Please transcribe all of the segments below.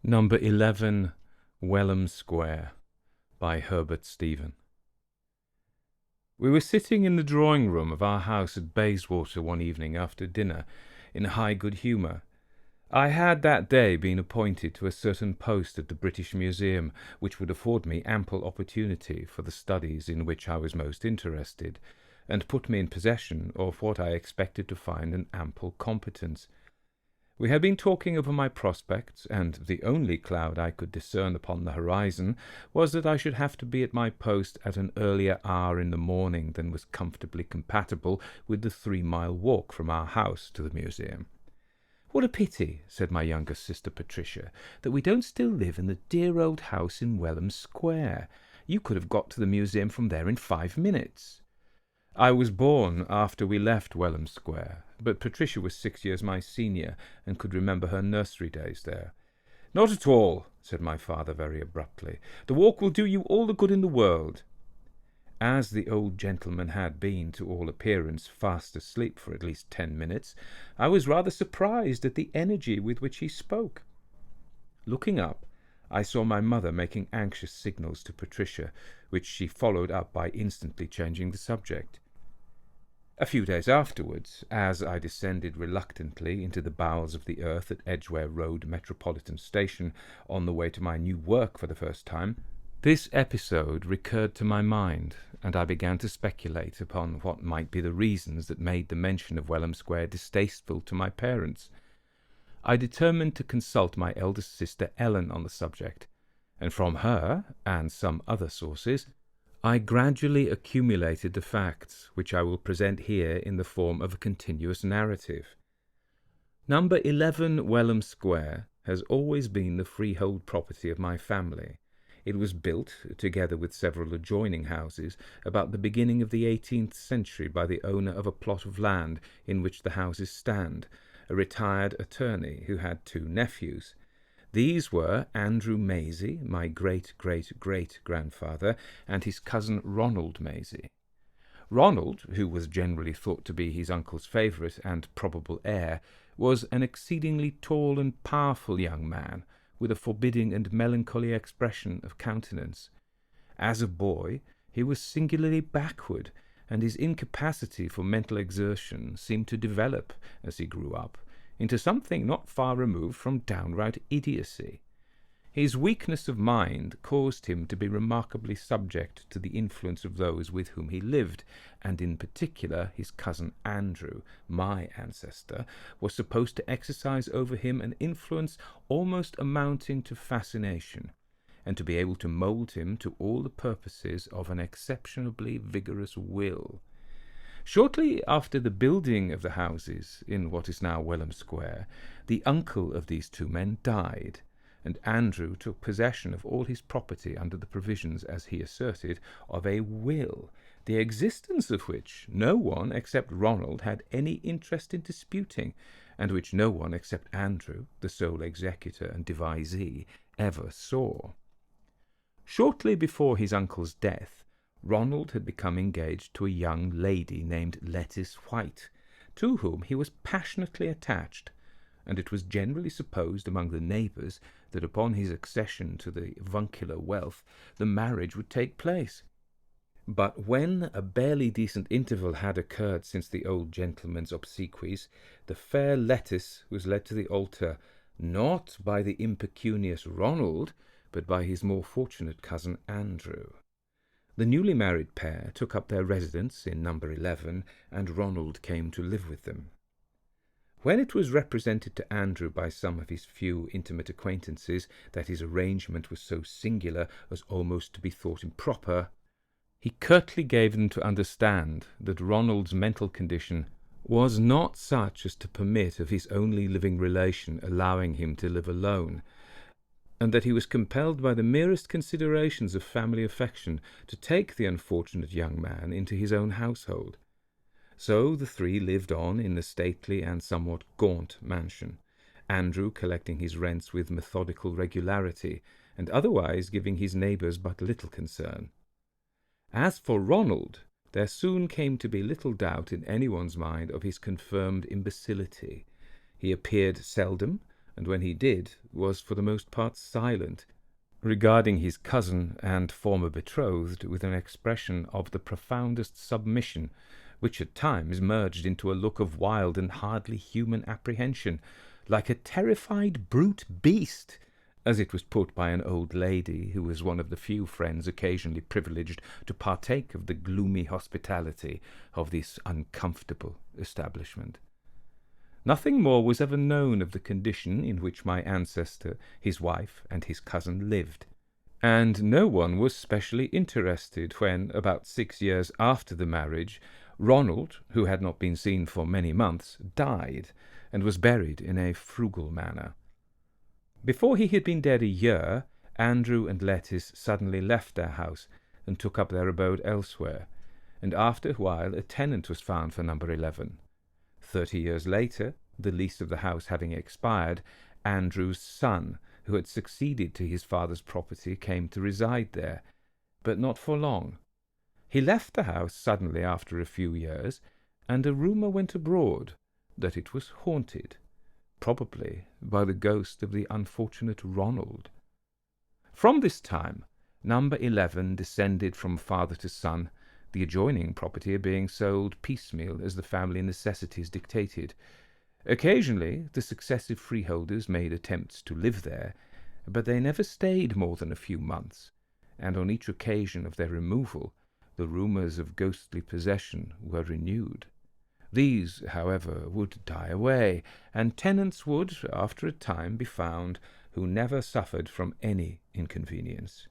Number 11, Welham Square, by Herbert Stephen. We were sitting in the drawing-room of our house at Bayswater one evening after dinner, in high good humour. I had that day been appointed to a certain post at the British Museum, which would afford me ample opportunity for the studies in which I was most interested, and put me in possession of what I expected to find an ample competence. We had been talking over my prospects, and the only cloud I could discern upon the horizon was that I should have to be at my post at an earlier hour in the morning than was comfortably compatible with the 3-mile walk from our house to the museum. "What a pity," said my younger sister Patricia, "that we don't still live in the dear old house in Welham Square. You could have got to the museum from there in 5 minutes." I was born after we left Welham Square, but Patricia was 6 years my senior, and could remember her nursery days there. "Not at all," said my father very abruptly. "The walk will do you all the good in the world." As the old gentleman had been, to all appearance, fast asleep for at least 10 minutes, I was rather surprised at the energy with which he spoke. Looking up, I saw my mother making anxious signals to Patricia, which she followed up by instantly changing the subject. A few days afterwards, as I descended reluctantly into the bowels of the earth at Edgware Road Metropolitan Station on the way to my new work for the first time, this episode recurred to my mind, and I began to speculate upon what might be the reasons that made the mention of Welham Square distasteful to my parents. I determined to consult my eldest sister Ellen on the subject, and from her, and some other sources, I gradually accumulated the facts, which I will present here in the form of a continuous narrative. Number 11 Welham Square has always been the freehold property of my family. It was built, together with several adjoining houses, about the beginning of the 18th century by the owner of a plot of land in which the houses stand, a retired attorney who had 2 nephews. These were Andrew Maisie, my great-great-great-grandfather, and his cousin Ronald Maisie. Ronald, who was generally thought to be his uncle's favourite and probable heir, was an exceedingly tall and powerful young man, with a forbidding and melancholy expression of countenance. As a boy, he was singularly backward, and his incapacity for mental exertion seemed to develop, as he grew up, into something not far removed from downright idiocy. His weakness of mind caused him to be remarkably subject to the influence of those with whom he lived, and in particular his cousin Andrew, my ancestor, was supposed to exercise over him an influence almost amounting to fascination, and to be able to mould him to all the purposes of an exceptionally vigorous will. Shortly after the building of the houses in what is now Welham Square, the uncle of these 2 men died, and Andrew took possession of all his property under the provisions, as he asserted, of a will, the existence of which no one except Ronald had any interest in disputing, and which no one except Andrew, the sole executor and devisee, ever saw. Shortly before his uncle's death, Ronald had become engaged to a young lady named Lettice White, to whom he was passionately attached, and it was generally supposed among the neighbours that upon his accession to the avuncular wealth the marriage would take place. But when a barely decent interval had occurred since the old gentleman's obsequies, the fair Lettice was led to the altar, not by the impecunious Ronald, but by his more fortunate cousin Andrew. The newly married pair took up their residence in number 11, and Ronald came to live with them. When it was represented to Andrew by some of his few intimate acquaintances that his arrangement was so singular as almost to be thought improper, he curtly gave them to understand that Ronald's mental condition was not such as to permit of his only living relation allowing him to live alone, and that he was compelled by the merest considerations of family affection to take the unfortunate young man into his own household. So the 3 lived on in the stately and somewhat gaunt mansion, Andrew collecting his rents with methodical regularity, and otherwise giving his neighbours but little concern. As for Ronald, there soon came to be little doubt in anyone's mind of his confirmed imbecility. He appeared seldom, and when he did, was for the most part silent, regarding his cousin and former betrothed with an expression of the profoundest submission, which at times merged into a look of wild and hardly human apprehension, like a terrified brute beast, as it was put by an old lady who was one of the few friends occasionally privileged to partake of the gloomy hospitality of this uncomfortable establishment. Nothing more was ever known of the condition in which my ancestor, his wife, and his cousin lived, and no one was specially interested when, about 6 years after the marriage, Ronald, who had not been seen for many months, died, and was buried in a frugal manner. Before he had been dead a year, Andrew and Lettice suddenly left their house and took up their abode elsewhere, and after a while a tenant was found for number 11. 30 years later, the lease of the house having expired, Andrew's son, who had succeeded to his father's property, came to reside there, but not for long. He left the house suddenly after a few years, and a rumour went abroad that it was haunted, probably by the ghost of the unfortunate Ronald. From this time, number 11 descended from father to son, the adjoining property being sold piecemeal as the family necessities dictated. Occasionally the successive freeholders made attempts to live there, but they never stayed more than a few months, and on each occasion of their removal the rumours of ghostly possession were renewed. These, however, would die away, and tenants would, after a time, be found who never suffered from any inconvenience.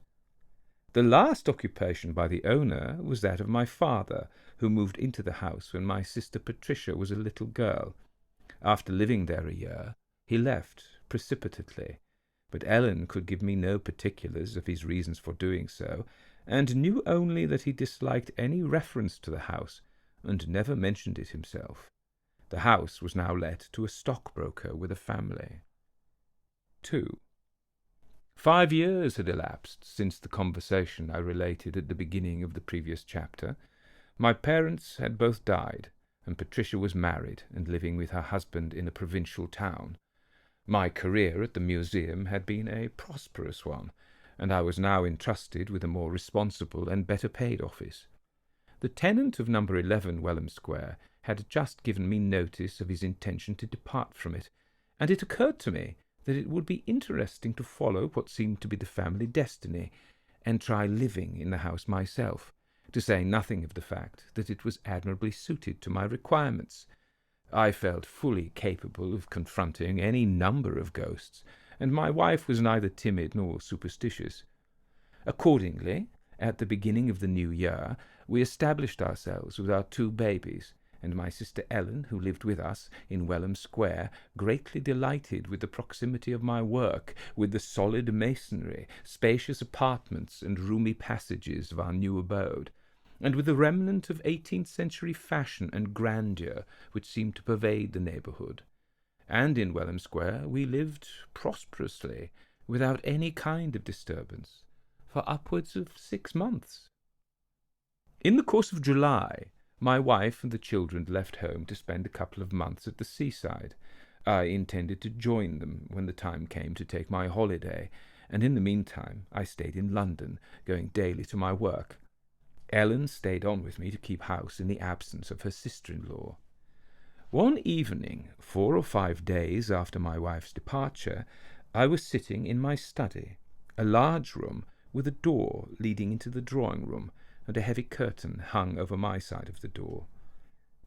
The last occupation by the owner was that of my father, who moved into the house when my sister Patricia was a little girl. After living there a year, he left precipitately, but Ellen could give me no particulars of his reasons for doing so, and knew only that he disliked any reference to the house, and never mentioned it himself. The house was now let to a stockbroker with a family. 2. 5 years had elapsed since the conversation I related at the beginning of the previous chapter. My parents had both died, and Patricia was married and living with her husband in a provincial town. My career at the museum had been a prosperous one, and I was now entrusted with a more responsible and better paid office. The tenant of number 11 Welham Square had just given me notice of his intention to depart from it, and it occurred to me that it would be interesting to follow what seemed to be the family destiny, and try living in the house myself, to say nothing of the fact that it was admirably suited to my requirements. I felt fully capable of confronting any number of ghosts, and my wife was neither timid nor superstitious. Accordingly, at the beginning of the new year, we established ourselves with our 2 babies, and my sister Ellen, who lived with us in Welham Square, greatly delighted with the proximity of my work, with the solid masonry, spacious apartments, and roomy passages of our new abode, and with the remnant of 18th-century fashion and grandeur which seemed to pervade the neighbourhood. And in Welham Square we lived prosperously, without any kind of disturbance, for upwards of 6 months. In the course of July, my wife and the children left home to spend a couple of months at the seaside. I intended to join them when the time came to take my holiday, and in the meantime I stayed in London, going daily to my work. Ellen stayed on with me to keep house in the absence of her sister-in-law. One evening, 4 or 5 days after my wife's departure, I was sitting in my study, a large room with a door leading into the drawing-room, and a heavy curtain hung over my side of the door.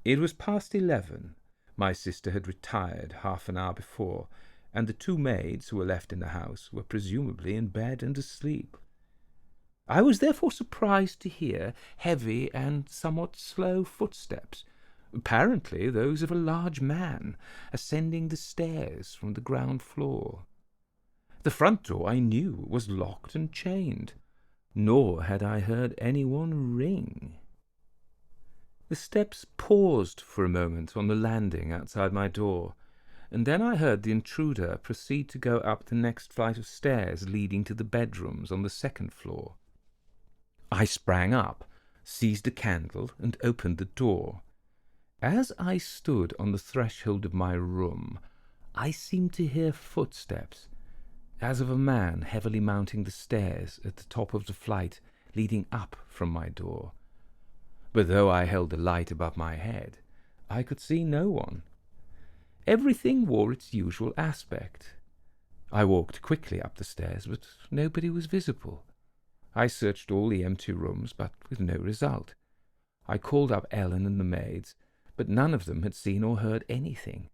It was past 11. My sister had retired half an hour before, and the 2 maids who were left in the house were presumably in bed and asleep. I was therefore surprised to hear heavy and somewhat slow footsteps, apparently those of a large man, ascending the stairs from the ground floor. The front door, I knew, was locked and chained, nor had I heard anyone ring. The steps paused for a moment on the landing outside my door, and then I heard the intruder proceed to go up the next flight of stairs leading to the bedrooms on the 2nd floor. I sprang up, seized a candle, and opened the door. As I stood on the threshold of my room, I seemed to hear footsteps, as of a man heavily mounting the stairs at the top of the flight leading up from my door. But though I held the light above my head, I could see no one. Everything wore its usual aspect. I walked quickly up the stairs, but nobody was visible. I searched all the empty rooms, but with no result. I called up Ellen and the maids, but none of them had seen or heard anything.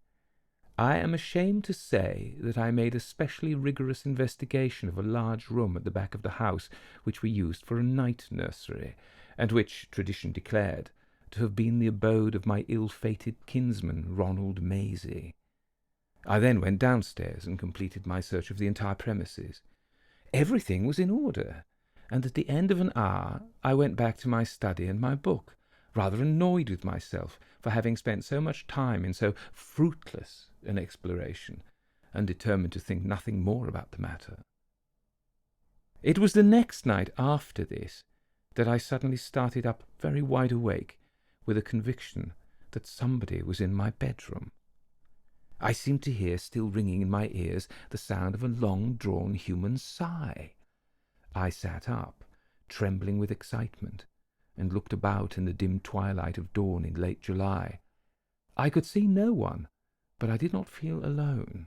I am ashamed to say that I made a specially rigorous investigation of a large room at the back of the house, which we used for a night nursery, and which, tradition declared, to have been the abode of my ill-fated kinsman, Ronald Maisie. I then went downstairs and completed my search of the entire premises. Everything was in order, and at the end of an hour I went back to my study and my book, rather annoyed with myself for having spent so much time in so fruitless an exploration, and determined to think nothing more about the matter. It was the next night after this that I suddenly started up very wide awake with a conviction that somebody was in my bedroom. I seemed to hear, still ringing in my ears, the sound of a long-drawn human sigh. I sat up, trembling with excitement, and looked about in the dim twilight of dawn in late July. I could see no one, but I did not feel alone.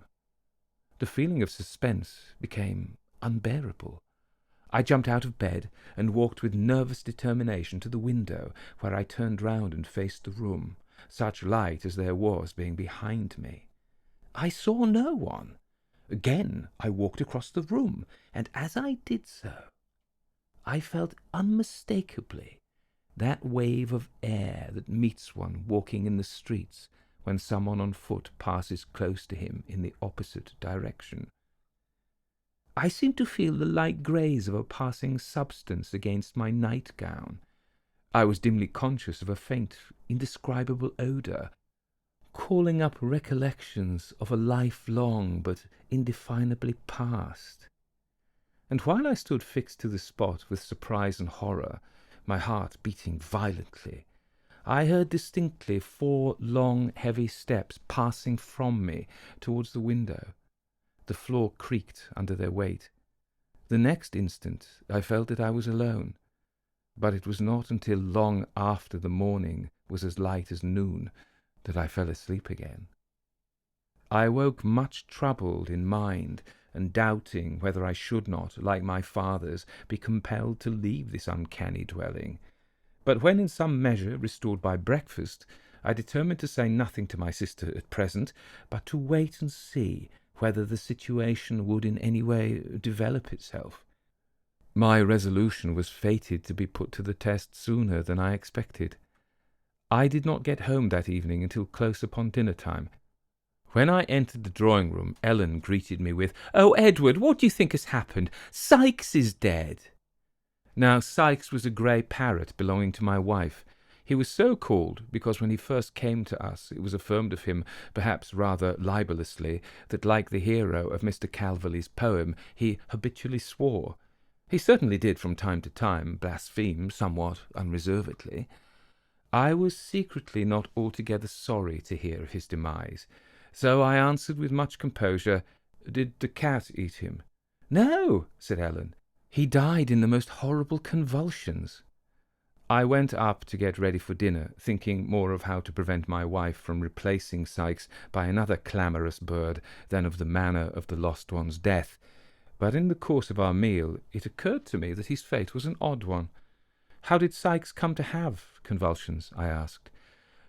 The feeling of suspense became unbearable. I jumped out of bed and walked with nervous determination to the window, where I turned round and faced the room, such light as there was being behind me. I saw no one. Again I walked across the room, and as I did so, I felt unmistakably that wave of air that meets one walking in the streets when someone on foot passes close to him in the opposite direction. I seemed to feel the light graze of a passing substance against my nightgown. I was dimly conscious of a faint, indescribable odour, calling up recollections of a life long but indefinably past. And while I stood fixed to the spot with surprise and horror, my heart beating violently, I heard distinctly 4 long, heavy steps passing from me towards the window. The floor creaked under their weight. The next instant I felt that I was alone, but it was not until long after the morning was as light as noon that I fell asleep again. I woke much troubled in mind, and doubting whether I should not, like my fathers, be compelled to leave this uncanny dwelling. But when in some measure restored by breakfast, I determined to say nothing to my sister at present, but to wait and see whether the situation would in any way develop itself. My resolution was fated to be put to the test sooner than I expected. I did not get home that evening until close upon dinner-time. When I entered the drawing-room, Ellen greeted me with, "Oh, Edward, what do you think has happened? Sikes is dead." Now, Sikes was a grey parrot belonging to my wife. He was so called because when he first came to us it was affirmed of him, perhaps rather libelously, that like the hero of Mr. Calverley's poem, he habitually swore. He certainly did from time to time blaspheme somewhat unreservedly. I was secretly not altogether sorry to hear of his demise, so I answered with much composure, "Did the cat eat him?" "No," said Ellen. "He died in the most horrible convulsions." I went up to get ready for dinner, thinking more of how to prevent my wife from replacing Sikes by another clamorous bird than of the manner of the lost one's death. But in the course of our meal it occurred to me that his fate was an odd one. "How did Sikes come to have convulsions?" I asked.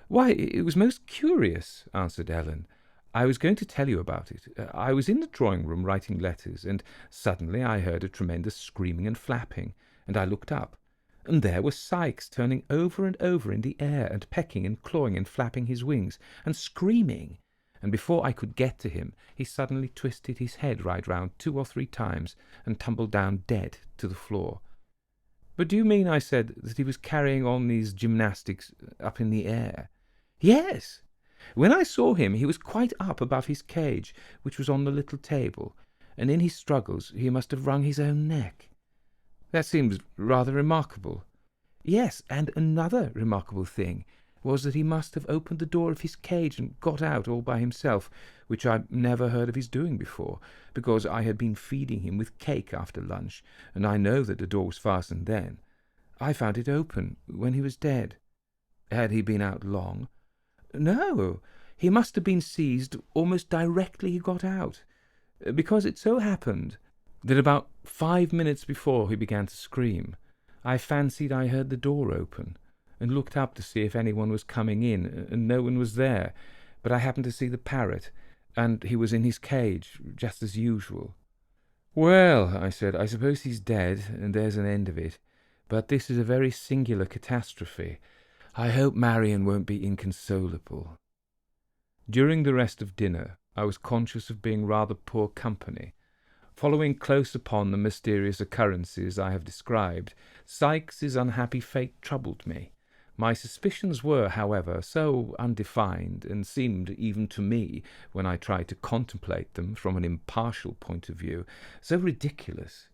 "Why, it was most curious," answered Ellen. "I was going to tell you about it. I was in the drawing-room writing letters, and suddenly I heard a tremendous screaming and flapping, and I looked up, and there was Sikes turning over and over in the air and pecking and clawing and flapping his wings and screaming, and before I could get to him he suddenly twisted his head right round 2 or 3 times and tumbled down dead to the floor." "But do you mean," I said, "that he was carrying on these gymnastics up in the air?" "Yes. When I saw him he was quite up above his cage, which was on the little table, and in his struggles he must have wrung his own neck." "That seems rather remarkable." "Yes, and another remarkable thing. was that he must have opened the door of his cage and got out all by himself, which I never heard of his doing before, because I had been feeding him with cake after lunch, and I know that the door was fastened then. I found it open when he was dead. Had he been out long? No, he must have been seized almost directly he got out, because it so happened that about 5 minutes before he began to scream, I fancied I heard the door open, and looked up to see if anyone was coming in, and no one was there, but I happened to see the parrot, and he was in his cage, just as usual. "Well," I said, "I suppose he's dead, and there's an end of it, but this is a very singular catastrophe. I hope Marion won't be inconsolable." During the rest of dinner, I was conscious of being rather poor company. Following close upon the mysterious occurrences I have described, Sikes's unhappy fate troubled me. My suspicions were, however, so undefined, and seemed even to me, when I tried to contemplate them from an impartial point of view, so ridiculous,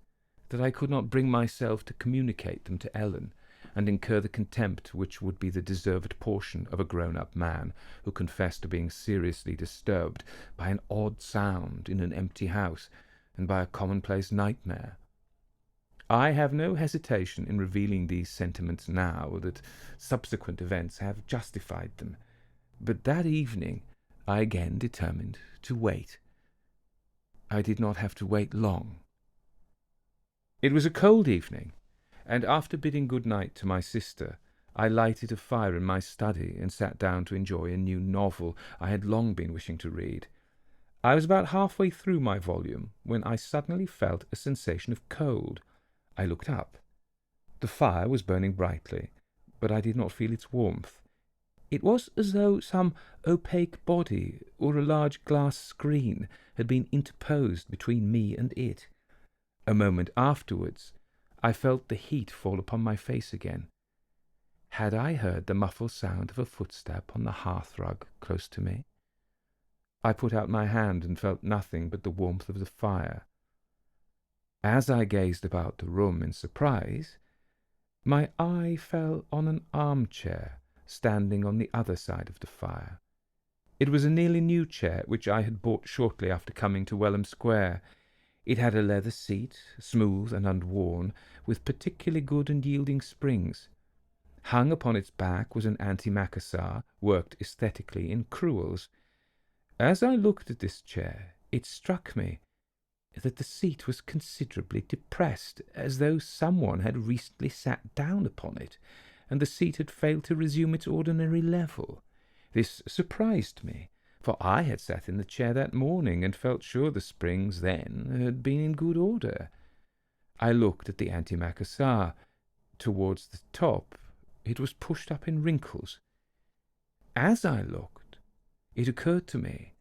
that I could not bring myself to communicate them to Ellen, and incur the contempt which would be the deserved portion of a grown-up man who confessed to being seriously disturbed by an odd sound in an empty house, and by a commonplace nightmare. I have no hesitation in revealing these sentiments now that subsequent events have justified them, but that evening I again determined to wait. I did not have to wait long. It was a cold evening, and after bidding good night to my sister, I lighted a fire in my study and sat down to enjoy a new novel I had long been wishing to read. I was about halfway through my volume when I suddenly felt a sensation of cold. I looked up. The fire was burning brightly, but I did not feel its warmth. It was as though some opaque body or a large glass screen had been interposed between me and it. A moment afterwards, I felt the heat fall upon my face again. Had I heard the muffled sound of a footstep on the hearthrug close to me? I put out my hand and felt nothing but the warmth of the fire. As I gazed about the room in surprise, my eye fell on an armchair standing on the other side of the fire. It was a nearly new chair which I had bought shortly after coming to Welham Square. It had a leather seat, smooth and unworn, with particularly good and yielding springs. Hung upon its back was an antimacassar, worked aesthetically in crewels. As I looked at this chair, it struck me that the seat was considerably depressed, as though someone had recently sat down upon it, and the seat had failed to resume its ordinary level. This surprised me, for I had sat in the chair that morning, and felt sure the springs then had been in good order. I looked at the antimacassar. Towards the top, it was pushed up in wrinkles. As I looked, it occurred to me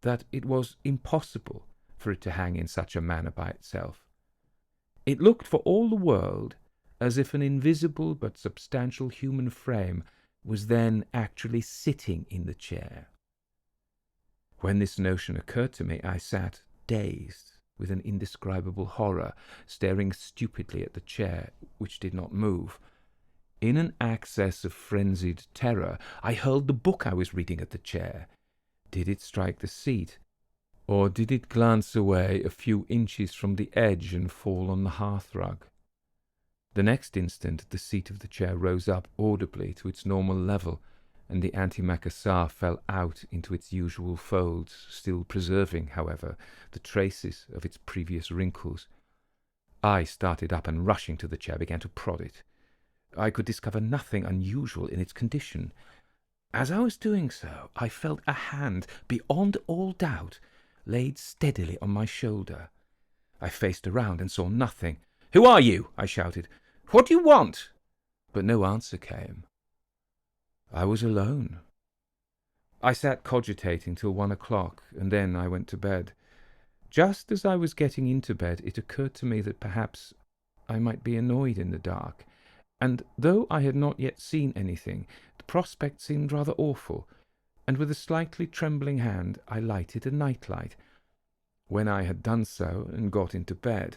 that it was impossible for it to hang in such a manner by itself. It looked for all the world as if an invisible but substantial human frame was then actually sitting in the chair. When this notion occurred to me, I sat dazed with an indescribable horror, staring stupidly at the chair, which did not move. In an access of frenzied terror, I hurled the book I was reading at the chair. Did it strike the seat, or did it glance away a few inches from the edge and fall on the hearthrug? The next instant the seat of the chair rose up audibly to its normal level, and the antimacassar fell out into its usual folds, still preserving, however, the traces of its previous wrinkles. I started up and, rushing to the chair, began to prod it. I could discover nothing unusual in its condition. As I was doing so, I felt a hand, beyond all doubt, laid steadily on my shoulder. I faced around and saw nothing. "Who are you?" I shouted. "What do you want?" But no answer came. I was alone. I sat cogitating till 1 o'clock, and then I went to bed. Just as I was getting into bed, it occurred to me that perhaps I might be annoyed in the dark, and though I had not yet seen anything, the prospect seemed rather awful, and with a slightly trembling hand I lighted a night-light. When I had done so and got into bed,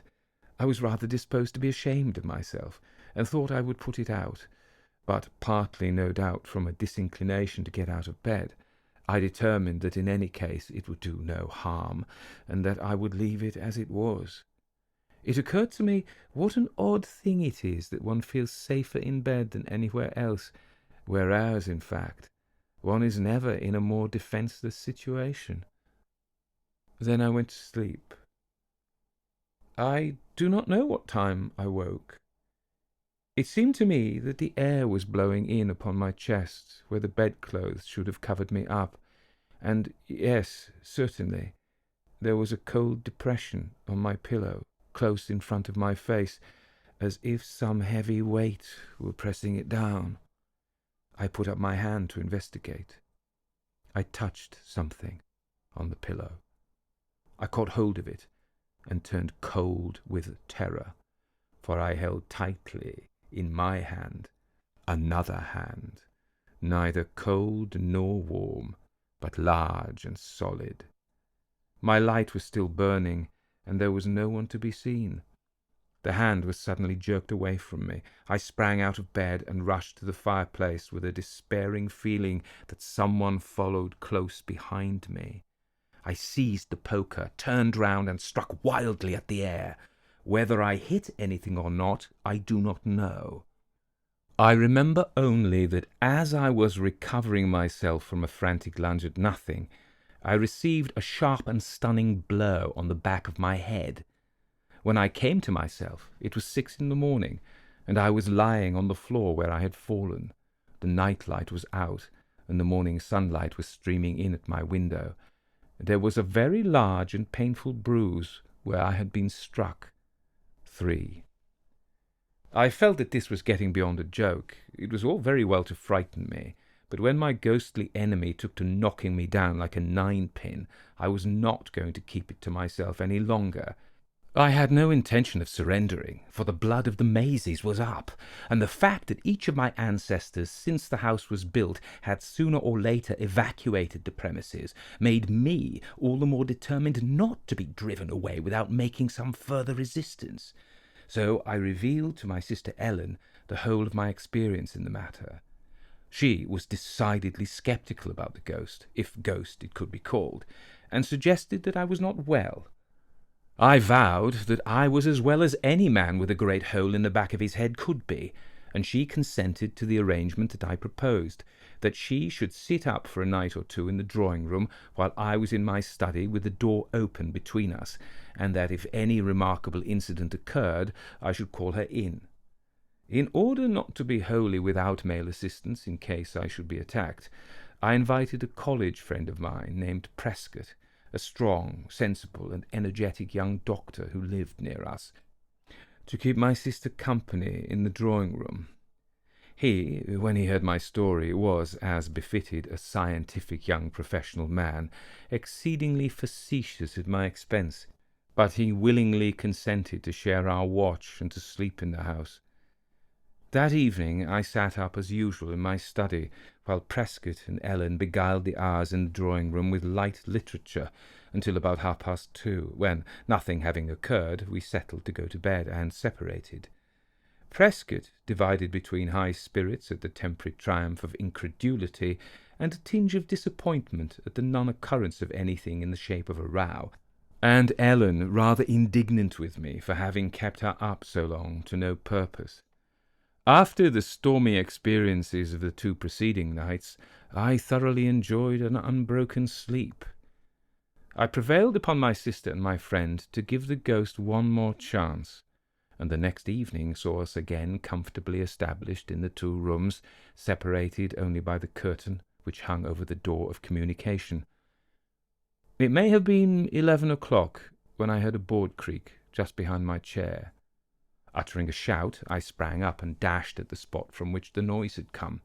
I was rather disposed to be ashamed of myself, and thought I would put it out. but partly, no doubt, from a disinclination to get out of bed, I determined that in any case it would do no harm, and that I would leave it as it was. It occurred to me what an odd thing it is that one feels safer in bed than anywhere else, whereas, in fact, one is never in a more defenceless situation. Then I went to sleep. I do not know what time I woke. It seemed to me that the air was blowing in upon my chest, where the bedclothes should have covered me up, and yes, certainly, there was a cold depression on my pillow, close in front of my face, as if some heavy weight were pressing it down. I put up my hand to investigate. I touched something on the pillow. I caught hold of it and turned cold with terror, for I held tightly in my hand another hand, neither cold nor warm, but large and solid. My light was still burning, and there was no one to be seen. The hand was suddenly jerked away from me. I sprang out of bed and rushed to the fireplace with a despairing feeling that someone followed close behind me. I seized the poker, turned round, and struck wildly at the air. Whether I hit anything or not, I do not know. I remember only that as I was recovering myself from a frantic lunge at nothing, I received a sharp and stunning blow on the back of my head. When I came to myself, it was 6 a.m, and I was lying on the floor where I had fallen. The night light was out, and the morning sunlight was streaming in at my window. There was a very large and painful bruise where I had been struck. 3. I felt that this was getting beyond a joke. It was all very well to frighten me, but when my ghostly enemy took to knocking me down like a 9-pin, I was not going to keep it to myself any longer. I had no intention of surrendering, for the blood of the Maisies was up, and the fact that each of my ancestors since the house was built had sooner or later evacuated the premises made me all the more determined not to be driven away without making some further resistance. So I revealed to my sister Ellen the whole of my experience in the matter. She was decidedly sceptical about the ghost, if ghost it could be called, and suggested that I was not well. I vowed that I was as well as any man with a great hole in the back of his head could be, and she consented to the arrangement that I proposed, that she should sit up for a night or two in the drawing-room while I was in my study with the door open between us, and that if any remarkable incident occurred, I should call her in. In order not to be wholly without male assistance in case I should be attacked, I invited a college friend of mine named Prescott, a strong, sensible, and energetic young doctor who lived near us, to keep my sister company in the drawing-room. He, when he heard my story, was, as befitted a scientific young professional man, exceedingly facetious at my expense, but he willingly consented to share our watch and to sleep in the house. That evening I sat up as usual in my study, while Prescott and Ellen beguiled the hours in the drawing-room with light literature until about 2:30, when, nothing having occurred, we settled to go to bed and separated. Prescott, divided between high spirits at the temporary triumph of incredulity and a tinge of disappointment at the non-occurrence of anything in the shape of a row, and Ellen rather indignant with me for having kept her up so long to no purpose. After the stormy experiences of the 2 preceding nights, I thoroughly enjoyed an unbroken sleep. I prevailed upon my sister and my friend to give the ghost one more chance, and the next evening saw us again comfortably established in the 2 rooms, separated only by the curtain which hung over the door of communication. It may have been 11 o'clock when I heard a board creak just behind my chair. Uttering a shout, I sprang up and dashed at the spot from which the noise had come.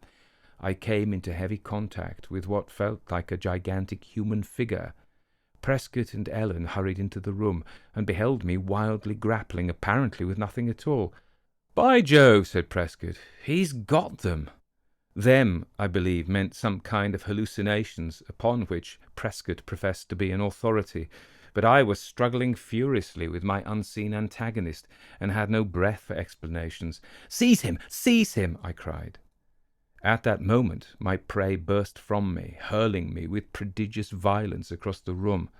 I came into heavy contact with what felt like a gigantic human figure. Prescott and Ellen hurried into the room and beheld me wildly grappling, apparently with nothing at all. "By Jove," said Prescott, "he's got them." Them, I believe, meant some kind of hallucinations, upon which Prescott professed to be an authority, but I was struggling furiously with my unseen antagonist, and had no breath for explanations. "Seize him! Seize him!" I cried. At that moment my prey burst from me, hurling me with prodigious violence across the room.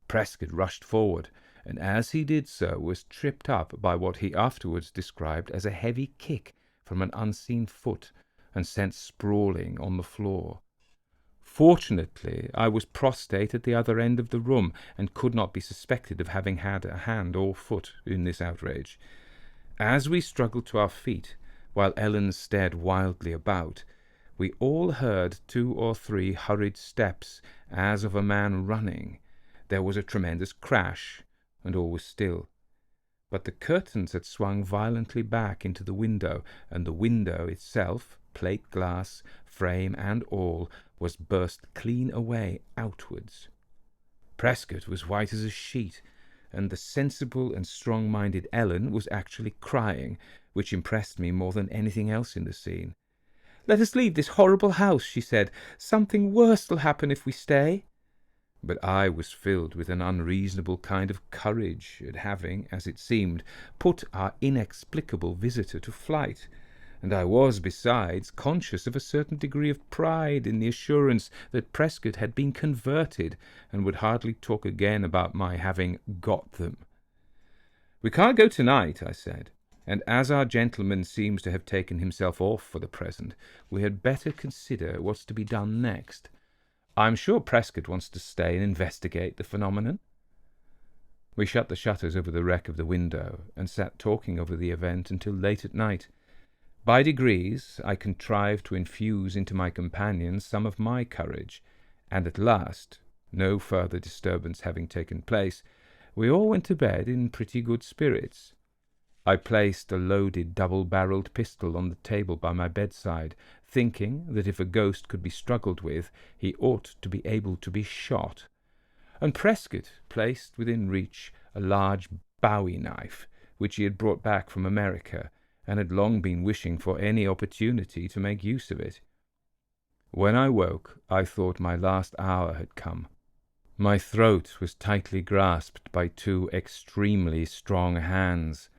Prescott rushed forward, and as he did so was tripped up by what he afterwards described as a heavy kick from an unseen foot, and sent sprawling on the floor. Fortunately, I was prostrate at the other end of the room, and could not be suspected of having had a hand or foot in this outrage. As we struggled to our feet, while Ellen stared wildly about, we all heard 2 or 3 hurried steps, as of a man running. There was a tremendous crash, and all was still. But the curtains had swung violently back into the window, and the window itself, plate glass, frame and all, was burst clean away outwards. Prescott was white as a sheet, and the sensible and strong-minded Ellen was actually crying, which impressed me more than anything else in the scene. "Let us leave this horrible house," she said. "Something worse will happen if we stay." But I was filled with an unreasonable kind of courage at having, as it seemed, put our inexplicable visitor to flight, and I was, besides, conscious of a certain degree of pride in the assurance that Prescott had been converted, and would hardly talk again about my having got them. "We can't go tonight," I said, "and as our gentleman seems to have taken himself off for the present, we had better consider what's to be done next. I'm sure Prescott wants to stay and investigate the phenomenon." We shut the shutters over the wreck of the window, and sat talking over the event until late at night. By degrees I contrived to infuse into my companions some of my courage, and at last, no further disturbance having taken place, we all went to bed in pretty good spirits. I placed a loaded double-barrelled pistol on the table by my bedside, thinking that if a ghost could be struggled with, he ought to be able to be shot, and Prescott placed within reach a large bowie knife, which he had brought back from America, and had long been wishing for any opportunity to make use of it. When I woke, I thought my last hour had come. My throat was tightly grasped by 2 extremely strong hands.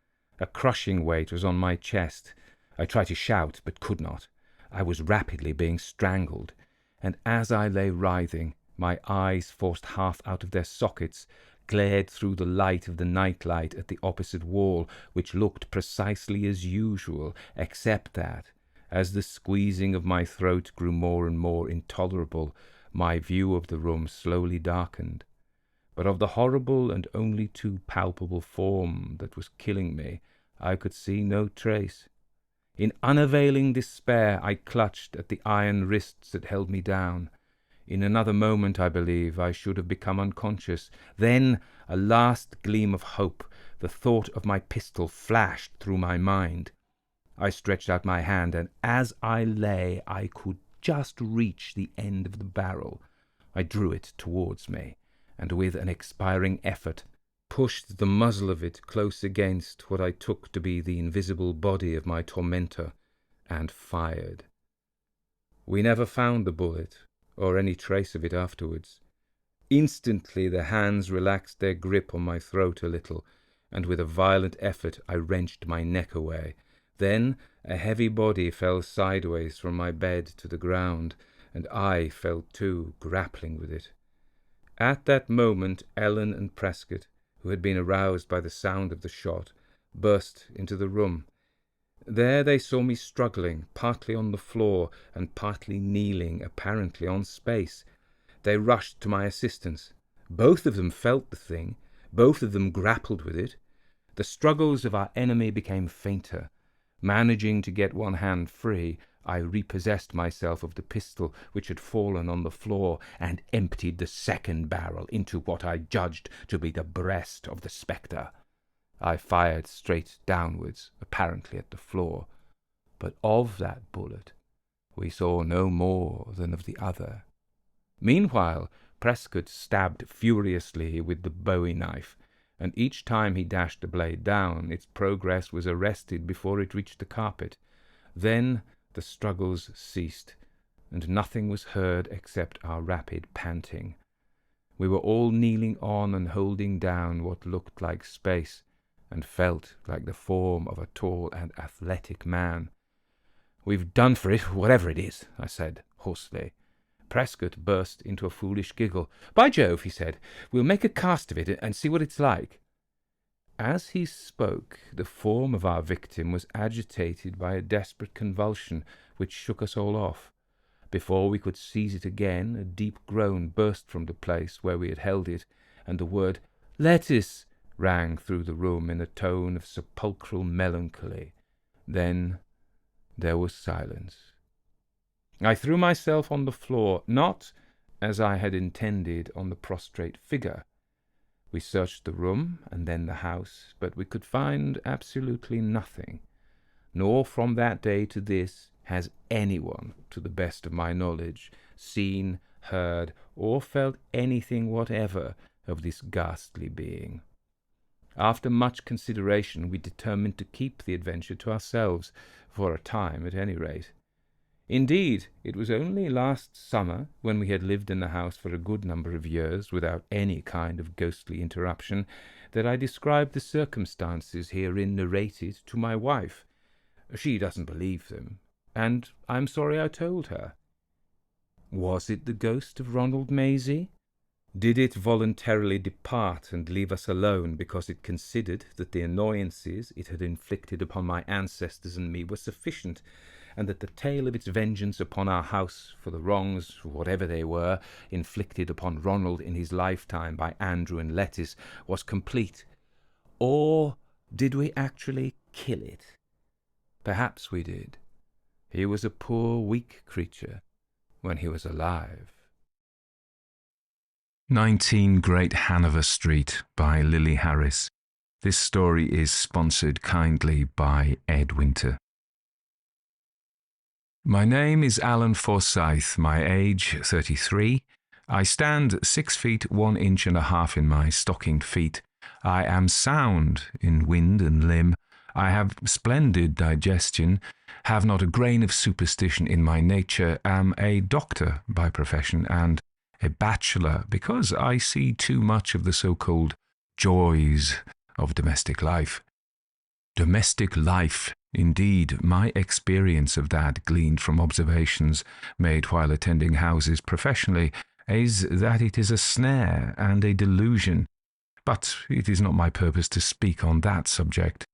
A crushing weight was on my chest. I tried to shout, but could not. I was rapidly being strangled, and as I lay writhing, my eyes, forced half out of their sockets, glared through the light of the night-light at the opposite wall, which looked precisely as usual, except that, as the squeezing of my throat grew more and more intolerable, my view of the room slowly darkened. But of the horrible and only too palpable form that was killing me, I could see no trace. In unavailing despair, I clutched at the iron wrists that held me down. In another moment, I believe, I should have become unconscious. Then a last gleam of hope, the thought of my pistol, flashed through my mind. I stretched out my hand, and as I lay, I could just reach the end of the barrel. I drew it towards me, and with an expiring effort, pushed the muzzle of it close against what I took to be the invisible body of my tormentor, and fired. We never found the bullet, or any trace of it afterwards. Instantly the hands relaxed their grip on my throat a little, and with a violent effort I wrenched my neck away. Then a heavy body fell sideways from my bed to the ground, and I fell too, grappling with it. At that moment Ellen and Prescott, who had been aroused by the sound of the shot, burst into the room. There they saw me struggling, partly on the floor and partly kneeling, apparently on space. They rushed to my assistance. Both of them felt the thing. Both of them grappled with it. The struggles of our enemy became fainter. Managing to get one hand free, I repossessed myself of the pistol which had fallen on the floor, and emptied the second barrel into what I judged to be the breast of the spectre. I fired straight downwards, apparently at the floor, but of that bullet we saw no more than of the other. Meanwhile Prescott stabbed furiously with the bowie knife, and each time he dashed the blade down, its progress was arrested before it reached the carpet. Then the struggles ceased, and nothing was heard except our rapid panting. We were all kneeling on and holding down what looked like space, and felt like the form of a tall and athletic man. "We've done for it, whatever it is," I said hoarsely. Prescott burst into a foolish giggle. "By Jove," he said, "we'll make a cast of it and see what it's like." As he spoke, the form of our victim was agitated by a desperate convulsion which shook us all off. Before we could seize it again, a deep groan burst from the place where we had held it, and the word "lettuce" rang through the room in a tone of sepulchral melancholy. Then there was silence. I threw myself on the floor, not, as I had intended, on the prostrate figure. We searched the room and then the house, but we could find absolutely nothing. Nor from that day to this has anyone, to the best of my knowledge, seen, heard, or felt anything whatever of this ghastly being. After much consideration, we determined to keep the adventure to ourselves, for a time at any rate. Indeed, it was only last summer, when we had lived in the house for a good number of years without any kind of ghostly interruption, that I described the circumstances herein narrated to my wife. She doesn't believe them, and I'm sorry I told her. Was it the ghost of Ronald Maisie? Did it voluntarily depart and leave us alone because it considered that the annoyances it had inflicted upon my ancestors and me were sufficient, and that the tale of its vengeance upon our house for the wrongs, whatever they were, inflicted upon Ronald in his lifetime by Andrew and Lettice was complete? Or did we actually kill it? Perhaps we did. He was a poor, weak creature when he was alive. 19 Great Hanover Street by Lillie Harris. This story is sponsored kindly by Ed Winter. My name is Alan Forsyth, my age 33. I stand 6 feet 1 inch and a half in my stockinged feet. I am sound in wind and limb. I have splendid digestion, have not a grain of superstition in my nature, am a doctor by profession, and a bachelor because I see too much of the so-called joys of domestic life. Domestic life, indeed, my experience of that, gleaned from observations made while attending houses professionally, is that it is a snare and a delusion. But it is not my purpose to speak on that subject.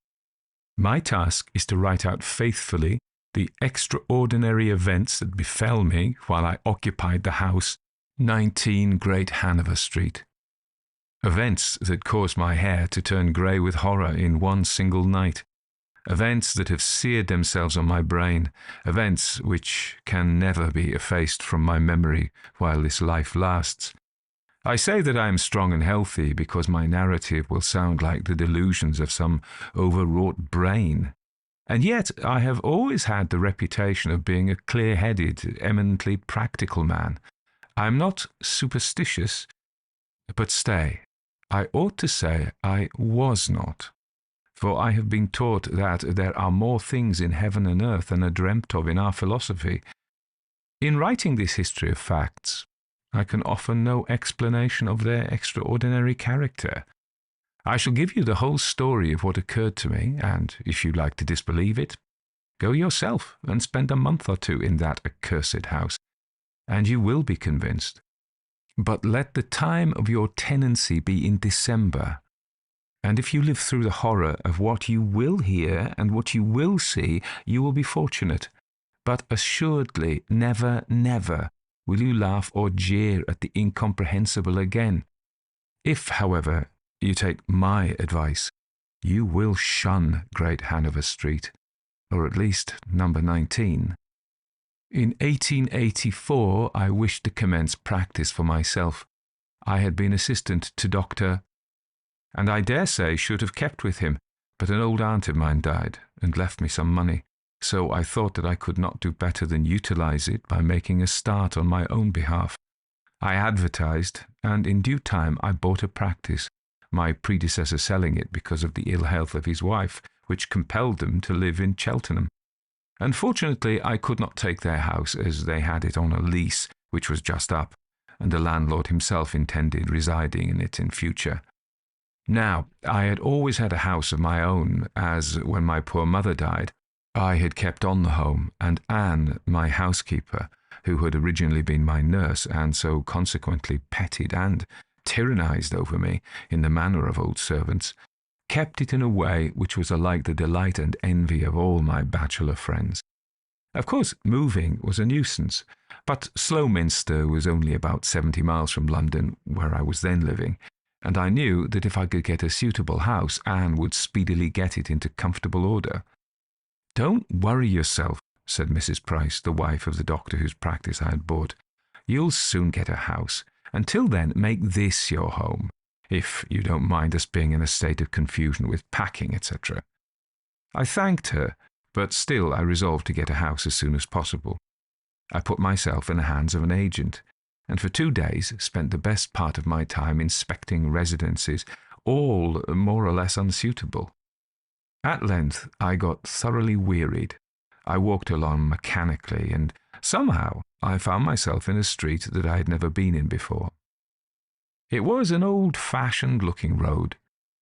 My task is to write out faithfully the extraordinary events that befell me while I occupied the house 19 Great Hanover Street. Events that caused my hair to turn grey with horror in one single night. Events that have seared themselves on my brain. Events which can never be effaced from my memory while this life lasts. I say that I am strong and healthy because my narrative will sound like the delusions of some overwrought brain. And yet I have always had the reputation of being a clear-headed, eminently practical man. I am not superstitious, but stay, I ought to say I was not, for I have been taught that there are more things in heaven and earth than are dreamt of in our philosophy. In writing this history of facts, I can offer no explanation of their extraordinary character. I shall give you the whole story of what occurred to me, and if you like to disbelieve it, go yourself and spend a month or two in that accursed house, and you will be convinced. But let the time of your tenancy be in December, and if you live through the horror of what you will hear and what you will see, you will be fortunate. But assuredly, never, never will you laugh or jeer at the incomprehensible again. If, however, you take my advice, you will shun Great Hanover Street, or at least number 19. In 1884, I wished to commence practice for myself. I had been assistant to Dr. and I dare say should have kept with him, but an old aunt of mine died and left me some money, so I thought that I could not do better than utilize it by making a start on my own behalf. I advertised, and in due time I bought a practice, my predecessor selling it because of the ill health of his wife, which compelled them to live in Cheltenham. Unfortunately, I could not take their house, as they had it on a lease, which was just up, and the landlord himself intended residing in it in future. Now, I had always had a house of my own, as, when my poor mother died, I had kept on the home, and Anne, my housekeeper, who had originally been my nurse and so consequently petted and tyrannized over me in the manner of old servants, kept it in a way which was alike the delight and envy of all my bachelor friends. Of course, moving was a nuisance, but Slowminster was only about 70 miles from London, where I was then living, and I knew that if I could get a suitable house, Anne would speedily get it into comfortable order. "Don't worry yourself," said Mrs. Price, the wife of the doctor whose practice I had bought. "You'll soon get a house. Until then, make this your home, if you don't mind us being in a state of confusion with packing, etc." I thanked her, but still I resolved to get a house as soon as possible. I put myself in the hands of an agent, and for 2 days spent the best part of my time inspecting residences, all more or less unsuitable. At length I got thoroughly wearied. I walked along mechanically, and somehow I found myself in a street that I had never been in before. It was an old-fashioned looking road,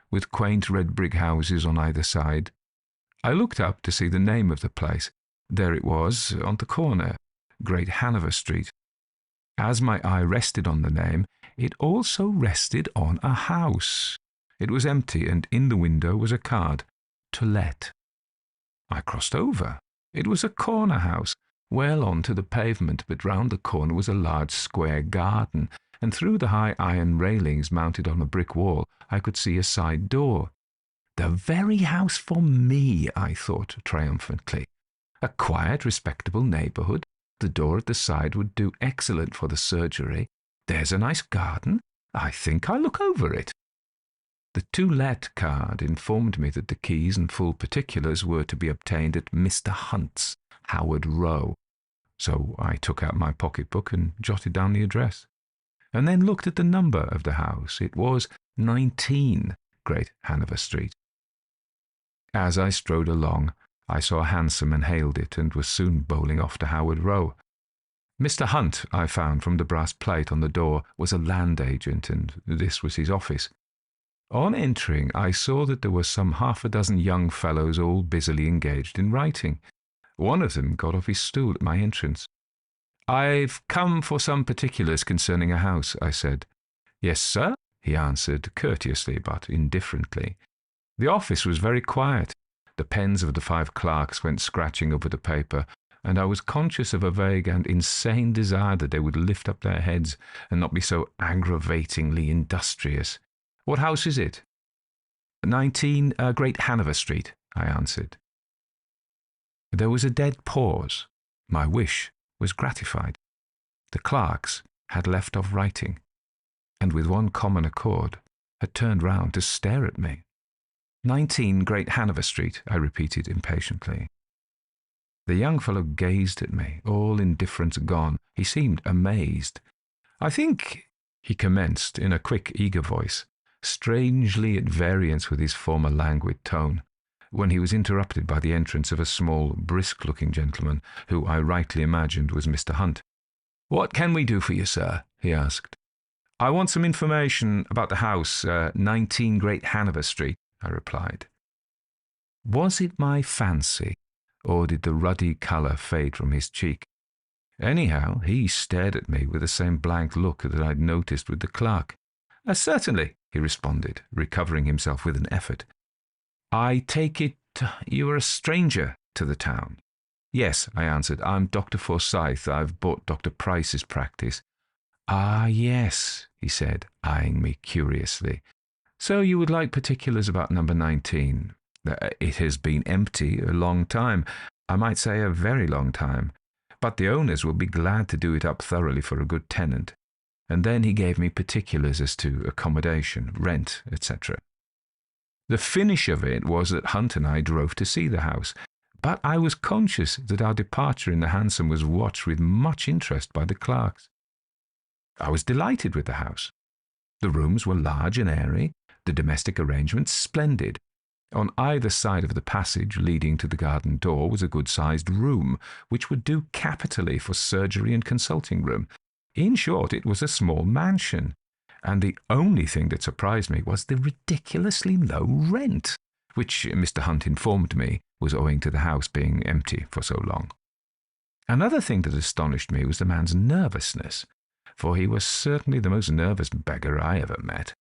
with quaint red brick houses on either side. I looked up to see the name of the place. There it was, on the corner, Great Hanover Street. As my eye rested on the name, it also rested on a house. It was empty, and in the window was a card, "To let." I crossed over. It was a corner house, well on to the pavement, but round the corner was a large square garden, and through the high iron railings mounted on a brick wall I could see a side door. The very house for me, I thought triumphantly. A quiet, respectable neighbourhood. The door at the side would do excellent for the surgery. There's a nice garden. I think I'll look over it. The "To Let" card informed me that the keys and full particulars were to be obtained at Mr. Hunt's, Howard Row. So I took out my pocketbook and jotted down the address, and then looked at the number of the house. It was 19 Great Hanover Street. As I strode along, I saw a hansom and hailed it, and was soon bowling off to Howard Row. Mr. Hunt, I found from the brass plate on the door, was a land agent, and this was his office. On entering, I saw that there were some 6 young fellows all busily engaged in writing. One of them got off his stool at my entrance. "I've come for some particulars concerning a house," I said. "Yes, sir," he answered, courteously but indifferently. The office was very quiet. The pens of the 5 clerks went scratching over the paper, and I was conscious of a vague and insane desire that they would lift up their heads and not be so aggravatingly industrious. "What house is it?" 19 Great Hanover Street, I answered. There was a dead pause. My wish was gratified. The clerks had left off writing, and with one common accord had turned round to stare at me. 19 Great Hanover Street, I repeated impatiently. The young fellow gazed at me, all indifference gone. He seemed amazed. "I think," he commenced in a quick, eager voice, strangely at variance with his former languid tone, when he was interrupted by the entrance of a small, brisk-looking gentleman, who I rightly imagined was Mr. Hunt. "What can we do for you, sir?" he asked. "I want some information about the house, 19 Great Hanover Street," I replied. Was it my fancy, or did the ruddy colour fade from his cheek? Anyhow, he stared at me with the same blank look that I'd noticed with the clerk. "Certainly," he responded, recovering himself with an effort. "I take it you are a stranger to the town?" "Yes," I answered. "I'm Dr. Forsyth. I've bought Dr. Price's practice." "Ah, yes," he said, eyeing me curiously. "So you would like particulars about number 19. It has been empty a long time. I might say a very long time. But the owners will be glad to do it up thoroughly for a good tenant." And then he gave me particulars as to accommodation, rent, etc. The finish of it was that Hunt and I drove to see the house, but I was conscious that our departure in the hansom was watched with much interest by the clerks. I was delighted with the house. The rooms were large and airy, the domestic arrangements splendid. On either side of the passage leading to the garden door was a good-sized room, which would do capitally for surgery and consulting room. In short, it was a small mansion, and the only thing that surprised me was the ridiculously low rent, which Mr. Hunt informed me was owing to the house being empty for so long. Another thing that astonished me was the man's nervousness, for he was certainly the most nervous beggar I ever met.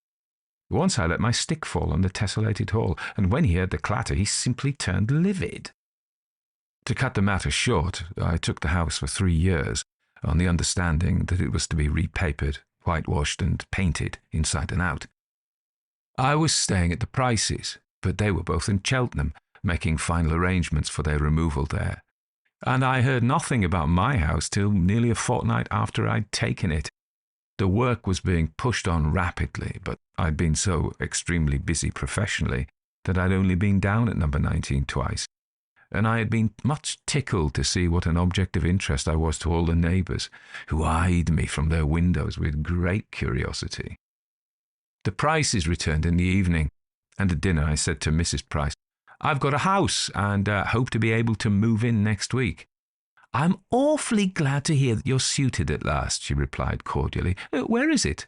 Once I let my stick fall on the tessellated hall, and when he heard the clatter, he simply turned livid. To cut the matter short, I took the house for 3 years, on the understanding that it was to be repapered, whitewashed, and painted inside and out. I was staying at the Prices, but they were both in Cheltenham, making final arrangements for their removal there. And I heard nothing about my house till nearly a fortnight after I'd taken it. The work was being pushed on rapidly, but I'd been so extremely busy professionally that I'd only been down at number 19 twice, and I had been much tickled to see what an object of interest I was to all the neighbours, who eyed me from their windows with great curiosity. The Prices returned in the evening, and at dinner I said to Mrs. Price, "I've got a house, and hope to be able to move in next week." "I'm awfully glad to hear that you're suited at last," she replied cordially. "Where is it?"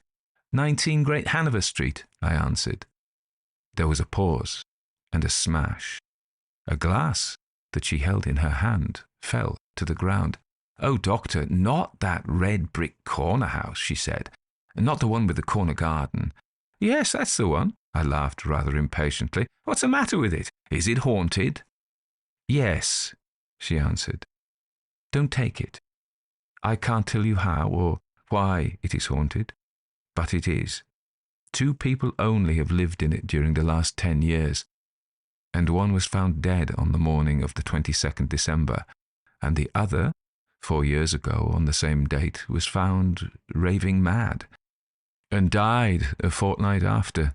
19 Great Hanover Street, I answered. There was a pause and a smash. A glass that she held in her hand fell to the ground. "Oh, Doctor, not that red brick corner house," she said. "Not the one with the corner garden." "Yes, that's the one," I laughed rather impatiently. "What's the matter with it? Is it haunted?" "Yes," she answered. "Don't take it. I can't tell you how or why it is haunted, but it is. 2 people only have lived in it during the last 10 years, and one was found dead on the morning of the 22nd December, and the other, 4 years ago on the same date, was found raving mad, and died a fortnight after,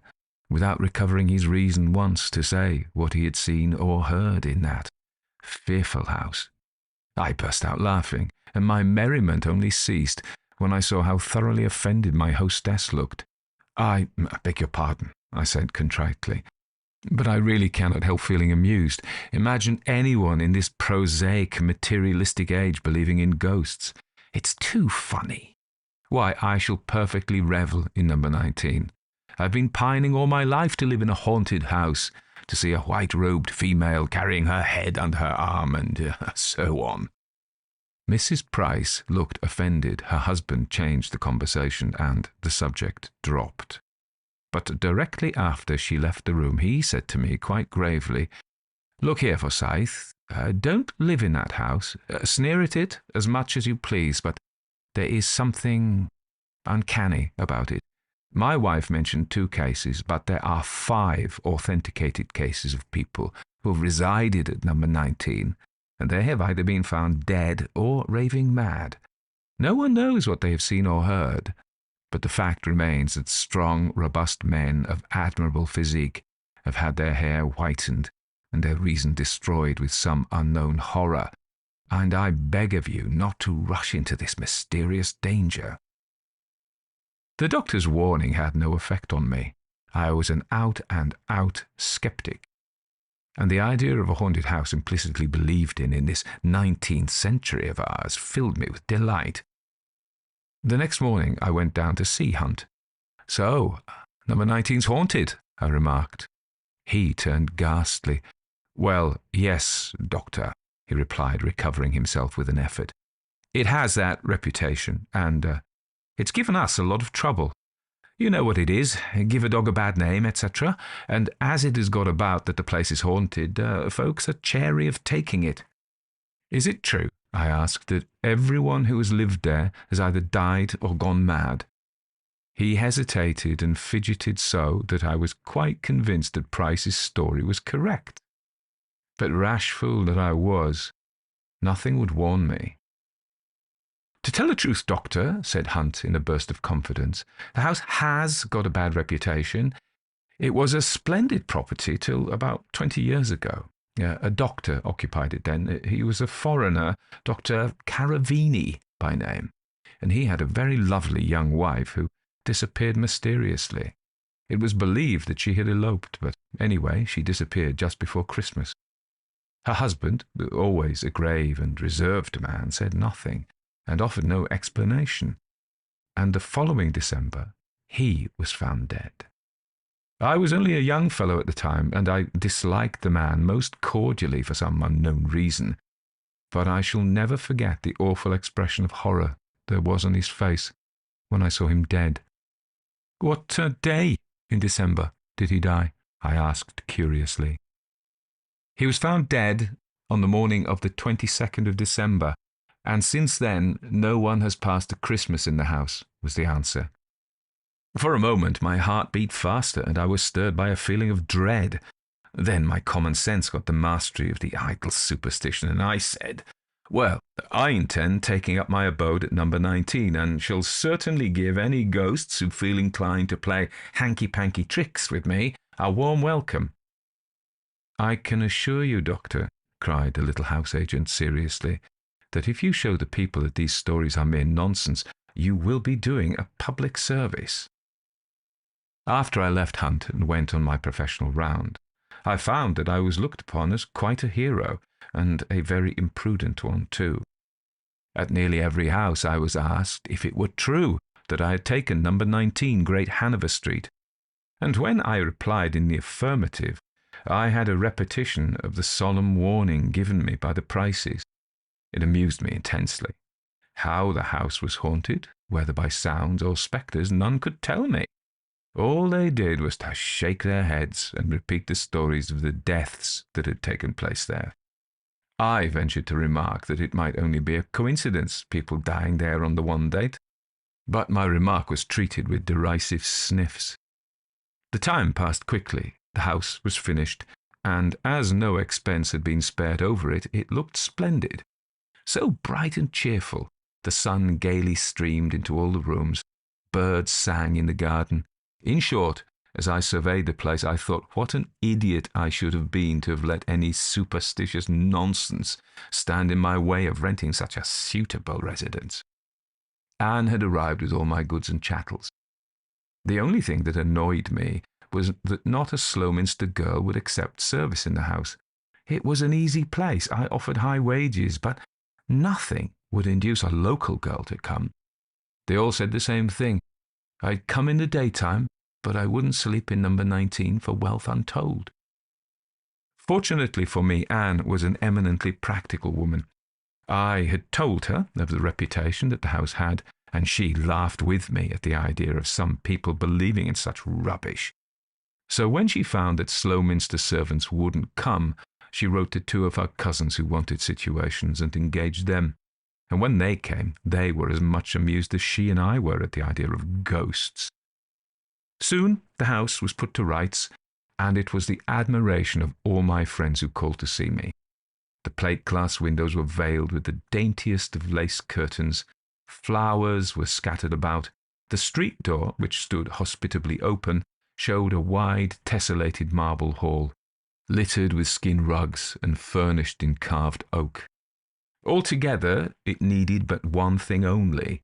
without recovering his reason once to say what he had seen or heard in that fearful house." I burst out laughing, and my merriment only ceased when I saw how thoroughly offended my hostess looked. "I beg your pardon," I said contritely, "but I really cannot help feeling amused. Imagine anyone in this prosaic, materialistic age believing in ghosts. It's too funny. Why, I shall perfectly revel in number 19. I've been pining all my life to live in a haunted house, to see a white-robed female carrying her head under her arm, and so on." Mrs. Price looked offended. Her husband changed the conversation, and the subject dropped. But directly after she left the room, he said to me quite gravely, "Look here, Forsyth, don't live in that house. Sneer at it as much as you please, but there is something uncanny about it. My wife mentioned 2 cases, but there are 5 authenticated cases of people who have resided at number 19, and they have either been found dead or raving mad. No one knows what they have seen or heard, but the fact remains that strong, robust men of admirable physique have had their hair whitened and their reason destroyed with some unknown horror, and I beg of you not to rush into this mysterious danger." The doctor's warning had no effect on me. I was an out-and-out skeptic, and the idea of a haunted house implicitly believed in this 19th century of ours filled me with delight. The next morning I went down to see Hunt. "So, number 19's haunted," I remarked. He turned ghastly. "Well, yes, Doctor," he replied, recovering himself with an effort. "It has that reputation, and it's given us a lot of trouble. You know what it is, give a dog a bad name, etc. And as it has got about that the place is haunted, folks are chary of taking it." "Is it true," I asked, "that everyone who has lived there has either died or gone mad?" He hesitated and fidgeted so that I was quite convinced that Price's story was correct. But rash fool that I was, nothing would warn me. "To tell the truth, Doctor," said Hunt in a burst of confidence, "the house has got a bad reputation. It was a splendid property till about 20 years ago. A doctor occupied it then. He was a foreigner, Dr. Caravini by name, and he had a very lovely young wife who disappeared mysteriously. It was believed that she had eloped, but anyway, she disappeared just before Christmas. Her husband, always a grave and reserved man, said nothing and offered no explanation, and the following December he was found dead. I was only a young fellow at the time, and I disliked the man most cordially for some unknown reason. But I shall never forget the awful expression of horror there was on his face when I saw him dead. What day in December did he die? I asked curiously. He was found dead on the morning of the 22nd of December, and since then no one has passed a Christmas in the house, was the answer. For a moment my heart beat faster, and I was stirred by a feeling of dread. Then my common sense got the mastery of the idle superstition, and I said, "Well, I intend taking up my abode at number 19, and shall certainly give any ghosts who feel inclined to play hanky-panky tricks with me a warm welcome." "I can assure you, Doctor," cried the little house agent seriously, "that if you show the people that these stories are mere nonsense, you will be doing a public service." After I left Hunt and went on my professional round, I found that I was looked upon as quite a hero, and a very imprudent one too. At nearly every house I was asked if it were true that I had taken number 19 Great Hanover Street, and when I replied in the affirmative, I had a repetition of the solemn warning given me by the Prices. It amused me intensely. How the house was haunted, whether by sounds or spectres, none could tell me. All they did was to shake their heads and repeat the stories of the deaths that had taken place there. I ventured to remark that it might only be a coincidence, people dying there on the one date, but my remark was treated with derisive sniffs. The time passed quickly, the house was finished, and as no expense had been spared over it, it looked splendid. So bright and cheerful, the sun gaily streamed into all the rooms, birds sang in the garden. In short, as I surveyed the place, I thought what an idiot I should have been to have let any superstitious nonsense stand in my way of renting such a suitable residence. Anne had arrived with all my goods and chattels. The only thing that annoyed me was that not a Slowminster girl would accept service in the house. It was an easy place. I offered high wages, but nothing would induce a local girl to come. They all said the same thing. I'd come in the daytime, but I wouldn't sleep in number 19 for wealth untold. Fortunately for me, Anne was an eminently practical woman. I had told her of the reputation that the house had, and she laughed with me at the idea of some people believing in such rubbish. So when she found that Slowminster servants wouldn't come, she wrote to 2 of her cousins who wanted situations and engaged them. And when they came, they were as much amused as she and I were at the idea of ghosts. Soon the house was put to rights, and it was the admiration of all my friends who called to see me. The plate-glass windows were veiled with the daintiest of lace curtains. Flowers were scattered about. The street door, which stood hospitably open, showed a wide, tessellated marble hall, littered with skin rugs and furnished in carved oak. Altogether, it needed but one thing only,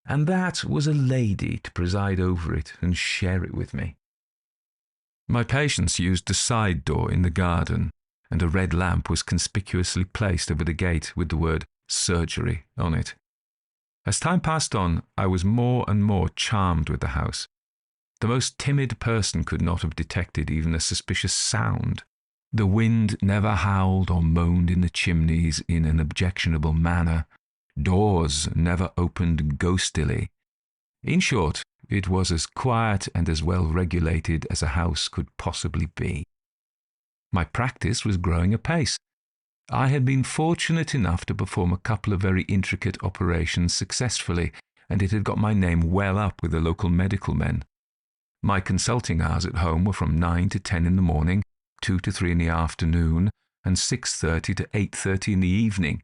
and that was a lady to preside over it and share it with me. My patients used the side door in the garden, and a red lamp was conspicuously placed over the gate with the word surgery on it. As time passed on, I was more and more charmed with the house. The most timid person could not have detected even a suspicious sound. The wind never howled or moaned in the chimneys in an objectionable manner. Doors never opened ghostily. In short, it was as quiet and as well regulated as a house could possibly be. My practice was growing apace. I had been fortunate enough to perform a couple of very intricate operations successfully, and it had got my name well up with the local medical men. My consulting hours at home were from 9 to 10 in the morning, 2 to 3 in the afternoon, and 6:30 to 8:30 in the evening.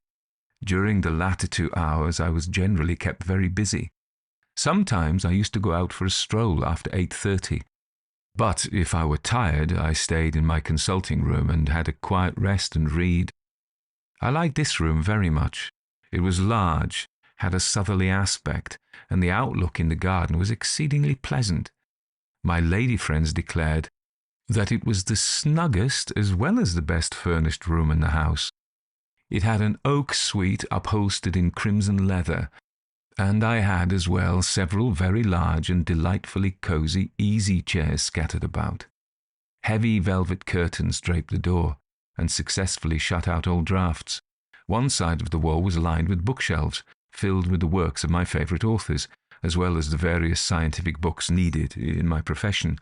During the latter 2 hours I was generally kept very busy. Sometimes I used to go out for a stroll after 8:30. But if I were tired, I stayed in my consulting room and had a quiet rest and read. I liked this room very much. It was large, had a southerly aspect, and the outlook in the garden was exceedingly pleasant. My lady friends declared that it was the snuggest as well as the best furnished room in the house. It had an oak suite upholstered in crimson leather, and I had as well several very large and delightfully cosy easy chairs scattered about. Heavy velvet curtains draped the door, and successfully shut out all draughts. One side of the wall was lined with bookshelves, filled with the works of my favourite authors, as well as the various scientific books needed in my profession.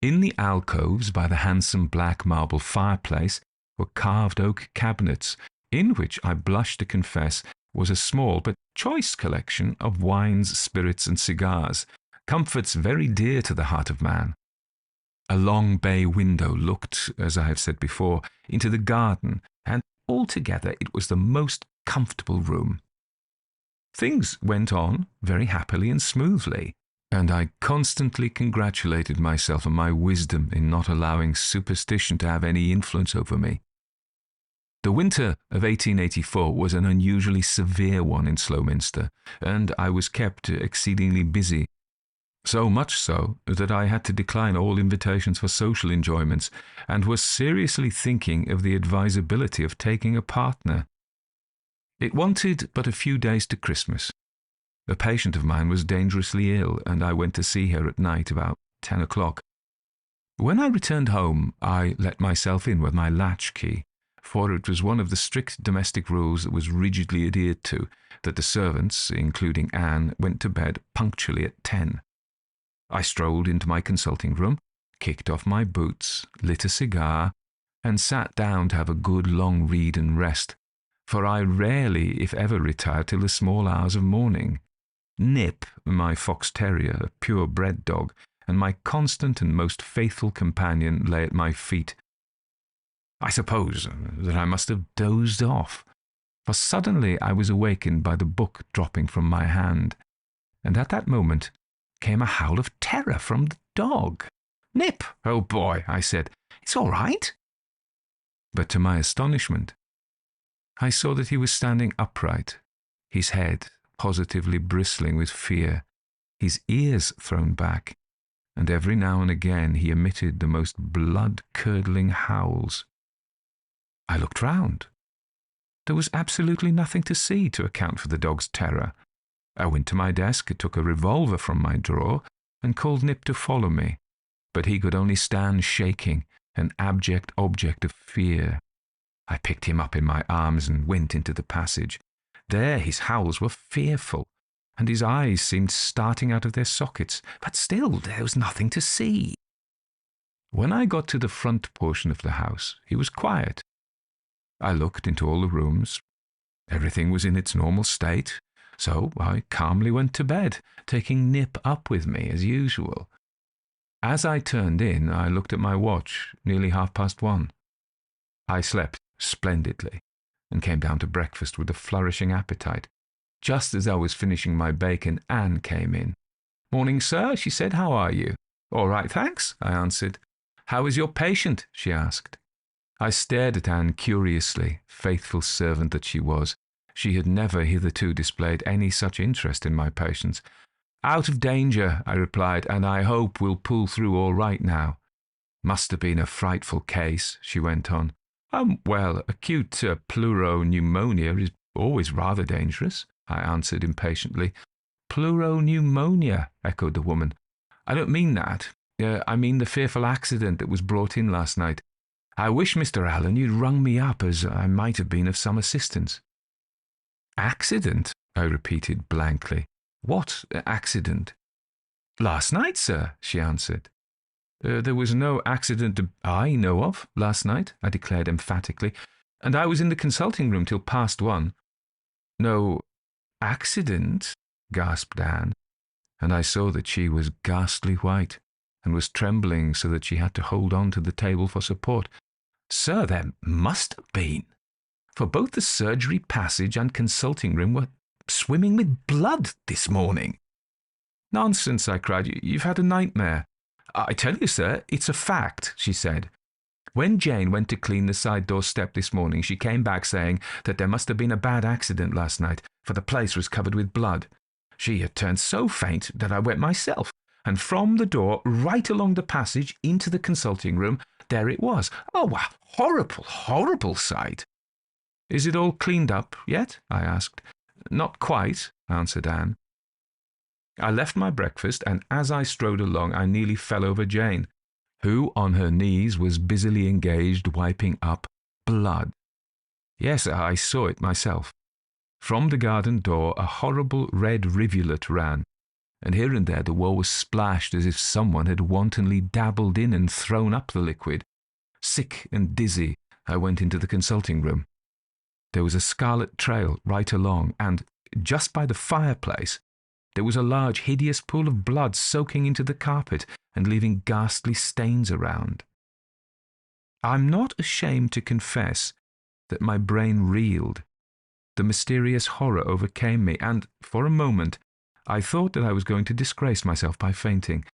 In the alcoves by the handsome black marble fireplace were carved oak cabinets, in which I blush to confess was a small but choice collection of wines, spirits, and cigars, comforts very dear to the heart of man. A long bay window looked, as I have said before, into the garden, and altogether it was the most comfortable room. Things went on very happily and smoothly, and I constantly congratulated myself on my wisdom in not allowing superstition to have any influence over me. The winter of 1884 was an unusually severe one in Slowminster, and I was kept exceedingly busy. So much so that I had to decline all invitations for social enjoyments, and was seriously thinking of the advisability of taking a partner. It wanted but a few days to Christmas. A patient of mine was dangerously ill, and I went to see her at night about 10 o'clock. When I returned home, I let myself in with my latchkey, for it was one of the strict domestic rules that was rigidly adhered to, that the servants, including Anne, went to bed punctually at 10. I strolled into my consulting room, kicked off my boots, lit a cigar, and sat down to have a good long read and rest, for I rarely, if ever, retired till the small hours of morning. Nip, my fox terrier, a pure-bred dog, and my constant and most faithful companion, lay at my feet. I suppose that I must have dozed off, for suddenly I was awakened by the book dropping from my hand, and at that moment came a howl of terror from the dog. "Nip, old boy," I said, "it's all right." But to my astonishment, I saw that he was standing upright, his head positively bristling with fear, his ears thrown back, and every now and again he emitted the most blood-curdling howls. I looked round. There was absolutely nothing to see to account for the dog's terror. I went to my desk, took a revolver from my drawer, and called Nip to follow me, but he could only stand shaking, an abject object of fear. I picked him up in my arms and went into the passage. There his howls were fearful, and his eyes seemed starting out of their sockets, but still there was nothing to see. When I got to the front portion of the house, he was quiet. I looked into all the rooms. Everything was in its normal state, so I calmly went to bed, taking Nip up with me as usual. As I turned in, I looked at my watch, nearly 1:30. I slept splendidly, and came down to breakfast with a flourishing appetite. Just as I was finishing my bacon, Anne came in. "Morning, sir," she said. "How are you?" "All right, thanks," I answered. "How is your patient?" she asked. I stared at Anne curiously, faithful servant that she was. She had never hitherto displayed any such interest in my patients. "Out of danger," I replied, "and I hope we'll pull through all right now." "Must have been a frightful case," she went on. Well, acute pleuropneumonia is always rather dangerous," I answered impatiently. "Pleuropneumonia," echoed the woman. "I don't mean that. I mean the fearful accident that was brought in last night. I wish, Mr. Allen, you'd rung me up, as I might have been of some assistance." "Accident?" I repeated blankly. "What accident?" "Last night, sir," she answered. There was no accident I know of last night," I declared emphatically, "and I was in the consulting room till past 1. "No accident?" gasped Anne, and I saw that she was ghastly white, and was trembling so that she had to hold on to the table for support. "Sir, there must have been, for both the surgery passage and consulting room were swimming with blood this morning." "Nonsense," I cried. "You've had a nightmare." "I tell you, sir, it's a fact," she said. "When Jane went to clean the side door step this morning, she came back saying that there must have been a bad accident last night, for the place was covered with blood. She had turned so faint that I went myself, and from the door right along the passage into the consulting room, there it was. Oh, a horrible, horrible sight." "Is it all cleaned up yet?" I asked. "Not quite," answered Anne. I left my breakfast, and as I strode along, I nearly fell over Jane, who on her knees was busily engaged wiping up blood. Yes, I saw it myself. From the garden door a horrible red rivulet ran, and here and there the wall was splashed as if someone had wantonly dabbled in and thrown up the liquid. Sick and dizzy, I went into the consulting room. There was a scarlet trail right along, and just by the fireplace there was a large, hideous pool of blood soaking into the carpet and leaving ghastly stains around. I'm not ashamed to confess that my brain reeled. The mysterious horror overcame me, and for a moment I thought that I was going to disgrace myself by fainting.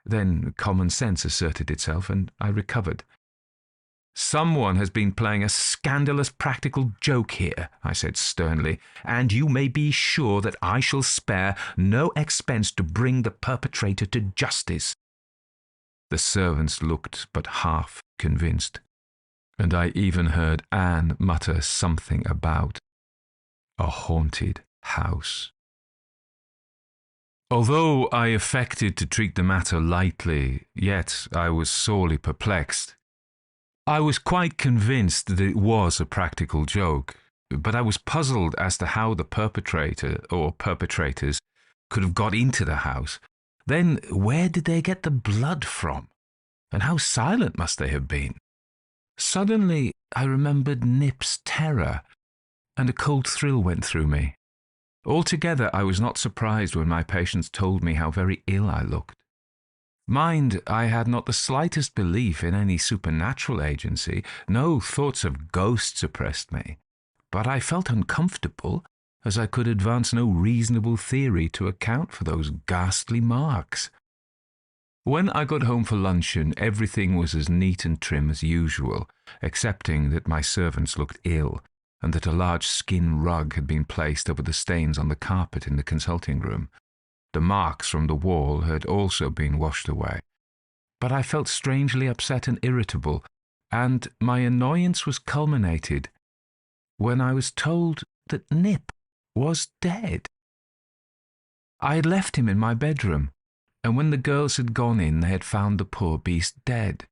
Then common sense asserted itself, and I recovered. "Someone has been playing a scandalous practical joke here," I said sternly, "and you may be sure that I shall spare no expense to bring the perpetrator to justice." The servants looked but half convinced, and I even heard Anne mutter something about a haunted house. Although I affected to treat the matter lightly, yet I was sorely perplexed. I was quite convinced that it was a practical joke, but I was puzzled as to how the perpetrator or perpetrators could have got into the house. Then where did they get the blood from? And how silent must they have been? Suddenly I remembered Nip's terror, and a cold thrill went through me. Altogether, I was not surprised when my patients told me how very ill I looked. Mind, I had not the slightest belief in any supernatural agency. No thoughts of ghosts oppressed me. But I felt uncomfortable, as I could advance no reasonable theory to account for those ghastly marks. When I got home for luncheon, everything was as neat and trim as usual, excepting that my servants looked ill, and that a large skin rug had been placed over the stains on the carpet in the consulting room. The marks from the wall had also been washed away. But I felt strangely upset and irritable, and my annoyance was culminated when I was told that Nip was dead. I had left him in my bedroom, and when the girls had gone in, they had found the poor beast dead.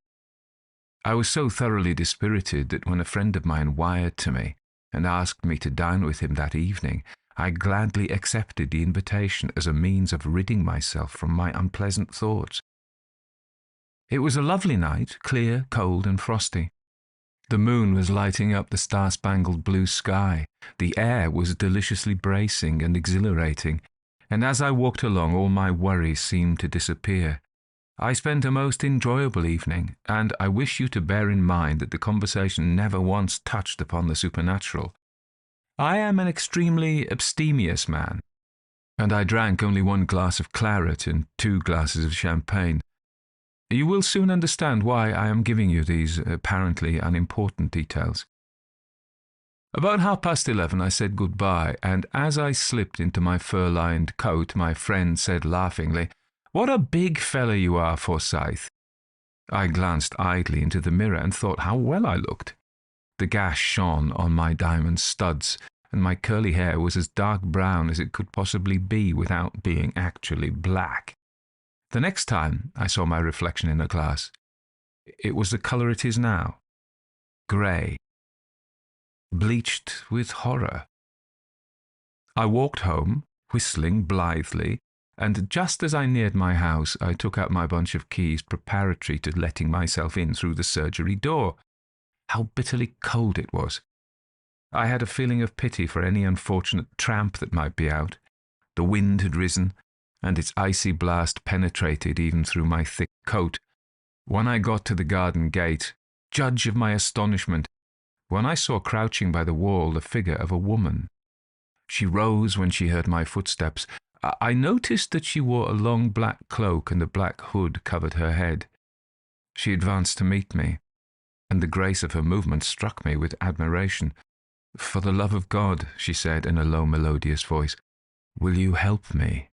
I was so thoroughly dispirited that when a friend of mine wired to me and asked me to dine with him that evening, I gladly accepted the invitation as a means of ridding myself from my unpleasant thoughts. It was a lovely night, clear, cold, and frosty. The moon was lighting up the star-spangled blue sky. The air was deliciously bracing and exhilarating, and as I walked along, all my worries seemed to disappear. I spent a most enjoyable evening, and I wish you to bear in mind that the conversation never once touched upon the supernatural. I am an extremely abstemious man, and I drank only 1 glass of claret and 2 glasses of champagne. You will soon understand why I am giving you these apparently unimportant details. About 11:30 I said goodbye, and as I slipped into my fur-lined coat, my friend said laughingly, "What a big fellow you are, Forsyth." I glanced idly into the mirror and thought how well I looked. The gas shone on my diamond studs, and my curly hair was as dark brown as it could possibly be without being actually black. The next time I saw my reflection in a glass, it was the colour it is now, grey, bleached with horror. I walked home, whistling blithely, and just as I neared my house, I took out my bunch of keys preparatory to letting myself in through the surgery door. How bitterly cold it was. I had a feeling of pity for any unfortunate tramp that might be out. The wind had risen, and its icy blast penetrated even through my thick coat. When I got to the garden gate, judge of my astonishment when I saw crouching by the wall the figure of a woman. She rose when she heard my footsteps. I noticed that she wore a long black cloak and a black hood covered her head. She advanced to meet me, and the grace of her movement struck me with admiration. "For the love of God," she said in a low, melodious voice, "will you help me?"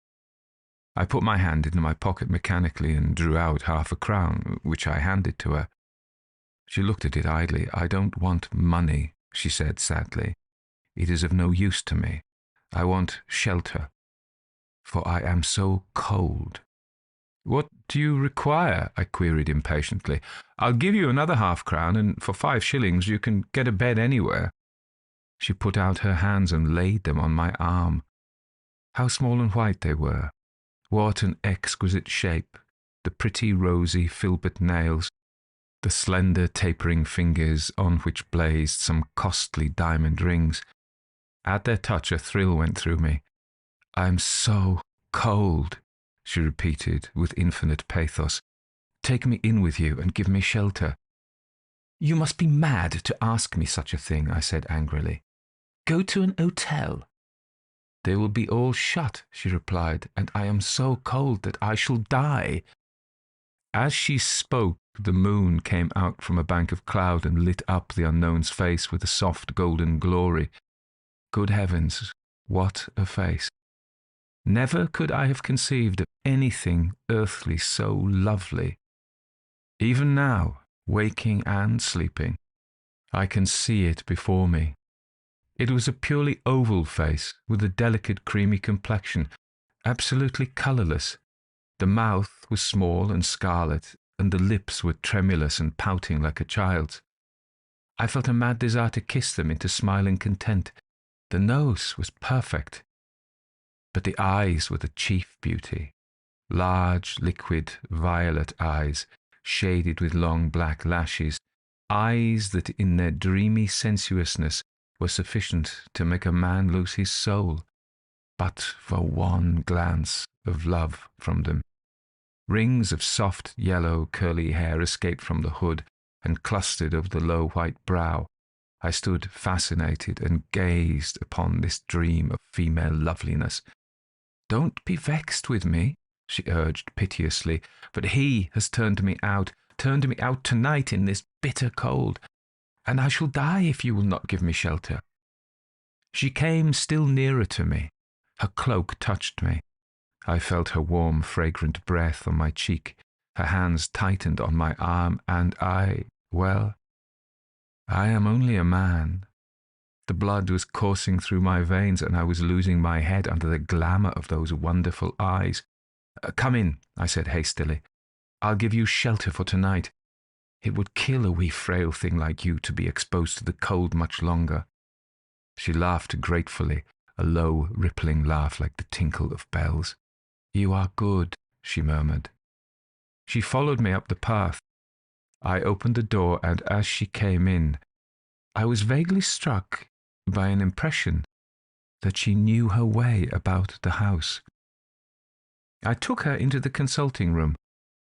I put my hand into my pocket mechanically and drew out half a crown, which I handed to her. She looked at it idly. "I don't want money," she said sadly. "It is of no use to me. I want shelter, for I am so cold." "What do you require?" I queried impatiently. "I'll give you another half-crown, and for 5 shillings you can get a bed anywhere." She put out her hands and laid them on my arm. How small and white they were. What an exquisite shape. The pretty rosy filbert nails, the slender tapering fingers on which blazed some costly diamond rings. At their touch a thrill went through me. "I'm so cold," she repeated with infinite pathos. "Take me in with you and give me shelter." "You must be mad to ask me such a thing," I said angrily. "Go to an hotel." "They will be all shut," she replied, "and I am so cold that I shall die." As she spoke, the moon came out from a bank of cloud and lit up the unknown's face with a soft golden glory. Good heavens, what a face! Never could I have conceived of anything earthly so lovely. Even now, waking and sleeping, I can see it before me. It was a purely oval face with a delicate creamy complexion, absolutely colourless. The mouth was small and scarlet, and the lips were tremulous and pouting like a child's. I felt a mad desire to kiss them into smiling content. The nose was perfect, but the eyes were the chief beauty. Large, liquid, violet eyes, shaded with long black lashes, eyes that in their dreamy sensuousness were sufficient to make a man lose his soul, but for one glance of love from them. Rings of soft yellow curly hair escaped from the hood and clustered over the low white brow. I stood fascinated and gazed upon this dream of female loveliness. "Don't be vexed with me," she urged piteously, "but he has turned me out tonight in this bitter cold, and I shall die if you will not give me shelter." She came still nearer to me. Her cloak touched me. I felt her warm, fragrant breath on my cheek. Her hands tightened on my arm, and I am only a man. The blood was coursing through my veins, and I was losing my head under the glamour of those wonderful eyes. "Come in," I said hastily. "I'll give you shelter for tonight. It would kill a wee frail thing like you to be exposed to the cold much longer." She laughed gratefully, a low, rippling laugh like the tinkle of bells. "You are good," she murmured. She followed me up the path. I opened the door, and as she came in, I was vaguely struck by an impression that she knew her way about the house. I took her into the consulting room.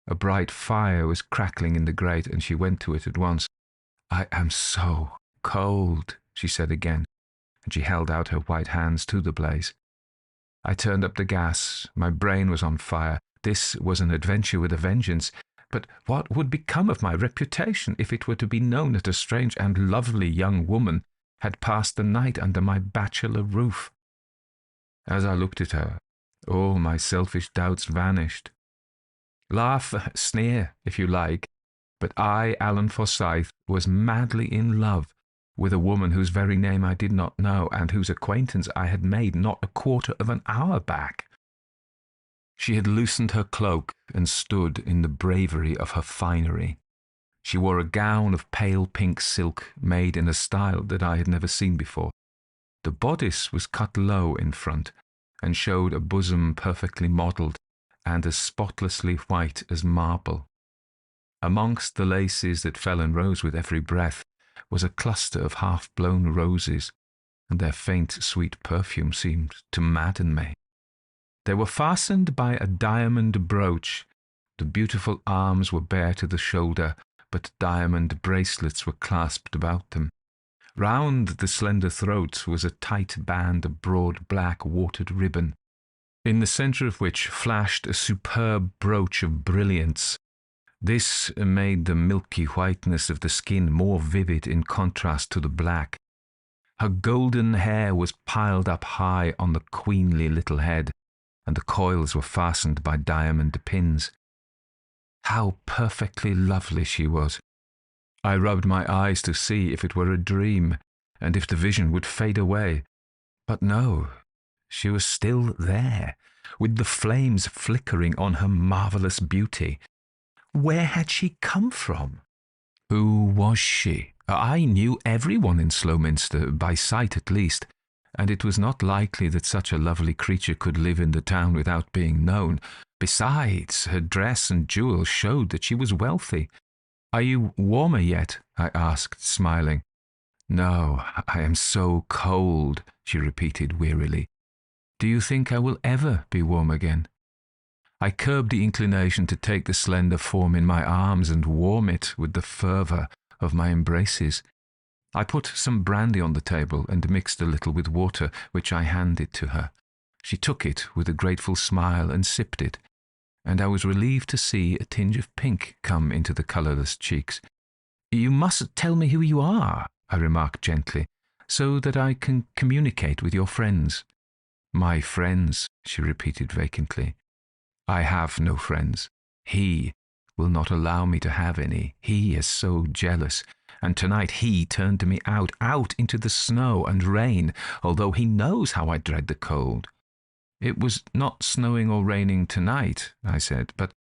A bright fire was crackling in the grate, and she went to it at once. "I am so cold," she said again, and she held out her white hands to the blaze. I turned up the gas. My brain was on fire. This was an adventure with a vengeance. But what would become of my reputation if it were to be known that a strange and lovely young woman had passed the night under my bachelor roof? As I looked at her, all my selfish doubts vanished. Laugh, sneer, if you like, but I, Alan Forsyth, was madly in love with a woman whose very name I did not know, and whose acquaintance I had made not a quarter of an hour back. She had loosened her cloak and stood in the bravery of her finery. She wore a gown of pale pink silk made in a style that I had never seen before. The bodice was cut low in front and showed a bosom perfectly modelled and as spotlessly white as marble. Amongst the laces that fell and rose with every breath was a cluster of half-blown roses, and their faint, sweet perfume seemed to madden me. They were fastened by a diamond brooch. The beautiful arms were bare to the shoulder, but diamond bracelets were clasped about them. Round the slender throat was a tight band of broad black watered ribbon, in the centre of which flashed a superb brooch of brilliants. This made the milky whiteness of the skin more vivid in contrast to the black. Her golden hair was piled up high on the queenly little head, and the coils were fastened by diamond pins. How perfectly lovely she was! I rubbed my eyes to see if it were a dream, and if the vision would fade away. But no, She was still there, with the flames flickering on her marvellous beauty. Where had she come from? Who was she? I knew everyone in Slowminster, by sight at least, and it was not likely that such a lovely creature could live in the town without being known. Besides, her dress and jewels showed that she was wealthy. "Are you warmer yet?" I asked, smiling. "No, I am so cold," she repeated wearily. "Do you think I will ever be warm again?" I curbed the inclination to take the slender form in my arms and warm it with the fervour of my embraces. I put some brandy on the table and mixed a little with water, which I handed to her. She took it with a grateful smile and sipped it, and I was relieved to see a tinge of pink come into the colourless cheeks. "You must tell me who you are," I remarked gently, "so that I can communicate with your friends." "My friends," she repeated vacantly. "I have no friends. He will not allow me to have any. He is so jealous. And tonight he turned me out into the snow and rain, although he knows how I dread the cold." "It was not snowing or raining tonight," I said, "but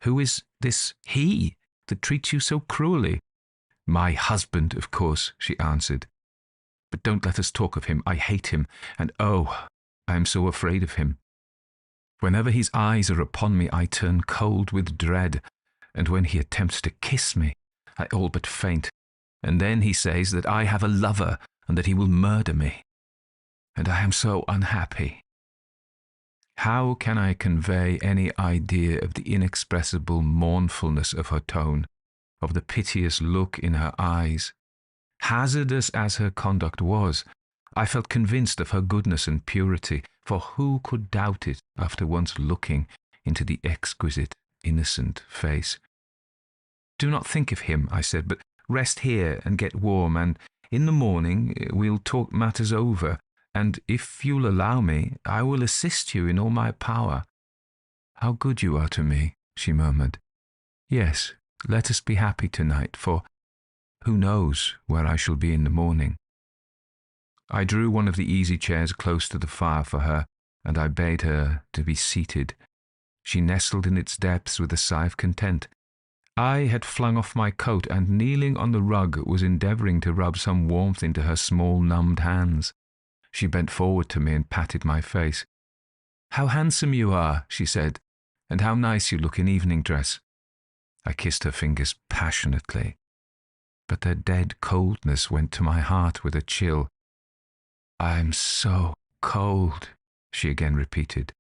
who is this he that treats you so cruelly?" "My husband, of course," she answered. "But don't let us talk of him. I hate him, and oh, I am so afraid of him. Whenever his eyes are upon me, I turn cold with dread, and when he attempts to kiss me, I all but faint. And then he says that I have a lover and that he will murder me. And I am so unhappy." How can I convey any idea of the inexpressible mournfulness of her tone, of the piteous look in her eyes? Hazardous as her conduct was, I felt convinced of her goodness and purity, for who could doubt it after once looking into the exquisite, innocent face? "Do not think of him," I said, "but rest here and get warm, and in the morning we'll talk matters over, and if you'll allow me, I will assist you in all my power." "How good you are to me," she murmured. "Yes, let us be happy tonight, for who knows where I shall be in the morning." I drew one of the easy chairs close to the fire for her, and I bade her to be seated. She nestled in its depths with a sigh of content. I had flung off my coat, and kneeling on the rug was endeavouring to rub some warmth into her small numbed hands. She bent forward to me and patted my face. "How handsome you are," she said, "and how nice you look in evening dress." I kissed her fingers passionately, but their dead coldness went to my heart with a chill. "I'm so cold," she again repeated.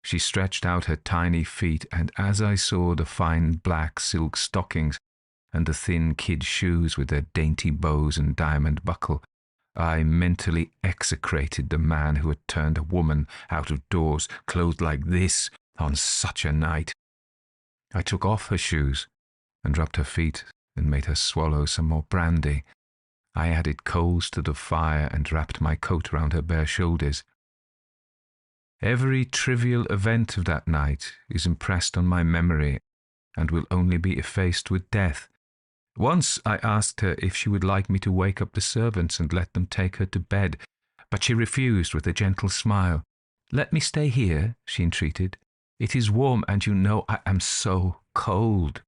She stretched out her tiny feet, and as I saw the fine black silk stockings and the thin kid shoes with their dainty bows and diamond buckle, I mentally execrated the man who had turned a woman out of doors clothed like this on such a night. I took off her shoes and rubbed her feet and made her swallow some more brandy. I added coals to the fire and wrapped my coat round her bare shoulders. Every trivial event of that night is impressed on my memory and will only be effaced with death. Once I asked her if she would like me to wake up the servants and let them take her to bed, but she refused with a gentle smile. "Let me stay here," she entreated. "It is warm, and you know I am so cold."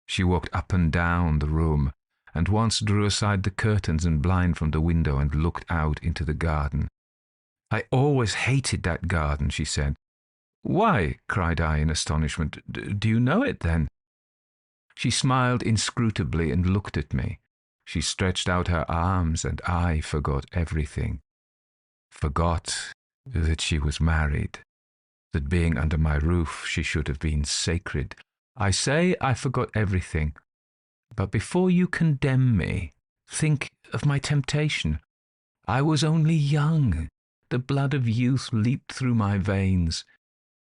She walked up and down the room, and once drew aside the curtains and blind from the window and looked out into the garden. "I always hated that garden," she said. "Why?" cried I in astonishment. "Do you know it, then?" She smiled inscrutably and looked at me. She stretched out her arms, and I forgot everything. Forgot that she was married, that being under my roof she should have been sacred. I say I forgot everything. But before you condemn me, think of my temptation. I was only young. The blood of youth leaped through my veins.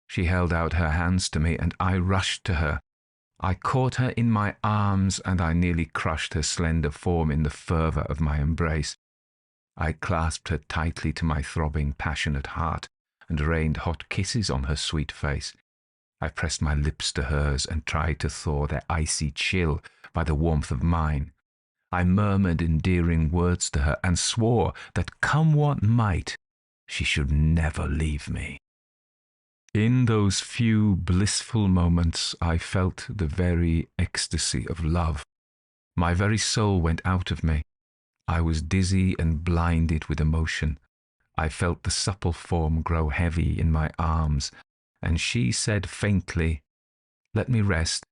She held out her hands to me, and I rushed to her. I caught her in my arms, and I nearly crushed her slender form in the fervour of my embrace. I clasped her tightly to my throbbing, passionate heart, and rained hot kisses on her sweet face. I pressed my lips to hers and tried to thaw their icy chill by the warmth of mine. I murmured endearing words to her and swore that, come what might, She should never leave me. In those few blissful moments, I felt the very ecstasy of love. My very soul went out of me. I was dizzy and blinded with emotion. I felt the supple form grow heavy in my arms, and she said faintly, "Let me rest."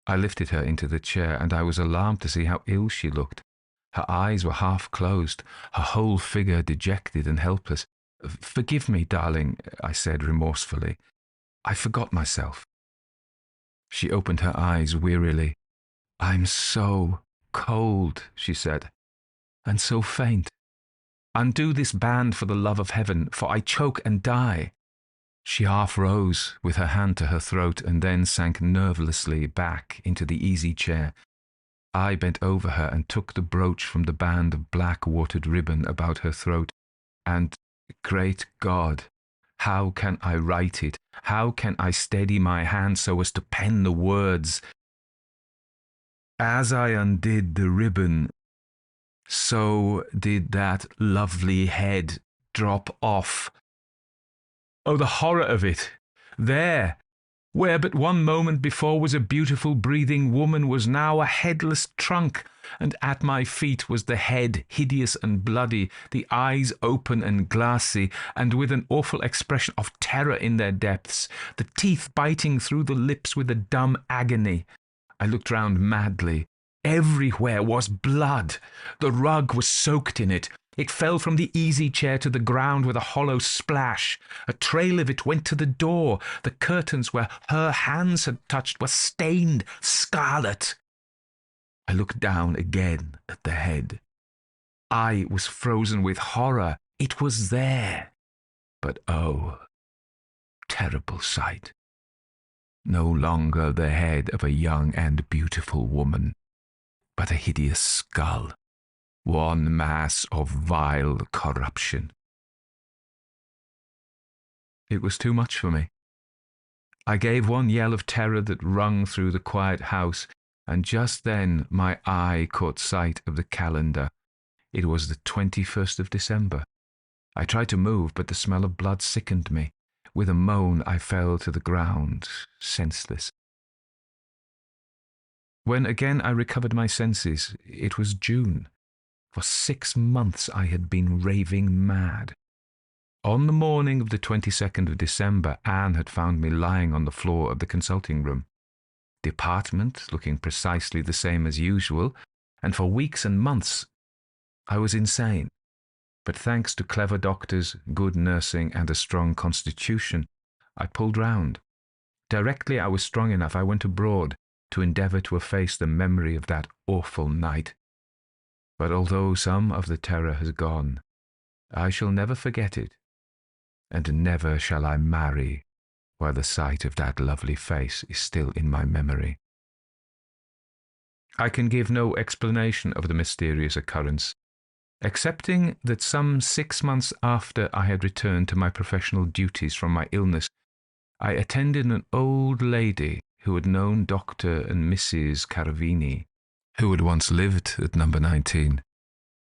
I lifted her into the chair, and I was alarmed to see how ill she looked. Her eyes were half closed, her whole figure dejected and helpless. "Forgive me, darling," I said remorsefully. "I forgot myself." She opened her eyes wearily. "I'm so cold," she said, "and so faint. Undo this band for the love of heaven, for I choke and die." She half rose with her hand to her throat and then sank nervelessly back into the easy chair. I bent over her and took the brooch from the band of black watered ribbon about her throat, and, great God, how can I write it? How can I steady my hand so as to pen the words? As I undid the ribbon, so did that lovely head drop off. Oh, the horror of it! There, where but one moment before was a beautiful breathing woman, was now a headless trunk, and at my feet was the head, hideous and bloody, the eyes open and glassy, and with an awful expression of terror in their depths, the teeth biting through the lips with a dumb agony. I looked round madly. Everywhere was blood. The rug was soaked in it. It fell from the easy chair to the ground with a hollow splash. A trail of it went to the door. The curtains where her hands had touched were stained scarlet. I looked down again at the head. I was frozen with horror. It was there. But oh, terrible sight. No longer the head of a young and beautiful woman, but a hideous skull. One mass of vile corruption. It was too much for me. I gave one yell of terror that rung through the quiet house, and just then my eye caught sight of the calendar. It was the 21st of December. I tried to move, but the smell of blood sickened me. With a moan, I fell to the ground, senseless. When again I recovered my senses, it was June. For 6 months I had been raving mad. On the morning of the 22nd of December, Anne had found me lying on the floor of the consulting room. The apartment looking precisely the same as usual, and for weeks and months I was insane. But thanks to clever doctors, good nursing, and a strong constitution, I pulled round. Directly I was strong enough, I went abroad to endeavour to efface the memory of that awful night. But although some of the terror has gone, I shall never forget it, and never shall I marry while the sight of that lovely face is still in my memory. I can give no explanation of the mysterious occurrence, excepting that some 6 months after I had returned to my professional duties from my illness, I attended an old lady who had known Dr. and Mrs. Caravini, who had once lived at number 19.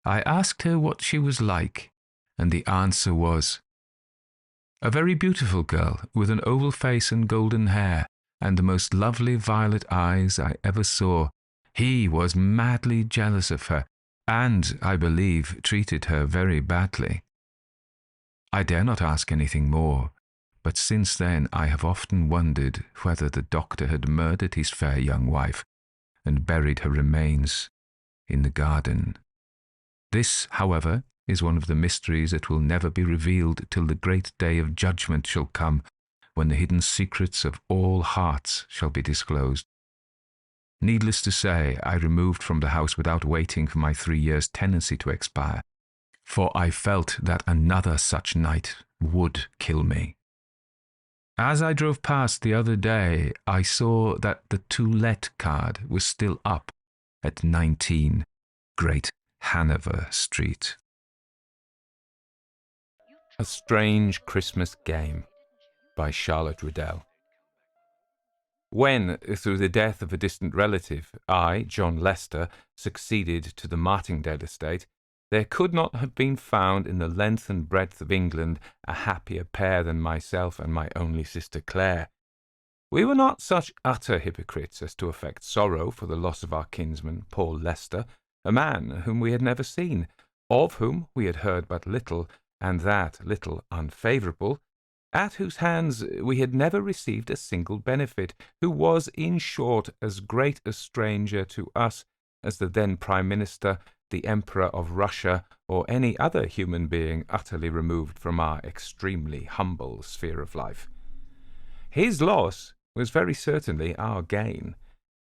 I asked her what she was like, and the answer was, "A very beautiful girl, with an oval face and golden hair, and the most lovely violet eyes I ever saw. He was madly jealous of her, and, I believe, treated her very badly." I dare not ask anything more, but since then I have often wondered whether the doctor had murdered his fair young wife and buried her remains in the garden. This, however, is one of the mysteries that will never be revealed till the great day of judgment shall come, when the hidden secrets of all hearts shall be disclosed. Needless to say, I removed from the house without waiting for my 3 years' tenancy to expire, for I felt that another such night would kill me. As I drove past the other day, I saw that the "To Let" card was still up at 19 Great Hanover Street. A Strange Christmas Game by Charlotte Riddell. When, through the death of a distant relative, I, John Lester, succeeded to the Martingale estate, There could not have been found in the length and breadth of England a happier pair than myself and my only sister Claire. We were not such utter hypocrites as to affect sorrow for the loss of our kinsman, Paul Lester, a man whom we had never seen, of whom we had heard but little, and that little unfavourable, at whose hands we had never received a single benefit, who was, in short, as great a stranger to us as the then Prime Minister, the Emperor of Russia, or any other human being utterly removed from our extremely humble sphere of life. His loss was very certainly our gain.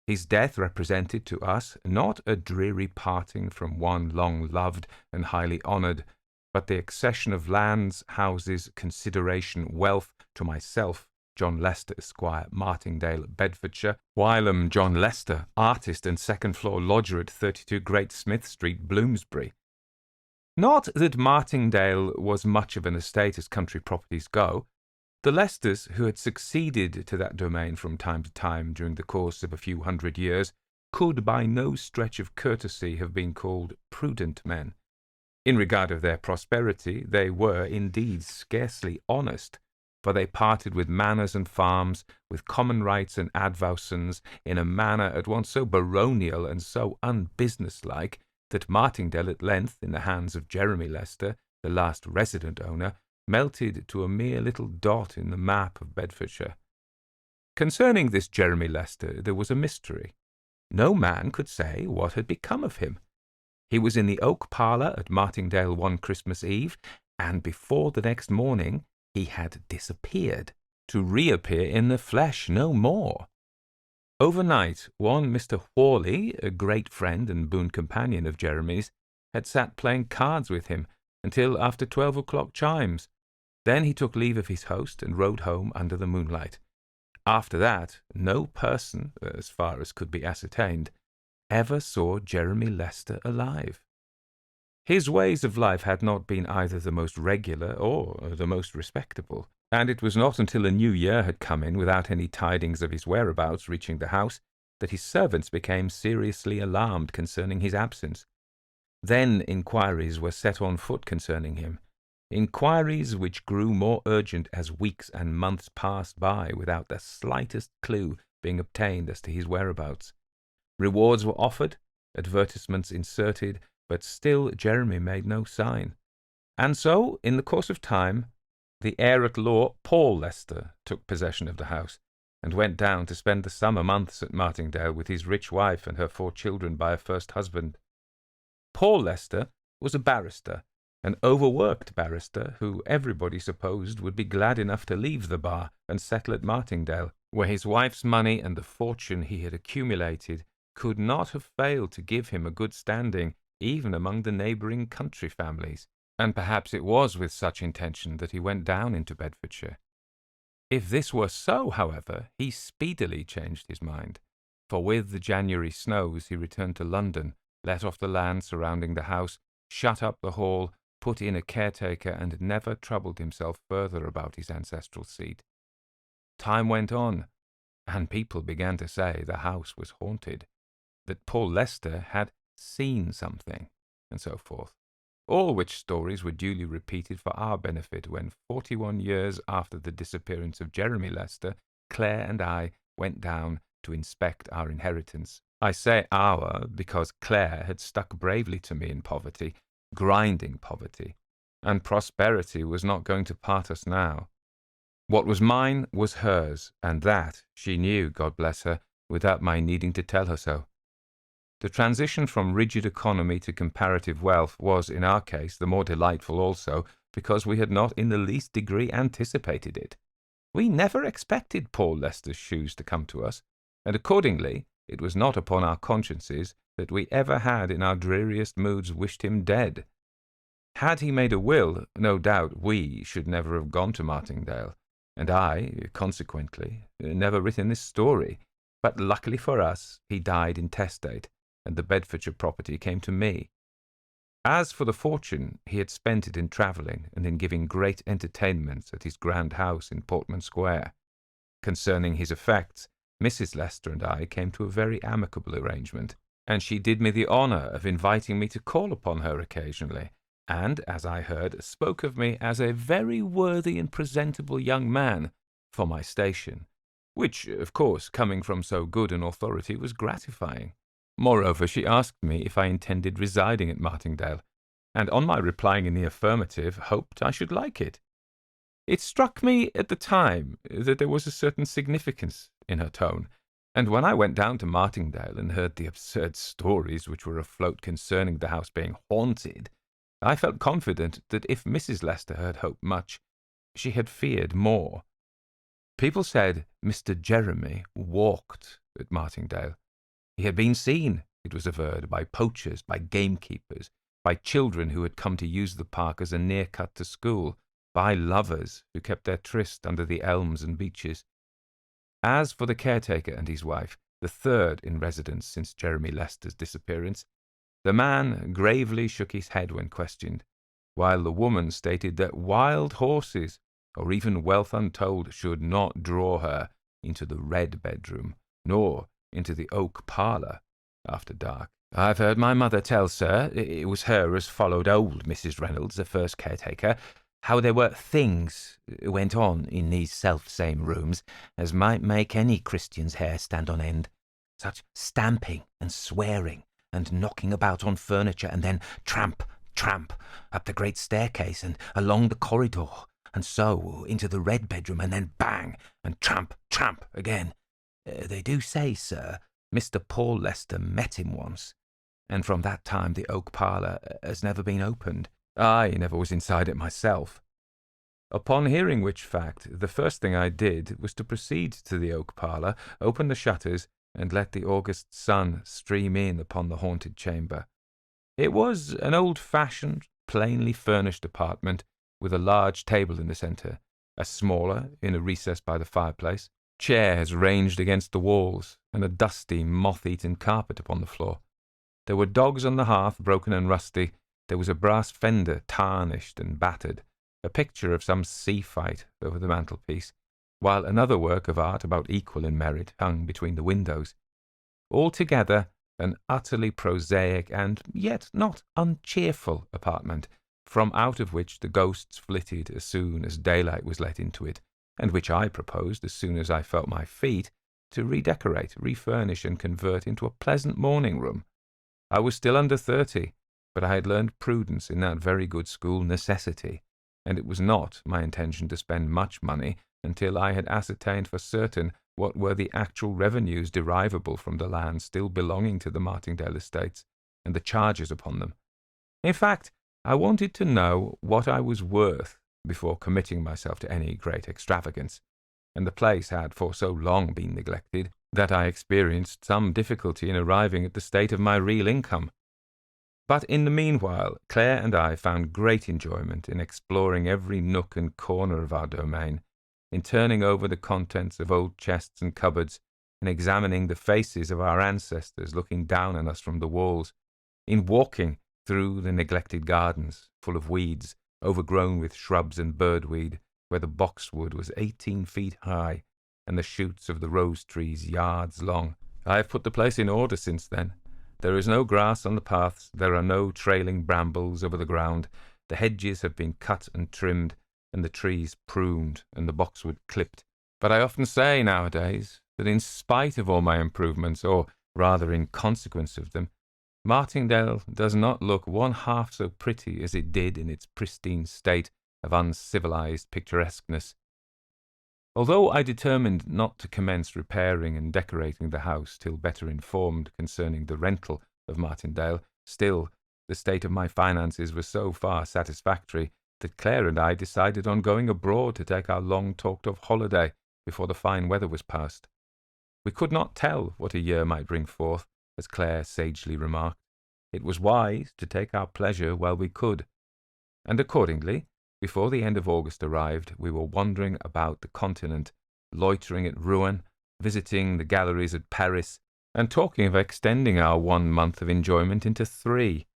His death represented to us not a dreary parting from one long loved and highly honoured, but the accession of lands, houses, consideration, wealth to myself, John Lester, Esquire, Martingale, Bedfordshire, Welham John Lester, artist and second-floor lodger at 32 Great Smith Street, Bloomsbury. Not that Martingale was much of an estate as country properties go. The Lesters, who had succeeded to that domain from time to time during the course of a few hundred years, could by no stretch of courtesy have been called prudent men. In regard of their prosperity, they were indeed scarcely honest, for they parted with manors and farms, with common rights and advowsons, in a manner at once so baronial and so unbusinesslike, that Martingale at length, in the hands of Jeremy Lester, the last resident owner, melted to a mere little dot in the map of Bedfordshire. Concerning this Jeremy Lester there was a mystery. No man could say what had become of him. He was in the oak parlour at Martingale one Christmas Eve, and before the next morning he had disappeared, to reappear in the flesh no more. Overnight, one Mr. Hawley, a great friend and boon companion of Jeremy's, had sat playing cards with him until after 12 o'clock chimes. Then he took leave of his host and rode home under the moonlight. After that, no person, as far as could be ascertained, ever saw Jeremy Lester alive. His ways of life had not been either the most regular or the most respectable, and it was not until a new year had come in without any tidings of his whereabouts reaching the house that his servants became seriously alarmed concerning his absence. Then inquiries were set on foot concerning him, inquiries which grew more urgent as weeks and months passed by without the slightest clue being obtained as to his whereabouts. Rewards were offered, advertisements inserted, but still Jeremy made no sign. And so, in the course of time, the heir-at-law, Paul Lester, took possession of the house, and went down to spend the summer months at Martingale with his rich wife and her 4 children by a first husband. Paul Lester was a barrister, an overworked barrister, who everybody supposed would be glad enough to leave the bar and settle at Martingale, where his wife's money and the fortune he had accumulated could not have failed to give him a good standing even among the neighbouring country families, and perhaps it was with such intention that he went down into Bedfordshire. If this were so, however, he speedily changed his mind, for with the January snows he returned to London, let off the land surrounding the house, shut up the hall, put in a caretaker, and never troubled himself further about his ancestral seat. Time went on, and people began to say the house was haunted, that Paul Lester had seen something, and so forth, all which stories were duly repeated for our benefit when, 41 years after the disappearance of Jeremy Lester, Claire and I went down to inspect our inheritance. I say our because Claire had stuck bravely to me in poverty, grinding poverty, and prosperity was not going to part us now. What was mine was hers, and that she knew, God bless her, without my needing to tell her so. The transition from rigid economy to comparative wealth was, in our case, the more delightful also, because we had not in the least degree anticipated it. We never expected Paul Lester's shoes to come to us, and accordingly it was not upon our consciences that we ever had in our dreariest moods wished him dead. Had he made a will, no doubt we should never have gone to Martingale, and I, consequently, never written this story, but luckily for us he died intestate, and the Bedfordshire property came to me. As for the fortune, he had spent it in travelling and in giving great entertainments at his grand house in Portman Square. Concerning his effects, Mrs. Lester and I came to a very amicable arrangement. and she did me the honour of inviting me to call upon her occasionally, and, as I heard, spoke of me as a very worthy and presentable young man for my station, which, of course, coming from so good an authority, was gratifying. Moreover, she asked me if I intended residing at Martingale, and on my replying in the affirmative, hoped I should like it. It struck me at the time that there was a certain significance in her tone, and when I went down to Martingale and heard the absurd stories which were afloat concerning the house being haunted, I felt confident that if Mrs. Lester had hoped much, she had feared more. People said Mr. Jeremy walked at Martingale. He had been seen, it was averred, by poachers, by gamekeepers, by children who had come to use the park as a near cut to school, by lovers who kept their tryst under the elms and beeches. As for the caretaker and his wife, the third in residence since Jeremy Lester's disappearance, the man gravely shook his head when questioned, while the woman stated that wild horses, or even wealth untold, should not draw her into the red bedroom, nor into the oak parlour after dark. I've heard my mother tell, sir, it was her as followed old Mrs. Reynolds, the first caretaker, how there were things went on in these self-same rooms as might make any Christian's hair stand on end. Such stamping and swearing and knocking about on furniture, and then tramp, tramp, up the great staircase and along the corridor, and so into the red bedroom, and then bang, and tramp, tramp again. They do say, sir, Mr. Paul Lester met him once, and from that time the oak parlour has never been opened. I never was inside it myself. Upon hearing which fact, the first thing I did was to proceed to the oak parlour, open the shutters, and let the August sun stream in upon the haunted chamber. It was an old-fashioned, plainly furnished apartment, with a large table in the centre, a smaller in a recess by the fireplace, chairs ranged against the walls, and a dusty, moth-eaten carpet upon the floor. There were dogs on the hearth, broken and rusty. There was a brass fender, tarnished and battered, a picture of some sea fight over the mantelpiece, while another work of art about equal in merit hung between the windows. Altogether, an utterly prosaic and yet not uncheerful apartment, from out of which the ghosts flitted as soon as daylight was let into it, and which I proposed, as soon as I felt my feet, to redecorate, refurnish, and convert into a pleasant morning-room. I was still under 30, but I had learned prudence in that very good school, necessity, and it was not my intention to spend much money until I had ascertained for certain what were the actual revenues derivable from the land still belonging to the Martingale estates, and the charges upon them. In fact, I wanted to know what I was worth before committing myself to any great extravagance, and the place had for so long been neglected that I experienced some difficulty in arriving at the state of my real income. But in the meanwhile, Claire and I found great enjoyment in exploring every nook and corner of our domain, in turning over the contents of old chests and cupboards, in examining the faces of our ancestors looking down on us from the walls, in walking through the neglected gardens, full of weeds, overgrown with shrubs and birdweed, where the boxwood was 18 feet high, and the shoots of the rose trees yards long. I have put the place in order since then. There is no grass on the paths, there are no trailing brambles over the ground, the hedges have been cut and trimmed, and the trees pruned, and the boxwood clipped. But I often say nowadays that in spite of all my improvements, or rather in consequence of them, Martingale does not look one half so pretty as it did in its pristine state of uncivilized picturesqueness. Although I determined not to commence repairing and decorating the house till better informed concerning the rental of Martingale, still the state of my finances was so far satisfactory that Claire and I decided on going abroad to take our long-talked-of holiday before the fine weather was past. We could not tell what a year might bring forth, as Claire sagely remarked. It was wise to take our pleasure while we could, and accordingly, before the end of August arrived, we were wandering about the continent, loitering at Rouen, visiting the galleries at Paris, and talking of extending our 1 month of enjoyment into 3.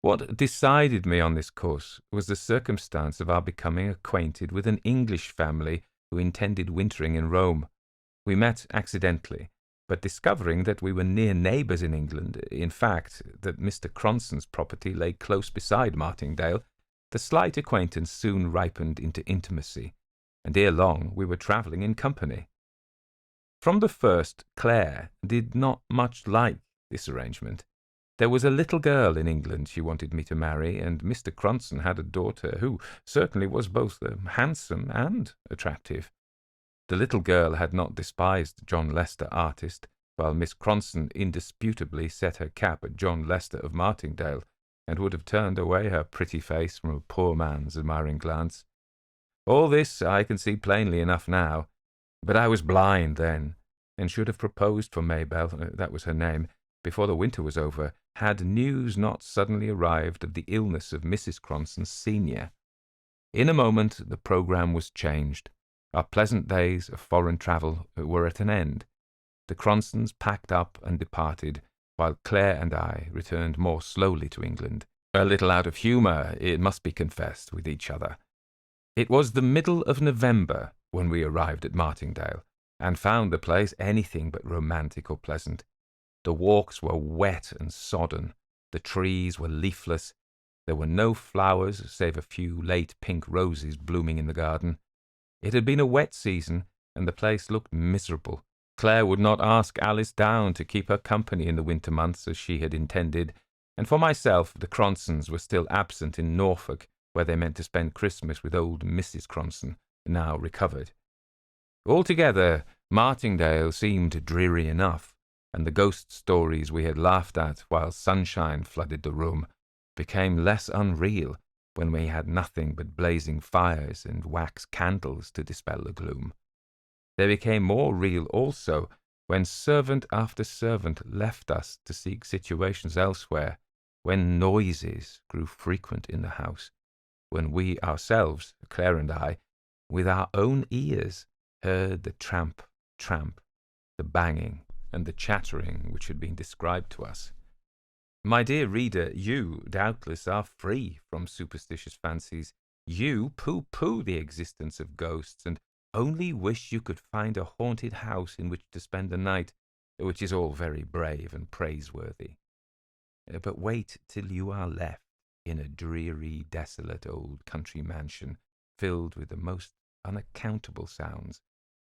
What decided me on this course was the circumstance of our becoming acquainted with an English family who intended wintering in Rome. We met accidentally, but discovering that we were near neighbours in England, in fact, that Mr. Cronson's property lay close beside Martingale, the slight acquaintance soon ripened into intimacy, and ere long we were travelling in company. From the first, Claire did not much like this arrangement. There was a little girl in England she wanted me to marry, and Mr. Cronson had a daughter who certainly was both handsome and attractive. The little girl had not despised John Lester, artist, while Miss Cronson indisputably set her cap at John Lester of Martingale, and would have turned away her pretty face from a poor man's admiring glance. All this I can see plainly enough now, but I was blind then, and should have proposed for Maybelle, that was her name, before the winter was over, had news not suddenly arrived of the illness of Mrs. Cronson senior. In a moment the programme was changed. Our pleasant days of foreign travel were at an end. The Cronsons packed up and departed, while Claire and I returned more slowly to England, a little out of humour, it must be confessed, with each other. It was the middle of November when we arrived at Martingale, and found the place anything but romantic or pleasant. The walks were wet and sodden, the trees were leafless, there were no flowers save a few late pink roses blooming in the garden. It had been a wet season, and the place looked miserable. Claire would not ask Alice down to keep her company in the winter months as she had intended, and for myself the Cronsons were still absent in Norfolk, where they meant to spend Christmas with old Mrs. Cronson, now recovered. Altogether, Martingale seemed dreary enough, and the ghost stories we had laughed at while sunshine flooded the room became less unreal when we had nothing but blazing fires and wax candles to dispel the gloom. They became more real also when servant after servant left us to seek situations elsewhere, when noises grew frequent in the house, when we ourselves, Claire and I, with our own ears, heard the tramp, tramp, the banging, and the chattering which had been described to us. My dear reader, you, doubtless, are free from superstitious fancies. You pooh-pooh the existence of ghosts, and only wish you could find a haunted house in which to spend the night, which is all very brave and praiseworthy. But wait till you are left in a dreary, desolate old country mansion, filled with the most unaccountable sounds,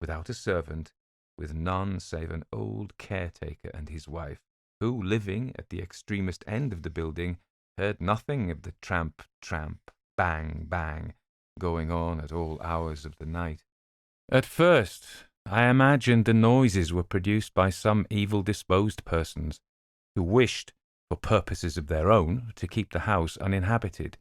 without a servant, with none save an old caretaker and his wife, who, living at the extremest end of the building, heard nothing of the tramp, tramp, bang, bang, going on at all hours of the night. At first, I imagined the noises were produced by some evil-disposed persons, who wished, for purposes of their own, to keep the house uninhabited.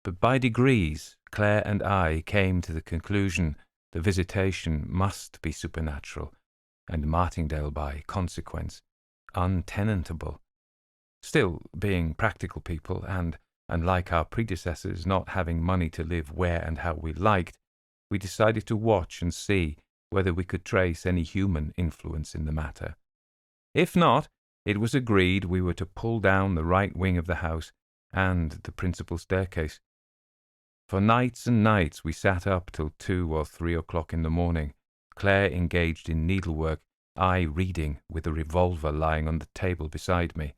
But by degrees, Claire and I came to the conclusion the visitation must be supernatural, and Martingale, by consequence, untenantable. Still, being practical people, and, unlike our predecessors, not having money to live where and how we liked, we decided to watch and see whether we could trace any human influence in the matter. If not, it was agreed we were to pull down the right wing of the house and the principal staircase. For nights and nights we sat up till 2 or 3 o'clock in the morning, Claire engaged in needlework, I reading with a revolver lying on the table beside me.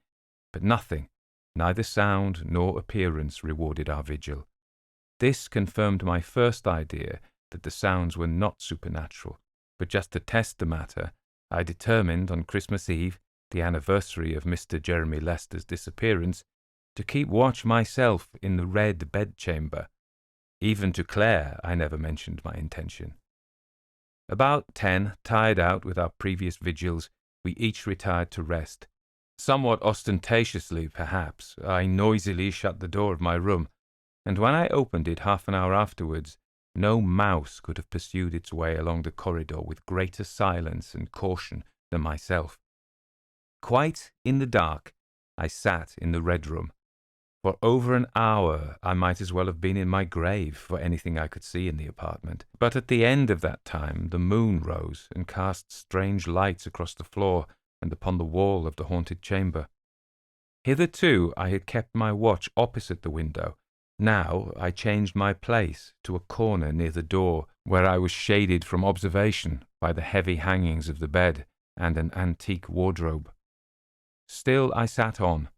But nothing, neither sound nor appearance, rewarded our vigil. This confirmed my first idea that the sounds were not supernatural, but just to test the matter, I determined on Christmas Eve, the anniversary of Mr. Jeremy Lester's disappearance, to keep watch myself in the red bedchamber. Even to Claire I never mentioned my intention. About 10, tired out with our previous vigils, we each retired to rest. Somewhat ostentatiously, perhaps, I noisily shut the door of my room, and when I opened it half an hour afterwards, no mouse could have pursued its way along the corridor with greater silence and caution than myself. Quite in the dark, I sat in the Red Room. For over an hour I might as well have been in my grave for anything I could see in the apartment. But at the end of that time the moon rose and cast strange lights across the floor and upon the wall of the haunted chamber. Hitherto I had kept my watch opposite the window. Now I changed my place to a corner near the door, where I was shaded from observation by the heavy hangings of the bed, and an antique wardrobe. Still I sat on,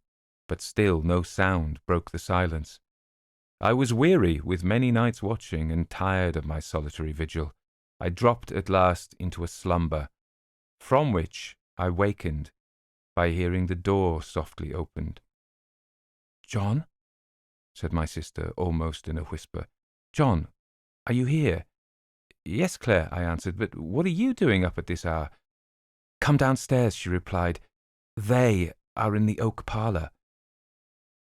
but still no sound broke the silence. I was weary with many nights watching and tired of my solitary vigil. I dropped at last into a slumber, from which I wakened by hearing the door softly opened. "John?" said my sister, almost in a whisper. "John, are you here?" "Yes, Claire," I answered, "but what are you doing up at this hour?" "Come downstairs," she replied. "They are in the oak parlour."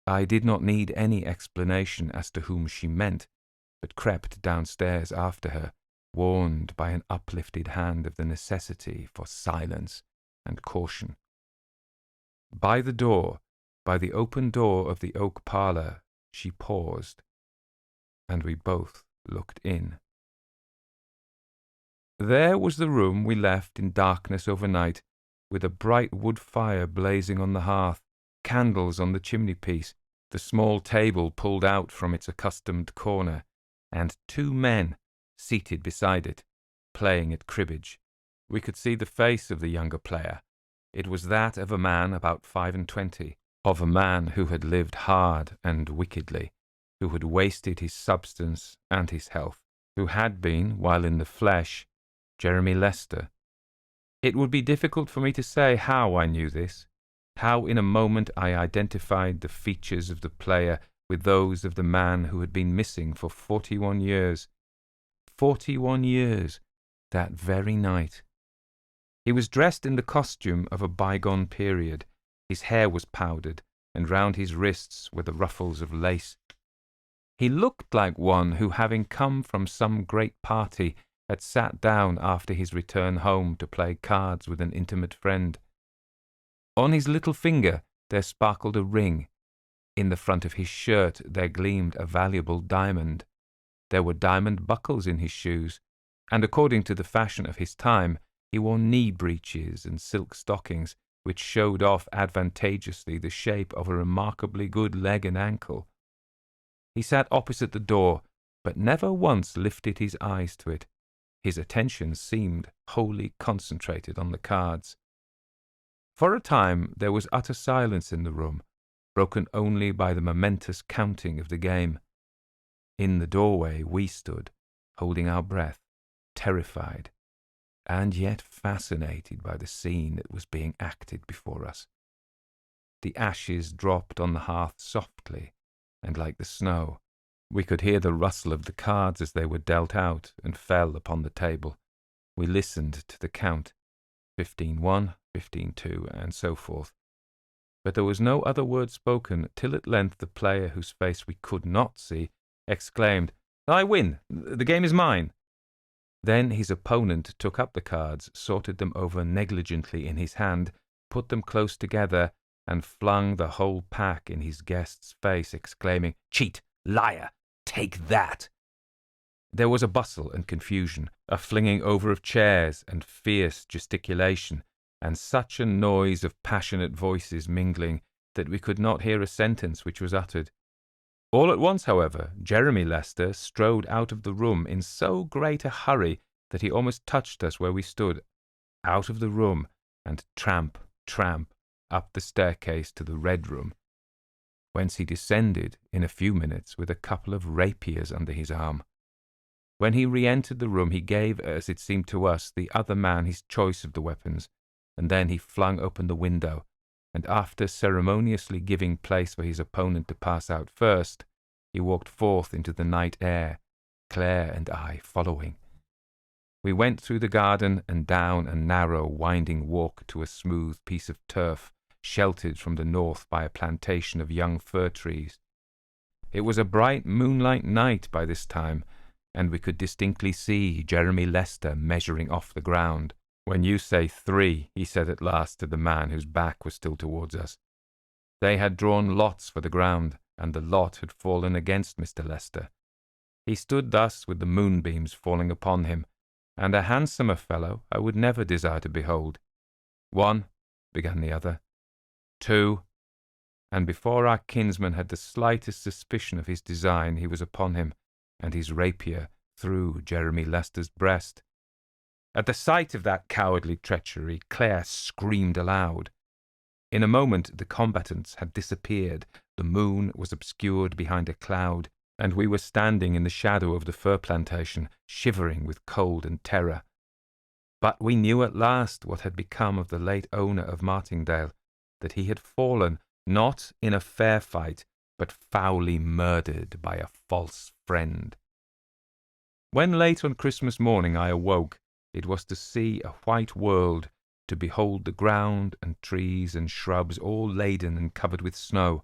I did not need any explanation as to whom she meant, but crept downstairs after her, warned by an uplifted hand of the necessity for silence and caution. By the door, by the open door of the oak parlour, she paused, and we both looked in. There was the room we left in darkness overnight, with a bright wood fire blazing on the hearth, candles on the chimney-piece, the small table pulled out from its accustomed corner, and 2 men seated beside it, playing at cribbage. We could see the face of the younger player. It was that of a man about 25, of a man who had lived hard and wickedly, who had wasted his substance and his health, who had been, while in the flesh, Jeremy Lester. It would be difficult for me to say how I knew this, how in a moment I identified the features of the player with those of the man who had been missing for 41 years. 41 years, that very night. He was dressed in the costume of a bygone period. His hair was powdered, and round his wrists were the ruffles of lace. He looked like one who, having come from some great party, had sat down after his return home to play cards with an intimate friend. On his little finger there sparkled a ring. In the front of his shirt there gleamed a valuable diamond. There were diamond buckles in his shoes, and according to the fashion of his time, he wore knee breeches and silk stockings, which showed off advantageously the shape of a remarkably good leg and ankle. He sat opposite the door, but never once lifted his eyes to it. His attention seemed wholly concentrated on the cards. For a time there was utter silence in the room, broken only by the momentous counting of the game. In the doorway we stood, holding our breath, terrified, and yet fascinated by the scene that was being acted before us. The ashes dropped on the hearth softly, and like the snow. We could hear the rustle of the cards as they were dealt out and fell upon the table. We listened to the count, 15-1, 15-2, and so forth. But there was no other word spoken till at length the player, whose face we could not see, exclaimed, "I win! The game is mine!" Then his opponent took up the cards, sorted them over negligently in his hand, put them close together, and flung the whole pack in his guest's face, exclaiming, "Cheat! Liar! Take that!" There was a bustle and confusion, a flinging over of chairs and fierce gesticulation, and such a noise of passionate voices mingling that we could not hear a sentence which was uttered. All at once, however, Jeremy Lester strode out of the room in so great a hurry that he almost touched us where we stood, out of the room, and tramp, tramp, up the staircase to the Red Room, whence he descended in a few minutes with a couple of rapiers under his arm. When he re-entered the room, he gave, as it seemed to us, the other man his choice of the weapons, and then he flung open the window, and after ceremoniously giving place for his opponent to pass out first, he walked forth into the night air, Claire and I following. We went through the garden and down a narrow, winding walk to a smooth piece of turf, sheltered from the north by a plantation of young fir trees. It was a bright moonlight night by this time, and we could distinctly see Jeremy Lester measuring off the ground. "When you say 3, he said at last to the man whose back was still towards us. They had drawn lots for the ground, and the lot had fallen against Mr. Lester. He stood thus with the moonbeams falling upon him, and a handsomer fellow I would never desire to behold. 1, began the other. 2, and before our kinsman had the slightest suspicion of his design, he was upon him, and his rapier through Jeremy Lester's breast. At the sight of that cowardly treachery, Claire screamed aloud. In a moment the combatants had disappeared, the moon was obscured behind a cloud, and we were standing in the shadow of the fir plantation, shivering with cold and terror. But we knew at last what had become of the late owner of Martingale, that he had fallen, not in a fair fight, but foully murdered by a false friend. When late on Christmas morning I awoke, it was to see a white world, to behold the ground and trees and shrubs all laden and covered with snow.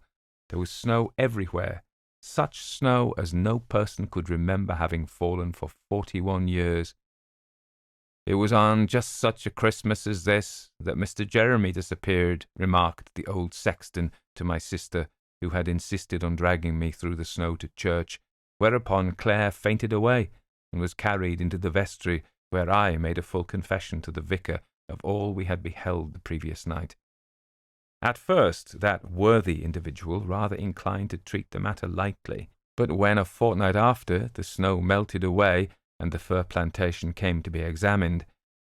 There was snow everywhere, such snow as no person could remember having fallen for 41 years. "It was on just such a Christmas as this that Mr. Jeremy disappeared," remarked the old sexton to my sister, who had insisted on dragging me through the snow to church, whereupon Claire fainted away and was carried into the vestry, where I made a full confession to the vicar of all we had beheld the previous night. At first, that worthy individual rather inclined to treat the matter lightly, but when a fortnight after the snow melted away and the fir plantation came to be examined,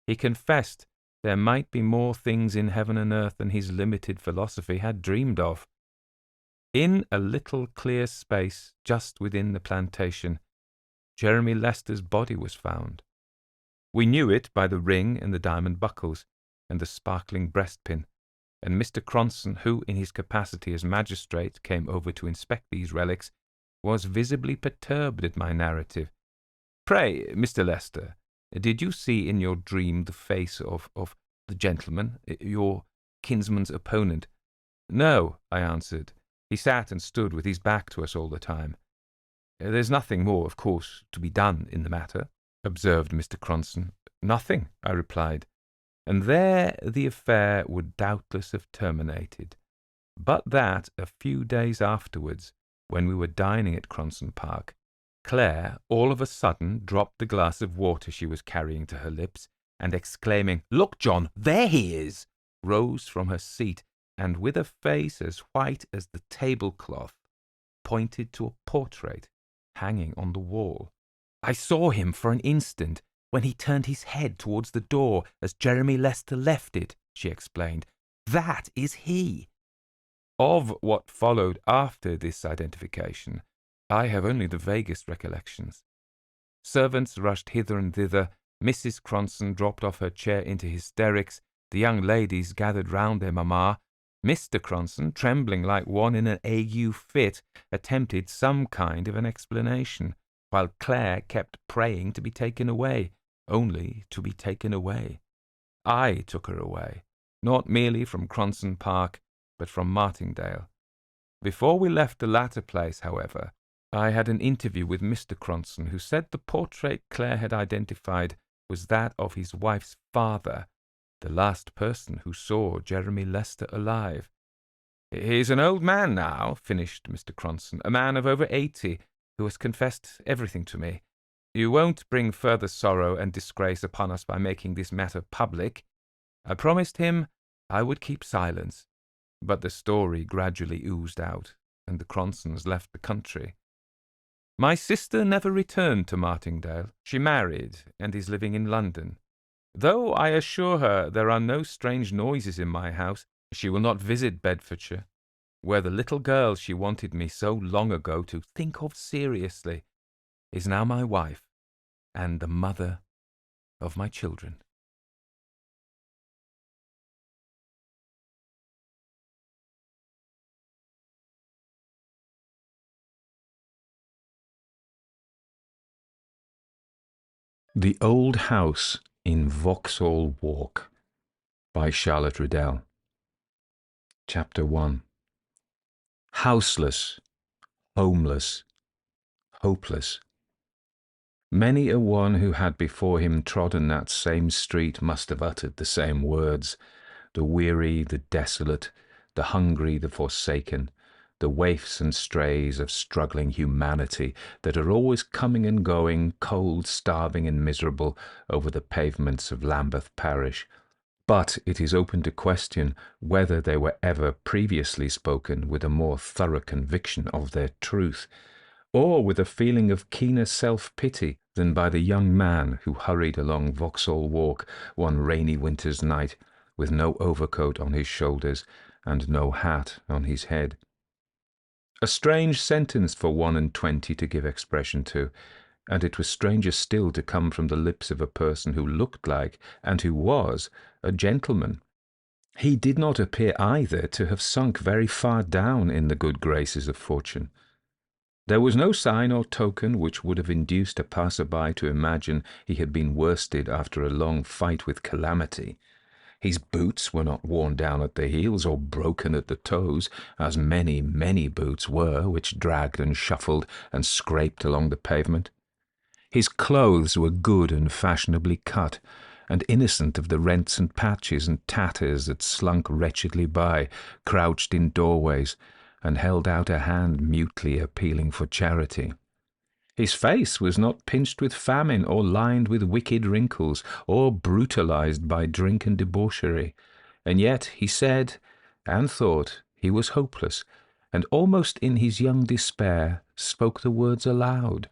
he confessed there might be more things in heaven and earth than his limited philosophy had dreamed of. In a little clear space just within the plantation, Jeremy Lester's body was found. We knew it by the ring and the diamond buckles and the sparkling breastpin, and Mr. Cronson, who in his capacity as magistrate came over to inspect these relics, was visibly perturbed at my narrative. "Pray, Mr. Lester, did you see in your dream the face of the gentleman, your kinsman's opponent?" "No," I answered. "He sat and stood with his back to us all the time." "There's nothing more, of course, to be done in the matter," observed Mr. Cronson. "Nothing," I replied, and there the affair would doubtless have terminated, but that a few days afterwards, when we were dining at Cronson Park, Claire all of a sudden dropped the glass of water she was carrying to her lips, and exclaiming, "Look, John, there he is!" rose from her seat, and with a face as white as the tablecloth, pointed to a portrait hanging on the wall. "I saw him for an instant when he turned his head towards the door as Jeremy Lester left it," she explained. "That is he." Of what followed after this identification, I have only the vaguest recollections. Servants rushed hither and thither, Mrs. Cronson dropped off her chair into hysterics, the young ladies gathered round their mamma. Mr. Cronson, trembling like one in an ague fit, attempted some kind of an explanation, while Claire kept praying to be taken away, only to be taken away. I took her away, not merely from Cronson Park, but from Martingale. Before we left the latter place, however, I had an interview with Mr. Cronson, who said the portrait Claire had identified was that of his wife's father, the last person who saw Jeremy Lester alive. "He's an old man now," finished Mr. Cronson, "a man of over 80, who has confessed everything to me. You won't bring further sorrow and disgrace upon us by making this matter public. I promised him I would keep silence, but the story gradually oozed out, and the Cronsons left the country. My sister never returned to Martingale. She married and is living in London. Though I assure her there are no strange noises in my house, she will not visit Bedfordshire, where the little girl she wanted me so long ago to think of seriously is now my wife and the mother of my children. The Old House in Vauxhall Walk by Charlotte Riddell. Chapter 1. Houseless, homeless, hopeless. Many a one who had before him trodden that same street must have uttered the same words, the weary, the desolate, the hungry, the forsaken, the waifs and strays of struggling humanity that are always coming and going, cold, starving and miserable, over the pavements of Lambeth parish. But it is open to question whether they were ever previously spoken with a more thorough conviction of their truth, or with a feeling of keener self-pity than by the young man who hurried along Vauxhall Walk one rainy winter's night, with no overcoat on his shoulders and no hat on his head. A strange sentence for 21 to give expression to, and it was stranger still to come from the lips of a person who looked like, and who was, a gentleman. He did not appear either to have sunk very far down in the good graces of fortune. There was no sign or token which would have induced a passer-by to imagine he had been worsted after a long fight with calamity. His boots were not worn down at the heels or broken at the toes, as many, many boots were which dragged and shuffled and scraped along the pavement. His clothes were good and fashionably cut, and innocent of the rents and patches and tatters that slunk wretchedly by, crouched in doorways, and held out a hand mutely appealing for charity. His face was not pinched with famine, or lined with wicked wrinkles, or brutalized by drink and debauchery, and yet he said and thought he was hopeless, and almost in his young despair spoke the words aloud.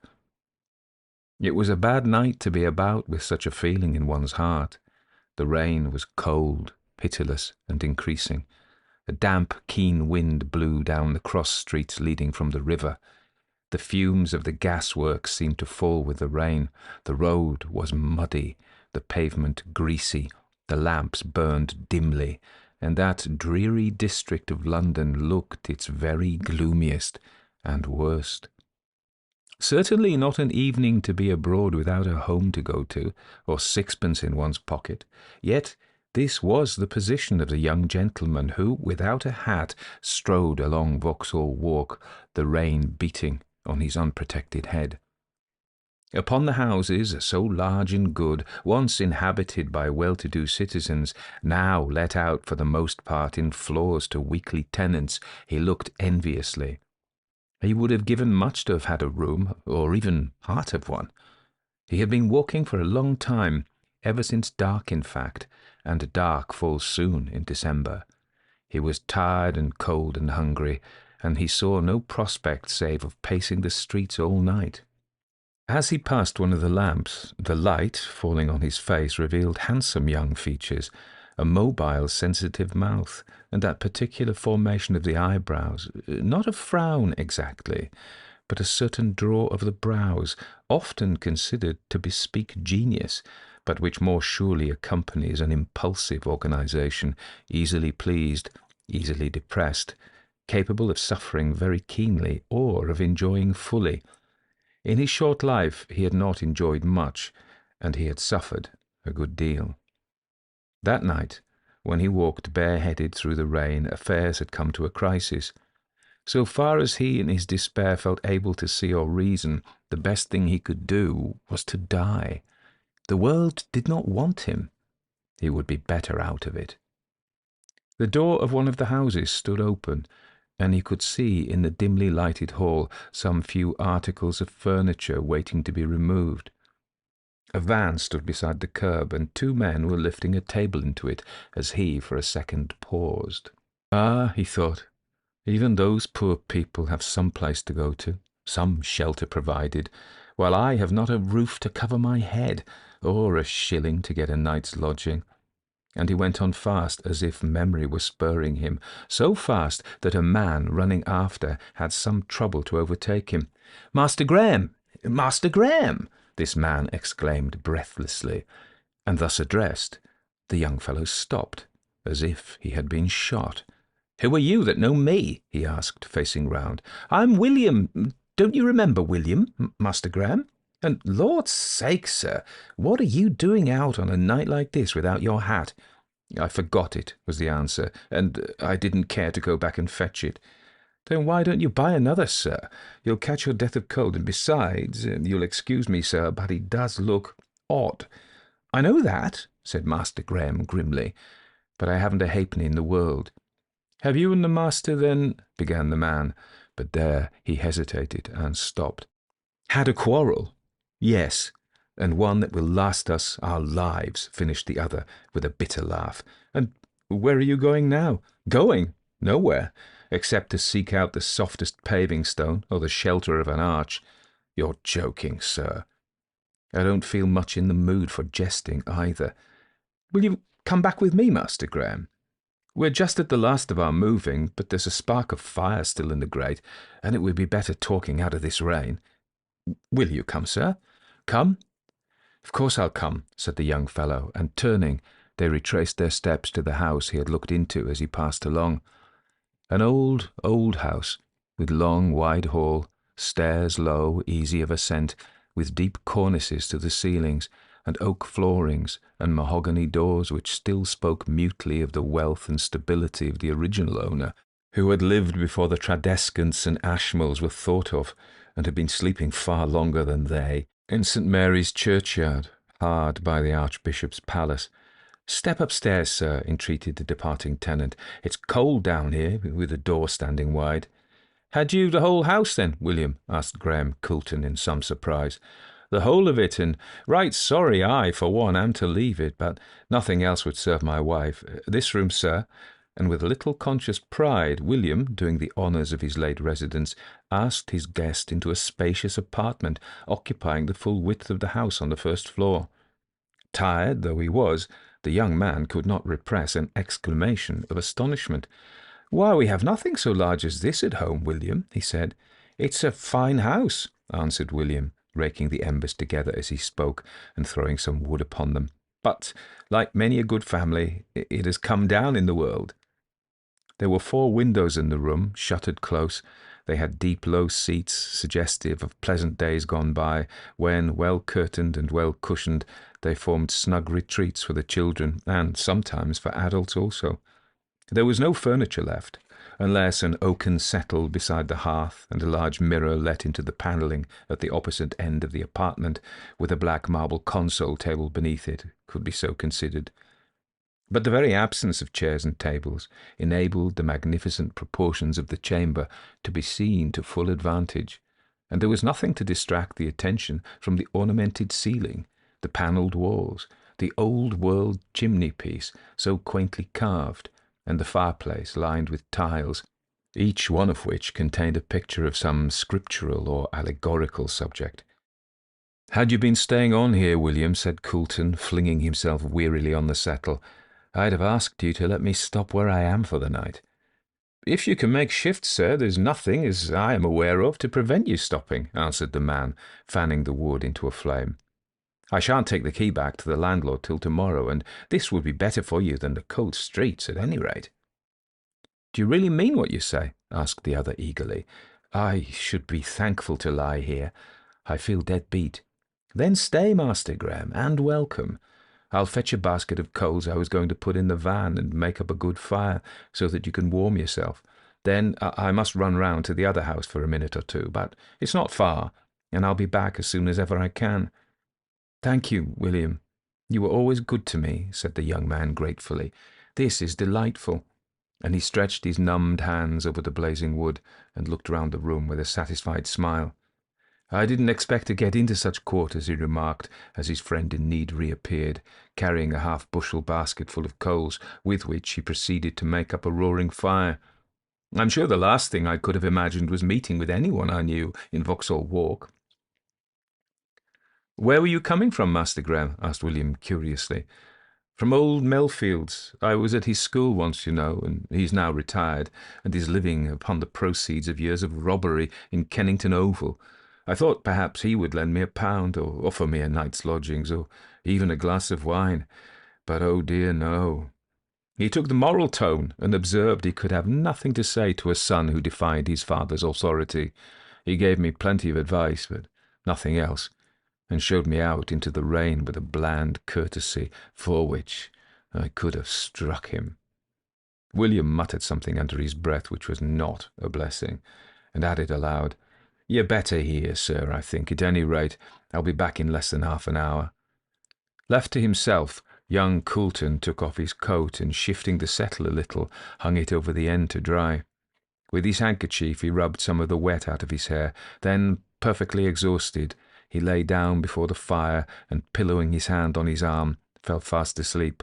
It was a bad night to be about with such a feeling in one's heart. The rain was cold, pitiless, and increasing. A damp, keen wind blew down the cross streets leading from the river. The fumes of the gasworks seemed to fall with the rain. The road was muddy, the pavement greasy, the lamps burned dimly, and that dreary district of London looked its very gloomiest and worst. Certainly not an evening to be abroad without a home to go to, or sixpence in one's pocket. Yet this was the position of the young gentleman who, without a hat, strode along Vauxhall Walk, the rain beating on his unprotected head. Upon the houses, so large and good, once inhabited by well-to-do citizens, now let out for the most part in floors to weekly tenants, he looked enviously. He would have given much to have had a room, or even part of one. He had been walking for a long time, ever since dark in fact, and dark falls soon in December. He was tired and cold and hungry, and he saw no prospect save of pacing the streets all night. As he passed one of the lamps, the light, falling on his face, revealed handsome young features, a mobile, sensitive mouth, and that particular formation of the eyebrows, not a frown exactly, but a certain draw of the brows, often considered to bespeak genius, but which more surely accompanies an impulsive organization, easily pleased, easily depressed, capable of suffering very keenly or of enjoying fully. In his short life he had not enjoyed much, and he had suffered a good deal. That night, when he walked bareheaded through the rain, affairs had come to a crisis. So far as he in his despair felt able to see or reason, the best thing he could do was to die. The world did not want him. He would be better out of it. The door of one of the houses stood open, and he could see in the dimly lighted hall some few articles of furniture waiting to be removed. A van stood beside the curb, and two men were lifting a table into it as he for a second paused. Ah, he thought, even those poor people have some place to go to, some shelter provided, while I have not a roof to cover my head, or a shilling to get a night's lodging. And he went on fast, as if memory were spurring him, so fast that a man running after had some trouble to overtake him. "Master Graham! Master Graham!" this man exclaimed breathlessly, and thus addressed, the young fellow stopped, as if he had been shot. "Who are you that know me?" he asked, facing round. "I'm William. Don't you remember William, Master Graham? And, Lord's sake, sir, what are you doing out on a night like this without your hat?" "I forgot it," was the answer, "and I didn't care to go back and fetch it." "Then why don't you buy another, sir? You'll catch your death of cold, and besides, you'll excuse me, sir, but he does look odd." "I know that," said Master Graham grimly, "but I haven't a halfpenny in the world." "Have you and the master, then—" began the man, but there he hesitated and stopped. "Had a quarrel?" "Yes, and one that will last us our lives," finished the other with a bitter laugh. "And where are you going now?" "Going? Nowhere, except to seek out the softest paving stone or the shelter of an arch." "You're joking, sir." I don't feel much in the mood for jesting either. Will you come back with me, Master Graham? We're just at the last of our moving, but there's a spark of fire still in the grate, and it would be better talking out of this rain. Will you come, sir? Come? Of course I'll come, said the young fellow, and turning, they retraced their steps to the house he had looked into as he passed along. An old, old house, with long, wide hall, stairs low, easy of ascent, with deep cornices to the ceilings, and oak floorings, and mahogany doors which still spoke mutely of the wealth and stability of the original owner, who had lived before the Tradescants and Ashmoles were thought of, and had been sleeping far longer than they, in St. Mary's churchyard, hard by the Archbishop's palace. Step upstairs, sir, entreated the departing tenant. It's cold down here, with the door standing wide. Had you the whole house, then, William? Asked Graham Coulton in some surprise. The whole of it, and right sorry I, for one, am to leave it, but nothing else would serve my wife. This room, sir. And with little conscious pride, William, doing the honours of his late residence, asked his guest into a spacious apartment occupying the full width of the house on the first floor. Tired though he was, the young man could not repress an exclamation of astonishment. "Why, we have nothing so large as this at home, William," he said. "It's a fine house," answered William, raking the embers together as he spoke and throwing some wood upon them. "But, like many a good family, it has come down in the world." There were 4 windows in the room, shuttered close. They had deep, low seats, suggestive of pleasant days gone by, when, well curtained and well cushioned, they formed snug retreats for the children, and sometimes for adults also. There was no furniture left, unless an oaken settle beside the hearth, and a large mirror let into the panelling at the opposite end of the apartment, with a black marble console table beneath it, could be so considered. But the very absence of chairs and tables enabled the magnificent proportions of the chamber to be seen to full advantage, and there was nothing to distract the attention from the ornamented ceiling, the panelled walls, the old-world chimney-piece so quaintly carved, and the fireplace lined with tiles, each one of which contained a picture of some scriptural or allegorical subject. "Had you been staying on here, William," said Coulton, flinging himself wearily on the settle, "I'd have asked you to let me stop where I am for the night." "If you can make shift, sir, there's nothing, as I am aware of, to prevent you stopping," answered the man, fanning the wood into a flame. "I shan't take the key back to the landlord till tomorrow, and this would be better for you than the cold streets, at any rate." "Do you really mean what you say?" asked the other eagerly. "I should be thankful to lie here. I feel dead beat." "Then stay, Master Graham, and welcome. I'll fetch a basket of coals I was going to put in the van and make up a good fire so that you can warm yourself. Then I must run round to the other house for a minute or two, but it's not far, and I'll be back as soon as ever I can." "Thank you, William. You were always good to me," said the young man gratefully. "This is delightful." And he stretched his numbed hands over the blazing wood and looked round the room with a satisfied smile. "I didn't expect to get into such quarters," he remarked, as his friend in need reappeared, carrying a half-bushel basket full of coals, with which he proceeded to make up a roaring fire. "I'm sure the last thing I could have imagined was meeting with anyone I knew in Vauxhall Walk." "Where were you coming from, Master Graham?" asked William curiously. "From old Melfield's. I was at his school once, you know, and he's now retired, and is living upon the proceeds of years of robbery in Kennington Oval. I thought perhaps he would lend me £1, or offer me a night's lodgings, or even a glass of wine. But oh dear, no. He took the moral tone, and observed he could have nothing to say to a son who defied his father's authority. He gave me plenty of advice, but nothing else, and showed me out into the rain with a bland courtesy for which I could have struck him." William muttered something under his breath which was not a blessing, and added aloud, "You're better here, sir, I think. At any rate, I'll be back in less than half an hour." Left to himself, young Coulton took off his coat and, shifting the settle a little, hung it over the end to dry. With his handkerchief he rubbed some of the wet out of his hair. Then, perfectly exhausted, he lay down before the fire and, pillowing his hand on his arm, fell fast asleep.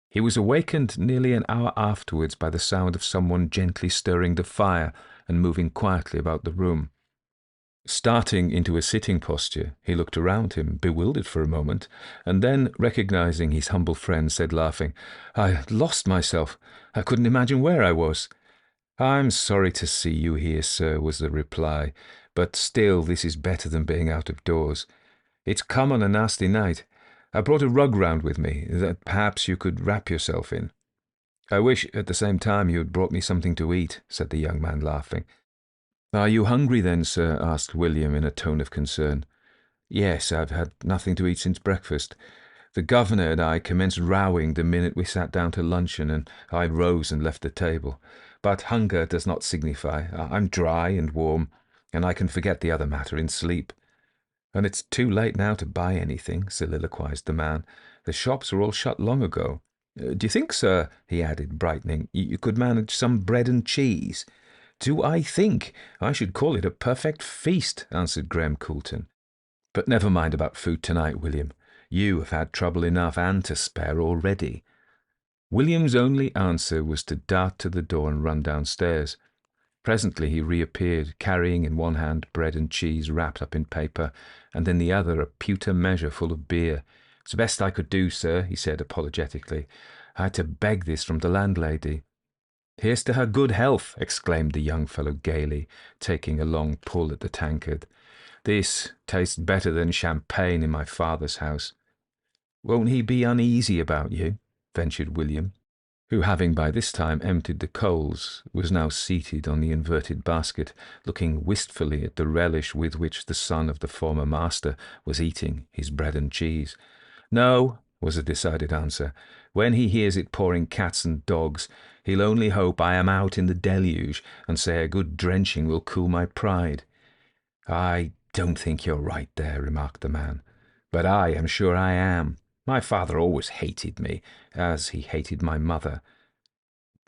He was awakened nearly an hour afterwards by the sound of someone gently stirring the fire and moving quietly about the room. Starting into a sitting posture, he looked around him, bewildered for a moment, and then, recognizing his humble friend, said, laughing, "I lost myself. I couldn't imagine where I was." "I'm sorry to see you here, sir," was the reply, "but still this is better than being out of doors. It's come on a nasty night. I brought a rug round with me that perhaps you could wrap yourself in." "I wish at the same time you had brought me something to eat," said the young man, laughing. "Are you hungry then, sir?" asked William in a tone of concern. "Yes, I've had nothing to eat since breakfast. The governor and I commenced rowing the minute we sat down to luncheon, and I rose and left the table. But hunger does not signify. I'm dry and warm, and I can forget the other matter in sleep." "And it's too late now to buy anything," soliloquized the man. "The shops are all shut long ago. Do you think, sir," he added, brightening, "you could manage some bread and cheese?" "Do I think? I should call it a perfect feast," answered Graham Coulton. "But never mind about food tonight, William. You have had trouble enough and to spare already." William's only answer was to dart to the door and run downstairs. Presently he reappeared, carrying in one hand bread and cheese wrapped up in paper, and in the other a pewter measure full of beer. "It's the best I could do, sir," he said apologetically. "I had to beg this from the landlady." "Here's to her good health!" exclaimed the young fellow gaily, taking a long pull at the tankard. "This tastes better than champagne in my father's house." "Won't he be uneasy about you?" ventured William, who, having by this time emptied the coals, was now seated on the inverted basket, looking wistfully at the relish with which the son of the former master was eating his bread and cheese. "No," was the decided answer. "When he hears it pouring cats and dogs, he'll only hope I am out in the deluge, and say a good drenching will cool my pride." "I don't think you're right there," remarked the man. "But I am sure I am. My father always hated me, as he hated my mother."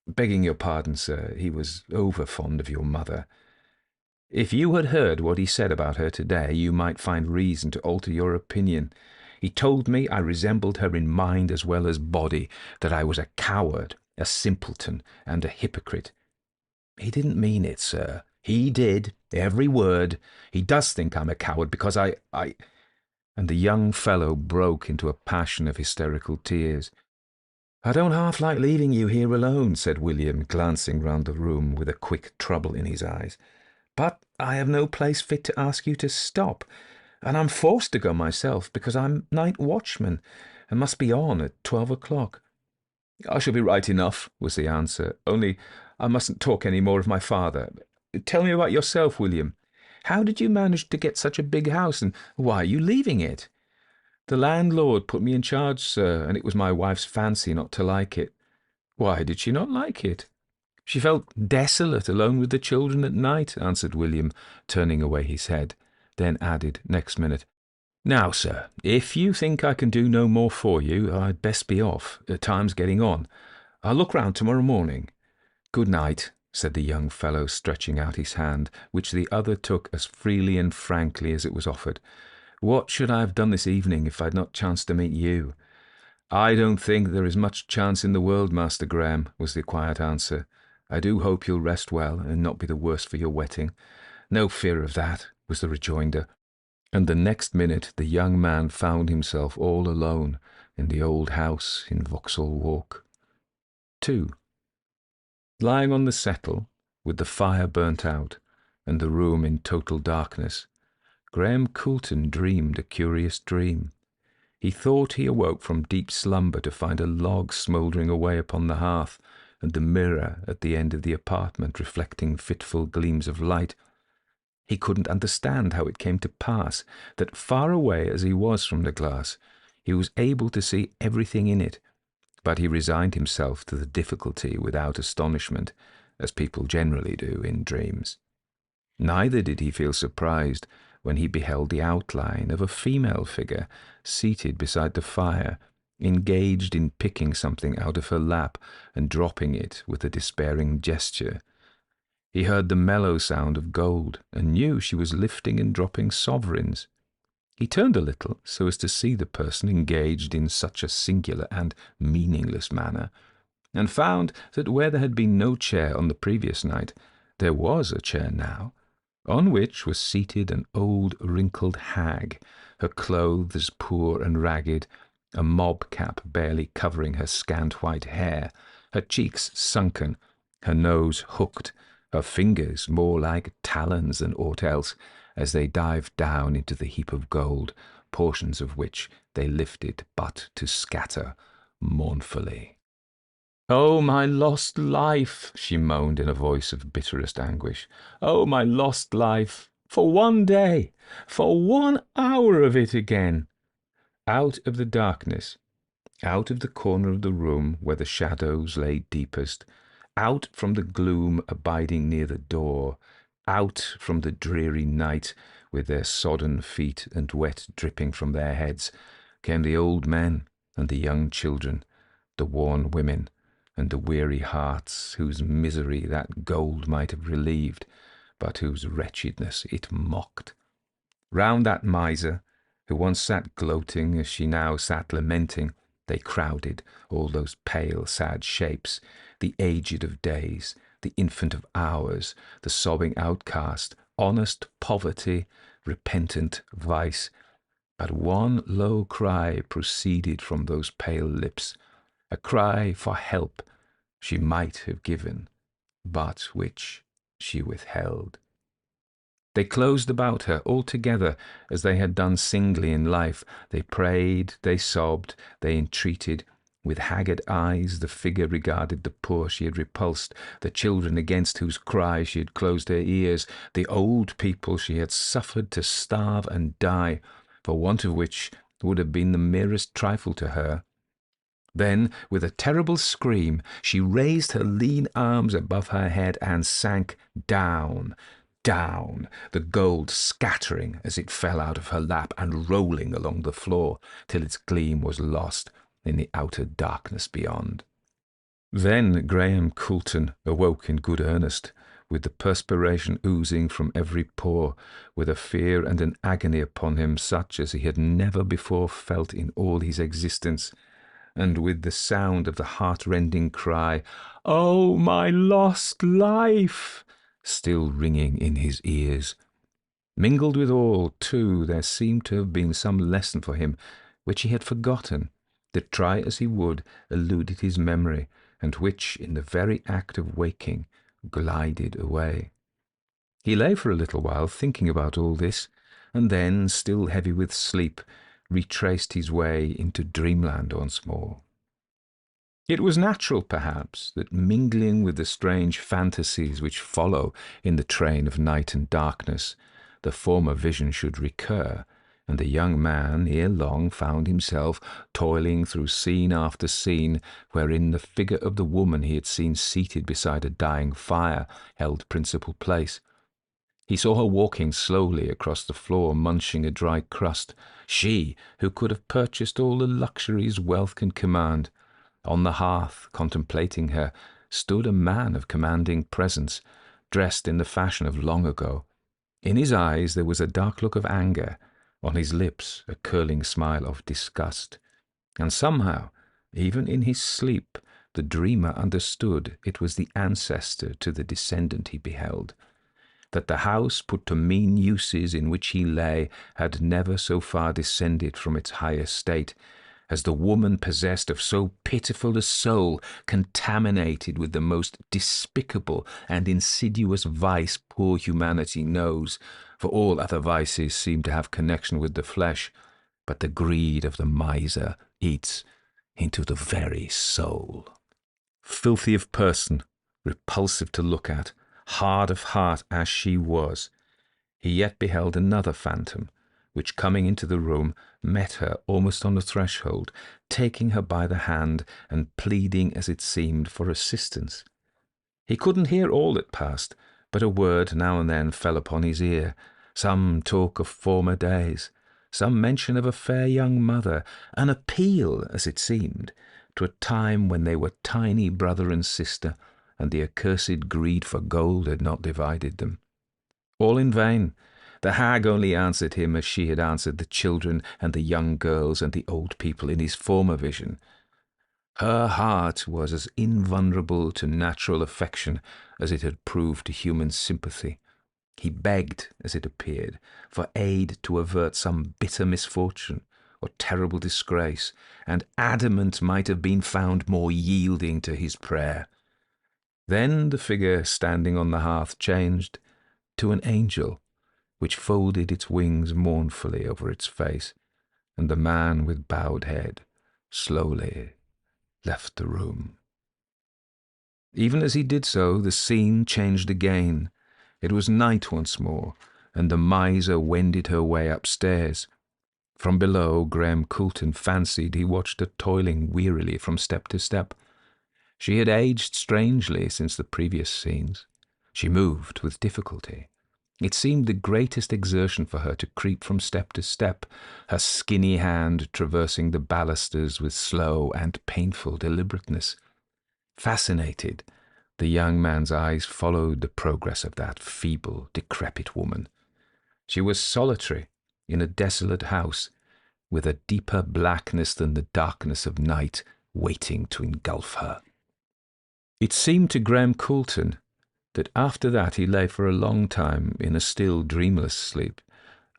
"Begging your pardon, sir, he was over fond of your mother." "If you had heard what he said about her today, you might find reason to alter your opinion. He told me I resembled her in mind as well as body, that I was a coward, a simpleton, and a hypocrite." "He didn't mean it, sir." "He did, every word. He does think I'm a coward because I... And the young fellow broke into a passion of hysterical tears. "I don't half like leaving you here alone," said William, glancing round the room with a quick trouble in his eyes. "But I have no place fit to ask you to stop, and I'm forced to go myself because I'm night watchman and must be on at 12 o'clock. "I shall be right enough," was the answer, "only I mustn't talk any more of my father. Tell me about yourself, William. How did you manage to get such a big house, and why are you leaving it?" "The landlord put me in charge, sir, and it was my wife's fancy not to like it." "Why did she not like it?" "She felt desolate alone with the children at night," answered William, turning away his head, then added next minute, "Now, sir, if you think I can do no more for you, I'd best be off. Time's getting on. I'll look round tomorrow morning." "Good night," said the young fellow, stretching out his hand, which the other took as freely and frankly as it was offered. "What should I have done this evening if I'd not chanced to meet you?" "I don't think there is much chance in the world, Master Graham," was the quiet answer. "I do hope you'll rest well, and not be the worse for your wetting." "No fear of that," was the rejoinder. And the next minute the young man found himself all alone in the old house in Vauxhall Walk. 2. Lying on the settle, with the fire burnt out, and the room in total darkness, Graham Coulton dreamed a curious dream. He thought he awoke from deep slumber to find a log smouldering away upon the hearth, and the mirror at the end of the apartment reflecting fitful gleams of light. He couldn't understand how it came to pass that, far away as he was from the glass, he was able to see everything in it, but he resigned himself to the difficulty without astonishment, as people generally do in dreams. Neither did he feel surprised when he beheld the outline of a female figure seated beside the fire, engaged in picking something out of her lap and dropping it with a despairing gesture. He heard the mellow sound of gold, and knew she was lifting and dropping sovereigns. He turned a little so as to see the person engaged in such a singular and meaningless manner, and found that where there had been no chair on the previous night, there was a chair now, on which was seated an old wrinkled hag, her clothes poor and ragged, a mob cap barely covering her scant white hair, her cheeks sunken, her nose hooked, her fingers more like talons than aught else, as they dived down into the heap of gold, portions of which they lifted but to scatter mournfully. "Oh, my lost life!" she moaned in a voice of bitterest anguish. "Oh, my lost life! For one day! For 1 hour of it again!" Out of the darkness, out of the corner of the room where the shadows lay deepest, out from the gloom abiding near the door, out from the dreary night with their sodden feet and wet dripping from their heads, came the old men and the young children, the worn women and the weary hearts whose misery that gold might have relieved, but whose wretchedness it mocked. Round that miser, who once sat gloating as she now sat lamenting, they crowded, all those pale, sad shapes, the aged of days, the infant of hours, the sobbing outcast, honest poverty, repentant vice. But one low cry proceeded from those pale lips, a cry for help she might have given, but which she withheld. They closed about her all together as they had done singly in life. They prayed, they sobbed, they entreated. With haggard eyes the figure regarded the poor she had repulsed, the children against whose cries she had closed her ears, the old people she had suffered to starve and die, for want of which would have been the merest trifle to her. Then, with a terrible scream, she raised her lean arms above her head and sank down, the gold scattering as it fell out of her lap and rolling along the floor till its gleam was lost in the outer darkness beyond. Then Graham Coulton awoke in good earnest, with the perspiration oozing from every pore, with a fear and an agony upon him such as he had never before felt in all his existence, and with the sound of the heart-rending cry, "Oh, my lost life!" still ringing in his ears. Mingled with all, too, there seemed to have been some lesson for him which he had forgotten, that, try as he would, eluded his memory, and which, in the very act of waking, glided away. He lay for a little while thinking about all this, and then, still heavy with sleep, retraced his way into dreamland once more. It was natural, perhaps, that mingling with the strange fantasies which follow in the train of night and darkness, the former vision should recur, and the young man ere long found himself toiling through scene after scene wherein the figure of the woman he had seen seated beside a dying fire held principal place. He saw her walking slowly across the floor, munching a dry crust, she who could have purchased all the luxuries wealth can command. On the hearth, contemplating her, stood a man of commanding presence, dressed in the fashion of long ago. In his eyes there was a dark look of anger, on his lips a curling smile of disgust. And somehow, even in his sleep, the dreamer understood it was the ancestor to the descendant he beheld, that the house put to mean uses in which he lay had never so far descended from its higher state, as the woman possessed of so pitiful a soul, contaminated with the most despicable and insidious vice poor humanity knows, for all other vices seem to have connection with the flesh, but the greed of the miser eats into the very soul. Filthy of person, repulsive to look at, hard of heart as she was, he yet beheld another phantom, which, coming into the room, met her almost on the threshold, taking her by the hand and pleading, as it seemed, for assistance. He couldn't hear all that passed, but a word now and then fell upon his ear, some talk of former days, some mention of a fair young mother, an appeal, as it seemed, to a time when they were tiny brother and sister, and the accursed greed for gold had not divided them. All in vain. The hag only answered him as she had answered the children and the young girls and the old people in his former vision. Her heart was as invulnerable to natural affection as it had proved to human sympathy. He begged, as it appeared, for aid to avert some bitter misfortune or terrible disgrace, and adamant might have been found more yielding to his prayer. Then the figure standing on the hearth changed to an angel, which folded its wings mournfully over its face, and the man with bowed head slowly left the room. Even as he did so, the scene changed again. It was night once more, and the miser wended her way upstairs. From below, Graham Coulton fancied he watched her toiling wearily from step to step. She had aged strangely since the previous scenes. She moved with difficulty. It seemed the greatest exertion for her to creep from step to step, her skinny hand traversing the balusters with slow and painful deliberateness. Fascinated, the young man's eyes followed the progress of that feeble, decrepit woman. She was solitary in a desolate house, with a deeper blackness than the darkness of night waiting to engulf her. It seemed to Graham Coulton that after that he lay for a long time in a still dreamless sleep,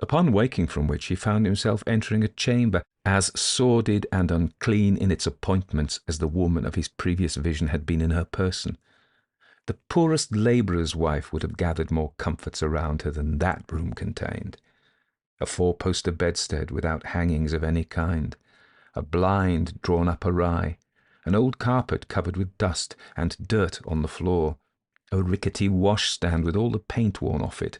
upon waking from which he found himself entering a chamber as sordid and unclean in its appointments as the woman of his previous vision had been in her person. The poorest labourer's wife would have gathered more comforts around her than that room contained. A four-poster bedstead without hangings of any kind, a blind drawn up awry, an old carpet covered with dust and dirt on the floor, a rickety washstand with all the paint worn off it,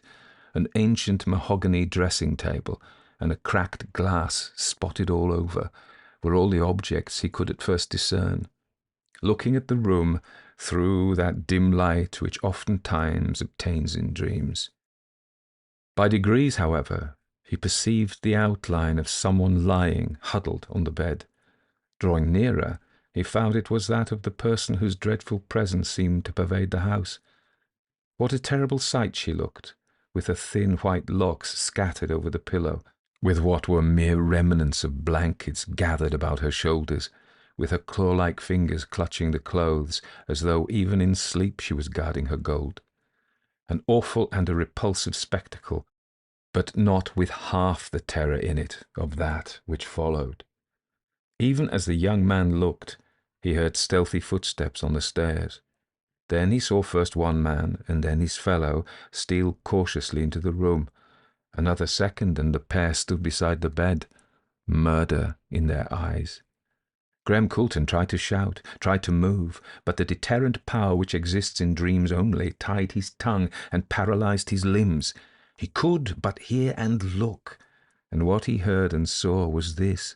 an ancient mahogany dressing-table, and a cracked glass spotted all over, were all the objects he could at first discern. Looking at the room through that dim light which oftentimes obtains in dreams. By degrees, however, he perceived the outline of someone lying huddled on the bed. Drawing nearer, he found it was that of the person whose dreadful presence seemed to pervade the house. What a terrible sight she looked, with her thin white locks scattered over the pillow, with what were mere remnants of blankets gathered about her shoulders, with her claw-like fingers clutching the clothes, as though even in sleep she was guarding her gold. An awful and a repulsive spectacle, but not with half the terror in it of that which followed. Even as the young man looked, he heard stealthy footsteps on the stairs. Then he saw first one man, and then his fellow, steal cautiously into the room. Another second, and the pair stood beside the bed, murder in their eyes. Graham Coulton tried to shout, tried to move, but the deterrent power which exists in dreams only tied his tongue and paralyzed his limbs. He could but hear and look, and what he heard and saw was this.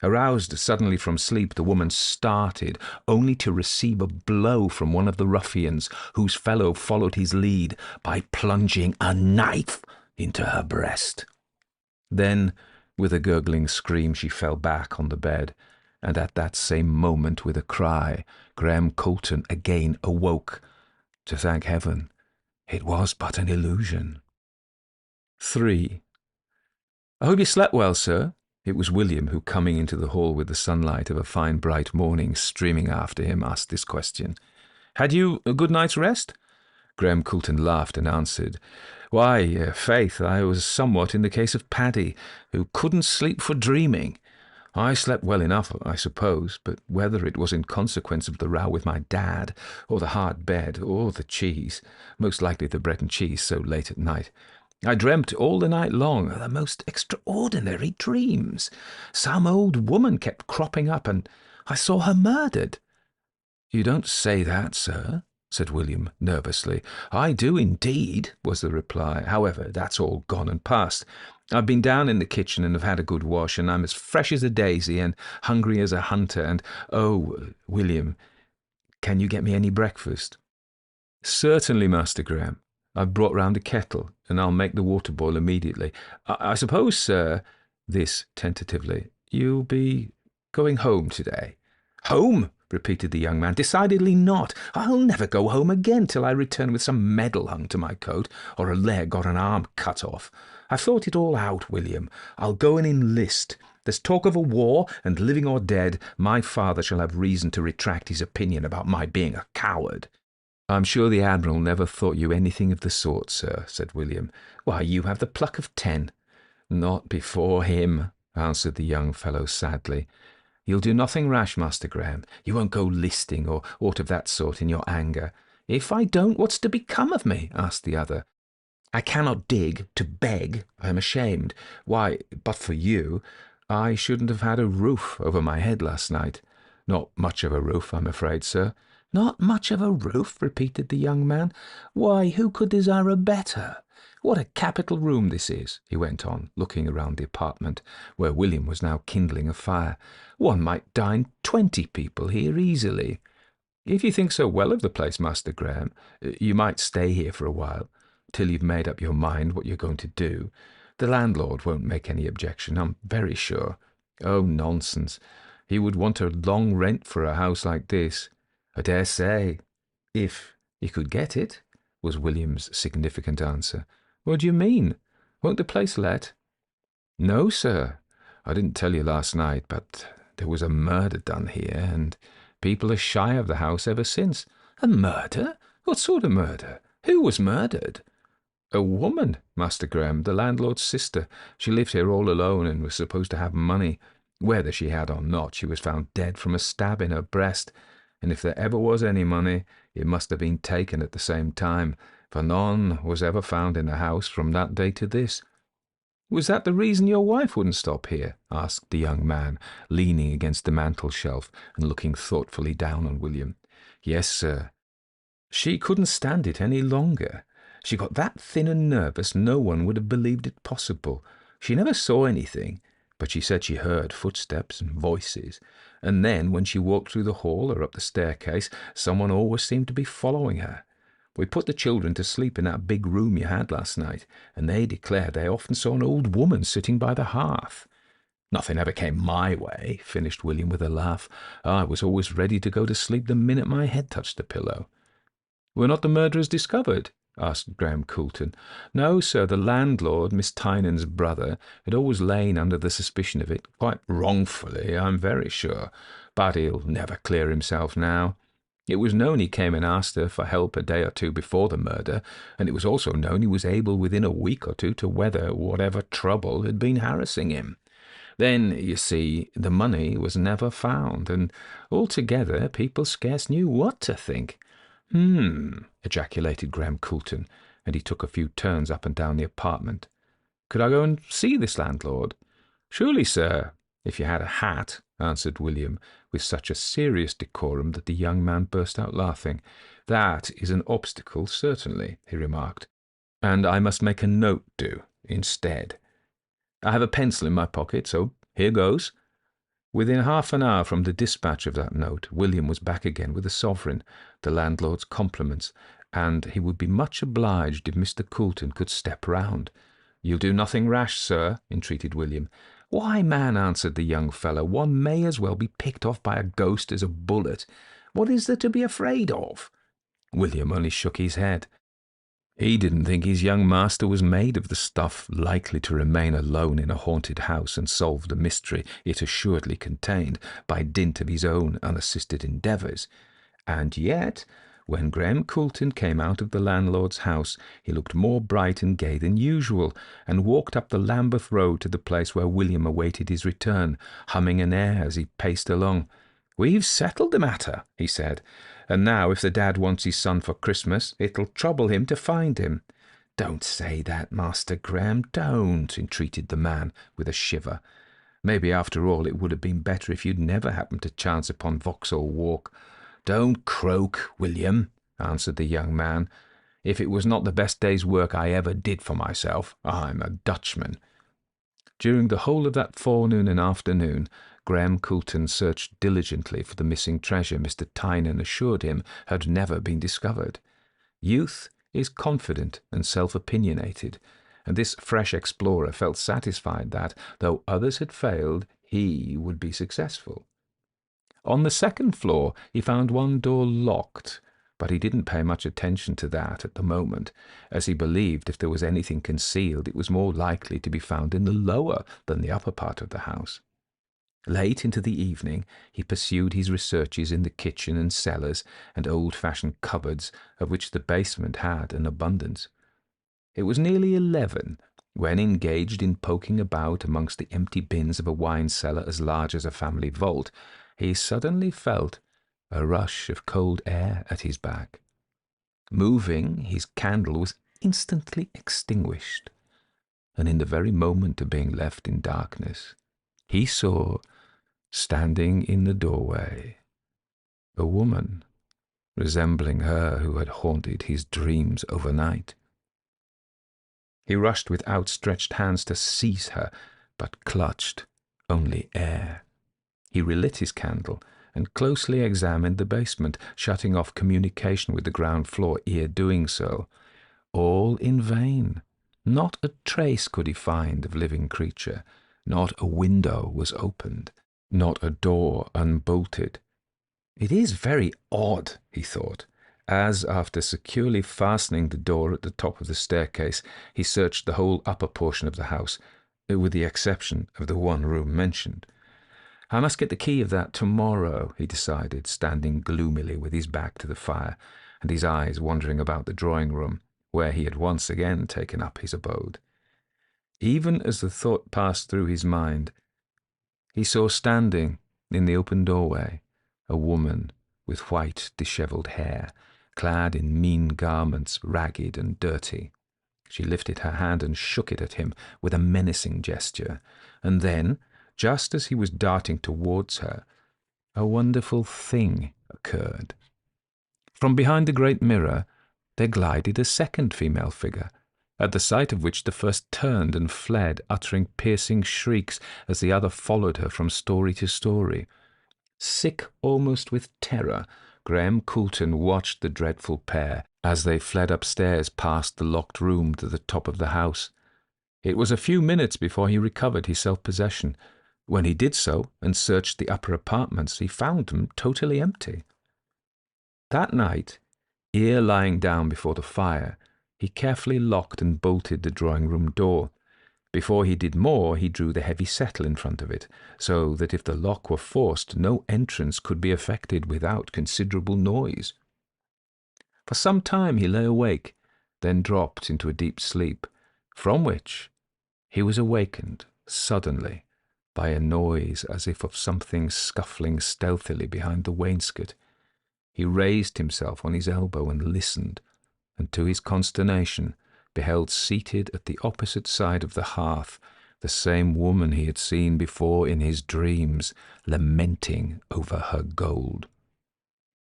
Aroused suddenly from sleep, the woman started, only to receive a blow from one of the ruffians, whose fellow followed his lead by plunging a knife into her breast. Then, with a gurgling scream, she fell back on the bed, and at that same moment, with a cry, Graham Coulton again awoke. To thank heaven, it was but an illusion. 3. "I hope you slept well, sir." It was William who, coming into the hall with the sunlight of a fine bright morning streaming after him, asked this question. "Had you a good night's rest?" Graham Coulton laughed and answered, "Why, faith, I was somewhat in the case of Paddy, who couldn't sleep for dreaming. I slept well enough, I suppose, but whether it was in consequence of the row with my dad, or the hard bed, or the cheese, most likely the bread and cheese so late at night, I dreamt all the night long the most extraordinary dreams. Some old woman kept cropping up, and I saw her murdered." "You don't say that, sir," said William nervously. "I do indeed," was the reply. "However, that's all gone and past. I've been down in the kitchen and have had a good wash, and I'm as fresh as a daisy and hungry as a hunter, and, oh, William, can you get me any breakfast?" "Certainly, Master Graham. I've brought round a kettle, and I'll make the water boil immediately. I suppose, sir," this tentatively, "you'll be going home today?" "Home?" repeated the young man. "Decidedly not. I'll never go home again till I return with some medal hung to my coat, or a leg or an arm cut off. I've thought it all out, William. I'll go and enlist. There's talk of a war, and living or dead, my father shall have reason to retract his opinion about my being a coward." "I'm sure the Admiral never thought you anything of the sort, sir," said William. "Why, you have the pluck of 10. "Not before him," answered the young fellow sadly. "You'll do nothing rash, Master Graham. You won't go listing or aught of that sort in your anger." "If I don't, what's to become of me?" asked the other. "I cannot dig to beg. I am ashamed. Why, but for you, I shouldn't have had a roof over my head last night. Not much of a roof, I'm afraid, sir." "Not much of a roof?" repeated the young man. "Why, who could desire a better? What a capital room this is," he went on, looking around the apartment, where William was now kindling a fire. "One might dine 20 people here easily." "If you think so well of the place, Master Graham, you might stay here for a while, till you've made up your mind what you're going to do. The landlord won't make any objection, I'm very sure." "Oh, nonsense. He would want a long rent for a house like this." "I dare say, if he could get it," was William's significant answer. "What do you mean? Won't the place let?" "No, sir. I didn't tell you last night, but there was a murder done here, and people are shy of the house ever since." "A murder? What sort of murder? Who was murdered?" "A woman, Master Graham, the landlord's sister. She lived here all alone and was supposed to have money. Whether she had or not, she was found dead from a stab in her breast, and if there ever was any money, it must have been taken at the same time, for none was ever found in the house from that day to this." "Was that the reason your wife wouldn't stop here?" asked the young man, leaning against the mantel-shelf and looking thoughtfully down on William. "Yes, sir. She couldn't stand it any longer. She got that thin and nervous no one would have believed it possible. She never saw anything, but she said she heard footsteps and voices, and then when she walked through the hall or up the staircase, someone always seemed to be following her. We put the children to sleep in that big room you had last night, and they declared they often saw an old woman sitting by the hearth." "Nothing ever came my way," finished William with a laugh. "I was always ready to go to sleep the minute my head touched the pillow." "Were not the murderers discovered?" asked Graham Coulton. "No, sir. The landlord, Miss Tynan's brother, had always lain under the suspicion of it, quite wrongfully, I'm very sure, but he'll never clear himself now. It was known he came and asked her for help a day or two before the murder, and it was also known he was able within a week or two to weather whatever trouble had been harassing him. Then, you see, the money was never found, and altogether people scarce knew what to think." Ejaculated Graham Coulton, and he took a few turns up and down the apartment. "Could I go and see this landlord?" "Surely, sir, if you had a hat," answered William, with such a serious decorum that the young man burst out laughing. "That is an obstacle, certainly," he remarked, "and I must make a note do instead. I have a pencil in my pocket, so here goes." Within half an hour from the dispatch of that note, William was back again with a sovereign, the landlord's compliments, and he would be much obliged if Mr. Coulton could step round. "You'll do nothing rash, sir," entreated William. "Why, man," answered the young fellow, "one may as well be picked off by a ghost as a bullet. What is there to be afraid of?" William only shook his head. He didn't think his young master was made of the stuff likely to remain alone in a haunted house and solve the mystery it assuredly contained by dint of his own unassisted endeavours. And yet, when Graham Coulton came out of the landlord's house, he looked more bright and gay than usual, and walked up the Lambeth Road to the place where William awaited his return, humming an air as he paced along. "We've settled the matter," he said, "and now if the dad wants his son for Christmas, it'll trouble him to find him." "Don't say that, Master Graham, don't," entreated the man with a shiver. "Maybe after all it would have been better if you'd never happened to chance upon Vauxhall Walk." "Don't croak, William," answered the young man. "If it was not the best day's work I ever did for myself, I'm a Dutchman." During the whole of that forenoon and afternoon, Graham Coulton searched diligently for the missing treasure Mr. Tynan assured him had never been discovered. Youth is confident and self-opinionated, and this fresh explorer felt satisfied that, though others had failed, he would be successful. On the second floor he found one door locked, but he didn't pay much attention to that at the moment, as he believed if there was anything concealed it was more likely to be found in the lower than the upper part of the house. Late into the evening, he pursued his researches in the kitchen and cellars and old-fashioned cupboards, of which the basement had an abundance. It was nearly 11 when, engaged in poking about amongst the empty bins of a wine cellar as large as a family vault, he suddenly felt a rush of cold air at his back. Moving, his candle was instantly extinguished, and in the very moment of being left in darkness, he saw, standing in the doorway, a woman resembling her who had haunted his dreams overnight. He rushed with outstretched hands to seize her, but clutched only air. He relit his candle and closely examined the basement, shutting off communication with the ground floor ere doing so. All in vain. Not a trace could he find of living creature. Not a window was opened. Not a door unbolted. It is very odd, he thought, as, after securely fastening the door at the top of the staircase, he searched the whole upper portion of the house, with the exception of the one room mentioned. I must get the key of that tomorrow, he decided, standing gloomily with his back to the fire and his eyes wandering about the drawing-room, where he had once again taken up his abode. Even as the thought passed through his mind, he saw standing in the open doorway a woman with white, dishevelled hair, clad in mean garments, ragged and dirty. She lifted her hand and shook it at him with a menacing gesture, and then, just as he was darting towards her, a wonderful thing occurred. From behind the great mirror there glided a second female figure, at the sight of which the first turned and fled, uttering piercing shrieks as the other followed her from story to story. Sick almost with terror, Graham Coulton watched the dreadful pair as they fled upstairs past the locked room to the top of the house. It was a few minutes before he recovered his self-possession. When he did so and searched the upper apartments, he found them totally empty. That night, ere lying down before the fire, he carefully locked and bolted the drawing-room door. Before he did more, he drew the heavy settle in front of it, so that if the lock were forced, no entrance could be effected without considerable noise. For some time he lay awake, then dropped into a deep sleep, from which he was awakened suddenly by a noise as if of something scuffling stealthily behind the wainscot. He raised himself on his elbow and listened, and to his consternation beheld seated at the opposite side of the hearth the same woman he had seen before in his dreams, lamenting over her gold.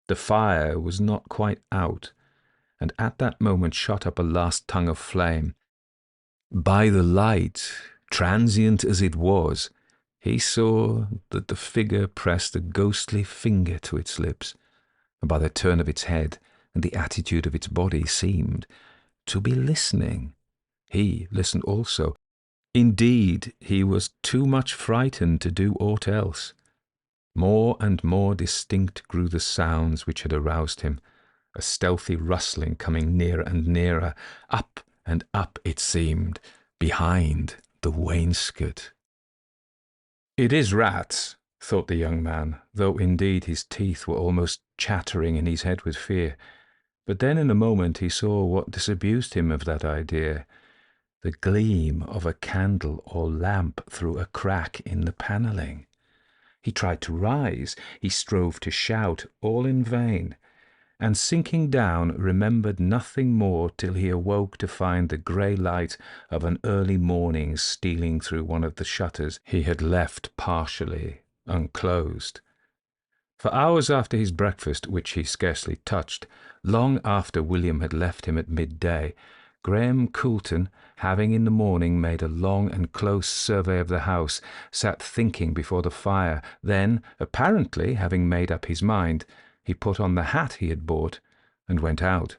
The fire was not quite out, and at that moment shot up a last tongue of flame. By the light, transient as it was, he saw that the figure pressed a ghostly finger to its lips, and by the turn of its head and the attitude of its body seemed to be listening. He listened also. Indeed, he was too much frightened to do aught else. More and more distinct grew the sounds which had aroused him, a stealthy rustling coming nearer and nearer, up and up, it seemed, behind the wainscot. "It is rats," thought the young man, though indeed his teeth were almost chattering in his head with fear. But then in a moment he saw what disabused him of that idea, the gleam of a candle or lamp through a crack in the panelling. He tried to rise, he strove to shout, all in vain, and sinking down remembered nothing more till he awoke to find the grey light of an early morning stealing through one of the shutters he had left partially unclosed. For hours after his breakfast, which he scarcely touched, long after William had left him at midday, Graham Coulton, having in the morning made a long and close survey of the house, sat thinking before the fire. Then, apparently having made up his mind, he put on the hat he had bought and went out.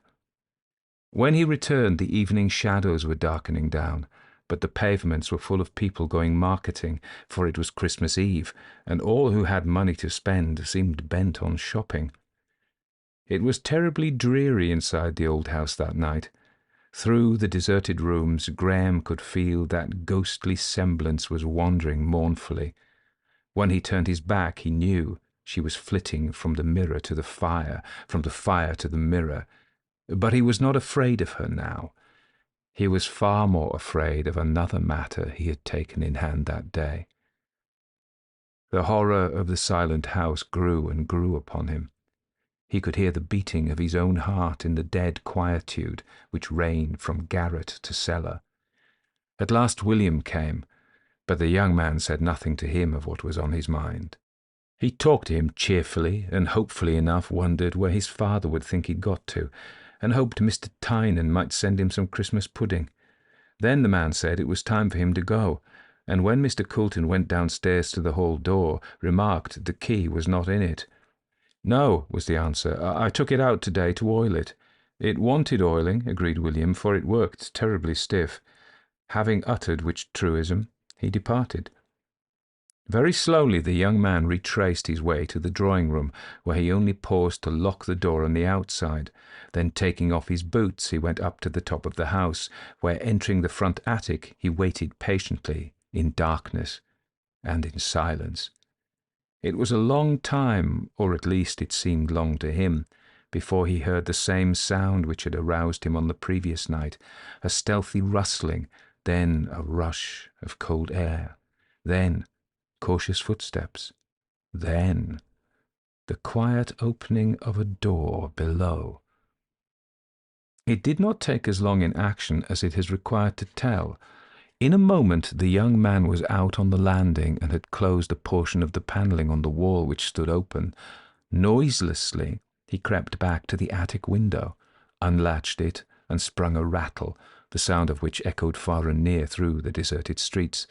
When he returned, the evening shadows were darkening down, but the pavements were full of people going marketing, for it was Christmas Eve, and all who had money to spend seemed bent on shopping. It was terribly dreary inside the old house that night. Through the deserted rooms, Graham could feel that ghostly semblance was wandering mournfully. When he turned his back, he knew she was flitting from the mirror to the fire, from the fire to the mirror. But he was not afraid of her now. He was far more afraid of another matter he had taken in hand that day. The horror of the silent house grew and grew upon him. He could hear the beating of his own heart in the dead quietude which reigned from garret to cellar. At last William came, but the young man said nothing to him of what was on his mind. He talked to him cheerfully, and hopefully enough wondered where his father would think he'd got to, and hoped Mr. Tynan might send him some Christmas pudding. Then the man said it was time for him to go, and when Mr. Coulton went downstairs to the hall door, remarked the key was not in it. "No," was the answer. "I took it out today to oil it." "It wanted oiling," agreed William, "for it worked terribly stiff." Having uttered which truism, he departed. Very slowly the young man retraced his way to the drawing-room, where he only paused to lock the door on the outside. Then, taking off his boots, he went up to the top of the house, where, entering the front attic, he waited patiently, in darkness and in silence. It was a long time, or at least it seemed long to him, before he heard the same sound which had aroused him on the previous night, a stealthy rustling, then a rush of cold air, then cautious footsteps, then the quiet opening of a door below. It did not take as long in action as it is required to tell. In a moment the young man was out on the landing and had closed a portion of the panelling on the wall which stood open. Noiselessly he crept back to the attic window, unlatched it, and sprung a rattle, the sound of which echoed far and near through the deserted streets.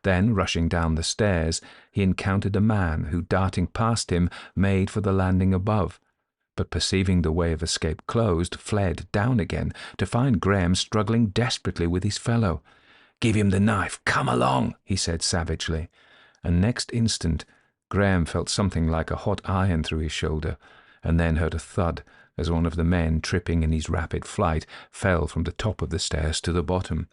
Then, rushing down the stairs, he encountered a man who, darting past him, made for the landing above, but perceiving the way of escape closed, fled down again, to find Graham struggling desperately with his fellow. "Give him the knife, come along," he said savagely, and next instant Graham felt something like a hot iron through his shoulder, and then heard a thud as one of the men, tripping in his rapid flight, fell from the top of the stairs to the bottom.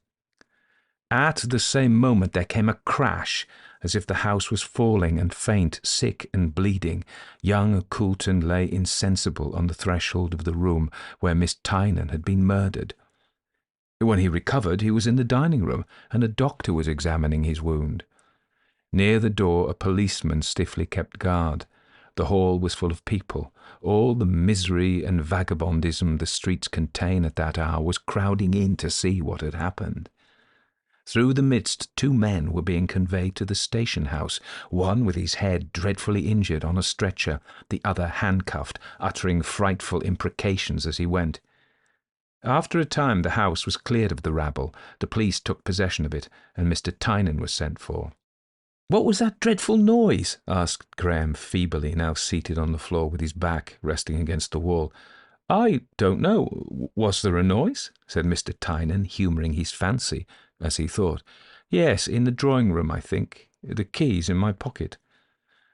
At the same moment there came a crash, as if the house was falling, and faint, sick and bleeding, young Coulton lay insensible on the threshold of the room where Miss Tynan had been murdered. When he recovered, he was in the dining-room, and a doctor was examining his wound. Near the door a policeman stiffly kept guard. The hall was full of people. All the misery and vagabondism the streets contain at that hour was crowding in to see what had happened. Through the midst 2 men were being conveyed to the station-house, one with his head dreadfully injured on a stretcher, the other handcuffed, uttering frightful imprecations as he went. After a time the house was cleared of the rabble, the police took possession of it, and Mr. Tynan was sent for. "What was that dreadful noise?" asked Graham feebly, now seated on the floor with his back resting against the wall. "I don't know. Was there a noise?" said Mr. Tynan, humouring his fancy, as he thought. "Yes, in the drawing-room, I think. The key's in my pocket."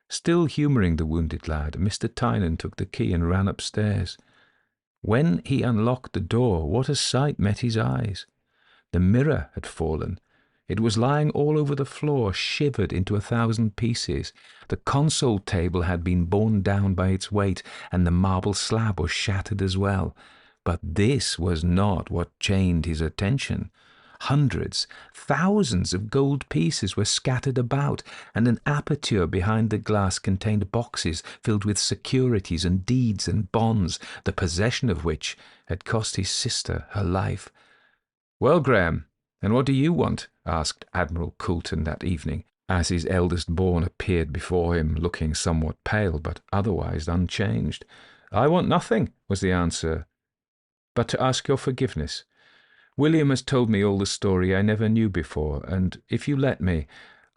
Still humouring the wounded lad, Mr. Tynan took the key and ran upstairs. When he unlocked the door, what a sight met his eyes! The mirror had fallen. It was lying all over the floor, shivered into 1,000 pieces. The console table had been borne down by its weight, and the marble slab was shattered as well. But this was not what chained his attention. Hundreds, thousands of gold pieces were scattered about, and an aperture behind the glass contained boxes filled with securities and deeds and bonds, the possession of which had cost his sister her life. "Well, Graham, and what do you want?" asked Admiral Coulton that evening, as his eldest born appeared before him, looking somewhat pale, but otherwise unchanged. "I want nothing," was the answer, "but to ask your forgiveness. William has told me all the story I never knew before, and if you let me,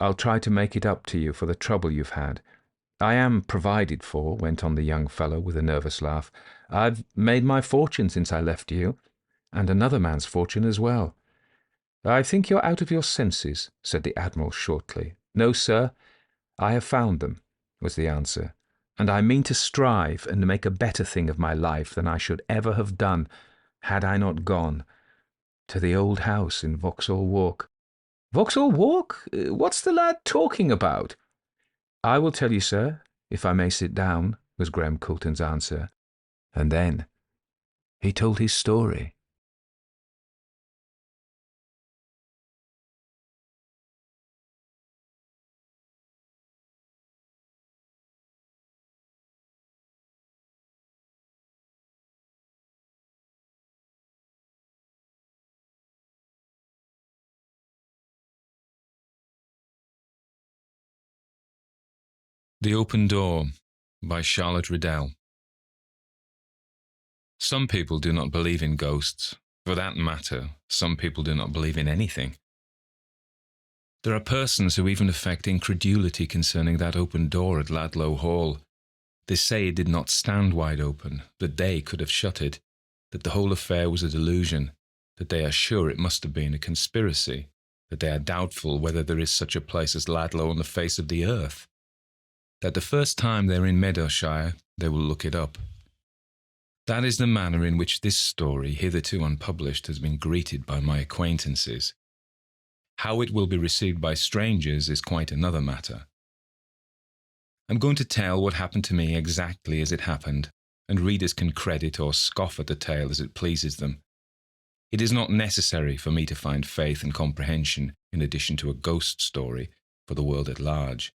I'll try to make it up to you for the trouble you've had. I am provided for," went on the young fellow with a nervous laugh. "I've made my fortune since I left you, and another man's fortune as well." "I think you're out of your senses," said the Admiral shortly. "No, sir, I have found them," was the answer, "and I mean to strive and make a better thing of my life than I should ever have done had I not gone to the old house in Vauxhall Walk." "Vauxhall Walk? What's the lad talking about?" I will tell you, sir, if I may sit down, was Graham Coulton's answer. And then he told his story. The Open Door by Charlotte Riddell. Some people do not believe in ghosts. For that matter, some people do not believe in anything. There are persons who even affect incredulity concerning that open door at Ludlow Hall. They say it did not stand wide open, that they could have shut it, that the whole affair was a delusion, that they are sure it must have been a conspiracy, that they are doubtful whether there is such a place as Ludlow on the face of the earth, that the first time they are in Meadowshire they will look it up. That is the manner in which this story, hitherto unpublished, has been greeted by my acquaintances. How it will be received by strangers is quite another matter. I'm going to tell what happened to me exactly as it happened, and readers can credit or scoff at the tale as it pleases them. It is not necessary for me to find faith and comprehension in addition to a ghost story for the world at large.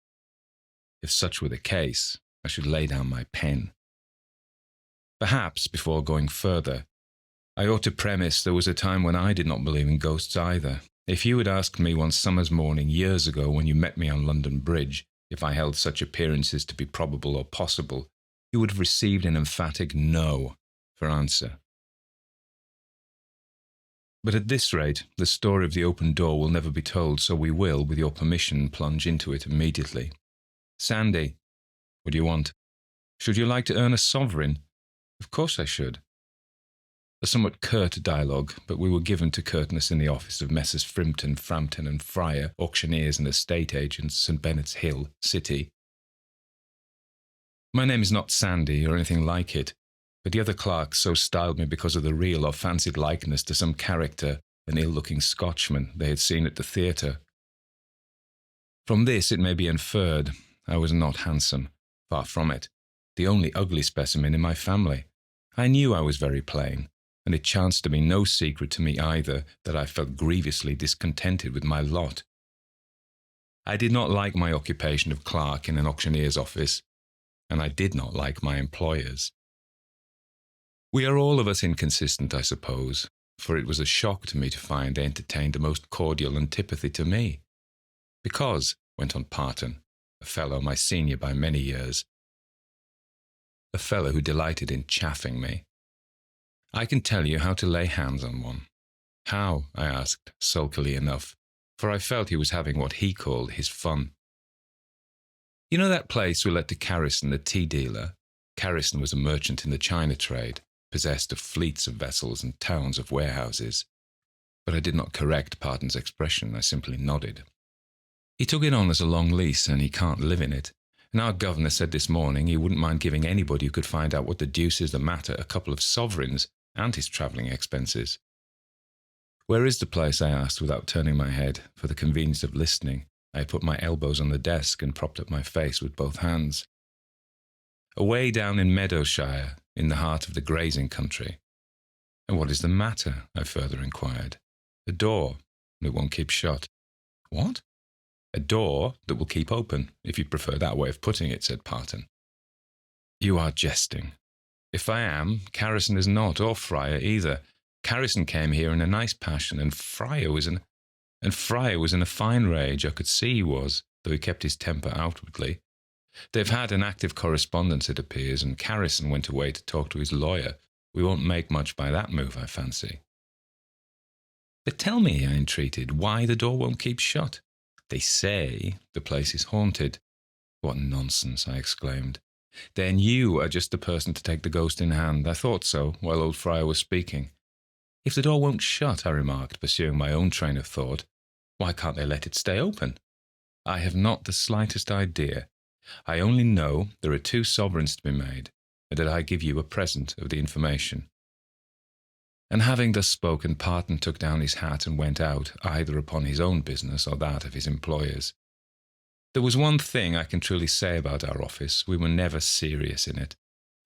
If such were the case, I should lay down my pen. Perhaps, before going further, I ought to premise there was a time when I did not believe in ghosts either. If you had asked me one summer's morning years ago when you met me on London Bridge if I held such appearances to be probable or possible, you would have received an emphatic no for answer. But at this rate, the story of the open door will never be told, so we will, with your permission, plunge into it immediately. Sandy, what do you want? Should you like to earn a sovereign? Of course I should. A somewhat curt dialogue, but we were given to curtness in the office of Messrs. Frimpton, Frampton and Fryer, auctioneers and estate agents, St. Bennet's Hill, City. My name is not Sandy or anything like it, but the other clerks so styled me because of the real or fancied likeness to some character, an ill-looking Scotchman they had seen at the theatre. From this it may be inferred I was not handsome, far from it, the only ugly specimen in my family. I knew I was very plain, and it chanced to be no secret to me either that I felt grievously discontented with my lot. I did not like my occupation of clerk in an auctioneer's office, and I did not like my employers. We are all of us inconsistent, I suppose, for it was a shock to me to find they entertained the most cordial antipathy to me. Because, went on Parton, a fellow my senior by many years, a fellow who delighted in chaffing me, I can tell you how to lay hands on one. How? I asked, sulkily enough, for I felt he was having what he called his fun. You know that place we let to Carrison, the tea dealer? Carrison was a merchant in the China trade, possessed of fleets of vessels and towns of warehouses. But I did not correct Parton's expression, I simply nodded. He took it on as a long lease, and he can't live in it. And our governor said this morning he wouldn't mind giving anybody who could find out what the deuce is the matter a couple of sovereigns and his travelling expenses. Where is the place? I asked without turning my head. For the convenience of listening, I put my elbows on the desk and propped up my face with both hands. Away down in Meadowshire, in the heart of the grazing country. And what is the matter? I further inquired. A door that won't keep shut. What? A door that will keep open, if you prefer that way of putting it, said Parton. You are jesting. If I am, Carrison is not, or Fryer either. Carrison came here in a nice passion, and Fryer was in a fine rage. I could see he was, though he kept his temper outwardly. They've had an active correspondence, it appears, and Carrison went away to talk to his lawyer. We won't make much by that move, I fancy. But tell me, I entreated, why the door won't keep shut. They say the place is haunted. What nonsense, I exclaimed. Then you are just the person to take the ghost in hand. I thought so, while old Fryer was speaking. If the door won't shut, I remarked, pursuing my own train of thought, why can't they let it stay open? I have not the slightest idea. I only know there are 2 sovereigns to be made, and that I give you a present of the information. And having thus spoken, Parton took down his hat and went out, either upon his own business or that of his employers. There was one thing I can truly say about our office: we were never serious in it.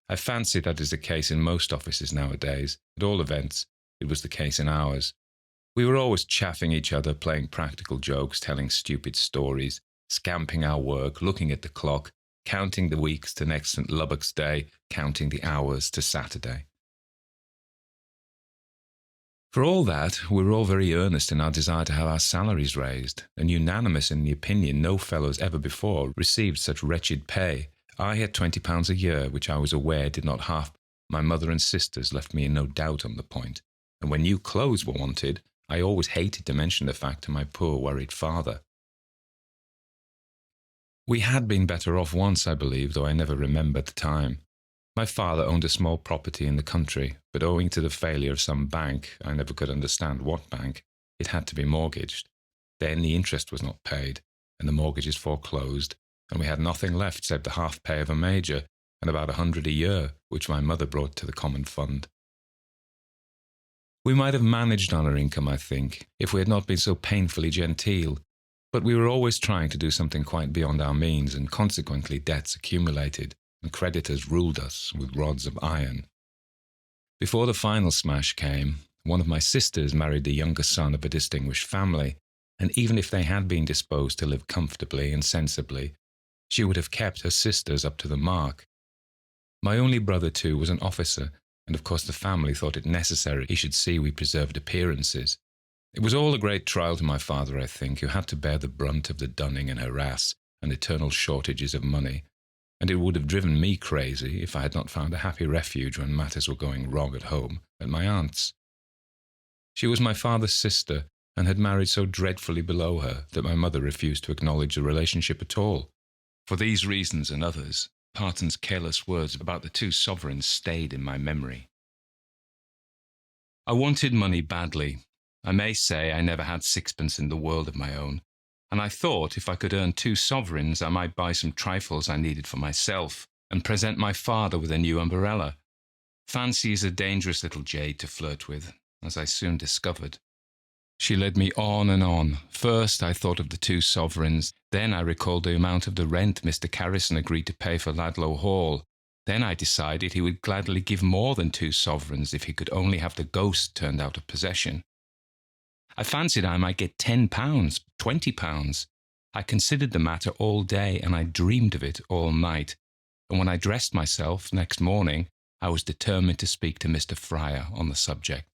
I fancy that is the case in most offices nowadays. At all events, it was the case in ours. We were always chaffing each other, playing practical jokes, telling stupid stories, scamping our work, looking at the clock, counting the weeks to next St. Lubbock's Day, counting the hours to Saturday. For all that, we were all very earnest in our desire to have our salaries raised, and unanimous in the opinion no fellows ever before received such wretched pay. I had £20 a year, which I was aware did not half. My mother and sisters left me in no doubt on the point, and when new clothes were wanted, I always hated to mention the fact to my poor worried father. We had been better off once, I believe, though I never remembered the time. My father owned a small property in the country, but owing to the failure of some bank, I never could understand what bank, it had to be mortgaged. Then the interest was not paid, and the mortgages foreclosed, and we had nothing left save the half pay of a major, and about £100 a year, which my mother brought to the common fund. We might have managed on our income, I think, if we had not been so painfully genteel, but we were always trying to do something quite beyond our means, and consequently debts accumulated, and creditors ruled us with rods of iron. Before the final smash came, one of my sisters married the younger son of a distinguished family, and even if they had been disposed to live comfortably and sensibly, she would have kept her sisters up to the mark. My only brother, too, was an officer, and of course the family thought it necessary he should see we preserved appearances. It was all a great trial to my father, I think, who had to bear the brunt of the dunning and harass and eternal shortages of money, and it would have driven me crazy if I had not found a happy refuge when matters were going wrong at home, at my aunt's. She was my father's sister, and had married so dreadfully below her that my mother refused to acknowledge the relationship at all. For these reasons and others, Parton's careless words about the 2 sovereigns stayed in my memory. I wanted money badly. I may say I never had sixpence in the world of my own, and I thought if I could earn 2 sovereigns I might buy some trifles I needed for myself, and present my father with a new umbrella. Fancy is a dangerous little jade to flirt with, as I soon discovered. She led me on and on. First I thought of the 2 sovereigns, then I recalled the amount of the rent Mr. Carrison agreed to pay for Ladlow Hall. Then I decided he would gladly give more than 2 sovereigns if he could only have the ghost turned out of possession. I fancied I might get £10, £20. I considered the matter all day, and I dreamed of it all night, and when I dressed myself next morning, I was determined to speak to Mr. Fryer on the subject.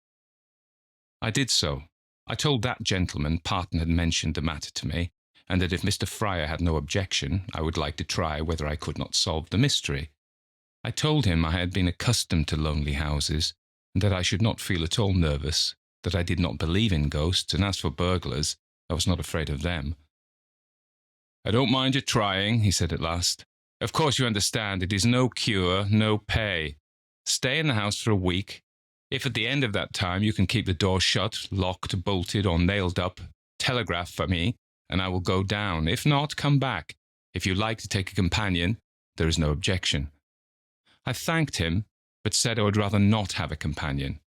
I did so. I told that gentleman Parton had mentioned the matter to me, and that if Mr. Fryer had no objection, I would like to try whether I could not solve the mystery. I told him I had been accustomed to lonely houses, and that I should not feel at all nervous, that I did not believe in ghosts, and as for burglars, I was not afraid of them. "I don't mind your trying," he said at last. "Of course you understand it is no cure, no pay. Stay in the house for a week. If at the end of that time you can keep the door shut, locked, bolted, or nailed up, telegraph for me, and I will go down. If not, come back. If you like to take a companion, there is no objection." I thanked him, but said I would rather not have a companion.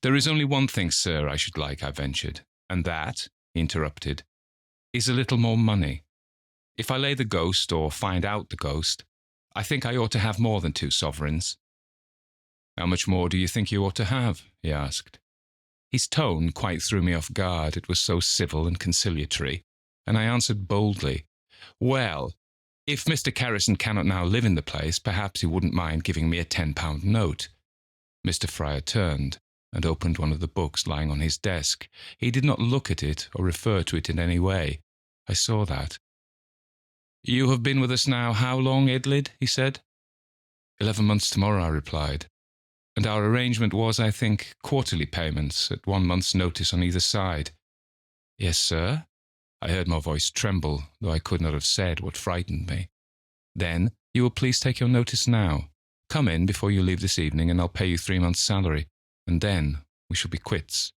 "There is only one thing, sir, I should like," I ventured. "And that," he interrupted, "is a little more money. If I lay the ghost, or find out the ghost, I think I ought to have more than 2 sovereigns." "How much more do you think you ought to have?" he asked. His tone quite threw me off guard. It was so civil and conciliatory, and I answered boldly, "Well, if Mr. Carrison cannot now live in the place, perhaps he wouldn't mind giving me a £10 note." Mr. Fryer turned and opened one of the books lying on his desk. He did not look at it or refer to it in any way. I saw that. "You have been with us now how long, Edlyd?" he said. 11 months tomorrow, I replied. "And our arrangement was, I think, quarterly payments, at 1 month's notice on either side." "Yes, sir?" I heard my voice tremble, though I could not have said what frightened me. "Then you will please take your notice now. Come in before you leave this evening, and I'll pay you 3 months' salary, and then we shall be quits."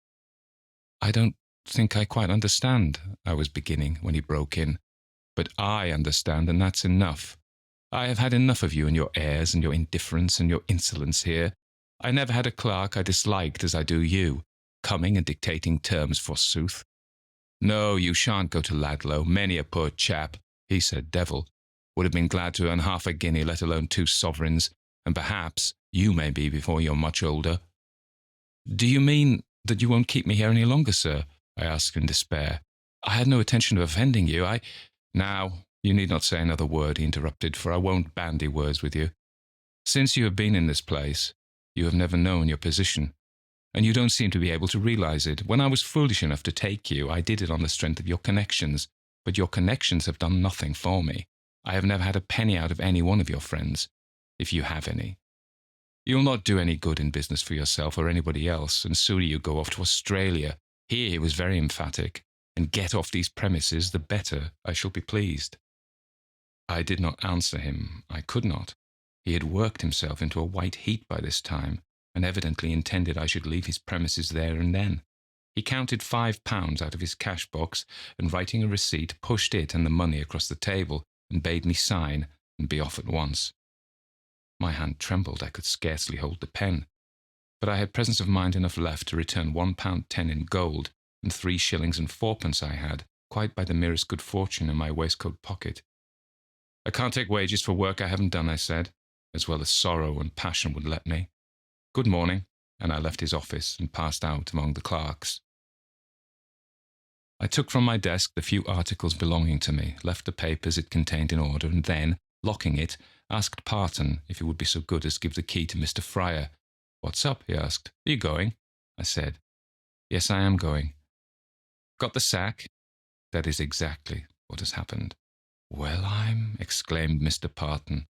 "I don't think I quite understand," I was beginning, when he broke in. "But I understand, and that's enough. I have had enough of you and your airs and your indifference and your insolence here. I never had a clerk I disliked as I do you, coming and dictating terms, forsooth. No, you shan't go to Ladlow, many a poor chap. He said devil. Would have been glad to earn half a guinea, let alone 2 sovereigns, and perhaps you may be before you're much older. Do you mean that you won't keep me here any longer, sir? I asked in despair. I had no intention of offending you. Now, you need not say another word, he interrupted, for I won't bandy words with you. Since you have been in this place, you have never known your position, and you don't seem to be able to realize it. When I was foolish enough to take you, I did it on the strength of your connections, but your connections have done nothing for me. I have never had a penny out of any one of your friends, if you have any. You'll not do any good in business for yourself or anybody else, and sooner you go off to Australia. Here he was very emphatic, and get off these premises, the better I shall be pleased. I did not answer him. I could not. He had worked himself into a white heat by this time, and evidently intended I should leave his premises there and then. He counted £5 out of his cash box, and writing a receipt, pushed it and the money across the table, and bade me sign and be off at once. My hand trembled. I could scarcely hold the pen, but I had presence of mind enough left to return £1.10 in gold, and 3 shillings and 4pence I had, quite by the merest good fortune, in my waistcoat pocket. I can't take wages for work I haven't done, I said, as well as sorrow and passion would let me. Good morning, and I left his office and passed out among the clerks. I took from my desk the few articles belonging to me, left the papers it contained in order, and then, locking it, asked Parton if he would be so good as give the key to Mr. Fryer. What's up? He asked. Are you going? I said. Yes, I am going. Got the sack? That is exactly what has happened. Welham, exclaimed Mr. Parton.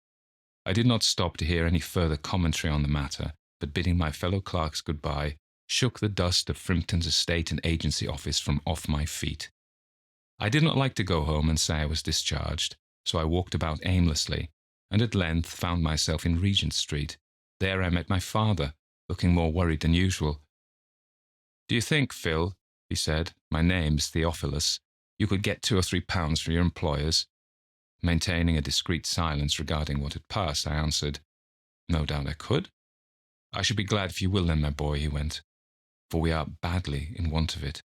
I did not stop to hear any further commentary on the matter, but bidding my fellow clerks good-bye, shook the dust of Frimpton's estate and agency office from off my feet. I did not like to go home and say I was discharged, so I walked about aimlessly, and at length found myself in Regent Street. There I met my father, looking more worried than usual. Do you think, Phil, he said, my name's Theophilus, you could get £2 or £3 for your employers? Maintaining a discreet silence regarding what had passed, I answered, No doubt I could. I should be glad if you will then, my boy, he went, for we are badly in want of it.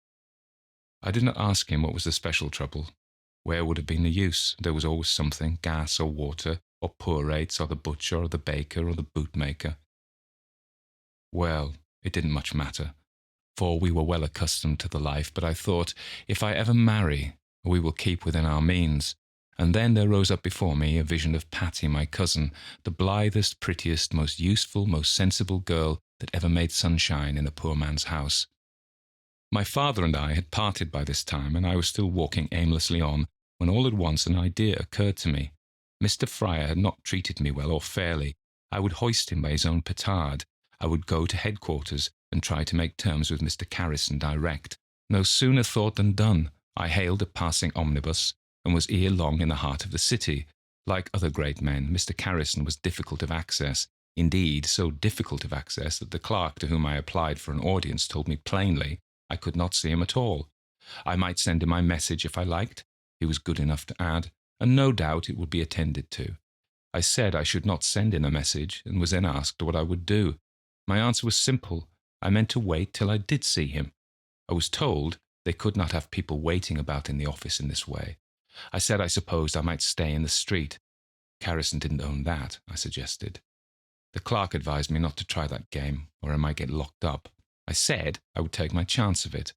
I did not ask him what was the special trouble. Where would have been the use? There was always something, gas or water, or poor rates, or the butcher, or the baker, or the bootmaker. Well, it didn't much matter, for we were well accustomed to the life, but I thought, if I ever marry, we will keep within our means. And then there rose up before me a vision of Patty, my cousin, the blithest, prettiest, most useful, most sensible girl that ever made sunshine in a poor man's house. My father and I had parted by this time, and I was still walking aimlessly on, when all at once an idea occurred to me. Mr. Fryer had not treated me well or fairly. I would hoist him by his own petard. I would go to headquarters and try to make terms with Mr. Carrison direct. No sooner thought than done. I hailed a passing omnibus, and was ere long in the heart of the city. Like other great men, Mr. Carrison was difficult of access, indeed so difficult of access that the clerk to whom I applied for an audience told me plainly I could not see him at all. I might send him my message if I liked, he was good enough to add, and no doubt it would be attended to. I said I should not send in a message, and was then asked what I would do. My answer was simple. I meant to wait till I did see him. I was told they could not have people waiting about in the office in this way. I said I supposed I might stay in the street. Carrison didn't own that, I suggested. The clerk advised me not to try that game, or I might get locked up. I said I would take my chance of it.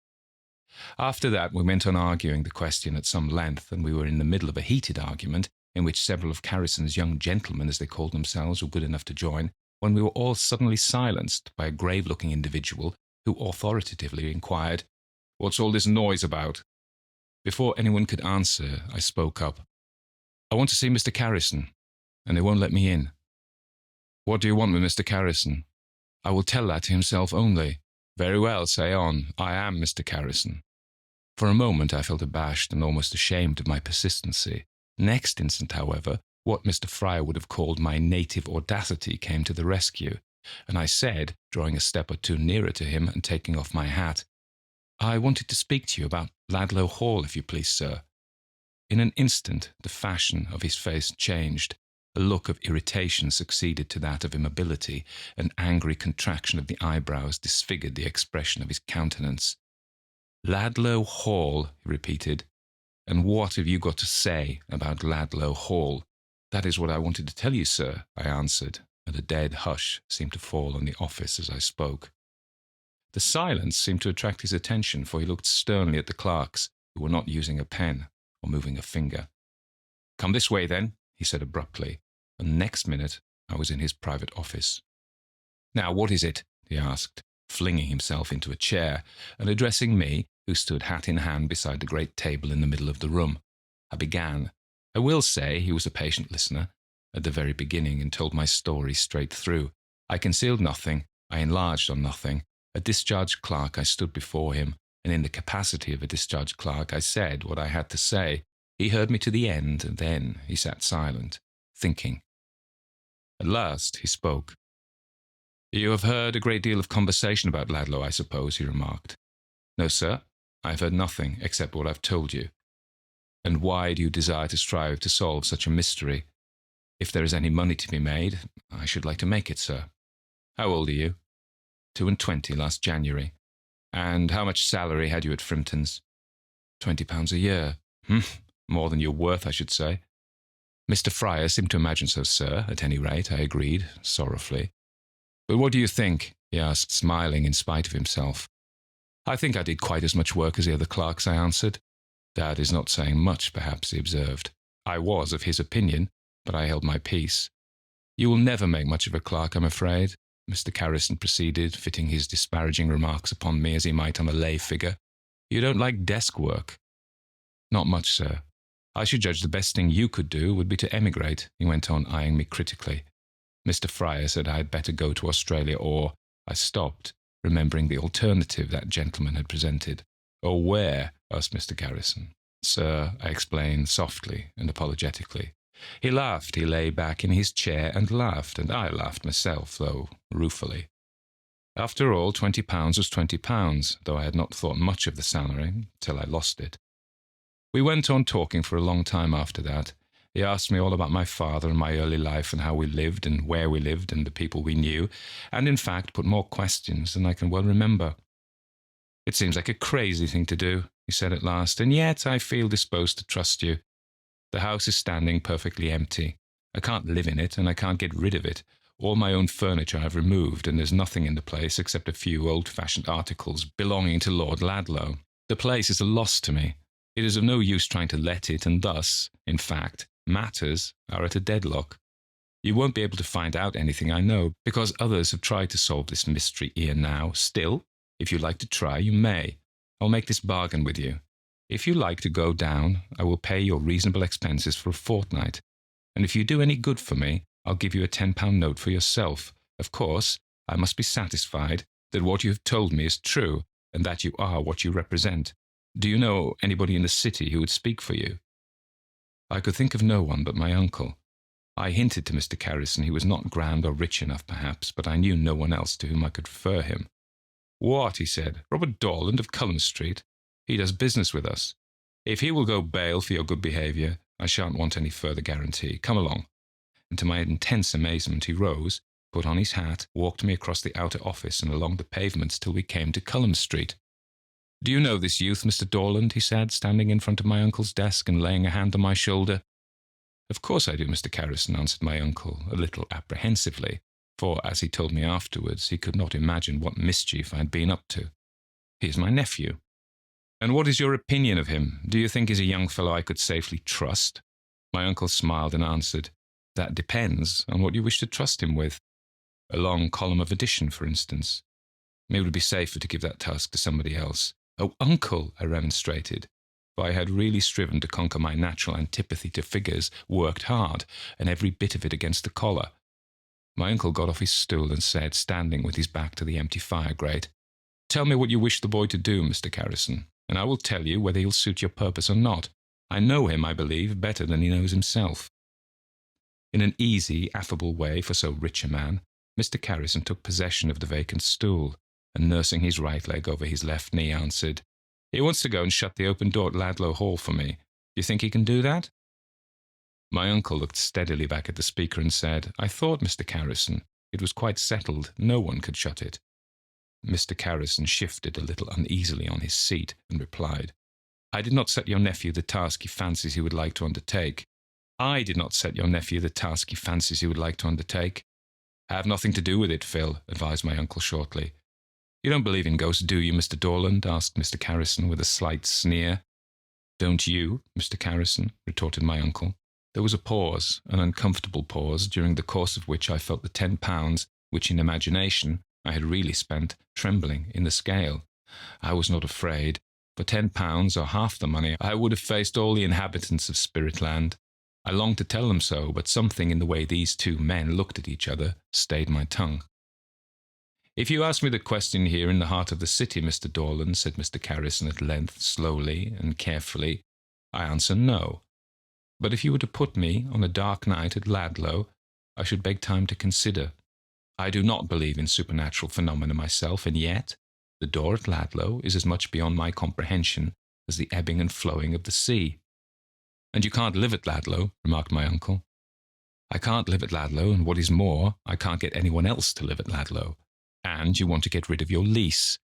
After that we went on arguing the question at some length, and we were in the middle of a heated argument, in which several of Carrison's young gentlemen, as they called themselves, were good enough to join, when we were all suddenly silenced by a grave-looking individual who authoritatively inquired, "What's all this noise about?" Before anyone could answer, I spoke up. "I want to see Mr. Carrison, and they won't let me in." "What do you want with Mr. Carrison?" "I will tell that to himself only." "Very well, say on. I am Mr. Carrison." For a moment I felt abashed and almost ashamed of my persistency. Next instant, however, what Mr. Fryer would have called my native audacity came to the rescue, and I said, drawing a step or two nearer to him and taking off my hat, "I wanted to speak to you about Ladlow Hall, if you please, sir." In an instant the fashion of his face changed. A look of irritation succeeded to that of immobility. An angry contraction of the eyebrows disfigured the expression of his countenance. "Ladlow Hall," he repeated, And what have you got to say about Ladlow Hall? That is what I wanted to tell you, sir, I answered, and a dead hush seemed to fall on the office as I spoke. The silence seemed to attract his attention, for he looked sternly at the clerks, who were not using a pen or moving a finger. "Come this way, then," he said abruptly, and the next minute I was in his private office. "Now, what is it?" he asked, flinging himself into a chair and addressing me, who stood hat in hand beside the great table in the middle of the room. I began. I will say he was a patient listener at the very beginning and told my story straight through. I concealed nothing, I enlarged on nothing. A discharged clerk, I stood before him, and in the capacity of a discharged clerk I said what I had to say. He heard me to the end, and then he sat silent, thinking. At last he spoke. "You have heard a great deal of conversation about Ladlow, I suppose," he remarked. "No, sir, I have heard nothing except what I've told you." "And why do you desire to strive to solve such a mystery? If there is any money to be made, I should like to make it, sir." "How old are you?" 22 last January." "And how much salary had you at Frimpton's?" £20 a year. More than you're worth, I should say." "Mr. Fryer seemed to imagine so, sir, at any rate," I agreed, sorrowfully. "But what do you think?" he asked, smiling in spite of himself. "I think I did quite as much work as the other clerks," I answered. "That is not saying much, perhaps," he observed. I was of his opinion, but I held my peace. "You will never make much of a clerk, I'm afraid," Mr. Carrison proceeded, fitting his disparaging remarks upon me as he might on a lay figure. "You don't like desk work." "Not much, sir. I should judge the best thing you could do would be to emigrate," he went on, eyeing me critically. "Mr. Fryer said I had better go to Australia or—" I stopped, remembering the alternative that gentleman had presented. "Or where?" asked Mr. Carrison. "Sir," I explained, softly and apologetically. He laughed. He lay back in his chair and laughed, and I laughed myself, though ruefully. After all, £20 was £20, though I had not thought much of the salary till I lost it. We went on talking for a long time after that. He asked me all about my father and my early life and how we lived and where we lived and the people we knew, and in fact put more questions than I can well remember. "It seems like a crazy thing to do," he said at last, "and yet I feel disposed to trust you. The house is standing perfectly empty. I can't live in it, and I can't get rid of it. All my own furniture I've removed, and there's nothing in the place except a few old-fashioned articles belonging to Lord Ladlow. The place is a loss to me. It is of no use trying to let it, and thus, in fact, matters are at a deadlock. You won't be able to find out anything, I know, because others have tried to solve this mystery ere now. Still, if you like to try, you may. I'll make this bargain with you. If you like to go down, I will pay your reasonable expenses for a fortnight, and if you do any good for me, I'll give you a £10 note for yourself. Of course, I must be satisfied that what you have told me is true, and that you are what you represent. Do you know anybody in the city who would speak for you?" I could think of no one but my uncle. I hinted to Mr. Carrison he was not grand or rich enough, perhaps, but I knew no one else to whom I could refer him. "What?" he said. "Robert Dorland of Cullum Street? He does business with us. If he will go bail for your good behaviour, I shan't want any further guarantee. Come along." And to my intense amazement he rose, put on his hat, walked me across the outer office and along the pavements till we came to Cullum Street. "Do you know this youth, Mr. Dorland?" he said, standing in front of my uncle's desk and laying a hand on my shoulder. "Of course I do, Mr. Carrison," answered my uncle, a little apprehensively, for, as he told me afterwards, he could not imagine what mischief I had been up to. "He is my nephew." "And what is your opinion of him? Do you think he's a young fellow I could safely trust?" My uncle smiled and answered, "That depends on what you wish to trust him with. A long column of addition, for instance. It would be safer to give that task to somebody else." "Oh, uncle," I remonstrated, for I had really striven to conquer my natural antipathy to figures, worked hard, and every bit of it against the collar. My uncle got off his stool and said, standing with his back to the empty fire grate, "Tell me what you wish the boy to do, Mr. Carrison, and I will tell you whether he'll suit your purpose or not. I know him, I believe, better than he knows himself." In an easy, affable way for so rich a man, Mr. Carrison took possession of the vacant stool, and nursing his right leg over his left knee, answered, "He wants to go and shut the open door at Ladlow Hall for me. Do you think he can do that?" My uncle looked steadily back at the speaker and said, "I thought, Mr. Carrison, it was quite settled. No one could shut it." Mr. Carrison shifted a little uneasily on his seat and replied, I did not set your nephew the task he fancies he would like to undertake. I did not set your nephew the task he fancies he would like to undertake. Have nothing to do with it, Phil, advised my uncle shortly. You don't believe in ghosts, do you, Mr. Dorland? Asked Mr. Carrison with a slight sneer. Don't you, Mr. Carrison? Retorted my uncle. There was a pause, an uncomfortable pause, during the course of which I felt the £10, which in imagination I had really spent, trembling in the scale. I was not afraid. For £10, or half the money, I would have faced all the inhabitants of Spiritland. I longed to tell them so, but something in the way these two men looked at each other stayed my tongue. If you ask me the question here in the heart of the city, Mr. Dorland, said Mr. Carrison at length, slowly and carefully, I answer no. But if you were to put me on a dark night at Ladlow, I should beg time to consider. I do not believe in supernatural phenomena myself, and yet the door at Ladlow is as much beyond my comprehension as the ebbing and flowing of the sea. And you can't live at Ladlow, remarked my uncle. I can't live at Ladlow, and what is more, I can't get anyone else to live at Ladlow. And you want to get rid of your lease.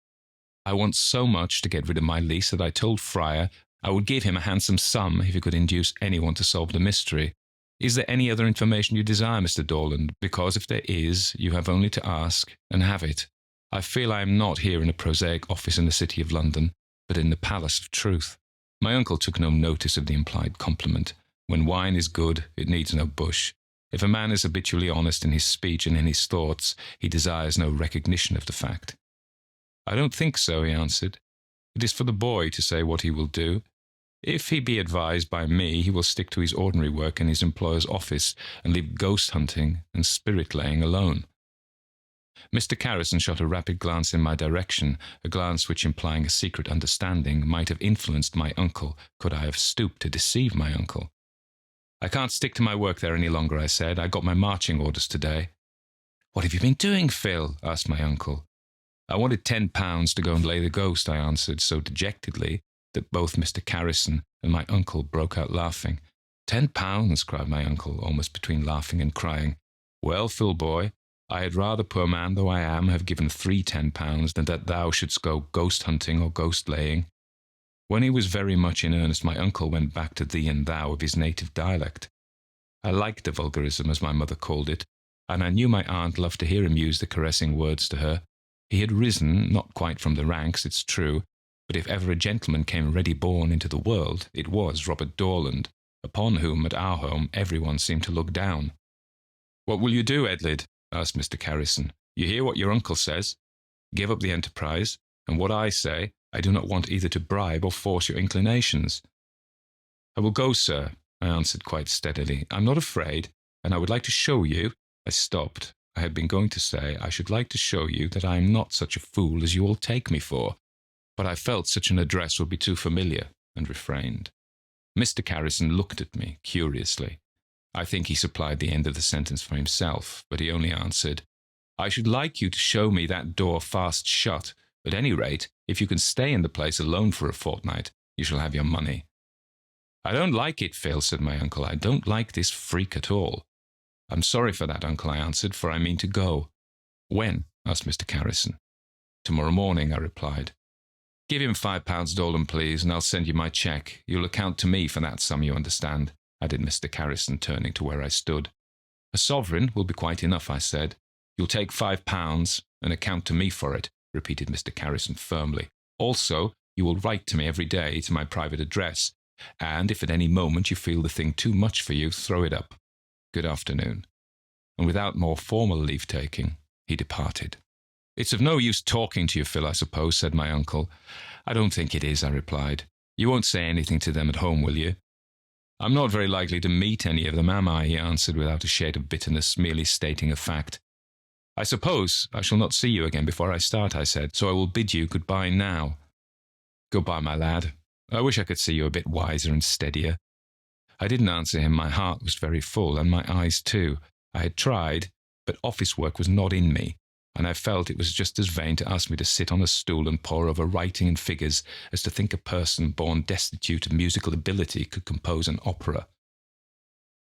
I want so much to get rid of my lease that I told Fryer I would give him a handsome sum if he could induce anyone to solve the mystery. Is there any other information you desire, Mr. Dorland? Because if there is, you have only to ask, and have it. I feel I am not here in a prosaic office in the City of London, but in the Palace of Truth. My uncle took no notice of the implied compliment. When wine is good, it needs no bush. If a man is habitually honest in his speech and in his thoughts, he desires no recognition of the fact. I don't think so, he answered. It is for the boy to say what he will do. If he be advised by me, he will stick to his ordinary work in his employer's office and leave ghost hunting and spirit-laying alone. Mr. Carrison shot a rapid glance in my direction, a glance which, implying a secret understanding, might have influenced my uncle, could I have stooped to deceive my uncle. I can't stick to my work there any longer, I said. I got my marching orders today. What have you been doing, Phil? Asked my uncle. I wanted £10 to go and lay the ghost, I answered, so dejectedly that both Mr. Carrison and my uncle broke out laughing. £10, cried my uncle, almost between laughing and crying. Well, Phil, boy, I had rather, poor man though I am, have given 3 £10 than that thou shouldst go ghost hunting or ghost laying. When he was very much in earnest, my uncle went back to thee and thou of his native dialect. I liked the vulgarism, as my mother called it, and I knew my aunt loved to hear him use the caressing words to her. He had risen, not quite from the ranks, it's true, but if ever a gentleman came ready-born into the world, it was Robert Dorland, upon whom, at our home, everyone seemed to look down. What will you do, Edlyd? Asked Mr. Carrison. You hear what your uncle says. Give up the enterprise, and what I say, I do not want either to bribe or force your inclinations. I will go, sir, I answered quite steadily. I'm not afraid, and I would like to show you— I stopped. I had been going to say, I should like to show you that I am not such a fool as you all take me for, but I felt such an address would be too familiar, and refrained. Mr. Carrison looked at me curiously. I think he supplied the end of the sentence for himself, but he only answered, I should like you to show me that door fast shut. At any rate, if you can stay in the place alone for a fortnight, you shall have your money. I don't like it, Phil, said my uncle. I don't like this freak at all. I'm sorry for that, uncle, I answered, for I mean to go. When? Asked Mr. Carrison. Tomorrow morning, I replied. Give him £5, Dolan, please, and I'll send you my cheque. You'll account to me for that sum, you understand, added Mr. Carrison, turning to where I stood. A sovereign will be quite enough, I said. You'll take £5 and account to me for it, repeated Mr. Carrison firmly. Also, you will write to me every day to my private address, and if at any moment you feel the thing too much for you, throw it up. Good afternoon. And without more formal leave-taking, he departed. It's of no use talking to you, Phil, I suppose, said my uncle. I don't think it is, I replied. You won't say anything to them at home, will you? I'm not very likely to meet any of them, am I? He answered without a shade of bitterness, merely stating a fact. I suppose I shall not see you again before I start, I said, so I will bid you goodbye now. Goodbye, my lad. I wish I could see you a bit wiser and steadier. I didn't answer him. My heart was very full, and my eyes too. I had tried, but office work was not in me, and I felt it was just as vain to ask me to sit on a stool and pore over writing and figures as to think a person born destitute of musical ability could compose an opera.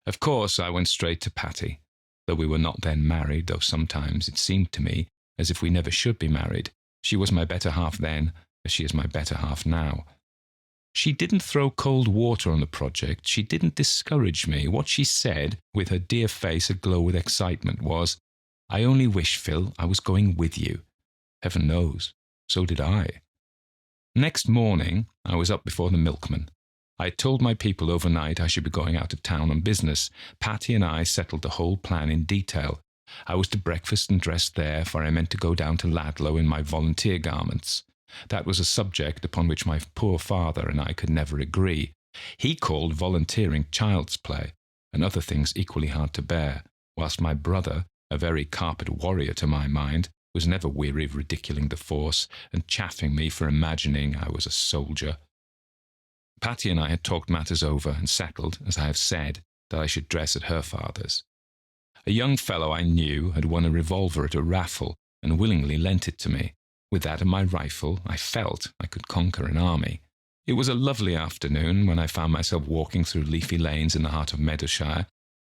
Of course, I went straight to Patty, though we were not then married, though sometimes it seemed to me as if we never should be married. She was my better half then, as she is my better half now. She didn't throw cold water on the project. She didn't discourage me. What she said, with her dear face aglow with excitement, was, "I only wish, Phil, I was going with you." Heaven knows, so did I. Next morning, I was up before the milkman. I had told my people overnight I should be going out of town on business. Patty and I settled the whole plan in detail. I was to breakfast and dress there, for I meant to go down to Ludlow in my volunteer garments. That was a subject upon which my poor father and I could never agree. He called volunteering child's play, and other things equally hard to bear, whilst my brother, a very carpet warrior to my mind, was never weary of ridiculing the force and chaffing me for imagining I was a soldier. Patty and I had talked matters over and settled, as I have said, that I should dress at her father's. A young fellow I knew had won a revolver at a raffle and willingly lent it to me. With that and my rifle, I felt I could conquer an army. It was a lovely afternoon when I found myself walking through leafy lanes in the heart of Meadowshire.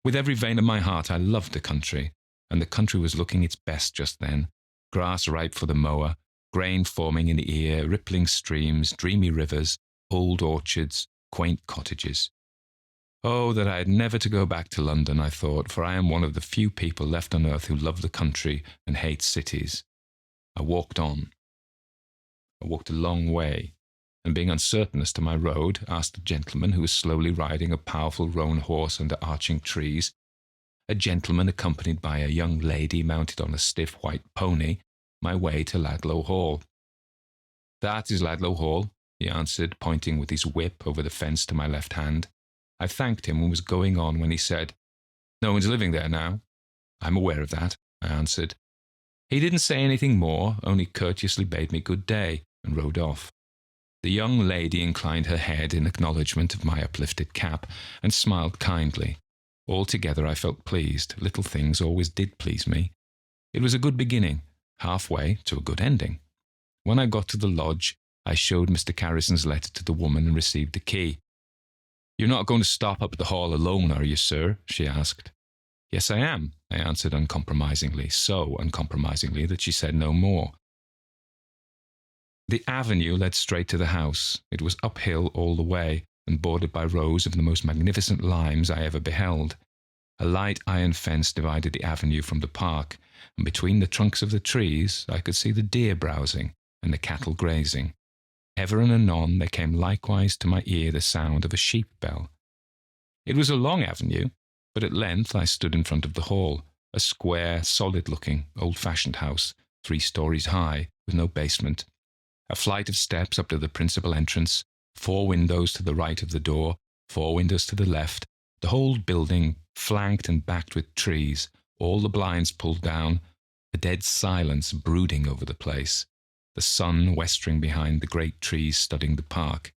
With every vein of my heart I loved the country, and the country was looking its best just then. Grass ripe for the mower, grain forming in the ear, rippling streams, dreamy rivers, old orchards, quaint cottages. Oh, that I had never to go back to London, I thought, for I am one of the few people left on earth who love the country and hate cities. I walked on. I walked a long way, and being uncertain as to my road, asked a gentleman who was slowly riding a powerful roan horse under arching trees, a gentleman accompanied by a young lady mounted on a stiff white pony, my way to Ludlow Hall. "That is Ludlow Hall," he answered, pointing with his whip over the fence to my left hand. I thanked him and was going on when he said, "No one's living there now." "I'm aware of that," I answered. He didn't say anything more, only courteously bade me good day, and rode off. The young lady inclined her head in acknowledgment of my uplifted cap, and smiled kindly. Altogether I felt pleased. Little things always did please me. It was a good beginning, halfway to a good ending. When I got to the lodge, I showed Mr. Carrison's letter to the woman and received the key. "You're not going to stop up at the hall alone, are you, sir?" she asked. "Yes, I am," I answered uncompromisingly, so uncompromisingly that she said no more. The avenue led straight to the house. It was uphill all the way, and bordered by rows of the most magnificent limes I ever beheld. A light iron fence divided the avenue from the park, and between the trunks of the trees I could see the deer browsing and the cattle grazing. Ever and anon there came likewise to my ear the sound of a sheep bell. It was a long avenue, but at length I stood in front of the hall, a square, solid-looking, old-fashioned house, 3 stories high, with no basement. A flight of steps up to the principal entrance, 4 windows to the right of the door, 4 windows to the left, the whole building flanked and backed with trees, all the blinds pulled down, a dead silence brooding over the place, the sun westering behind the great trees studding the park.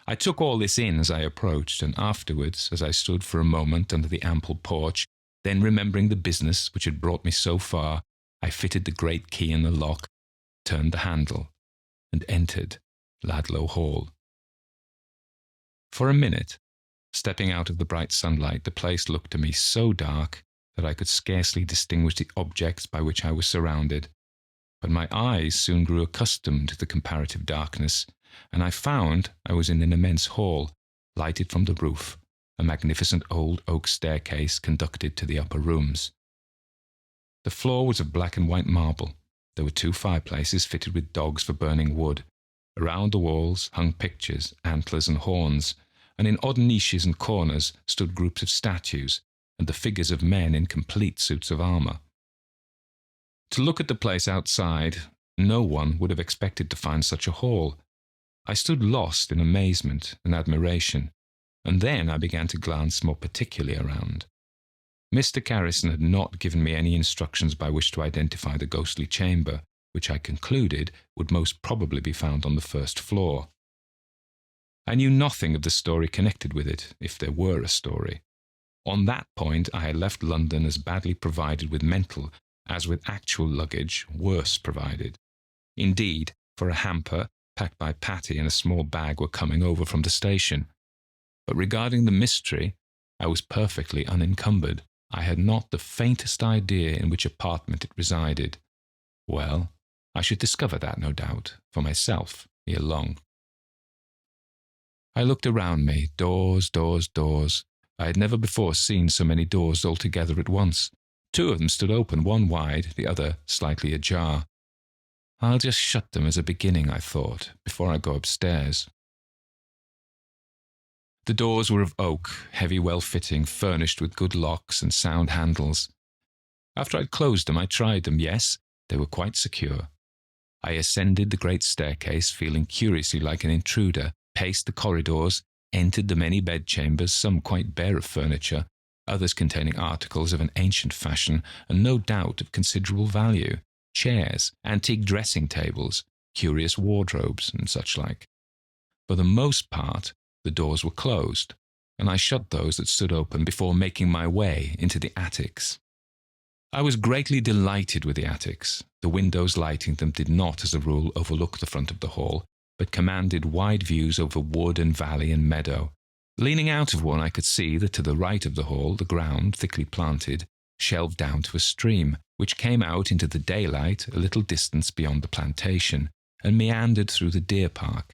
I took all this in as I approached, and afterwards, as I stood for a moment under the ample porch, then remembering the business which had brought me so far, I fitted the great key in the lock, turned the handle, and entered Ludlow Hall. For a minute, stepping out of the bright sunlight, the place looked to me so dark that I could scarcely distinguish the objects by which I was surrounded. But my eyes soon grew accustomed to the comparative darkness, and I found I was in an immense hall, lighted from the roof. A magnificent old oak staircase conducted to the upper rooms. The floor was of black and white marble. There were 2 fireplaces fitted with dogs for burning wood. Around the walls hung pictures, antlers and horns, and in odd niches and corners stood groups of statues and the figures of men in complete suits of armour. To look at the place outside, no one would have expected to find such a hall. I stood lost in amazement and admiration, and then I began to glance more particularly around. Mr. Carrison had not given me any instructions by which to identify the ghostly chamber, which I concluded would most probably be found on the 1st floor. I knew nothing of the story connected with it, if there were a story. On that point I had left London as badly provided with mental as with actual luggage, worse provided. Indeed, for a hamper, packed by Patty, and a small bag were coming over from the station. But regarding the mystery, I was perfectly unencumbered. I had not the faintest idea in which apartment it resided. Well, I should discover that, no doubt, for myself ere long. I looked around me, doors, doors, doors. I had never before seen so many doors all together at once. 2 of them stood open, one wide, the other slightly ajar. I'll just shut them as a beginning, I thought, before I go upstairs. The doors were of oak, heavy, well-fitting, furnished with good locks and sound handles. After I'd closed them, I tried them. Yes, they were quite secure. I ascended the great staircase, feeling curiously like an intruder, paced the corridors, entered the many bedchambers, some quite bare of furniture, others containing articles of an ancient fashion and no doubt of considerable value, chairs, antique dressing tables, curious wardrobes, and such like. For the most part, the doors were closed, and I shut those that stood open before making my way into the attics. I was greatly delighted with the attics. The windows lighting them did not, as a rule, overlook the front of the hall, but commanded wide views over wood and valley and meadow. Leaning out of one, I could see that to the right of the hall, the ground, thickly planted, shelved down to a stream, which came out into the daylight a little distance beyond the plantation, and meandered through the deer park.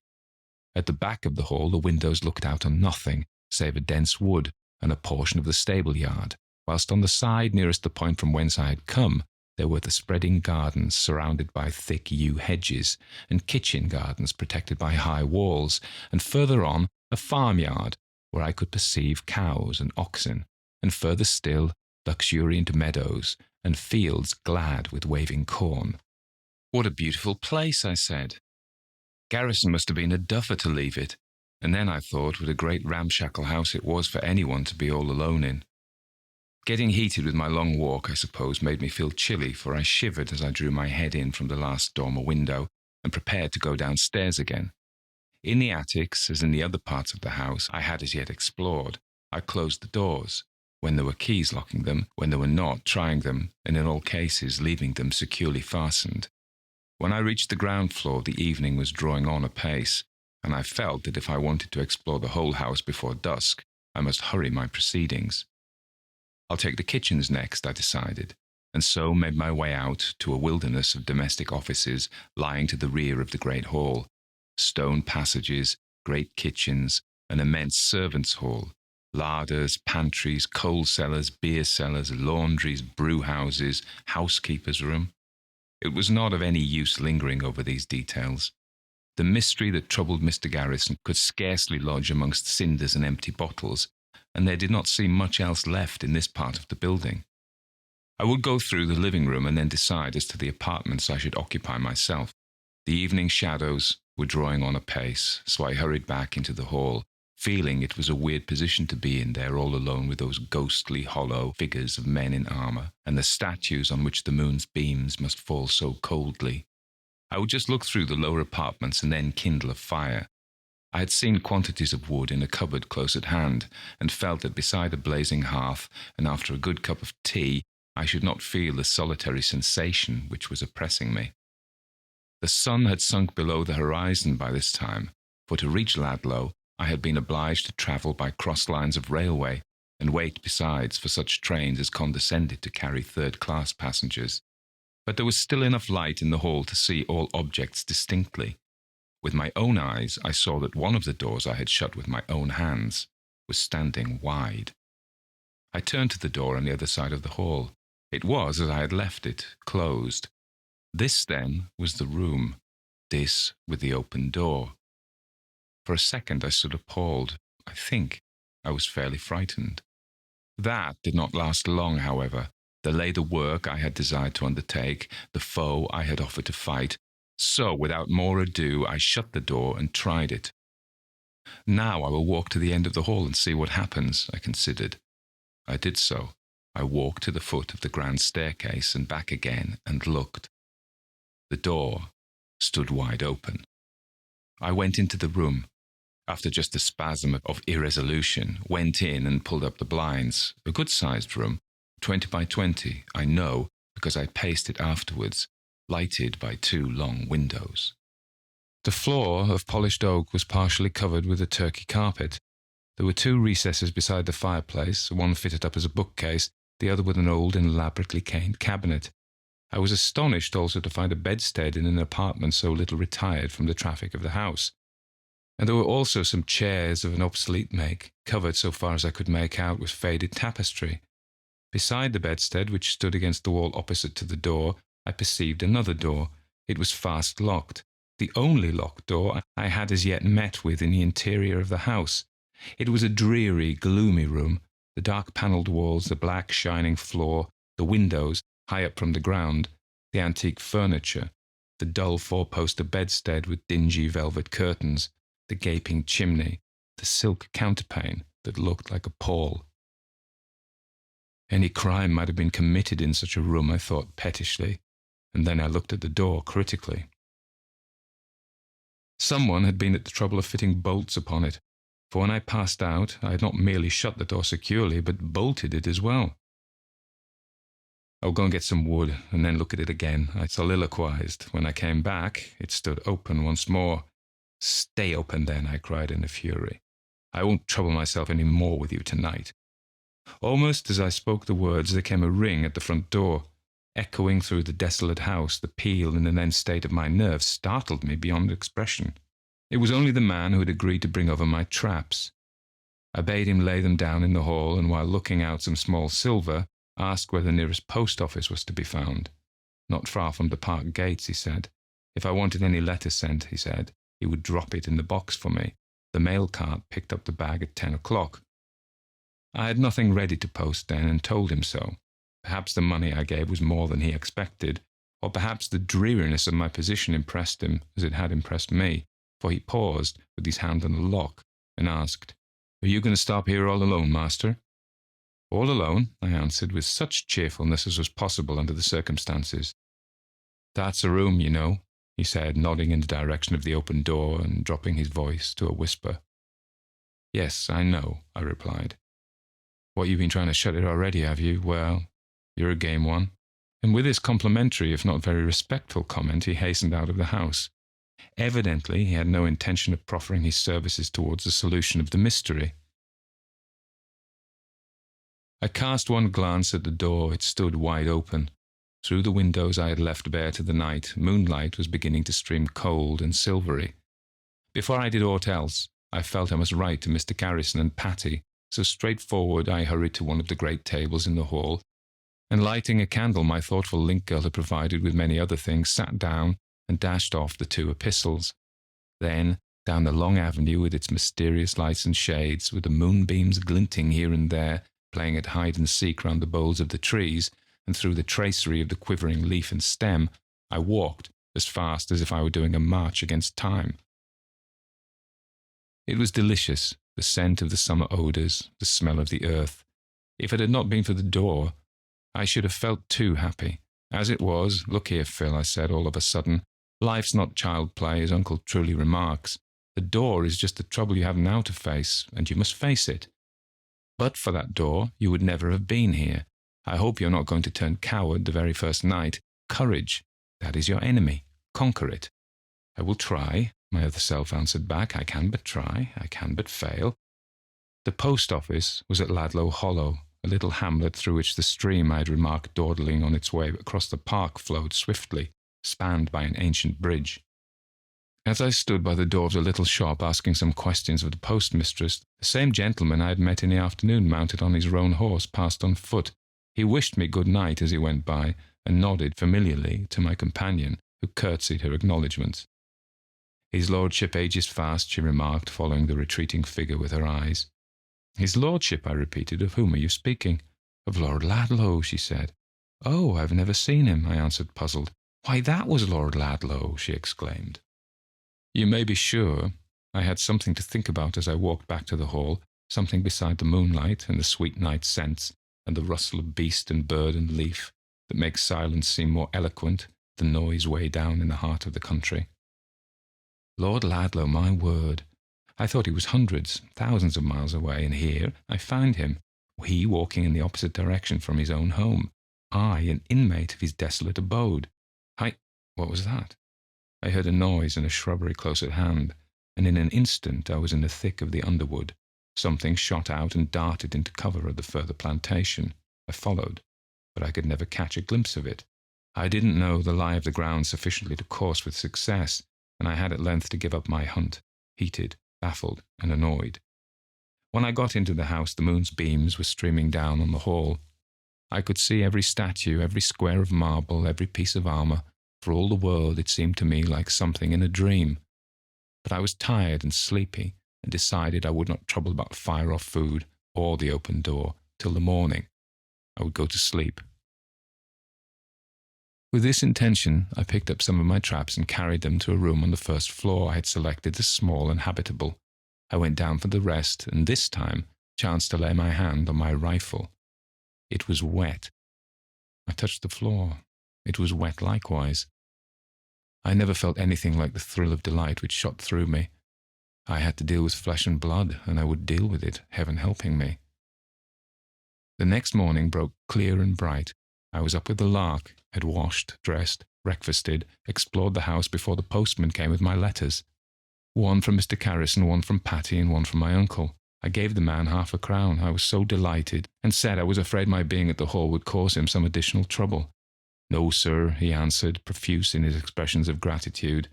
At the back of the hall, the windows looked out on nothing, save a dense wood and a portion of the stable yard, whilst on the side nearest the point from whence I had come, there were the spreading gardens surrounded by thick yew hedges, and kitchen gardens protected by high walls, and further on a farmyard, where I could perceive cows and oxen, and further still luxuriant meadows, and fields glad with waving corn. "What a beautiful place," I said. "Garrison must have been a duffer to leave it." And then I thought what a great ramshackle house it was for anyone to be all alone in. Getting heated with my long walk, I suppose, made me feel chilly, for I shivered as I drew my head in from the last dormer window and prepared to go downstairs again. In the attics, as in the other parts of the house I had as yet explored, I closed the doors, when there were keys locking them, when there were not, trying them, and in all cases leaving them securely fastened. When I reached the ground floor, the evening was drawing on apace, and I felt that if I wanted to explore the whole house before dusk, I must hurry my proceedings. I'll take the kitchens next, I decided, and so made my way out to a wilderness of domestic offices lying to the rear of the great hall. Stone passages, great kitchens, an immense servants' hall, larders, pantries, coal cellars, beer cellars, laundries, brew-houses, housekeeper's room. It was not of any use lingering over these details. The mystery that troubled Mr. Garrison could scarcely lodge amongst cinders and empty bottles, and there did not seem much else left in this part of the building. I would go through the living room and then decide as to the apartments I should occupy myself. The evening shadows were drawing on apace, so I hurried back into the hall, feeling it was a weird position to be in there all alone with those ghostly, hollow figures of men in armour, and the statues on which the moon's beams must fall so coldly. I would just look through the lower apartments and then kindle a fire. I had seen quantities of wood in a cupboard close at hand, and felt that beside a blazing hearth, and after a good cup of tea, I should not feel the solitary sensation which was oppressing me. The sun had sunk below the horizon by this time, for to reach Ludlow I had been obliged to travel by cross lines of railway, and wait besides for such trains as condescended to carry third-class passengers. But there was still enough light in the hall to see all objects distinctly. With my own eyes, I saw that one of the doors I had shut with my own hands was standing wide. I turned to the door on the other side of the hall. It was, as I had left it, closed. This, then, was the room, this with the open door. For a second I stood appalled. I think I was fairly frightened. That did not last long, however. There lay the work I had desired to undertake, the foe I had offered to fight. So, without more ado, I shut the door and tried it. Now I will walk to the end of the hall and see what happens, I considered. I did so. I walked to the foot of the grand staircase and back again and looked. The door stood wide open. I went into the room. After just a spasm of irresolution, went in and pulled up the blinds. A good-sized room, 20 by 20, I know, because I paced it afterwards, lighted by 2 long windows. The floor of polished oak was partially covered with a Turkey carpet. There were 2 recesses beside the fireplace, one fitted up as a bookcase, the other with an old and elaborately caned cabinet. I was astonished also to find a bedstead in an apartment so little retired from the traffic of the house. And there were also some chairs of an obsolete make, covered so far as I could make out with faded tapestry. Beside the bedstead, which stood against the wall opposite to the door, I perceived another door. It was fast locked, the only locked door I had as yet met with in the interior of the house. It was a dreary, gloomy room, the dark-panelled walls, the black, shining floor, the windows, high up from the ground, the antique furniture, the dull four-poster bedstead with dingy velvet curtains, the gaping chimney, the silk counterpane that looked like a pall. Any crime might have been committed in such a room, I thought pettishly, and then I looked at the door critically. Someone had been at the trouble of fitting bolts upon it, for when I passed out, I had not merely shut the door securely, but bolted it as well. "I'll go and get some wood, and then look at it again," I soliloquized. When I came back, it stood open once more. "Stay open, then," I cried in a fury. "I won't trouble myself any more with you tonight." Almost as I spoke the words, there came a ring at the front door. Echoing through the desolate house, the peal in the then state of my nerves startled me beyond expression. It was only the man who had agreed to bring over my traps. I bade him lay them down in the hall, and while looking out some small silver, asked where the nearest post office was to be found. "Not far from the park gates," he said. "If I wanted any letter sent," he said, "he would drop it in the box for me. The mail cart picked up the bag at 10 o'clock. I had nothing ready to post then, and told him so. Perhaps the money I gave was more than he expected, or perhaps the dreariness of my position impressed him as it had impressed me, for he paused with his hand on the lock and asked, "Are you going to stop here all alone, master?" "All alone," I answered, with such cheerfulness as was possible under the circumstances. "That's a room, you know," he said, nodding in the direction of the open door and dropping his voice to a whisper. "Yes, I know," I replied. "What, you've been trying to shut it already, have you? Well, you're a game one." And with this complimentary, if not very respectful comment, he hastened out of the house. Evidently, he had no intention of proffering his services towards the solution of the mystery. I cast one glance at the door. It stood wide open. Through the windows I had left bare to the night, moonlight was beginning to stream cold and silvery. Before I did aught else, I felt I must write to Mr. Garrison and Patty, so straightforward I hurried to one of the great tables in the hall, and lighting a candle my thoughtful link girl had provided with many other things, sat down and dashed off the 2 epistles. Then, down the long avenue with its mysterious lights and shades, with the moonbeams glinting here and there, playing at hide-and-seek round the boles of the trees, and through the tracery of the quivering leaf and stem, I walked as fast as if I were doing a march against time. It was delicious, the scent of the summer odours, the smell of the earth. If it had not been for the door, I should have felt too happy. As it was, "Look here, Phil," I said all of a sudden, "life's not child play, as Uncle truly remarks. The door is just the trouble you have now to face, and you must face it. But for that door, you would never have been here. I hope you're not going to turn coward the very first night. Courage, that is your enemy. Conquer it." "I will try," my other self answered back. "I can but try. I can but fail." The post office was at Ladlow Hollow, a little hamlet through which the stream I had remarked dawdling on its way across the park flowed swiftly, spanned by an ancient bridge. As I stood by the door of the little shop asking some questions of the postmistress, the same gentleman I had met in the afternoon mounted on his roan horse passed on foot. He wished me good night as he went by, and nodded familiarly to my companion, who curtsied her acknowledgments. "His lordship ages fast," she remarked, following the retreating figure with her eyes. "His lordship," I repeated. "Of whom are you speaking?" "Of Lord Ladlow," she said. "Oh, I've never seen him," I answered, puzzled. "Why, that was Lord Ladlow," she exclaimed. You may be sure I had something to think about as I walked back to the hall, something beside the moonlight and the sweet night scents and the rustle of beast and bird and leaf that makes silence seem more eloquent than noise way down in the heart of the country. Lord Ladlow, my word! I thought he was hundreds, thousands of miles away, and here I find him, he walking in the opposite direction from his own home, I an inmate of his desolate abode. What was that? I heard a noise in a shrubbery close at hand, and in an instant I was in the thick of the underwood. Something shot out and darted into cover of the further plantation. I followed, but I could never catch a glimpse of it. I didn't know the lie of the ground sufficiently to course with success, and I had at length to give up my hunt, heated baffled and annoyed. When I got into the house, the moon's beams were streaming down on the hall. I could see every statue, every square of marble, every piece of armour. For all the world, it seemed to me like something in a dream. But I was tired and sleepy, and decided I would not trouble about fire or food, or the open door, till the morning. I would go to sleep. With this intention, I picked up some of my traps and carried them to a room on the first floor I had selected as small and habitable. I went down for the rest, and this time chanced to lay my hand on my rifle. It was wet. I touched the floor. It was wet likewise. I never felt anything like the thrill of delight which shot through me. I had to deal with flesh and blood, and I would deal with it, heaven helping me. The next morning broke clear and bright. I was up with the lark, had washed, dressed, breakfasted, explored the house before the postman came with my letters. One from Mr. Carrison, one from Patty, and one from my uncle. I gave the man £half-a-crown. I was so delighted, and said I was afraid my being at the hall would cause him some additional trouble. No, sir, he answered, profuse in his expressions of gratitude.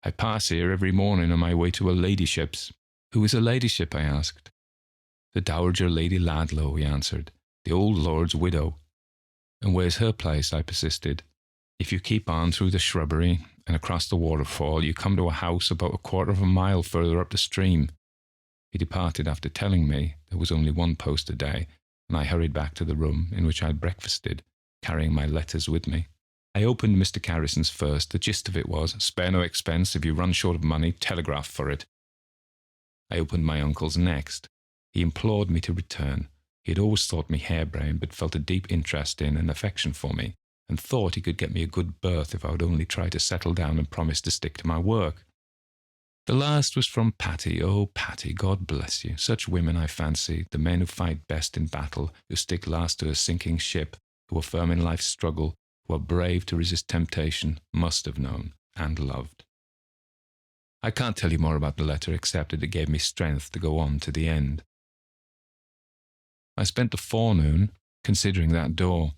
I pass here every morning on my way to her ladyship's. Who is her ladyship? I asked. The Dowager Lady Ladlow, he answered, the old lord's widow. And where's her place? I persisted. If you keep on through the shrubbery and across the waterfall, you come to a house about 1/4 of a mile further up the stream. He departed after telling me there was only one post a day, and I hurried back to the room in which I had breakfasted, carrying my letters with me. I opened Mr. Carrison's first. The gist of it was, spare no expense. If you run short of money, telegraph for it. I opened my uncle's next. He implored me to return. He had always thought me harebrained, but felt a deep interest in and affection for me, and thought he could get me a good berth if I would only try to settle down and promise to stick to my work. The last was from Patty. Oh, Patty, God bless you. Such women, I fancy, the men who fight best in battle, who stick last to a sinking ship, who are firm in life's struggle, who are brave to resist temptation, must have known and loved. I can't tell you more about the letter except that it gave me strength to go on to the end. I spent the forenoon considering that door.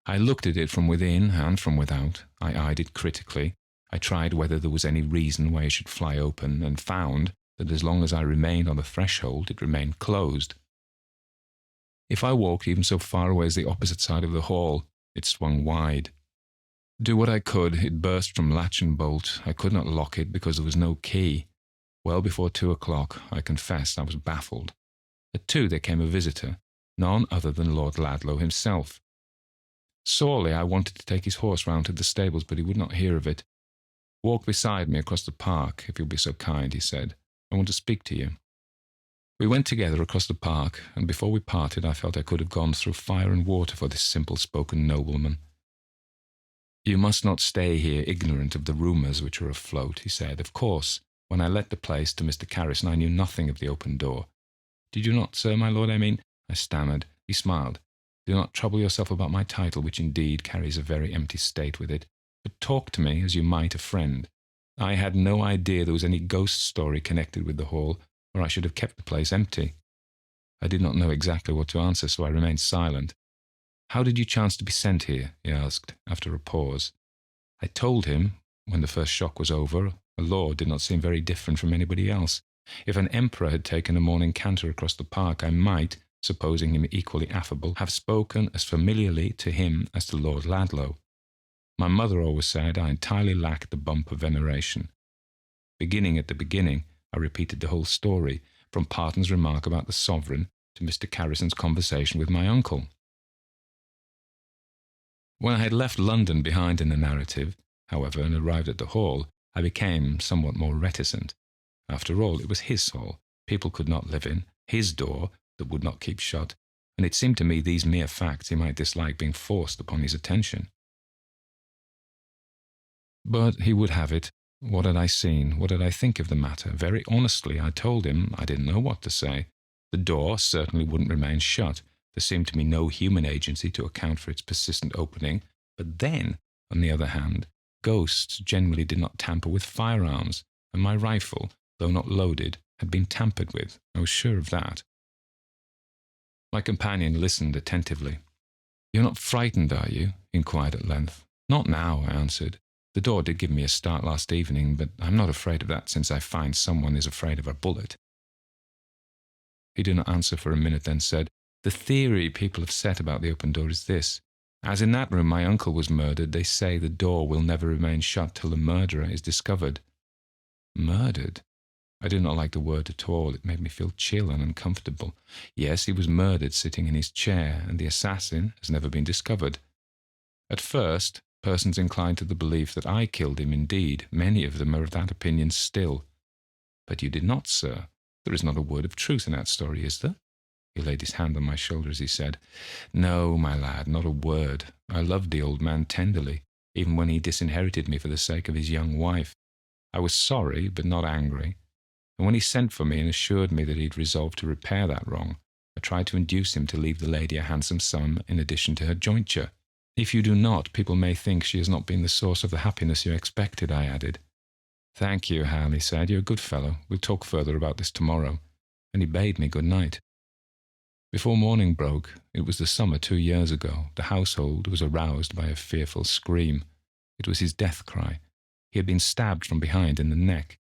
I looked at it from within and from without. I eyed it critically. I tried whether there was any reason why it should fly open, and found that as long as I remained on the threshold, it remained closed. If I walked even so far away as the opposite side of the hall, it swung wide. Do what I could, it burst from latch and bolt. I could not lock it because there was no key. Well before 2 o'clock, I confess I was baffled. At 2 there came a visitor, none other than Lord Ladlow himself. Sorely I wanted to take his horse round to the stables, but he would not hear of it. Walk beside me across the park, if you'll be so kind, he said. I want to speak to you. We went together across the park, and before we parted I felt I could have gone through fire and water for this simple-spoken nobleman. You must not stay here ignorant of the rumours which are afloat, he said. Of course, when I let the place to Mr. Carrison, I knew nothing of the open door. Did you not, sir, my lord, I mean? I stammered. He smiled. Do not trouble yourself about my title, which indeed carries a very empty state with it, but talk to me as you might a friend. I had no idea there was any ghost story connected with the hall, or I should have kept the place empty. I did not know exactly what to answer, so I remained silent. How did you chance to be sent here? He asked, after a pause. I told him, when the first shock was over, a lord did not seem very different from anybody else. If an emperor had taken a morning canter across the park, I might, supposing him equally affable, have spoken as familiarly to him as to Lord Ladlow. My mother always said I entirely lacked the bump of veneration. Beginning at the beginning, I repeated the whole story, from Parton's remark about the sovereign to Mr. Carrison's conversation with my uncle. When I had left London behind in the narrative, however, and arrived at the hall, I became somewhat more reticent. After all, it was his hall. People could not live in, his door that would not keep shut, and it seemed to me these mere facts he might dislike being forced upon his attention. But he would have it. What had I seen? What did I think of the matter? Very honestly, I told him I didn't know what to say. The door certainly wouldn't remain shut. There seemed to me no human agency to account for its persistent opening. But then, on the other hand, ghosts generally did not tamper with firearms, and my rifle, though not loaded, had been tampered with. I was sure of that. My companion listened attentively. "You're not frightened, are you?" he inquired at length. "Not now," I answered. "The door did give me a start last evening, but I'm not afraid of that since I find someone is afraid of a bullet." He did not answer for a minute, then said, "The theory people have set about the open door is this. As in that room my uncle was murdered, they say the door will never remain shut till the murderer is discovered." Murdered? I did not like the word at all. It made me feel chill and uncomfortable. Yes, he was murdered sitting in his chair, and the assassin has never been discovered. At first, persons inclined to the belief that I killed him indeed. Many of them are of that opinion still. But you did not, sir. There is not a word of truth in that story, is there? He laid his hand on my shoulder as he said, "No, my lad, not a word. I loved the old man tenderly, even when he disinherited me for the sake of his young wife. I was sorry, but not angry. And when he sent for me and assured me that he had resolved to repair that wrong, I tried to induce him to leave the lady a handsome sum in addition to her jointure. If you do not, people may think she has not been the source of the happiness you expected," I added. "Thank you, Hal," he said. "You're a good fellow. We'll talk further about this tomorrow." And he bade me good night. Before morning broke, it was the summer 2 years ago, the household was aroused by a fearful scream. It was his death cry. He had been stabbed from behind in the neck.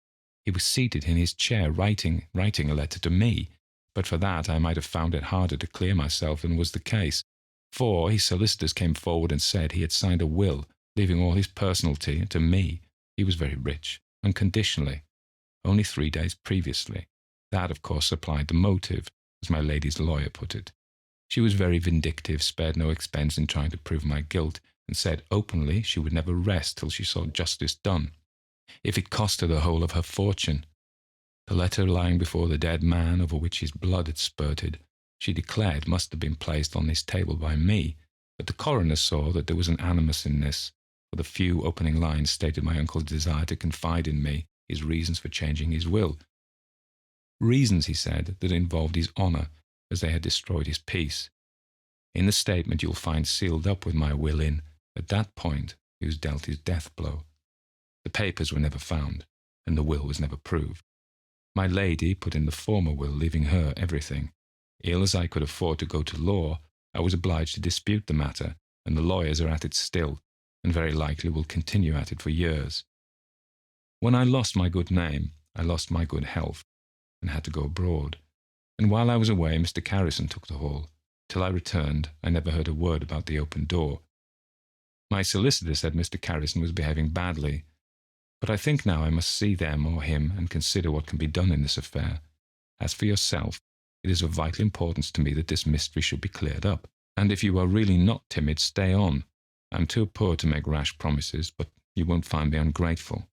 He was seated in his chair writing a letter to me. But for that I might have found it harder to clear myself than was the case. For his solicitors came forward and said he had signed a will, leaving all his personalty to me. He was very rich, unconditionally, only 3 days previously. That, of course, supplied the motive, as my lady's lawyer put it. She was very vindictive, spared no expense in trying to prove my guilt, and said openly she would never rest till she saw justice done, if it cost her the whole of her fortune. The letter lying before the dead man, over which his blood had spurted, she declared must have been placed on his table by me, but the coroner saw that there was an animus in this, for the few opening lines stated my uncle's desire to confide in me his reasons for changing his will. Reasons, he said, that involved his honour, as they had destroyed his peace. In the statement you'll find sealed up with my will in, at that point, he was dealt his death blow. The papers were never found, and the will was never proved. My lady put in the former will, leaving her everything. Ill as I could afford to go to law, I was obliged to dispute the matter, and the lawyers are at it still, and very likely will continue at it for years. When I lost my good name, I lost my good health, and had to go abroad. And while I was away, Mr. Carrison took the hall. Till I returned, I never heard a word about the open door. My solicitor said Mr. Carrison was behaving badly, but I think now I must see them or him and consider what can be done in this affair. As for yourself, it is of vital importance to me that this mystery should be cleared up, and if you are really not timid, stay on. I am too poor to make rash promises, but you won't find me ungrateful."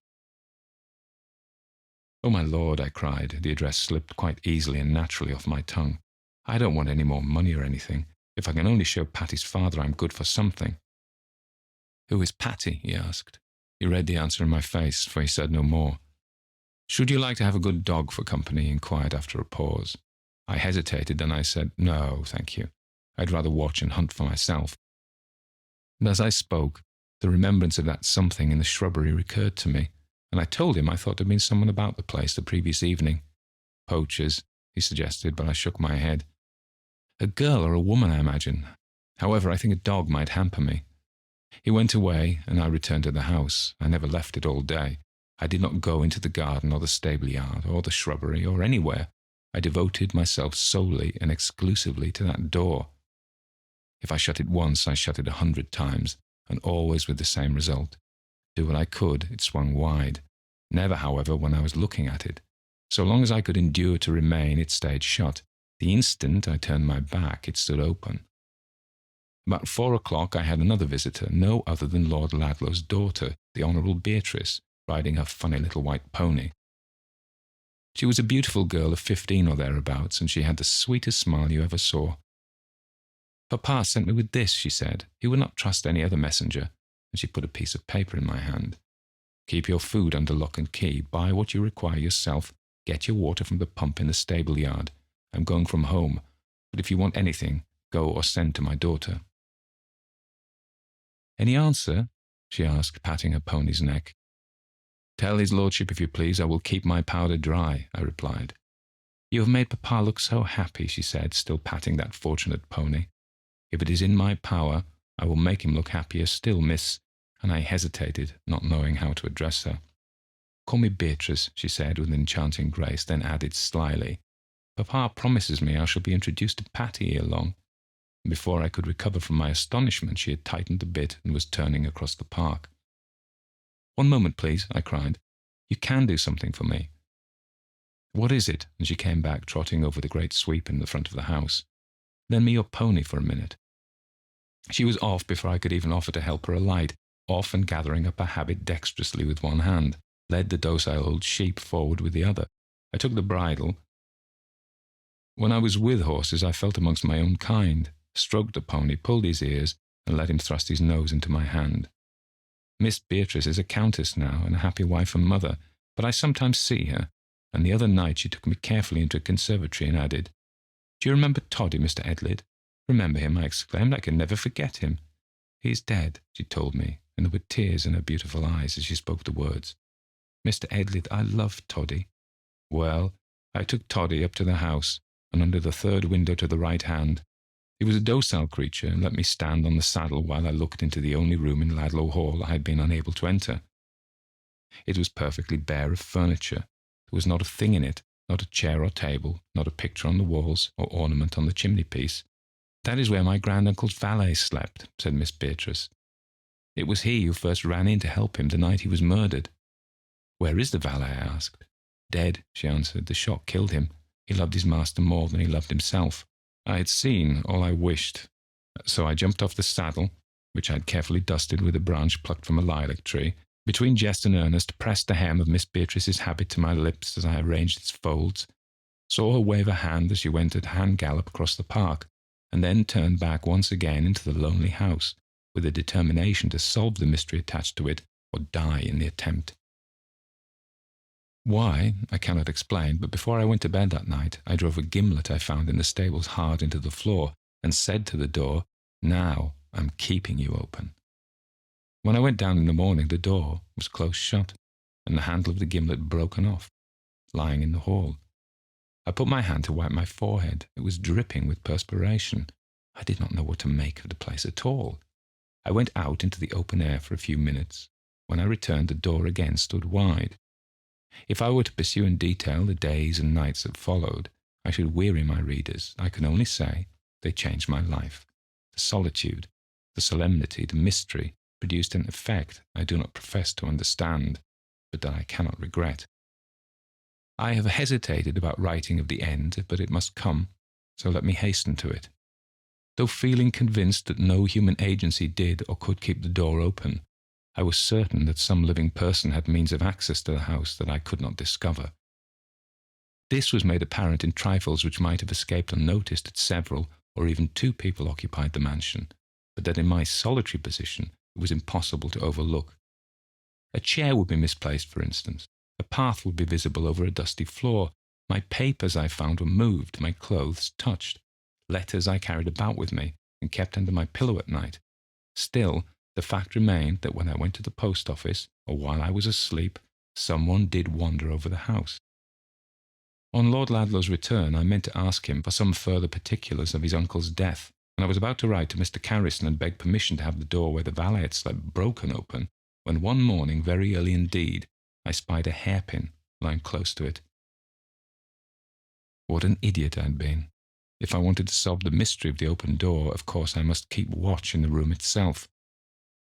"Oh, my lord," I cried. The address slipped quite easily and naturally off my tongue. "I don't want any more money or anything. If I can only show Patty's father I'm good for something." "Who is Patty?" he asked. He read the answer in my face, for he said no more. "Should you like to have a good dog for company?" he inquired after a pause. I hesitated, then I said, "No, thank you. I'd rather watch and hunt for myself." And as I spoke, the remembrance of that something in the shrubbery recurred to me, and I told him I thought there had been someone about the place the previous evening. "Poachers," he suggested, but I shook my head. "A girl or a woman, I imagine. However, I think a dog might hamper me." He went away, and I returned to the house. I never left it all day. I did not go into the garden or the stable yard or the shrubbery or anywhere. I devoted myself solely and exclusively to that door. If I shut it once, I shut it 100 times, and always with the same result. Do what I could, it swung wide. Never, however, when I was looking at it. So long as I could endure to remain, it stayed shut. The instant I turned my back, it stood open. About 4 o'clock I had another visitor, no other than Lord Ludlow's daughter, the Honourable Beatrice, riding her funny little white pony. She was a beautiful girl of 15 or thereabouts, and she had the sweetest smile you ever saw. "Papa sent me with this," she said. "He would not trust any other messenger," and she put a piece of paper in my hand. "Keep your food under lock and key, buy what you require yourself, get your water from the pump in the stable yard. I'm going from home, but if you want anything, go or send to my daughter." "Any answer?" she asked, patting her pony's neck. "Tell his lordship, if you please, I will keep my powder dry," I replied. "You have made Papa look so happy," she said, still patting that fortunate pony. "If it is in my power, I will make him look happier still, miss," and I hesitated, not knowing how to address her. "Call me Beatrice," she said with enchanting grace, then added slyly, Papa promises me I shall be introduced to Patty ere long. And before I could recover from my astonishment, she had tightened the bit and was turning across the park. "One moment, please," I cried. "You can do something for me." "What is it?" And she came back, trotting over the great sweep in the front of the house. "Lend me your pony for a minute." She was off before I could even offer to help her alight, off and gathering up her habit dexterously with one hand, led the docile old sheep forward with the other. I took the bridle. When I was with horses, I felt amongst my own kind, stroked the pony, pulled his ears, and let him thrust his nose into my hand. Miss Beatrice is a countess now, and a happy wife and mother, but I sometimes see her, and the other night she took me carefully into a conservatory and added, "Do you remember Toddy, Mr. Edlid?" "Remember him?" I exclaimed. "I can never forget him." "He is dead," she told me, and there were tears in her beautiful eyes as she spoke the words. "Mr. Edlid, I loved Toddy." Well, I took Toddy up to the house, and under the third window to the right hand. He was a docile creature, and let me stand on the saddle while I looked into the only room in Ladlow Hall I had been unable to enter. It was perfectly bare of furniture. There was not a thing in it, not a chair or table, not a picture on the walls or ornament on the chimney-piece. "That is where my granduncle's valet slept," said Miss Beatrice. "It was he who first ran in to help him the night he was murdered." "Where is the valet?" I asked. "Dead," she answered. "The shock killed him. He loved his master more than he loved himself." I had seen all I wished, so I jumped off the saddle, which I had carefully dusted with a branch plucked from a lilac tree. Between jest and earnest, pressed the hem of Miss Beatrice's habit to my lips as I arranged its folds, saw her wave a hand as she went at hand gallop across the park, and then turned back once again into the lonely house, with a determination to solve the mystery attached to it, or die in the attempt. Why, I cannot explain, but before I went to bed that night, I drove a gimlet I found in the stables hard into the floor, and said to the door, "Now I'm keeping you open." When I went down in the morning, the door was close shut, and the handle of the gimlet broken off, lying in the hall. I put my hand to wipe my forehead. It was dripping with perspiration. I did not know what to make of the place at all. I went out into the open air for a few minutes. When I returned, the door again stood wide. If I were to pursue in detail the days and nights that followed, I should weary my readers. I can only say they changed my life. The solitude, the solemnity, the mystery produced an effect I do not profess to understand, but that I cannot regret. I have hesitated about writing of the end, but it must come, so let me hasten to it. Though feeling convinced that no human agency did or could keep the door open, I was certain that some living person had means of access to the house that I could not discover. This was made apparent in trifles which might have escaped unnoticed that several or even two people occupied the mansion, but that in my solitary position it was impossible to overlook. A chair would be misplaced, for instance. A path would be visible over a dusty floor. My papers, I found, were moved, my clothes touched. Letters I carried about with me and kept under my pillow at night. Still, the fact remained that when I went to the post office, or while I was asleep, someone did wander over the house. On Lord Ladlow's return, I meant to ask him for some further particulars of his uncle's death, and I was about to write to Mr. Carrison and beg permission to have the door where the valet had slept broken open, when one morning, very early indeed, I spied a hairpin lying close to it. What an idiot I had been! If I wanted to solve the mystery of the open door, of course I must keep watch in the room itself.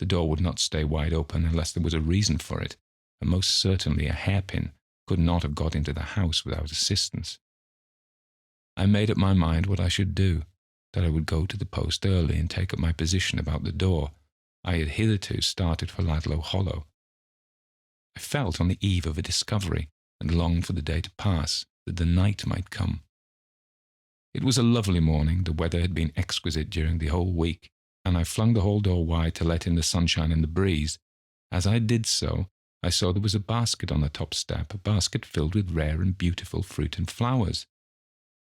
The door would not stay wide open unless there was a reason for it, and most certainly a hairpin could not have got into the house without assistance. I made up my mind what I should do, that I would go to the post early and take up my position about the door. I had hitherto started for Ladlow Hollow. I felt on the eve of a discovery, and longed for the day to pass, that the night might come. It was a lovely morning. The weather had been exquisite during the whole week, and I flung the hall door wide to let in the sunshine and the breeze. As I did so, I saw there was a basket on the top step, a basket filled with rare and beautiful fruit and flowers.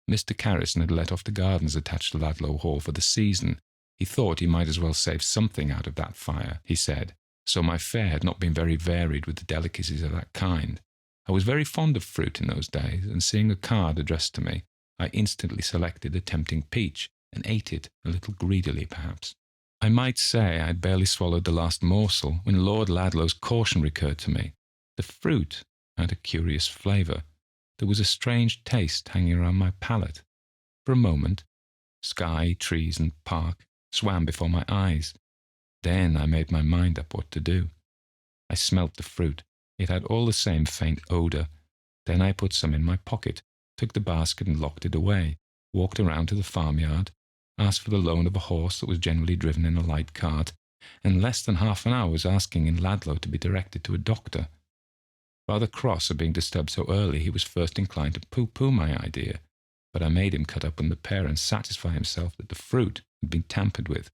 Mr. Carrison had let off the gardens attached to Ladlow Hall for the season. He thought he might as well save something out of that fire, he said, so my fare had not been very varied with the delicacies of that kind. I was very fond of fruit in those days, and seeing a card addressed to me, I instantly selected a tempting peach, and ate it, a little greedily perhaps. I might say I had barely swallowed the last morsel when Lord Ladlow's caution recurred to me. The fruit had a curious flavour. there was a strange taste hanging around my palate. For a moment, sky, trees, and park swam before my eyes. Then I made my mind up what to do. I smelt the fruit. It had all the same faint odour. Then I put some in my pocket, took the basket and locked it away, walked around to the farmyard, asked for the loan of a horse that was generally driven in a light cart, and less than half an hour was asking in Ludlow to be directed to a doctor. Rather cross at being disturbed so early, he was first inclined to pooh-pooh my idea, but I made him cut open the pear and satisfy himself that the fruit had been tampered with.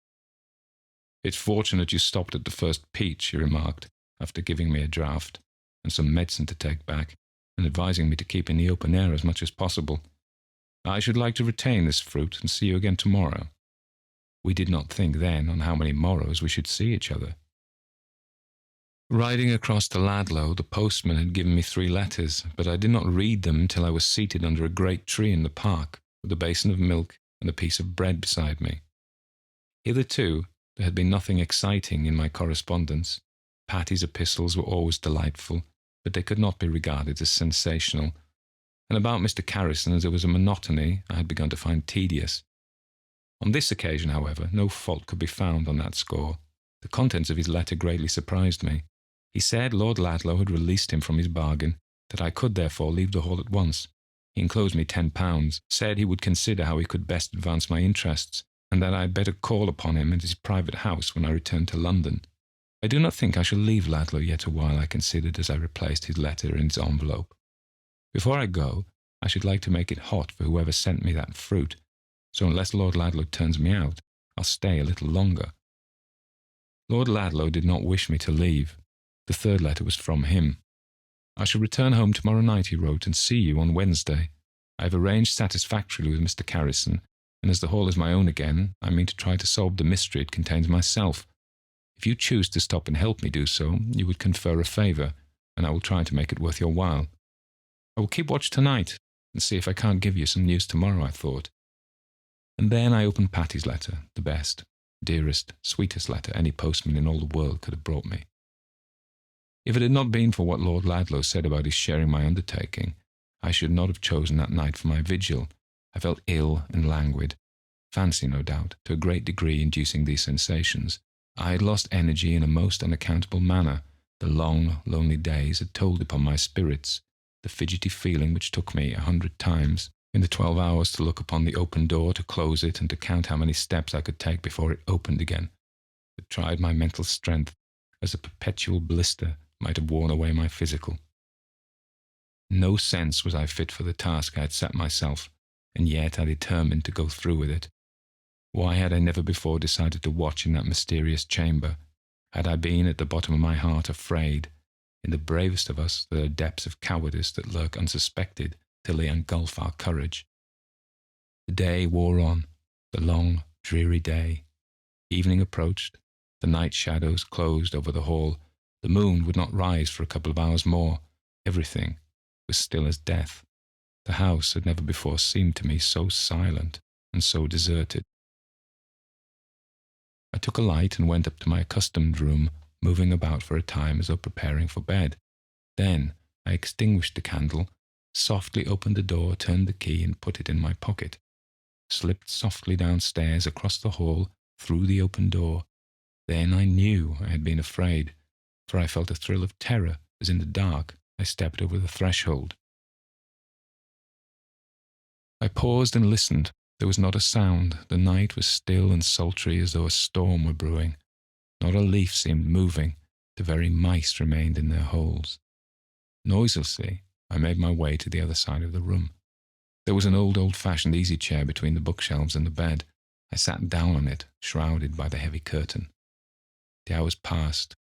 "It's fortunate you stopped at the first peach," he remarked, after giving me a draught and some medicine to take back, and advising me to keep in the open air as much as possible. "I should like to retain this fruit and see you again tomorrow." We did not think then on how many morrows we should see each other. Riding across to Ludlow, the postman had given me 3 letters, but I did not read them till I was seated under a great tree in the park, with a basin of milk and a piece of bread beside me. Hitherto, there had been nothing exciting in my correspondence. Patty's epistles were always delightful, but they could not be regarded as sensational, and about Mr. Carrison there was a monotony I had begun to find tedious. On this occasion, however, no fault could be found on that score. The contents of his letter greatly surprised me. He said Lord Ludlow had released him from his bargain, that I could therefore leave the Hall at once. He enclosed me £10, said he would consider how he could best advance my interests, and that I had better call upon him at his private house when I returned to London. "I do not think I shall leave Ludlow yet awhile," I considered as I replaced his letter in its envelope. "Before I go, I should like to make it hot for whoever sent me that fruit, so unless Lord Ludlow turns me out, I'll stay a little longer." Lord Ludlow did not wish me to leave. The 3rd letter was from him. "I shall return home tomorrow night," he wrote, "and see you on Wednesday. I have arranged satisfactorily with Mr. Carrison, and as the hall is my own again, I mean to try to solve the mystery it contains myself. If you choose to stop and help me do so, you would confer a favour, and I will try to make it worth your while. I will keep watch tonight, and see if I can't give you some news tomorrow," I thought. And then I opened Patty's letter, the best, dearest, sweetest letter any postman in all the world could have brought me. If it had not been for what Lord Ludlow said about his sharing my undertaking, I should not have chosen that night for my vigil. I felt ill and languid, fancy, no doubt, to a great degree inducing these sensations. I had lost energy in a most unaccountable manner. The long, lonely days had told upon my spirits. The fidgety feeling which took me 100 times in the 12 hours to look upon the open door, to close it, and to count how many steps I could take before it opened again, had tried my mental strength as a perpetual blister might have worn away my physical. No sense was I fit for the task I had set myself, and yet I determined to go through with it. Why had I never before decided to watch in that mysterious chamber? Had I been at the bottom of my heart afraid? In the bravest of us there are depths of cowardice that lurk unsuspected till they engulf our courage. The day wore on, the long, dreary day. Evening approached, the night shadows closed over the hall. The moon would not rise for a couple of hours more. Everything was still as death. The house had never before seemed to me so silent and so deserted. I took a light and went up to my accustomed room, moving about for a time as though preparing for bed. Then I extinguished the candle, softly opened the door, turned the key, and put it in my pocket. Slipped softly downstairs, across the hall, through the open door. Then I knew I had been afraid, for I felt a thrill of terror as in the dark I stepped over the threshold. I paused and listened. There was not a sound. The night was still and sultry as though a storm were brewing. Not a leaf seemed moving. The very mice remained in their holes. Noiselessly, I made my way to the other side of the room. There was an old-fashioned easy-chair between the bookshelves and the bed. I sat down on it, shrouded by the heavy curtain. The hours passed.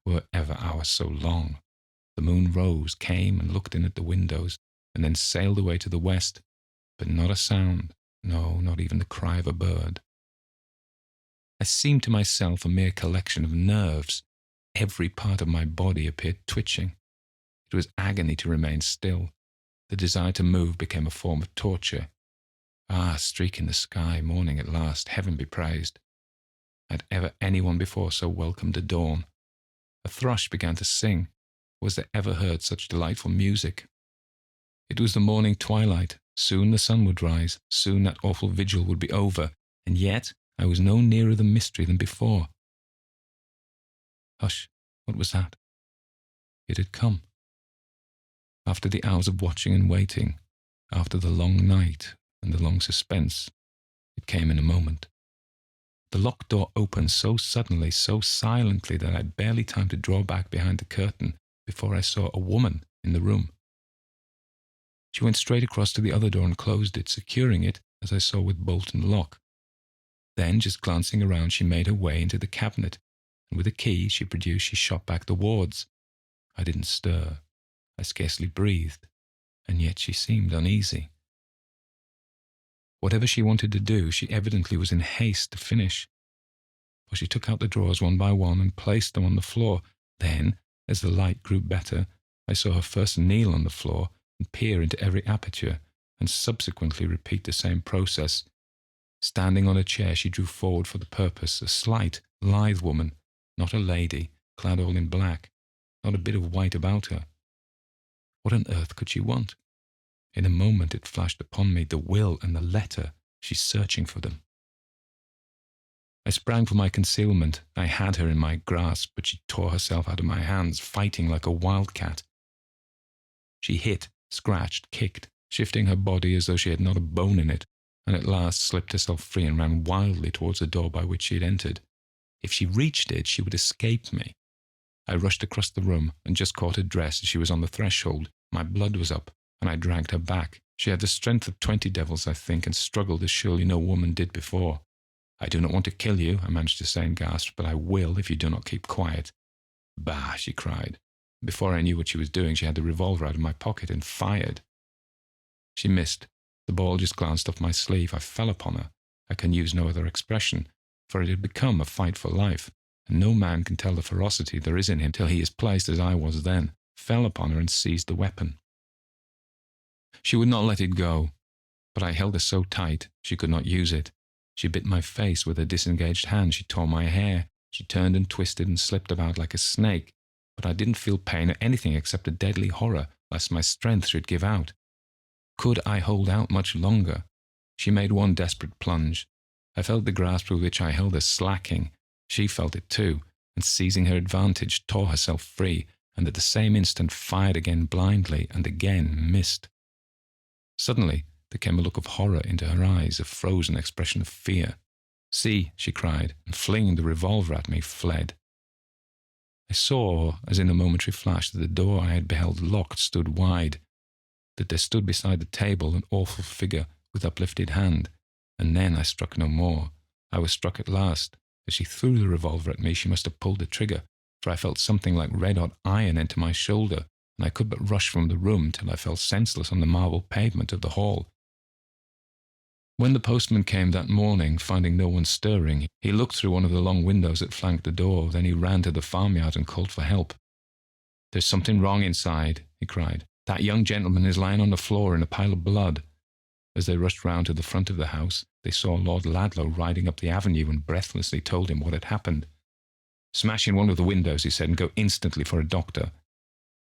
Were ever hours so long? The moon rose, came and looked in at the windows, and then sailed away to the west, but not a sound, no, not even the cry of a bird. I seemed to myself a mere collection of nerves. Every part of my body appeared twitching. It was agony to remain still. The desire to move became a form of torture. Ah, streak in the sky, morning at last, heaven be praised. Had ever anyone before so welcomed a dawn? A thrush began to sing. Was there ever heard such delightful music? It was the morning twilight. Soon the sun would rise. Soon that awful vigil would be over. And yet I was no nearer the mystery than before. Hush, what was that? It had come. After the hours of watching and waiting, after the long night and the long suspense, it came in a moment. The locked door opened so suddenly, so silently, that I had barely time to draw back behind the curtain before I saw a woman in the room. She went straight across to the other door and closed it, securing it, as I saw, with bolt and lock. Then, just glancing around, she made her way into the cabinet, and with a key she shot back the wards. I didn't stir. I scarcely breathed, and yet she seemed uneasy. Whatever she wanted to do, she evidently was in haste to finish, for she took out the drawers one by one and placed them on the floor. Then, as the light grew better, I saw her first kneel on the floor and peer into every aperture, and subsequently repeat the same process. Standing on a chair, she drew forward for the purpose a slight, lithe woman, not a lady, clad all in black, not a bit of white about her. What on earth could she want? In a moment it flashed upon me, the will and the letter. She's searching for them. I sprang for my concealment. I had her in my grasp, but she tore herself out of my hands, fighting like a wildcat. She hit, scratched, kicked, shifting her body as though she had not a bone in it, and at last slipped herself free and ran wildly towards the door by which she had entered. If she reached it, she would escape me. I rushed across the room and just caught her dress as she was on the threshold. My blood was up, and I dragged her back. She had the strength of 20 devils, I think, and struggled as surely no woman did before. "I do not want to kill you," I managed to say in gasps, "but I will if you do not keep quiet." "Bah!" she cried. Before I knew what she was doing, she had the revolver out of my pocket and fired. She missed. The ball just glanced off my sleeve. I fell upon her. I can use no other expression, for it had become a fight for life, and no man can tell the ferocity there is in him till he is placed as I was then. Fell upon her and seized the weapon. She would not let it go, but I held her so tight she could not use it. She bit my face with her disengaged hand. She tore my hair. She turned and twisted and slipped about like a snake, but I didn't feel pain or anything except a deadly horror lest my strength should give out. Could I hold out much longer? She made one desperate plunge. I felt the grasp with which I held her slacking. She felt it too, and seizing her advantage, tore herself free, and at the same instant fired again blindly, and again missed. Suddenly there came a look of horror into her eyes, a frozen expression of fear. "See," she cried, and flinging the revolver at me, fled. I saw, as in a momentary flash, that the door I had beheld locked stood wide, that there stood beside the table an awful figure with uplifted hand, and then I struck no more. I was struck at last. As she threw the revolver at me, she must have pulled the trigger, for I felt something like red-hot iron enter my shoulder, and I could but rush from the room till I fell senseless on the marble pavement of the hall. When the postman came that morning, finding no one stirring, he looked through one of the long windows that flanked the door. Then he ran to the farmyard and called for help. "There's something wrong inside," he cried. "That young gentleman is lying on the floor in a pile of blood." As they rushed round to the front of the house, they saw Lord Ludlow riding up the avenue and breathlessly told him what had happened. "Smash in one of the windows," he said, "and go instantly for a doctor."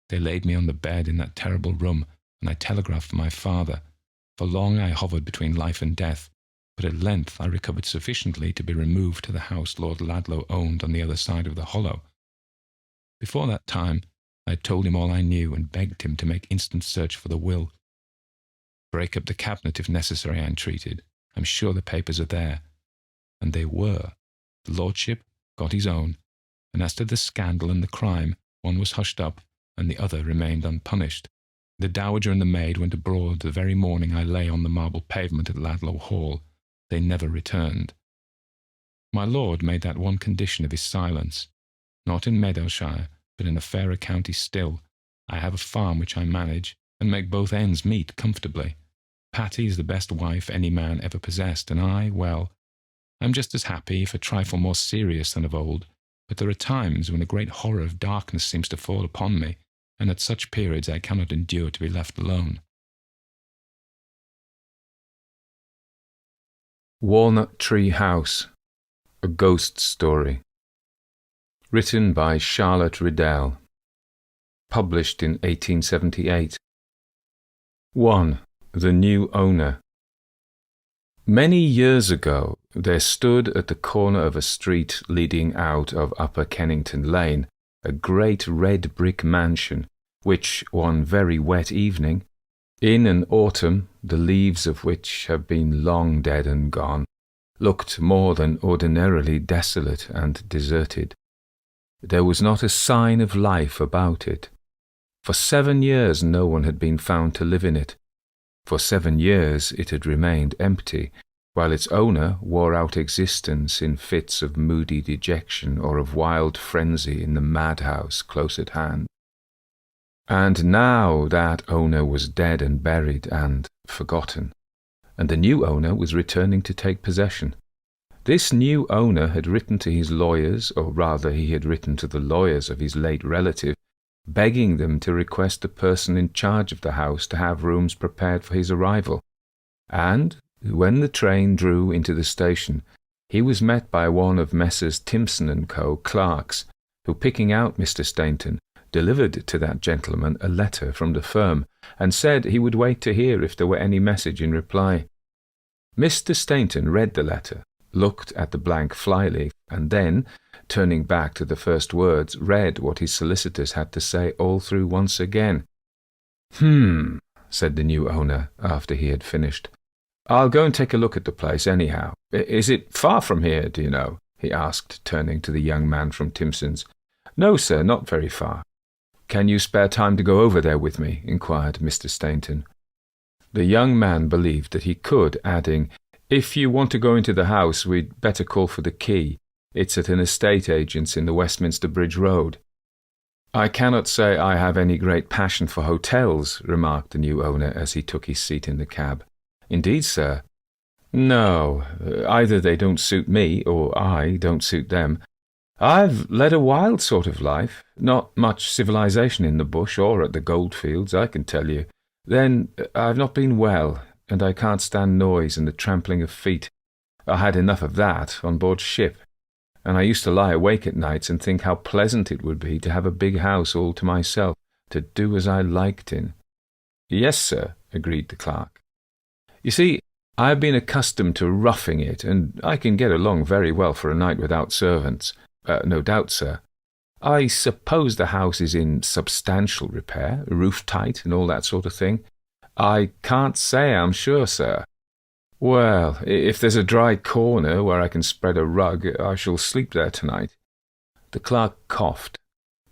They laid me on the bed in that terrible room, and I telegraphed for my father. For long I hovered between life and death, but at length I recovered sufficiently to be removed to the house Lord Ludlow owned on the other side of the hollow. Before that time I had told him all I knew and begged him to make instant search for the will. "Break up the cabinet if necessary," I entreated. "I'm sure the papers are there." And they were. The lordship got his own, and as to the scandal and the crime, one was hushed up and the other remained unpunished. The dowager and the maid went abroad the very morning I lay on the marble pavement at Ludlow Hall. They never returned. My lord made that one condition of his silence. Not in Meadowshire, but in a fairer county still. I have a farm which I manage, and make both ends meet comfortably. Patty is the best wife any man ever possessed, and I'm just as happy, if a trifle more serious than of old, but there are times when a great horror of darkness seems to fall upon me, and at such periods I cannot endure to be left alone. Walnut Tree House, a Ghost Story. Written by Charlotte Riddell. Published in 1878. 1. The new owner. Many years ago, there stood at the corner of a street leading out of Upper Kennington Lane a great red brick mansion, which, one very wet evening, in an autumn the leaves of which have been long dead and gone, looked more than ordinarily desolate and deserted. There was not a sign of life about it. For 7 years no one had been found to live in it. For 7 years it had remained empty, while its owner wore out existence in fits of moody dejection or of wild frenzy in the madhouse close at hand. And now that owner was dead and buried and forgotten, and the new owner was returning to take possession. This new owner had written to his lawyers, or rather he had written to the lawyers of his late relative, begging them to request the person in charge of the house to have rooms prepared for his arrival. And when the train drew into the station, he was met by one of Messrs. Timpson and Co. clerks, who, picking out Mr. Stainton, delivered to that gentleman a letter from the firm, and said he would wait to hear if there were any message in reply. Mr. Stainton read the letter, looked at the blank flyleaf, and then, turning back to the first words, read what his solicitors had to say all through once again. Said the new owner, after he had finished. "I'll go and take a look at the place, anyhow. Is it far from here, do you know?" he asked, turning to the young man from Timpson's. "No, sir, not very far." "Can you spare time to go over there with me?" inquired Mr. Stainton. The young man believed that he could, adding, "If you want to go into the house, we'd better call for the key. It's at an estate agent's in the Westminster Bridge Road." "I cannot say I have any great passion for hotels," remarked the new owner as he took his seat in the cab. "Indeed, sir?" "No, either they don't suit me, or I don't suit them. I've led a wild sort of life, not much civilization in the bush or at the goldfields, I can tell you. Then I've not been well, and I can't stand noise and the trampling of feet. I had enough of that on board ship, and I used to lie awake at nights and think how pleasant it would be to have a big house all to myself, to do as I liked in." "Yes, sir," agreed the clerk. "You see, I've been accustomed to roughing it, and I can get along very well for a night without servants. No doubt, sir. I suppose the house is in substantial repair, roof-tight and all that sort of thing?" "I can't say, I'm sure, sir." "Well, if there's a dry corner where I can spread a rug, I shall sleep there tonight." The clerk coughed.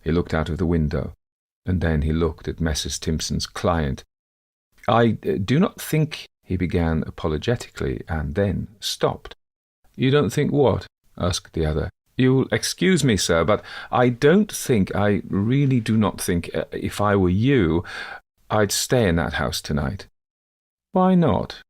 He looked out of the window, and then he looked at Messrs. Timpson's client. "I do not think," he began apologetically, and then stopped. "You don't think what?" asked the other. "You'll excuse me, sir, but I really do not think, if I were you, I'd stay in that house tonight." "Why not?"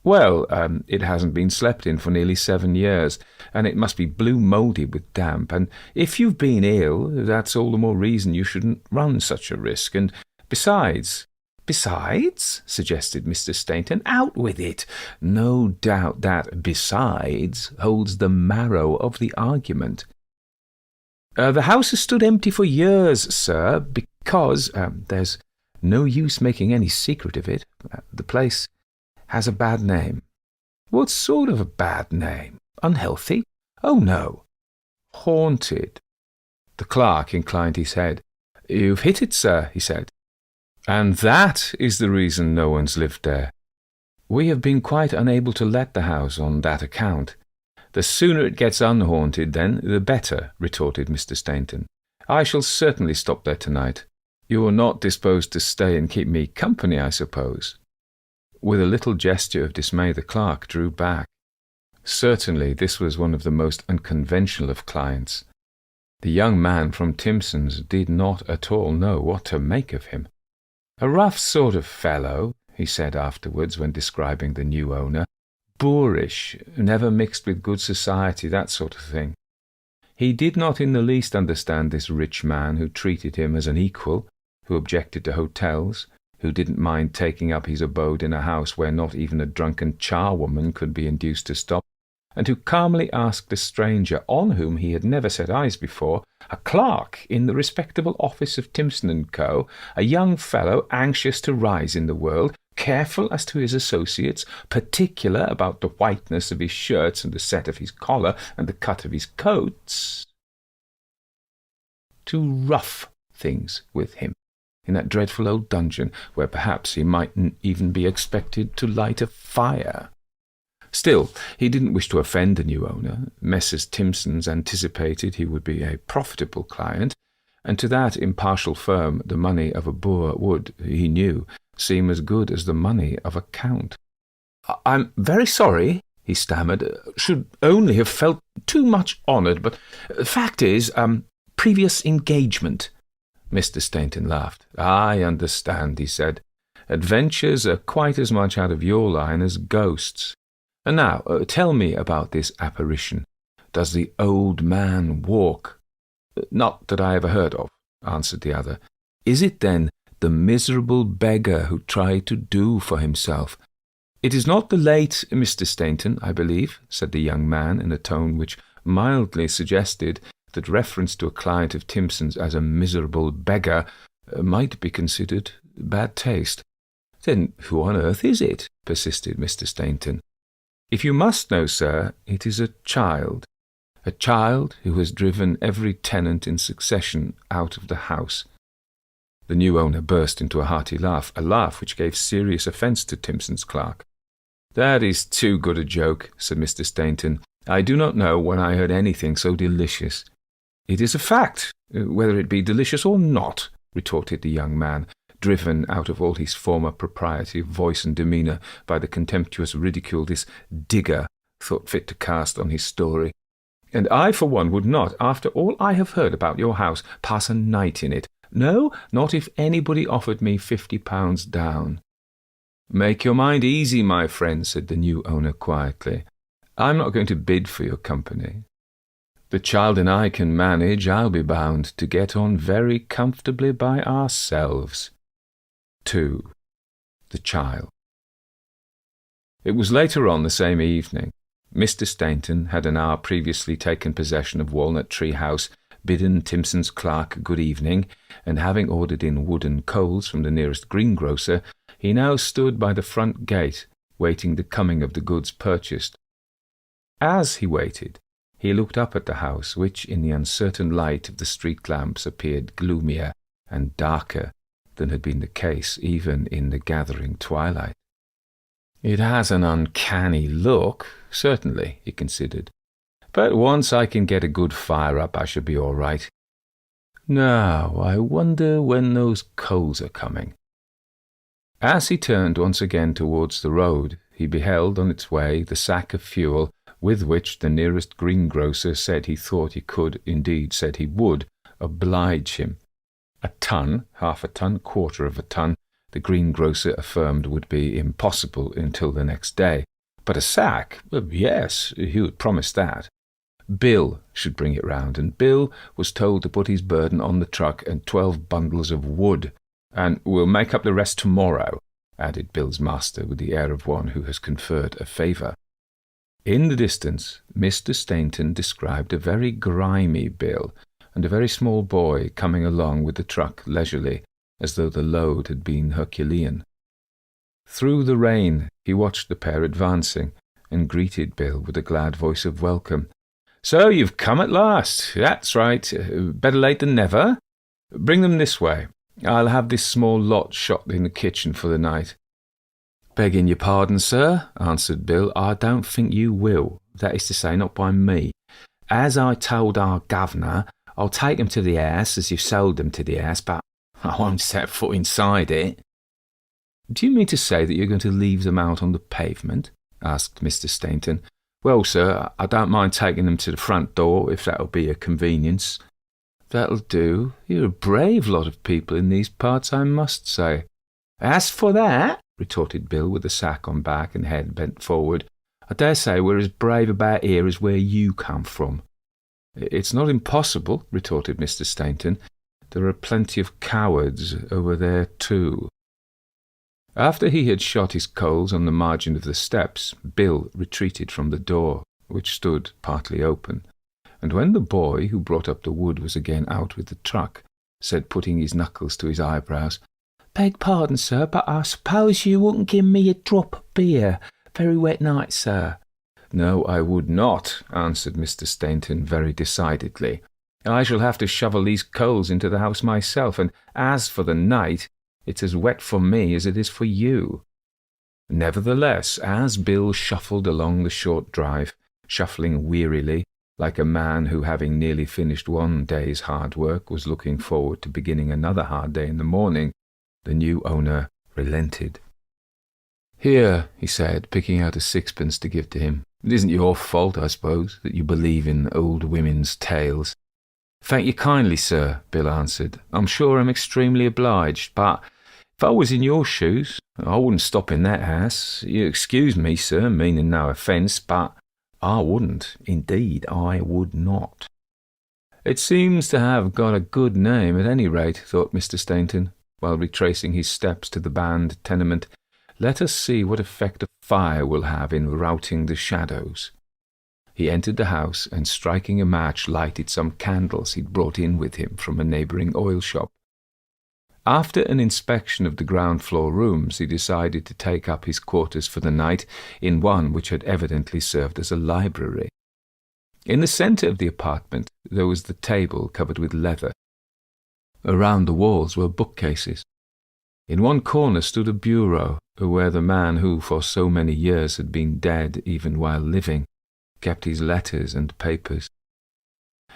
"Well, it hasn't been slept in for nearly 7 years, and it must be blue mouldy with damp, and if you've been ill, that's all the more reason you shouldn't run such a risk, and besides—" "Besides?" suggested Mr. Stainton. "Out with it." No doubt that "besides" holds the marrow of the argument. "The house has stood empty for years, sir, because there's no use making any secret of it. The place has a bad name." "What sort of a bad name? Unhealthy?" "Oh, no." "Haunted." The clerk inclined his head. "You've hit it, sir," he said. "And that is the reason no one's lived there. We have been quite unable to let the house on that account." "The sooner it gets unhaunted, then, the better," retorted Mr. Stainton. "I shall certainly stop there tonight. You're not disposed to stay and keep me company, I suppose?" With a little gesture of dismay, the clerk drew back. Certainly this was one of the most unconventional of clients. The young man from Timpson's did not at all know what to make of him. "A rough sort of fellow," he said afterwards when describing the new owner. "Boorish, never mixed with good society, that sort of thing." He did not in the least understand this rich man who treated him as an equal, who objected to hotels, who didn't mind taking up his abode in a house where not even a drunken charwoman could be induced to stop, and who calmly asked a stranger, on whom he had never set eyes before, a clerk in the respectable office of Timpson and Co., a young fellow anxious to rise in the world, careful as to his associates, particular about the whiteness of his shirts and the set of his collar and the cut of his coats, to rough things with him in that dreadful old dungeon where perhaps he mightn't even be expected to light a fire. Still, he didn't wish to offend the new owner. Messrs. Timpsons anticipated he would be a profitable client, and to that impartial firm the money of a boor would, he knew, seem as good as the money of a count. "I'm very sorry," he stammered. "Should only have felt too much honoured, but the fact is, previous engagement." Mr. Stainton laughed. "I understand," he said. "Adventures are quite as much out of your line as ghosts. And now, tell me about this apparition. Does the old man walk?" "Not that I ever heard of," answered the other. "Is it, then, the miserable beggar who tried to do for himself?" "It is not the late Mr. Stainton, I believe," said the young man in a tone which mildly suggested that reference to a client of Timpson's as a miserable beggar might be considered bad taste. "Then who on earth is it?" persisted Mr. Stainton. "If you must know, sir, it is a child who has driven every tenant in succession out of the house." The new owner burst into a hearty laugh, a laugh which gave serious offence to Timpson's clerk. "That is too good a joke," said Mr. Stainton. "I do not know when I heard anything so delicious." "It is a fact, whether it be delicious or not," retorted the young man, driven out of all his former propriety of voice and demeanour by the contemptuous ridicule this digger thought fit to cast on his story. "And I, for one, would not, after all I have heard about your house, pass a night in it. No, not if anybody offered me £50 down." "Make your mind easy, my friend," said the new owner quietly. "I'm not going to bid for your company. The child and I can manage, I'll be bound, to get on very comfortably by ourselves." 2. The Child. It was later on the same evening. Mr. Stainton had an hour previously taken possession of Walnut Tree House, bidden Timpson's clerk good evening, and having ordered in wood and coals from the nearest greengrocer, he now stood by the front gate, waiting the coming of the goods purchased. As he waited, he looked up at the house, which in the uncertain light of the street lamps appeared gloomier and darker than had been the case even in the gathering twilight. "It has an uncanny look, certainly," he considered. "But once I can get a good fire up, I shall be all right. Now, I wonder when those coals are coming." As he turned once again towards the road, he beheld on its way the sack of fuel with which the nearest greengrocer said he thought he could, indeed said he would, oblige him. A ton, half a ton, quarter of a ton, the greengrocer affirmed would be impossible until the next day. But a sack? Yes, he would promise that. Bill should bring it round, and Bill was told to put his burden on the truck and 12 bundles of wood. "And we'll make up the rest tomorrow," added Bill's master with the air of one who has conferred a favour. In the distance, Mr. Stainton described a very grimy Bill and a very small boy coming along with the truck leisurely, as though the load had been Herculean. Through the rain he watched the pair advancing, and greeted Bill with a glad voice of welcome. "So you've come at last. That's right. Better late than never. Bring them this way. I'll have this small lot shot in the kitchen for the night." "Begging your pardon, sir," answered Bill, "I don't think you will. That is to say, not by me. As I told our governor, I'll take them to the house as you've sold them to the house, but I won't set foot inside it." "Do you mean to say that you're going to leave them out on the pavement?" asked Mr. Stainton. "Well, sir, I don't mind taking them to the front door, if that'll be a convenience." "That'll do. You're a brave lot of people in these parts, I must say." "As for that," retorted Bill, with the sack on back and head bent forward, "I dare say we're as brave about here as where you come from." "It's not impossible," retorted Mr. Stainton. "There are plenty of cowards over there too." After he had shot his coals on the margin of the steps, Bill retreated from the door, which stood partly open, and when the boy who brought up the wood was again out with the truck, said, putting his knuckles to his eyebrows, Beg pardon, sir, but I suppose you wouldn't give me a drop of beer. Very wet night, sir. No, I would not, answered Mr. Stainton very decidedly. I shall have to shovel these coals into the house myself, and as for the night, it's as wet for me as it is for you. Nevertheless, as Bill shuffled along the short drive, shuffling wearily, like a man who, having nearly finished one day's hard work, was looking forward to beginning another hard day in the morning, the new owner relented. Here, he said, picking out a sixpence to give to him. It isn't your fault, I suppose, that you believe in old women's tales. Thank you kindly, sir, Bill answered. I'm sure I'm extremely obliged, but if I was in your shoes, I wouldn't stop in that house. You excuse me, sir, meaning no offence, but I wouldn't. Indeed, I would not. It seems to have got a good name at any rate, thought Mr. Stainton, while retracing his steps to the banned tenement. Let us see what effect a fire will have in routing the shadows. He entered the house and, striking a match, lighted some candles he'd brought in with him from a neighbouring oil shop. After an inspection of the ground-floor rooms, he decided to take up his quarters for the night in one which had evidently served as a library. In the centre of the apartment there was the table covered with leather. Around the walls were bookcases. In one corner stood a bureau, where the man who for so many years had been dead even while living kept his letters and papers.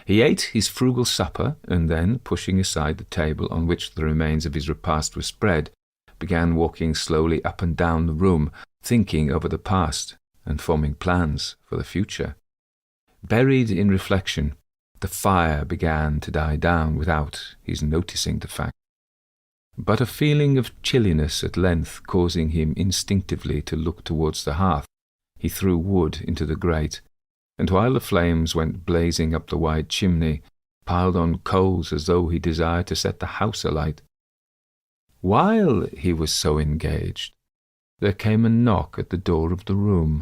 He ate his frugal supper, and then, pushing aside the table on which the remains of his repast were spread, began walking slowly up and down the room, thinking over the past and forming plans for the future. Buried in reflection, the fire began to die down without his noticing the fact. But a feeling of chilliness at length causing him instinctively to look towards the hearth, he threw wood into the grate, and while the flames went blazing up the wide chimney, piled on coals as though he desired to set the house alight. While he was so engaged, there came a knock at the door of the room,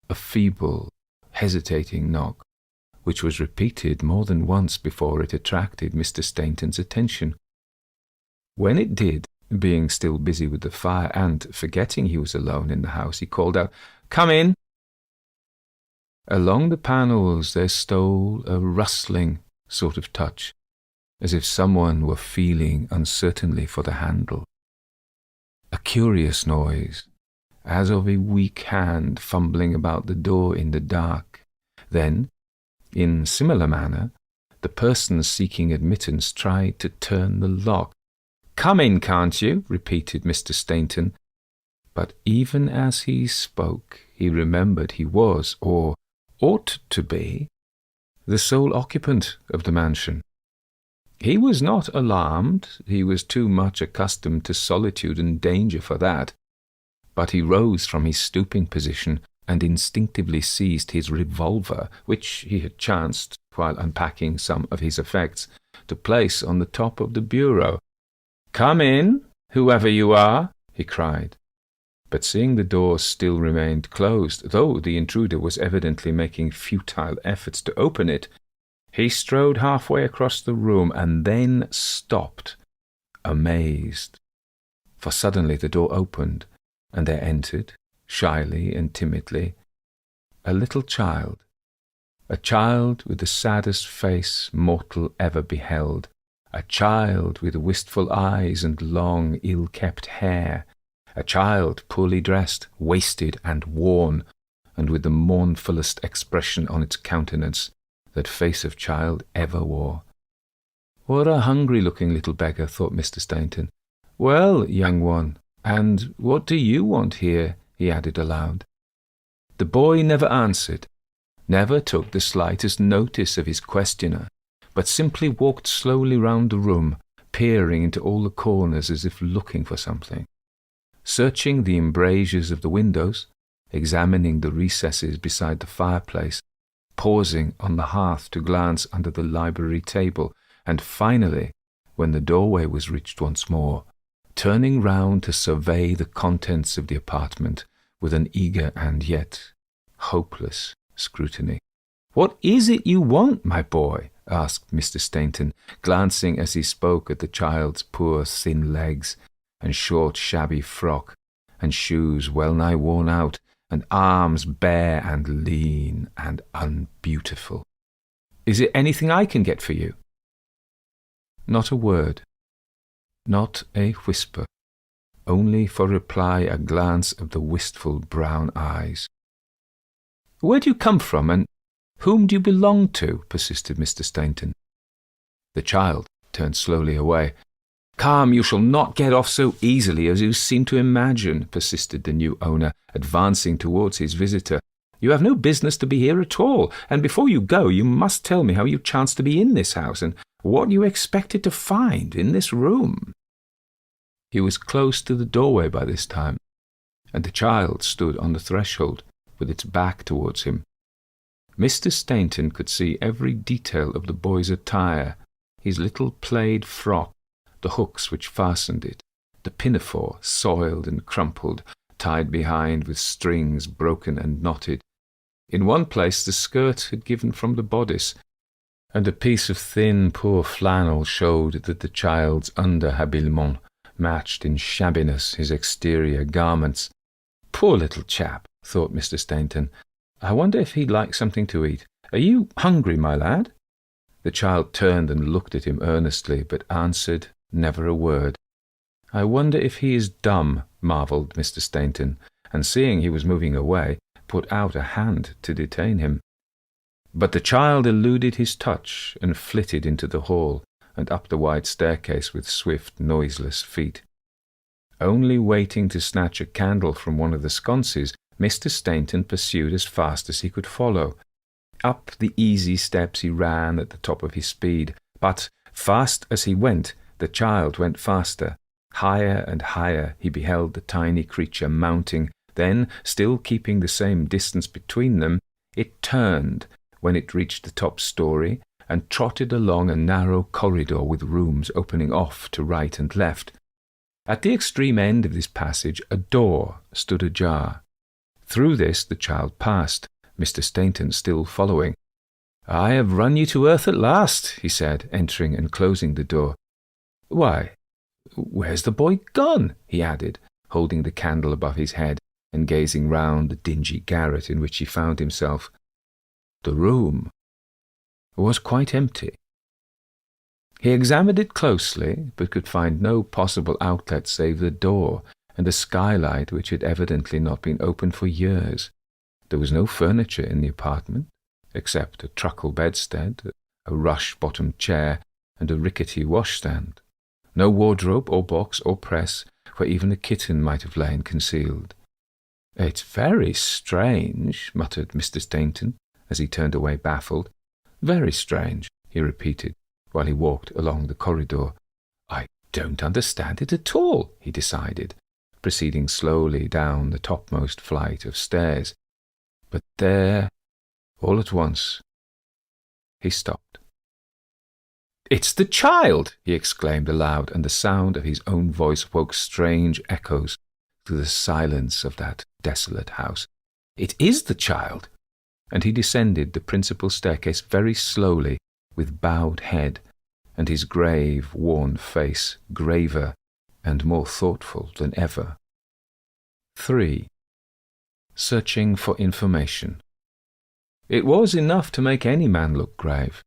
a feeble, hesitating knock, which was repeated more than once before it attracted Mr. Stainton's attention. When it did, being still busy with the fire and forgetting he was alone in the house, he called out, "Come in!" Along the panels there stole a rustling sort of touch, as if someone were feeling uncertainly for the handle. A curious noise, as of a weak hand fumbling about the door in the dark. Then, in similar manner, the person seeking admittance tried to turn the lock. "Come in, can't you?" repeated Mr. Stainton. But even as he spoke, he remembered he was, or ought to be, the sole occupant of the mansion. He was not alarmed, he was too much accustomed to solitude and danger for that, but he rose from his stooping position and instinctively seized his revolver, which he had chanced, while unpacking some of his effects, to place on the top of the bureau. "Come in, whoever you are," he cried. But seeing the door still remained closed, though the intruder was evidently making futile efforts to open it, he strode halfway across the room and then stopped, amazed. For suddenly the door opened, and there entered, shyly and timidly, a little child. A child with the saddest face mortal ever beheld. A child with wistful eyes and long, ill-kept hair. A child poorly dressed, wasted and worn, and with the mournfullest expression on its countenance that face of child ever wore. What a hungry-looking little beggar, thought Mr. Stainton. "Well, young one, and what do you want here?" he added aloud. The boy never answered, never took the slightest notice of his questioner, but simply walked slowly round the room, peering into all the corners as if looking for something, searching the embrasures of the windows, examining the recesses beside the fireplace, pausing on the hearth to glance under the library table, and finally, when the doorway was reached once more, turning round to survey the contents of the apartment with an eager and yet hopeless scrutiny. "What is it you want, my boy?" asked Mr. Stainton, glancing as he spoke at the child's poor thin legs, and short shabby frock, and shoes well nigh worn out, and arms bare and lean and unbeautiful. "Is it anything I can get for you?" Not a word, not a whisper, only for reply a glance of the wistful brown eyes. "Where do you come from, and whom do you belong to?" persisted Mr. Stainton. The child turned slowly away. "Come, you shall not get off so easily as you seem to imagine," persisted the new owner, advancing towards his visitor. "You have no business to be here at all, and before you go you must tell me how you chanced to be in this house, and what you expected to find in this room." He was close to the doorway by this time, and the child stood on the threshold with its back towards him. Mr. Stainton could see every detail of the boy's attire, his little plaid frock, the hooks which fastened it, the pinafore, soiled and crumpled, tied behind with strings broken and knotted. In one place the skirt had given from the bodice, and a piece of thin, poor flannel showed that the child's under-habiliment matched in shabbiness his exterior garments. "Poor little chap," thought Mr. Stainton. "I wonder if he'd like something to eat. Are you hungry, my lad?" The child turned and looked at him earnestly, but answered never a word. "I wonder if he is dumb," marvelled Mr. Stainton, and seeing he was moving away, put out a hand to detain him. But the child eluded his touch and flitted into the hall and up the wide staircase with swift, noiseless feet. Only waiting to snatch a candle from one of the sconces, Mr. Stainton pursued as fast as he could follow. Up the easy steps he ran at the top of his speed, but, fast as he went, the child went faster. Higher and higher he beheld the tiny creature mounting. Then, still keeping the same distance between them, it turned when it reached the top story and trotted along a narrow corridor with rooms opening off to right and left. At the extreme end of this passage a door stood ajar. Through this the child passed, Mr. Stainton still following. "I have run you to earth at last," he said, entering and closing the door. "Why, where's the boy gone?" he added, holding the candle above his head and gazing round the dingy garret in which he found himself. The room was quite empty. He examined it closely, but could find no possible outlet save the door and a skylight which had evidently not been opened for years. There was no furniture in the apartment, except a truckle bedstead, a rush-bottomed chair, and a rickety washstand. No wardrobe or box or press, where even a kitten might have lain concealed. "It's very strange," muttered Mr. Stainton, as he turned away baffled. "Very strange," he repeated, while he walked along the corridor. "I don't understand it at all," he decided, proceeding slowly down the topmost flight of stairs. But there, all at once, he stopped. "It's the child!" he exclaimed aloud, and the sound of his own voice woke strange echoes through the silence of that desolate house. "It is the child!" And he descended the principal staircase very slowly, with bowed head, and his grave, worn face graver and more thoughtful than ever. 3. Searching for information. It was enough to make any man look grave,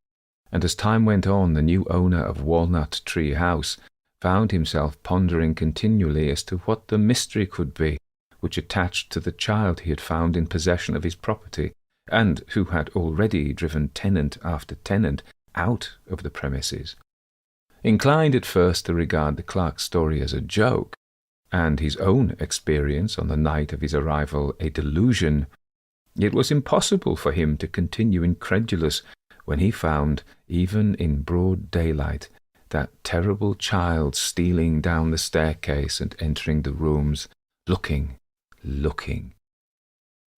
and as time went on the new owner of Walnut Tree House found himself pondering continually as to what the mystery could be which attached to the child he had found in possession of his property, and who had already driven tenant after tenant out of the premises. Inclined at first to regard the clerk's story as a joke, and his own experience on the night of his arrival a delusion, it was impossible for him to continue incredulous when he found, even in broad daylight, that terrible child stealing down the staircase and entering the rooms, looking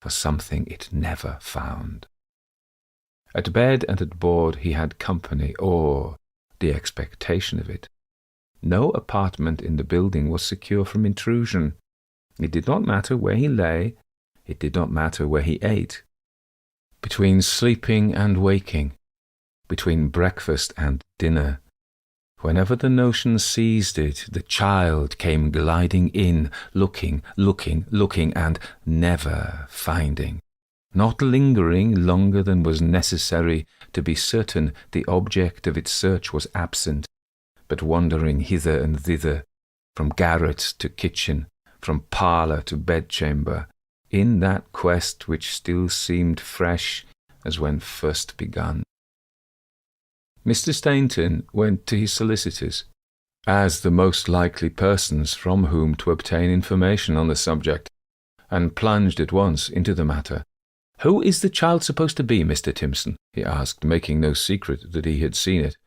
for something it never found. At bed and at board he had company, or the expectation of it. No apartment in the building was secure from intrusion. It did not matter where he lay, it did not matter where he ate. Between sleeping and waking, between breakfast and dinner, Whenever the notion seized it, the child came gliding in, looking, and never finding. Not lingering longer than was necessary to be certain the object of its search was absent, but wandering hither and thither, from garret to kitchen, from parlour to bedchamber, in that quest which still seemed fresh as when first begun. Mr. Stainton went to his solicitors, as the most likely persons from whom to obtain information on the subject, and plunged at once into the matter. "Who is the child supposed to be, Mr. Timpson?" he asked, making no secret that he had seen it.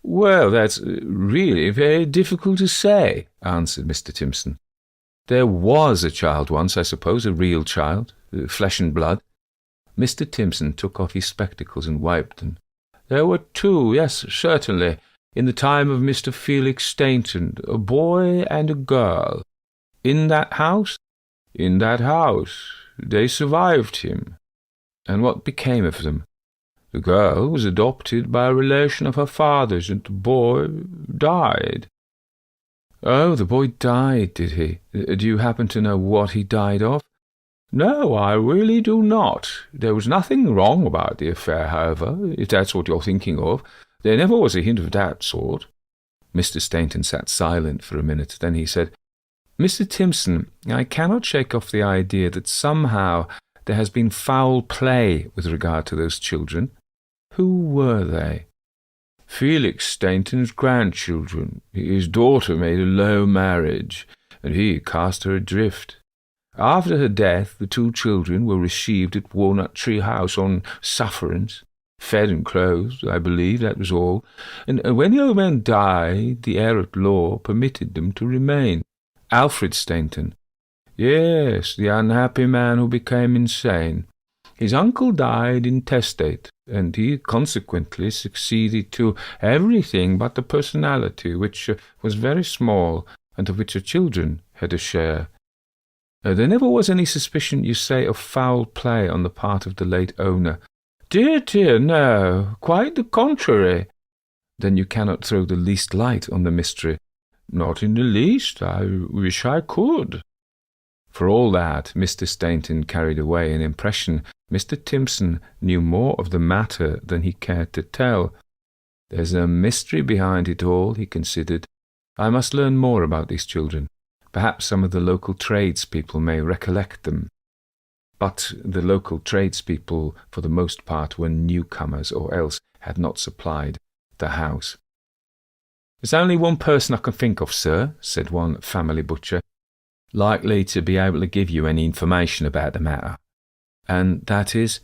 "Well, that's really very difficult to say," answered Mr. Timpson. "There was a child once, I suppose, a real child, flesh and blood." Mr. Timpson took off his spectacles and wiped them. "There were two, yes, certainly, in the time of Mr. Felix Stainton, a boy and a girl." "In that house?" "In that house. They survived him." "And what became of them?" "The girl was adopted by a relation of her father's, and the boy died." "Oh, the boy died, did he? Do you happen to know what he died of?" "No, I really do not. There was nothing wrong about the affair, however, if that's what you're thinking of. There never was a hint of that sort." Mr. Stainton sat silent for a minute. Then he said, "Mr. Timpson, I cannot shake off the idea that somehow there has been foul play with regard to those children. Who were they?" "Felix Stainton's grandchildren. His daughter made a low marriage, and he cast her adrift. After her death, the two children were received at Walnut Tree House on sufferance, fed and clothed, I believe, that was all, and when the old man died, the heir at law permitted them to remain." "Alfred Stainton?" "Yes, the unhappy man who became insane. His uncle died intestate, and he consequently succeeded to everything but the personality, which was very small, and of which the children had a share. There never was any suspicion, you say, of foul play on the part of the late owner?" Dear, no, quite the contrary." "Then you cannot throw the least light on the mystery?" "Not in the least. I wish I could." For all that, Mr. Stainton carried away an impression Mr. Timpson knew more of the matter than he cared to tell. "There's a mystery behind it all," he considered. "I must learn more about these children. Perhaps some of the local tradespeople may recollect them." But the local tradespeople, for the most part, were newcomers, or else had not supplied the house. "There's only one person I can think of, sir," said one family butcher, "likely to be able to give you any information about the matter." "And that is?"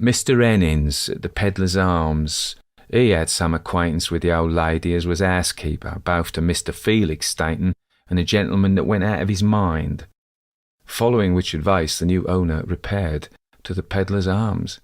"Mr. Jennings at the Pedlar's Arms. He had some acquaintance with the old lady as was housekeeper, both to Mr. Felix Stainton and a gentleman that went out of his mind." Following which advice, the new owner repaired to the Pedlar's Arms.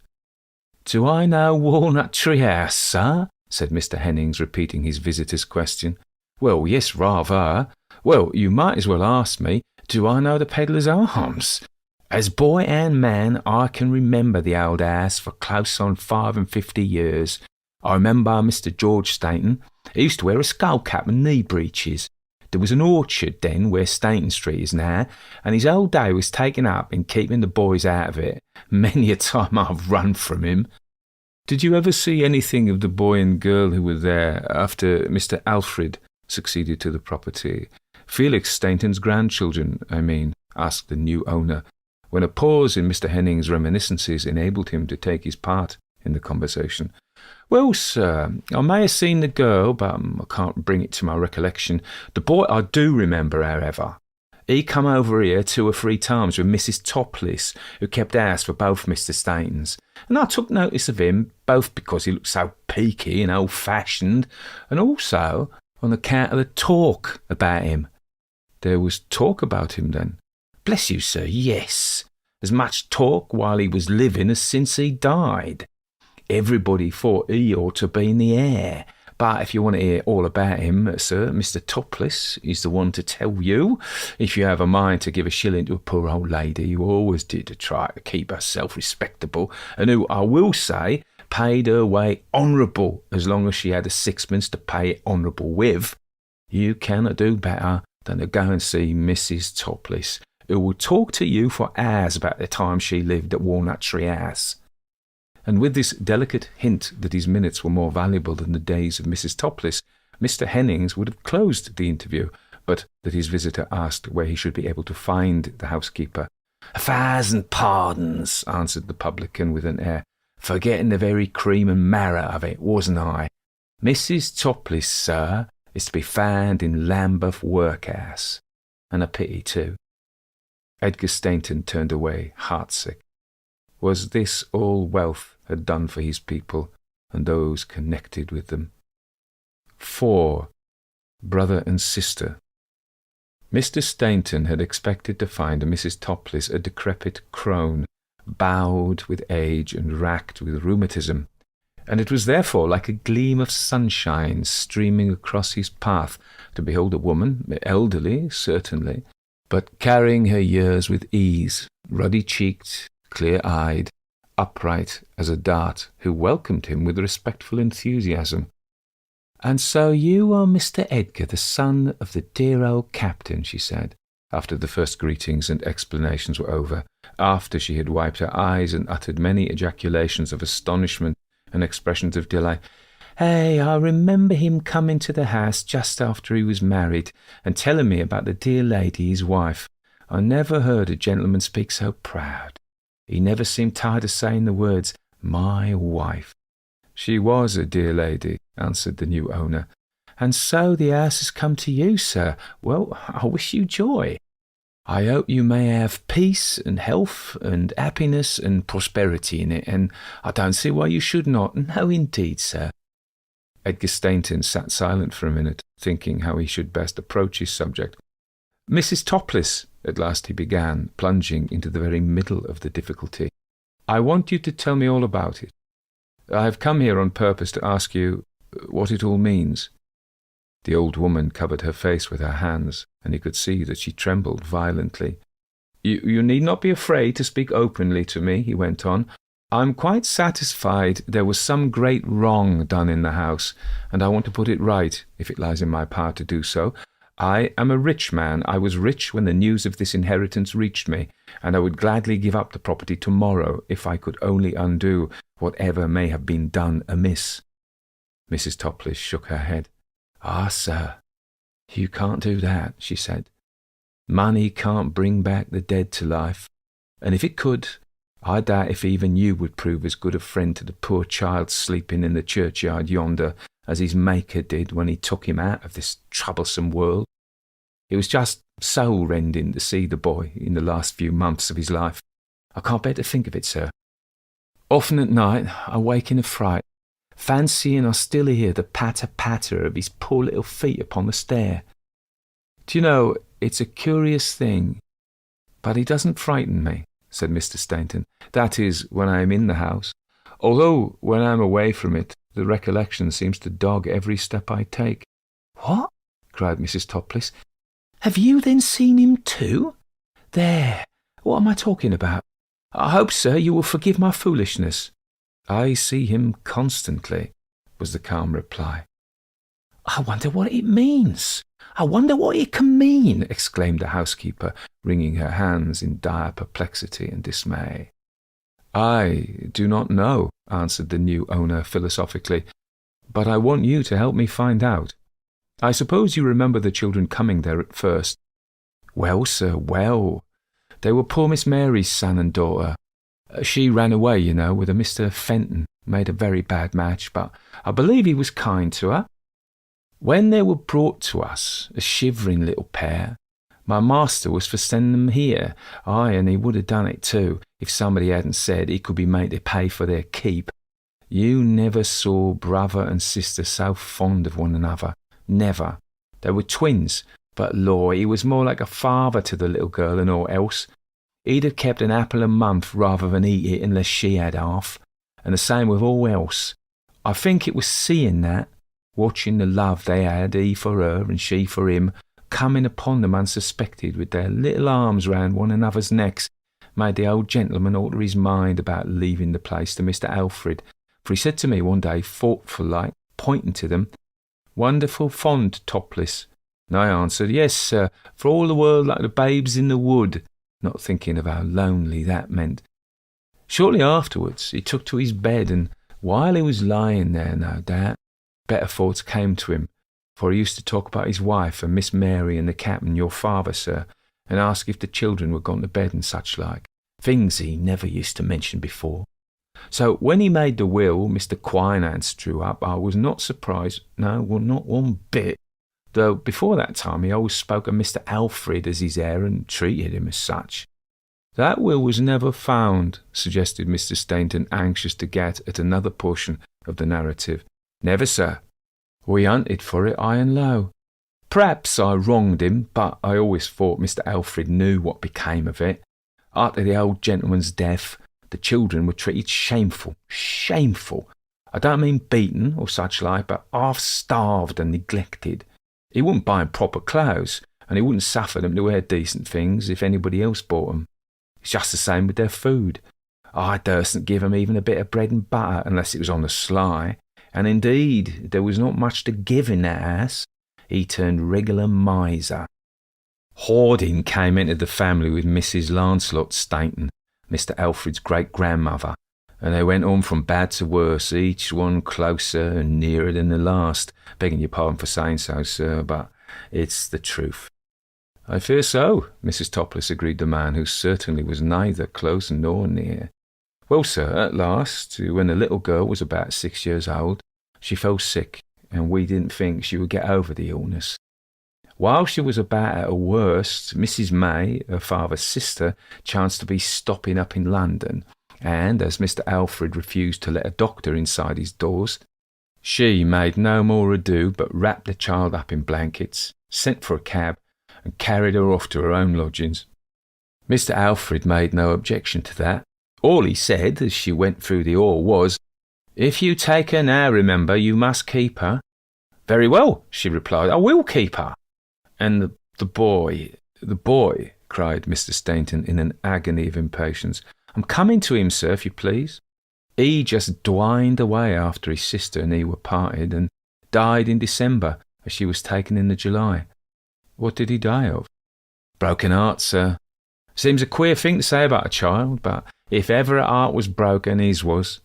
"Do I know Walnut Tree House, sir?" said Mr. Jennings, repeating his visitor's question. "Well, yes, rather. Well, you might as well ask me, do I know the Pedlar's Arms? As boy and man, I can remember the old house for close on 55 years. I remember Mr. George Stainton. He used to wear a skull cap and knee breeches. There was an orchard then where Stainton Street is now, and his whole day was taken up in keeping the boys out of it. Many a time I've run from him." "Did you ever see anything of the boy and girl who were there after Mr. Alfred succeeded to the property? Felix Stainton's grandchildren, I mean," asked the new owner, when a pause in Mr. Jennings' reminiscences enabled him to take his part in the conversation. "Well, sir, I may have seen the girl, but I can't bring it to my recollection. The boy I do remember, however. He come over here 2 or 3 times with Mrs. Topless, who kept house for both Mr. Staintons, and I took notice of him, both because he looked so peaky and old-fashioned, and also on account of the talk about him." "There was talk about him, then?" "Bless you, sir, yes. As much talk while he was living as since he died. Everybody thought he ought to be in the air. But if you want to hear all about him, sir, Mr. Topless is the one to tell you. If you have a mind to give a shilling to a poor old lady who always did to try to keep herself respectable, and who, I will say, paid her way honourable as long as she had a sixpence to pay it honourable with. You cannot do better than to go and see Mrs. Topless, who will talk to you for hours about the time she lived at Walnut Tree House." And with this delicate hint that his minutes were more valuable than the days of Mrs. Topless, Mr. Jennings would have closed the interview, but that his visitor asked where he should be able to find the housekeeper. "1,000 pardons," answered the publican with an air. "Forgetting the very cream and marrow of it, wasn't I? Mrs. Topless, sir, is to be found in Lambeth Workhouse. And a pity, too." Edgar Stainton turned away, heartsick. Was this all wealth had done for his people and those connected with them? 4. Brother and sister. Mr. Stainton had expected to find Mrs. Topless a decrepit crone, bowed with age and racked with rheumatism, and it was therefore like a gleam of sunshine streaming across his path to behold a woman, elderly, certainly, but carrying her years with ease, ruddy-cheeked, clear-eyed, upright as a dart, who welcomed him with respectful enthusiasm. "And so you are Mr. Edgar, the son of the dear old captain," she said, after the first greetings and explanations were over, after she had wiped her eyes and uttered many ejaculations of astonishment and expressions of delight. "Hey, I remember him coming to the house just after he was married and telling me about the dear lady, his wife. I never heard a gentleman speak so proud. He never seemed tired of saying the words, 'my wife.'" "She was a dear lady," answered the new owner. "And so the house has come to you, sir. Well, I wish you joy. I hope you may have peace and health and happiness and prosperity in it, and I don't see why you should not. No, indeed, sir." Edgar Stainton sat silent for a minute, thinking how he should best approach his subject. "Mrs. Topless," at last he began, plunging into the very middle of the difficulty, "I want you to tell me all about it. I have come here on purpose to ask you what it all means." The old woman covered her face with her hands, and he could see that she trembled violently. You need not be afraid to speak openly to me," he went on. "I'm quite satisfied there was some great wrong done in the house, and I want to put it right, if it lies in my power to do so. I am a rich man. I was rich when the news of this inheritance reached me, and I would gladly give up the property tomorrow if I could only undo whatever may have been done amiss." Mrs. Topless shook her head. "Ah, sir, you can't do that," she said. "Money can't bring back the dead to life, and if it could, I doubt if even you would prove as good a friend to the poor child sleeping in the churchyard yonder as his Maker did when he took him out of this troublesome world. It was just soul-rending to see the boy in the last few months of his life. I can't bear to think of it, sir. Often at night I wake in a fright, fancying I still hear the patter-patter of his poor little feet upon the stair. Do you know, it's a curious thing, but he doesn't frighten me," said Mr. Stainton. "That is, when I am in the house, although when I am away from it, the recollection seems to dog every step I take." "What?" cried Mrs. Topless. "Have you then seen him too? There, what am I talking about? I hope, sir, you will forgive my foolishness." "I see him constantly," was the calm reply. "I wonder what it means. I wonder what it can mean," exclaimed the housekeeper, wringing her hands in dire perplexity and dismay. "I do not know," answered the new owner philosophically, "but I want you to help me find out. I suppose you remember the children coming there at first?" "Well, sir, well. They were poor Miss Mary's son and daughter. She ran away, you know, with a Mr. Fenton, made a very bad match, but I believe he was kind to her. When they were brought to us, a shivering little pair, my master was for sending them here. Aye, and he would have done it too, if somebody hadn't said he could be made to pay for their keep. You never saw brother and sister so fond of one another. Never. They were twins, but law, he was more like a father to the little girl than aught else. He'd have kept an apple a month rather than eat it unless she had half, and the same with all else. I think it was seeing that, watching the love they had, he for her and she for him, coming upon them unsuspected with their little arms round one another's necks, made the old gentleman alter his mind about leaving the place to Mr. Alfred, For he said to me one day, thoughtful-like, pointing to them, "Wonderful fond topless." And I answered, "Yes, sir, for all the world like the babes in the wood," not thinking of how lonely that meant. Shortly afterwards, he took to his bed, and while he was lying there, no doubt, better thoughts came to him, for he used to talk about his wife and Miss Mary and the captain, your father, sir, and ask if the children were gone to bed and such like, things he never used to mention before. So when he made the will Mr. Quinance drew up, I was not surprised, no, well, not one bit, though before that time he always spoke of Mr. Alfred as his heir and treated him as such. That will was never found, suggested Mr. Stainton, anxious to get at another portion of the narrative. Never, sir. We hunted for it high and low. Perhaps I wronged him, but I always thought Mr. Alfred knew what became of it. After the old gentleman's death, the children were treated shameful. I don't mean beaten or such like, but half starved and neglected. He wouldn't buy 'em proper clothes, and he wouldn't suffer them to wear decent things if anybody else bought 'em. It's just the same with their food. I durstn't give 'em even a bit of bread and butter unless it was on the sly, and indeed there was not much to give in that house. He turned regular miser. Hoarding came into the family with Mrs. Lancelot Stainton, Mr. Alfred's great-grandmother, and they went on from bad to worse, each one closer and nearer than the last. Begging your pardon for saying so, sir, but it's the truth. I fear so, Mrs. Topless, agreed the man, who certainly was neither close nor near. Well, sir, at last, when the little girl was about 6 years old, she fell sick, and we didn't think she would get over the illness. While she was about at her worst, Mrs. May, her father's sister, chanced to be stopping up in London, and as Mr. Alfred refused to let a doctor inside his doors, she made no more ado but wrapped the child up in blankets, sent for a cab, and carried her off to her own lodgings. Mr. Alfred made no objection to that. All he said as she went through the hall was, "If you take her now, remember, you must keep her." "Very well," she replied, "I will keep her." "And the boy, cried Mr. Stainton in an agony of impatience. "I'm coming to him, sir, if you please. He just dwined away after his sister and he were parted, and died in December, as she was taken in the July." "What did he die of?" "Broken heart, sir. Seems a queer thing to say about a child, but if ever a heart was broken, his was.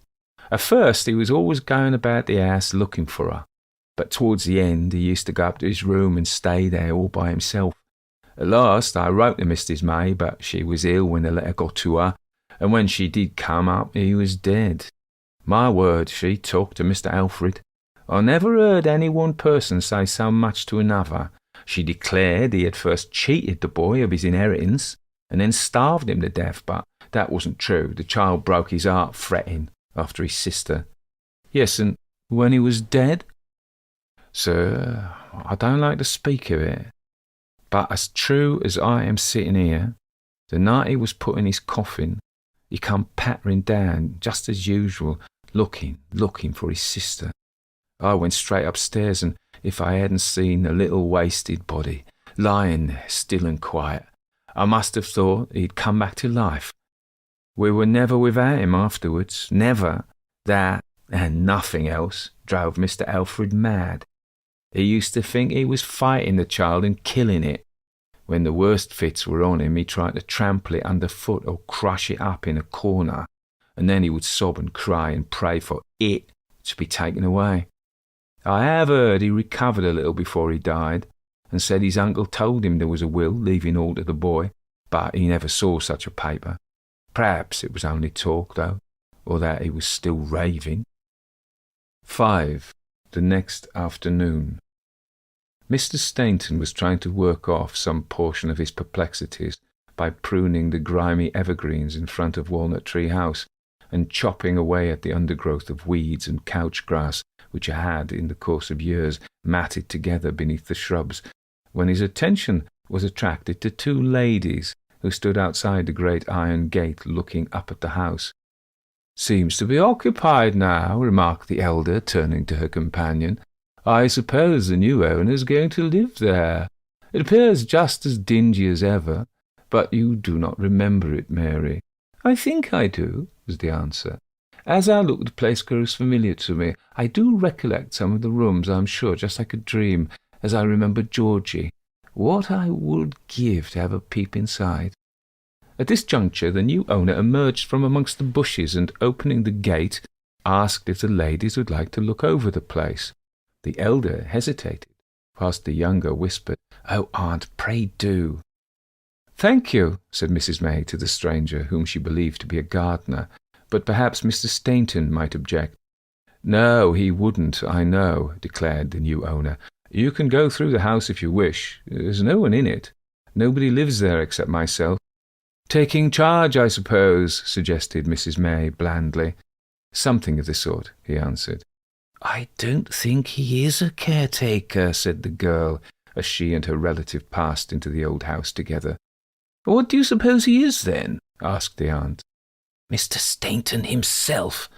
At first he was always going about the house looking for her, but towards the end he used to go up to his room and stay there all by himself. At last I wrote to Mrs. May, but she was ill when the letter got to her, and when she did come up he was dead. My word, she talked to Mr. Alfred. I never heard any one person say so much to another. She declared he had first cheated the boy of his inheritance and then starved him to death, but that wasn't true. The child broke his heart fretting after his sister." "Yes, and when he was dead?" "Sir, I don't like to speak of it, but as true as I am sitting here, the night he was put in his coffin, he come pattering down just as usual, looking for his sister. I went straight upstairs, and if I hadn't seen the little wasted body lying there still and quiet, I must have thought he'd come back to life. We were never without him afterwards, never. That, and nothing else, drove Mr. Alfred mad. He used to think he was fighting the child and killing it. When the worst fits were on him, he tried to trample it underfoot or crush it up in a corner, and then he would sob and cry and pray for it to be taken away. I have heard he recovered a little before he died, and said his uncle told him there was a will leaving all to the boy, but he never saw such a paper. Perhaps it was only talk, though, or that he was still raving." 5. The next afternoon. Mr. Stainton was trying to work off some portion of his perplexities by pruning the grimy evergreens in front of Walnut Tree House and chopping away at the undergrowth of weeds and couch grass which had, in the course of years, matted together beneath the shrubs, when his attention was attracted to two ladies who stood outside the great iron gate looking up at the house. "Seems to be occupied now," remarked the elder, turning to her companion. "I suppose the new owner is going to live there. It appears just as dingy as ever, but you do not remember it, Mary." "I think I do," was the answer. As I look, the place grows familiar to me. I do recollect some of the rooms, I'm sure, just like a dream, as I remember Georgie. What I would give to have a peep inside." At this juncture the new owner emerged from amongst the bushes and, opening the gate, asked if the ladies would like to look over the place. The elder hesitated, whilst the younger whispered, "Oh, aunt, pray do." "Thank you," said Mrs. May to the stranger, whom she believed to be a gardener, "but perhaps Mr. Stainton might object." "No, he wouldn't, I know," declared the new owner. "You can go through the house if you wish. There's no one in it. Nobody lives there except myself." "Taking charge, I suppose," suggested Mrs. May blandly. "Something of the sort," he answered. "I don't think he is a caretaker," said the girl, as she and her relative passed into the old house together. "What do you suppose he is, then?" asked the aunt. "Mr. Stainton himself."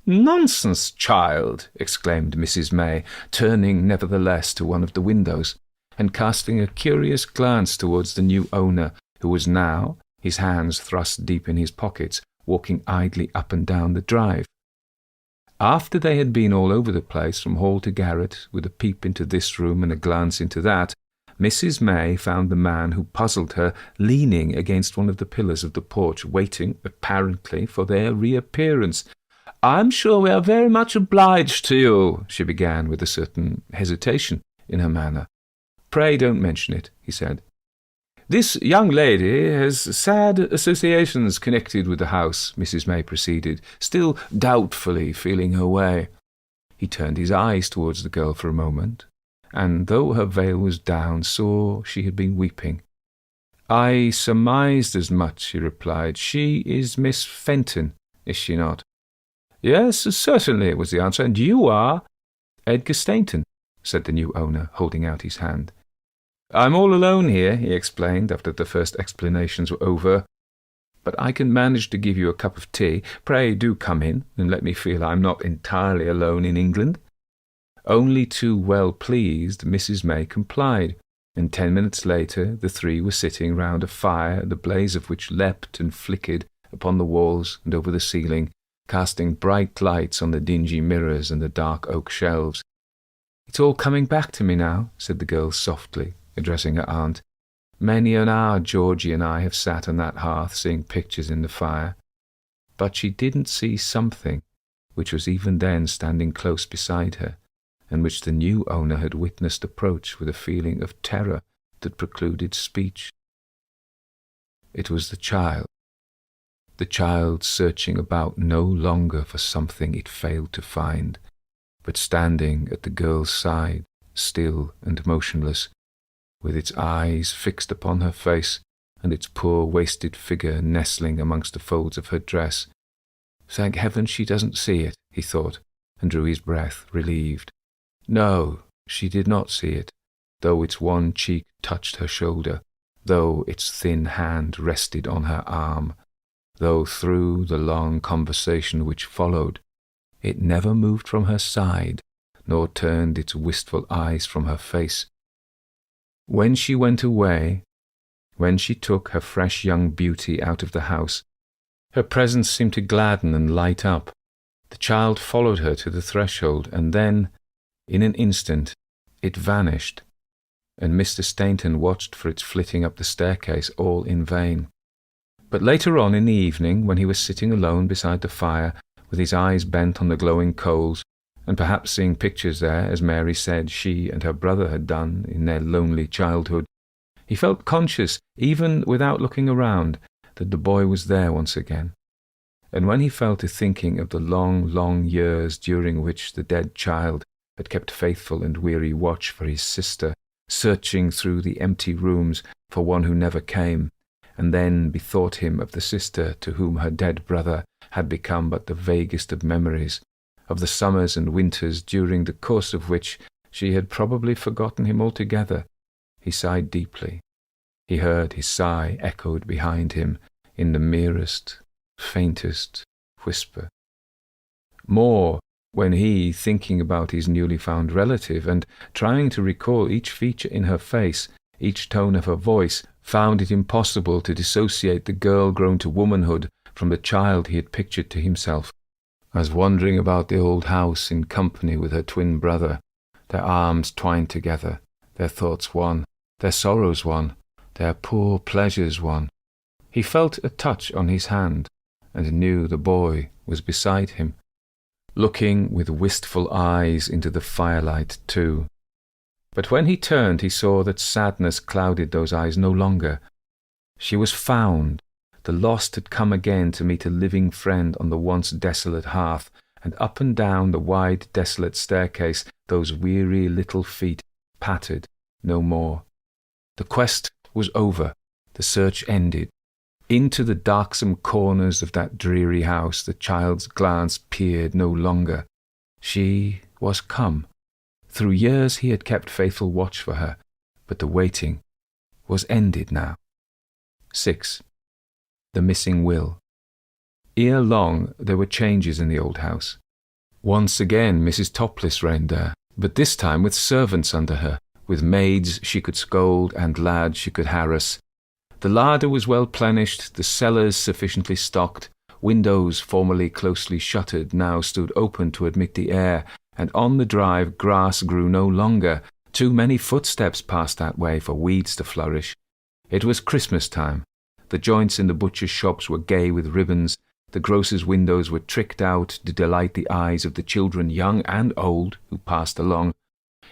"Nonsense, child!" exclaimed Mrs. May, turning nevertheless to one of the windows, and casting a curious glance towards the new owner, who was now, his hands thrust deep in his pockets, walking idly up and down the drive. After they had been all over the place, from hall to garret, with a peep into this room and a glance into that, Mrs. May found the man who puzzled her leaning against one of the pillars of the porch, waiting, apparently, for their reappearance. "I'm sure we are very much obliged to you," she began, with a certain hesitation in her manner. "Pray don't mention it," he said. "This young lady has sad associations connected with the house," Mrs. May proceeded, still doubtfully feeling her way. He turned his eyes towards the girl for a moment, and though her veil was down, saw she had been weeping. "I surmised as much," she replied. "She is Miss Fenton, is she not?" "Yes, certainly," was the answer. "And you are—" "Edgar Stainton," said the new owner, holding out his hand. "I'm all alone here," he explained, after the first explanations were over. "But I can manage to give you a cup of tea. Pray do come in, and let me feel I'm not entirely alone in England." Only too well pleased, Mrs. May complied, and 10 minutes later the three were sitting round a fire, the blaze of which leapt and flickered upon the walls and over the ceiling, casting bright lights on the dingy mirrors and the dark oak shelves. "It's all coming back to me now," said the girl softly, addressing her aunt. "Many an hour Georgie and I have sat on that hearth seeing pictures in the fire." But she didn't see something which was even then standing close beside her, and which the new owner had witnessed approach with a feeling of terror that precluded speech. It was the child searching about no longer for something it failed to find, but standing at the girl's side, still and motionless, with its eyes fixed upon her face and its poor wasted figure nestling amongst the folds of her dress. "Thank heaven she doesn't see it," he thought, and drew his breath, relieved. No, she did not see it, though its one cheek touched her shoulder, though its thin hand rested on her arm, though through the long conversation which followed, it never moved from her side, nor turned its wistful eyes from her face. When she went away, when she took her fresh young beauty out of the house, her presence seemed to gladden and light up. The child followed her to the threshold, and then, in an instant, it vanished, and Mr. Stainton watched for its flitting up the staircase, all in vain. But later on in the evening, when he was sitting alone beside the fire, with his eyes bent on the glowing coals, and perhaps seeing pictures there, as Mary said she and her brother had done in their lonely childhood, he felt conscious, even without looking around, that the boy was there once again. And when he fell to thinking of the long, long years during which the dead child had kept faithful and weary watch for his sister, searching through the empty rooms for one who never came, and then bethought him of the sister to whom her dead brother had become but the vaguest of memories, of the summers and winters during the course of which she had probably forgotten him altogether, he sighed deeply. He heard his sigh echoed behind him in the merest, faintest whisper. More, when he, thinking about his newly found relative, and trying to recall each feature in her face, each tone of her voice, found it impossible to dissociate the girl grown to womanhood from the child he had pictured to himself. as wandering about the old house in company with her twin brother, their arms twined together, their thoughts one, their sorrows one, their poor pleasures one. He felt a touch on his hand, and knew the boy was beside him, looking with wistful eyes into the firelight too. But when he turned, he saw that sadness clouded those eyes no longer. She was found. The lost had come again to meet a living friend on the once desolate hearth, and up and down the wide desolate staircase those weary little feet pattered no more. The quest was over, the search ended. Into the darksome corners of that dreary house the child's glance peered no longer. She was come. Through years he had kept faithful watch for her, but the waiting was ended now. 6. The missing will. Ere long there were changes in the old house. Once again Mrs. Topless reigned there, but this time with servants under her, with maids she could scold and lads she could harass. The larder was well plenished, the cellars sufficiently stocked, windows formerly closely shuttered now stood open to admit the air, and on the drive grass grew no longer. Too many footsteps passed that way for weeds to flourish. It was Christmas time. The joints in the butcher's shops were gay with ribbons. The grocer's windows were tricked out to delight the eyes of the children, young and old, who passed along.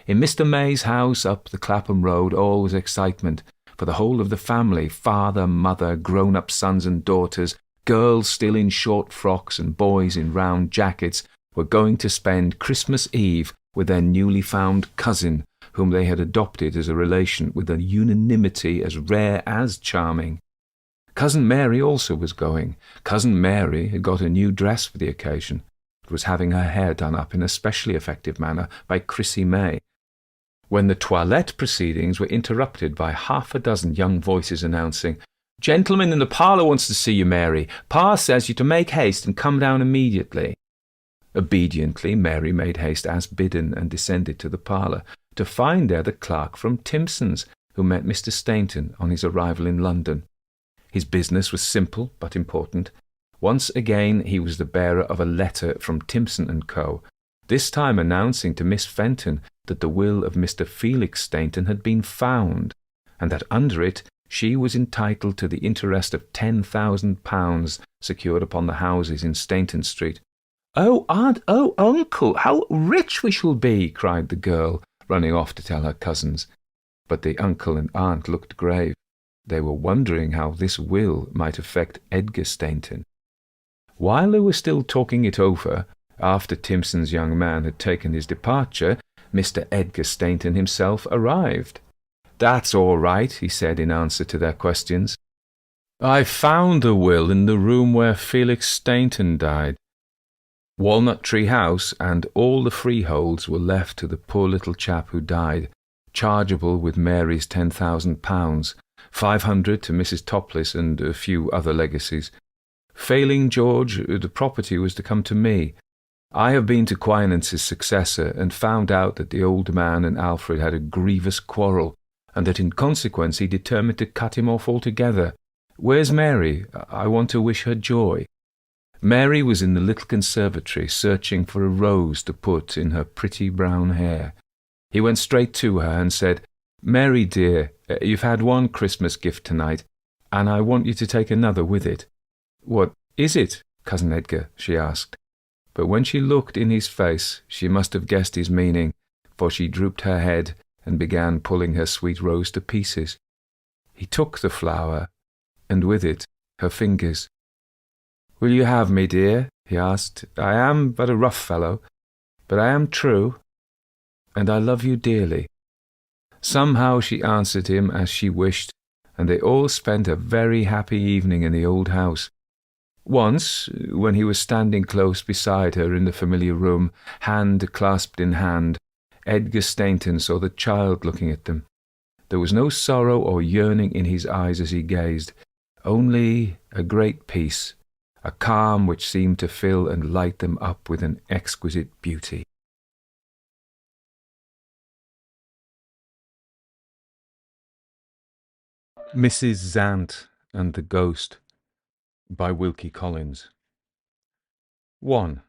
In Mr. May's house up the Clapham Road all was excitement, for the whole of the family, father, mother, grown-up sons and daughters, girls still in short frocks and boys in round jackets, were going to spend Christmas Eve with their newly found cousin, whom they had adopted as a relation with a unanimity as rare as charming. Cousin Mary also was going. Cousin Mary had got a new dress for the occasion. It was having her hair done up in a specially effective manner by Chrissy May, when the toilette proceedings were interrupted by half a dozen young voices announcing, "Gentleman in the parlour wants to see you, Mary. Pa says you to make haste and come down immediately." Obediently, Mary made haste as bidden and descended to the parlour, to find there the clerk from Timpson's, who met Mr. Stainton on his arrival in London. His business was simple but important. Once again he was the bearer of a letter from Timpson and Co., this time announcing to Miss Fenton that the will of Mr. Felix Stainton had been found, and that under it she was entitled to the interest of £10,000 secured upon the houses in Stainton Street. "Oh, aunt, oh, uncle, how rich we shall be!" cried the girl, running off to tell her cousins. But the uncle and aunt looked grave. They were wondering how this will might affect Edgar Stainton. While they were still talking it over, after Timpson's young man had taken his departure, Mr. Edgar Stainton himself arrived. "That's all right," he said in answer to their questions. "I found the will in the room where Felix Stainton died. Walnut Tree House and all the freeholds were left to the poor little chap who died, chargeable with Mary's £10,000, 500 to Mrs. Topless and a few other legacies. Failing George, the property was to come to me. I have been to Quinance's successor and found out that the old man and Alfred had a grievous quarrel, and that in consequence he determined to cut him off altogether. Where's Mary? I want to wish her joy." Mary was in the little conservatory searching for a rose to put in her pretty brown hair. He went straight to her and said, "Mary dear, you've had one Christmas gift tonight, and I want you to take another with it." "What is it, Cousin Edgar?" she asked. But when she looked in his face, she must have guessed his meaning, for she drooped her head and began pulling her sweet rose to pieces. He took the flower, and with it her fingers. "Will you have me, dear?" he asked. "I am but a rough fellow, but I am true, and I love you dearly." Somehow she answered him as she wished, and they all spent a very happy evening in the old house. Once, when he was standing close beside her in the familiar room, hand clasped in hand, Edgar Stainton saw the child looking at them. There was no sorrow or yearning in his eyes as he gazed, only a great peace, a calm which seemed to fill and light them up with an exquisite beauty. Mrs. Zant and the Ghost by Wilkie Collins. 1.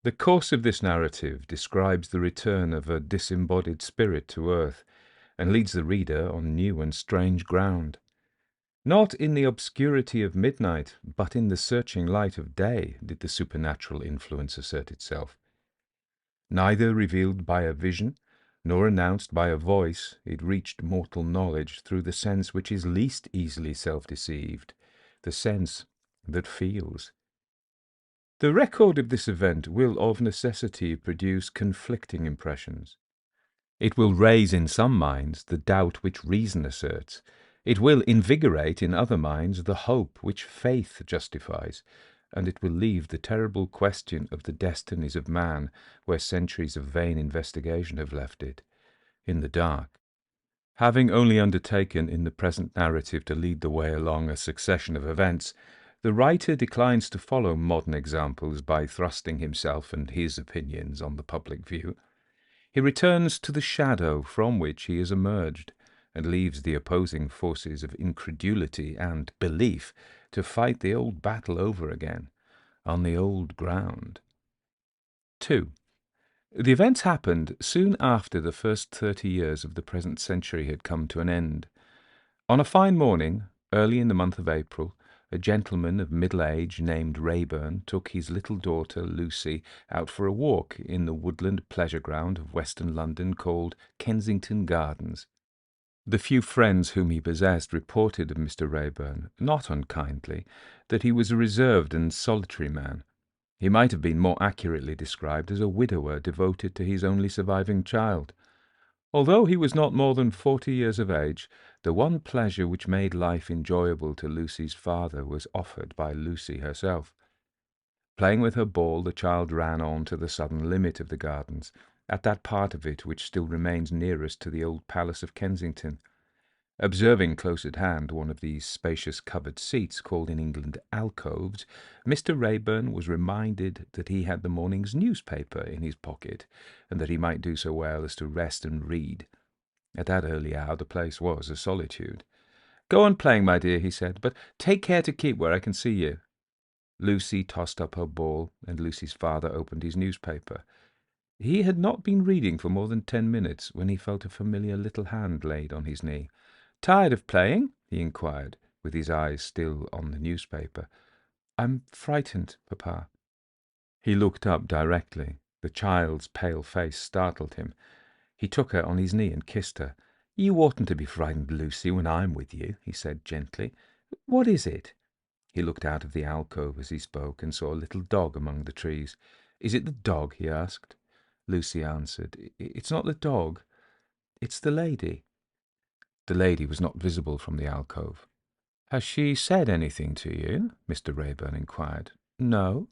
The course of this narrative describes the return of a disembodied spirit to earth, and leads the reader on new and strange ground. Not in the obscurity of midnight, but in the searching light of day did the supernatural influence assert itself. Neither revealed by a vision, nor announced by a voice, it reached mortal knowledge through the sense which is least easily self-deceived, the sense that feels. The record of this event will of necessity produce conflicting impressions. It will raise in some minds the doubt which reason asserts. It will invigorate in other minds the hope which faith justifies, and it will leave the terrible question of the destinies of man, where centuries of vain investigation have left it, in the dark. Having only undertaken in the present narrative to lead the way along a succession of events, the writer declines to follow modern examples by thrusting himself and his opinions on the public view. He returns to the shadow from which he has emerged, and leaves the opposing forces of incredulity and belief to fight the old battle over again, on the old ground. 2. The events happened soon after the first 30 years of the present century had come to an end. On a fine morning, early in the month of April, a gentleman of middle age named Raeburn took his little daughter Lucy out for a walk in the woodland pleasure ground of western London called Kensington Gardens. The few friends whom he possessed reported of Mr. Raeburn, not unkindly, that he was a reserved and solitary man. He might have been more accurately described as a widower devoted to his only surviving child. Although he was not more than 40 years of age, the one pleasure which made life enjoyable to Lucy's father was offered by Lucy herself. Playing with her ball, the child ran on to the southern limit of the gardens, at that part of it which still remains nearest to the old palace of Kensington. Observing close at hand one of these spacious covered seats, called in England alcoves, Mr. Raeburn was reminded that he had the morning's newspaper in his pocket, and that he might do so well as to rest and read. At that early hour the place was a solitude. "Go on playing, my dear," he said, "but take care to keep where I can see you." Lucy tossed up her ball, and Lucy's father opened his newspaper. He had not been reading for more than 10 minutes when he felt a familiar little hand laid on his knee. "Tired of playing?" he inquired, with his eyes still on the newspaper. "I'm frightened, Papa." He looked up directly. The child's pale face startled him. He took her on his knee and kissed her. "You oughtn't to be frightened, Lucy, when I'm with you," he said gently. "What is it?" He looked out of the alcove as he spoke and saw a little dog among the trees. "Is it the dog?" he asked. Lucy answered, "It's not the dog. It's the lady." The lady was not visible from the alcove. "Has she said anything to you?" Mr. Raeburn inquired. "No."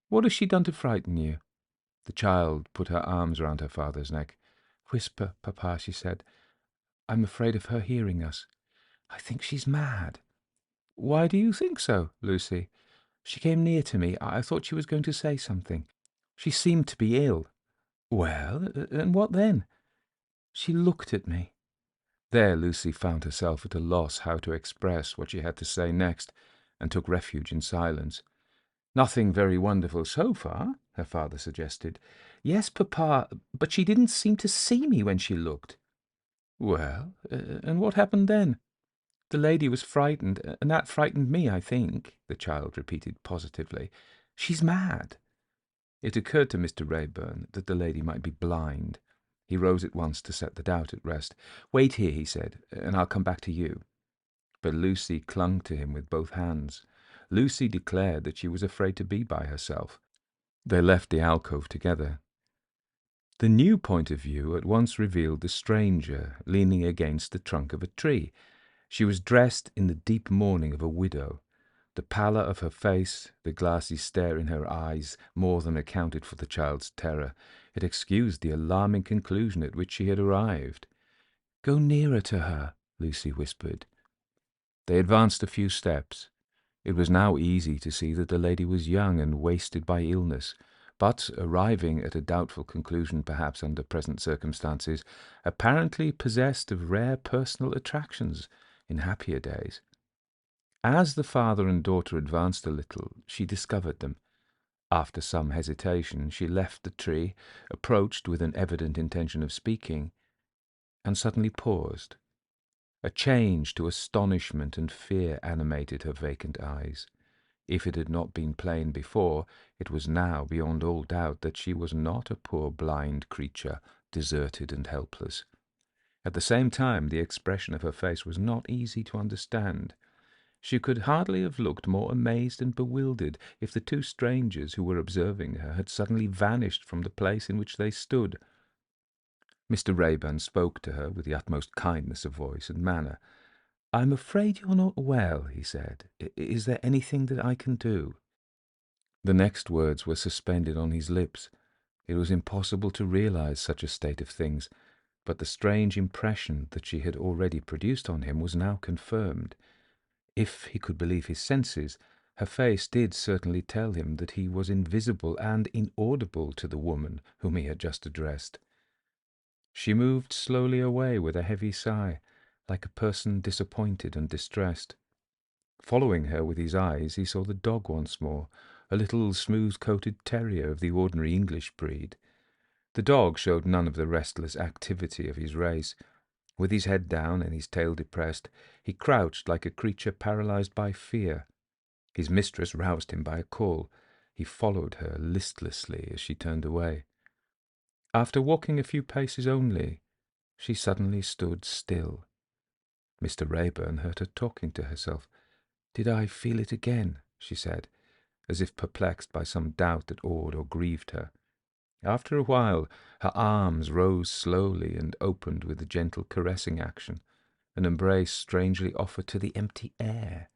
"What has she done to frighten you?" The child put her arms round her father's neck. "Whisper, Papa," she said. "I'm afraid of her hearing us. I think she's mad." "Why do you think so, Lucy?" "She came near to me. I thought she was going to say something. She seemed to be ill." "Well, and what then?" "She looked at me." There Lucy found herself at a loss how to express what she had to say next, and took refuge in silence. "Nothing very wonderful so far," her father suggested. "Yes, Papa, but she didn't seem to see me when she looked." "Well, and what happened then?" "The lady was frightened, and that frightened me, I think," the child repeated positively. "She's mad." It occurred to Mr. Raeburn that the lady might be blind. He rose at once to set the doubt at rest. "Wait here," he said, "and I'll come back to you." But Lucy clung to him with both hands. Lucy declared that she was afraid to be by herself. They left the alcove together. The new point of view at once revealed the stranger leaning against the trunk of a tree. She was dressed in the deep mourning of a widow. The pallor of her face, the glassy stare in her eyes, more than accounted for the child's terror. It excused the alarming conclusion at which she had arrived. "Go nearer to her," Lucy whispered. They advanced a few steps. It was now easy to see that the lady was young and wasted by illness, but, arriving at a doubtful conclusion perhaps under present circumstances, apparently possessed of rare personal attractions in happier days. As the father and daughter advanced a little, she discovered them. After some hesitation, she left the tree, approached with an evident intention of speaking, and suddenly paused. A change to astonishment and fear animated her vacant eyes. If it had not been plain before, it was now beyond all doubt that she was not a poor blind creature, deserted and helpless. At the same time, the expression of her face was not easy to understand. She could hardly have looked more amazed and bewildered if the two strangers who were observing her had suddenly vanished from the place in which they stood. Mr. Raeburn spoke to her with the utmost kindness of voice and manner. "I'm afraid you're not well," he said. "Is there anything that I can do?" The next words were suspended on his lips. It was impossible to realize such a state of things, but the strange impression that she had already produced on him was now confirmed. If he could believe his senses, her face did certainly tell him that he was invisible and inaudible to the woman whom he had just addressed. She moved slowly away with a heavy sigh, like a person disappointed and distressed. Following her with his eyes, he saw the dog once more, a little smooth-coated terrier of the ordinary English breed. The dog showed none of the restless activity of his race. With his head down and his tail depressed, he crouched like a creature paralyzed by fear. His mistress roused him by a call. He followed her listlessly as she turned away. After walking a few paces only, she suddenly stood still. Mr. Raeburn heard her talking to herself. "Did I feel it again?" she said, as if perplexed by some doubt that awed or grieved her. After a while, her arms rose slowly and opened with a gentle caressing action, an embrace strangely offered to the empty air.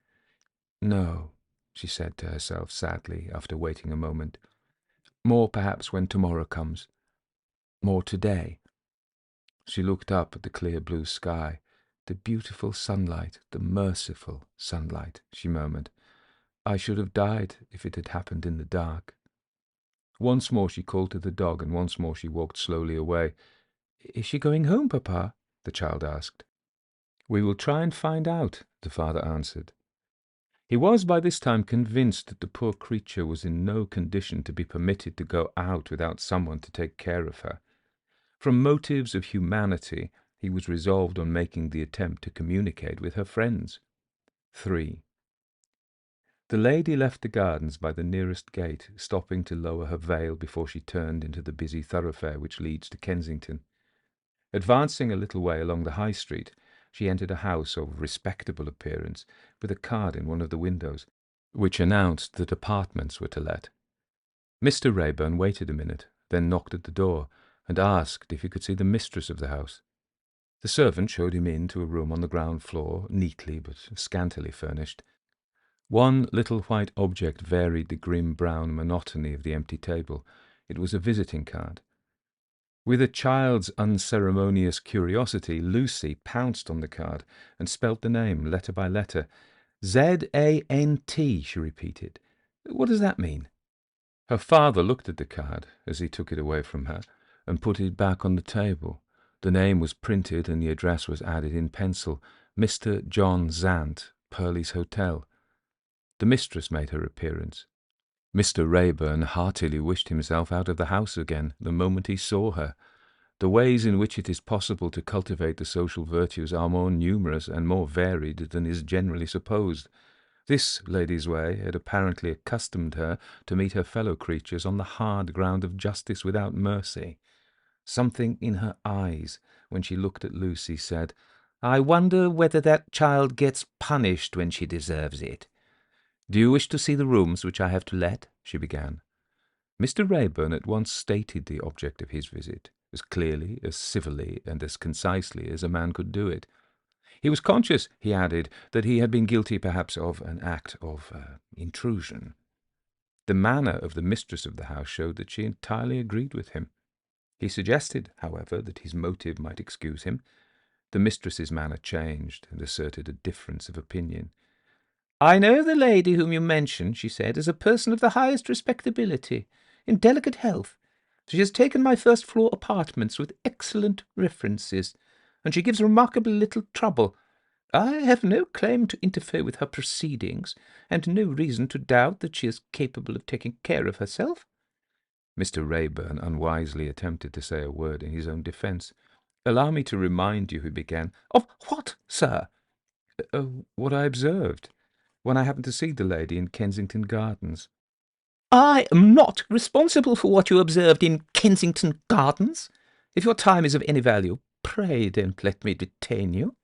"No," she said to herself sadly, after waiting a moment. "More perhaps when tomorrow comes. More today." She looked up at the clear blue sky. "The beautiful sunlight, the merciful sunlight," she murmured. "I should have died if it had happened in the dark." Once more she called to the dog, and once more she walked slowly away. "Is she going home, Papa?" the child asked. "We will try and find out," the father answered. He was by this time convinced that the poor creature was in no condition to be permitted to go out without someone to take care of her. From motives of humanity, he was resolved on making the attempt to communicate with her friends. 3. The lady left the gardens by the nearest gate, stopping to lower her veil before she turned into the busy thoroughfare which leads to Kensington. Advancing a little way along the High Street, she entered a house of respectable appearance, with a card in one of the windows, which announced that apartments were to let. Mr. Raeburn waited a minute, then knocked at the door, and asked if he could see the mistress of the house. The servant showed him into a room on the ground floor, neatly but scantily furnished. One little white object varied the grim brown monotony of the empty table. It was a visiting card. With a child's unceremonious curiosity, Lucy pounced on the card and spelt the name letter by letter. "Z-A-N-T," she repeated. "What does that mean?" Her father looked at the card as he took it away from her and put it back on the table. The name was printed and the address was added in pencil. Mr. John Zant, Purley's Hotel. The mistress made her appearance. Mr. Raeburn heartily wished himself out of the house again the moment he saw her. The ways in which it is possible to cultivate the social virtues are more numerous and more varied than is generally supposed. This lady's way had apparently accustomed her to meet her fellow creatures on the hard ground of justice without mercy. Something in her eyes, when she looked at Lucy, said, "I wonder whether that child gets punished when she deserves it." "Do you wish to see the rooms which I have to let?" she began. Mr. Raeburn at once stated the object of his visit, as clearly, as civilly, and as concisely as a man could do it. He was conscious, he added, that he had been guilty perhaps of an act of intrusion. The manner of the mistress of the house showed that she entirely agreed with him. He suggested, however, that his motive might excuse him. The mistress's manner changed, and asserted a difference of opinion. "I know the lady whom you mention," she said, "is a person of the highest respectability, in delicate health. She has taken my first-floor apartments with excellent references, and she gives remarkably little trouble. I have no claim to interfere with her proceedings, and no reason to doubt that she is capable of taking care of herself." Mr. Raeburn unwisely attempted to say a word in his own defence. "Allow me to remind you," he began. "Of what, sir?" "What I observed when I happened to see the lady in Kensington Gardens." "I am not responsible for what you observed in Kensington Gardens. If your time is of any value, pray don't let me detain you."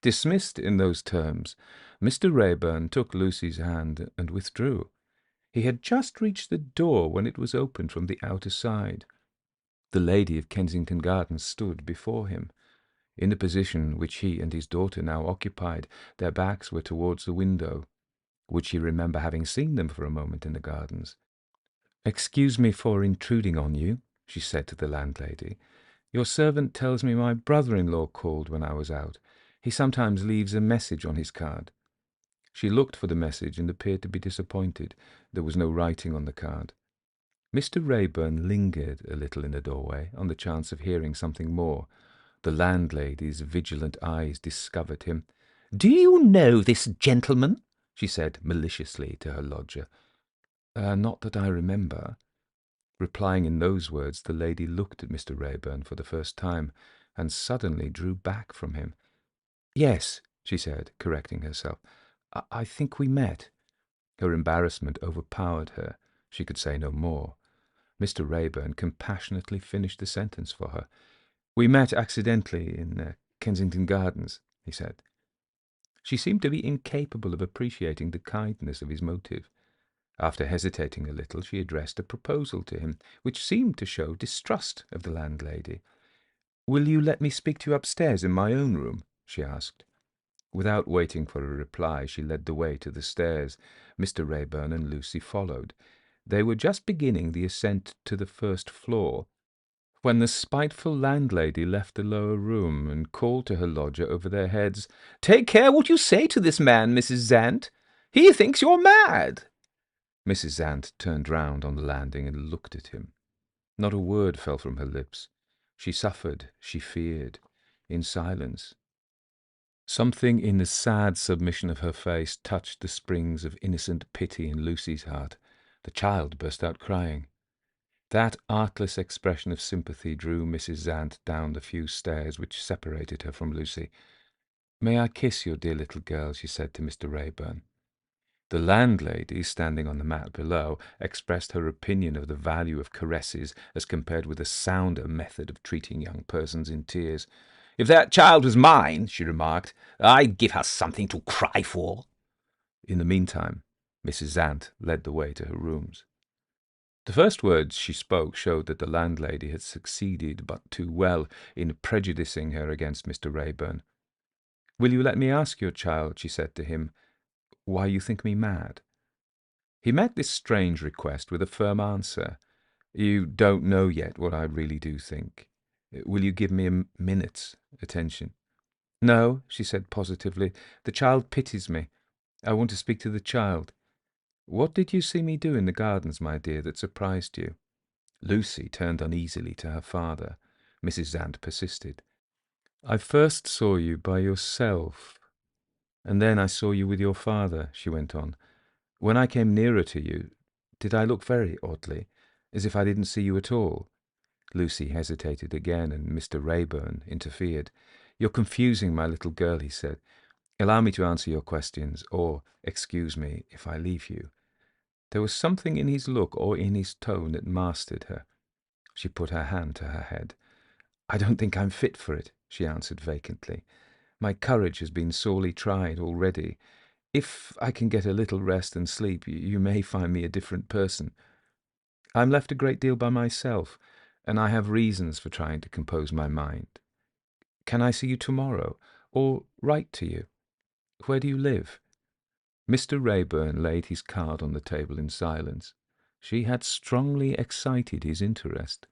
Dismissed in those terms, Mr. Raeburn took Lucy's hand and withdrew. He had just reached the door when it was opened from the outer side. The lady of Kensington Gardens stood before him. In the position which he and his daughter now occupied, their backs were towards the window. Would she remember having seen them for a moment in the gardens? "Excuse me for intruding on you," she said to the landlady. "Your servant tells me my brother-in-law called when I was out. He sometimes leaves a message on his card." She looked for the message and appeared to be disappointed. There was no writing on the card. Mr. Raeburn lingered a little in the doorway on the chance of hearing something more. The landlady's vigilant eyes discovered him. "Do you know this gentleman?" she said maliciously to her lodger. "Not that I remember." Replying in those words, the lady looked at Mr. Raeburn for the first time, and suddenly drew back from him. "Yes," she said, correcting herself. I think we met." Her embarrassment overpowered her. She could say no more. Mr. Raeburn compassionately finished the sentence for her. "We met accidentally in Kensington Gardens," he said. She seemed to be incapable of appreciating the kindness of his motive. After hesitating a little, she addressed a proposal to him, which seemed to show distrust of the landlady. "Will you let me speak to you upstairs in my own room?" she asked. Without waiting for a reply, she led the way to the stairs. Mr. Raeburn and Lucy followed. They were just beginning the ascent to the first floor, when the spiteful landlady left the lower room and called to her lodger over their heads, "Take care what you say to this man, Mrs. Zant. He thinks you're mad." Mrs. Zant turned round on the landing and looked at him. Not a word fell from her lips. She suffered, she feared, in silence. Something in the sad submission of her face touched the springs of innocent pity in Lucy's heart. The child burst out crying. That artless expression of sympathy drew Mrs. Zant down the few stairs which separated her from Lucy. "May I kiss your dear little girl?" she said to Mr. Raeburn. The landlady, standing on the mat below, expressed her opinion of the value of caresses as compared with a sounder method of treating young persons in tears. "If that child was mine," she remarked, "I'd give her something to cry for." In the meantime, Mrs. Zant led the way to her rooms. The first words she spoke showed that the landlady had succeeded but too well in prejudicing her against Mr. Raeburn. "Will you let me ask your child," she said to him, "why you think me mad?" He met this strange request with a firm answer. "You don't know yet what I really do think. Will you give me a minute's attention?" "No," she said positively. "The child pities me. I want to speak to the child. What did you see me do in the gardens, my dear, that surprised you?" Lucy turned uneasily to her father. Mrs. Zant persisted. "I first saw you by yourself, and then I saw you with your father," she went on. "When I came nearer to you, did I look very oddly, as if I didn't see you at all?" Lucy hesitated again, and Mr. Raeburn interfered. "You're confusing my little girl," he said. "Allow me to answer your questions, or excuse me if I leave you." There was something in his look or in his tone that mastered her. She put her hand to her head. "I don't think I'm fit for it," she answered vacantly. "My courage has been sorely tried already. If I can get a little rest and sleep, you may find me a different person. I'm left a great deal by myself, and I have reasons for trying to compose my mind. Can I see you tomorrow, or write to you? Where do you live?" Mr. Raeburn laid his card on the table in silence. She had strongly excited his interest.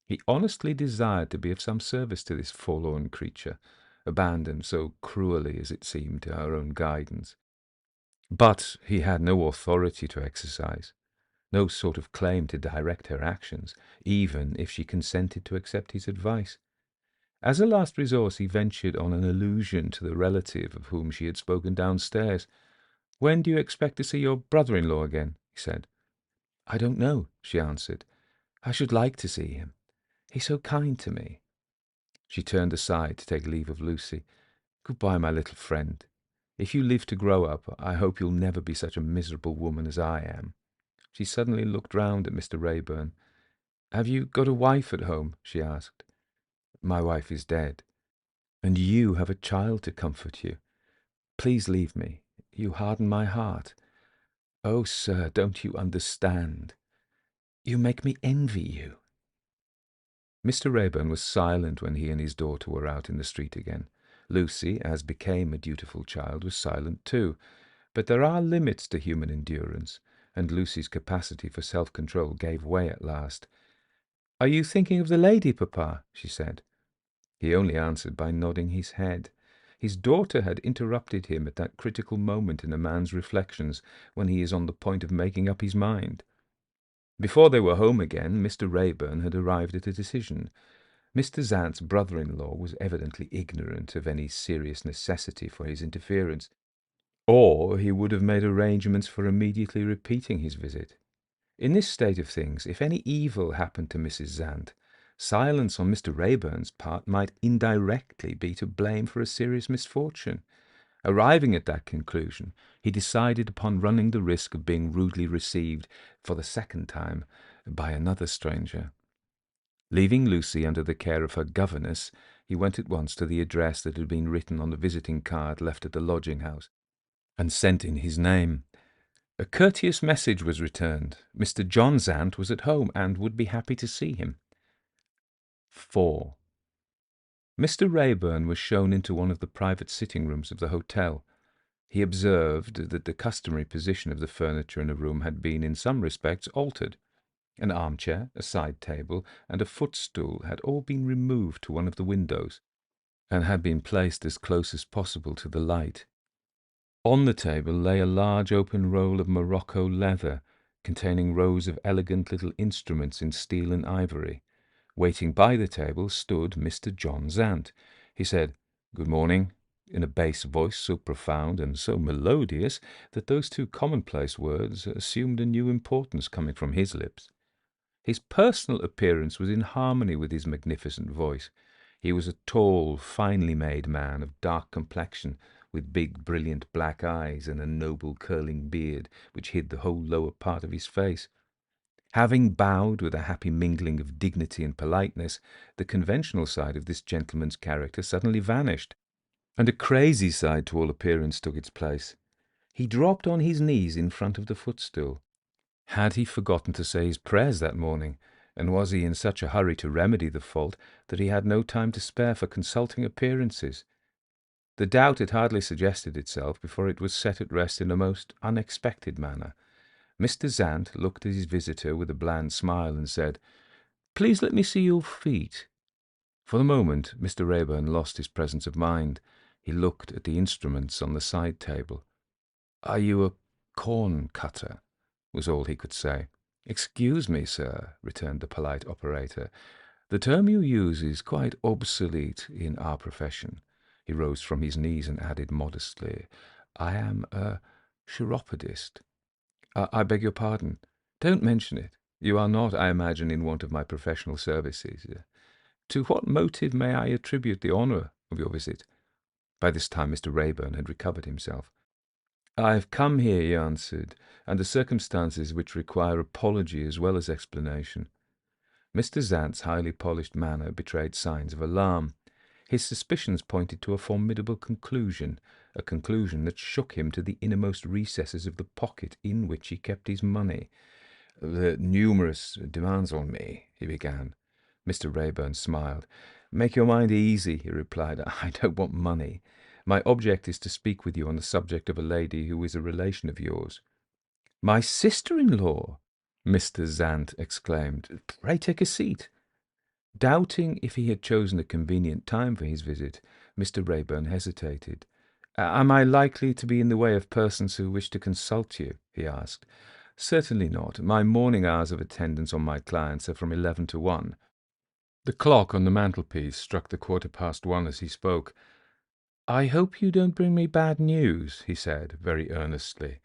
He honestly desired to be of some service to this forlorn creature, abandoned so cruelly as it seemed to her own guidance. But he had no authority to exercise, no sort of claim to direct her actions, even if she consented to accept his advice. As a last resource, he ventured on an allusion to the relative of whom she had spoken downstairs. "When do you expect to see your brother-in-law again?" he said. "I don't know," she answered. "I should like to see him. He's so kind to me." She turned aside to take leave of Lucy. "Goodbye, my little friend. If you live to grow up, I hope you'll never be such a miserable woman as I am." She suddenly looked round at Mr. Raeburn. "Have you got a wife at home?" she asked. "My wife is dead." "And you have a child to comfort you. Please leave me. You harden my heart. Oh, sir, don't you understand? You make me envy you." Mr. Raeburn was silent when he and his daughter were out in the street again. Lucy, as became a dutiful child, was silent too. But there are limits to human endurance, and Lucy's capacity for self-control gave way at last. "Are you thinking of the lady, Papa?" she said. He only answered by nodding his head. His daughter had interrupted him at that critical moment in a man's reflections when he is on the point of making up his mind. Before they were home again, Mr. Raeburn had arrived at a decision. Mr. Zant's brother-in-law was evidently ignorant of any serious necessity for his interference, or he would have made arrangements for immediately repeating his visit. In this state of things, if any evil happened to Mrs. Zant, silence on Mr. Raeburn's part might indirectly be to blame for a serious misfortune. Arriving at that conclusion, he decided upon running the risk of being rudely received for the second time by another stranger. Leaving Lucy under the care of her governess, he went at once to the address that had been written on the visiting card left at the lodging-house, and sent in his name. A courteous message was returned. Mr. John Zant was at home, and would be happy to see him. 4. Mr. Raeburn was shown into one of the private sitting-rooms of the hotel. He observed that the customary position of the furniture in the room had been in some respects altered. An armchair, a side table, and a footstool had all been removed to one of the windows, and had been placed as close as possible to the light. On the table lay a large open roll of morocco leather, containing rows of elegant little instruments in steel and ivory. Waiting by the table stood Mr. John Zant. He said, "Good morning," in a bass voice so profound and so melodious that those two commonplace words assumed a new importance coming from his lips. His personal appearance was in harmony with his magnificent voice. He was a tall, finely made man of dark complexion, with big, brilliant black eyes and a noble curling beard which hid the whole lower part of his face. Having bowed with a happy mingling of dignity and politeness, the conventional side of this gentleman's character suddenly vanished, and a crazy side to all appearance took its place. He dropped on his knees in front of the footstool. Had he forgotten to say his prayers that morning, and was he in such a hurry to remedy the fault that he had no time to spare for consulting appearances? The doubt had hardly suggested itself before it was set at rest in a most unexpected manner. Mr. Zant looked at his visitor with a bland smile and said, "Please let me see your feet." For the moment, Mr. Raeburn lost his presence of mind. He looked at the instruments on the side table. "Are you a corn cutter?" was all he could say. "Excuse me, sir," returned the polite operator. "The term you use is quite obsolete in our profession." He rose from his knees and added modestly, "I am a chiropodist." I beg your pardon. Don't mention it. You are not, I imagine, in want of my professional services. To what motive may I attribute the honour of your visit?" By this time Mr. Raeburn had recovered himself. "I have come here," he answered, "under circumstances which require apology as well as explanation." Mr. Zant's highly polished manner betrayed signs of alarm. His suspicions pointed to a formidable conclusion, a conclusion that shook him to the innermost recesses of the pocket in which he kept his money. "The numerous demands on me," he began. Mr. Raeburn smiled. "Make your mind easy," he replied. "I don't want money. My object is to speak with you on the subject of a lady who is a relation of yours." "My sister-in-law!" Mr. Zant exclaimed. "Pray take a seat." Doubting if he had chosen a convenient time for his visit, Mr. Raeburn hesitated. "Am I likely to be in the way of persons who wish to consult you?" he asked. "Certainly not. My morning hours of attendance on my clients are from 11 to 1. The clock on the mantelpiece struck the 1:15 as he spoke. "I hope you don't bring me bad news," he said, very earnestly.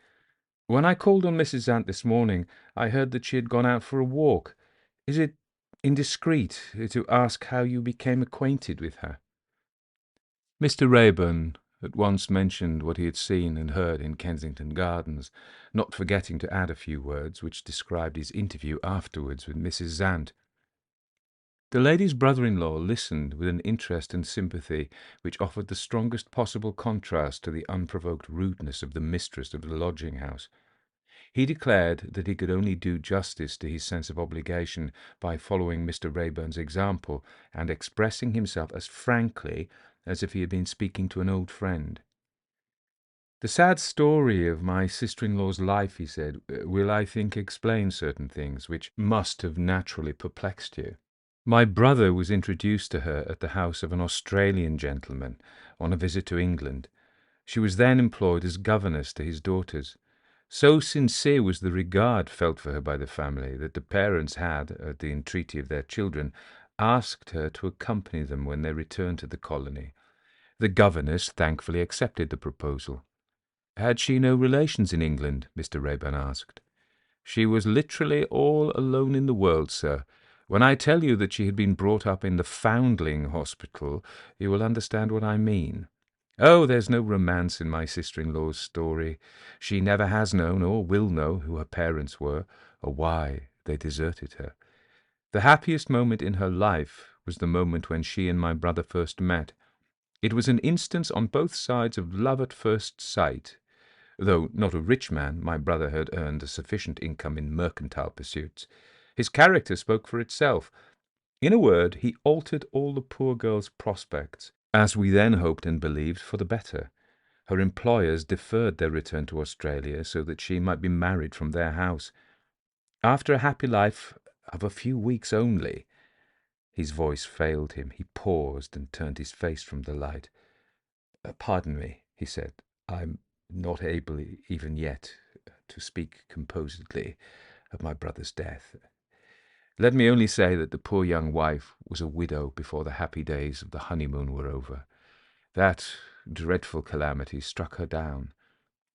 "When I called on Mrs. Ant this morning, I heard that she had gone out for a walk. Is it indiscreet to ask how you became acquainted with her?" Mr. Raeburn at once mentioned what he had seen and heard in Kensington Gardens, not forgetting to add a few words which described his interview afterwards with Mrs. Zant. The lady's brother-in-law listened with an interest and sympathy which offered the strongest possible contrast to the unprovoked rudeness of the mistress of the lodging-house. He declared that he could only do justice to his sense of obligation by following Mr. Raeburn's example and expressing himself as frankly as if he had been speaking to an old friend. "The sad story of my sister-in-law's life," he said, "will, I think, explain certain things which must have naturally perplexed you. My brother was introduced to her at the house of an Australian gentleman on a visit to England. She was then employed as governess to his daughters. So sincere was the regard felt for her by the family that the parents had, at the entreaty of their children, asked her to accompany them when they returned to the colony. The governess thankfully accepted the proposal. Had she no relations in England? Mr. Raeburn asked. She was literally all alone in the world, sir. When I tell you that she had been brought up in the Foundling Hospital, you will understand what I mean. Oh, there's no romance in my sister-in-law's story. She never has known or will know who her parents were, or why they deserted her. The happiest moment in her life was the moment when she and my brother first met. It was an instance on both sides of love at first sight. Though not a rich man, my brother had earned a sufficient income in mercantile pursuits. His character spoke for itself. In a word, he altered all the poor girl's prospects, as we then hoped and believed, for the better. Her employers deferred their return to Australia so that she might be married from their house. After a happy life of a few weeks only— His voice failed him. He paused and turned his face from the light. "Pardon me," he said. "I'm not able even yet to speak composedly of my brother's death. Let me only say that the poor young wife was a widow before the happy days of the honeymoon were over. That dreadful calamity struck her down.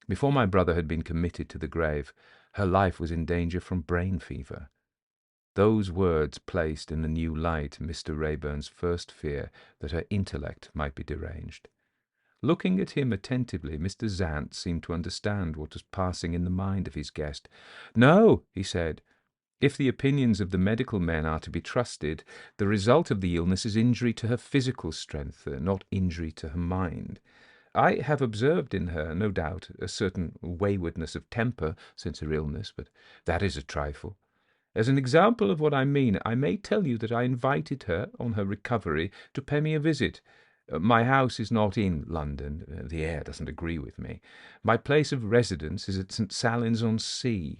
Before my brother had been committed to the grave, her life was in danger from brain fever." Those words placed in a new light Mr. Raeburn's first fear that her intellect might be deranged. Looking at him attentively, Mr. Zant seemed to understand what was passing in the mind of his guest. "No," he said. "If the opinions of the medical men are to be trusted, the result of the illness is injury to her physical strength, not injury to her mind. I have observed in her, no doubt, a certain waywardness of temper since her illness, but that is a trifle. As an example of what I mean, I may tell you that I invited her, on her recovery, to pay me a visit. My house is not in London. The air doesn't agree with me. My place of residence is at St. Salins-on-Sea.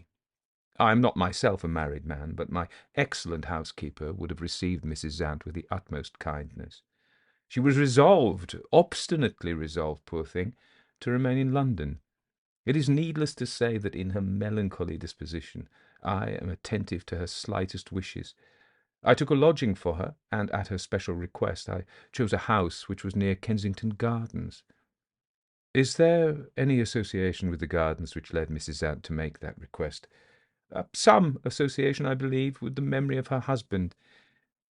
I am not myself a married man, but my excellent housekeeper would have received Mrs. Zant with the utmost kindness. She was resolved, obstinately resolved, poor thing, to remain in London. It is needless to say that in her melancholy disposition I am attentive to her slightest wishes. I took a lodging for her, and at her special request I chose a house which was near Kensington Gardens." "Is there any association with the gardens which led Mrs. Zant to make that request?" "Some association, I believe, with the memory of her husband.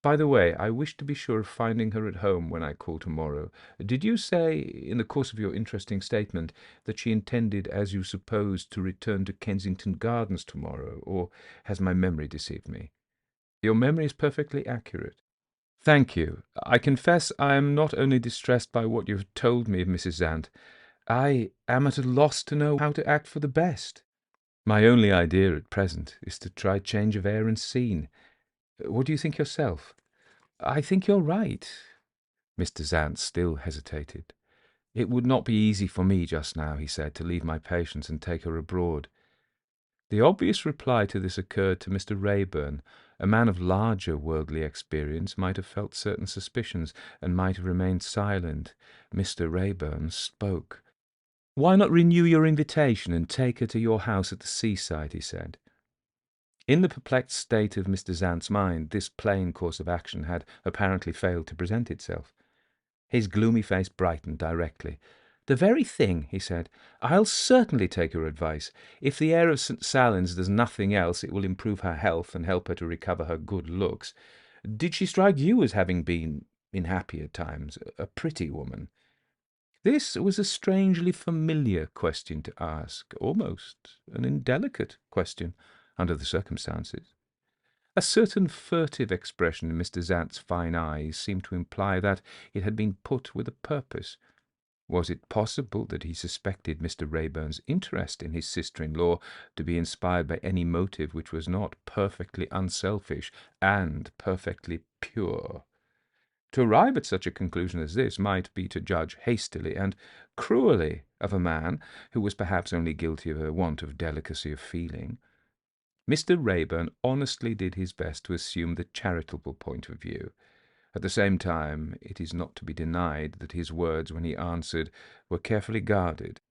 By the way, I wish to be sure of finding her at home when I call tomorrow. Did you say, in the course of your interesting statement, that she intended, as you supposed, to return to Kensington Gardens tomorrow, or has my memory deceived me?" "Your memory is perfectly accurate." "Thank you. I confess I am not only distressed by what you have told me of Mrs. Zant, I am at a loss to know how to act for the best. My only idea at present is to try change of air and scene. What do you think yourself?" "I think you're right." Mr. Zant still hesitated. "It would not be easy for me just now," he said, "to leave my patients and take her abroad." The obvious reply to this occurred to Mr. Raeburn. A man of larger worldly experience might have felt certain suspicions, and might have remained silent. Mr. Raeburn spoke. "Why not renew your invitation and take her to your house at the seaside?" he said. In the perplexed state of Mr. Zant's mind, this plain course of action had apparently failed to present itself. His gloomy face brightened directly. "The very thing," he said. "I'll certainly take your advice. If the air of St. Salins does nothing else, it will improve her health and help her to recover her good looks. Did she strike you as having been, in happier times, a pretty woman?" This was a strangely familiar question to ask, almost an indelicate question under the circumstances. A certain furtive expression in Mr. Zant's fine eyes seemed to imply that it had been put with a purpose. Was it possible that he suspected Mr. Raeburn's interest in his sister-in-law to be inspired by any motive which was not perfectly unselfish and perfectly pure? To arrive at such a conclusion as this might be to judge hastily and cruelly of a man who was perhaps only guilty of a want of delicacy of feeling. Mr. Raeburn honestly did his best to assume the charitable point of view. At the same time, it is not to be denied that his words when he answered were carefully guarded,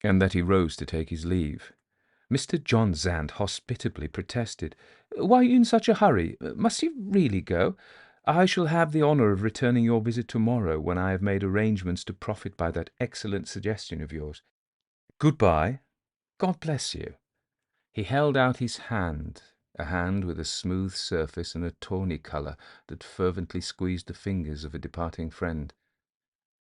and that he rose to take his leave. Mr. John Zant hospitably protested. "Why are you in such a hurry? Must you really go? I shall have the honour of returning your visit tomorrow, when I have made arrangements to profit by that excellent suggestion of yours. Good-bye. God bless you." He held out his hand, a hand with a smooth surface and a tawny colour that fervently squeezed the fingers of a departing friend.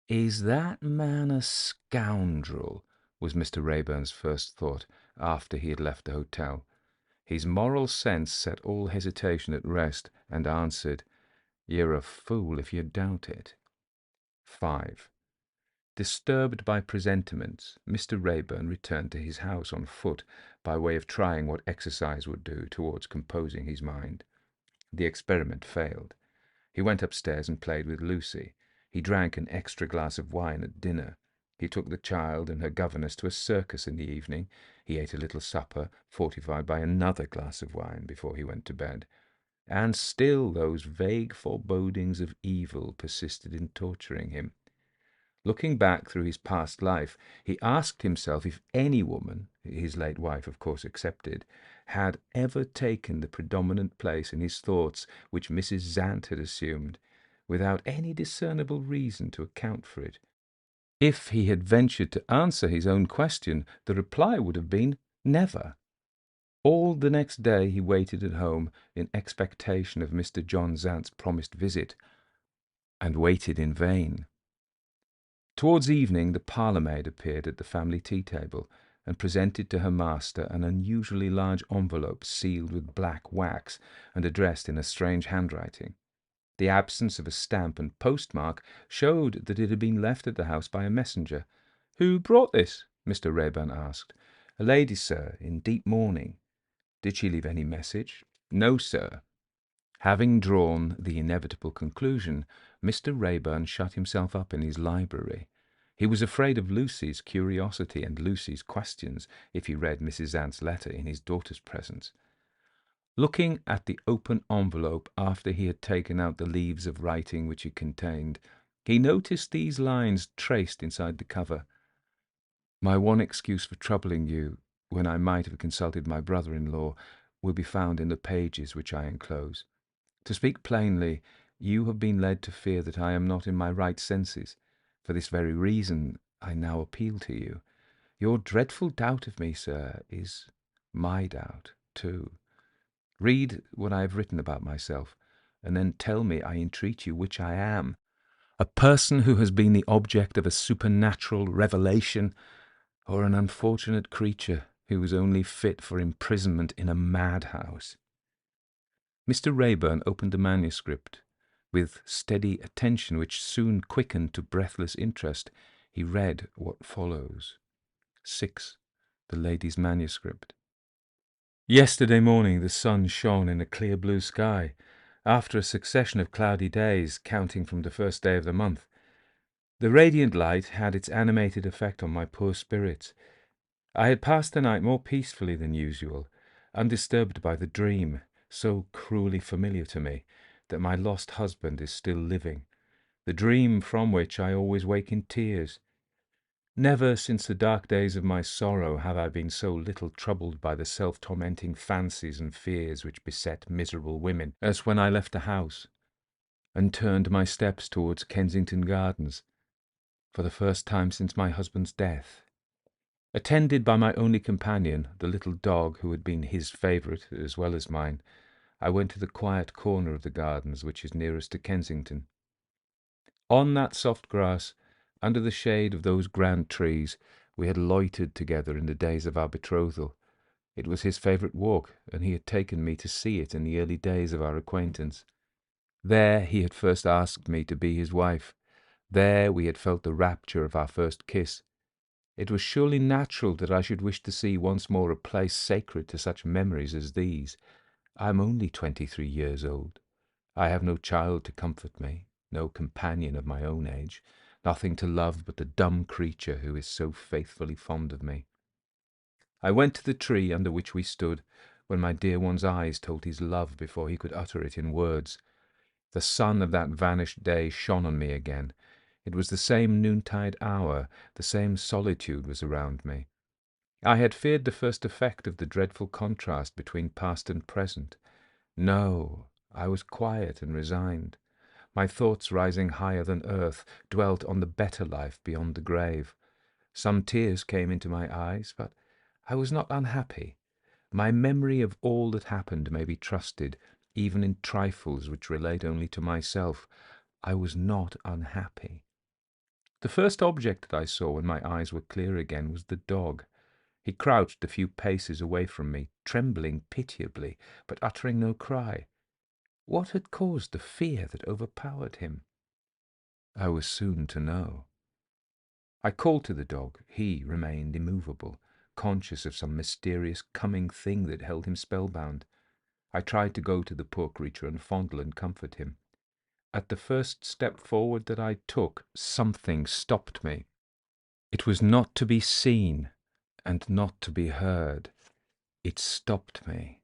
"Is that man a scoundrel?" was Mr. Raeburn's first thought, after he had left the hotel. His moral sense set all hesitation at rest, and answered, "You're a fool if you doubt it." 5. Disturbed by presentiments, Mr. Raeburn returned to his house on foot, by way of trying what exercise would do towards composing his mind. The experiment failed. He went upstairs and played with Lucy. He drank an extra glass of wine at dinner. He took the child and her governess to a circus in the evening. He ate a little supper, fortified by another glass of wine, before he went to bed. And still those vague forebodings of evil persisted in torturing him. Looking back through his past life, he asked himself if any woman, his late wife of course excepted, had ever taken the predominant place in his thoughts which Mrs. Zant had assumed, without any discernible reason to account for it. If he had ventured to answer his own question, the reply would have been never. All the next day he waited at home in expectation of Mr. John Zant's promised visit, and waited in vain. Towards evening the parlour-maid appeared at the family tea-table, and presented to her master an unusually large envelope sealed with black wax and addressed in a strange handwriting. The absence of a stamp and postmark showed that it had been left at the house by a messenger. "Who brought this?" Mr. Raeburn asked. "A lady, sir, in deep mourning." "Did she leave any message?" "No, sir." Having drawn the inevitable conclusion, Mr. Raeburn shut himself up in his library. He was afraid of Lucy's curiosity and Lucy's questions if he read Mrs. Zant's letter in his daughter's presence. Looking at the open envelope after he had taken out the leaves of writing which it contained, he noticed these lines traced inside the cover. "My one excuse for troubling you, when I might have consulted my brother-in-law, will be found in the pages which I enclose. To speak plainly, you have been led to fear that I am not in my right senses. For this very reason I now appeal to you. Your dreadful doubt of me, sir, is my doubt too. Read what I have written about myself, and then tell me, I entreat you, which I am. A person who has been the object of a supernatural revelation, or an unfortunate creature who was only fit for imprisonment in a madhouse." Mr. Raeburn opened the manuscript. With steady attention which soon quickened to breathless interest, he read what follows. 6. The lady's manuscript. "Yesterday morning the sun shone in a clear blue sky, after a succession of cloudy days, counting from the first day of the month. The radiant light had its animated effect on my poor spirits. I had passed the night more peacefully than usual, undisturbed by the dream, so cruelly familiar to me, that my lost husband is still living, the dream from which I always wake in tears. Never since the dark days of my sorrow have I been so little troubled by the self-tormenting fancies and fears which beset miserable women as when I left the house and turned my steps towards Kensington Gardens, for the first time since my husband's death. Attended by my only companion, the little dog who had been his favourite as well as mine, I went to the quiet corner of the gardens which is nearest to Kensington. On that soft grass, under the shade of those grand trees, we had loitered together in the days of our betrothal. It was his favourite walk, and he had taken me to see it in the early days of our acquaintance. There he had first asked me to be his wife. There we had felt the rapture of our first kiss. It was surely natural that I should wish to see once more a place sacred to such memories as these. I am only 23 years old. I have no child to comfort me, no companion of my own age, nothing to love but the dumb creature who is so faithfully fond of me. I went to the tree under which we stood, when my dear one's eyes told his love before he could utter it in words. The sun of that vanished day shone on me again. It was the same noontide hour, the same solitude was around me. I had feared the first effect of the dreadful contrast between past and present. No, I was quiet and resigned. My thoughts, rising higher than earth, dwelt on the better life beyond the grave. Some tears came into my eyes, but I was not unhappy. My memory of all that happened may be trusted, even in trifles which relate only to myself. I was not unhappy. The first object that I saw when my eyes were clear again was the dog. He crouched a few paces away from me, trembling pitiably, but uttering no cry. What had caused the fear that overpowered him? I was soon to know. I called to the dog. He remained immovable, conscious of some mysterious coming thing that held him spellbound. I tried to go to the poor creature and fondle and comfort him. At the first step forward that I took, something stopped me. It was not to be seen and not to be heard. It stopped me.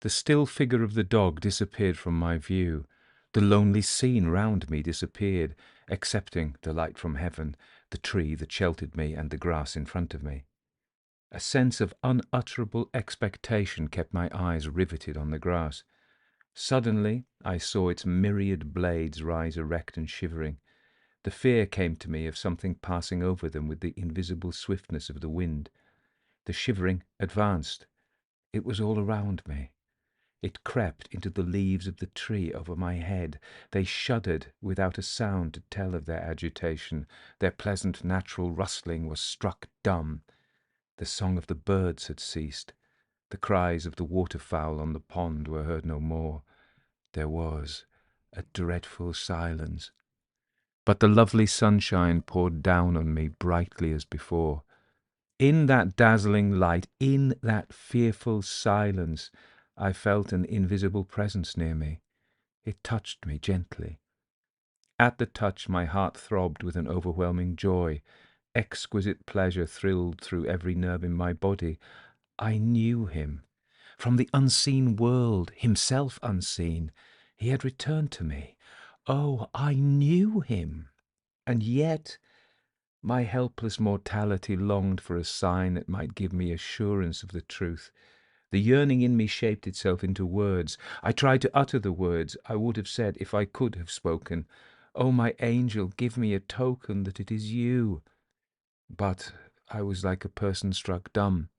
The still figure of the dog disappeared from my view. The lonely scene round me disappeared, excepting the light from heaven, the tree that sheltered me, and the grass in front of me. A sense of unutterable expectation kept my eyes riveted on the grass. Suddenly I saw its myriad blades rise erect and shivering. The fear came to me of something passing over them with the invisible swiftness of the wind. The shivering advanced. It was all around me. It crept into the leaves of the tree over my head. They shuddered without a sound to tell of their agitation. Their pleasant natural rustling was struck dumb. The song of the birds had ceased. The cries of the waterfowl on the pond were heard no more. There was a dreadful silence. But the lovely sunshine poured down on me brightly as before. In that dazzling light, in that fearful silence, I felt an invisible presence near me. It touched me gently. At the touch my heart throbbed with an overwhelming joy. Exquisite pleasure thrilled through every nerve in my body. I knew him. From the unseen world, himself unseen, he had returned to me. Oh, I knew him. And yet my helpless mortality longed for a sign that might give me assurance of the truth. The yearning in me shaped itself into words. I tried to utter the words I would have said if I could have spoken. Oh, my angel, give me a token that it is you. But I was like a person struck dumb.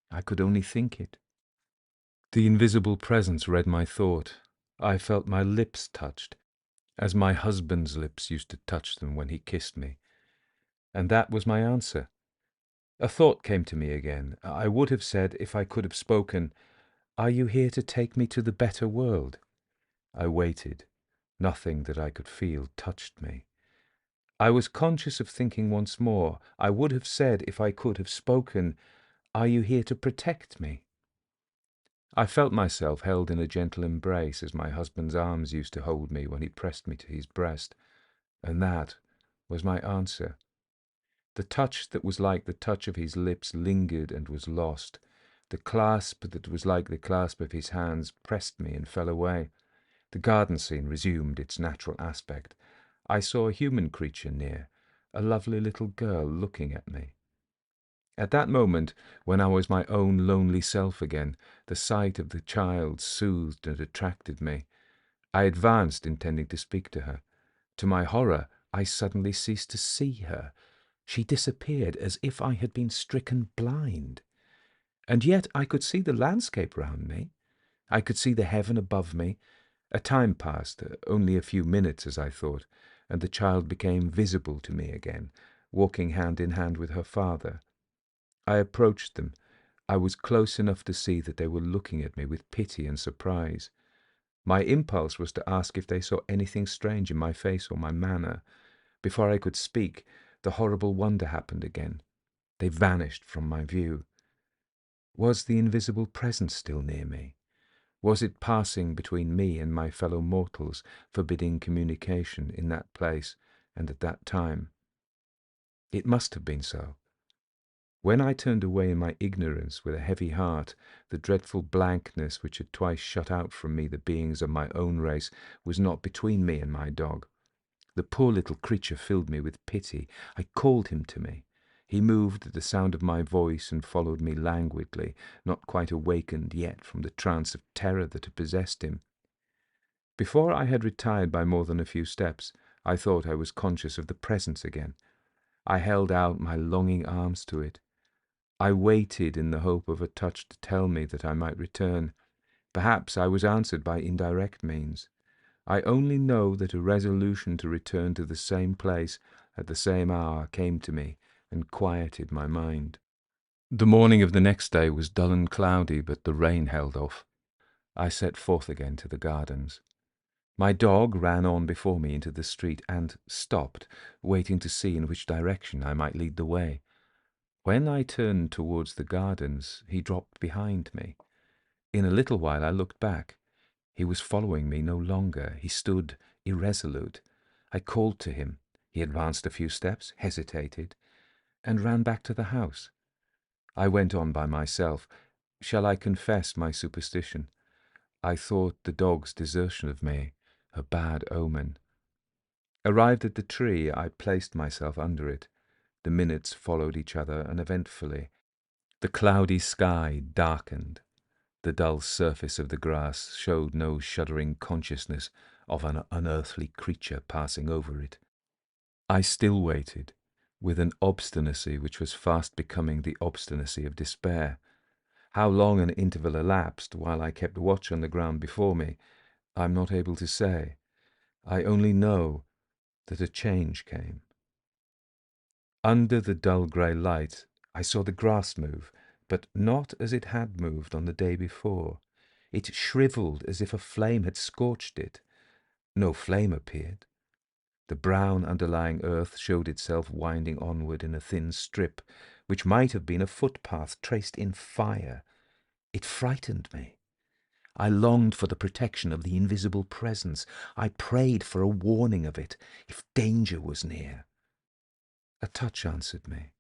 I could only think it. The invisible presence read my thought. I felt my lips touched, as my husband's lips used to touch them when he kissed me. And that was my answer. A thought came to me again. I would have said, if I could have spoken, "Are you here to take me to the better world?" I waited. Nothing that I could feel touched me. I was conscious of thinking once more. I would have said, if I could have spoken, "Are you here to protect me?" I felt myself held in a gentle embrace as my husband's arms used to hold me when he pressed me to his breast, and that was my answer. The touch that was like the touch of his lips lingered and was lost. The clasp that was like the clasp of his hands pressed me and fell away. The garden scene resumed its natural aspect. I saw a human creature near. a lovely little girl looking at me. At that moment, when I was my own lonely self again, the sight of the child soothed and attracted me. I advanced, intending to speak to her. To my horror, I suddenly ceased to see her. She disappeared as if I had been stricken blind. And yet I could see the landscape round me. I could see the heaven above me. A time passed, only a few minutes, as I thought, and the child became visible to me again, walking hand in hand with her father. I approached them. I was close enough to see that they were looking at me with pity and surprise. My impulse was to ask if they saw anything strange in my face or my manner. Before I could speak, the horrible wonder happened again. They vanished from my view. Was the invisible presence still near me? Was it passing between me and my fellow mortals, forbidding communication in that place and at that time? It must have been so. When I turned away in my ignorance with a heavy heart, the dreadful blankness which had twice shut out from me the beings of my own race was not between me and my dog. The poor little creature filled me with pity. I called him to me. He moved at the sound of my voice and followed me languidly, not quite awakened yet from the trance of terror that had possessed him. Before I had retired by more than a few steps, I thought I was conscious of the presence again. I held out my longing arms to it. I waited in the hope of a touch to tell me that I might return. Perhaps I was answered by indirect means. I only know that a resolution to return to the same place at the same hour came to me and quieted my mind. The morning of the next day was dull and cloudy, but the rain held off. I set forth again to the gardens. My dog ran on before me into the street and stopped, waiting to see in which direction I might lead the way. When I turned towards the gardens, he dropped behind me. In a little while I looked back. He was following me no longer. He stood irresolute. I called to him. He advanced a few steps, hesitated, and ran back to the house. I went on by myself. Shall I confess my superstition? I thought the dog's desertion of me a bad omen. Arrived at the tree, I placed myself under it. The minutes followed each other uneventfully. The cloudy sky darkened. The dull surface of the grass showed no shuddering consciousness of an unearthly creature passing over it. I still waited, with an obstinacy which was fast becoming the obstinacy of despair. How long an interval elapsed while I kept watch on the ground before me, I am not able to say. I only know that a change came. Under the dull grey light, I saw the grass move, but not as it had moved on the day before. It shrivelled as if a flame had scorched it. No flame appeared. The brown underlying earth showed itself winding onward in a thin strip, which might have been a footpath traced in fire. It frightened me. I longed for the protection of the invisible presence. I prayed for a warning of it, if danger was near. A touch answered me.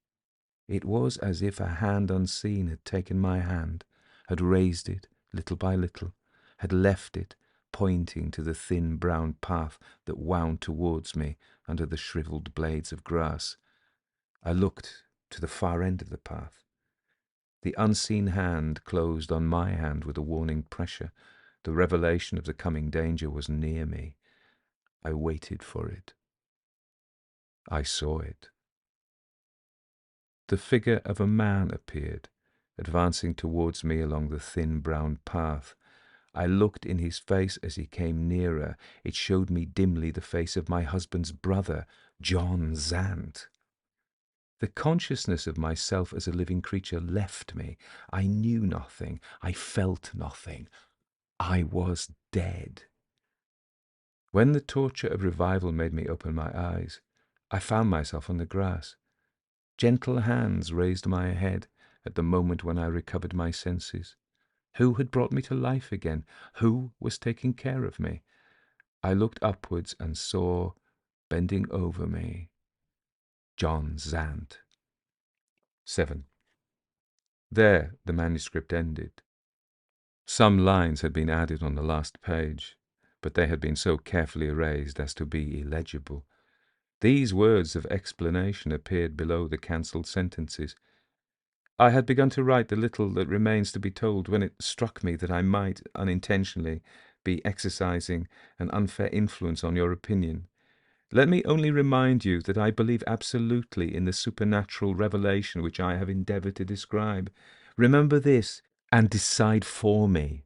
It was as if a hand unseen had taken my hand, had raised it little by little, had left it, pointing to the thin brown path that wound towards me under the shrivelled blades of grass. I looked to the far end of the path. The unseen hand closed on my hand with a warning pressure. The revelation of the coming danger was near me. I waited for it. I saw it. The figure of a man appeared, advancing towards me along the thin brown path. I looked in his face as he came nearer. It showed me dimly the face of my husband's brother, John Zant. The consciousness of myself as a living creature left me. I knew nothing. I felt nothing. I was dead. When the torture of revival made me open my eyes, I found myself on the grass. Gentle hands raised my head at the moment when I recovered my senses. Who had brought me to life again? Who was taking care of me? I looked upwards and saw, bending over me, John Zant. 7. There the manuscript ended. Some lines had been added on the last page, but they had been so carefully erased as to be illegible. These words of explanation appeared below the cancelled sentences. I had begun to write the little that remains to be told when it struck me that I might, unintentionally, be exercising an unfair influence on your opinion. Let me only remind you that I believe absolutely in the supernatural revelation which I have endeavoured to describe. Remember this, and decide for me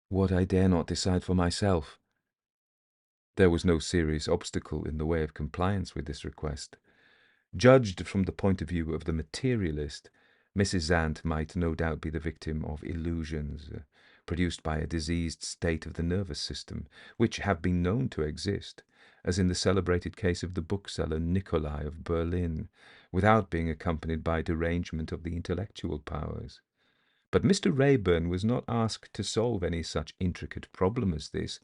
what I dare not decide for myself. There was no serious obstacle in the way of compliance with this request. Judged from the point of view of the materialist, Mrs. Zant might no doubt be the victim of illusions produced by a diseased state of the nervous system, which have been known to exist, as in the celebrated case of the bookseller Nicolai of Berlin, without being accompanied by derangement of the intellectual powers. But Mr. Raeburn was not asked to solve any such intricate problem as this.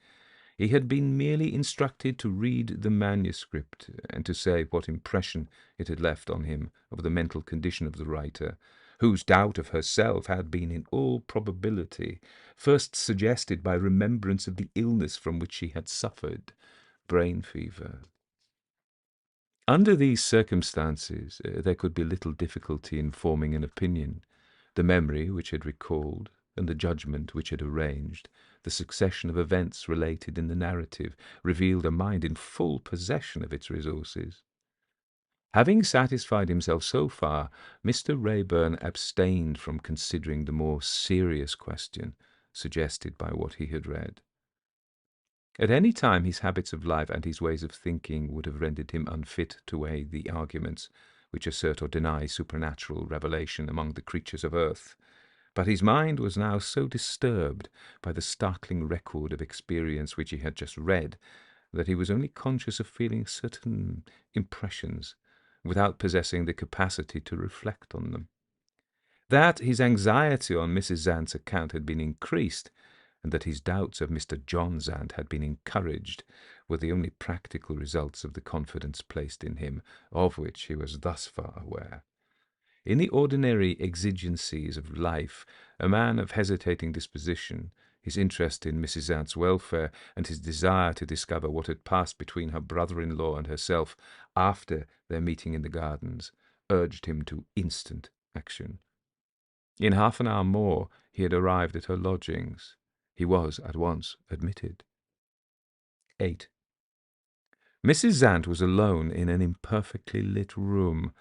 He had been merely instructed to read the manuscript and to say what impression it had left on him of the mental condition of the writer, whose doubt of herself had been in all probability first suggested by remembrance of the illness from which she had suffered, brain fever. Under these circumstances there could be little difficulty in forming an opinion. The memory which had recalled, and the judgment which had arranged, the succession of events related in the narrative, revealed a mind in full possession of its resources. Having satisfied himself so far, Mr. Raeburn abstained from considering the more serious question suggested by what he had read. At any time his habits of life and his ways of thinking would have rendered him unfit to weigh the arguments which assert or deny supernatural revelation among the creatures of earth. But his mind was now so disturbed by the startling record of experience which he had just read, that he was only conscious of feeling certain impressions, without possessing the capacity to reflect on them. That his anxiety on Mrs. Zant's account had been increased, and that his doubts of Mr. John Zant had been encouraged, were the only practical results of the confidence placed in him, of which he was thus far aware. In the ordinary exigencies of life, a man of hesitating disposition, his interest in Mrs. Zant's welfare, and his desire to discover what had passed between her brother-in-law and herself after their meeting in the gardens, urged him to instant action. In half an hour more he had arrived at her lodgings. He was at once admitted. 8. Mrs. Zant was alone in an imperfectly lit room.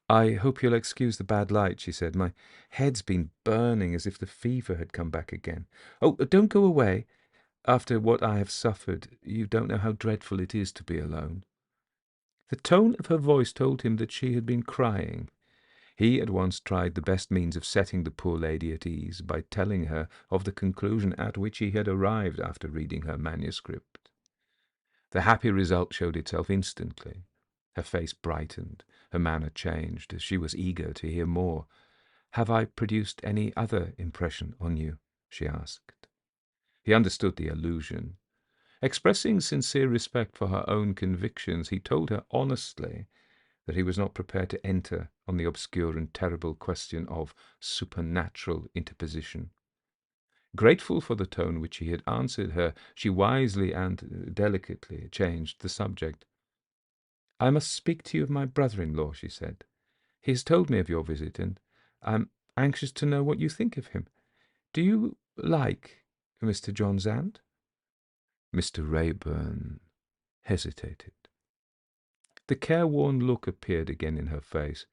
"I hope you'll excuse the bad light," she said. "My head's been burning as if the fever had come back again. Oh, don't go away. After what I have suffered, you don't know how dreadful it is to be alone." The tone of her voice told him that she had been crying. He at once tried the best means of setting the poor lady at ease by telling her of the conclusion at which he had arrived after reading her manuscript. The happy result showed itself instantly. Her face brightened, her manner changed, she was eager to hear more. "Have I produced any other impression on you?" she asked. He understood the allusion. Expressing sincere respect for her own convictions, he told her honestly that he was not prepared to enter on the obscure and terrible question of supernatural interposition. Grateful for the tone which he had answered her, she wisely and delicately changed the subject. "I must speak to you of my brother-in-law," she said. "He has told me of your visit, and I am anxious to know what you think of him. Do you like Mr. John Zant?" Mr. Raeburn hesitated. The careworn look appeared again in her face.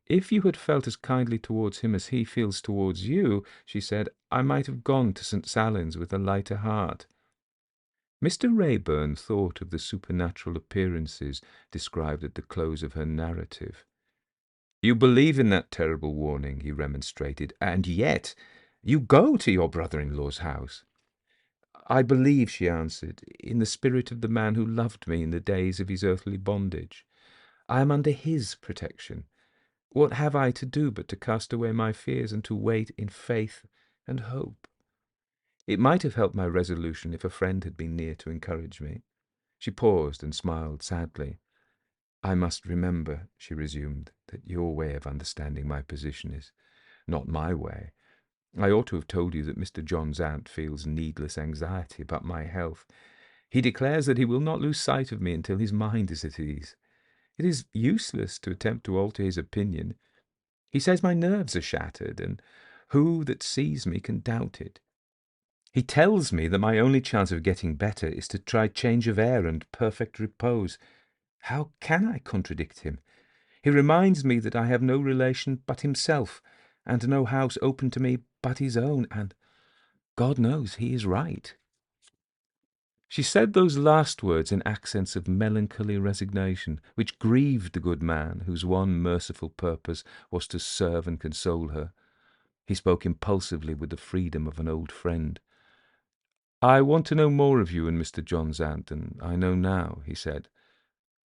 "If you had felt as kindly towards him as he feels towards you," she said, "I might have gone to St. Salins with a lighter heart." Mr. Raeburn thought of the supernatural appearances described at the close of her narrative. "You believe in that terrible warning," he remonstrated, "and yet you go to your brother-in-law's house." "I believe," she answered, "in the spirit of the man who loved me in the days of his earthly bondage. I am under his protection. What have I to do but to cast away my fears and to wait in faith and hope? It might have helped my resolution if a friend had been near to encourage me." She paused and smiled sadly. "I must remember," she resumed, "that your way of understanding my position is not my way. I ought to have told you that Mr. John Zant feels needless anxiety about my health. He declares that he will not lose sight of me until his mind is at ease. It is useless to attempt to alter his opinion. He says my nerves are shattered, and who that sees me can doubt it? He tells me that my only chance of getting better is to try change of air and perfect repose. How can I contradict him? He reminds me that I have no relation but himself, and no house open to me but his own, and God knows he is right." She said those last words in accents of melancholy resignation, which grieved the good man whose one merciful purpose was to serve and console her. He spoke impulsively with the freedom of an old friend. "I want to know more of you and Mr. John Zant than I know now," he said.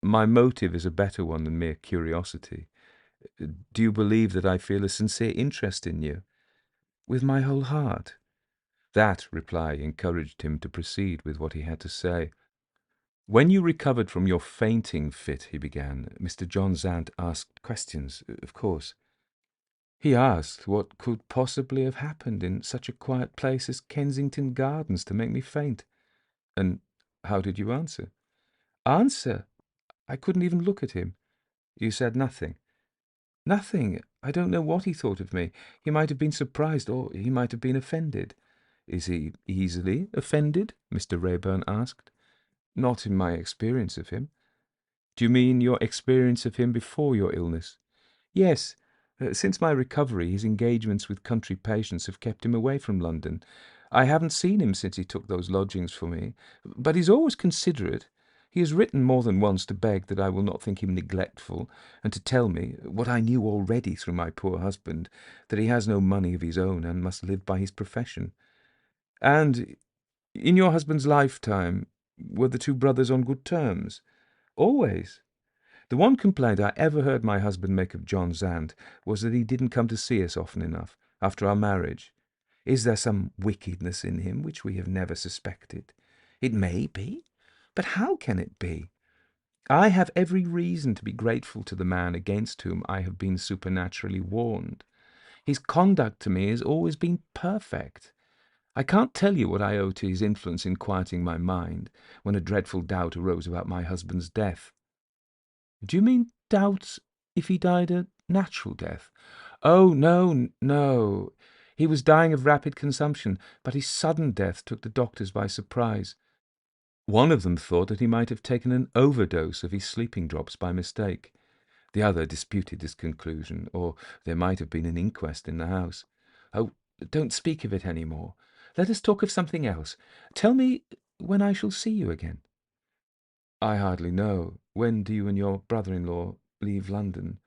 "My motive is a better one than mere curiosity. Do you believe that I feel a sincere interest in you?" "With my whole heart." That reply encouraged him to proceed with what he had to say. "When you recovered from your fainting fit," he began, "Mr. John Zant asked questions, of course. He asked what could possibly have happened in such a quiet place as Kensington Gardens to make me faint." "And how did you answer?" "Answer? I couldn't even look at him." "You said nothing?" "Nothing. I don't know what he thought of me. He might have been surprised, or he might have been offended." "Is he easily offended?" Mr. Raeburn asked. "Not in my experience of him." "Do you mean your experience of him before your illness?" "Yes. Since my recovery, his engagements with country patients have kept him away from London. I haven't seen him since he took those lodgings for me. But he's always considerate. He has written more than once to beg that I will not think him neglectful, and to tell me, what I knew already through my poor husband, that he has no money of his own and must live by his profession." "And in your husband's lifetime, were the two brothers on good terms?" "Always. The one complaint I ever heard my husband make of John Zant was that he didn't come to see us often enough after our marriage. Is there some wickedness in him which we have never suspected? It may be, but how can it be? I have every reason to be grateful to the man against whom I have been supernaturally warned. His conduct to me has always been perfect. I can't tell you what I owe to his influence in quieting my mind when a dreadful doubt arose about my husband's death." "Do you mean doubts if he died a natural death?" "Oh, no, no. He was dying of rapid consumption, but his sudden death took the doctors by surprise. One of them thought that he might have taken an overdose of his sleeping drops by mistake. The other disputed this conclusion, or there might have been an inquest in the house. Oh, don't speak of it any more. Let us talk of something else. Tell me when I shall see you again." "I hardly know. When do you and your brother-in-law leave London?"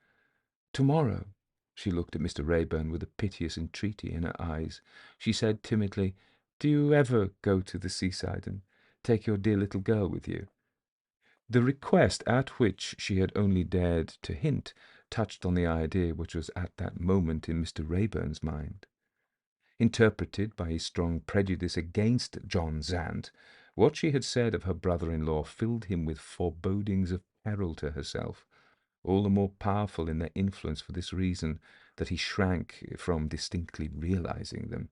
"Tomorrow." She looked at Mr. Raeburn with a piteous entreaty in her eyes. She said timidly, "Do you ever go to the seaside and take your dear little girl with you?" The request, at which she had only dared to hint, touched on the idea which was at that moment in Mr. Raeburn's mind. Interpreted by his strong prejudice against John Zant, what she had said of her brother-in-law filled him with forebodings of peril to herself, all the more powerful in their influence for this reason, that he shrank from distinctly realizing them.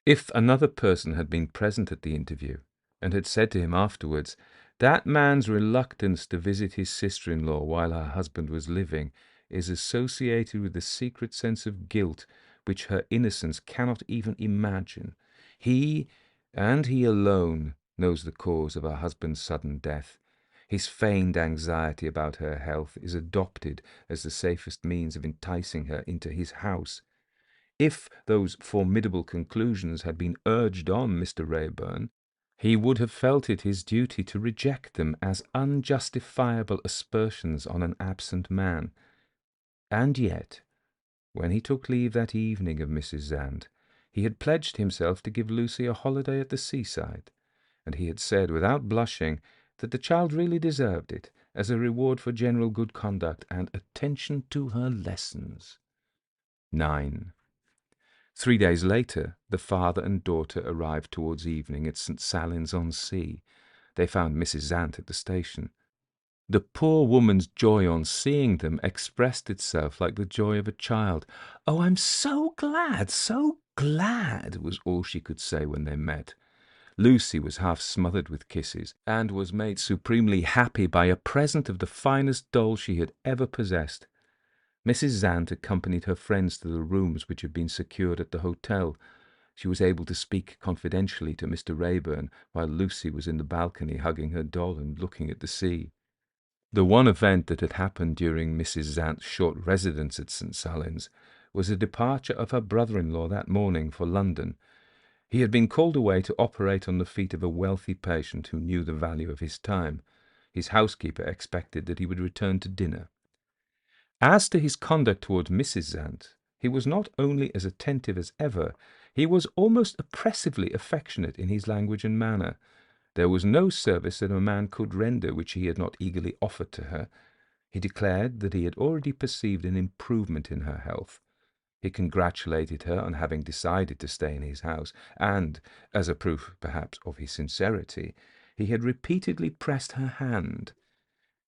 If another person had been present at the interview, and had said to him afterwards, "That man's reluctance to visit his sister-in-law while her husband was living is associated with a secret sense of guilt which her innocence cannot even imagine. He, and he alone, knows the cause of her husband's sudden death. His feigned anxiety about her health is adopted as the safest means of enticing her into his house. If those formidable conclusions had been urged on Mr. Raeburn, he would have felt it his duty to reject them as unjustifiable aspersions on an absent man. And yet, when he took leave that evening of Mrs. Zant, he had pledged himself to give Lucy a holiday at the seaside, and he had said without blushing that the child really deserved it, as a reward for general good conduct and attention to her lessons. 9. 3 days later, the father and daughter arrived towards evening at St. Salins-on-Sea. They found Mrs. Zant at the station. The poor woman's joy on seeing them expressed itself like the joy of a child. "Oh, I'm so glad, was all she could say when they met. Lucy was half smothered with kisses, and was made supremely happy by a present of the finest doll she had ever possessed. Mrs. Zant accompanied her friends to the rooms which had been secured at the hotel. She was able to speak confidentially to Mr. Raeburn while Lucy was in the balcony hugging her doll and looking at the sea. The one event that had happened during Mrs. Zant's short residence at St. Salins was the departure of her brother-in-law that morning for London. He had been called away to operate on the feet of a wealthy patient who knew the value of his time. His housekeeper expected that he would return to dinner. As to his conduct towards Mrs. Zant, he was not only as attentive as ever, he was almost oppressively affectionate in his language and manner. There was no service that a man could render which he had not eagerly offered to her. He declared that he had already perceived an improvement in her health. He congratulated her on having decided to stay in his house, and, as a proof perhaps of his sincerity, he had repeatedly pressed her hand.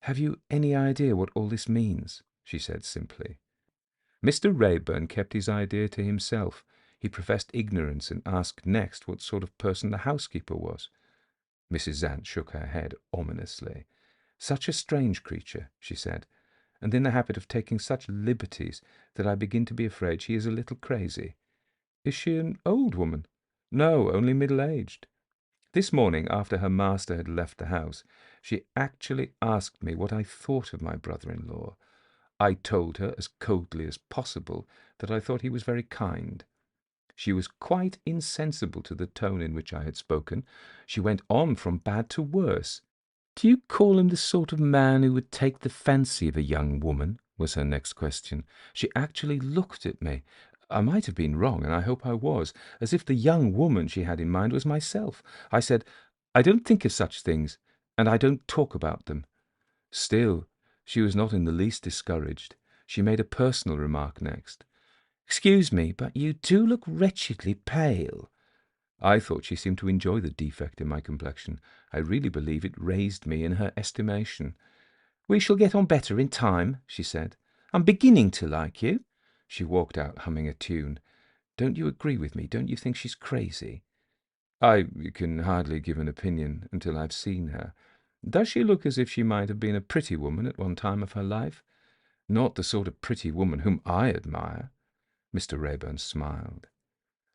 "Have you any idea what all this means?" she said simply. Mr. Raeburn kept his idea to himself. He professed ignorance and asked next what sort of person the housekeeper was. Mrs. Zant shook her head ominously. "Such a strange creature," she said, "and in the habit of taking such liberties that I begin to be afraid she is a little crazy." "Is she an old woman?" "No, only middle-aged. This morning, after her master had left the house, she actually asked me what I thought of my brother-in-law. I told her as coldly as possible that I thought he was very kind. She was quite insensible to the tone in which I had spoken. She went on from bad to worse. "Do you call him the sort of man who would take the fancy of a young woman?" was her next question. She actually looked at me. I might have been wrong, and I hope I was, as if the young woman she had in mind was myself. I said, "I don't think of such things, and I don't talk about them." Still, she was not in the least discouraged. She made a personal remark next. "Excuse me, but you do look wretchedly pale." I thought she seemed to enjoy the defect in my complexion. I really believe it raised me in her estimation. "We shall get on better in time," she said. "I'm beginning to like you." She walked out humming a tune. "Don't you agree with me? Don't you think she's crazy?" "I can hardly give an opinion until I've seen her. Does she look as if she might have been a pretty woman at one time of her life?" "Not the sort of pretty woman whom I admire." Mr. Raeburn smiled.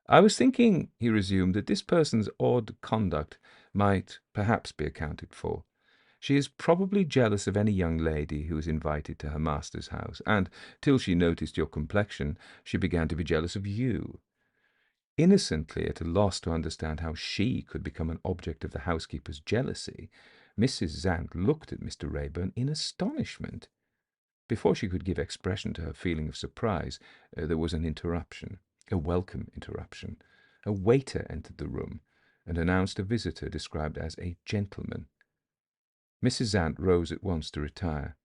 "I was thinking," he resumed, "that this person's odd conduct might perhaps be accounted for. She is probably jealous of any young lady who is invited to her master's house, and, till she noticed your complexion, she began to be jealous of you." Innocently at a loss to understand how she could become an object of the housekeeper's jealousy, Mrs. Zant looked at Mr. Raeburn in astonishment. Before she could give expression to her feeling of surprise, there was an interruption, a welcome interruption. A waiter entered the room and announced a visitor described as a gentleman. Mrs. Zant rose at once to retire.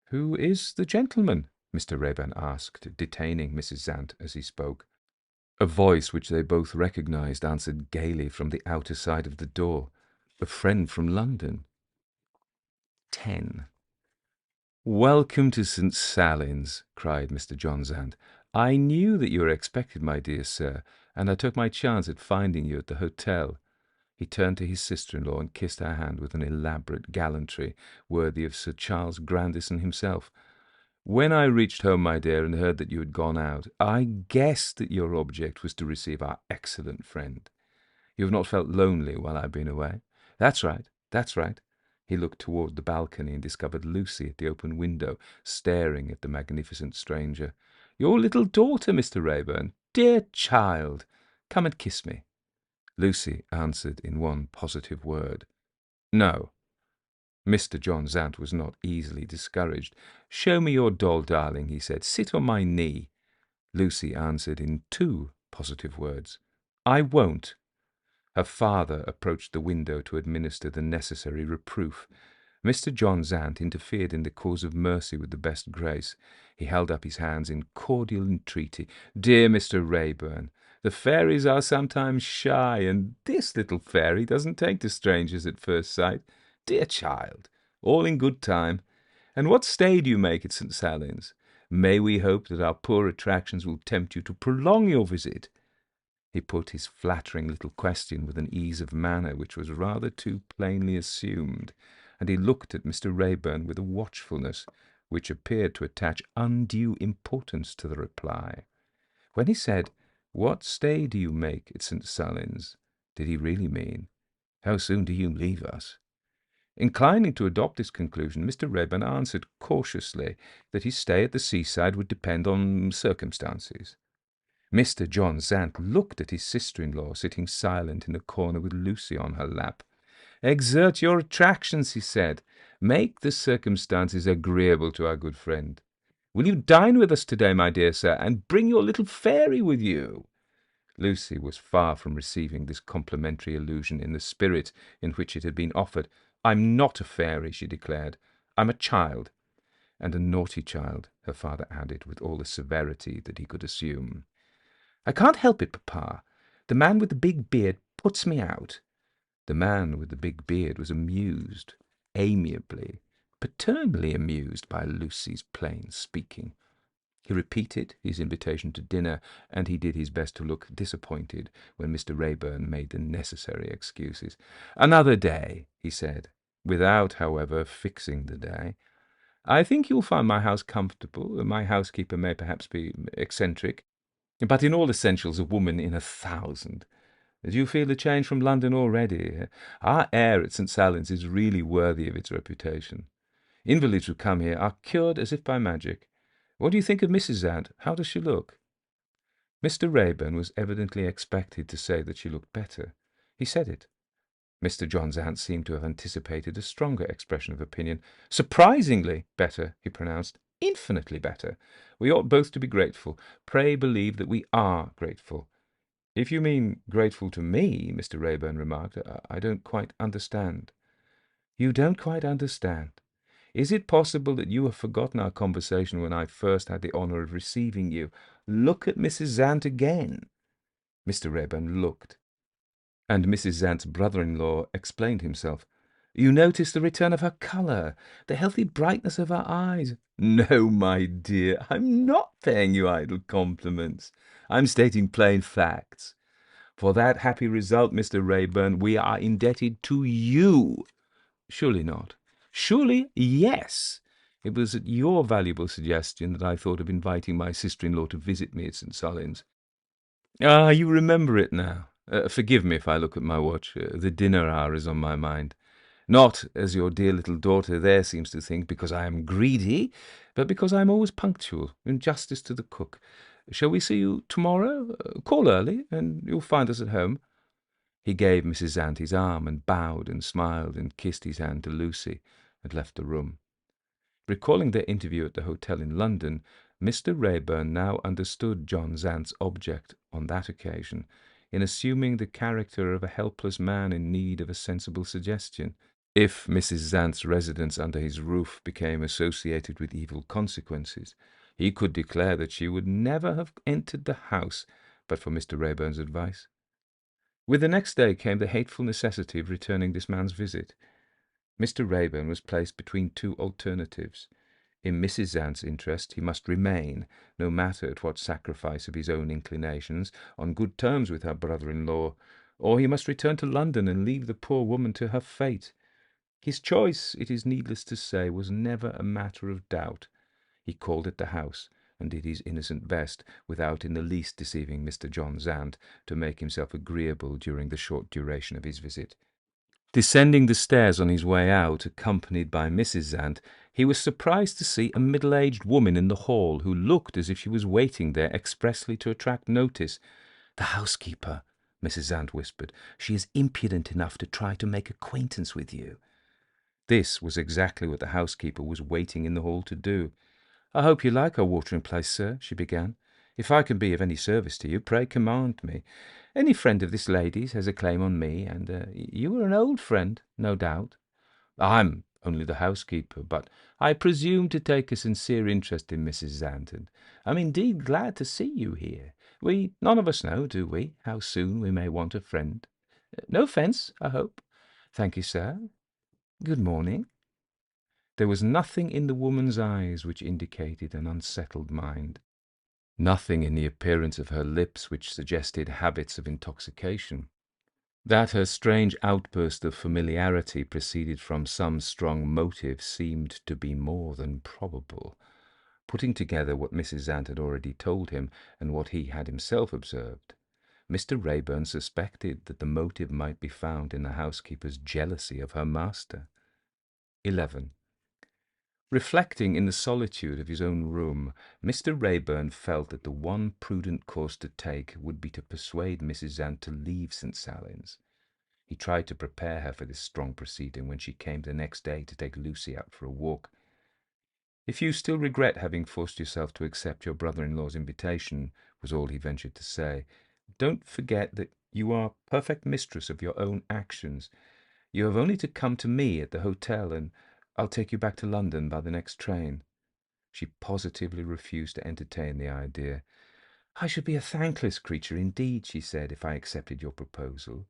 "Who is the gentleman?" Mr. Raeburn asked, detaining Mrs. Zant as he spoke. A voice which they both recognized answered gaily from the outer side of the door. "A friend from London." 10. "Welcome to St. Salins," cried Mr. John Zant. "I knew that you were expected, my dear sir, and I took my chance at finding you at the hotel." He turned to his sister-in-law and kissed her hand with an elaborate gallantry worthy of Sir Charles Grandison himself. "When I reached home, my dear, and heard that you had gone out, I guessed that your object was to receive our excellent friend. You have not felt lonely while I have been away?" "That's right, that's right." He looked toward the balcony and discovered Lucy at the open window, staring at the magnificent stranger. "Your little daughter, Mr. Raeburn. Dear child, come and kiss me." Lucy answered in one positive word. "No." Mr. John Zant was not easily discouraged. "Show me your doll, darling," he said. "Sit on my knee." Lucy answered in two positive words. "I won't." Her father approached the window to administer the necessary reproof. Mr. John Zant interfered in the cause of mercy with the best grace. He held up his hands in cordial entreaty. "Dear Mr. Raeburn, the fairies are sometimes shy, and this little fairy doesn't take to strangers at first sight. Dear child, all in good time. And what stay do you make at St. Salins? May we hope that our poor attractions will tempt you to prolong your visit?" He put his flattering little question with an ease of manner which was rather too plainly assumed, and he looked at Mr. Raeburn with a watchfulness which appeared to attach undue importance to the reply. When he said, "What stay do you make at St. Sullins?" did he really mean, "How soon do you leave us?" Inclining to adopt this conclusion, Mr. Raeburn answered cautiously that his stay at the seaside would depend on circumstances. Mr. John Zant looked at his sister-in-law, sitting silent in a corner with Lucy on her lap. "Exert your attractions," he said. "Make the circumstances agreeable to our good friend. Will you dine with us to-day, my dear sir, and bring your little fairy with you?" Lucy was far from receiving this complimentary allusion in the spirit in which it had been offered. "I'm not a fairy," she declared. "I'm a child." "And a naughty child," her father added, with all the severity that he could assume. "I can't help it, papa. The man with the big beard puts me out." The man with the big beard was amused, amiably, paternally amused by Lucy's plain speaking. He repeated his invitation to dinner, and he did his best to look disappointed when Mr. Raeburn made the necessary excuses. "Another day," he said, without, however, fixing the day. "I think you'll find my house comfortable. My housekeeper may perhaps be eccentric, but in all essentials a woman in 1,000. Do you feel the change from London already? Our air at St. Salins is really worthy of its reputation. Invalids who come here are cured as if by magic. What do you think of Mrs. Zant? How does she look?" Mr. Raeburn was evidently expected to say that she looked better. He said it. Mr. John Zant seemed to have anticipated a stronger expression of opinion. "Surprisingly better," he pronounced. "Infinitely better. We ought both to be grateful. Pray believe that we are grateful." "If you mean grateful to me," Mr. Raeburn remarked, "I don't quite understand." "You don't quite understand? Is it possible that you have forgotten our conversation when I first had the honour of receiving you? Look at Mrs. Zant again." Mr. Raeburn looked, and Mrs. Zant's brother-in-law explained himself. "You notice the return of her colour, the healthy brightness of her eyes." "No, my dear, I'm not paying you idle compliments. I'm stating plain facts. For that happy result, Mr. Raeburn, we are indebted to you." "Surely not." "Surely, yes. It was at your valuable suggestion that I thought of inviting my sister-in-law to visit me at St. Sullins." "Ah, you remember it now. Forgive me if I look at my watch. The dinner hour is on my mind. Not, as your dear little daughter there seems to think, because I am greedy, but because I am always punctual, in justice to the cook. Shall we see you tomorrow? Call early, and you'll find us at home." He gave Mrs. Zant his arm, and bowed and smiled and kissed his hand to Lucy, and left the room. Recalling their interview at the hotel in London, Mr. Raeburn now understood John Zant's object on that occasion in assuming the character of a helpless man in need of a sensible suggestion. If Mrs. Zant's residence under his roof became associated with evil consequences, he could declare that she would never have entered the house but for Mr. Raeburn's advice. With the next day came the hateful necessity of returning this man's visit. Mr. Raeburn was placed between two alternatives. In Mrs. Zant's interest he must remain, no matter at what sacrifice of his own inclinations, on good terms with her brother-in-law, or he must return to London and leave the poor woman to her fate. His choice, it is needless to say, was never a matter of doubt. He called at the house, and did his innocent best, without in the least deceiving Mr. John Zant, to make himself agreeable during the short duration of his visit. Descending the stairs on his way out, accompanied by Mrs. Zant, he was surprised to see a middle-aged woman in the hall, who looked as if she was waiting there expressly to attract notice. "The housekeeper," Mrs. Zant whispered. "She is impudent enough to try to make acquaintance with you." This was exactly what the housekeeper was waiting in the hall to do. "I hope you like our watering place, sir," she began. "If I can be of any service to you, pray command me. Any friend of this lady's has a claim on me, and you are an old friend, no doubt." "I'm only the housekeeper, but I presume to take a sincere interest in Mrs. Zant, and I'm indeed glad to see you here. We none of us know, do we, how soon we may want a friend? No offence, I hope." "Thank you, sir. Good morning." There was nothing in the woman's eyes which indicated an unsettled mind. Nothing in the appearance of her lips which suggested habits of intoxication. That her strange outburst of familiarity proceeded from some strong motive seemed to be more than probable. Putting together what Mrs. Zant had already told him and what he had himself observed, Mr. Raeburn suspected that the motive might be found in the housekeeper's jealousy of her master. 11. Reflecting in the solitude of his own room, Mr. Raeburn felt that the one prudent course to take would be to persuade Mrs. Zant to leave St. Salins. He tried to prepare her for this strong proceeding when she came the next day to take Lucy out for a walk. "If you still regret having forced yourself to accept your brother-in-law's invitation," was all he ventured to say, "don't forget that you are perfect mistress of your own actions. You have only to come to me at the hotel, and I'll take you back to London by the next train." She positively refused to entertain the idea. "I should be a thankless creature indeed," she said, "if I accepted your proposal.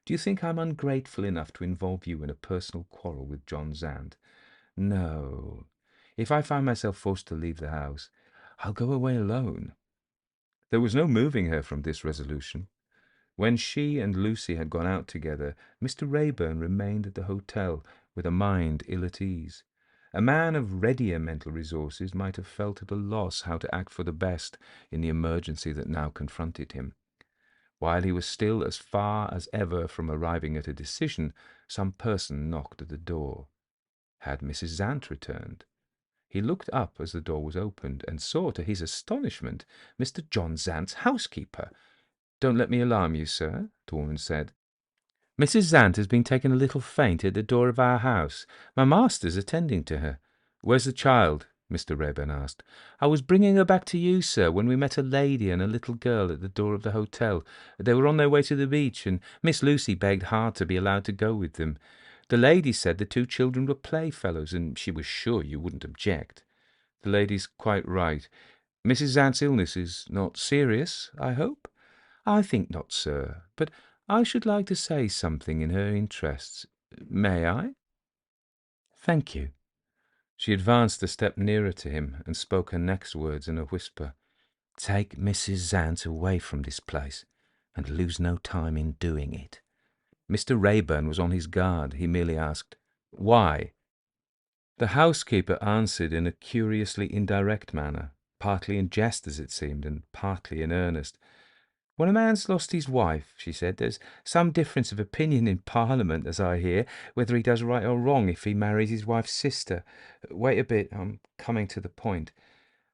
Do you think I'm ungrateful enough to involve you in a personal quarrel with John Zant? No. If I find myself forced to leave the house, I'll go away alone." There was no moving her from this resolution. When she and Lucy had gone out together, Mr. Raeburn remained at the hotel with a mind ill at ease. A man of readier mental resources might have felt at a loss how to act for the best in the emergency that now confronted him. While he was still as far as ever from arriving at a decision, some person knocked at the door. Had Mrs. Zant returned? He looked up as the door was opened, and saw, to his astonishment, Mr. John Zant's housekeeper. "Don't let me alarm you, sir," the woman said. "Mrs. Zant has been taken a little faint at the door of our house. My master's attending to her." "Where's the child?" Mr. Raeburn asked. "I was bringing her back to you, sir, when we met a lady and a little girl at the door of the hotel. They were on their way to the beach, and Miss Lucy begged hard to be allowed to go with them. The lady said the two children were playfellows, and she was sure you wouldn't object." "The lady's quite right. Mrs. Zant's illness is not serious, I hope?" "I think not, sir, but I should like to say something in her interests. May I?" "Thank you." She advanced a step nearer to him and spoke her next words in a whisper. "Take Mrs. Zant away from this place, and lose no time in doing it." Mr. Raeburn was on his guard. He merely asked, "Why?" The housekeeper answered in a curiously indirect manner, partly in jest, as it seemed, and partly in earnest. "When a man's lost his wife," she said, "there's some difference of opinion in Parliament, as I hear, whether he does right or wrong if he marries his wife's sister. Wait a bit, I'm coming to the point.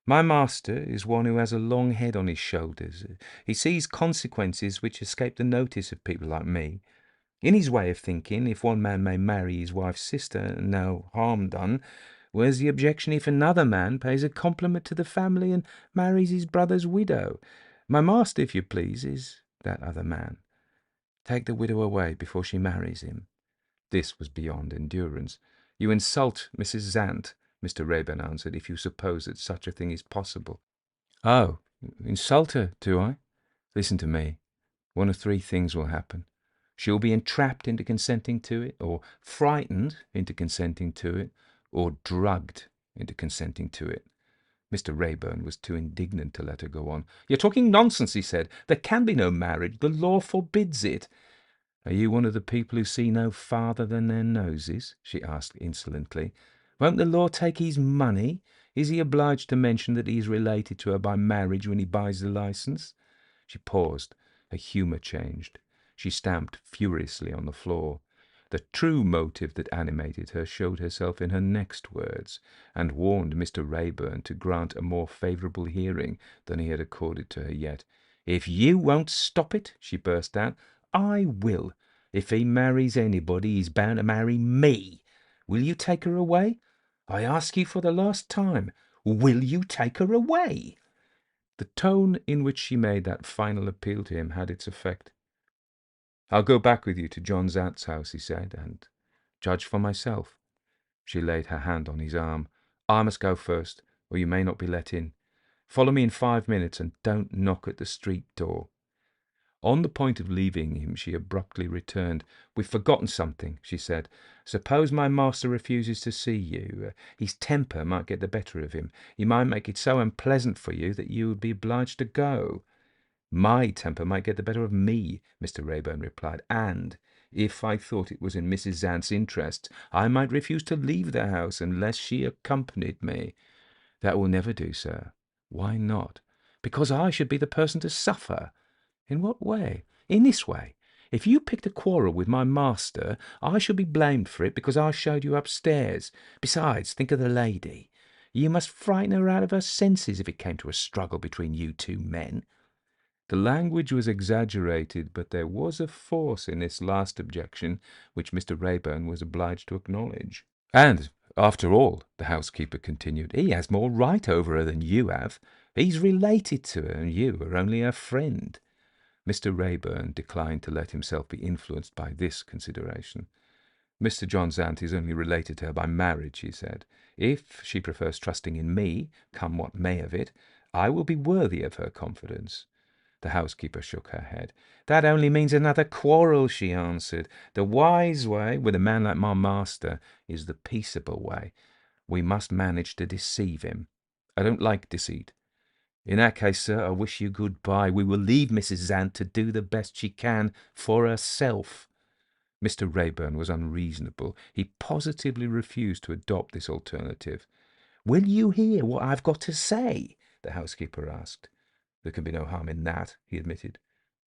My master is one who has a long head on his shoulders. He sees consequences which escape the notice of people like me. In his way of thinking, if one man may marry his wife's sister and no harm done, where's the objection if another man pays a compliment to the family and marries his brother's widow? My master, if you please, is that other man. Take the widow away before she marries him." This was beyond endurance. "You insult Mrs. Zant," Mr. Raeburn answered, "if you suppose that such a thing is possible." "Oh, insult her, do I? Listen to me. One of three things will happen. She'll be entrapped into consenting to it, or frightened into consenting to it, or drugged into consenting to it." Mr. Raeburn was too indignant to let her go on. "You're talking nonsense," he said. "There can be no marriage. The law forbids it." "Are you one of the people who see no farther than their noses?" she asked insolently. "Won't the law take his money? Is he obliged to mention that he is related to her by marriage when he buys the license?" She paused. Her humour changed. She stamped furiously on the floor. The true motive that animated her showed herself in her next words, and warned Mr. Raeburn to grant a more favourable hearing than he had accorded to her yet. "If you won't stop it," she burst out, "I will. If he marries anybody, he's bound to marry me. Will you take her away? I ask you for the last time. Will you take her away?" The tone in which she made that final appeal to him had its effect. "I'll go back with you to John Zant's house," he said, "and judge for myself." She laid her hand on his arm. "I must go first, or you may not be let in. Follow me in 5 minutes, and don't knock at the street door." On the point of leaving him, she abruptly returned. "We've forgotten something," she said. "Suppose my master refuses to see you. His temper might get the better of him. He might make it so unpleasant for you that you would be obliged to go." "My temper might get the better of me," Mr. Raeburn replied, "and if I thought it was in Mrs. Zant's interest, I might refuse to leave the house unless she accompanied me." "That will never do, sir." "Why not?" "Because I should be the person to suffer." "In what way?" "In this way. If you picked a quarrel with my master, I should be blamed for it because I showed you upstairs. Besides, think of the lady. You must frighten her out of her senses if it came to a struggle between you two men." The language was exaggerated, but there was a force in this last objection which Mr. Raeburn was obliged to acknowledge. "And, after all," the housekeeper continued, "he has more right over her than you have. He's related to her, and you are only her friend." Mr. Raeburn declined to let himself be influenced by this consideration. "Mr. John Zant is only related to her by marriage," he said. "If she prefers trusting in me, come what may of it, I will be worthy of her confidence." The housekeeper shook her head. "That only means another quarrel," she answered. "The wise way, with a man like my master, is the peaceable way. We must manage to deceive him. I don't like deceit. In that case, sir, I wish you good-bye. We will leave Mrs. Zant to do the best she can for herself." Mr. Raeburn was unreasonable. He positively refused to adopt this alternative. "Will you hear what I've got to say?" the housekeeper asked. "There can be no harm in that," he admitted.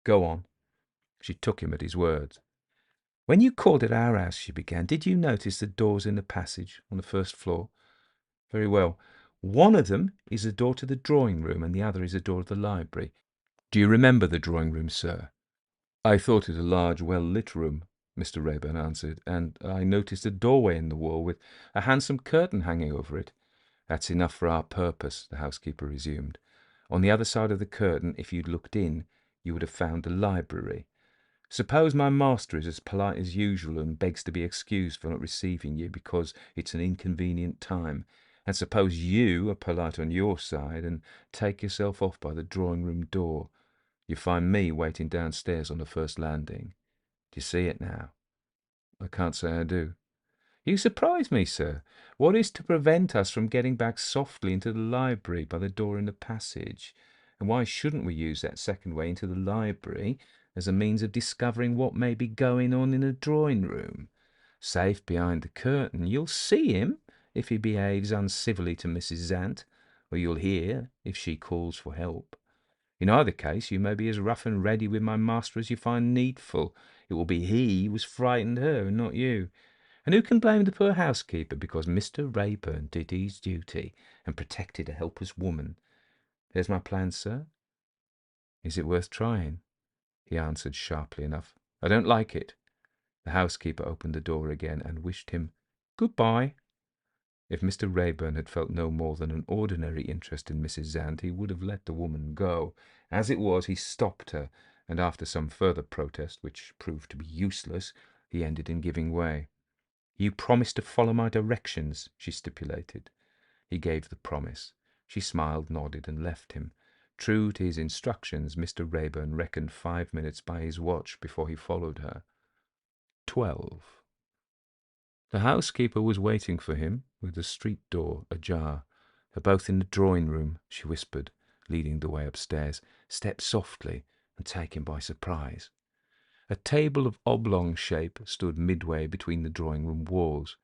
"Go on." She took him at his word. "When you called at our house," she began, "did you notice the doors in the passage on the first floor?" "Very well. One of them is the door to the drawing-room, and the other is the door of the library. Do you remember the drawing-room, sir?" "I thought it a large, well-lit room," Mr. Raeburn answered, "and I noticed a doorway in the wall with a handsome curtain hanging over it." "That's enough for our purpose," the housekeeper resumed. "On the other side of the curtain, if you'd looked in, you would have found the library. Suppose my master is as polite as usual and begs to be excused for not receiving you because it's an inconvenient time, and suppose you are polite on your side and take yourself off by the drawing-room door. You find me waiting downstairs on the first landing. Do you see it now?" "I can't say I do." "You surprise me, sir. What is to prevent us from getting back softly into the library by the door in the passage? And why shouldn't we use that second way into the library as a means of discovering what may be going on in the drawing-room? Safe behind the curtain, you'll see him if he behaves uncivilly to Mrs. Zant, or you'll hear if she calls for help. In either case, you may be as rough and ready with my master as you find needful. It will be he who has frightened her, and not you. And who can blame the poor housekeeper because Mr. Raeburn did his duty and protected a helpless woman? There's my plan, sir." "Is it worth trying?" he answered sharply enough. "I don't like it." The housekeeper opened the door again and wished him good-bye. If Mr. Raeburn had felt no more than an ordinary interest in Mrs. Zant, he would have let the woman go. As it was, he stopped her, and after some further protest, which proved to be useless, he ended in giving way. "You promise to follow my directions," she stipulated. He gave the promise. She smiled, nodded, and left him. True to his instructions, Mr. Raeburn reckoned 5 minutes by his watch before he followed her. 12. The housekeeper was waiting for him, with the street door ajar. "They're both in the drawing-room," she whispered, leading the way upstairs. "Step softly and take him by surprise." A table of oblong shape stood midway between the drawing-room walls.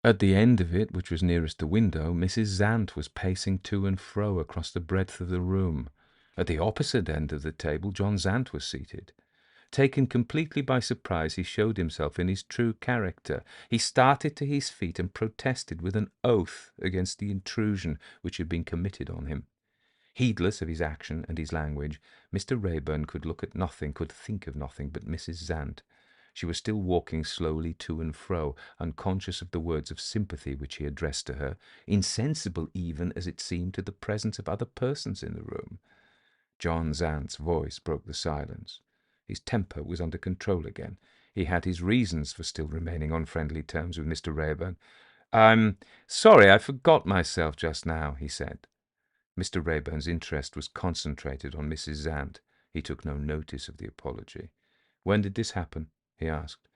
At the end of it, which was nearest the window, Mrs. Zant was pacing to and fro across the breadth of the room. At the opposite end of the table, John Zant was seated. Taken completely by surprise, he showed himself in his true character. He started to his feet and protested with an oath against the intrusion which had been committed on him. Heedless of his action and his language, Mr. Raeburn could look at nothing, could think of nothing but Mrs. Zant. She was still walking slowly to and fro, unconscious of the words of sympathy which he addressed to her, insensible even, as it seemed, to the presence of other persons in the room. John Zant's voice broke the silence. His temper was under control again. He had his reasons for still remaining on friendly terms with Mr. Raeburn. "I'm sorry I forgot myself just now," he said. Mr. Raeburn's interest was concentrated on Mrs. Zant. He took no notice of the apology. "When did this happen?" he asked.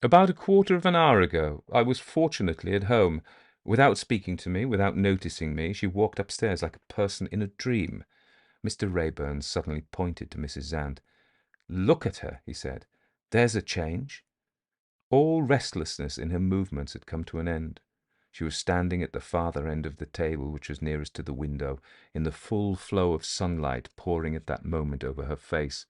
"About a quarter of an hour ago. I was fortunately at home. Without speaking to me, without noticing me, she walked upstairs like a person in a dream." Mr. Raeburn suddenly pointed to Mrs. Zant. "Look at her," he said. "There's a change." All restlessness in her movements had come to an end. She was standing at the farther end of the table, which was nearest to the window, in the full flow of sunlight pouring at that moment over her face.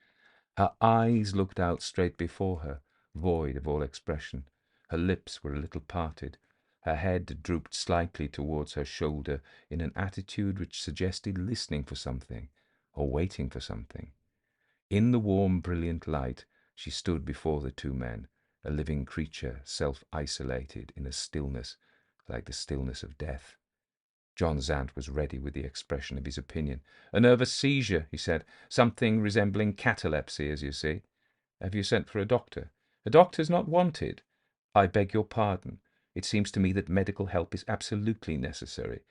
Her eyes looked out straight before her, void of all expression. Her lips were a little parted. Her head drooped slightly towards her shoulder in an attitude which suggested listening for something, or waiting for something. In the warm, brilliant light, she stood before the two men, a living creature, self-isolated in a stillness like the stillness of death. John Zant was ready with the expression of his opinion. "A nervous seizure," he said. "Something resembling catalepsy, as you see." "Have you sent for a doctor?" "A doctor's not wanted." "I beg your pardon. It seems to me that medical help is absolutely necessary."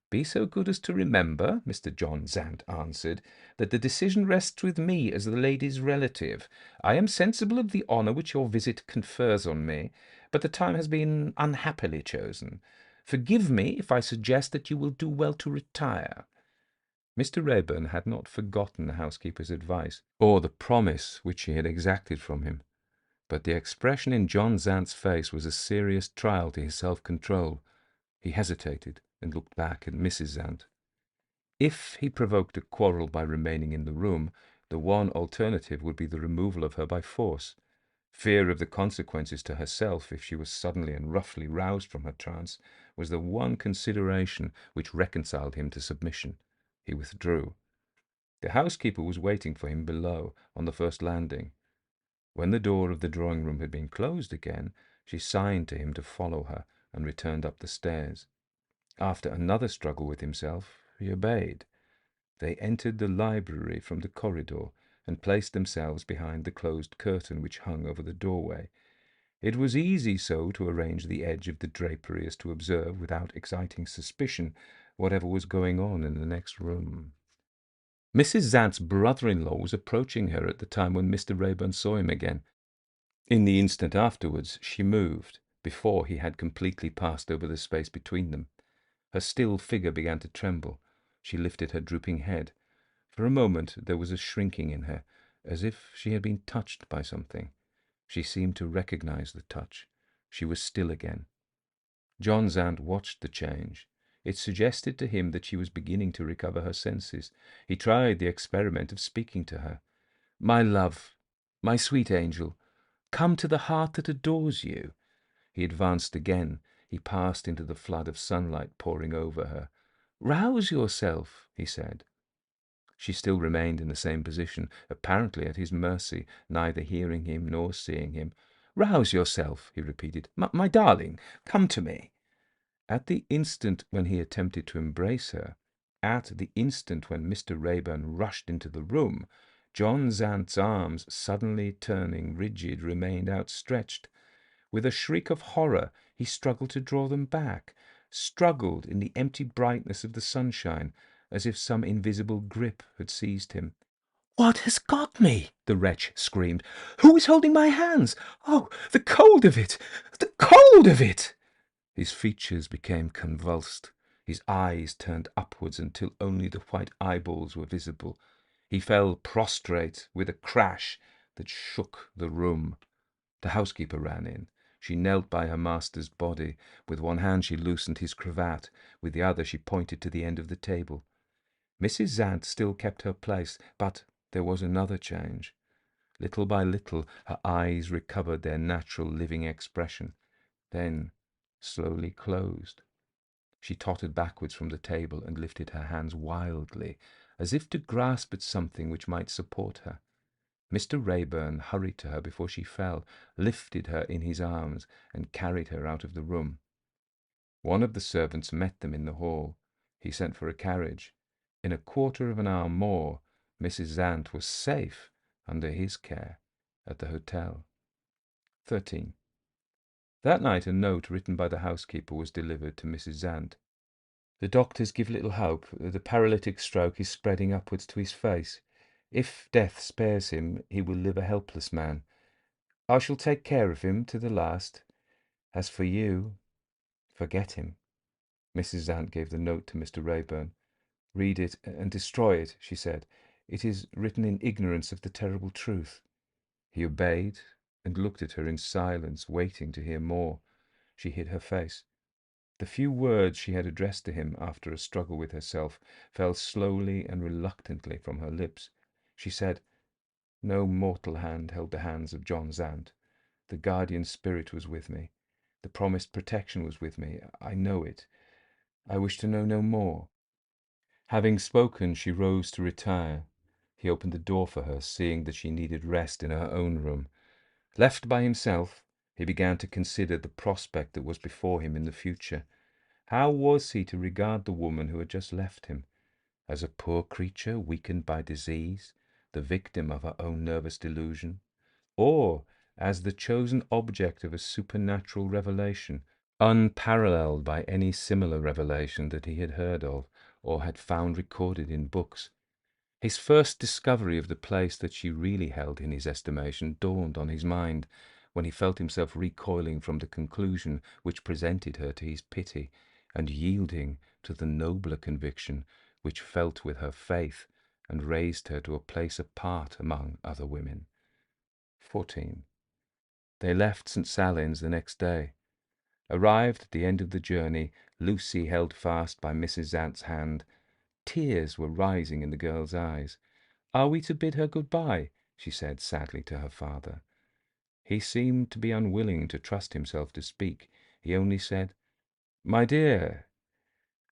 "Be so good as to remember," Mr. John Zant answered, "that the decision rests with me as the lady's relative. I am sensible of the honour which your visit confers on me, but the time has been unhappily chosen. Forgive me if I suggest that you will do well to retire." Mr. Raeburn had not forgotten the housekeeper's advice, or the promise which she had exacted from him, but the expression in John Zant's face was a serious trial to his self-control. He hesitated and looked back at Mrs. Zant. If he provoked a quarrel by remaining in the room, the one alternative would be the removal of her by force. Fear of the consequences to herself if she was suddenly and roughly roused from her trance was the one consideration which reconciled him to submission. He withdrew. The housekeeper was waiting for him below, on the first landing. When the door of the drawing-room had been closed again, she signed to him to follow her, and returned up the stairs. After another struggle with himself, he obeyed. They entered the library from the corridor, and placed themselves behind the closed curtain which hung over the doorway. It was easy so to arrange the edge of the drapery as to observe, without exciting suspicion, whatever was going on in the next room. Mrs. Zant's brother-in-law was approaching her at the time when Mr. Raeburn saw him again. In the instant afterwards she moved, before he had completely passed over the space between them. Her still figure began to tremble. She lifted her drooping head. For a moment there was a shrinking in her, as if she had been touched by something. She seemed to recognize the touch. She was still again. John Zant watched the change. It suggested to him that she was beginning to recover her senses. He tried the experiment of speaking to her. "My love, my sweet angel, come to the heart that adores you." He advanced again. He passed into the flood of sunlight pouring over her. "Rouse yourself," he said. She still remained in the same position, apparently at his mercy, neither hearing him nor seeing him. "Rouse yourself," he repeated. My darling, come to me." At the instant when he attempted to embrace her, at the instant when Mr. Raeburn rushed into the room, John Zant's arms, suddenly turning rigid, remained outstretched. With a shriek of horror, he struggled to draw them back, struggled in the empty brightness of the sunshine, as if some invisible grip had seized him. "What has got me?" the wretch screamed. "Who is holding my hands? Oh, the cold of it! The cold of it!" His features became convulsed. His eyes turned upwards until only the white eyeballs were visible. He fell prostrate with a crash that shook the room. The housekeeper ran in. She knelt by her master's body. With one hand she loosened his cravat. With the other she pointed to the end of the table. Mrs. Zant still kept her place, but there was another change. Little by little her eyes recovered their natural living expression, then slowly closed. She tottered backwards from the table and lifted her hands wildly, as if to grasp at something which might support her. Mr. Raeburn hurried to her before she fell, lifted her in his arms, and carried her out of the room. One of the servants met them in the hall. He sent for a carriage. In a quarter of an hour more, Mrs. Zant was safe under his care at the hotel. 13. That night a note written by the housekeeper was delivered to Mrs. Zant. "The doctors give little hope. The paralytic stroke is spreading upwards to his face. If death spares him, he will live a helpless man. I shall take care of him to the last. As for you, forget him." Mrs. Zant gave the note to Mr. Raeburn. "Read it and destroy it," she said. "It is written in ignorance of the terrible truth." He obeyed and looked at her in silence, waiting to hear more. She hid her face. The few words she had addressed to him after a struggle with herself fell slowly and reluctantly from her lips. She said, "No mortal hand held the hands of John Zant. The guardian spirit was with me. The promised protection was with me. I know it. I wish to know no more." Having spoken, she rose to retire. He opened the door for her, seeing that she needed rest in her own room. Left by himself, he began to consider the prospect that was before him in the future. How was he to regard the woman who had just left him? As a poor creature weakened by disease, the victim of her own nervous delusion? Or as the chosen object of a supernatural revelation, unparalleled by any similar revelation that he had heard of or had found recorded in books? His first discovery of the place that she really held in his estimation dawned on his mind when he felt himself recoiling from the conclusion which presented her to his pity, and yielding to the nobler conviction which felt with her faith and raised her to a place apart among other women. 14. They left St. Salins the next day. Arrived at the end of the journey, Lucy held fast by Mrs. Zant's hand. Tears were rising in the girl's eyes. "Are we to bid her good-bye?" she said sadly to her father. He seemed to be unwilling to trust himself to speak. He only said, "My dear,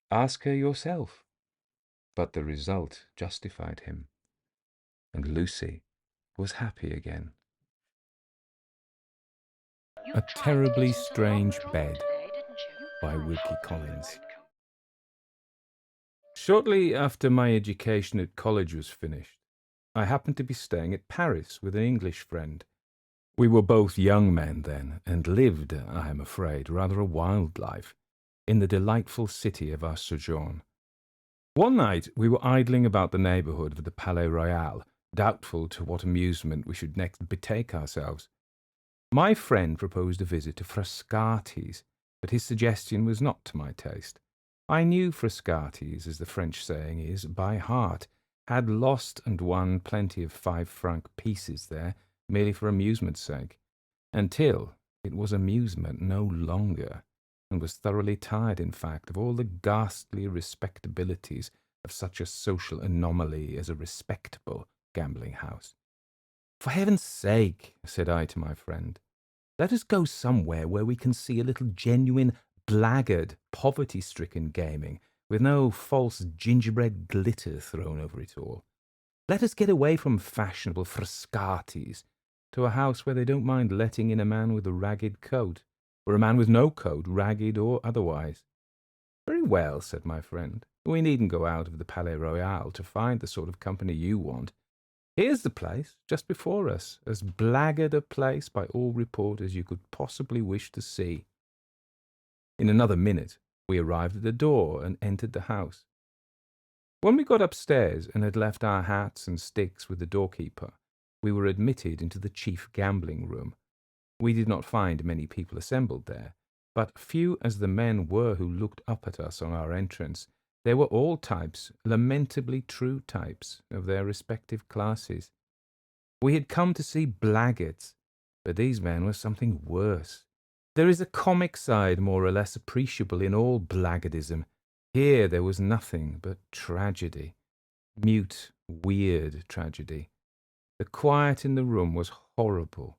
ask her yourself." But the result justified him, and Lucy was happy again. A Terribly Strange Bed by Wilkie Collins. Shortly after my education at college was finished, I happened to be staying at Paris with an English friend. We were both young men then, and lived, I am afraid, rather a wild life, in the delightful city of our sojourn. One night we were idling about the neighbourhood of the Palais Royal, doubtful to what amusement we should next betake ourselves. My friend proposed a visit to Frascati's, but his suggestion was not to my taste. I knew Frascati's, as the French saying is, by heart, had lost and won plenty of 5-franc pieces there, merely for amusement's sake, until it was amusement no longer, and was thoroughly tired, in fact, of all the ghastly respectabilities of such a social anomaly as a respectable gambling house. "For heaven's sake," said I to my friend, "let us go somewhere where we can see a little genuine, blackguard, poverty-stricken gaming, with no false gingerbread glitter thrown over it all. Let us get away from fashionable Frascati's to a house where they don't mind letting in a man with a ragged coat, or a man with no coat, ragged or otherwise." "Very well," said my friend. "We needn't go out of the Palais Royal to find the sort of company you want. Here's the place, just before us, as blackguard a place by all report as you could possibly wish to see." In another minute we arrived at the door and entered the house. When we got upstairs and had left our hats and sticks with the doorkeeper, we were admitted into the chief gambling room. We did not find many people assembled there, but few as the men were who looked up at us on our entrance, there were all types, lamentably true types, of their respective classes. We had come to see blackguards, but these men were something worse. There is a comic side more or less appreciable in all blackguardism. Here there was nothing but tragedy, mute, weird tragedy. The quiet in the room was horrible.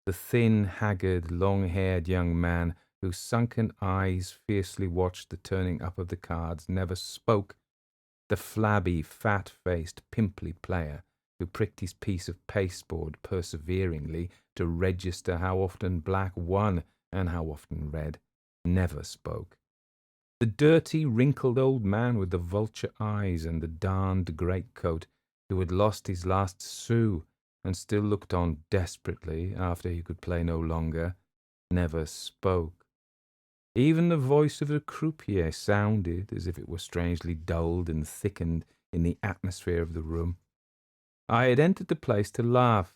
The thin, haggard, long-haired young man whose sunken eyes fiercely watched the turning up of the cards never spoke. The flabby, fat-faced, pimply player who pricked his piece of pasteboard perseveringly to register how often black won and how often red, never spoke. The dirty, wrinkled old man with the vulture eyes and the darned greatcoat, who had lost his last sou and still looked on desperately after he could play no longer, never spoke. Even the voice of the croupier sounded as if it were strangely dulled and thickened in the atmosphere of the room. I had entered the place to laugh,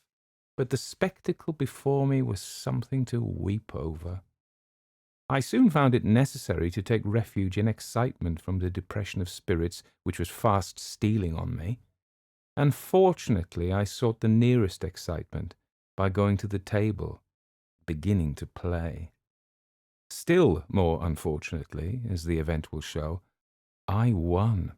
but the spectacle before me was something to weep over. I soon found it necessary to take refuge in excitement from the depression of spirits which was fast stealing on me, and fortunately I sought the nearest excitement by going to the table, beginning to play. Still more unfortunately, as the event will show, I won.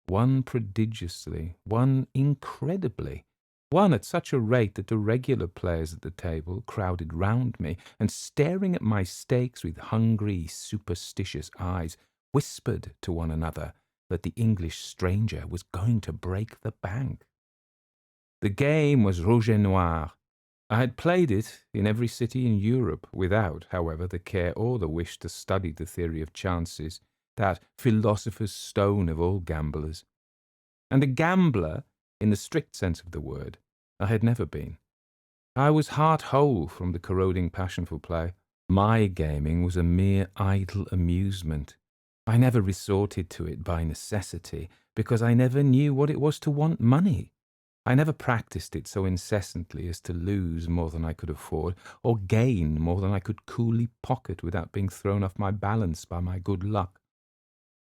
Won prodigiously, won incredibly, won at such a rate that the regular players at the table crowded round me, and staring at my stakes with hungry, superstitious eyes, whispered to one another that the English stranger was going to break the bank. The game was rouge et noir. I had played it in every city in Europe, without, however, the care or the wish to study the theory of chances, that philosopher's stone of all gamblers. And a gambler, in the strict sense of the word, I had never been. I was heart-whole from the corroding passion for play. My gaming was a mere idle amusement. I never resorted to it by necessity, because I never knew what it was to want money. I never practised it so incessantly as to lose more than I could afford, or gain more than I could coolly pocket without being thrown off my balance by my good luck.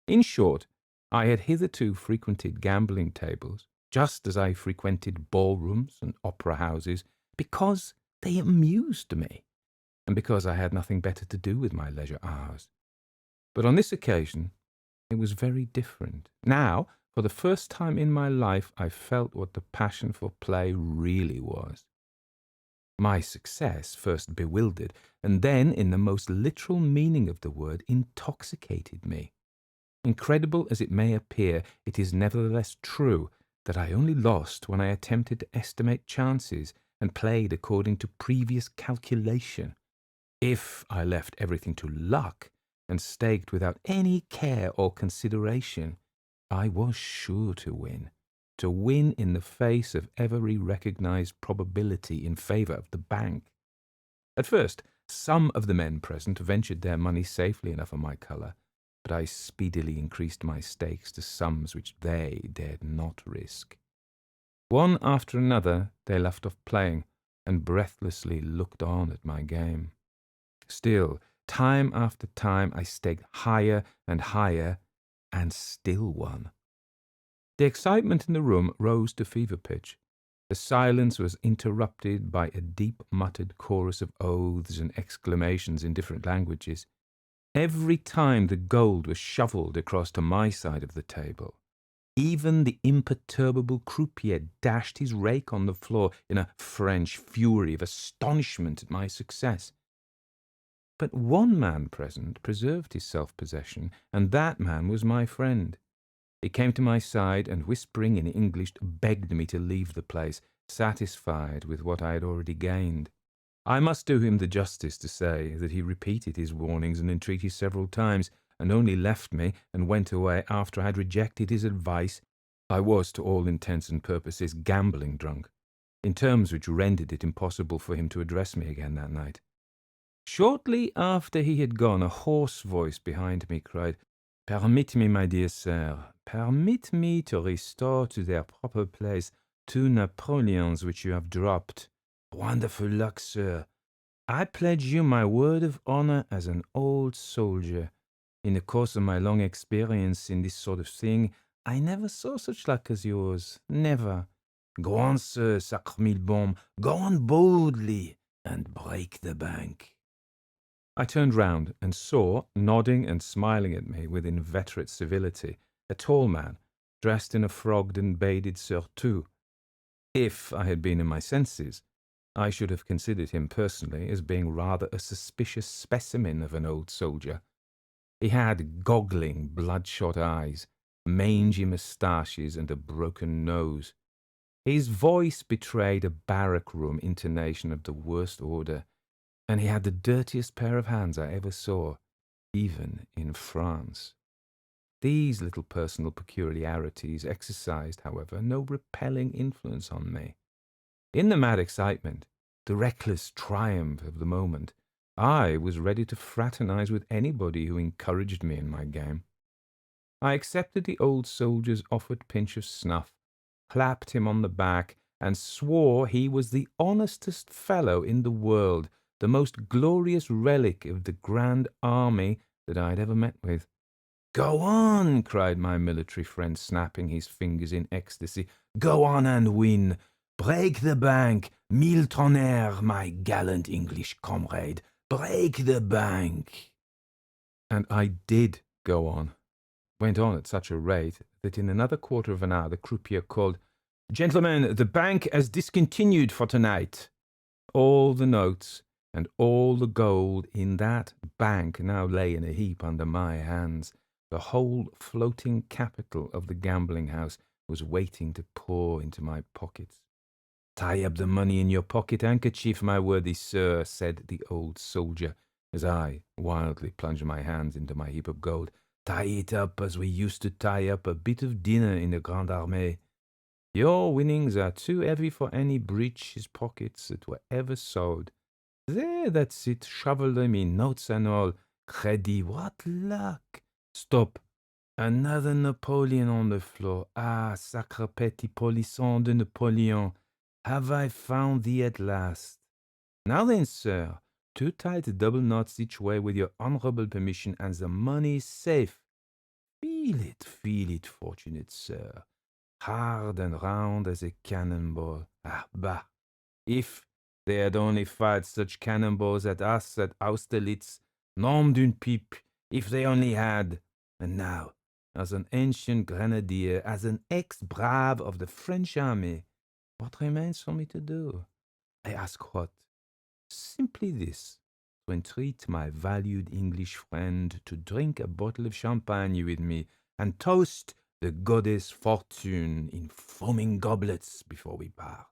In short, I had hitherto frequented gambling tables, just as I frequented ballrooms and opera houses, because they amused me, and because I had nothing better to do with my leisure hours. But on this occasion, it was very different. Now, for the first time in my life, I felt what the passion for play really was. My success first bewildered, and then, in the most literal meaning of the word, intoxicated me. Incredible as it may appear, it is nevertheless true that I only lost when I attempted to estimate chances and played according to previous calculation. If I left everything to luck and staked without any care or consideration, I was sure to win in the face of every recognized probability in favour of the bank. At first, some of the men present ventured their money safely enough on my colour, but I speedily increased my stakes to sums which they dared not risk. One after another they left off playing, and breathlessly looked on at my game. Still, time after time I staked higher and higher, and still won. The excitement in the room rose to fever pitch. The silence was interrupted by a deep-muttered chorus of oaths and exclamations in different languages. Every time the gold was shovelled across to my side of the table, even the imperturbable croupier dashed his rake on the floor in a French fury of astonishment at my success. But one man present preserved his self-possession, and that man was my friend. He came to my side and, whispering in English, begged me to leave the place, satisfied with what I had already gained. I must do him the justice to say that he repeated his warnings and entreaties several times, and only left me and went away after I had rejected his advice. I was, to all intents and purposes, gambling drunk, in terms which rendered it impossible for him to address me again that night. Shortly after he had gone, a hoarse voice behind me cried, "Permit me, my dear sir, permit me to restore to their proper place 2 Napoleons which you have dropped. Wonderful luck, sir. I pledge you my word of honour as an old soldier. In the course of my long experience in this sort of thing, I never saw such luck as yours. Never. Go on, sir, sacre mille bombes. Go on boldly, and break the bank." I turned round and saw, nodding and smiling at me with inveterate civility, a tall man, dressed in a frogged and beaded surtout. If I had been in my senses, I should have considered him personally as being rather a suspicious specimen of an old soldier. He had goggling, bloodshot eyes, mangy moustaches, and a broken nose. His voice betrayed a barrack-room intonation of the worst order, and he had the dirtiest pair of hands I ever saw, even in France. These little personal peculiarities exercised, however, no repelling influence on me. In the mad excitement, the reckless triumph of the moment, I was ready to fraternize with anybody who encouraged me in my game. I accepted the old soldier's offered pinch of snuff, clapped him on the back, and swore he was the honestest fellow in the world, the most glorious relic of the Grand Army that I'd ever met with. "Go on," cried my military friend, snapping his fingers in ecstasy. "Go on and win. Break the bank. Mille tonnerres, my gallant English comrade. Break the bank." And I did go on. Went on at such a rate that in another quarter of an hour the croupier called, "Gentlemen, the bank has discontinued for tonight." All the notes and all the gold in that bank now lay in a heap under my hands. The whole floating capital of the gambling house was waiting to pour into my pockets. "Tie up the money in your pocket handkerchief, my worthy sir," said the old soldier, as I wildly plunged my hands into my heap of gold. "Tie it up as we used to tie up a bit of dinner in the Grande Armée. Your winnings are too heavy for any breeches pockets that were ever sewed. There, that's it, shovel them in, notes and all. Credit, what luck! Stop! Another Napoleon on the floor. Ah, sacre petit polisson de Napoleon, have I found thee at last? Now then, sir, 2 tight double knots each way with your honourable permission, and the money is safe. Feel it, fortunate sir. Hard and round as a cannonball. Ah, bah! If they had only fired such cannonballs at us at Austerlitz, nom d'une pipe, if they only had! And now, as an ancient grenadier, as an ex-brave of the French army, what remains for me to do? I ask what? Simply this, to entreat my valued English friend to drink a bottle of champagne with me, and toast the goddess Fortune in foaming goblets before we part.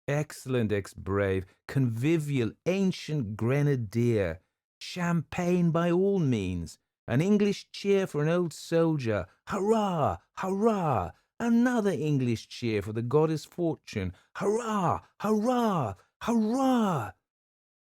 Excellent ex-brave, convivial, ancient grenadier, champagne by all means, an English cheer for an old soldier, hurrah, hurrah, another English cheer for the goddess Fortune, hurrah, hurrah, hurrah!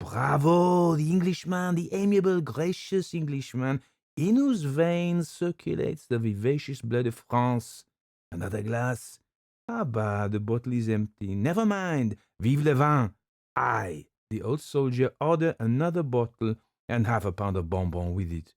Bravo, the Englishman, the amiable, gracious Englishman, in whose veins circulates the vivacious blood of France. Another glass? Ah, bah, the bottle is empty. Never mind. Vive le vin. I, the old soldier, order another bottle and half a pound of bonbon with it.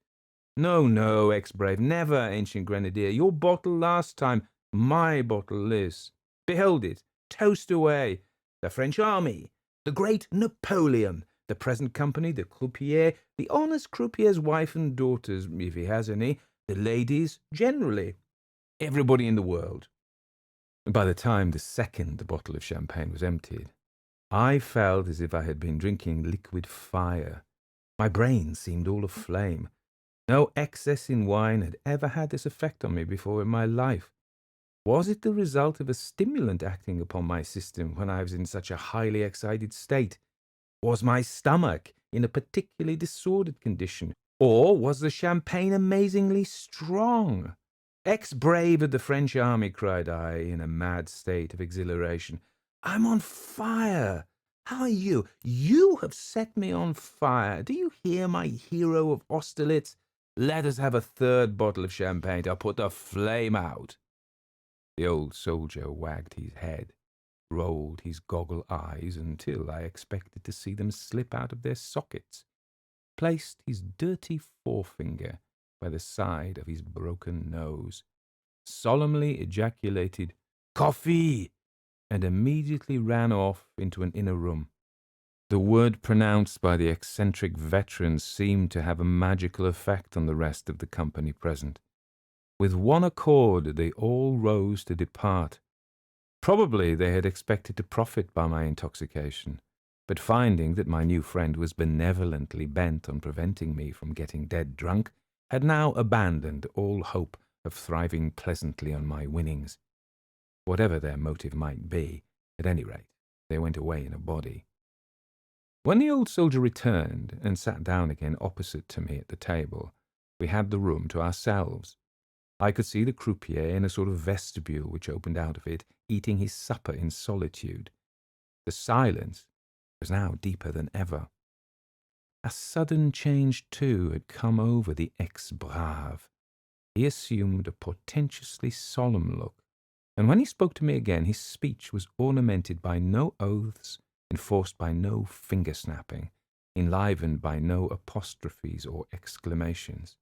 No, no, ex-brave, never, ancient grenadier. Your bottle last time, my bottle this. Behold it. Toast away. The French army, the great Napoleon, the present company, the croupier, the honest croupier's wife and daughters, if he has any, the ladies generally, everybody in the world. By the time the second bottle of champagne was emptied, I felt as if I had been drinking liquid fire. My brain seemed all aflame. No excess in wine had ever had this effect on me before in my life. Was it the result of a stimulant acting upon my system when I was in such a highly excited state? Was my stomach in a particularly disordered condition? Or was the champagne amazingly strong? "Ex-brave of the French army," cried I, in a mad state of exhilaration, "I'm on fire! How are you? You have set me on fire. Do you hear, my hero of Austerlitz? Let us have a third bottle of champagne to put the flame out." The old soldier wagged his head, rolled his goggle eyes until I expected to see them slip out of their sockets, placed his dirty forefinger by the side of his broken nose, solemnly ejaculated, "Coffee!" and immediately ran off into an inner room. The word pronounced by the eccentric veteran seemed to have a magical effect on the rest of the company present. With one accord they all rose to depart. Probably they had expected to profit by my intoxication, but finding that my new friend was benevolently bent on preventing me from getting dead drunk, had now abandoned all hope of thriving pleasantly on my winnings. Whatever their motive might be, at any rate, they went away in a body. When the old soldier returned and sat down again opposite to me at the table, we had the room to ourselves. I could see the croupier in a sort of vestibule which opened out of it, eating his supper in solitude. The silence was now deeper than ever. A sudden change, too, had come over the ex-brave. He assumed a portentously solemn look, and when he spoke to me again, his speech was ornamented by no oaths, enforced by no finger-snapping, enlivened by no apostrophes or exclamations.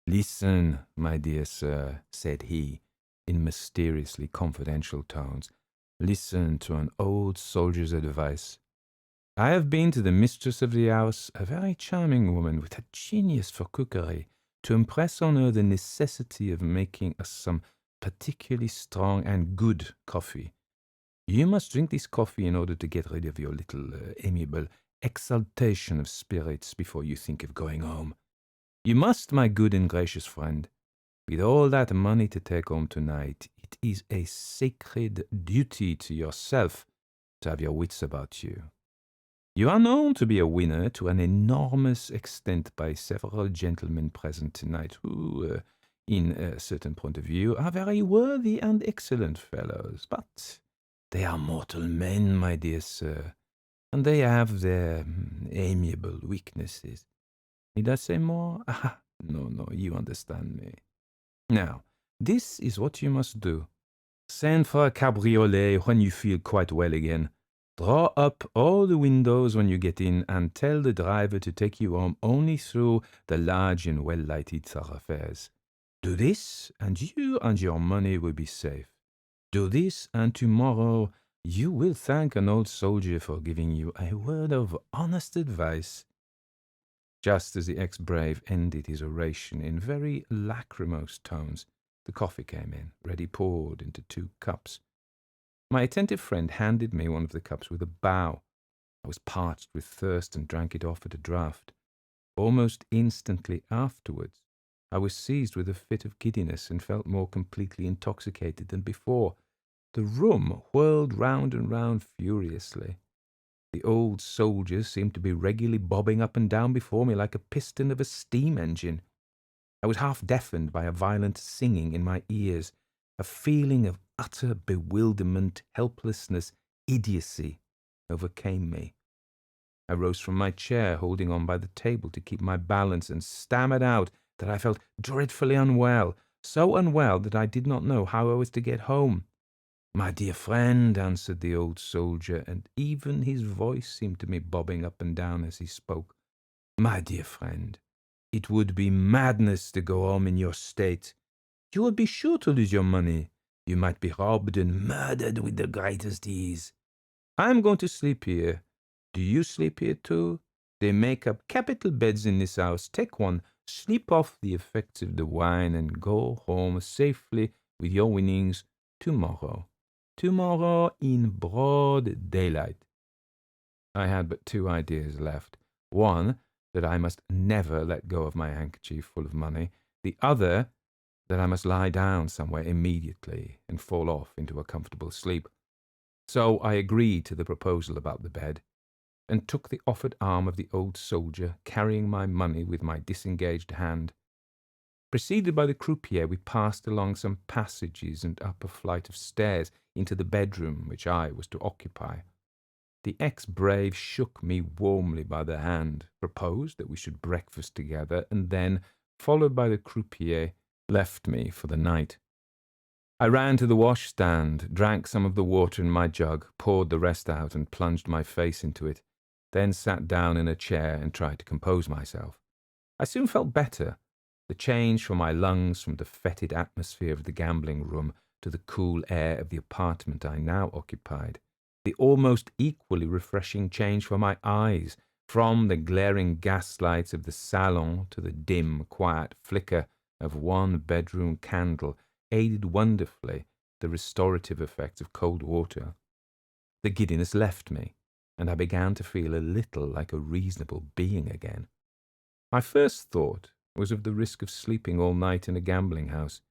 "Listen, my dear sir," said he, in mysteriously confidential tones. "Listen to an old soldier's advice. I have been to the mistress of the house, a very charming woman with a genius for cookery, to impress on her the necessity of making us some particularly strong and good coffee. You must drink this coffee in order to get rid of your little amiable exaltation of spirits before you think of going home. You must, my good and gracious friend. With all that money to take home tonight, it is a sacred duty to yourself to have your wits about you. You are known to be a winner to an enormous extent by several gentlemen present tonight who, in a certain point of view, are very worthy and excellent fellows. But they are mortal men, my dear sir, and they have their amiable weaknesses. Need I say more? Ah, no, you understand me. Now, this is what you must do. Send for a cabriolet when you feel quite well again. Draw up all the windows when you get in, and tell the driver to take you home only through the large and well-lighted thoroughfares. Do this, and you and your money will be safe. Do this, and tomorrow you will thank an old soldier for giving you a word of honest advice." Just as the ex-brave ended his oration in very lachrymose tones, the coffee came in, ready poured into 2 cups. My attentive friend handed me one of the cups with a bow. I was parched with thirst and drank it off at a draught. Almost instantly afterwards, I was seized with a fit of giddiness and felt more completely intoxicated than before. The room whirled round and round furiously. The old soldier seemed to be regularly bobbing up and down before me like a piston of a steam engine. I was half deafened by a violent singing in my ears. A feeling of utter bewilderment, helplessness, idiocy overcame me. I rose from my chair, holding on by the table to keep my balance, and stammered out that I felt dreadfully unwell, so unwell that I did not know how I was to get home. "My dear friend," answered the old soldier, and even his voice seemed to me bobbing up and down as he spoke. "My dear friend, it would be madness to go home in your state. You would be sure to lose your money. You might be robbed and murdered with the greatest ease. I am going to sleep here. Do you sleep here too? They make up capital beds in this house. Take one, sleep off the effects of the wine, and go home safely with your winnings tomorrow. Tomorrow in broad daylight." I had but 2 ideas left. One, that I must never let go of my handkerchief full of money. The other, that I must lie down somewhere immediately and fall off into a comfortable sleep. So I agreed to the proposal about the bed, and took the offered arm of the old soldier, carrying my money with my disengaged hand. Preceded by the croupier, we passed along some passages and up a flight of stairs into the bedroom which I was to occupy. The ex-brave shook me warmly by the hand, proposed that we should breakfast together, and then, followed by the croupier, left me for the night. I ran to the washstand, drank some of the water in my jug, poured the rest out, and plunged my face into it, then sat down in a chair and tried to compose myself. I soon felt better. The change for my lungs from the fetid atmosphere of the gambling room to the cool air of the apartment I now occupied, the almost equally refreshing change for my eyes from the glaring gaslights of the salon to the dim, quiet flicker of one bedroom candle, aided wonderfully the restorative effects of cold water. The giddiness left me, and I began to feel a little like a reasonable being again. My first thought was of the risk of sleeping all night in a gambling house.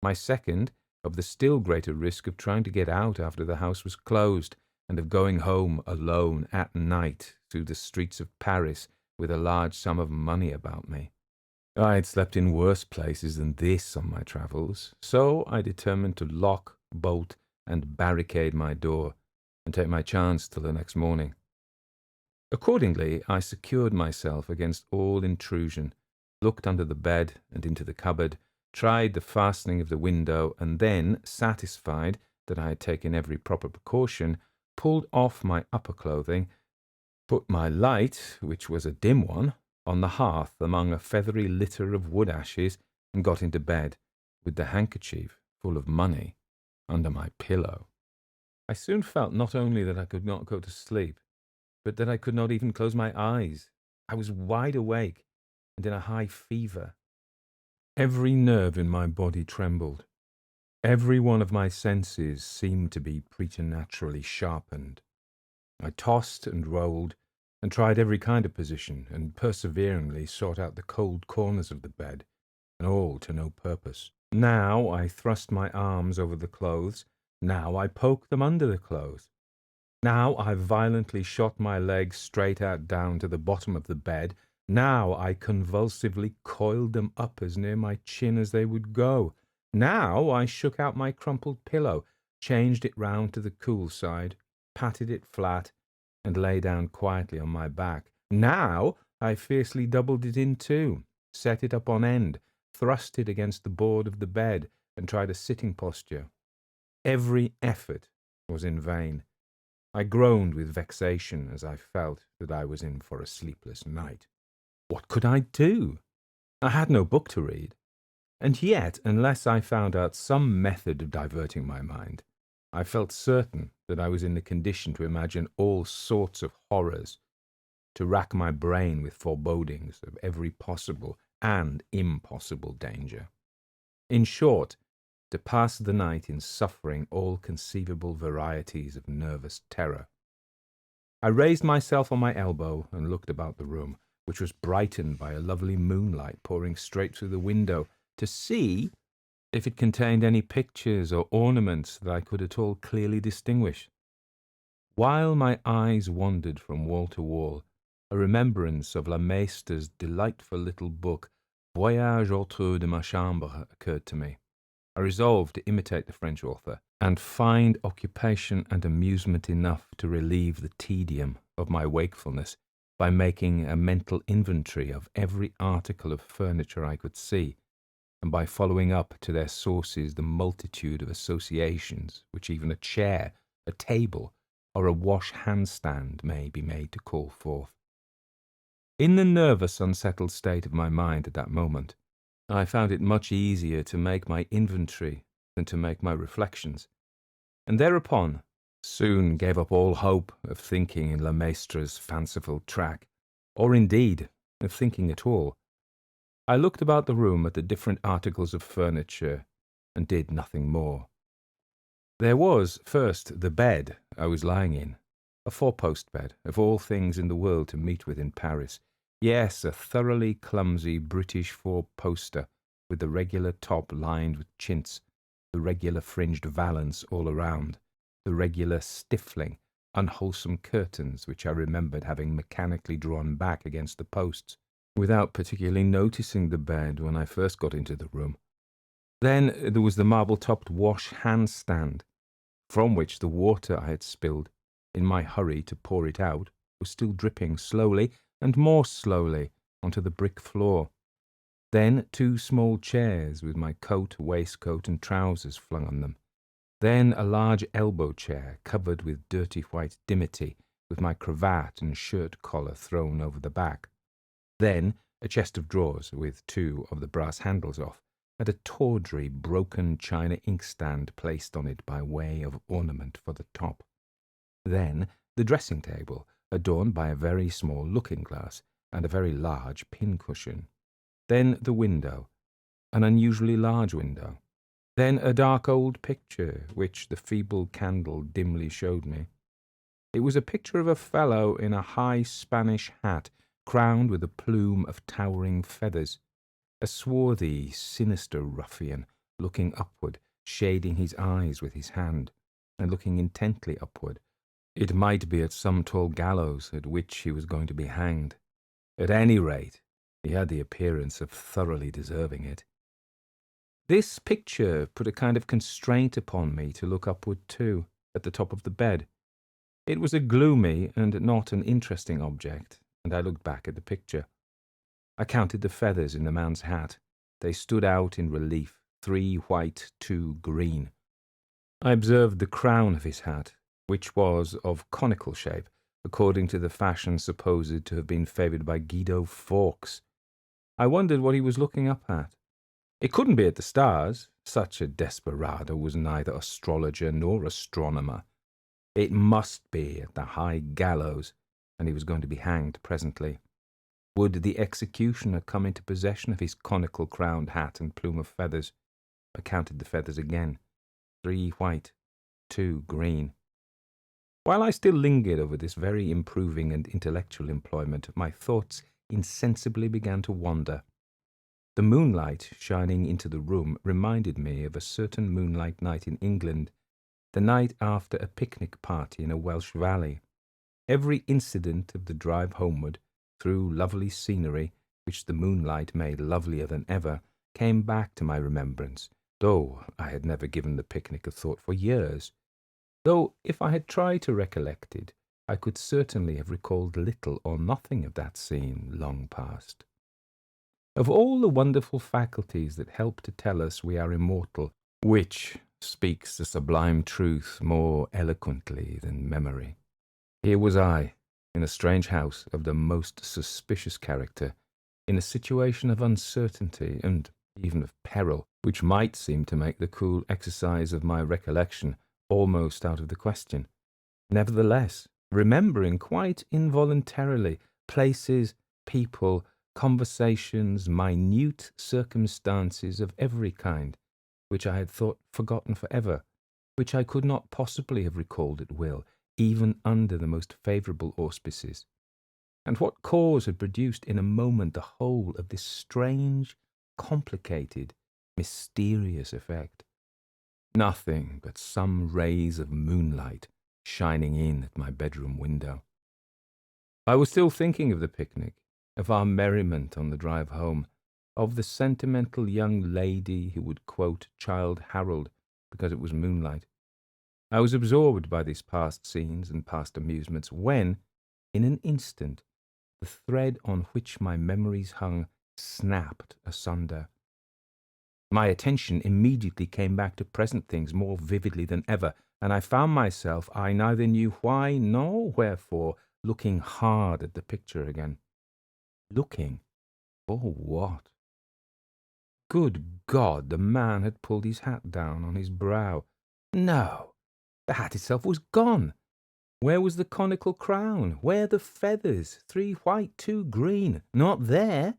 My second, of the still greater risk of trying to get out after the house was closed, and of going home alone at night through the streets of Paris with a large sum of money about me. I had slept in worse places than this on my travels, so I determined to lock, bolt, and barricade my door, and take my chance till the next morning. Accordingly, I secured myself against all intrusion, looked under the bed and into the cupboard, tried the fastening of the window, and then, satisfied that I had taken every proper precaution, pulled off my upper clothing, put my light, which was a dim one, on the hearth among a feathery litter of wood ashes, and got into bed, with the handkerchief, full of money, under my pillow. I soon felt not only that I could not go to sleep, but that I could not even close my eyes. I was wide awake and in a high fever. Every nerve in my body trembled. Every one of my senses seemed to be preternaturally sharpened. I tossed and rolled, and tried every kind of position, and perseveringly sought out the cold corners of the bed, and all to no purpose. Now I thrust my arms over the clothes, now I poked them under the clothes. Now I violently shot my legs straight out down to the bottom of the bed. Now I convulsively coiled them up as near my chin as they would go. Now I shook out my crumpled pillow, changed it round to the cool side, patted it flat, and lay down quietly on my back. Now I fiercely doubled it in two, set it up on end, thrust it against the board of the bed, and tried a sitting posture. Every effort was in vain. I groaned with vexation as I felt that I was in for a sleepless night. What could I do? I had no book to read. And yet, unless I found out some method of diverting my mind, I felt certain that I was in the condition to imagine all sorts of horrors, to rack my brain with forebodings of every possible and impossible danger. In short, to pass the night in suffering all conceivable varieties of nervous terror. I raised myself on my elbow and looked about the room, which was brightened by a lovely moonlight pouring straight through the window, to see if it contained any pictures or ornaments that I could at all clearly distinguish. While my eyes wandered from wall to wall, a remembrance of La Maister's delightful little book, Voyage autour de ma chambre, occurred to me. I resolved to imitate the French author, and find occupation and amusement enough to relieve the tedium of my wakefulness by making a mental inventory of every article of furniture I could see, and by following up to their sources the multitude of associations which even a chair, a table, or a wash-hand-stand may be made to call forth. In the nervous, unsettled state of my mind at that moment, I found it much easier to make my inventory than to make my reflections, and thereupon soon gave up all hope of thinking in Le Maistre's fanciful track, or indeed of thinking at all. I looked about the room at the different articles of furniture, and did nothing more. There was, first, the bed I was lying in, a four-post bed, of all things in the world to meet with in Paris. Yes, a thoroughly clumsy British four-poster, with the regular top lined with chintz, the regular fringed valance all around, the regular stifling, unwholesome curtains which I remembered having mechanically drawn back against the posts, without particularly noticing the bed when I first got into the room. Then there was the marble-topped wash-hand-stand, from which the water I had spilled, in my hurry to pour it out, was still dripping slowly and more slowly onto the brick floor. Then two small chairs with my coat, waistcoat, and trousers flung on them. Then a large elbow chair covered with dirty white dimity, with my cravat and shirt collar thrown over the back. Then a chest of drawers with two of the brass handles off, and a tawdry, broken china inkstand placed on it by way of ornament for the top. Then the dressing table, adorned by a very small looking-glass and a very large pincushion. Then the window, an unusually large window. Then a dark old picture, which the feeble candle dimly showed me. It was a picture of a fellow in a high Spanish hat, crowned with a plume of towering feathers, a swarthy, sinister ruffian, looking upward, shading his eyes with his hand, and looking intently upward. It might be at some tall gallows at which he was going to be hanged. At any rate, he had the appearance of thoroughly deserving it. This picture put a kind of constraint upon me to look upward too, at the top of the bed. It was a gloomy and not an interesting object, and I looked back at the picture. I counted the feathers in the man's hat, They stood out in relief, 3 white, 2 green. I observed the crown of his hat, which was of conical shape, according to the fashion supposed to have been favoured by Guido Fawkes. I wondered what he was looking up at. It couldn't be at the stars. Such a desperado was neither astrologer nor astronomer. It must be at the high gallows, and he was going to be hanged presently. Would the executioner come into possession of his conical-crowned hat and plume of feathers? I counted the feathers again. 3 white, 2 green. While I still lingered over this very improving and intellectual employment, my thoughts insensibly began to wander. The moonlight shining into the room reminded me of a certain moonlight night in England, the night after a picnic party in a Welsh valley. Every incident of the drive homeward, through lovely scenery, which the moonlight made lovelier than ever, came back to my remembrance, though I had never given the picnic a thought for years. Though, if I had tried to recollect it, I could certainly have recalled little or nothing of that scene long past. Of all the wonderful faculties that help to tell us we are immortal, which speaks the sublime truth more eloquently than memory? Here was I, in a strange house of the most suspicious character, in a situation of uncertainty and even of peril, which might seem to make the cool exercise of my recollection almost out of the question. Nevertheless, remembering quite involuntarily places, people, conversations, minute circumstances of every kind, which I had thought forgotten forever, which I could not possibly have recalled at will, even under the most favourable auspices. And what cause had produced in a moment the whole of this strange, complicated, mysterious effect? Nothing but some rays of moonlight shining in at my bedroom window. I was still thinking of the picnic, of our merriment on the drive home, of the sentimental young lady who would quote Childe Harold because it was moonlight. I was absorbed by these past scenes and past amusements when, in an instant, the thread on which my memories hung snapped asunder. My attention immediately came back to present things more vividly than ever, and I found myself, I neither knew why nor wherefore, looking hard at the picture again. Looking? For what? Good God, the man had pulled his hat down on his brow. No, the hat itself was gone. Where was the conical crown? Where the feathers? 3 white, 2 green. Not there.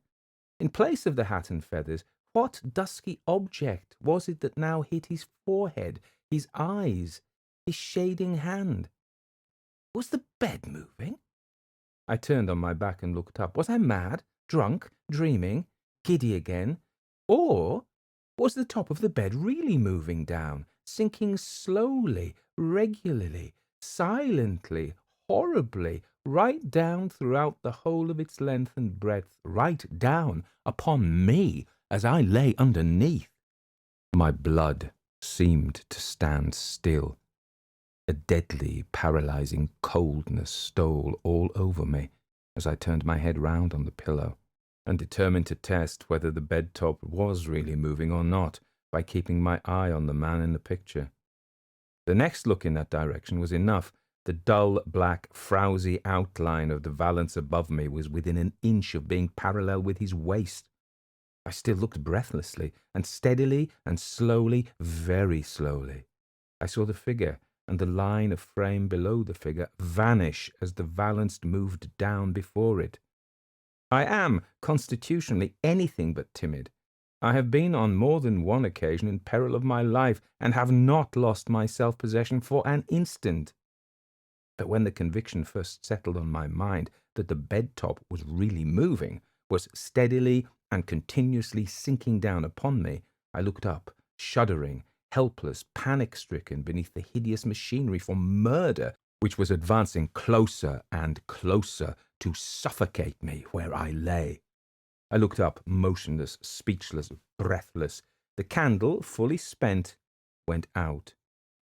In place of the hat and feathers, what dusky object was it that now hid his forehead, his eyes, his shading hand? Was the bed moving? I turned on my back and looked up. Was I mad, drunk, dreaming, giddy again? Or was the top of the bed really moving down, sinking slowly, regularly, silently, horribly, right down throughout the whole of its length and breadth, right down upon me as I lay underneath? My blood seemed to stand still. A deadly, paralyzing coldness stole all over me as I turned my head round on the pillow and determined to test whether the bed top was really moving or not by keeping my eye on the man in the picture. The next look in that direction was enough. The dull, black, frowsy outline of the valance above me was within an inch of being parallel with his waist. I still looked breathlessly, and steadily and slowly, very slowly. I saw the figure and the line of frame below the figure vanish as the valance moved down before it. I am, constitutionally, anything but timid. I have been on more than one occasion in peril of my life, and have not lost my self-possession for an instant. But when the conviction first settled on my mind that the bed-top was really moving, was steadily and continuously sinking down upon me, I looked up, shuddering, helpless, panic-stricken beneath the hideous machinery for murder which was advancing closer and closer to suffocate me where I lay. I looked up, motionless, speechless, breathless. The candle, fully spent, went out,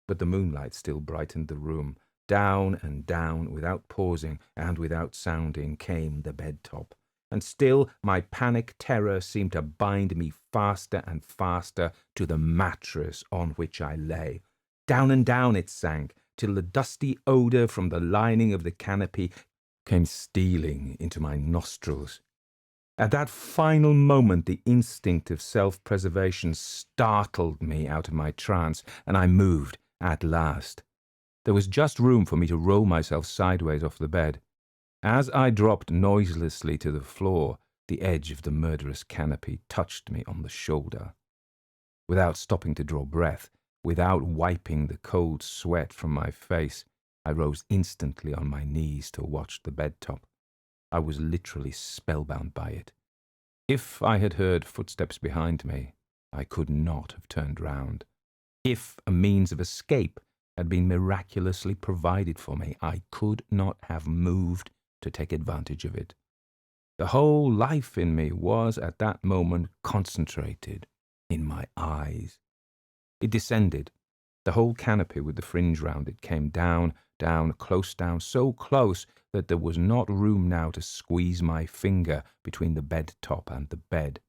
but the moonlight still brightened the room. Down and down, without pausing and without sounding, came the bed-top. and still my panic terror seemed to bind me faster and faster to the mattress on which I lay. Down and down it sank, till the dusty odour from the lining of the canopy came stealing into my nostrils. At that final moment, the instinct of self-preservation startled me out of my trance, and I moved, at last. There was just room for me to roll myself sideways off the bed. As I dropped noiselessly to the floor, the edge of the murderous canopy touched me on the shoulder. Without stopping to draw breath, without wiping the cold sweat from my face, I rose instantly on my knees to watch the bed top. I was literally spellbound by it. If I had heard footsteps behind me, I could not have turned round. If a means of escape had been miraculously provided for me, I could not have moved to take advantage of it. The whole life in me was at that moment concentrated in my eyes. It descended. The whole canopy with the fringe round it came down, close down, so close that there was not room now to squeeze my finger between the bed top and the bed.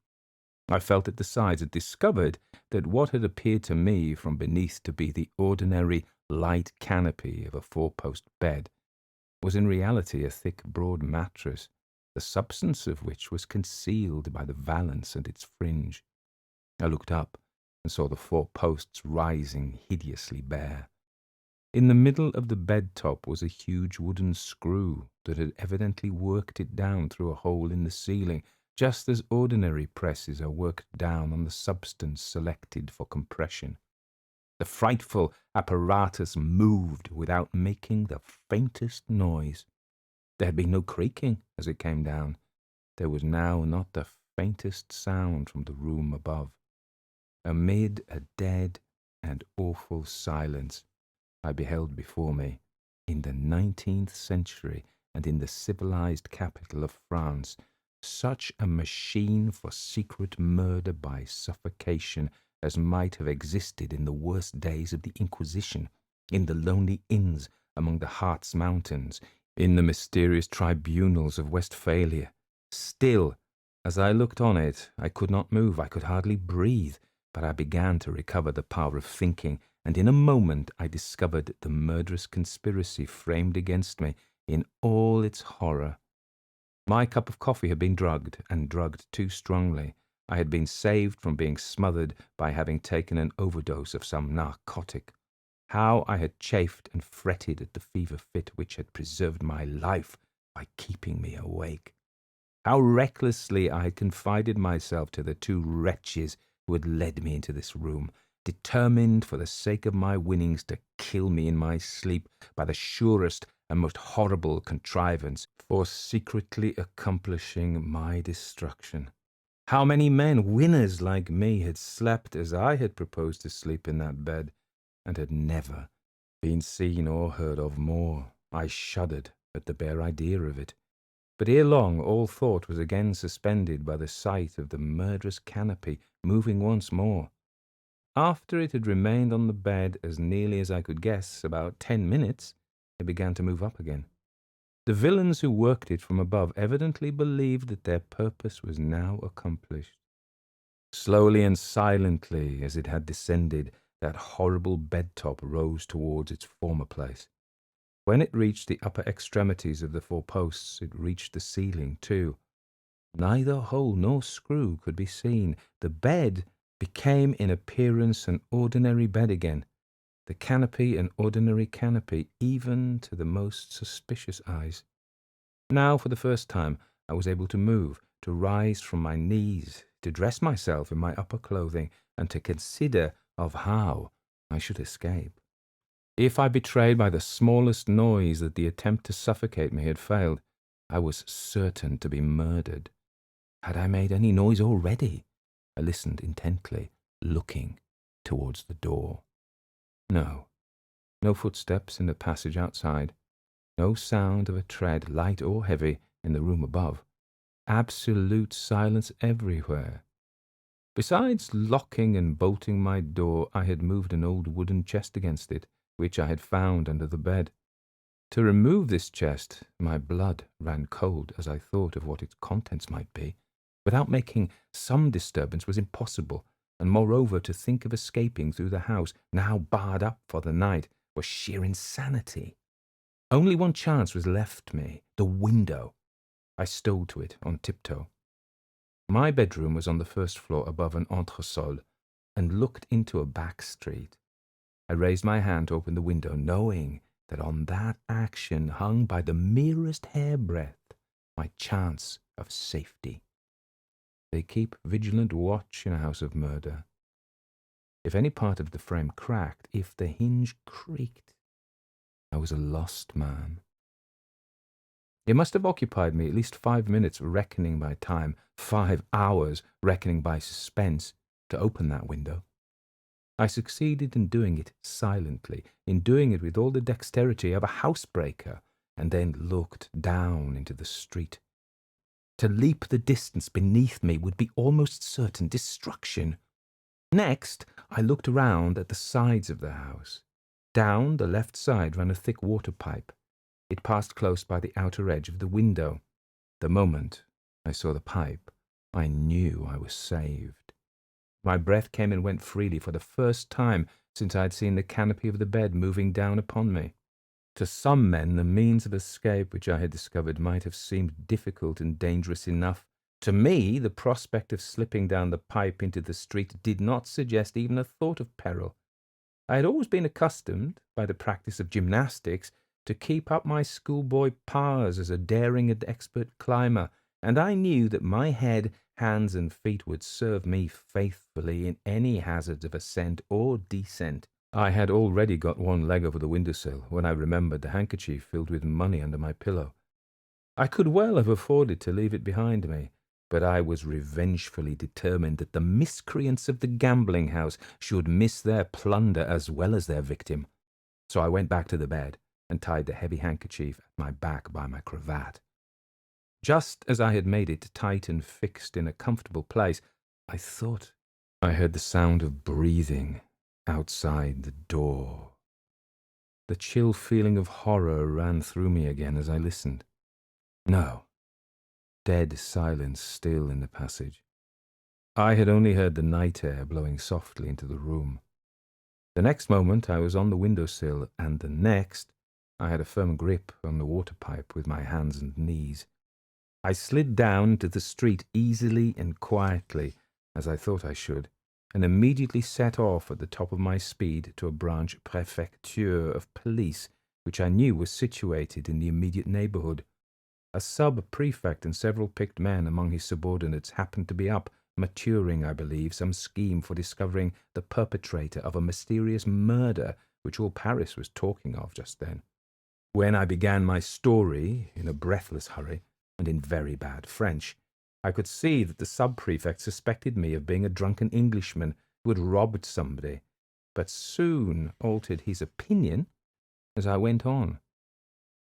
I felt at the sides and discovered that what had appeared to me from beneath to be the ordinary light canopy of a four-post bed was in reality a thick, broad mattress, the substance of which was concealed by the valance and its fringe. I looked up and saw the four posts rising hideously bare. In the middle of the bed top was a huge wooden screw that had evidently worked it down through a hole in the ceiling, just as ordinary presses are worked down on the substance selected for compression. The frightful apparatus moved without making the faintest noise. There had been no creaking as it came down. There was now not the faintest sound from the room above. Amid a dead and awful silence, I beheld before me, in the 19th century and in the civilized capital of France, such a machine for secret murder by suffocation as might have existed in the worst days of the Inquisition, in the lonely inns among the Harz Mountains, in the mysterious tribunals of Westphalia. Still, as I looked on it, I could not move, I could hardly breathe, but I began to recover the power of thinking, and in a moment I discovered the murderous conspiracy framed against me in all its horror. My cup of coffee had been drugged, and drugged too strongly. I had been saved from being smothered by having taken an overdose of some narcotic. How I had chafed and fretted at the fever fit which had preserved my life by keeping me awake. How recklessly I had confided myself to the two wretches who had led me into this room, determined for the sake of my winnings to kill me in my sleep by the surest and most horrible contrivance for secretly accomplishing my destruction. How many men, winners like me, had slept as I had proposed to sleep in that bed, and had never been seen or heard of more. I shuddered at the bare idea of it. But ere long all thought was again suspended by the sight of the murderous canopy moving once more. After it had remained on the bed, as nearly as I could guess, about 10 minutes, it began to move up again. The villains who worked it from above evidently believed that their purpose was now accomplished. Slowly and silently, as it had descended, that horrible bed-top rose towards its former place. When it reached the upper extremities of the four posts, it reached the ceiling too. Neither hole nor screw could be seen. The bed became in appearance an ordinary bed again, the canopy an ordinary canopy, even to the most suspicious eyes. Now, for the first time, I was able to move, to rise from my knees, to dress myself in my upper clothing, and to consider of how I should escape. If I betrayed by the smallest noise that the attempt to suffocate me had failed, I was certain to be murdered. Had I made any noise already? I listened intently, looking towards the door. No footsteps in the passage outside, no sound of a tread, light or heavy, in the room above. Absolute silence everywhere. Besides locking and bolting my door, I had moved an old wooden chest against it, which I had found under the bed. To remove this chest, my blood ran cold as I thought of what its contents might be. Without making some disturbance was impossible, and moreover to think of escaping through the house, now barred up for the night, was sheer insanity. Only one chance was left me, the window. I stole to it on tiptoe. My bedroom was on the first floor above an entresol, and looked into a back street. I raised my hand to open the window, knowing that on that action hung by the merest hairbreadth my chance of safety. They keep vigilant watch in a house of murder. If any part of the frame cracked, if the hinge creaked, I was a lost man. It must have occupied me at least 5 minutes reckoning by time, 5 hours reckoning by suspense, to open that window. I succeeded in doing it silently, in doing it with all the dexterity of a housebreaker, and then looked down into the street. To leap the distance beneath me would be almost certain destruction. Next, I looked around at the sides of the house. Down the left side ran a thick water pipe. It passed close by the outer edge of the window. The moment I saw the pipe, I knew I was saved. My breath came and went freely for the first time since I had seen the canopy of the bed moving down upon me. To some men, the means of escape which I had discovered might have seemed difficult and dangerous enough. To me, the prospect of slipping down the pipe into the street did not suggest even a thought of peril. I had always been accustomed, by the practice of gymnastics, to keep up my schoolboy powers as a daring and expert climber, and I knew that my head, hands, and feet would serve me faithfully in any hazards of ascent or descent. I had already got one leg over the windowsill when I remembered the handkerchief filled with money under my pillow. I could well have afforded to leave it behind me, but I was revengefully determined that the miscreants of the gambling house should miss their plunder as well as their victim. So I went back to the bed and tied the heavy handkerchief at my back by my cravat. Just as I had made it tight and fixed in a comfortable place, I thought I heard the sound of breathing outside the door. The chill feeling of horror ran through me again as I listened. No. Dead silence still in the passage. I had only heard the night air blowing softly into the room. The next moment I was on the windowsill, and the next I had a firm grip on the water pipe with my hands and knees. I slid down to the street easily and quietly, as I thought I should, and immediately set off at the top of my speed to a branch préfecture of police, which I knew was situated in the immediate neighbourhood. A sub-prefect and several picked men among his subordinates happened to be up, maturing, I believe, some scheme for discovering the perpetrator of a mysterious murder which all Paris was talking of just then. When I began my story, in a breathless hurry, and in very bad French, I could see that the sub-prefect suspected me of being a drunken Englishman who had robbed somebody, but soon altered his opinion as I went on.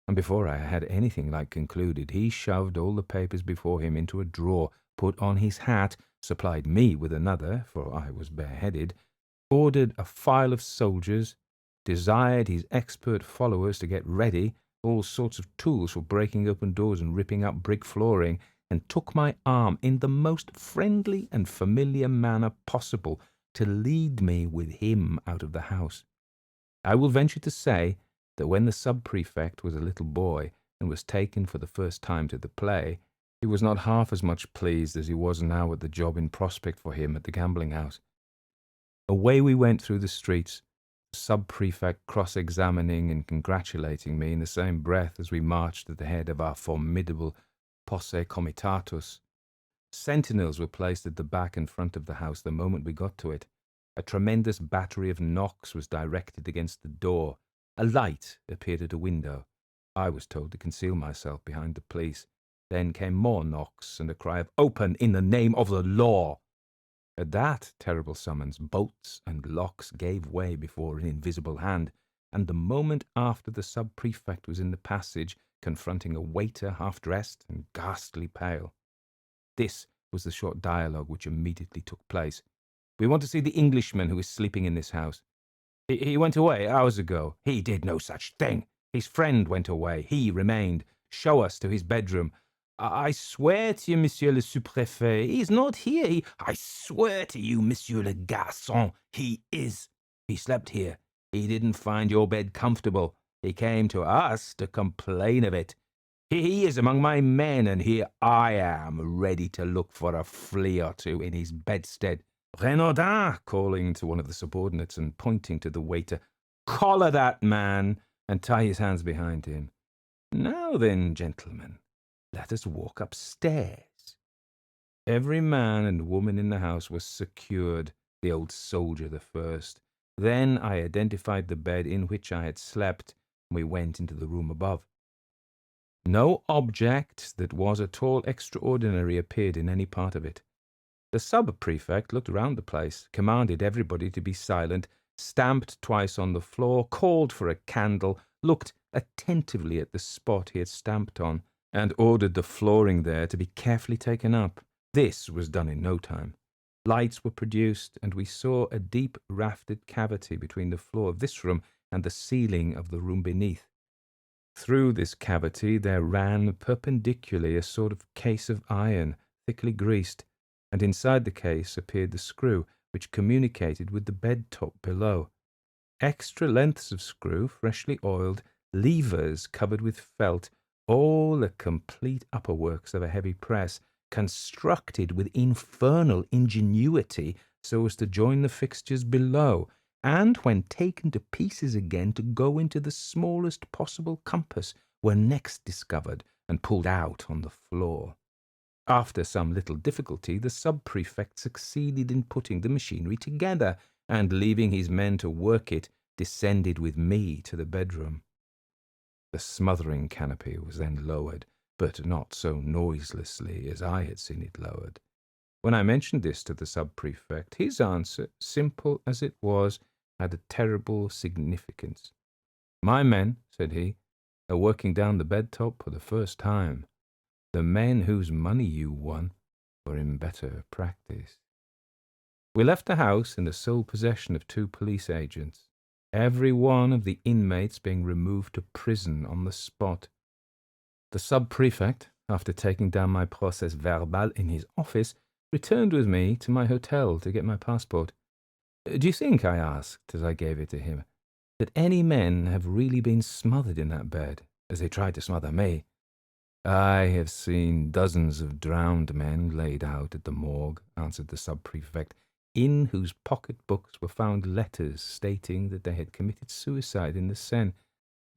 And before I had anything like concluded, he shoved all the papers before him into a drawer, put on his hat, supplied me with another, for I was bareheaded, ordered a file of soldiers, desired his expert followers to get ready all sorts of tools for breaking open doors and ripping up brick flooring, and took my arm in the most friendly and familiar manner possible to lead me with him out of the house. I will venture to say that when the sub-prefect was a little boy and was taken for the first time to the play, he was not half as much pleased as he was now at the job in prospect for him at the gambling house. Away we went through the streets, the sub-prefect cross-examining and congratulating me in the same breath as we marched at the head of our formidable posse comitatus. Sentinels were placed at the back and front of the house the moment we got to it. A tremendous battery of knocks was directed against the door. A light appeared at a window. I was told to conceal myself behind the police. Then came more knocks and a cry of "Open in the name of the law!" At that terrible summons, bolts and locks gave way before an invisible hand, and the moment after the sub-prefect was in the passage, confronting a waiter half-dressed and ghastly pale. This was the short dialogue which immediately took place. "We want to see the Englishman who is sleeping in this house. He went away hours ago." "He did no such thing." His friend went away. He remained. Show us to his bedroom. I swear to you, Monsieur le Sous-Préfet, he is not here. I swear to you, Monsieur le Garçon, he is. He slept here. He didn't find your bed comfortable. He came to us to complain of it. He is among my men, and here I am, ready to look for a flea or two in his bedstead. Renaudin, calling to one of the subordinates and pointing to the waiter, collar that man and tie his hands behind him. Now then, gentlemen, let us walk upstairs. Every man and woman in the house was secured, the old soldier the first. Then I identified the bed in which I had slept, and we went into the room above. No object that was at all extraordinary appeared in any part of it. The sub-prefect looked round the place, commanded everybody to be silent, stamped twice on the floor, called for a candle, looked attentively at the spot he had stamped on, and ordered the flooring there to be carefully taken up. This was done in no time. Lights were produced, and we saw a deep raftered cavity between the floor of this room and the ceiling of the room beneath. Through this cavity there ran perpendicularly a sort of case of iron, thickly greased, and inside the case appeared the screw, which communicated with the bed-top below. Extra lengths of screw, freshly oiled, levers covered with felt, all the complete upper works of a heavy press, constructed with infernal ingenuity so as to join the fixtures below, and when taken to pieces again to go into the smallest possible compass, were next discovered and pulled out on the floor. After some little difficulty, the sub-prefect succeeded in putting the machinery together, and leaving his men to work it, descended with me to the bedroom. The smothering canopy was then lowered, but not so noiselessly as I had seen it lowered. When I mentioned this to the sub-prefect, his answer, simple as it was, had a terrible significance. "My men," said he, "are working down the bed-top for the first time. The men whose money you won were in better practice." We left the house in the sole possession of 2 police agents, every one of the inmates being removed to prison on the spot. The sub-prefect, after taking down my procès-verbal in his office, returned with me to my hotel to get my passport. "Do you think," I asked, as I gave it to him, "that any men have really been smothered in that bed, as they tried to smother me?" "I have seen dozens of drowned men laid out at the morgue," answered the sub-prefect, "in whose pocket-books were found letters stating that they had committed suicide in the Seine,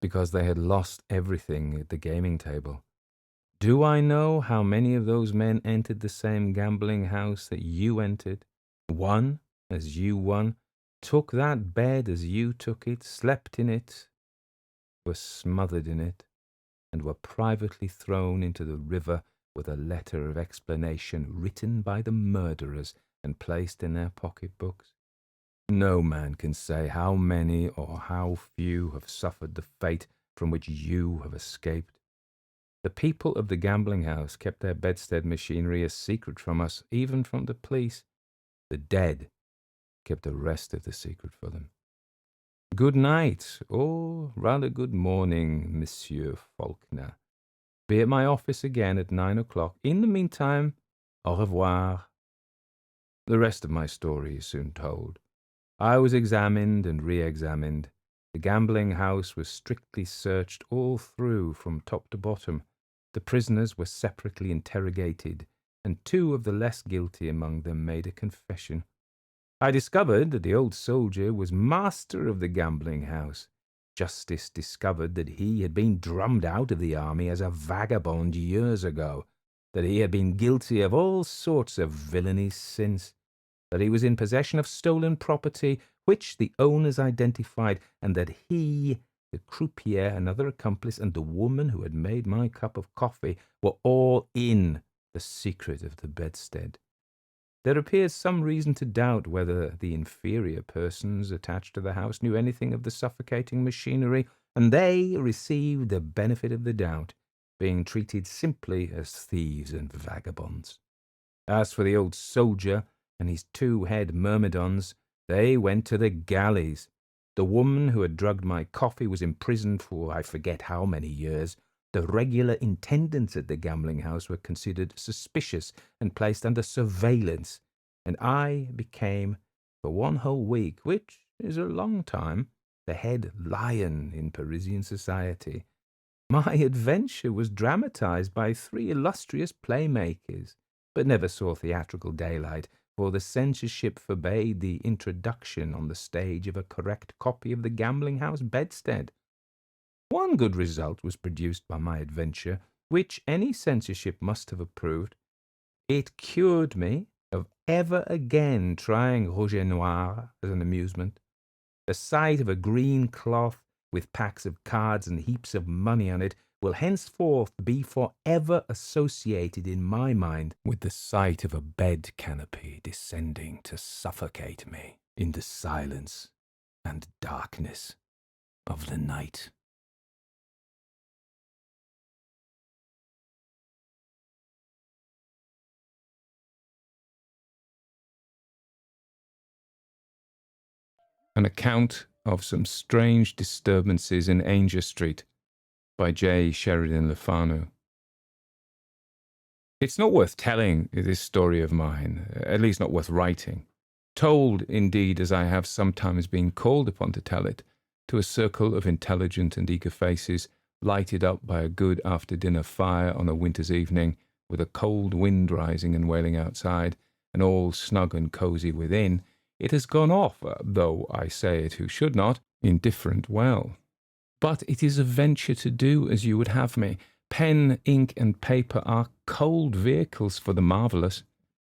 because they had lost everything at the gaming table. Do I know how many of those men entered the same gambling house that you entered, won as you won, took that bed as you took it, slept in it, were smothered in it, and were privately thrown into the river with a letter of explanation written by the murderers and placed in their pocket-books? No man can say how many or how few have suffered the fate from which you have escaped. The people of the gambling house kept their bedstead machinery a secret from us, even from the police. The dead kept the rest of the secret for them. Good night, or rather good morning, Monsieur Faulkner. Be at my office again at 9 o'clock. In the meantime, au revoir. The rest of my story is soon told. I was examined and re-examined. The gambling house was strictly searched all through from top to bottom. The prisoners were separately interrogated, and 2 of the less guilty among them made a confession. I discovered that the old soldier was master of the gambling house. Justice discovered that he had been drummed out of the army as a vagabond years ago, that he had been guilty of all sorts of villainies since, that he was in possession of stolen property, which the owners identified, and that he, the croupier, another accomplice, and the woman who had made my cup of coffee were all in the secret of the bedstead. There appears some reason to doubt whether the inferior persons attached to the house knew anything of the suffocating machinery, and they received the benefit of the doubt, being treated simply as thieves and vagabonds. As for the old soldier and his 2 head myrmidons, they went to the galleys. The woman who had drugged my coffee was imprisoned for I forget how many years. The regular attendants at the gambling house were considered suspicious and placed under surveillance, and I became, for 1 whole week, which is a long time, the head lion in Parisian society. My adventure was dramatized by 3 illustrious playmakers, but never saw theatrical daylight, for the censorship forbade the introduction on the stage of a correct copy of the gambling house bedstead. One good result was produced by my adventure, which any censorship must have approved. It cured me of ever again trying rouge et noir as an amusement. The sight of a green cloth with packs of cards and heaps of money on it will henceforth be for ever associated in my mind with the sight of a bed canopy descending to suffocate me in the silence and darkness of the night. An account of some strange disturbances in Anger Street by J. Sheridan Le Fanu. It's not worth telling, this story of mine, at least not worth writing. Told, indeed, as I have sometimes been called upon to tell it, to a circle of intelligent and eager faces, lighted up by a good after-dinner fire on a winter's evening, with a cold wind rising and wailing outside, and all snug and cosy within, it has gone off, though I say it who should not, indifferent well. But it is a venture to do as you would have me. Pen, ink, and paper are cold vehicles for the marvellous,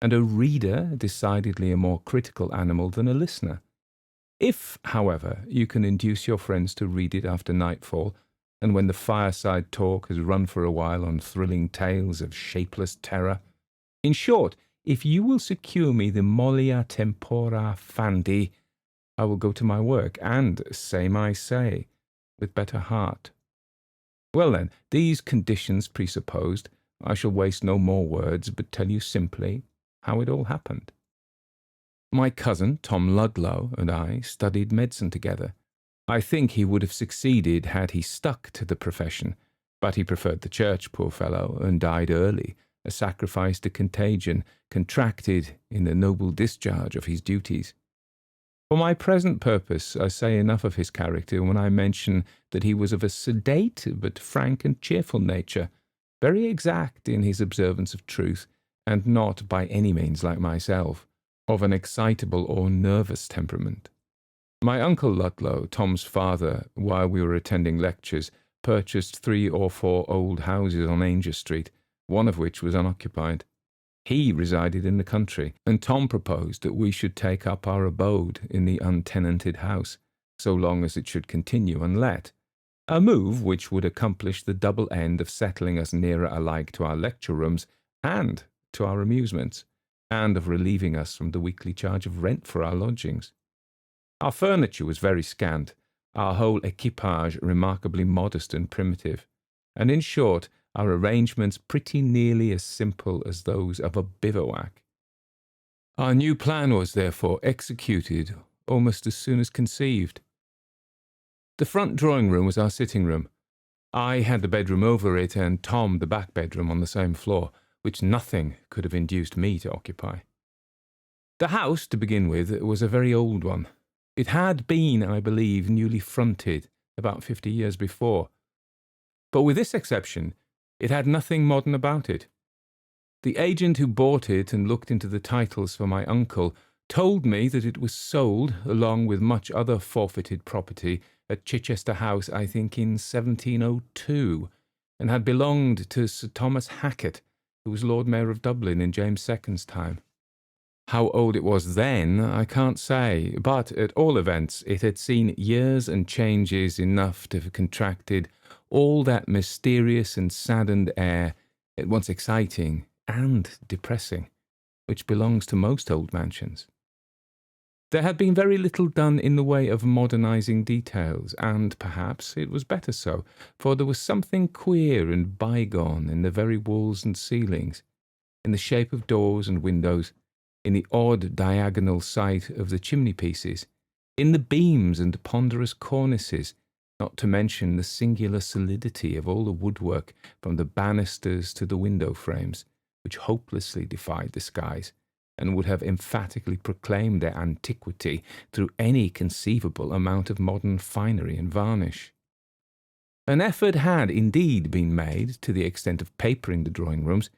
and a reader decidedly a more critical animal than a listener. If, however, you can induce your friends to read it after nightfall, and when the fireside talk has run for a while on thrilling tales of shapeless terror, in short, if you will secure me the mollia tempora fandi, I will go to my work, and say my say, with better heart. Well then, these conditions presupposed, I shall waste no more words, but tell you simply how it all happened. My cousin, Tom Ludlow, and I studied medicine together. I think he would have succeeded had he stuck to the profession, but he preferred the church, poor fellow, and died early, a sacrifice to contagion, contracted in the noble discharge of his duties. For my present purpose, I say enough of his character when I mention that he was of a sedate but frank and cheerful nature, very exact in his observance of truth, and not by any means like myself, of an excitable or nervous temperament. My uncle Ludlow, Tom's father, while we were attending lectures, purchased 3 or 4 old houses on Anger Street, one of which was unoccupied. He resided in the country, and Tom proposed that we should take up our abode in the untenanted house, so long as it should continue unlet, a move which would accomplish the double end of settling us nearer alike to our lecture rooms and to our amusements, and of relieving us from the weekly charge of rent for our lodgings. Our furniture was very scant, our whole equipage remarkably modest and primitive, and in short, our arrangements pretty nearly as simple as those of a bivouac. Our new plan was, therefore, executed almost as soon as conceived. The front drawing-room was our sitting-room. I had the bedroom over it, and Tom the back bedroom on the same floor, which nothing could have induced me to occupy. The house, to begin with, was a very old one. It had been, I believe, newly fronted about 50 years before. But with this exception, it had nothing modern about it. The agent who bought it and looked into the titles for my uncle told me that it was sold, along with much other forfeited property, at Chichester House, I think in 1702, and had belonged to Sir Thomas Hacket, who was Lord Mayor of Dublin in James II's time. How old it was then, I can't say, but at all events it had seen years and changes enough to have contracted all that mysterious and saddened air, at once exciting and depressing, which belongs to most old mansions. There had been very little done in the way of modernizing details, and perhaps it was better so, for there was something queer and bygone in the very walls and ceilings, in the shape of doors and windows, in the odd diagonal sight of the chimney-pieces, in the beams and ponderous cornices, not to mention the singular solidity of all the woodwork from the banisters to the window frames, which hopelessly defied the skies, and would have emphatically proclaimed their antiquity through any conceivable amount of modern finery and varnish. An effort had indeed been made to the extent of papering the drawing-rooms,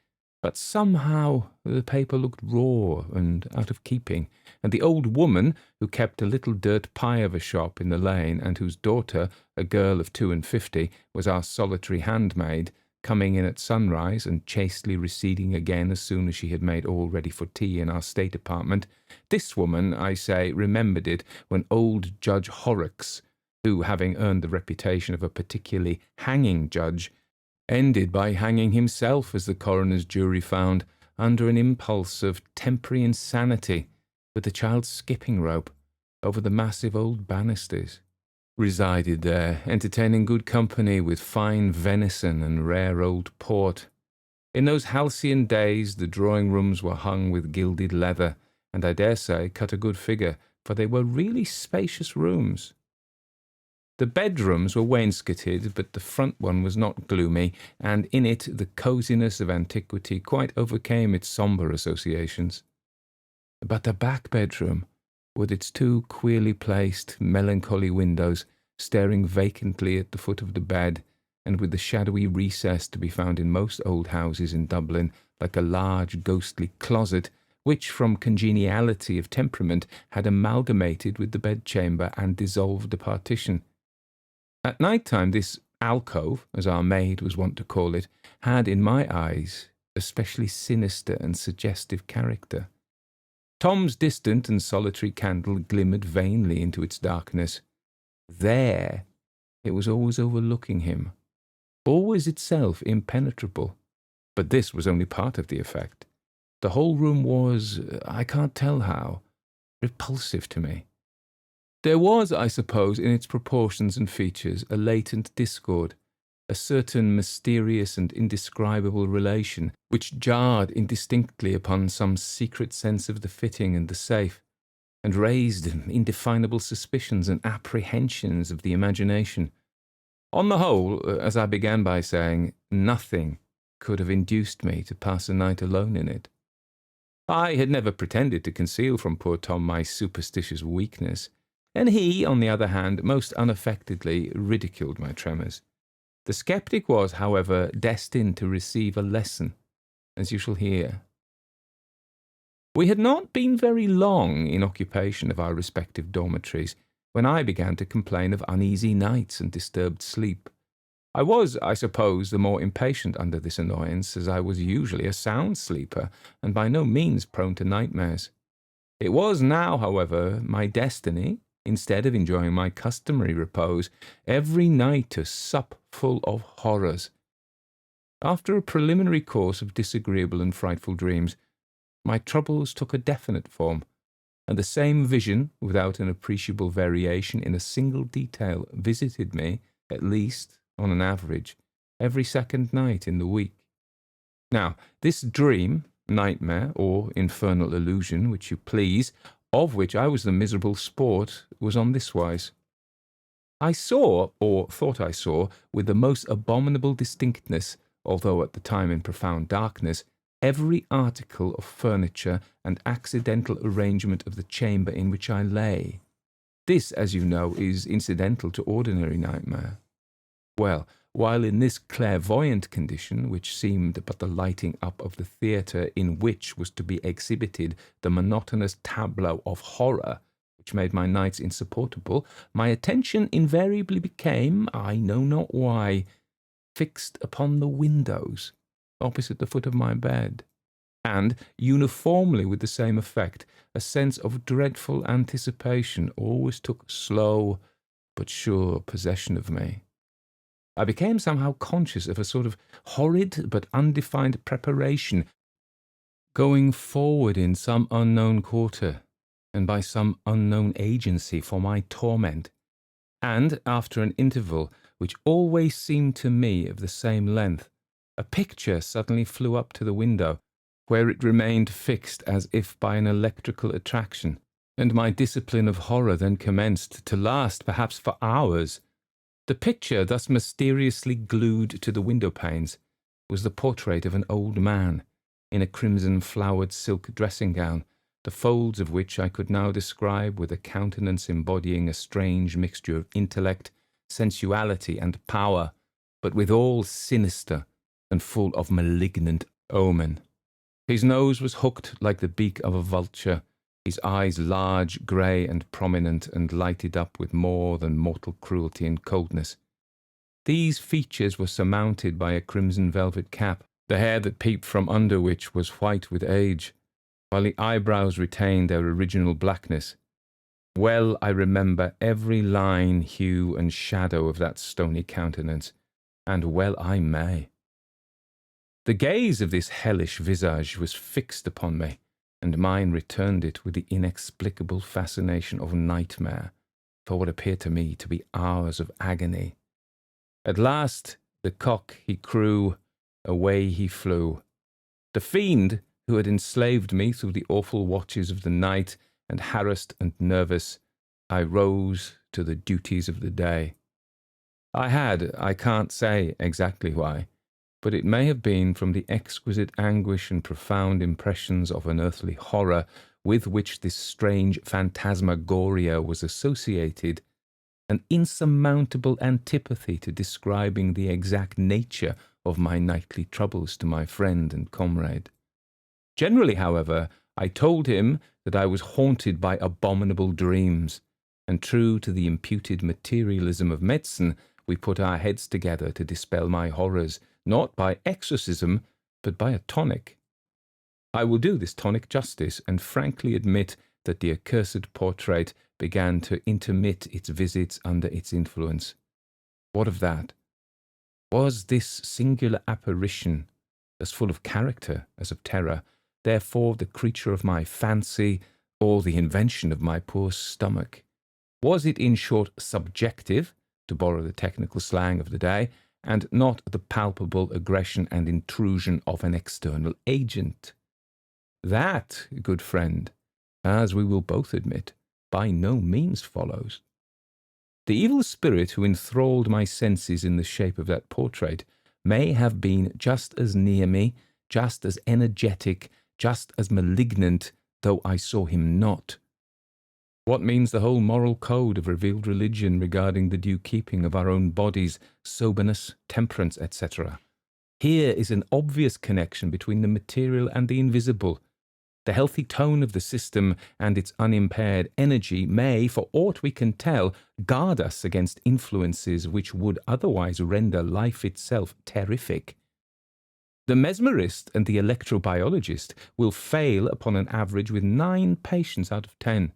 but somehow the paper looked raw and out of keeping, and the old woman, who kept a little dirt pie of a shop in the lane, and whose daughter, a girl of 52, was our solitary handmaid, coming in at sunrise and chastely receding again as soon as she had made all ready for tea in our state apartment, this woman, I say, remembered it when old Judge Horrocks, who, having earned the reputation of a particularly hanging judge, ended by hanging himself, as the coroner's jury found, under an impulse of temporary insanity, with the child's skipping rope, over the massive old banisters, resided there, entertaining good company with fine venison and rare old port. In those halcyon days the drawing-rooms were hung with gilded leather, and I dare say cut a good figure, for they were really spacious rooms. The bedrooms were wainscoted, but the front one was not gloomy, and in it the cosiness of antiquity quite overcame its sombre associations. But the back bedroom, with its two queerly placed, melancholy windows, staring vacantly at the foot of the bed, and with the shadowy recess to be found in most old houses in Dublin, like a large ghostly closet, which, from congeniality of temperament, had amalgamated with the bedchamber and dissolved the partition. At night-time this alcove, as our maid was wont to call it, had, in my eyes, a specially sinister and suggestive character. Tom's distant and solitary candle glimmered vainly into its darkness. There it was always overlooking him, always itself impenetrable. But this was only part of the effect. The whole room was, I can't tell how, repulsive to me. There was, I suppose, in its proportions and features, a latent discord, a certain mysterious and indescribable relation, which jarred indistinctly upon some secret sense of the fitting and the safe, and raised indefinable suspicions and apprehensions of the imagination. On the whole, as I began by saying, nothing could have induced me to pass a night alone in it. I had never pretended to conceal from poor Tom my superstitious weakness, and he, on the other hand, most unaffectedly ridiculed my tremors. The sceptic was, however, destined to receive a lesson, as you shall hear. We had not been very long in occupation of our respective dormitories when I began to complain of uneasy nights and disturbed sleep. I was, I suppose, the more impatient under this annoyance, as I was usually a sound sleeper, and by no means prone to nightmares. It was now, however, my destiny, instead of enjoying my customary repose, every night to sup full of horrors. After a preliminary course of disagreeable and frightful dreams, my troubles took a definite form, and the same vision, without an appreciable variation in a single detail, visited me, at least, on an average, every second night in the week. Now, this dream, nightmare, or infernal illusion, which you please, of which I was the miserable sport, was on this wise. I saw, or thought I saw, with the most abominable distinctness, although at the time in profound darkness, every article of furniture and accidental arrangement of the chamber in which I lay. This, as you know, is incidental to ordinary nightmare. Well, while in this clairvoyant condition, which seemed but the lighting up of the theatre in which was to be exhibited the monotonous tableau of horror which made my nights insupportable, my attention invariably became, I know not why, fixed upon the windows opposite the foot of my bed, and, uniformly with the same effect, a sense of dreadful anticipation always took slow but sure possession of me. I became somehow conscious of a sort of horrid but undefined preparation going forward in some unknown quarter, and by some unknown agency for my torment, and, after an interval which always seemed to me of the same length, a picture suddenly flew up to the window, where it remained fixed as if by an electrical attraction, and my discipline of horror then commenced, to last perhaps for hours. The picture thus mysteriously glued to the window-panes was the portrait of an old man in a crimson flowered silk dressing-gown, the folds of which I could now describe with a countenance embodying a strange mixture of intellect, sensuality, and power, but withal sinister and full of malignant omen. His nose was hooked like the beak of a vulture, his eyes large, grey, and prominent, and lighted up with more than mortal cruelty and coldness. These features were surmounted by a crimson velvet cap, the hair that peeped from under which was white with age, while the eyebrows retained their original blackness. Well I remember every line, hue, and shadow of that stony countenance, and well I may. The gaze of this hellish visage was fixed upon me, and mine returned it with the inexplicable fascination of nightmare, for what appeared to me to be hours of agony. At last the cock he crew, away he flew. The fiend, who had enslaved me through the awful watches of the night, and harassed and nervous, I rose to the duties of the day. I can't say exactly why, but it may have been from the exquisite anguish and profound impressions of unearthly horror with which this strange phantasmagoria was associated, an insurmountable antipathy to describing the exact nature of my nightly troubles to my friend and comrade. Generally, however, I told him that I was haunted by abominable dreams, and true to the imputed materialism of medicine, we put our heads together to dispel my horrors, not by exorcism, but by a tonic. I will do this tonic justice, and frankly admit that the accursed portrait began to intermit its visits under its influence. What of that? Was this singular apparition, as full of character as of terror, therefore the creature of my fancy, or the invention of my poor stomach? Was it, in short, subjective, to borrow the technical slang of the day, and not the palpable aggression and intrusion of an external agent? That, good friend, as we will both admit, by no means follows. The evil spirit who enthralled my senses in the shape of that portrait may have been just as near me, just as energetic, just as malignant, though I saw him not. What means the whole moral code of revealed religion regarding the due keeping of our own bodies, soberness, temperance, etc.? Here is an obvious connection between the material and the invisible. The healthy tone of the system and its unimpaired energy may, for aught we can tell, guard us against influences which would otherwise render life itself terrific. The mesmerist and the electrobiologist will fail upon an average with 9 patients out of 10.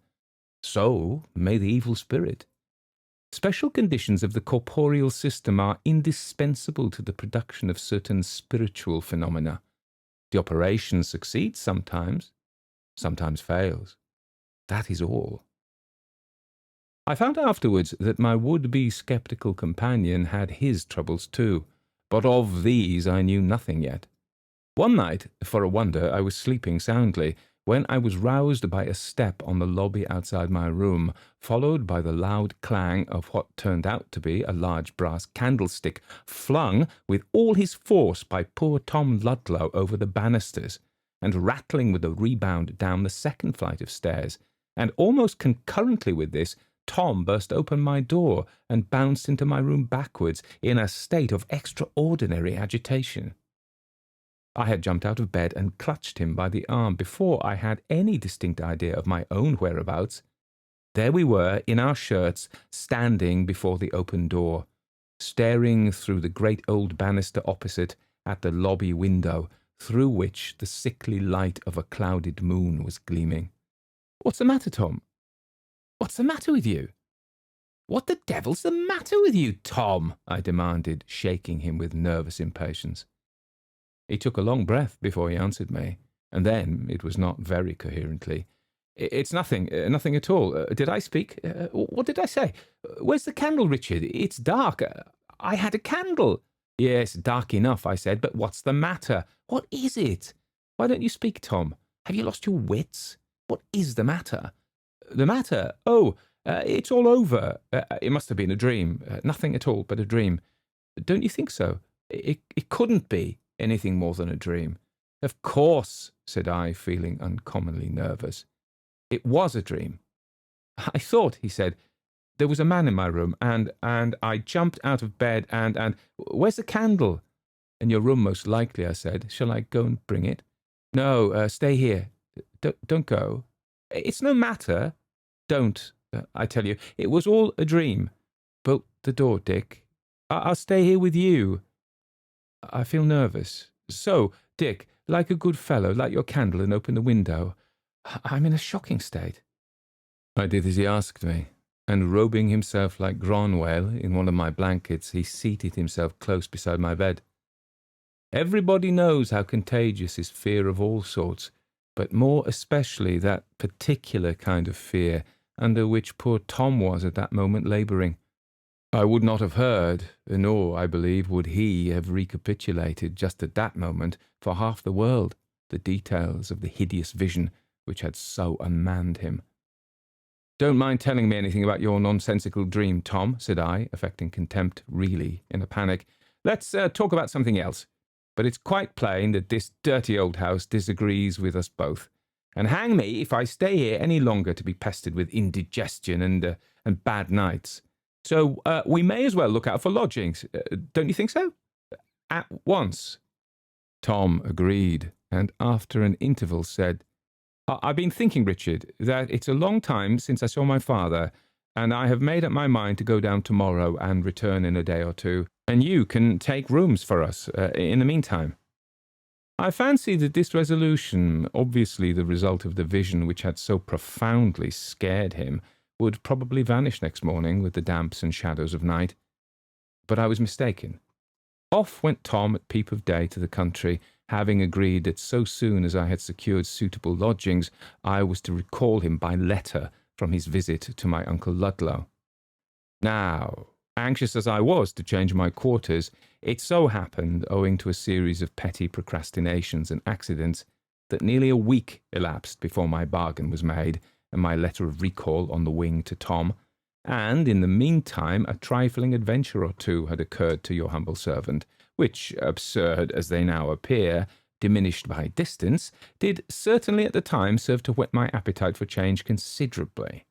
So may the evil spirit. Special conditions of the corporeal system are indispensable to the production of certain spiritual phenomena. The operation succeeds sometimes fails. That is all. I found afterwards that my would-be sceptical companion had his troubles too, but of these I knew nothing yet. One night, for a wonder, I was sleeping soundly, when I was roused by a step on the lobby outside my room, followed by the loud clang of what turned out to be a large brass candlestick, flung with all his force by poor Tom Ludlow over the banisters, and rattling with a rebound down the second flight of stairs, and almost concurrently with this, Tom burst open my door and bounced into my room backwards in a state of extraordinary agitation. I had jumped out of bed and clutched him by the arm before I had any distinct idea of my own whereabouts. There we were, in our shirts, standing before the open door, staring through the great old banister opposite at the lobby window, through which the sickly light of a clouded moon was gleaming. "What's the matter, Tom? What's the matter with you?" "What the devil's the matter with you, Tom?" I demanded, shaking him with nervous impatience. He took a long breath before he answered me, and then, it was not very coherently, "It's nothing, nothing at all. Did I speak? What did I say? Where's the candle, Richard? It's dark. I had a candle." "Yes, dark enough," I said, "but what's the matter? What is it? Why don't you speak, Tom? Have you lost your wits? What is the matter?" The matter? Oh, it's all over. It must have been a dream. Nothing at all but a dream. Don't you think so? It couldn't be anything more than a dream. Of course, said I, feeling uncommonly nervous. It was a dream. I thought, he said, there was a man in my room, and I jumped out of bed, and where's the candle? In your room, most likely, I said. Shall I go and bring it? No, stay here. Don't go. It's no matter. Don't, I tell you. It was all a dream. Bolt the door, Dick. I'll stay here with you. I feel nervous. So, Dick, like a good fellow, light your candle and open the window. I'm in a shocking state. I did as he asked me, and robing himself like Gronwell in one of my blankets, he seated himself close beside my bed. Everybody knows how contagious is fear of all sorts, but more especially that particular kind of fear under which poor Tom was at that moment labouring. I would not have heard, nor, I believe, would he have recapitulated just at that moment, for half the world, the details of the hideous vision which had so unmanned him. Don't mind telling me anything about your nonsensical dream, Tom, said I, affecting contempt, really, in a panic. Let's talk about something else. But it's quite plain that this dirty old house disagrees with us both. And hang me if I stay here any longer to be pestered with indigestion and bad nights. So we may as well look out for lodgings. Don't you think so? At once. Tom agreed, and after an interval said, I've been thinking, Richard, that it's a long time since I saw my father, and I have made up my mind to go down tomorrow and return in a day or two, and you can take rooms for us in the meantime. I fancy that this resolution, obviously the result of the vision which had so profoundly scared him, would probably vanish next morning with the damps and shadows of night. But I was mistaken. Off went Tom at peep of day to the country, having agreed that so soon as I had secured suitable lodgings, I was to recall him by letter from his visit to my Uncle Ludlow. Now, anxious as I was to change my quarters, it so happened, owing to a series of petty procrastinations and accidents, that nearly a week elapsed before my bargain was made, and my letter of recall on the wing to Tom, and in the meantime a trifling adventure or two had occurred to your humble servant, which, absurd as they now appear, diminished by distance, did certainly at the time serve to whet my appetite for change considerably.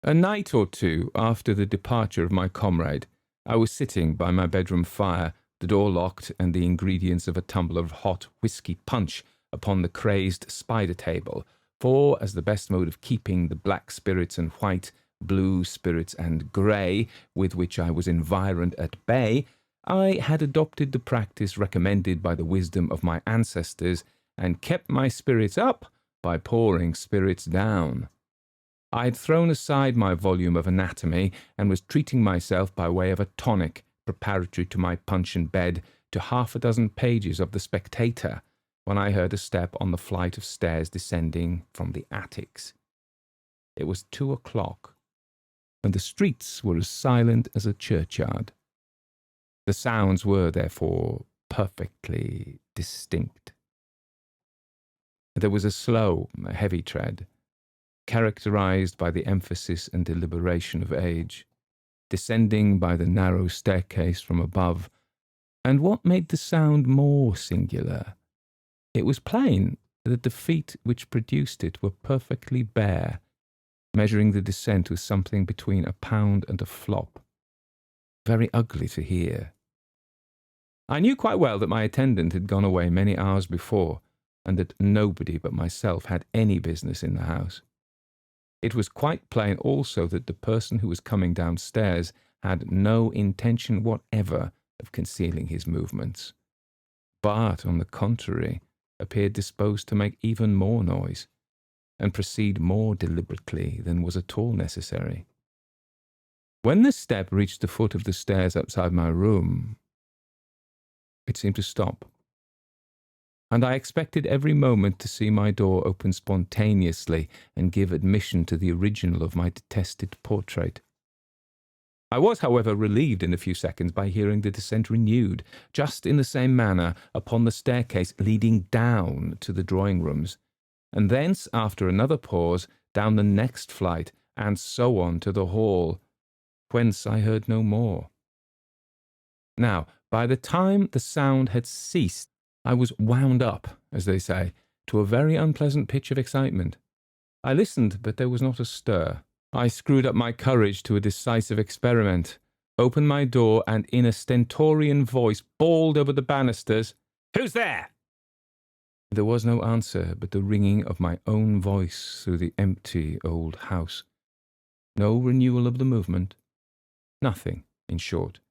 A night or two after the departure of my comrade, I was sitting by my bedroom fire, the door locked and the ingredients of a tumbler of hot whisky punch upon the crazed spider table, for, as the best mode of keeping the black spirits and white, blue spirits and grey, with which I was environed at bay, I had adopted the practice recommended by the wisdom of my ancestors, and kept my spirits up by pouring spirits down. I had thrown aside my volume of anatomy, and was treating myself by way of a tonic, preparatory to my punch and bed, to 6 pages of the Spectator, when I heard a step on the flight of stairs descending from the attics. It was 2 o'clock, and the streets were as silent as a churchyard. The sounds were, therefore, perfectly distinct. There was a slow, heavy tread, characterized by the emphasis and deliberation of age, descending by the narrow staircase from above, and what made the sound more singular, it was plain that the feet which produced it were perfectly bare, measuring the descent with something between a pound and a flop. Very ugly to hear. I knew quite well that my attendant had gone away many hours before, and that nobody but myself had any business in the house. It was quite plain also that the person who was coming downstairs had no intention whatever of concealing his movements, but, on the contrary, appeared disposed to make even more noise, and proceed more deliberately than was at all necessary. When the step reached the foot of the stairs outside my room, it seemed to stop, and I expected every moment to see my door open spontaneously and give admission to the original of my detested portrait. I was, however, relieved in a few seconds by hearing the descent renewed, just in the same manner, upon the staircase leading down to the drawing-rooms, and thence, after another pause, down the next flight, and so on to the hall, whence I heard no more. Now, by the time the sound had ceased, I was wound up, as they say, to a very unpleasant pitch of excitement. I listened, but there was not a stir. I screwed up my courage to a decisive experiment, opened my door, and in a stentorian voice bawled over the banisters, "Who's there?" There was no answer but the ringing of my own voice through the empty old house. No renewal of the movement. Nothing, in short,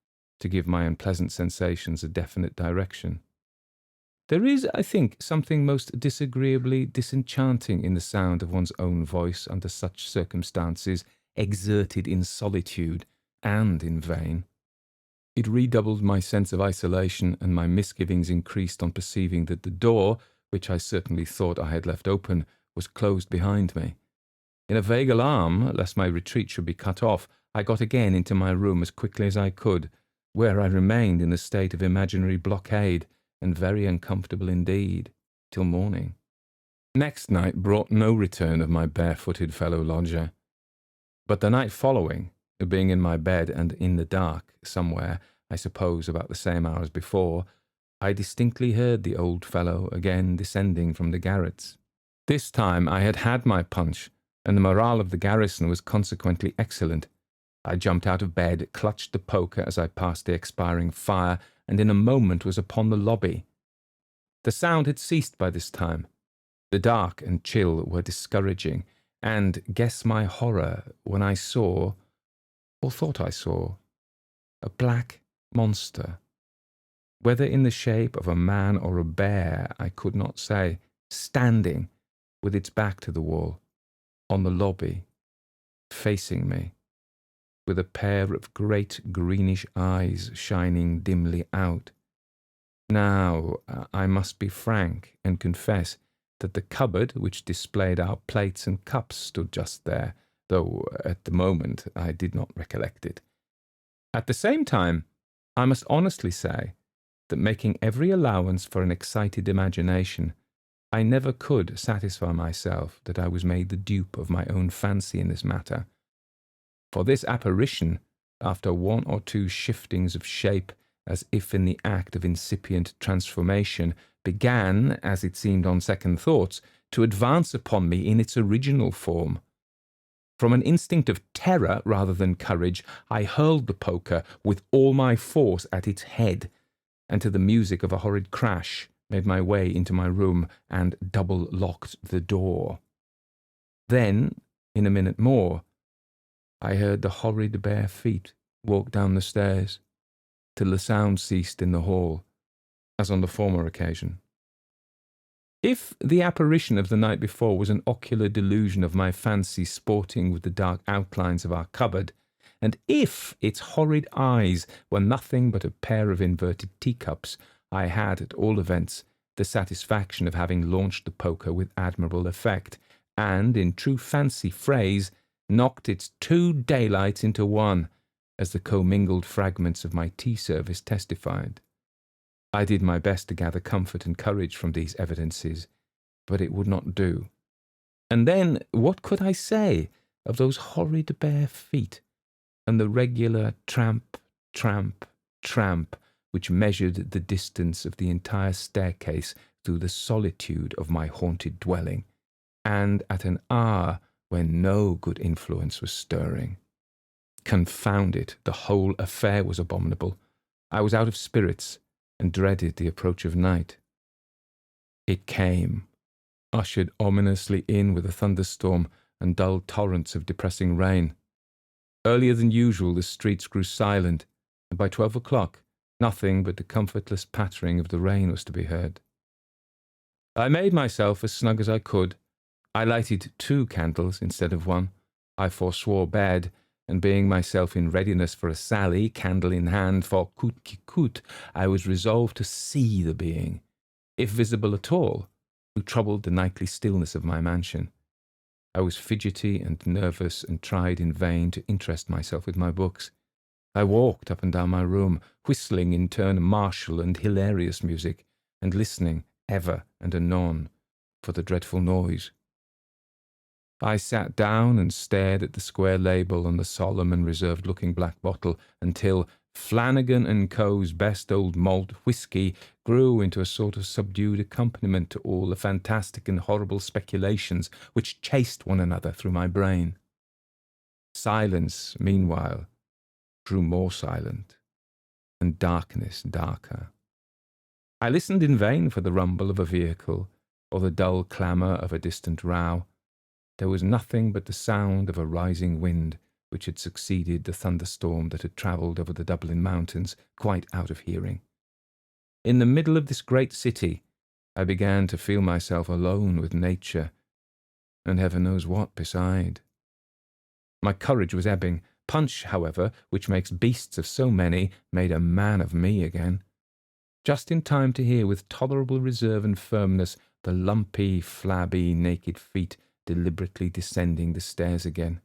to give my unpleasant sensations a definite direction. There is, I think, something most disagreeably disenchanting in the sound of one's own voice under such circumstances, exerted in solitude and in vain. It redoubled my sense of isolation, and my misgivings increased on perceiving that the door, which I certainly thought I had left open, was closed behind me. In a vague alarm, lest my retreat should be cut off, I got again into my room as quickly as I could, where I remained in a state of imaginary blockade, and very uncomfortable indeed, till morning. Next night brought no return of my barefooted fellow-lodger. But the night following, being in my bed and in the dark, somewhere, I suppose about the same hour as before, I distinctly heard the old fellow again descending from the garrets. This time I had had my punch, and the morale of the garrison was consequently excellent. I jumped out of bed, clutched the poker as I passed the expiring fire, and in a moment was upon the lobby. The sound had ceased by this time. The dark and chill were discouraging, and guess my horror when I saw, or thought I saw, a black monster. Whether in the shape of a man or a bear, I could not say, standing, with its back to the wall, on the lobby, facing me, with a pair of great greenish eyes shining dimly out. Now, I must be frank and confess that the cupboard which displayed our plates and cups stood just there, though at the moment I did not recollect it. At the same time, I must honestly say that, making every allowance for an excited imagination, I never could satisfy myself that I was made the dupe of my own fancy in this matter. For this apparition, after one or two shiftings of shape, as if in the act of incipient transformation, began, as it seemed on second thoughts, to advance upon me in its original form. From an instinct of terror rather than courage, I hurled the poker with all my force at its head, and to the music of a horrid crash made my way into my room and double-locked the door. Then, in a minute more, I heard the horrid bare feet walk down the stairs, till the sound ceased in the hall, as on the former occasion. If the apparition of the night before was an ocular delusion of my fancy sporting with the dark outlines of our cupboard, and if its horrid eyes were nothing but a pair of inverted teacups, I had, at all events, the satisfaction of having launched the poker with admirable effect, and, in true fancy phrase, knocked its 2 daylights into 1, as the commingled fragments of my tea service testified. I did my best to gather comfort and courage from these evidences, but it would not do. And then, what could I say of those horrid bare feet, and the regular tramp, tramp, tramp, which measured the distance of the entire staircase through the solitude of my haunted dwelling, and at an hour when no good influence was stirring? Confound it, the whole affair was abominable. I was out of spirits, and dreaded the approach of night. It came, ushered ominously in with a thunderstorm and dull torrents of depressing rain. Earlier than usual the streets grew silent, and by 12 o'clock nothing but the comfortless pattering of the rain was to be heard. I made myself as snug as I could. I lighted 2 candles instead of 1. I forswore bed, and being myself in readiness for a sally, candle in hand, for coûte qui coûte, I was resolved to see the being, if visible at all, who troubled the nightly stillness of my mansion. I was fidgety and nervous, and tried in vain to interest myself with my books. I walked up and down my room, whistling in turn martial and hilarious music, and listening, ever and anon, for the dreadful noise. I sat down and stared at the square label on the solemn and reserved-looking black bottle until Flanagan and Co.'s best old malt whisky grew into a sort of subdued accompaniment to all the fantastic and horrible speculations which chased one another through my brain. Silence, meanwhile, grew more silent, and darkness darker. I listened in vain for the rumble of a vehicle or the dull clamour of a distant row. There was nothing but the sound of a rising wind which had succeeded the thunderstorm that had travelled over the Dublin mountains, quite out of hearing. In the middle of this great city, I began to feel myself alone with nature, and heaven knows what beside. My courage was ebbing. Punch, however, which makes beasts of so many, made a man of me again. Just in time to hear with tolerable reserve and firmness the lumpy, flabby, naked feet deliberately descending the stairs again.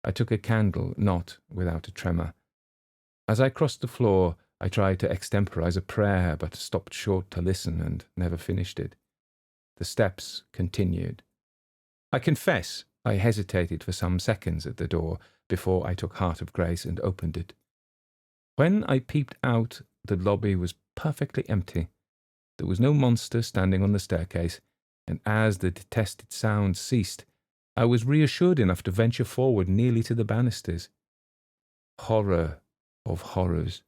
I took a candle, not without a tremor. As I crossed the floor, I tried to extemporize a prayer, but stopped short to listen and never finished it. The steps continued. I confess I hesitated for some seconds at the door before I took heart of grace and opened it. When I peeped out, the lobby was perfectly empty. There was no monster standing on the staircase, and as the detested sound ceased, I was reassured enough to venture forward nearly to the banisters. Horror of horrors.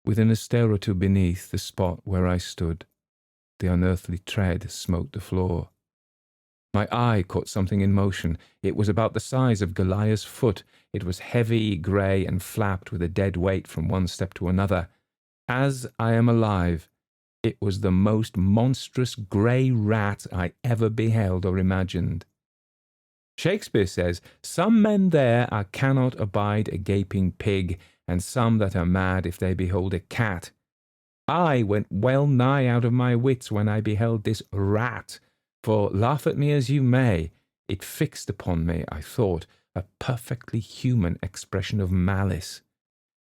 Within a stair or two beneath the spot where I stood, the unearthly tread smote the floor. My eye caught something in motion. It was about the size of Goliath's foot. It was heavy, grey, and flapped with a dead weight from one step to another. As I am alive, it was the most monstrous grey rat I ever beheld or imagined. Shakespeare says, "Some men there are cannot abide a gaping pig, and some that are mad if they behold a cat." I went well nigh out of my wits when I beheld this rat, for, laugh at me as you may, it fixed upon me, I thought, a perfectly human expression of malice.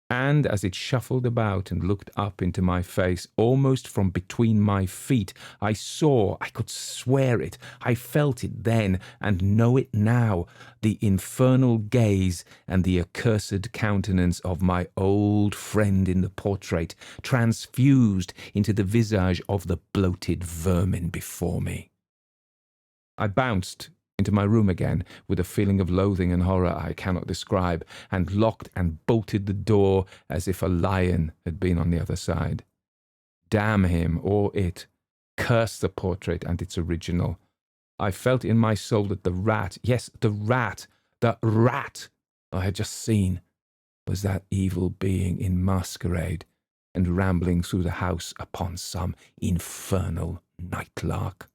And as it shuffled about and looked up into my face, almost from between my feet, I saw, I could swear it, I felt it then, and know it now, the infernal gaze and the accursed countenance of my old friend in the portrait, transfused into the visage of the bloated vermin before me. I bounced into my room again with a feeling of loathing and horror I cannot describe, and locked and bolted the door as if a lion had been on the other side. Damn him or it. Curse the portrait and its original. I felt in my soul that the rat, yes, the rat I had just seen, was that evil being in masquerade and rambling through the house upon some infernal night-lark.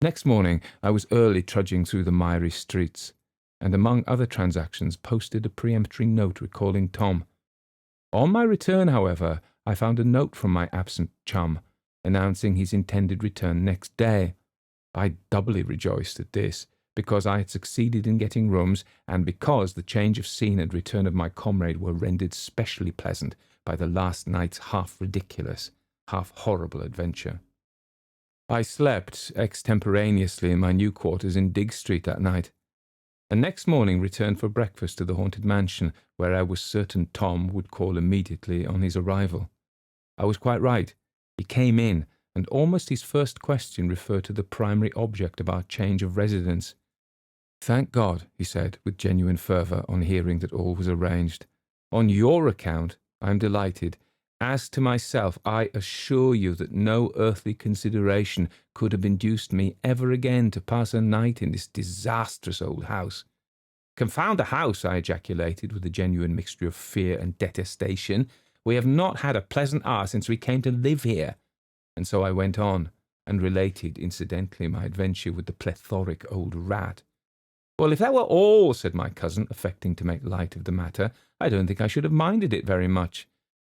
Next morning, I was early trudging through the miry streets, and among other transactions posted a peremptory note recalling Tom. On my return, however, I found a note from my absent chum, announcing his intended return next day. I doubly rejoiced at this, because I had succeeded in getting rooms, and because the change of scene and return of my comrade were rendered specially pleasant by the last night's half-ridiculous, half-horrible adventure. I slept extemporaneously in my new quarters in Digg Street that night, and next morning returned for breakfast to the haunted mansion, where I was certain Tom would call immediately on his arrival. I was quite right. He came in, and almost his first question referred to the primary object of our change of residence. "Thank God," he said, with genuine fervour, on hearing that all was arranged. "On your account, I am delighted. As to myself, I assure you that no earthly consideration could have induced me ever again to pass a night in this disastrous old house." "Confound the house!" I ejaculated, with a genuine mixture of fear and detestation. "We have not had a pleasant hour since we came to live here." And so I went on, and related incidentally my adventure with the plethoric old rat. "Well, if that were all," said my cousin, affecting to make light of the matter, "I don't think I should have minded it very much."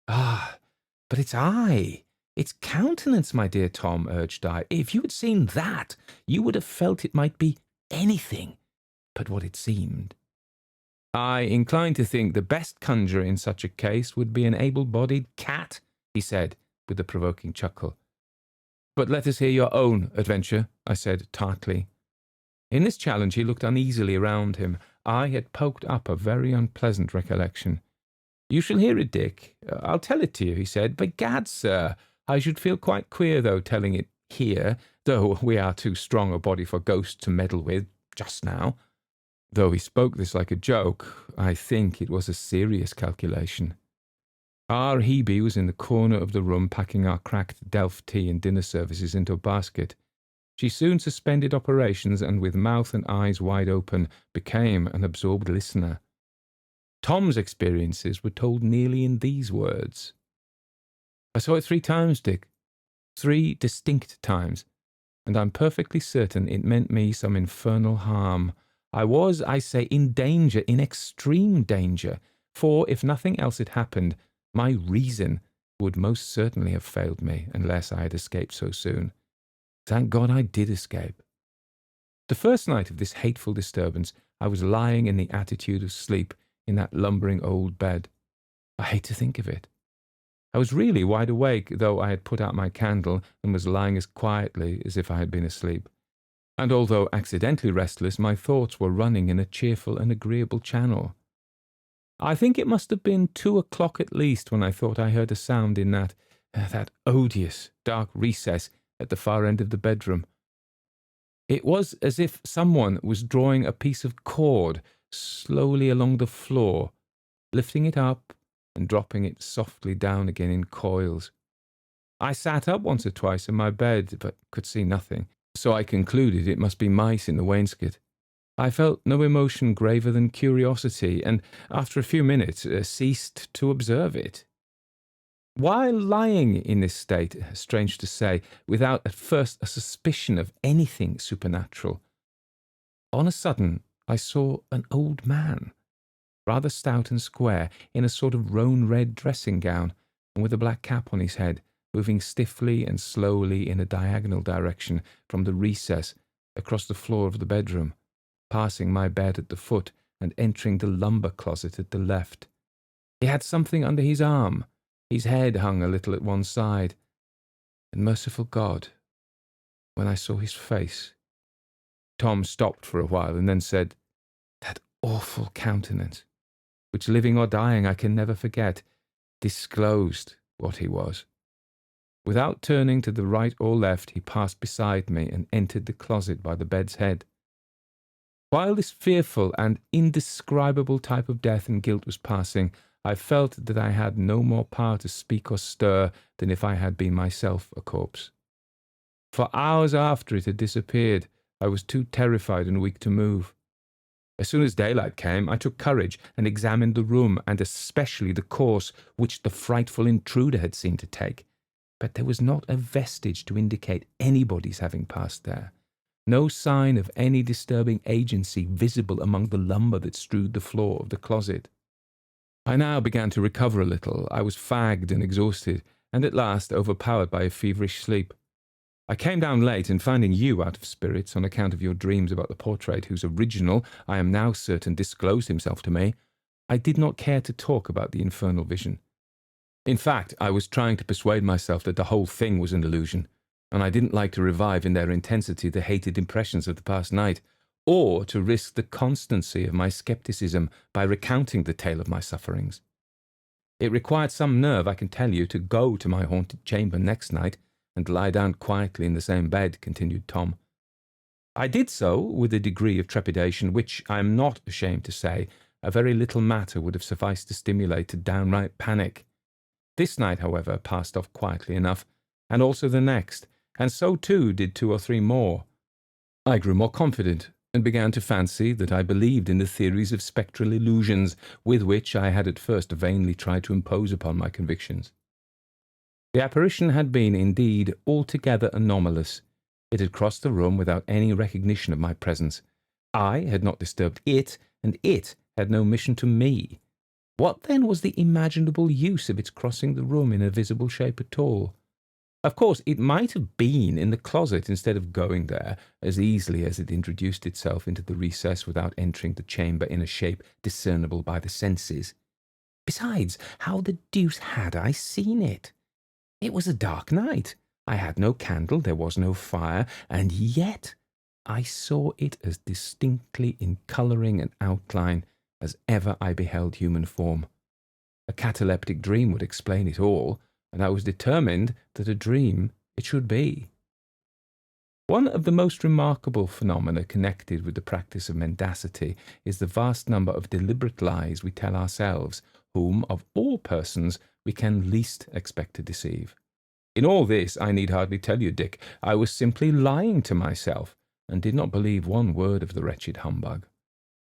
"Ah, but its countenance, my dear Tom," urged I. "If you had seen that, you would have felt it might be anything but what it seemed." "I incline to think the best conjurer in such a case would be an able-bodied cat," he said, with a provoking chuckle. "But let us hear your own adventure," I said tartly. In this challenge he looked uneasily around him. I had poked up a very unpleasant recollection. "You shall hear it, Dick. I'll tell it to you," he said. "By gad, sir, I should feel quite queer, though, telling it here, though we are too strong a body for ghosts to meddle with just now." Though he spoke this like a joke, I think it was a serious calculation. Our Hebe was in the corner of the room packing our cracked Delft tea and dinner services into a basket. She soon suspended operations and, with mouth and eyes wide open, became an absorbed listener. Tom's experiences were told nearly in these words. "I saw it 3 times, Dick. 3 distinct times, and I'm perfectly certain it meant me some infernal harm. I was, I say, in danger, in extreme danger, for if nothing else had happened, my reason would most certainly have failed me unless I had escaped so soon. Thank God I did escape. The first night of this hateful disturbance, I was lying in the attitude of sleep in that lumbering old bed. I hate to think of it. I was really wide awake, though I had put out my candle and was lying as quietly as if I had been asleep. And although accidentally restless, my thoughts were running in a cheerful and agreeable channel. I think it must have been 2 o'clock at least when I thought I heard a sound in that odious dark recess at the far end of the bedroom. It was as if someone was drawing a piece of cord slowly along the floor, lifting it up and dropping it softly down again in coils. I sat up once or twice in my bed, but could see nothing, so I concluded it must be mice in the wainscot. I felt no emotion graver than curiosity, and after a few minutes ceased to observe it. While lying in this state, strange to say, without at first a suspicion of anything supernatural, on a sudden I saw an old man, rather stout and square, in a sort of roan-red dressing-gown, and with a black cap on his head, moving stiffly and slowly in a diagonal direction from the recess across the floor of the bedroom, passing my bed at the foot and entering the lumber closet at the left. He had something under his arm. His head hung a little at one side. And merciful God, when I saw his face... Tom stopped for a while and then said, "That awful countenance, which living or dying I can never forget, disclosed what he was." Without turning to the right or left, he passed beside me and entered the closet by the bed's head. While this fearful and indescribable type of death and guilt was passing, I felt that I had no more power to speak or stir than if I had been myself a corpse. For hours after it had disappeared, I was too terrified and weak to move. As soon as daylight came, I took courage and examined the room, and especially the course which the frightful intruder had seemed to take. But there was not a vestige to indicate anybody's having passed there. No sign of any disturbing agency visible among the lumber that strewed the floor of the closet. I now began to recover a little. I was fagged and exhausted, and at last overpowered by a feverish sleep. I came down late, and finding you out of spirits on account of your dreams about the portrait whose original, I am now certain, disclosed himself to me, I did not care to talk about the infernal vision. In fact, I was trying to persuade myself that the whole thing was an illusion, and I didn't like to revive in their intensity the hated impressions of the past night, or to risk the constancy of my scepticism by recounting the tale of my sufferings. It required some nerve, I can tell you, to go to my haunted chamber next night and lie down quietly in the same bed, continued Tom. I did so with a degree of trepidation which, I am not ashamed to say, a very little matter would have sufficed to stimulate to downright panic. This night, however, passed off quietly enough, and also the next, and so too did 2 or 3 more. I grew more confident, and began to fancy that I believed in the theories of spectral illusions with which I had at first vainly tried to impose upon my convictions. The apparition had been, indeed, altogether anomalous. It had crossed the room without any recognition of my presence. I had not disturbed it, and it had no mission to me. What, then, was the imaginable use of its crossing the room in a visible shape at all? Of course, it might have been in the closet instead of going there, as easily as it introduced itself into the recess without entering the chamber in a shape discernible by the senses. Besides, how the deuce had I seen it? It was a dark night. I had no candle, there was no fire, and yet I saw it as distinctly in colouring and outline as ever I beheld human form. A cataleptic dream would explain it all, and I was determined that a dream it should be. One of the most remarkable phenomena connected with the practice of mendacity is the vast number of deliberate lies we tell ourselves, whom, of all persons, we can least expect to deceive. In all this, I need hardly tell you, Dick, I was simply lying to myself, and did not believe one word of the wretched humbug.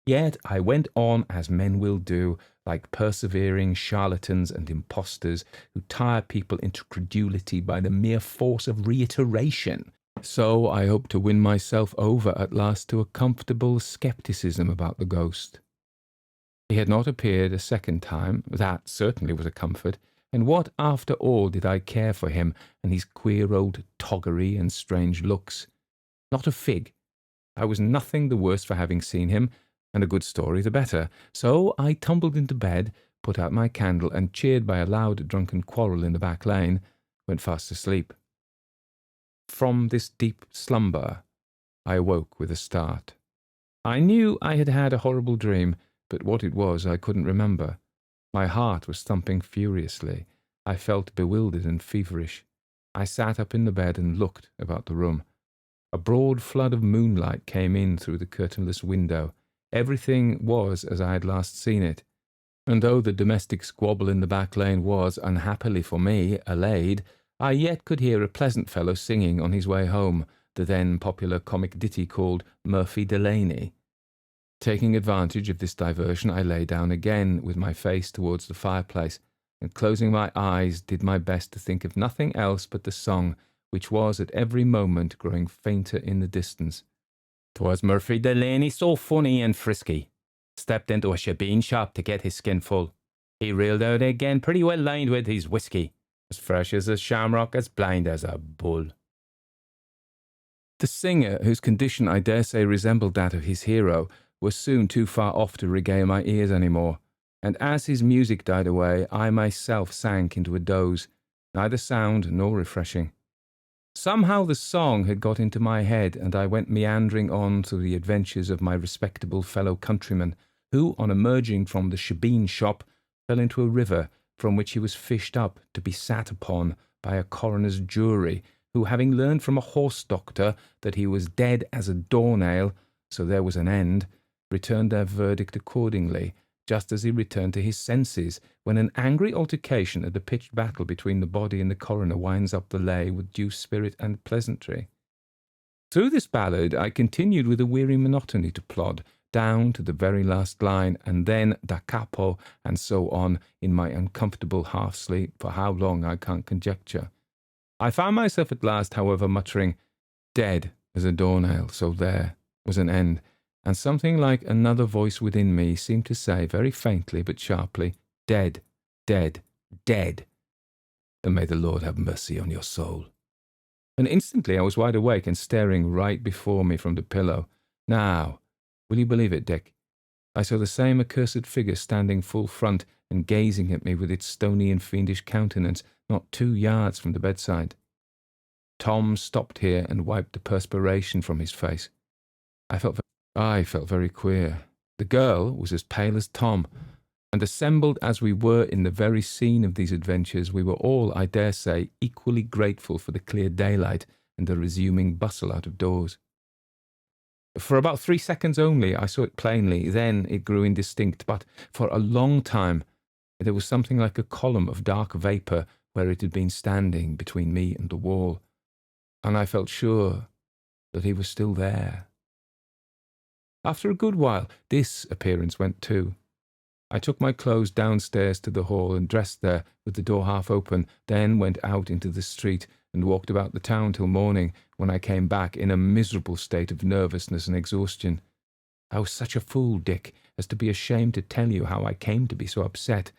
Yet I went on as men will do, like persevering charlatans and impostors who tire people into credulity by the mere force of reiteration. So I hoped to win myself over at last to a comfortable scepticism about the ghost. He had not appeared a second time, that certainly was a comfort, and what, after all, did I care for him and his queer old toggery and strange looks? Not a fig. I was nothing the worse for having seen him, and a good story the better. So I tumbled into bed, put out my candle, and, cheered by a loud drunken quarrel in the back lane, went fast asleep. From this deep slumber I awoke with a start. I knew I had had a horrible dream, but what it was I couldn't remember. My heart was thumping furiously. I felt bewildered and feverish. I sat up in the bed and looked about the room. A broad flood of moonlight came in through the curtainless window. Everything was as I had last seen it, and though the domestic squabble in the back lane was, unhappily for me, allayed, I yet could hear a pleasant fellow singing on his way home the then popular comic ditty called Murphy Delaney. Taking advantage of this diversion, I lay down again with my face towards the fireplace, and closing my eyes did my best to think of nothing else but the song, which was at every moment growing fainter in the distance. "'Twas Murphy Delaney, so funny and frisky, stepped into a shebeen shop to get his skin full. He reeled out again pretty well lined with his whiskey, as fresh as a shamrock, as blind as a bull." The singer, whose condition I dare say resembled that of his hero, was soon too far off to regale my ears any more, and as his music died away, I myself sank into a doze, neither sound nor refreshing. Somehow the song had got into my head, and I went meandering on through the adventures of my respectable fellow countryman, who, on emerging from the shebeen shop, fell into a river, from which he was fished up to be sat upon by a coroner's jury, who, having learned from a horse doctor that he was dead as a doornail, so there was an end, returned their verdict accordingly, just as he returned to his senses, when an angry altercation at the pitched battle between the body and the coroner winds up the lay with due spirit and pleasantry. Through this ballad I continued with a weary monotony to plod, down to the very last line, and then da capo, and so on, in my uncomfortable half-sleep, for how long I can't conjecture. I found myself at last, however, muttering, "Dead as a doornail, so there was an end," and something like another voice within me seemed to say, very faintly but sharply, "Dead, dead, dead, and may the Lord have mercy on your soul." And instantly I was wide awake and staring right before me from the pillow. Now, will you believe it, Dick? I saw the same accursed figure standing full front and gazing at me with its stony and fiendish countenance, not 2 yards from the bedside. Tom stopped here and wiped the perspiration from his face. I felt very queer. The girl was as pale as Tom, and assembled as we were in the very scene of these adventures, we were all, I dare say, equally grateful for the clear daylight and the resuming bustle out of doors. For about 3 seconds only I saw it plainly, then it grew indistinct, but for a long time there was something like a column of dark vapour where it had been standing between me and the wall, and I felt sure that he was still there. After a good while this appearance went too. I took my clothes downstairs to the hall and dressed there with the door half open, then went out into the street and walked about the town till morning, when I came back in a miserable state of nervousness and exhaustion. I was such a fool, Dick, as to be ashamed to tell you how I came to be so upset.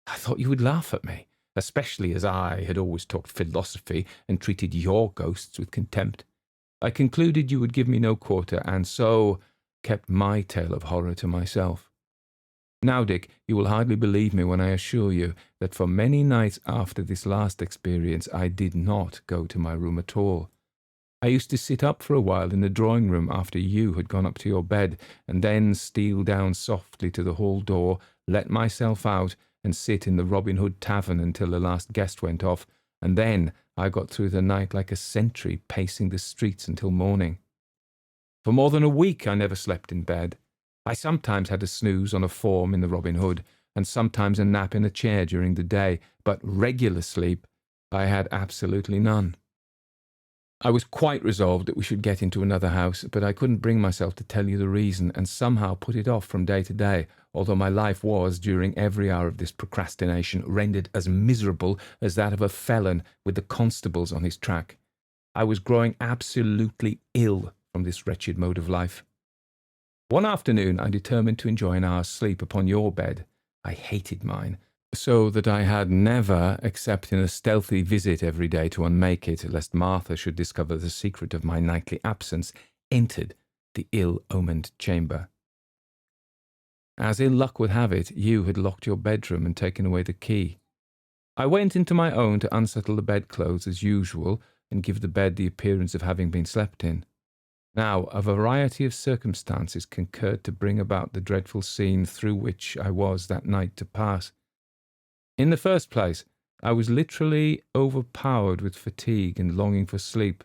I thought you would laugh at me, especially as I had always talked philosophy and treated your ghosts with contempt. I concluded you would give me no quarter, and so kept my tale of horror to myself. Now, Dick, you will hardly believe me when I assure you that for many nights after this last experience I did not go to my room at all. I used to sit up for a while in the drawing-room after you had gone up to your bed, and then steal down softly to the hall door, let myself out, and sit in the Robin Hood Tavern until the last guest went off, and then I got through the night like a sentry, pacing the streets until morning. For more than a week I never slept in bed. I sometimes had a snooze on a form in the Robin Hood, and sometimes a nap in a chair during the day, but regular sleep I had absolutely none. I was quite resolved that we should get into another house, but I couldn't bring myself to tell you the reason, and somehow put it off from day to day, although my life was, during every hour of this procrastination, rendered as miserable as that of a felon with the constables on his track. I was growing absolutely ill from this wretched mode of life. One afternoon I determined to enjoy an hour's sleep upon your bed. I hated mine, so that I had never, except in a stealthy visit every day to unmake it, lest Martha should discover the secret of my nightly absence, entered the ill-omened chamber. As ill luck would have it, you had locked your bedroom and taken away the key. I went into my own to unsettle the bedclothes as usual, and give the bed the appearance of having been slept in. Now, a variety of circumstances concurred to bring about the dreadful scene through which I was that night to pass. In the first place, I was literally overpowered with fatigue and longing for sleep.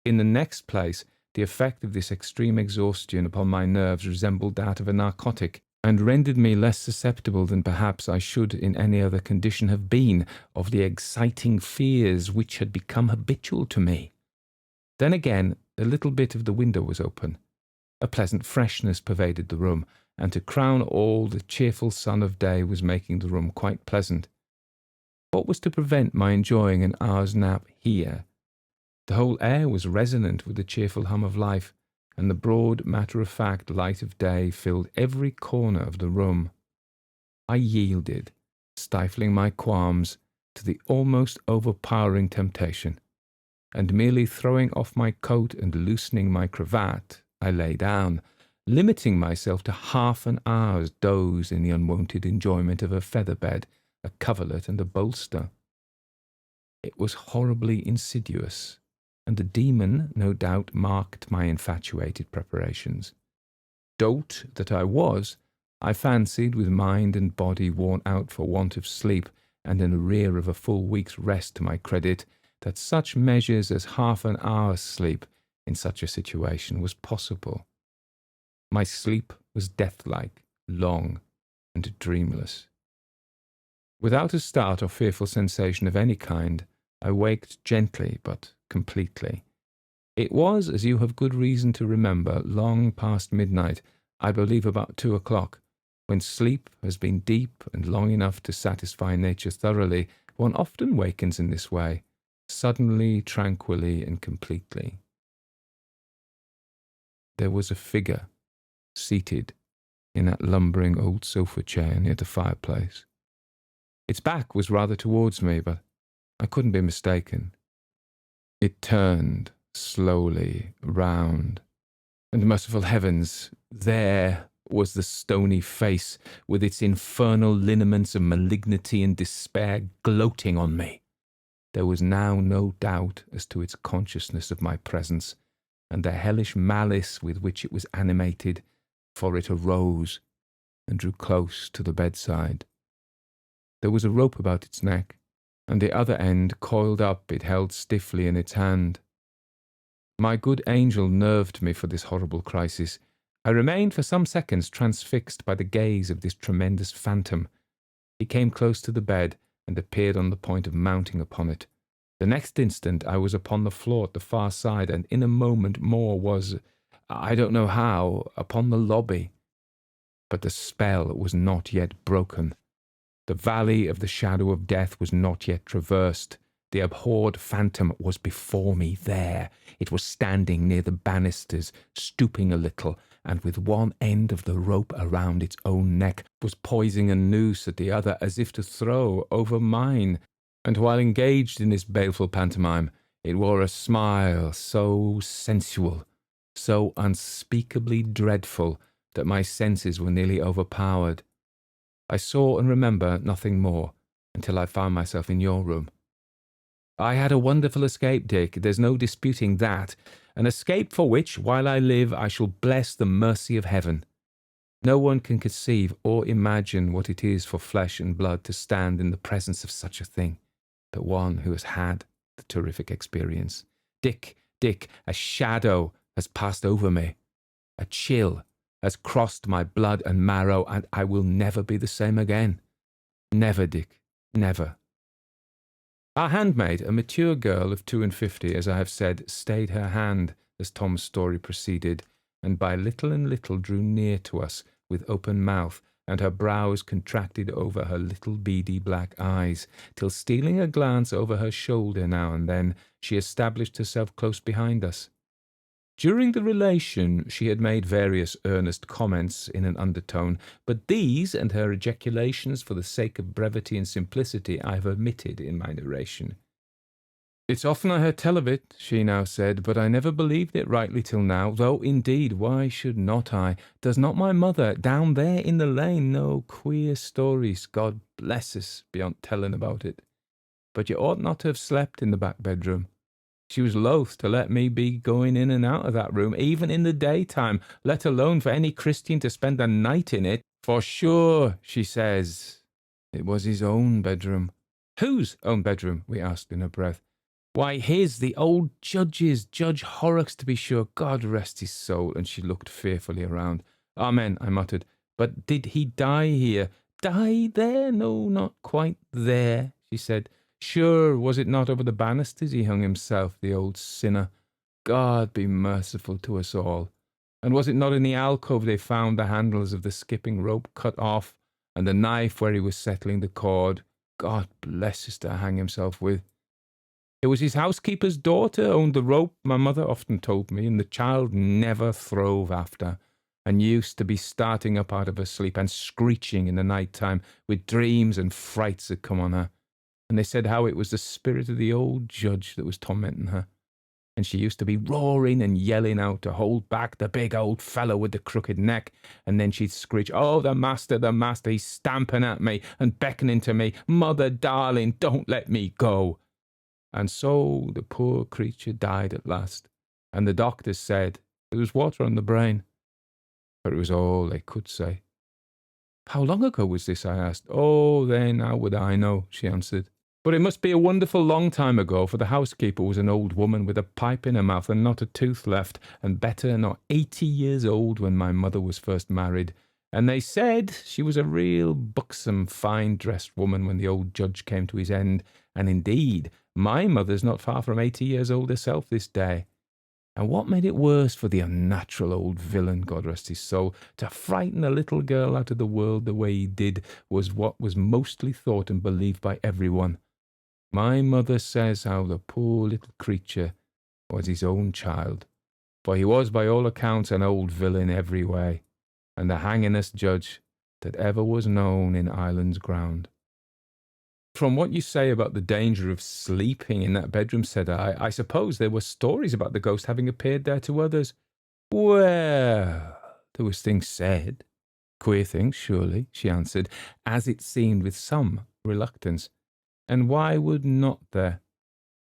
In the next place, the effect of this extreme exhaustion upon my nerves resembled that of a narcotic, and rendered me less susceptible than perhaps I should in any other condition have been of the exciting fears which had become habitual to me. Then again, a little bit of the window was open. A pleasant freshness pervaded the room, and to crown all, the cheerful sun of day was making the room quite pleasant. What was to prevent my enjoying an hour's nap here? The whole air was resonant with the cheerful hum of life, and the broad, matter-of-fact light of day filled every corner of the room. I yielded, stifling my qualms, to the almost overpowering temptation, and merely throwing off my coat and loosening my cravat, I lay down, limiting myself to half an hour's doze in the unwonted enjoyment of a feather bed, a coverlet, and a bolster. It was horribly insidious, and the demon, no doubt, marked my infatuated preparations. Dolt that I was, I fancied, with mind and body worn out for want of sleep, and in arrear of a full week's rest to my credit, that such measures as half an hour's sleep in such a situation was possible. My sleep was death-like, long, and dreamless. Without a start or fearful sensation of any kind, I waked gently but completely. It was, as you have good reason to remember, long past midnight, I believe about 2 o'clock, when sleep has been deep and long enough to satisfy nature thoroughly. One often wakens in this way, suddenly, tranquilly, and completely. There was a figure seated in that lumbering old sofa chair near the fireplace. Its back was rather towards me, but I couldn't be mistaken. It turned slowly round, and merciful heavens, there was the stony face, with its infernal lineaments of malignity and despair gloating on me. There was now no doubt as to its consciousness of my presence, and the hellish malice with which it was animated, for it arose and drew close to the bedside. There was a rope about its neck, and the other end, coiled up, it held stiffly in its hand. My good angel nerved me for this horrible crisis. I remained for some seconds transfixed by the gaze of this tremendous phantom. He came close to the bed, and appeared on the point of mounting upon it. The next instant I was upon the floor at the far side, and in a moment more was, I don't know how, upon the lobby. But the spell was not yet broken. The valley of the shadow of death was not yet traversed. The abhorred phantom was before me there. It was standing near the banisters, stooping a little, and with one end of the rope around its own neck, was poising a noose at the other as if to throw over mine. And while engaged in this baleful pantomime, it wore a smile so sensual, so unspeakably dreadful, that my senses were nearly overpowered. I saw and remember nothing more until I found myself in your room. I had a wonderful escape, Dick. There's no disputing that. An escape for which, while I live, I shall bless the mercy of heaven. No one can conceive or imagine what it is for flesh and blood to stand in the presence of such a thing, but one who has had the terrific experience. Dick, a shadow has passed over me. A chill has crossed my blood and marrow, and I will never be the same again. Never, Dick, never. Our handmaid, a mature girl of 52, as I have said, stayed her hand as Tom's story proceeded, and by little and little drew near to us with open mouth, and her brows contracted over her little beady black eyes, till stealing a glance over her shoulder now and then, she established herself close behind us. During the relation she had made various earnest comments in an undertone, but these and her ejaculations for the sake of brevity and simplicity I have omitted in my narration. It's often I heard tell of it, she now said, but I never believed it rightly till now, though indeed why should not I? Does not my mother, down there in the lane, know queer stories, God bless us, beyond telling about it? But you ought not to have slept in the back bedroom. She was loath to let me be going in and out of that room, even in the daytime, let alone for any Christian to spend a night in it. For sure, she says, it was his own bedroom. Whose own bedroom? We asked in a breath. Why, his, the old judge's, Judge Horrocks to be sure, God rest his soul, and she looked fearfully around. Amen, I muttered. But did he die here? Die there? No, not quite there, she said. Sure, was it not over the banisters he hung himself, the old sinner? God be merciful to us all. And was it not in the alcove they found the handles of the skipping rope cut off, and the knife where he was settling the cord? God bless us to hang himself with. It was his housekeeper's daughter owned the rope, my mother often told me, and the child never throve after, and used to be starting up out of her sleep and screeching in the night time with dreams and frights that come on her. And they said how it was the spirit of the old judge that was tormenting her. And she used to be roaring and yelling out to hold back the big old fellow with the crooked neck. And then she'd screech, oh, the master, he's stamping at me and beckoning to me. Mother, darling, don't let me go. And so the poor creature died at last. And the doctors said there was water on the brain. But it was all they could say. How long ago was this? I asked. Oh, then how would I know? She answered. But it must be a wonderful long time ago, for the housekeeper was an old woman with a pipe in her mouth and not a tooth left, and better not 80 years old when my mother was first married. And they said she was a real buxom, fine-dressed woman when the old judge came to his end. And indeed, my mother's not far from 80 years old herself this day. And what made it worse for the unnatural old villain, God rest his soul, to frighten a little girl out of the world the way he did, was what was mostly thought and believed by everyone. My mother says how the poor little creature was his own child, for he was by all accounts an old villain every way, and the hangingest judge that ever was known in Ireland's ground. From what you say about the danger of sleeping in that bedroom, said I suppose there were stories about the ghost having appeared there to others. Well, there was things said. Queer things, surely, she answered, as it seemed with some reluctance. And why would not there?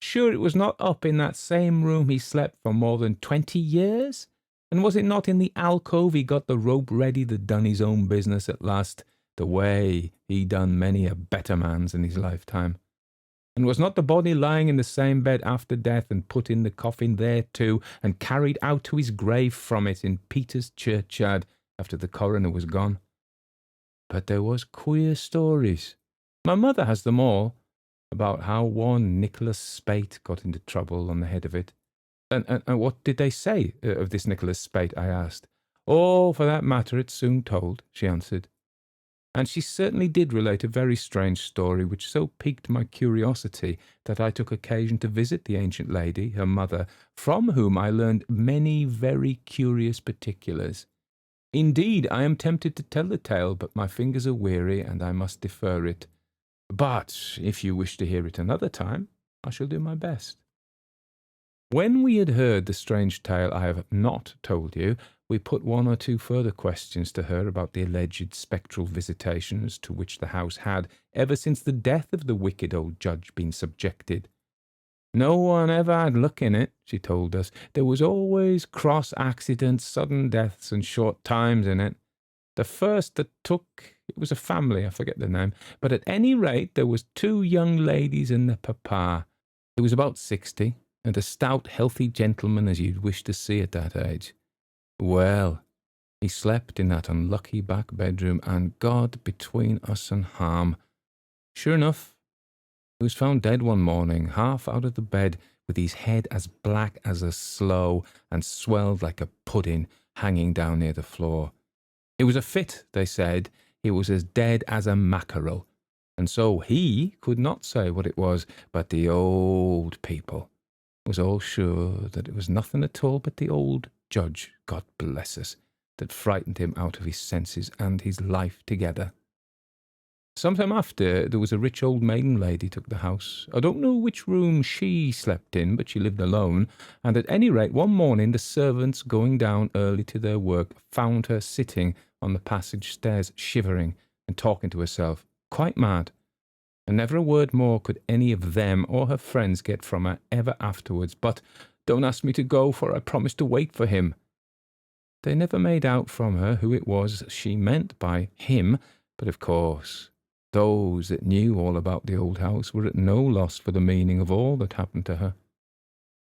Sure it was not up in that same room he slept for more than 20 years? And was it not in the alcove he got the rope ready that done his own business at last, the way he done many a better man's in his lifetime? And was not the body lying in the same bed after death, and put in the coffin there too, and carried out to his grave from it in Peter's churchyard after the coroner was gone? But there was queer stories. My mother has them all, about how one Nicholas Spate got into trouble on the head of it. And what did they say of this Nicholas Spate? I asked. Oh, for that matter, it's soon told, she answered. And she certainly did relate a very strange story, which so piqued my curiosity that I took occasion to visit the ancient lady, her mother, from whom I learned many very curious particulars. Indeed, I am tempted to tell the tale, but my fingers are weary, and I must defer it. But if you wish to hear it another time, I shall do my best. When we had heard the strange tale I have not told you, we put one or two further questions to her about the alleged spectral visitations to which the house had, ever since the death of the wicked old judge, been subjected. No one ever had luck in it, she told us. There was always cross accidents, sudden deaths, and short times in it. The first that took, it was a family, I forget the name, but at any rate there was 2 young ladies and their papa. He was about 60, and a stout, healthy gentleman as you'd wish to see at that age. Well, he slept in that unlucky back bedroom, and God between us and harm. Sure enough, he was found dead one morning, half out of the bed, with his head as black as a sloe and swelled like a pudding, hanging down near the floor. It was a fit, they said. He was as dead as a mackerel, and so he could not say what it was, but the old people was all sure that it was nothing at all but the old judge, God bless us, that frightened him out of his senses and his life together. Some time after, there was a rich old maiden lady took the house. I don't know which room she slept in, but she lived alone, and at any rate one morning the servants, going down early to their work, found her sitting on the passage stairs, shivering and talking to herself, quite mad. And never a word more could any of them or her friends get from her ever afterwards. But don't ask me to go, for I promised to wait for him. They never made out from her who it was she meant by him, but of course those that knew all about the old house were at no loss for the meaning of all that happened to her.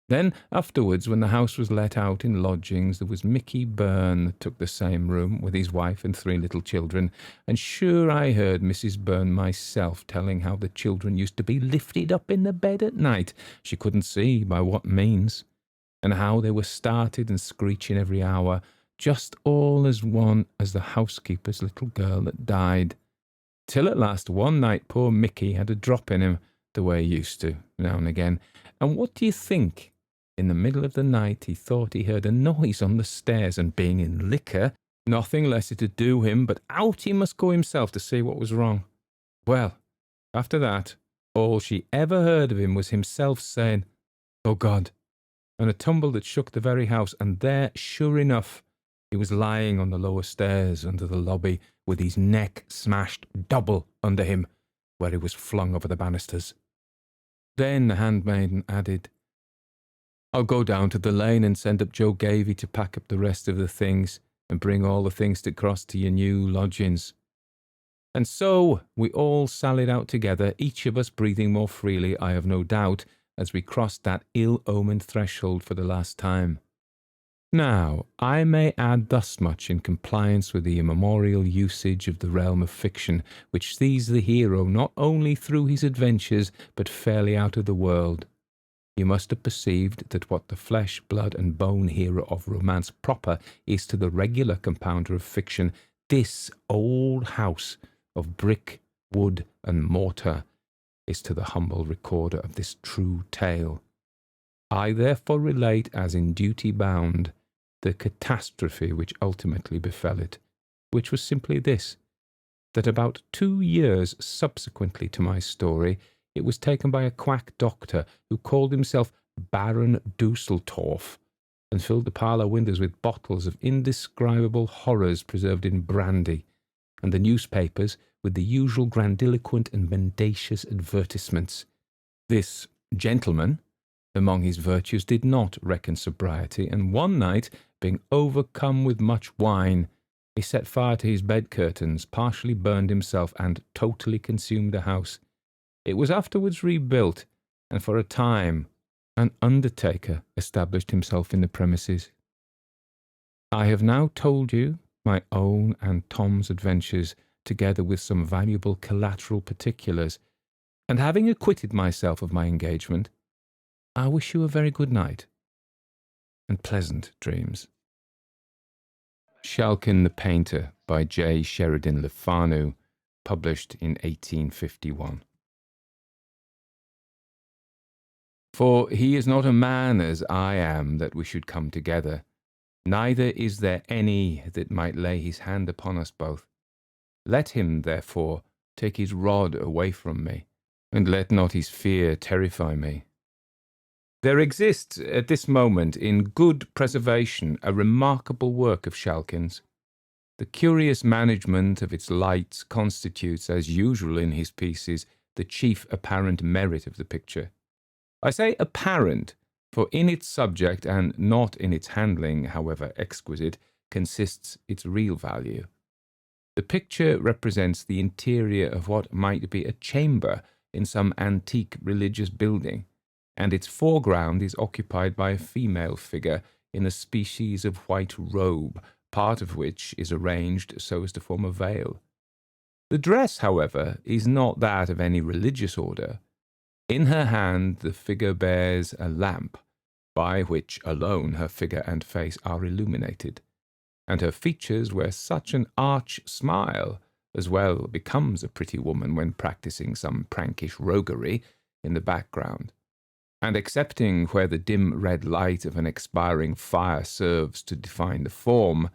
Then afterwards, when the house was let out in lodgings, there was Mickey Byrne that took the same room with his wife and 3 little children, and sure I heard Mrs. Byrne myself telling how the children used to be lifted up in the bed at night, she couldn't see by what means, and how they were started and screeching every hour, just all as one as the housekeeper's little girl that died. Till at last one night poor Mickey had a drop in him, the way he used to, now and again, and what do you think? In the middle of the night he thought he heard a noise on the stairs, and being in liquor, nothing less to do him but out he must go himself to see what was wrong. Well, after that, all she ever heard of him was himself saying, "Oh God," and a tumble that shook the very house, and there, sure enough, he was lying on the lower stairs under the lobby, with his neck smashed double under him, where he was flung over the banisters. Then the handmaiden added, "I'll go down to the lane and send up Joe Gavey to pack up the rest of the things, and bring all the things to cross to your new lodgings." And so we all sallied out together, each of us breathing more freely, I have no doubt, as we crossed that ill-omened threshold for the last time. Now, I may add thus much in compliance with the immemorial usage of the realm of fiction, which sees the hero not only through his adventures, but fairly out of the world. You must have perceived that what the flesh, blood, and bone hero of romance proper is to the regular compounder of fiction, this old house of brick, wood, and mortar is to the humble recorder of this true tale. I therefore relate, as in duty bound, the catastrophe which ultimately befell it, which was simply this, that about 2 years subsequently to my story, it was taken by a quack doctor who called himself Baron Dusseldorf, and filled the parlour windows with bottles of indescribable horrors preserved in brandy, and the newspapers with the usual grandiloquent and mendacious advertisements. This gentleman, among his virtues, did not reckon sobriety, and one night, being overcome with much wine, he set fire to his bed curtains, partially burned himself, and totally consumed the house. It was afterwards rebuilt, and for a time an undertaker established himself in the premises. I have now told you my own and Tom's adventures, together with some valuable collateral particulars, and having acquitted myself of my engagement, I wish you a very good night, and pleasant dreams. Shalkin the Painter by J. Sheridan Le Fanu, published in 1851. For he is not a man as I am, that we should come together, neither is there any that might lay his hand upon us both. Let him, therefore, take his rod away from me, and let not his fear terrify me. There exists at this moment in good preservation a remarkable work of Shalkin's. The curious management of its lights constitutes, as usual in his pieces, the chief apparent merit of the picture. I say apparent, for in its subject and not in its handling, however exquisite, consists its real value. The picture represents the interior of what might be a chamber in some antique religious building, and its foreground is occupied by a female figure in a species of white robe, part of which is arranged so as to form a veil. The dress, however, is not that of any religious order. In her hand the figure bears a lamp, by which alone her figure and face are illuminated, and her features wear such an arch smile as well becomes a pretty woman when practising some prankish roguery in the background, and excepting where the dim red light of an expiring fire serves to define the form,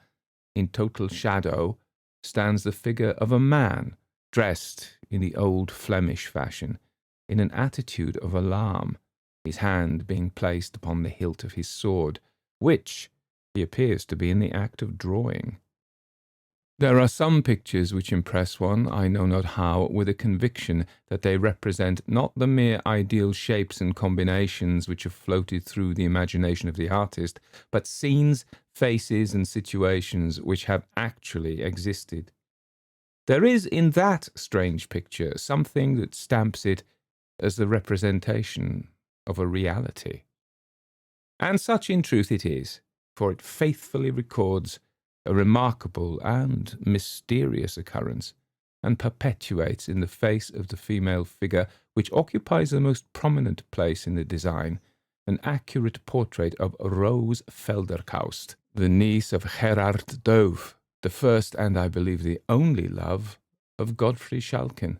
in total shadow stands the figure of a man, dressed in the old Flemish fashion, in an attitude of alarm, his hand being placed upon the hilt of his sword, which he appears to be in the act of drawing. There are some pictures which impress one, I know not how, with a conviction that they represent not the mere ideal shapes and combinations which have floated through the imagination of the artist, but scenes, faces, and situations which have actually existed. There is in that strange picture something that stamps it as the representation of a reality. And such in truth it is, for it faithfully records a remarkable and mysterious occurrence, and perpetuates in the face of the female figure, which occupies the most prominent place in the design, an accurate portrait of Rose Felderkaust, the niece of Gerard Dove, the first and I believe the only love of Godfrey Schalken.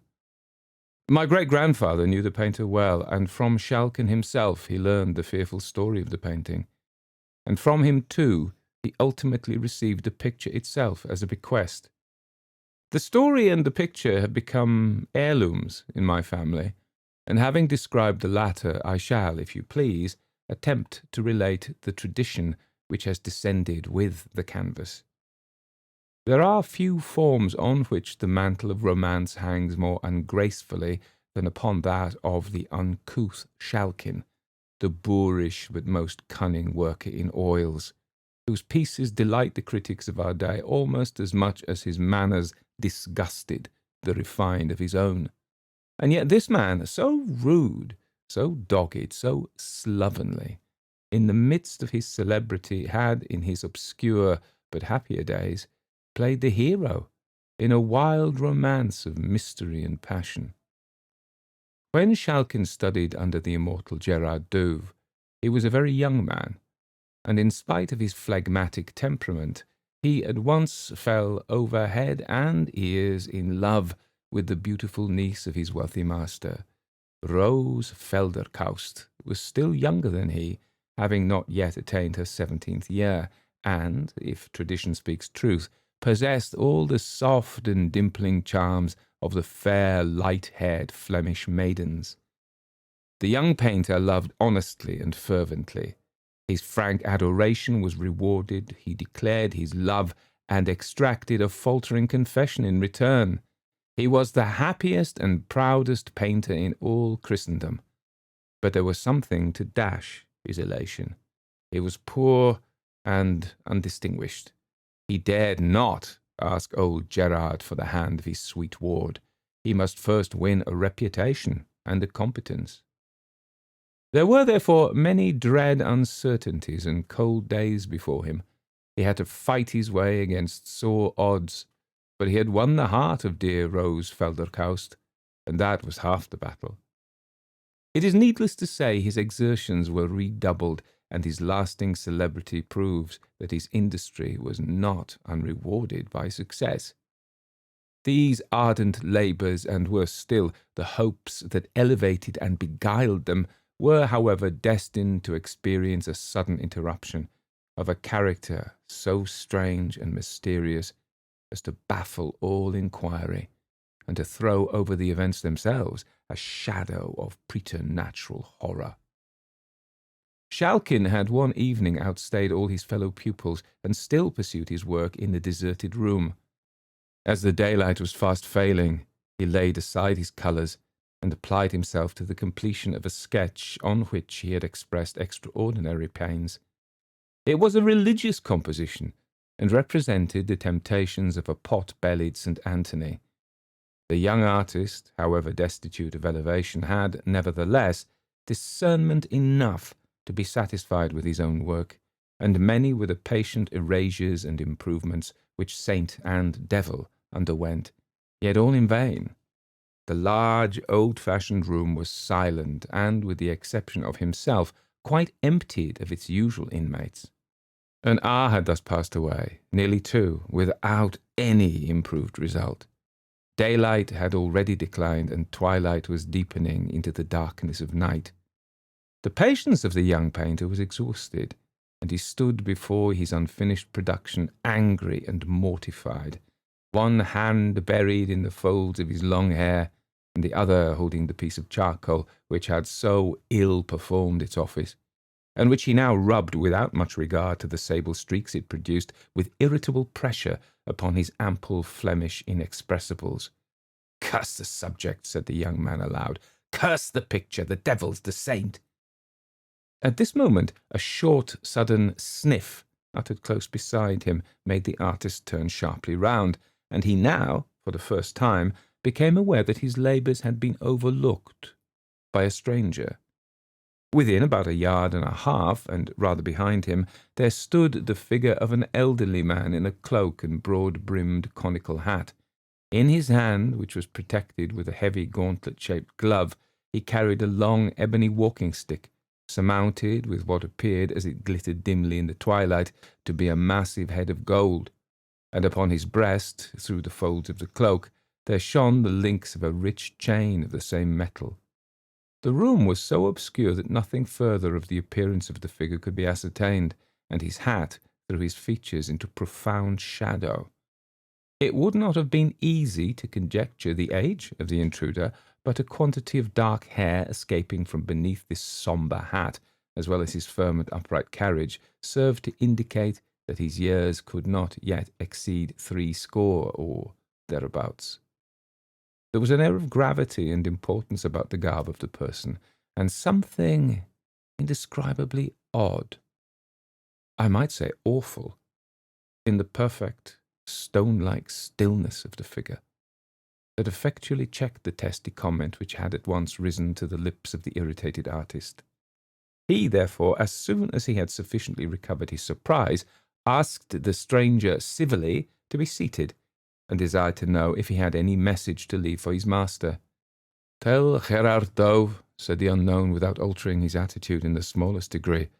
My great-grandfather knew the painter well, and from Schalken himself he learned the fearful story of the painting. And from him, too, he ultimately received the picture itself as a bequest. The story and the picture have become heirlooms in my family, and having described the latter, I shall, if you please, attempt to relate the tradition which has descended with the canvas. There are few forms on which the mantle of romance hangs more ungracefully than upon that of the uncouth Schalken, the boorish but most cunning worker in oils, whose pieces delight the critics of our day almost as much as his manners disgusted the refined of his own. And yet this man, so rude, so dogged, so slovenly, in the midst of his celebrity, had, in his obscure but happier days, played the hero in a wild romance of mystery and passion. When Schalken studied under the immortal Gerard Dove, he was a very young man, and in spite of his phlegmatic temperament, he at once fell over head and ears in love with the beautiful niece of his wealthy master. Rose Felderkaust was still younger than he, having not yet attained her 17th year, and, if tradition speaks truth, possessed all the soft and dimpling charms of the fair, light-haired Flemish maidens. The young painter loved honestly and fervently. His frank adoration was rewarded, he declared his love, and extracted a faltering confession in return. He was the happiest and proudest painter in all Christendom. But there was something to dash his elation. He was poor and undistinguished. He dared not ask old Gerard for the hand of his sweet ward. He must first win a reputation and a competence. There were therefore many dread uncertainties and cold days before him. He had to fight his way against sore odds, but he had won the heart of dear Rose Felderkaust, and that was half the battle. It is needless to say his exertions were redoubled, and his lasting celebrity proves that his industry was not unrewarded by success. These ardent labours, and worse still, the hopes that elevated and beguiled them, were, however, destined to experience a sudden interruption of a character so strange and mysterious as to baffle all inquiry, and to throw over the events themselves a shadow of preternatural horror. Schalken had one evening outstayed all his fellow pupils, and still pursued his work in the deserted room. As the daylight was fast failing, he laid aside his colours, and applied himself to the completion of a sketch on which he had expressed extraordinary pains. It was a religious composition, and represented the temptations of a pot-bellied St. Anthony. The young artist, however destitute of elevation, had, nevertheless, discernment enough to be satisfied with his own work, and many were the patient erasures and improvements which saint and devil underwent, yet all in vain. The large, old-fashioned room was silent, and, with the exception of himself, quite emptied of its usual inmates. An hour had thus passed away, nearly 2, without any improved result. Daylight had already declined, and twilight was deepening into the darkness of night. The patience of the young painter was exhausted, and he stood before his unfinished production angry and mortified, one hand buried in the folds of his long hair, and the other holding the piece of charcoal which had so ill performed its office, and which he now rubbed, without much regard to the sable streaks it produced, with irritable pressure upon his ample Flemish inexpressibles. "Curse the subject," said the young man aloud. "Curse the picture, the devil's the saint." At this moment a short, sudden sniff, uttered close beside him, made the artist turn sharply round, and he now, for the first time, became aware that his labours had been overlooked by a stranger. Within about 1.5 yards, and rather behind him, there stood the figure of an elderly man in a cloak and broad-brimmed conical hat. In his hand, which was protected with a heavy gauntlet-shaped glove, he carried a long ebony walking-stick, surmounted with what appeared, as it glittered dimly in the twilight, to be a massive head of gold, and upon his breast, through the folds of the cloak, there shone the links of a rich chain of the same metal. The room was so obscure that nothing further of the appearance of the figure could be ascertained, and his hat threw his features into profound shadow. It would not have been easy to conjecture the age of the intruder, but a quantity of dark hair escaping from beneath this sombre hat, as well as his firm and upright carriage, served to indicate that his years could not yet exceed 60 or thereabouts. There was an air of gravity and importance about the garb of the person, and something indescribably odd, I might say awful, in the perfect, stone-like stillness of the figure, that effectually checked the testy comment which had at once risen to the lips of the irritated artist. He, therefore, as soon as he had sufficiently recovered his surprise, asked the stranger civilly to be seated, and desired to know if he had any message to leave for his master. "Tell Gerardo," said the unknown, without altering his attitude in the smallest degree,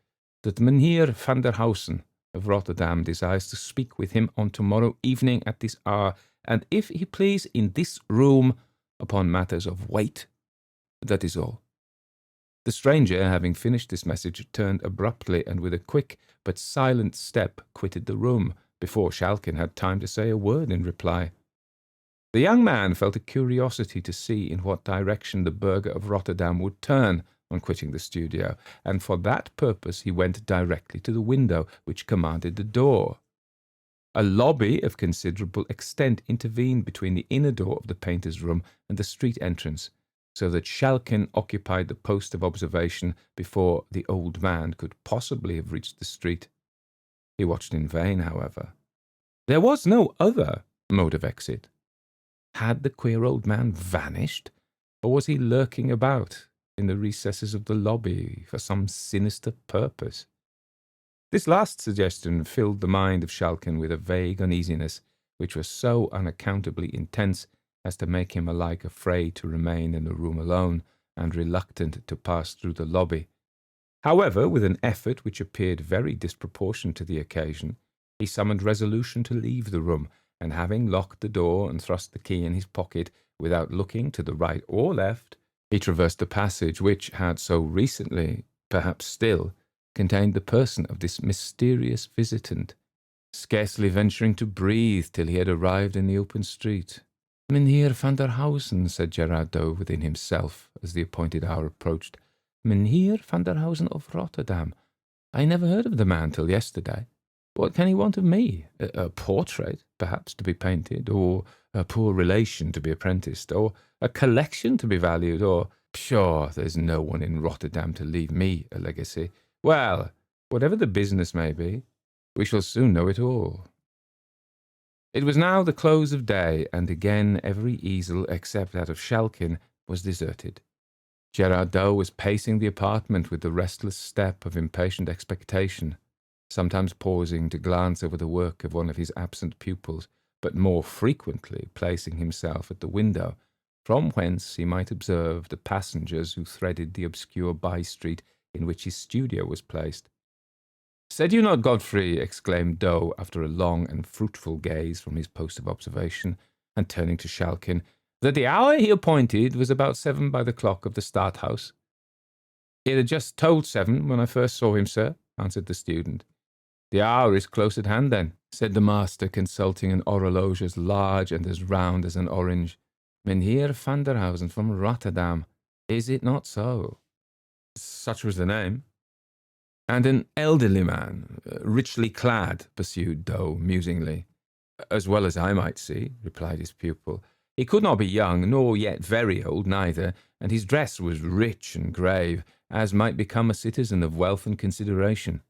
"that Mynheer van der Hausen of Rotterdam desires to speak with him on tomorrow evening at this hour, and if he please in this room, upon matters of weight. That is all." The stranger, having finished this message, turned abruptly, and with a quick but silent step quitted the room, before Schalken had time to say a word in reply. The young man felt a curiosity to see in what direction the burgher of Rotterdam would turn on quitting the studio, and for that purpose he went directly to the window which commanded the door. A lobby of considerable extent intervened between the inner door of the painter's room and the street entrance, so that Schalken occupied the post of observation before the old man could possibly have reached the street. He watched in vain, however. There was no other mode of exit. Had the queer old man vanished, or was he lurking about in the recesses of the lobby for some sinister purpose? This last suggestion filled the mind of Schalken with a vague uneasiness, which was so unaccountably intense as to make him alike afraid to remain in the room alone, and reluctant to pass through the lobby. However, with an effort which appeared very disproportioned to the occasion, he summoned resolution to leave the room, and having locked the door and thrust the key in his pocket, without looking to the right or left, he traversed the passage which had so recently, perhaps still, contained the person of this mysterious visitant, scarcely venturing to breathe till he had arrived in the open street. "Mynheer van der Hausen," said Gerardo within himself, as the appointed hour approached. "Mynheer van der Hausen of Rotterdam. I never heard of the man till yesterday. What can he want of me? A portrait, perhaps, to be painted, or a poor relation to be apprenticed, or a collection to be valued, or, sure, there's no one in Rotterdam to leave me a legacy. Well, whatever the business may be, we shall soon know it all. It was now the close of day, and again every easel, except that of Schalkin, was deserted. Gerard Dow was pacing the apartment with the restless step of impatient expectation, sometimes pausing to glance over the work of one of his absent pupils, but more frequently placing himself at the window, from whence he might observe the passengers who threaded the obscure by-street in which his studio was placed. "Said you not, Godfrey," exclaimed Doe, after a long and fruitful gaze from his post of observation, and turning to Schalkin, that the hour he appointed was about 7 by the clock of the Stadthouse? "It had just told 7 when I first saw him, sir," answered the student. "The hour is close at hand, then," said the master, consulting an horologe as large and as round as an orange. "Mynheer van der Hausen from Rotterdam, is it not so?" "Such was the name." "And an elderly man, richly clad," pursued Doe musingly. "As well as I might see," replied his pupil. "He could not be young, nor yet very old neither, and his dress was rich and grave, as might become a citizen of wealth and consideration."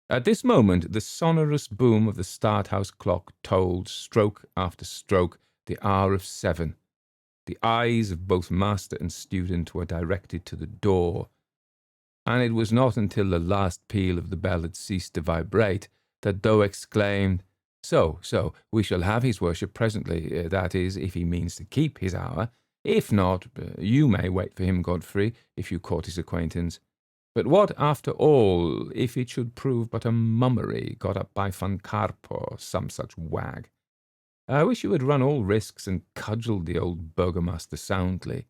At this moment the sonorous boom of the Stadthouse clock tolled, stroke after stroke, the hour of 7. The eyes of both master and student were directed to the door, and it was not until the last peal of the bell had ceased to vibrate that Doe exclaimed, So, we shall have his worship presently, that is, if he means to keep his hour. If not, you may wait for him, Godfrey, if you court his acquaintance. But what, after all, if it should prove but a mummery got up by Van Karp or some such wag? I wish you had run all risks and cudgelled the old burgomaster soundly.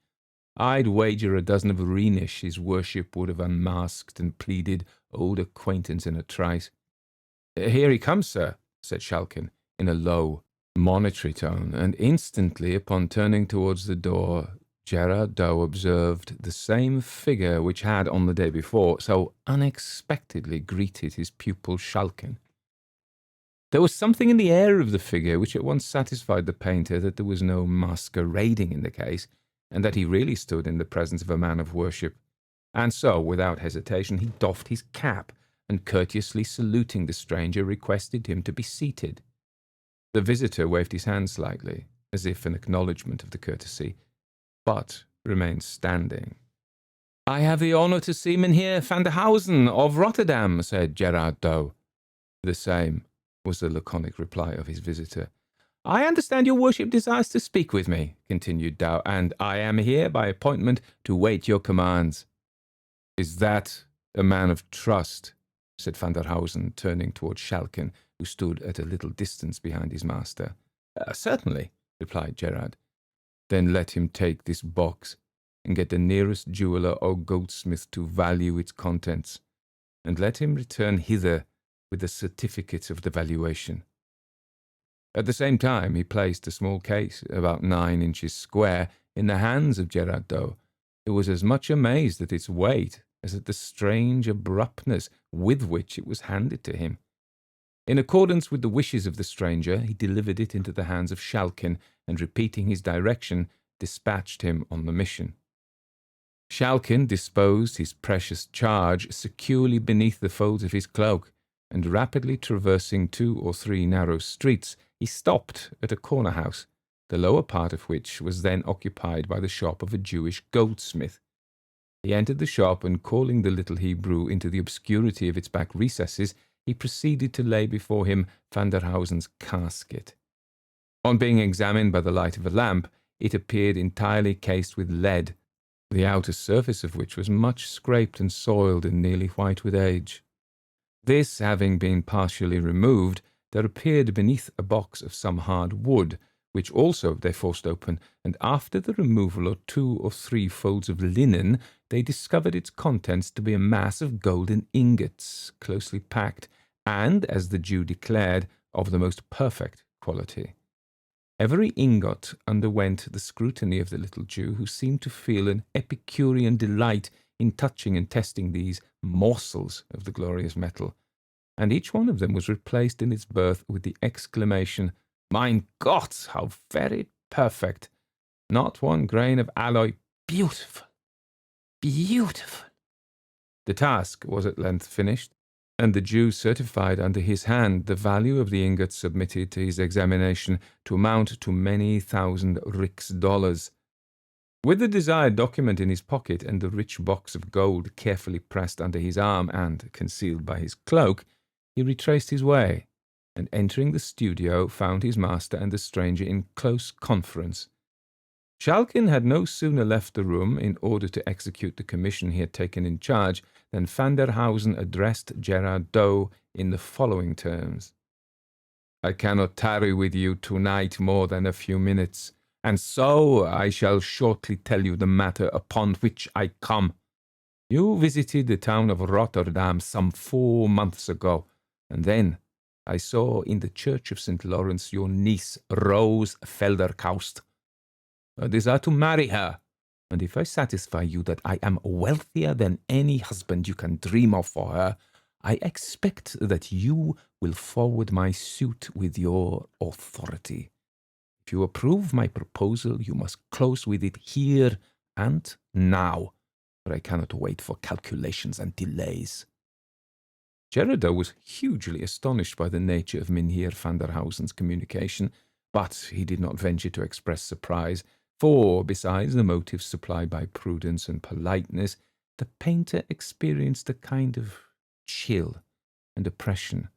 I'd wager a dozen of Rhenish his worship would have unmasked and pleaded old acquaintance in a trice. "Here he comes, sir," said Schalkin, in a low, monitory tone, and instantly, upon turning towards the door, Gerard Dow observed the same figure which had, on the day before, so unexpectedly greeted his pupil Schalkin. There was something in the air of the figure which at once satisfied the painter that there was no masquerading in the case, and that he really stood in the presence of a man of worship. And so, without hesitation, he doffed his cap, and courteously saluting the stranger, requested him to be seated. The visitor waved his hand slightly, as if in acknowledgment of the courtesy, but remained standing. "I have the honour to see Mynheer van der Hausen of Rotterdam," said Gerard Dow. "The same," was the laconic reply of his visitor. "I understand your worship desires to speak with me," continued Dow, "and I am here by appointment to wait your commands." "Is that a man of trust?" said van der Hausen, turning towards Schalkin, who stood at a little distance behind his master. "Certainly," replied Gerard. "Then let him take this box, and get the nearest jeweller or goldsmith to value its contents, and let him return hither with the certificate of the valuation." At the same time he placed a small case, about 9 inches square, in the hands of Gerard Dow, who was as much amazed at its weight as at the strange abruptness with which it was handed to him. In accordance with the wishes of the stranger, he delivered it into the hands of Schalkin, and repeating his direction, dispatched him on the mission. Schalkin disposed his precious charge securely beneath the folds of his cloak, and rapidly traversing 2 or 3 narrow streets, he stopped at a corner house, the lower part of which was then occupied by the shop of a Jewish goldsmith. He entered the shop, and calling the little Hebrew into the obscurity of its back recesses, he proceeded to lay before him van der Hausen's casket. On being examined by the light of a lamp, it appeared entirely cased with lead, the outer surface of which was much scraped and soiled and nearly white with age. This having been partially removed, there appeared beneath a box of some hard wood, which also they forced open, and after the removal of 2 or 3 folds of linen, they discovered its contents to be a mass of golden ingots, closely packed, and, as the Jew declared, of the most perfect quality. Every ingot underwent the scrutiny of the little Jew, who seemed to feel an Epicurean delight in touching and testing these morsels of the glorious metal, and each one of them was replaced in its berth with the exclamation, "Mein Gott, how very perfect!" Not one grain of alloy. Beautiful, beautiful. The task was at length finished, and the Jew certified under his hand the value of the ingots submitted to his examination to amount to many thousand rix dollars. With the desired document in his pocket and the rich box of gold carefully pressed under his arm and concealed by his cloak, he retraced his way, and entering the studio found his master and the stranger in close conference. Schalken had no sooner left the room in order to execute the commission he had taken in charge than Van der Hausen addressed Gerard Doe in the following terms. "I cannot tarry with you tonight more than a few minutes, and so I shall shortly tell you the matter upon which I come. You visited the town of Rotterdam some 4 months ago, and then I saw in the church of St. Lawrence your niece, Rose Felderkaust. I desire to marry her, and if I satisfy you that I am wealthier than any husband you can dream of for her, I expect that you will forward my suit with your authority. If you approve my proposal, you must close with it here and now, for I cannot wait for calculations and delays." Gerardo was hugely astonished by the nature of Mynheer van der Hausen's communication, but he did not venture to express surprise, for, besides the motives supplied by prudence and politeness, the painter experienced a kind of chill and oppression,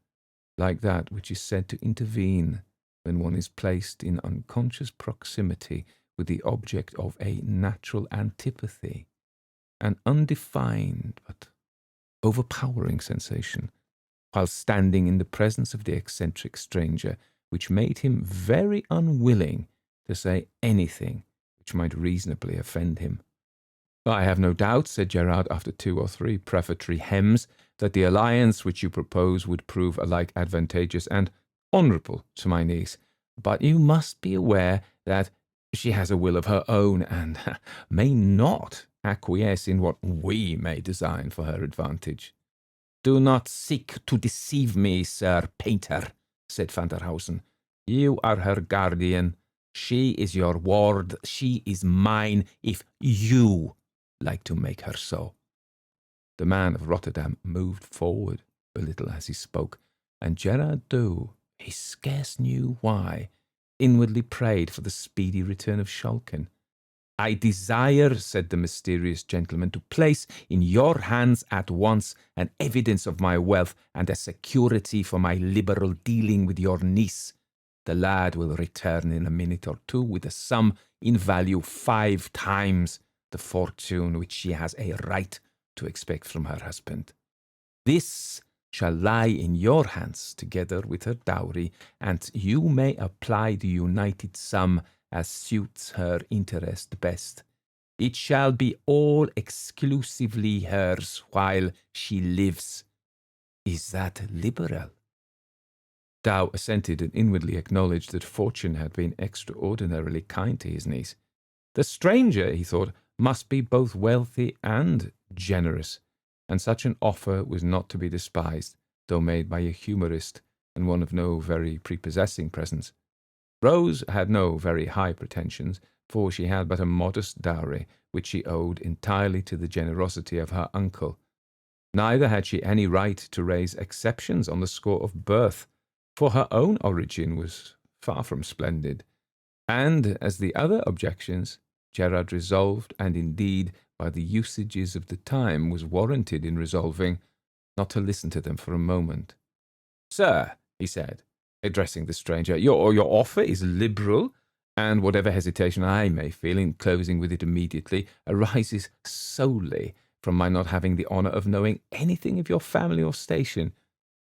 like that which is said to intervene when one is placed in unconscious proximity with the object of a natural antipathy, an undefined but overpowering sensation, while standing in the presence of the eccentric stranger, which made him very unwilling to say anything which might reasonably offend him. "I have no doubt," said Gerard, after 2 or 3 prefatory hems, "that the alliance which you propose would prove alike advantageous and honourable to my niece, but you must be aware that she has a will of her own, and may not acquiesce in what we may design for her advantage." "Do not seek to deceive me, Sir Painter," said Van der Hausen. "You are her guardian. She is your ward. She is mine, if you like to make her so." The man of Rotterdam moved forward a little as he spoke, and Gerard Doe, he scarce knew why, inwardly prayed for the speedy return of Schalken. "I desire," said the mysterious gentleman, "to place in your hands at once an evidence of my wealth and a security for my liberal dealing with your niece. The lad will return in a minute or 2 with a sum in value 5 times the fortune which she has a right to expect from her husband. This shall lie in your hands together with her dowry, and you may apply the united sum as suits her interest best. It shall be all exclusively hers while she lives. Is that liberal?" Dow assented and inwardly acknowledged that fortune had been extraordinarily kind to his niece. The stranger, he thought, must be both wealthy and generous, and such an offer was not to be despised, though made by a humorist and one of no very prepossessing presence. Rose had no very high pretensions, for she had but a modest dowry, which she owed entirely to the generosity of her uncle. Neither had she any right to raise exceptions on the score of birth, for her own origin was far from splendid, and, as the other objections, Gerard resolved, and indeed, by the usages of the time, was warranted in resolving, not to listen to them for a moment. "Sir," he said, addressing the stranger, your offer is liberal, and whatever hesitation I may feel in closing with it immediately arises solely from my not having the honour of knowing anything of your family or station.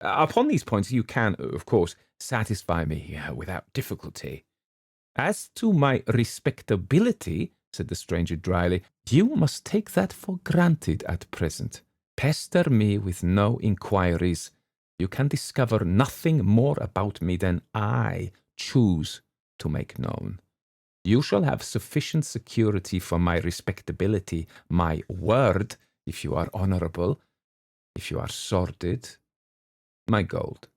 Upon these points you can, of course, satisfy me without difficulty. As to my respectability," said the stranger dryly, "you must take that for granted at present. Pester me with no inquiries. You can discover nothing more about me than I choose to make known. You shall have sufficient security for my respectability, my word, if you are honourable. If you are sordid, my gold."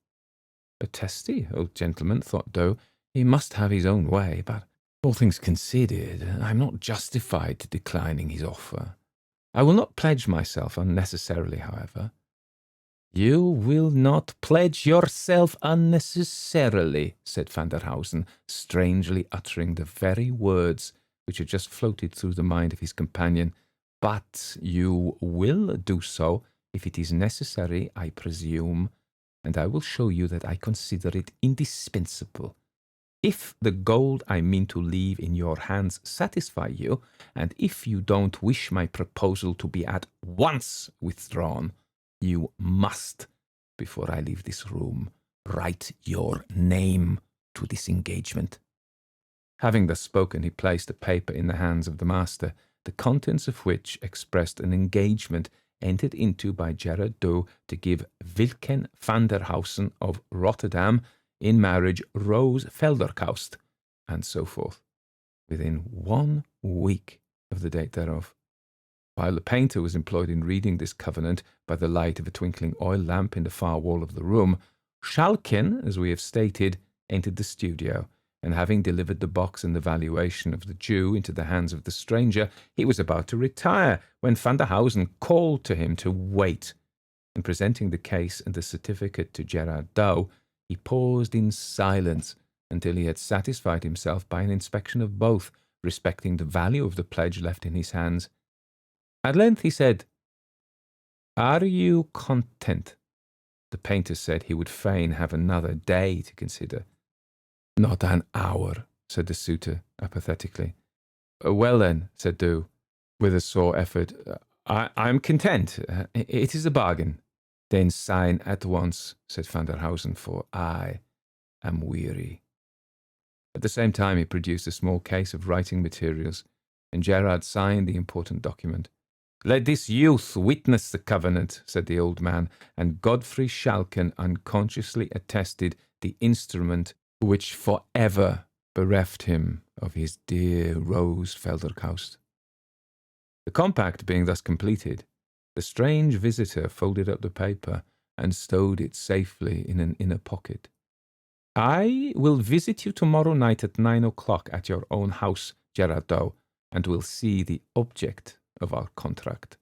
A testy old gentleman, thought Doe. He must have his own way, but All things considered, I am not justified to declining his offer. I will not pledge myself unnecessarily, however. You will not pledge yourself unnecessarily, said Van der Hausen, strangely uttering the very words which had just floated through the mind of his companion. But you will do so if it is necessary, I presume, and I will show you that I consider it indispensable. If the gold I mean to leave in your hands satisfy you, and if you don't wish my proposal to be at once withdrawn, you must, before I leave this room, write your name to this engagement. Having thus spoken, he placed a paper in the hands of the master, the contents of which expressed an engagement entered into by Gerard Dow to give Wilken van der Hausen of Rotterdam in marriage Rose Felderkaust, and so forth, within 1 week of the date thereof. While the painter was employed in reading this covenant by the light of a twinkling oil lamp in the far wall of the room, Schalken, as we have stated, entered the studio, and having delivered the box and the valuation of the Jew into the hands of the stranger, he was about to retire, when Van der Hausen called to him to wait, and presenting the case and the certificate to Gerard Dow, he paused in silence until he had satisfied himself by an inspection of both, respecting the value of the pledge left in his hands. At length he said, "Are you content?" The painter said he would fain have another day to consider. "Not an hour," said the suitor, apathetically. "Well then," said Dow, with a sore effort, I am content. It is a bargain." "Then sign at once," said Van der Hausen, "for I am weary." At the same time he produced a small case of writing materials, and Gerard signed the important document. "Let this youth witness the covenant," said the old man, and Godfrey Schalken unconsciously attested the instrument which forever bereft him of his dear Rose Felderkaust. The compact being thus completed, the strange visitor folded up the paper and stowed it safely in an inner pocket. "I will visit you tomorrow night at 9 o'clock at your own house, Gerard Dow, and will see the object of our contract."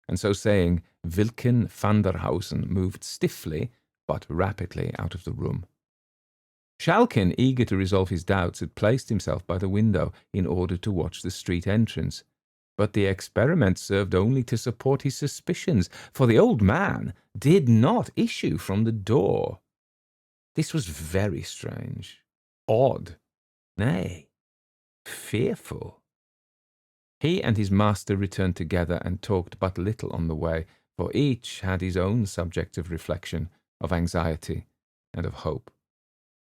And so saying, Wilken van der Hausen moved stiffly but rapidly out of the room. Schalken, eager to resolve his doubts, had placed himself by the window in order to watch the street entrance. But the experiment served only to support his suspicions, for the old man did not issue from the door. This was very strange, odd, nay, fearful. He and his master returned together and talked but little on the way, for each had his own subjects of reflection, of anxiety, and of hope.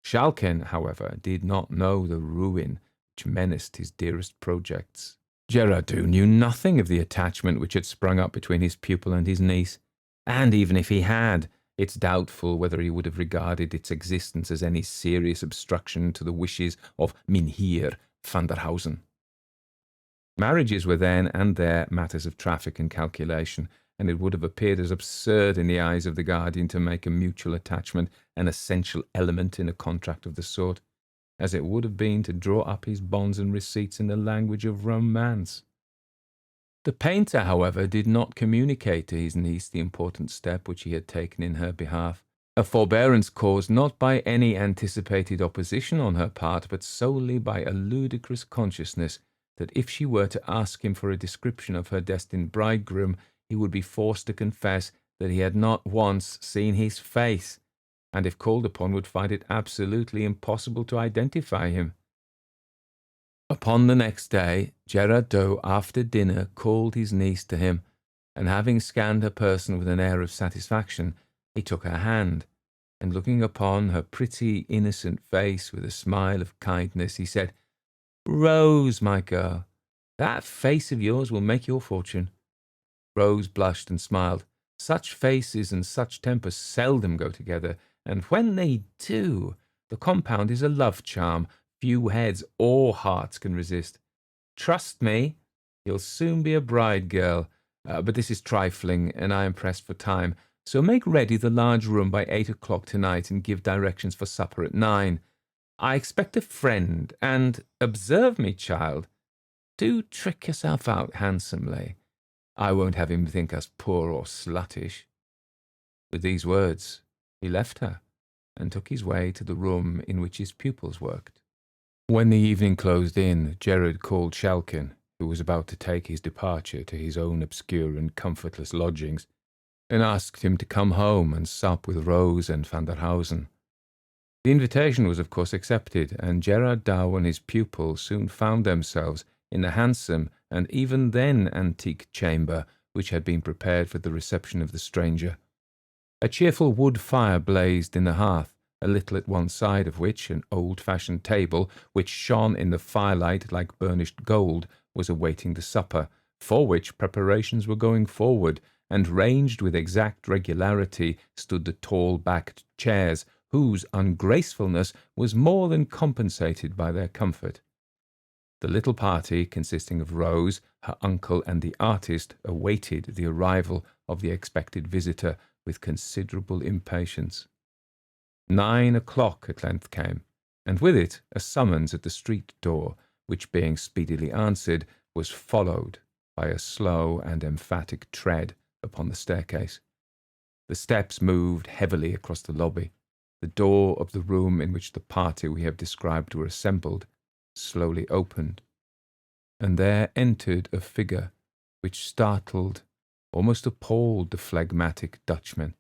Schalken, however, did not know the ruin which menaced his dearest projects. Gerard Dow knew nothing of the attachment which had sprung up between his pupil and his niece, and even if he had, it's doubtful whether he would have regarded its existence as any serious obstruction to the wishes of Mynheer van der Hausen. Marriages were then and there matters of traffic and calculation, and it would have appeared as absurd in the eyes of the guardian to make a mutual attachment an essential element in a contract of the sort, as it would have been to draw up his bonds and receipts in the language of romance. The painter, however, did not communicate to his niece the important step which he had taken in her behalf, a forbearance caused not by any anticipated opposition on her part, but solely by a ludicrous consciousness that if she were to ask him for a description of her destined bridegroom, he would be forced to confess that he had not once seen his face, and if called upon would find it absolutely impossible to identify him. Upon the next day, Gerard Dow, after dinner, called his niece to him, and having scanned her person with an air of satisfaction, he took her hand, and looking upon her pretty, innocent face with a smile of kindness, he said, "Rose, my girl, that face of yours will make your fortune." Rose blushed and smiled. Such faces and such tempers seldom go together, and when they do, the compound is a love charm few heads or hearts can resist. Trust me, you'll soon be a bride girl, but this is trifling, and I am pressed for time, so make ready the large room by 8 o'clock tonight and give directions for supper at 9. I expect a friend, and observe me, child. Do trick yourself out handsomely. I won't have him think us poor or sluttish." With these words, he left her, and took his way to the room in which his pupils worked. When the evening closed in, Gerard called Schalken, who was about to take his departure to his own obscure and comfortless lodgings, and asked him to come home and sup with Rose and van der Hausen. The invitation was of course accepted, and Gerard Dow and his pupil soon found themselves in a handsome and even then antique chamber which had been prepared for the reception of the stranger. A cheerful wood fire blazed in the hearth, a little at one side of which an old-fashioned table, which shone in the firelight like burnished gold, was awaiting the supper, for which preparations were going forward, and ranged with exact regularity stood the tall-backed chairs, whose ungracefulness was more than compensated by their comfort. The little party, consisting of Rose, her uncle, and the artist, awaited the arrival of the expected visitor with considerable impatience. 9 o'clock at length came, and with it a summons at the street door, which, being speedily answered, was followed by a slow and emphatic tread upon the staircase. The steps moved heavily across the lobby. The door of the room in which the party we have described were assembled slowly opened, and there entered a figure which startled, almost appalled the phlegmatic Dutchman,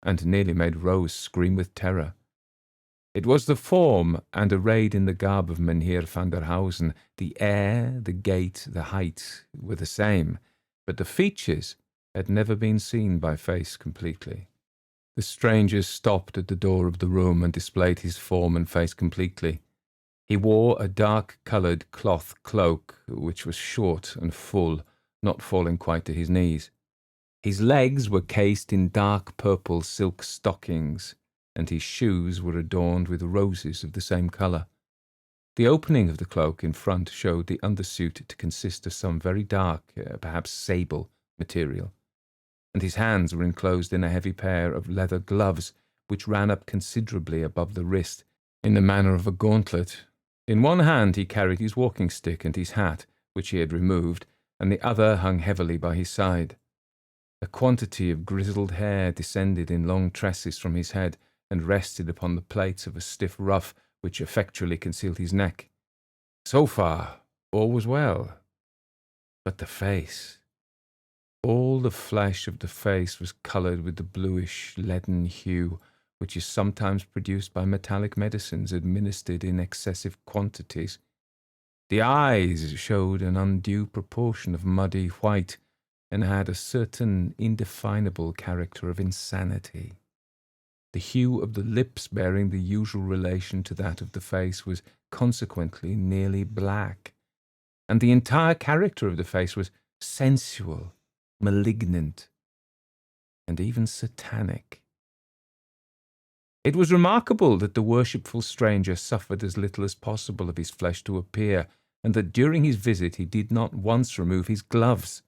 and nearly made Rose scream with terror. It was the form, and arrayed in the garb of Mynheer van der Hausen. The air, the gait, the height were the same, but the features had never been seen by face completely. The stranger stopped at the door of the room and displayed his form and face completely. He wore a dark-coloured cloth cloak, which was short and full, not falling quite to his knees. His legs were cased in dark purple silk stockings, and his shoes were adorned with roses of the same colour. The opening of the cloak in front showed the undersuit to consist of some very dark, perhaps sable, material, and his hands were enclosed in a heavy pair of leather gloves, which ran up considerably above the wrist, in the manner of a gauntlet. In one hand he carried his walking stick and his hat, which he had removed, and the other hung heavily by his side. A quantity of grizzled hair descended in long tresses from his head, and rested upon the plaits of a stiff ruff which effectually concealed his neck. So far, all was well. But the face. All the flesh of the face was coloured with the bluish, leaden hue, which is sometimes produced by metallic medicines administered in excessive quantities. The eyes showed an undue proportion of muddy white, and had a certain indefinable character of insanity. The hue of the lips, bearing the usual relation to that of the face, was consequently nearly black, and the entire character of the face was sensual, malignant, and even satanic. It was remarkable that the worshipful stranger suffered as little as possible of his flesh to appear, and that during his visit he did not once remove his gloves.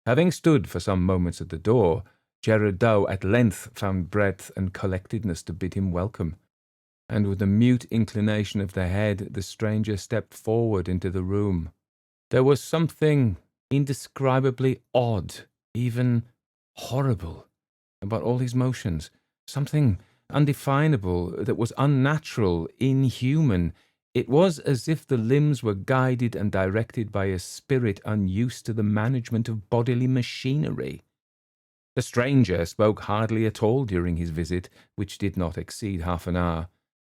Having stood for some moments at the door, Gerard Dow at length found breath and collectedness to bid him welcome, and with a mute inclination of the head the stranger stepped forward into the room. There was something indescribably odd, even horrible, about all his motions, something undefinable that was unnatural, inhuman. It was as if the limbs were guided and directed by a spirit unused to the management of bodily machinery. The stranger spoke hardly at all during his visit, which did not exceed half an hour,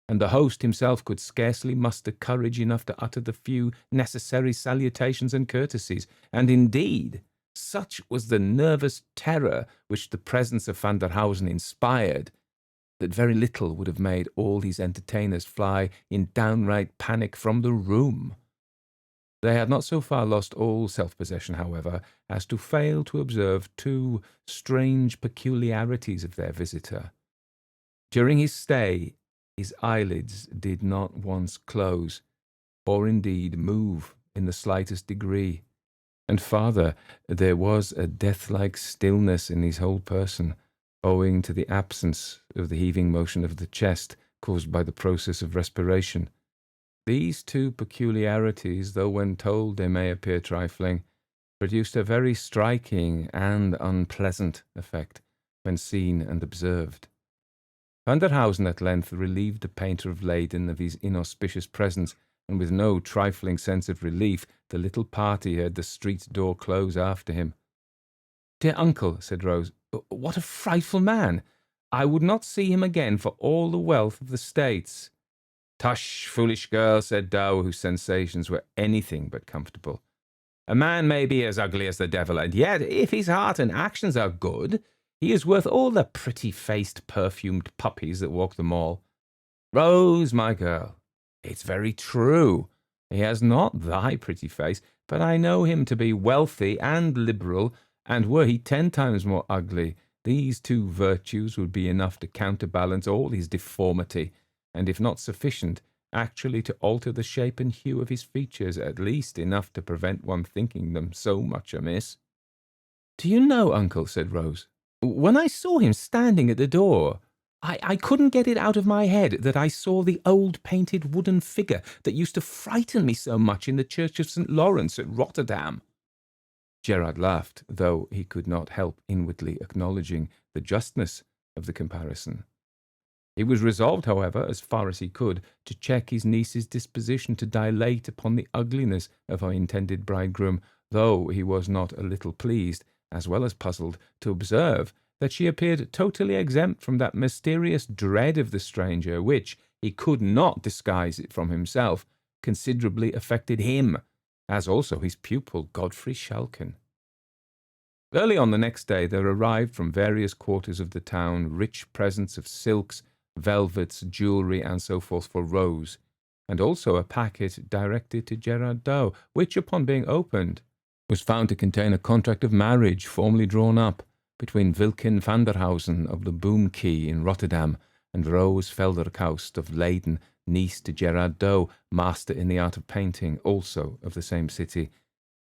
and the host himself could scarcely muster courage enough to utter the few necessary salutations and courtesies, and indeed, such was the nervous terror which the presence of Van der Hausen inspired, that very little would have made all these entertainers fly in downright panic from the room. They had not so far lost all self-possession, however, as to fail to observe two strange peculiarities of their visitor. During his stay, his eyelids did not once close, or indeed move in the slightest degree, and farther, there was a death-like stillness in his whole person, owing to the absence of the heaving motion of the chest, caused by the process of respiration. These two peculiarities, though when told they may appear trifling, produced a very striking and unpleasant effect when seen and observed. Van der Hausen at length relieved the painter of Leyden of his inauspicious presence, and with no trifling sense of relief, the little party heard the street door close after him. "Dear uncle," said Rose, "what a frightful man! I would not see him again for all the wealth of the States." "Tush, foolish girl," said Dow, whose sensations were anything but comfortable. "A man may be as ugly as the devil, and yet, if his heart and actions are good, he is worth all the pretty-faced, perfumed puppies that walk the mall. Rose, my girl, it's very true. He has not thy pretty face, but I know him to be wealthy and liberal, and were he 10 times more ugly, these two virtues would be enough to counterbalance all his deformity, and if not sufficient, actually to alter the shape and hue of his features, at least enough to prevent one thinking them so much amiss." "Do you know, uncle," said Rose, "when I saw him standing at the door, I couldn't get it out of my head that I saw the old painted wooden figure that used to frighten me so much in the church of St. Lawrence at Rotterdam." Gerard laughed, though he could not help inwardly acknowledging the justness of the comparison. He was resolved, however, as far as he could, to check his niece's disposition to dilate upon the ugliness of her intended bridegroom, though he was not a little pleased, as well as puzzled, to observe that she appeared totally exempt from that mysterious dread of the stranger which, he could not disguise it from himself, considerably affected him, as also his pupil Godfrey Shalkin. Early on the next day there arrived from various quarters of the town rich presents of silks, velvets, jewellery, and so forth for Rose, and also a packet directed to Gerard Dow, which, upon being opened, was found to contain a contract of marriage formally drawn up between Wilkin van der Hausen of the Boom Key in Rotterdam and Rose Velderkaust of Leyden, niece to Gerard Dow, master in the art of painting, also of the same city,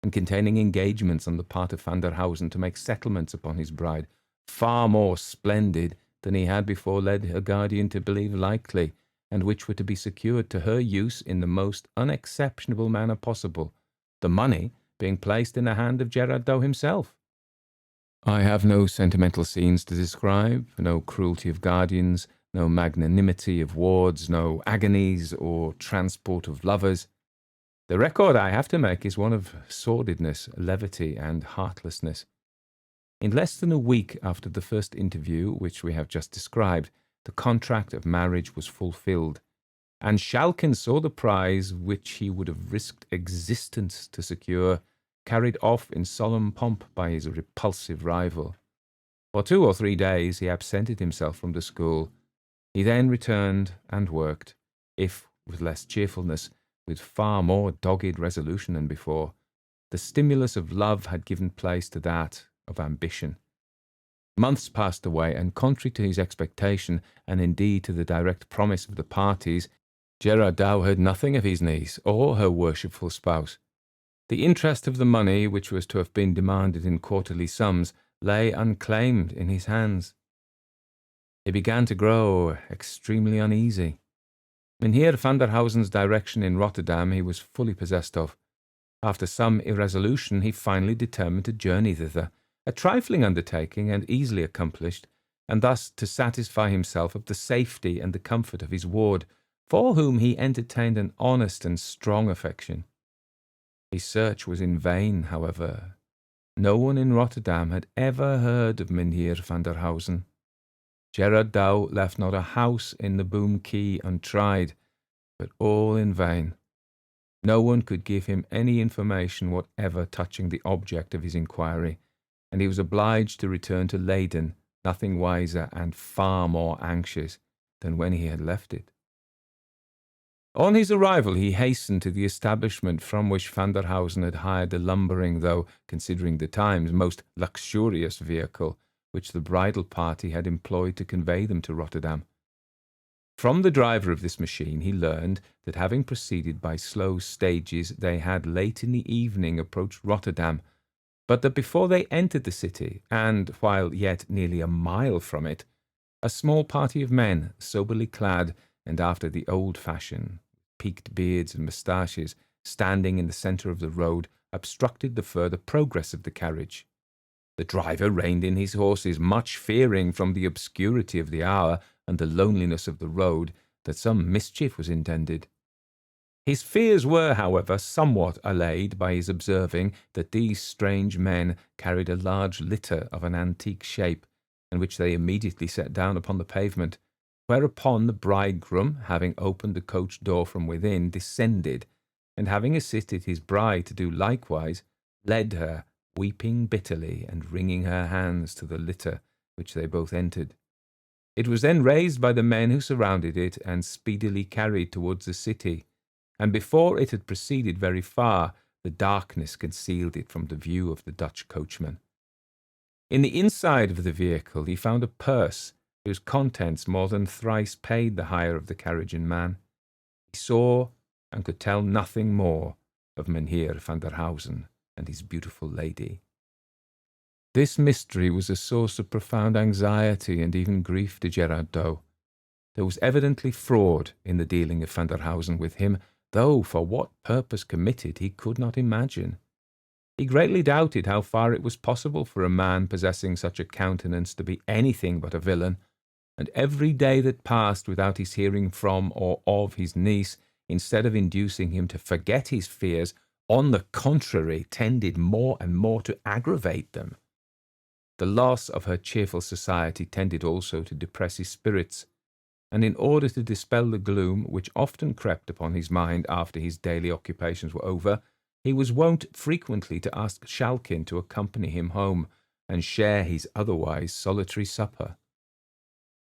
and containing engagements on the part of van der Hausen to make settlements upon his bride, far more splendid than he had before led her guardian to believe likely, and which were to be secured to her use in the most unexceptionable manner possible, the money being placed in the hand of Gerard Dow himself. I have no sentimental scenes to describe, no cruelty of guardians, no magnanimity of wards, no agonies or transport of lovers. The record I have to make is one of sordidness, levity, and heartlessness. In less than a week after the first interview, which we have just described, the contract of marriage was fulfilled, and Shalkin saw the prize which he would have risked existence to secure carried off in solemn pomp by his repulsive rival. For 2 or 3 days he absented himself from the school. He then returned and worked, if with less cheerfulness, with far more dogged resolution than before. The stimulus of love had given place to that of ambition. Months passed away, and contrary to his expectation, and indeed to the direct promise of the parties, Gerard Dow heard nothing of his niece or her worshipful spouse. The interest of the money, which was to have been demanded in quarterly sums, lay unclaimed in his hands. He began to grow extremely uneasy. Mynheer van der Hausen's direction in Rotterdam he was fully possessed of. After some irresolution, he finally determined to journey thither, a trifling undertaking and easily accomplished, and thus to satisfy himself of the safety and the comfort of his ward, for whom he entertained an honest and strong affection. His search was in vain, however. No one in Rotterdam had ever heard of Mynheer van der Hausen. Gerard Dow left not a house in the Boom Key untried, but all in vain. No one could give him any information whatever touching the object of his inquiry, and he was obliged to return to Leyden, nothing wiser and far more anxious than when he had left it. On his arrival, he hastened to the establishment from which van der Hausen had hired the lumbering, though, considering the times, most luxurious vehicle which the bridal party had employed to convey them to Rotterdam. From the driver of this machine he learned that, having proceeded by slow stages, they had late in the evening approached Rotterdam, but that before they entered the city, and while yet nearly a mile from it, a small party of men, soberly clad, and after the old fashion, peaked beards and moustaches, standing in the centre of the road, obstructed the further progress of the carriage. The driver reined in his horses, much fearing from the obscurity of the hour and the loneliness of the road that some mischief was intended. His fears were, however, somewhat allayed by his observing that these strange men carried a large litter of an antique shape, and which they immediately set down upon the pavement, whereupon the bridegroom, having opened the coach door from within, descended, and having assisted his bride to do likewise, led her, weeping bitterly and wringing her hands, to the litter, which they both entered. It was then raised by the men who surrounded it, and speedily carried towards the city, and before it had proceeded very far, the darkness concealed it from the view of the Dutch coachman. In the inside of the vehicle he found a purse, whose contents more than thrice paid the hire of the carriage and man. He saw and could tell nothing more of Mynheer van der Hausen and his beautiful lady. This mystery was a source of profound anxiety and even grief to Gerard Dow. There was evidently fraud in the dealing of van der Hausen with him, though for what purpose committed he could not imagine. He greatly doubted how far it was possible for a man possessing such a countenance to be anything but a villain, and every day that passed without his hearing from or of his niece, instead of inducing him to forget his fears, on the contrary, tended more and more to aggravate them. The loss of her cheerful society tended also to depress his spirits, and in order to dispel the gloom which often crept upon his mind after his daily occupations were over, he was wont frequently to ask Schalkin to accompany him home and share his otherwise solitary supper.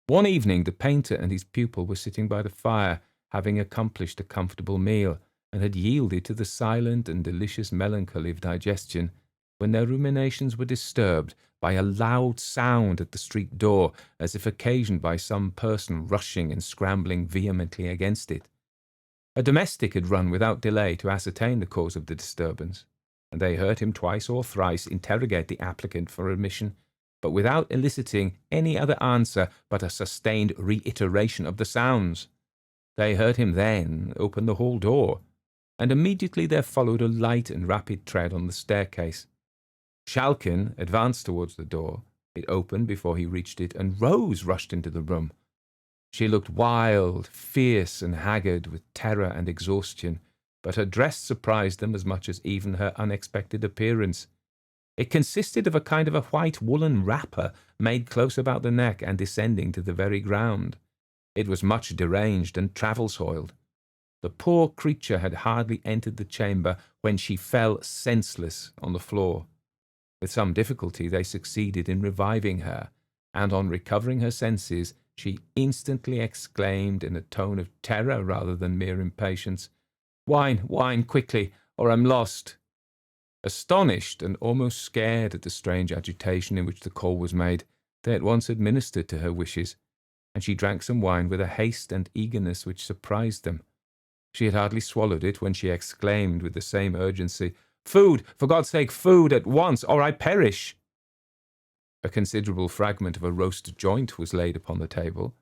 One evening the painter and his pupil were sitting by the fire, having accomplished a comfortable meal, and had yielded to the silent and delicious melancholy of digestion, when their ruminations were disturbed by a loud sound at the street door, as if occasioned by some person rushing and scrambling vehemently against it. A domestic had run without delay to ascertain the cause of the disturbance, and they heard him twice or thrice interrogate the applicant for admission, but without eliciting any other answer but a sustained reiteration of the sounds. They heard him then open the hall door, and immediately there followed a light and rapid tread on the staircase. Schalkin advanced towards the door. It opened before he reached it, and Rose rushed into the room. She looked wild, fierce, and haggard with terror and exhaustion, but her dress surprised them as much as even her unexpected appearance. It consisted of a kind of a white woolen wrapper made close about the neck and descending to the very ground. It was much deranged and travel-soiled. The poor creature had hardly entered the chamber when she fell senseless on the floor. With some difficulty they succeeded in reviving her, and on recovering her senses, she instantly exclaimed in a tone of terror rather than mere impatience, "Wine, wine, quickly, or I'm lost." Astonished and almost scared at the strange agitation in which the call was made, they at once administered to her wishes, and she drank some wine with a haste and eagerness which surprised them. She had hardly swallowed it when she exclaimed with the same urgency, "Food! For God's sake, food at once, or I perish!" A considerable fragment of a roast joint was laid upon the table,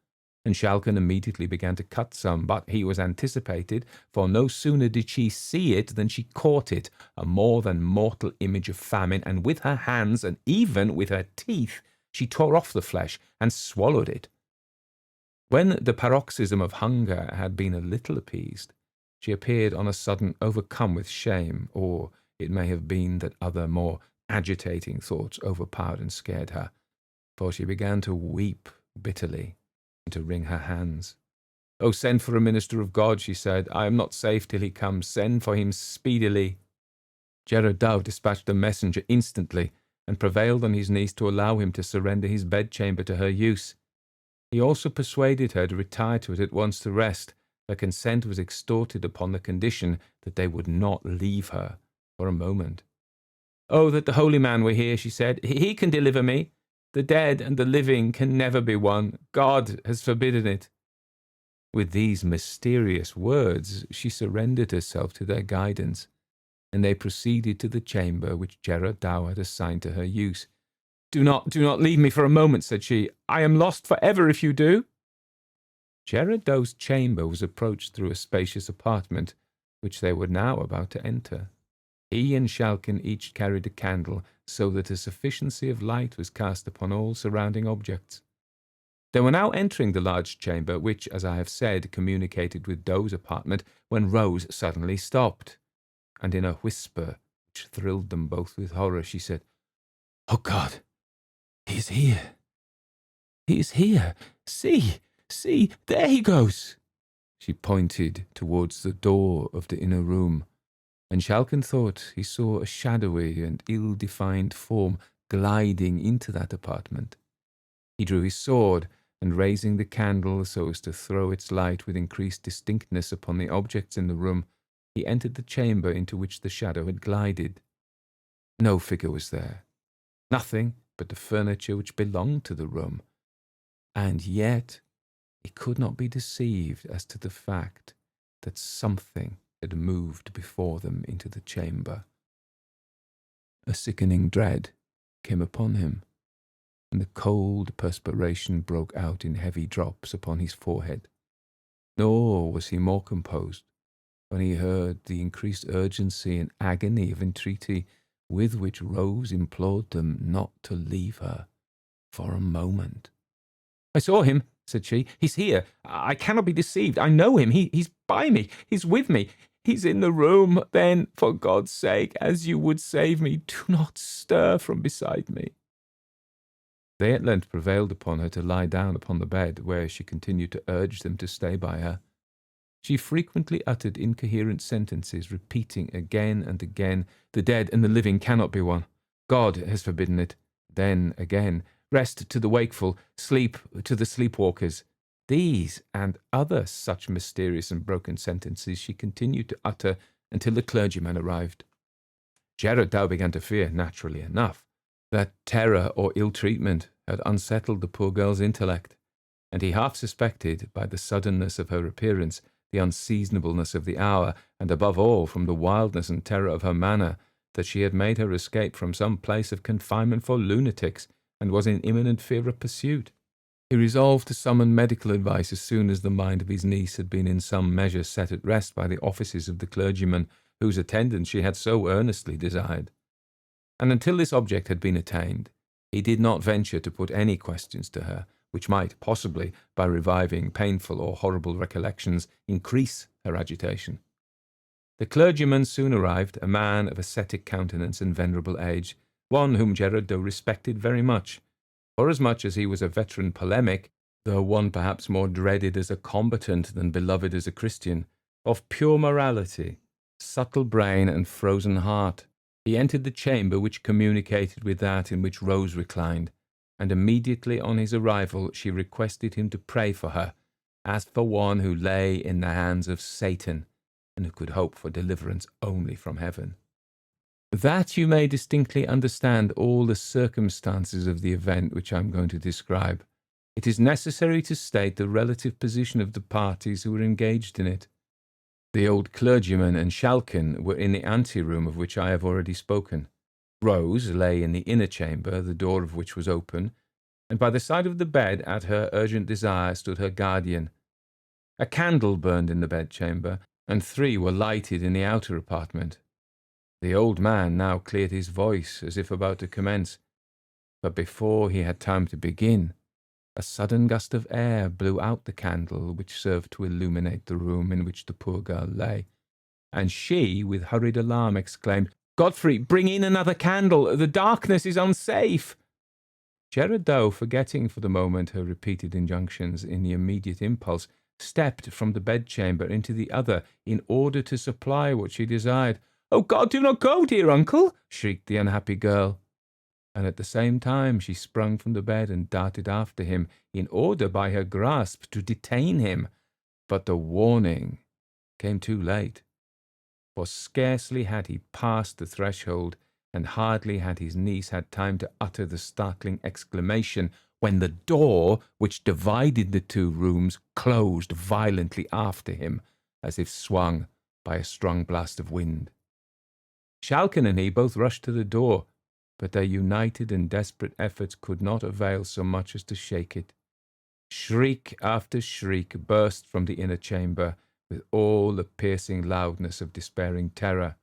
and Schalkin immediately began to cut some, but he was anticipated, for no sooner did she see it than she caught it, a more than mortal image of famine, and with her hands, and even with her teeth, she tore off the flesh and swallowed it. When the paroxysm of hunger had been a little appeased, she appeared on a sudden overcome with shame, or it may have been that other more agitating thoughts overpowered and scared her, for she began to weep bitterly and to wring her hands. "Oh, send for a minister of God," she said. "I am not safe till he comes. Send for him speedily." Gerard Dow dispatched a messenger instantly, and prevailed on his niece to allow him to surrender his bedchamber to her use. He also persuaded her to retire to it at once to rest. Her consent was extorted upon the condition that they would not leave her for a moment. "Oh, that the holy man were here," she said. "He can deliver me. The dead and the living can never be one. God has forbidden it." With these mysterious words, she surrendered herself to their guidance, and they proceeded to the chamber which Gerard Dow had assigned to her use. Do not leave me for a moment," said she. "I am lost for ever if you do." Gerard Doe's chamber was approached through a spacious apartment, which they were now about to enter. He and Shalkin each carried a candle, so that a sufficiency of light was cast upon all surrounding objects. They were now entering the large chamber, which, as I have said, communicated with Doe's apartment, when Rose suddenly stopped, and in a whisper which thrilled them both with horror, she said, "Oh God, he is here! He is here! See! See! There he goes!" She pointed towards the door of the inner room, and Shalkin thought he saw a shadowy and ill-defined form gliding into that apartment. He drew his sword, and raising the candle so as to throw its light with increased distinctness upon the objects in the room, he entered the chamber into which the shadow had glided. No figure was there, nothing but the furniture which belonged to the room, and yet he could not be deceived as to the fact that something had moved before them into the chamber. A sickening dread came upon him, and the cold perspiration broke out in heavy drops upon his forehead. Nor was he more composed when he heard the increased urgency and agony of entreaty with which Rose implored them not to leave her for a moment. "I saw him," said she. "He's here. I cannot be deceived. I know him. He's by me. He's with me. He's in the room. Then, for God's sake, as you would save me, do not stir from beside me." They at length prevailed upon her to lie down upon the bed, where she continued to urge them to stay by her. She frequently uttered incoherent sentences, repeating again and again, "The dead and the living cannot be one. God has forbidden it." Then again, "Rest to the wakeful, sleep to the sleepwalkers." These and other such mysterious and broken sentences she continued to utter until the clergyman arrived. Gerard Dow began to fear, naturally enough, that terror or ill-treatment had unsettled the poor girl's intellect, and he half suspected, by the suddenness of her appearance, the unseasonableness of the hour, and above all from the wildness and terror of her manner, that she had made her escape from some place of confinement for lunatics, and was in imminent fear of pursuit. He resolved to summon medical advice as soon as the mind of his niece had been in some measure set at rest by the offices of the clergyman whose attendance she had so earnestly desired. And until this object had been attained, he did not venture to put any questions to her, which might possibly, by reviving painful or horrible recollections, increase her agitation. The clergyman soon arrived, a man of ascetic countenance and venerable age, one whom Gerard Doe respected very much, forasmuch as he was a veteran polemic, though one perhaps more dreaded as a combatant than beloved as a Christian, of pure morality, subtle brain, and frozen heart. He entered the chamber which communicated with that in which Rose reclined, and immediately on his arrival she requested him to pray for her, as for one who lay in the hands of Satan, and who could hope for deliverance only from heaven. That you may distinctly understand all the circumstances of the event which I am going to describe, it is necessary to state the relative position of the parties who were engaged in it. The old clergyman and Shalkin were in the ante-room of which I have already spoken. Rose lay in the inner chamber, the door of which was open, and by the side of the bed, at her urgent desire, stood her guardian. A candle burned in the bedchamber, and 3 were lighted in the outer apartment. The old man now cleared his voice, as if about to commence, but before he had time to begin, a sudden gust of air blew out the candle which served to illuminate the room in which the poor girl lay, and she, with hurried alarm, exclaimed, "Godfrey, bring in another candle! The darkness is unsafe!" Gerard Doe, forgetting for the moment her repeated injunctions in the immediate impulse, stepped from the bedchamber into the other in order to supply what she desired. "Oh God, do not go, dear uncle!" shrieked the unhappy girl. And at the same time she sprung from the bed and darted after him, in order by her grasp to detain him. But the warning came too late, for scarcely had he passed the threshold, and hardly had his niece had time to utter the startling exclamation, when the door which divided the 2 rooms closed violently after him, as if swung by a strong blast of wind. Shalkin and he both rushed to the door, but their united and desperate efforts could not avail so much as to shake it. Shriek after shriek burst from the inner chamber with all the piercing loudness of despairing terror.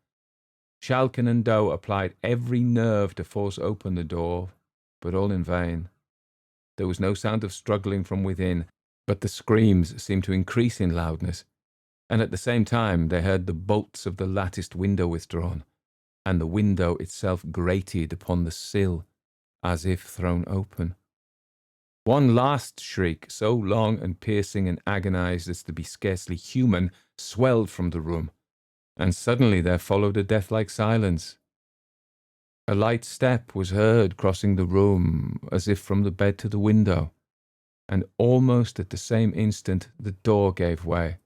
Shalkin and Doe applied every nerve to force open the door, but all in vain. There was no sound of struggling from within, but the screams seemed to increase in loudness, and at the same time they heard the bolts of the latticed window withdrawn, and the window itself grated upon the sill, as if thrown open. One last shriek, so long and piercing and agonized as to be scarcely human, swelled from the room, and suddenly there followed a death-like silence. A light step was heard crossing the room, as if from the bed to the window, and almost at the same instant the door gave way,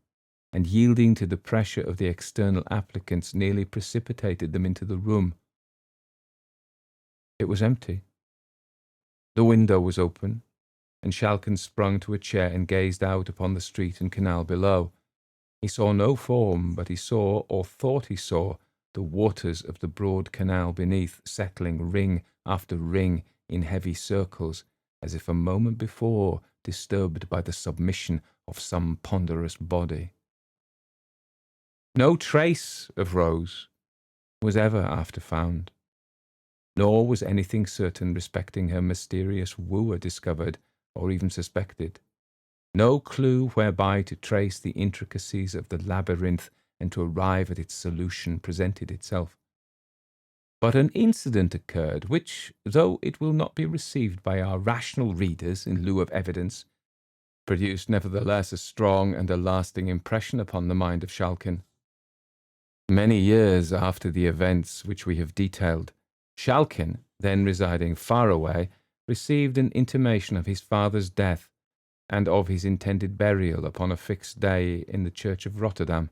and yielding to the pressure of the external applicants, nearly precipitated them into the room. It was empty. The window was open, and Shalkin sprung to a chair and gazed out upon the street and canal below. He saw no form, but he saw, or thought he saw, the waters of the broad canal beneath settling ring after ring in heavy circles, as if a moment before disturbed by the submission of some ponderous body. No trace of Rose was ever after found, nor was anything certain respecting her mysterious wooer discovered or even suspected. No clue whereby to trace the intricacies of the labyrinth and to arrive at its solution presented itself. But an incident occurred which, though it will not be received by our rational readers in lieu of evidence, produced nevertheless a strong and a lasting impression upon the mind of Shalkin. Many years after the events which we have detailed, Shalkin, then residing far away, received an intimation of his father's death and of his intended burial upon a fixed day in the church of Rotterdam.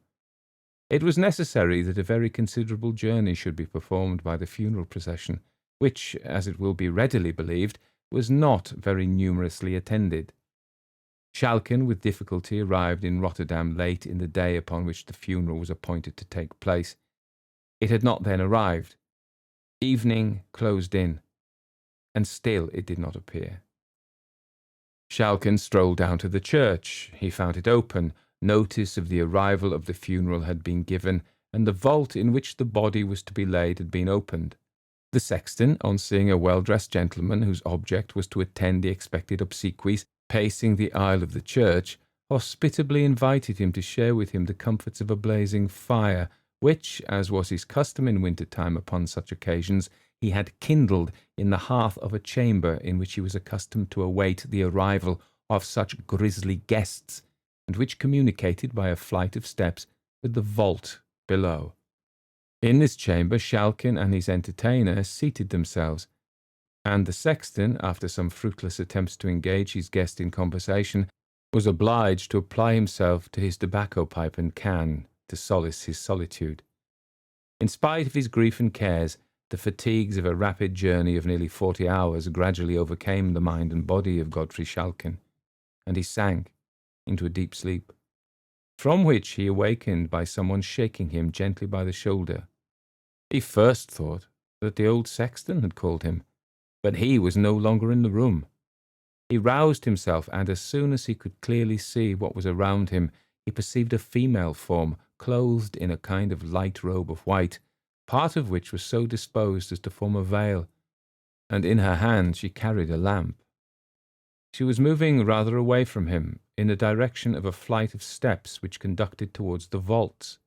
It was necessary that a very considerable journey should be performed by the funeral procession, which, as it will be readily believed, was not very numerously attended. Shalkin with difficulty arrived in Rotterdam late in the day upon which the funeral was appointed to take place. It had not then arrived. Evening closed in, and still it did not appear. Shalkin strolled down to the church. He found it open. Notice of the arrival of the funeral had been given, and the vault in which the body was to be laid had been opened. The sexton, on seeing a well-dressed gentleman whose object was to attend the expected obsequies, pacing the aisle of the church, hospitably invited him to share with him the comforts of a blazing fire, which, as was his custom in winter-time upon such occasions, he had kindled in the hearth of a chamber in which he was accustomed to await the arrival of such grisly guests, and which communicated by a flight of steps with the vault below. In this chamber Shalkin and his entertainer seated themselves, and the sexton, after some fruitless attempts to engage his guest in conversation, was obliged to apply himself to his tobacco pipe and can to solace his solitude. In spite of his grief and cares, the fatigues of a rapid journey of nearly 40 hours gradually overcame the mind and body of Godfrey Shalkin, and he sank into a deep sleep, from which he awakened by someone shaking him gently by the shoulder. He first thought that the old sexton had called him, but he was no longer in the room. He roused himself, and as soon as he could clearly see what was around him, he perceived a female form, clothed in a kind of light robe of white, part of which was so disposed as to form a veil, and in her hand she carried a lamp. She was moving rather away from him, in the direction of a flight of steps which conducted towards the vaults.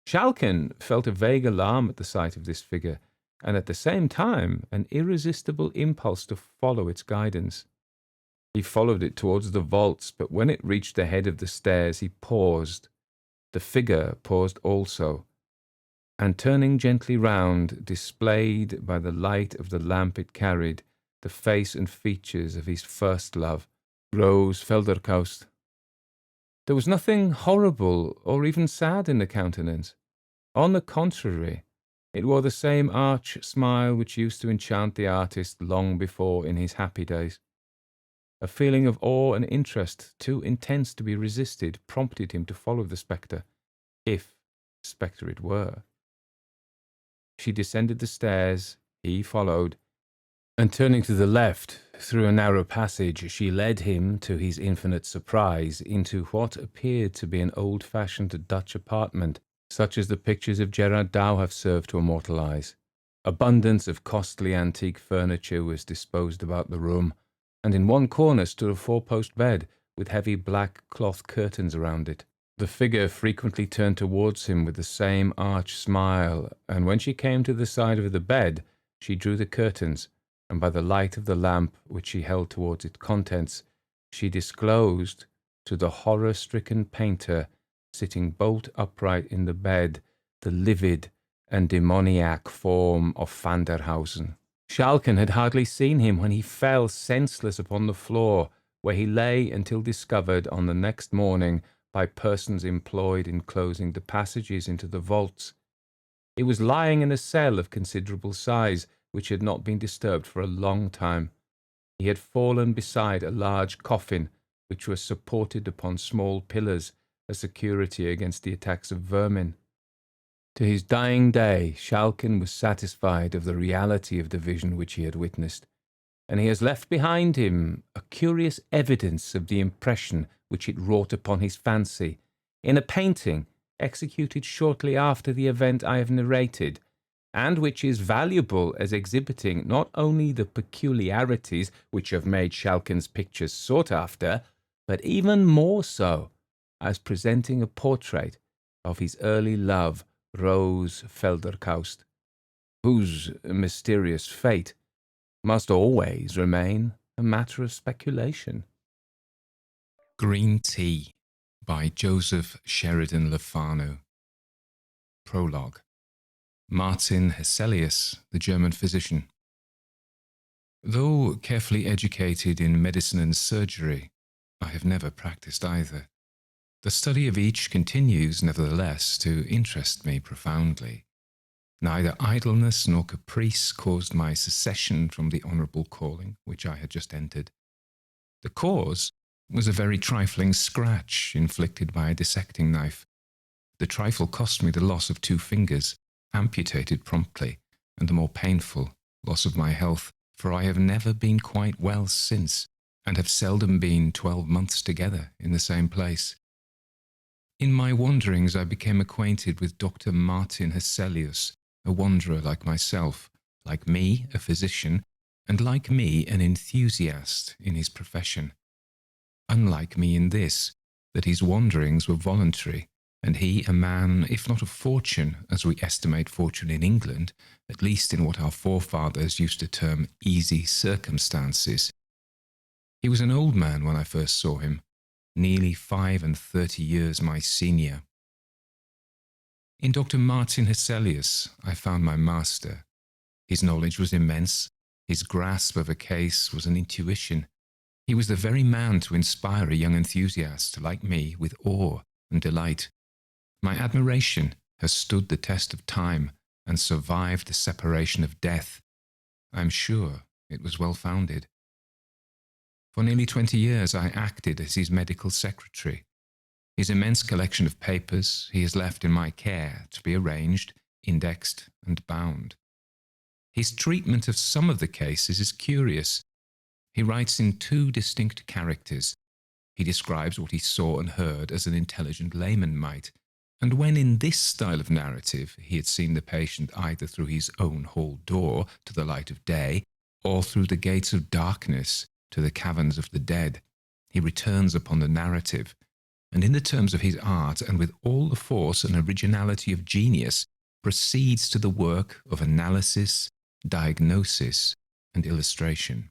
Shalkin felt a vague alarm at the sight of this figure, and at the same time an irresistible impulse to follow its guidance. He followed it towards the vaults, but when it reached the head of the stairs he paused. The figure paused also, and turning gently round, displayed by the light of the lamp it carried the face and features of his first love, Rose Felderkaust. There was nothing horrible or even sad in the countenance. On the contrary, it wore the same arch smile which used to enchant the artist long before in his happy days. A feeling of awe and interest, too intense to be resisted, prompted him to follow the spectre, if spectre it were. She descended the stairs, he followed, and turning to the left, Through a narrow passage, she led him, to his infinite surprise, into what appeared to be an old-fashioned Dutch apartment, such as the pictures of Gerard Dow have served to immortalize. Abundance of costly antique furniture was disposed about the room, and in one corner stood a four-post bed, with heavy black cloth curtains around it. The figure frequently turned towards him with the same arch smile, and when she came to the side of the bed, she drew the curtains, and by the light of the lamp which she held towards its contents, she disclosed to the horror-stricken painter, sitting bolt upright in the bed, the livid and demoniac form of Van der Hausen. Schalken had hardly seen him when he fell senseless upon the floor, where he lay until discovered on the next morning by persons employed in closing the passages into the vaults. He was lying in a cell of considerable size, which had not been disturbed for a long time. He had fallen beside a large coffin, which was supported upon small pillars, as security against the attacks of vermin. To his dying day, Schalken was satisfied of the reality of the vision which he had witnessed, and he has left behind him a curious evidence of the impression which it wrought upon his fancy, in a painting executed shortly after the event I have narrated, and which is valuable as exhibiting not only the peculiarities which have made Schalken's pictures sought after, but even more so as presenting a portrait of his early love, Rose Felderkaust, whose mysterious fate must always remain a matter of speculation. Green Tea by Joseph Sheridan Le Fanu. Prologue. Martin Hesselius, the German physician. Though carefully educated in medicine and surgery, I have never practiced either. The study of each continues, nevertheless, to interest me profoundly. Neither idleness nor caprice caused my secession from the honourable calling which I had just entered. The cause was a very trifling scratch inflicted by a dissecting knife. The trifle cost me the loss of 2 fingers, amputated promptly, and the more painful loss of my health, for I have never been quite well since, and have seldom been 12 months together in the same place. In my wanderings I became acquainted with Dr. Martin Hesselius, a wanderer like myself, like me, a physician, and like me, an enthusiast in his profession. Unlike me in this, that his wanderings were voluntary, and he a man, if not of fortune, as we estimate fortune in England, at least in what our forefathers used to term easy circumstances. He was an old man when I first saw him, nearly 35 years my senior. In Dr. Martin Hesselius I found my master. His knowledge was immense, his grasp of a case was an intuition. He was the very man to inspire a young enthusiast like me with awe and delight. My admiration has stood the test of time and survived the separation of death. I am sure it was well founded. For nearly 20 years I acted as his medical secretary. His immense collection of papers he has left in my care to be arranged, indexed, and bound. His treatment of some of the cases is curious. He writes in 2 distinct characters. He describes what he saw and heard as an intelligent layman might, and when in this style of narrative he had seen the patient either through his own hall door to the light of day, or through the gates of darkness to the caverns of the dead, he returns upon the narrative, and in the terms of his art, and with all the force and originality of genius, proceeds to the work of analysis, diagnosis, and illustration.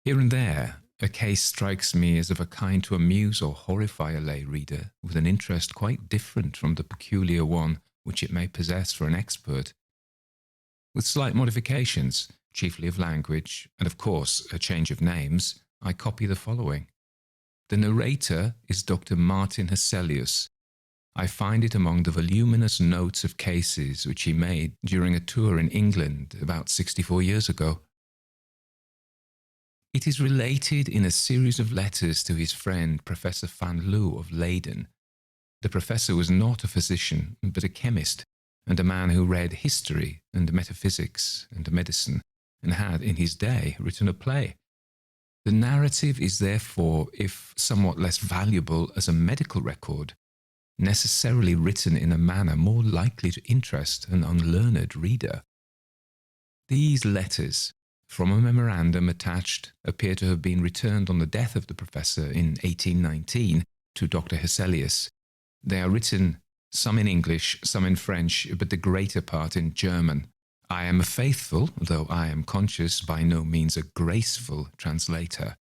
Here and there, a case strikes me as of a kind to amuse or horrify a lay reader with an interest quite different from the peculiar one which it may possess for an expert. With slight modifications, chiefly of language, and of course a change of names, I copy the following. The narrator is Dr. Martin Hesselius. I find it among the voluminous notes of cases which he made during a tour in England about 64 years ago. It is related in a series of letters to his friend Professor Van Loo of Leyden. The professor was not a physician, but a chemist, and a man who read history and metaphysics and medicine, and had in his day written a play. The narrative is therefore, if somewhat less valuable as a medical record, necessarily written in a manner more likely to interest an unlearned reader. These letters, from a memorandum attached, appear to have been returned on the death of the professor in 1819 to Dr. Hesselius. They are written, some in English, some in French, but the greater part in German. I am a faithful, though I am conscious by no means a graceful translator,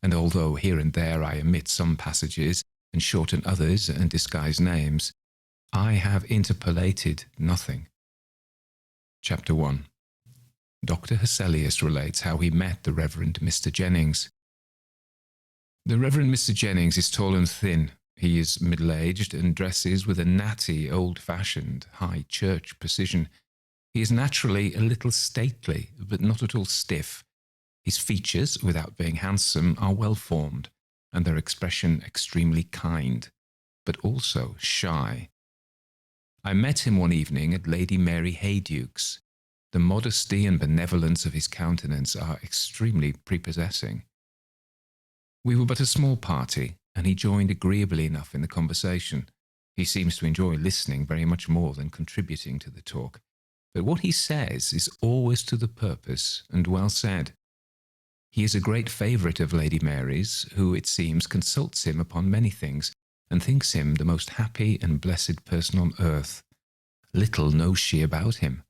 and although here and there I omit some passages and shorten others and disguise names, I have interpolated nothing. Chapter 1. Dr. Hesselius relates how he met the Reverend Mr. Jennings. The Reverend Mr. Jennings is tall and thin. He is middle-aged and dresses with a natty, old-fashioned, high church precision. He is naturally a little stately, but not at all stiff. His features, without being handsome, are well-formed, and their expression extremely kind, but also shy. I met him one evening at Lady Mary Hayduke's. The modesty and benevolence of his countenance are extremely prepossessing. We were but a small party, and he joined agreeably enough in the conversation. He seems to enjoy listening very much more than contributing to the talk, but what he says is always to the purpose and well said. He is a great favourite of Lady Mary's, who, it seems, consults him upon many things, and thinks him the most happy and blessed person on earth. Little knows she about him.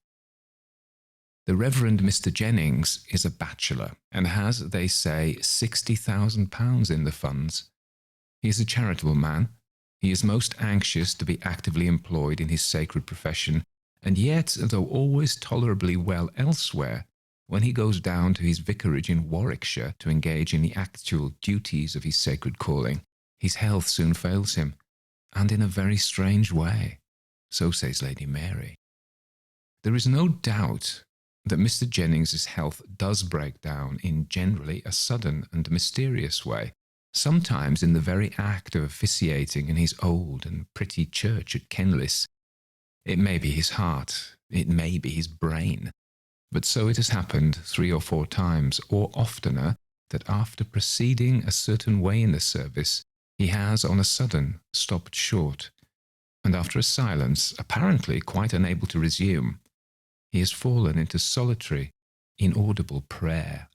The Reverend Mr. Jennings is a bachelor, and has, they say, £60,000 in the funds. He is a charitable man. He is most anxious to be actively employed in his sacred profession, and yet, though always tolerably well elsewhere, when he goes down to his vicarage in Warwickshire to engage in the actual duties of his sacred calling, his health soon fails him, and in a very strange way. So says Lady Mary. There is no doubt that Mr. Jennings's health does break down in generally a sudden and mysterious way, sometimes in the very act of officiating in his old and pretty church at Kenlis. It may be his heart, it may be his brain, but so it has happened 3 or 4 times, or oftener, that after proceeding a certain way in the service, he has on a sudden stopped short, and after a silence, apparently quite unable to resume, he has fallen into solitary, inaudible prayer,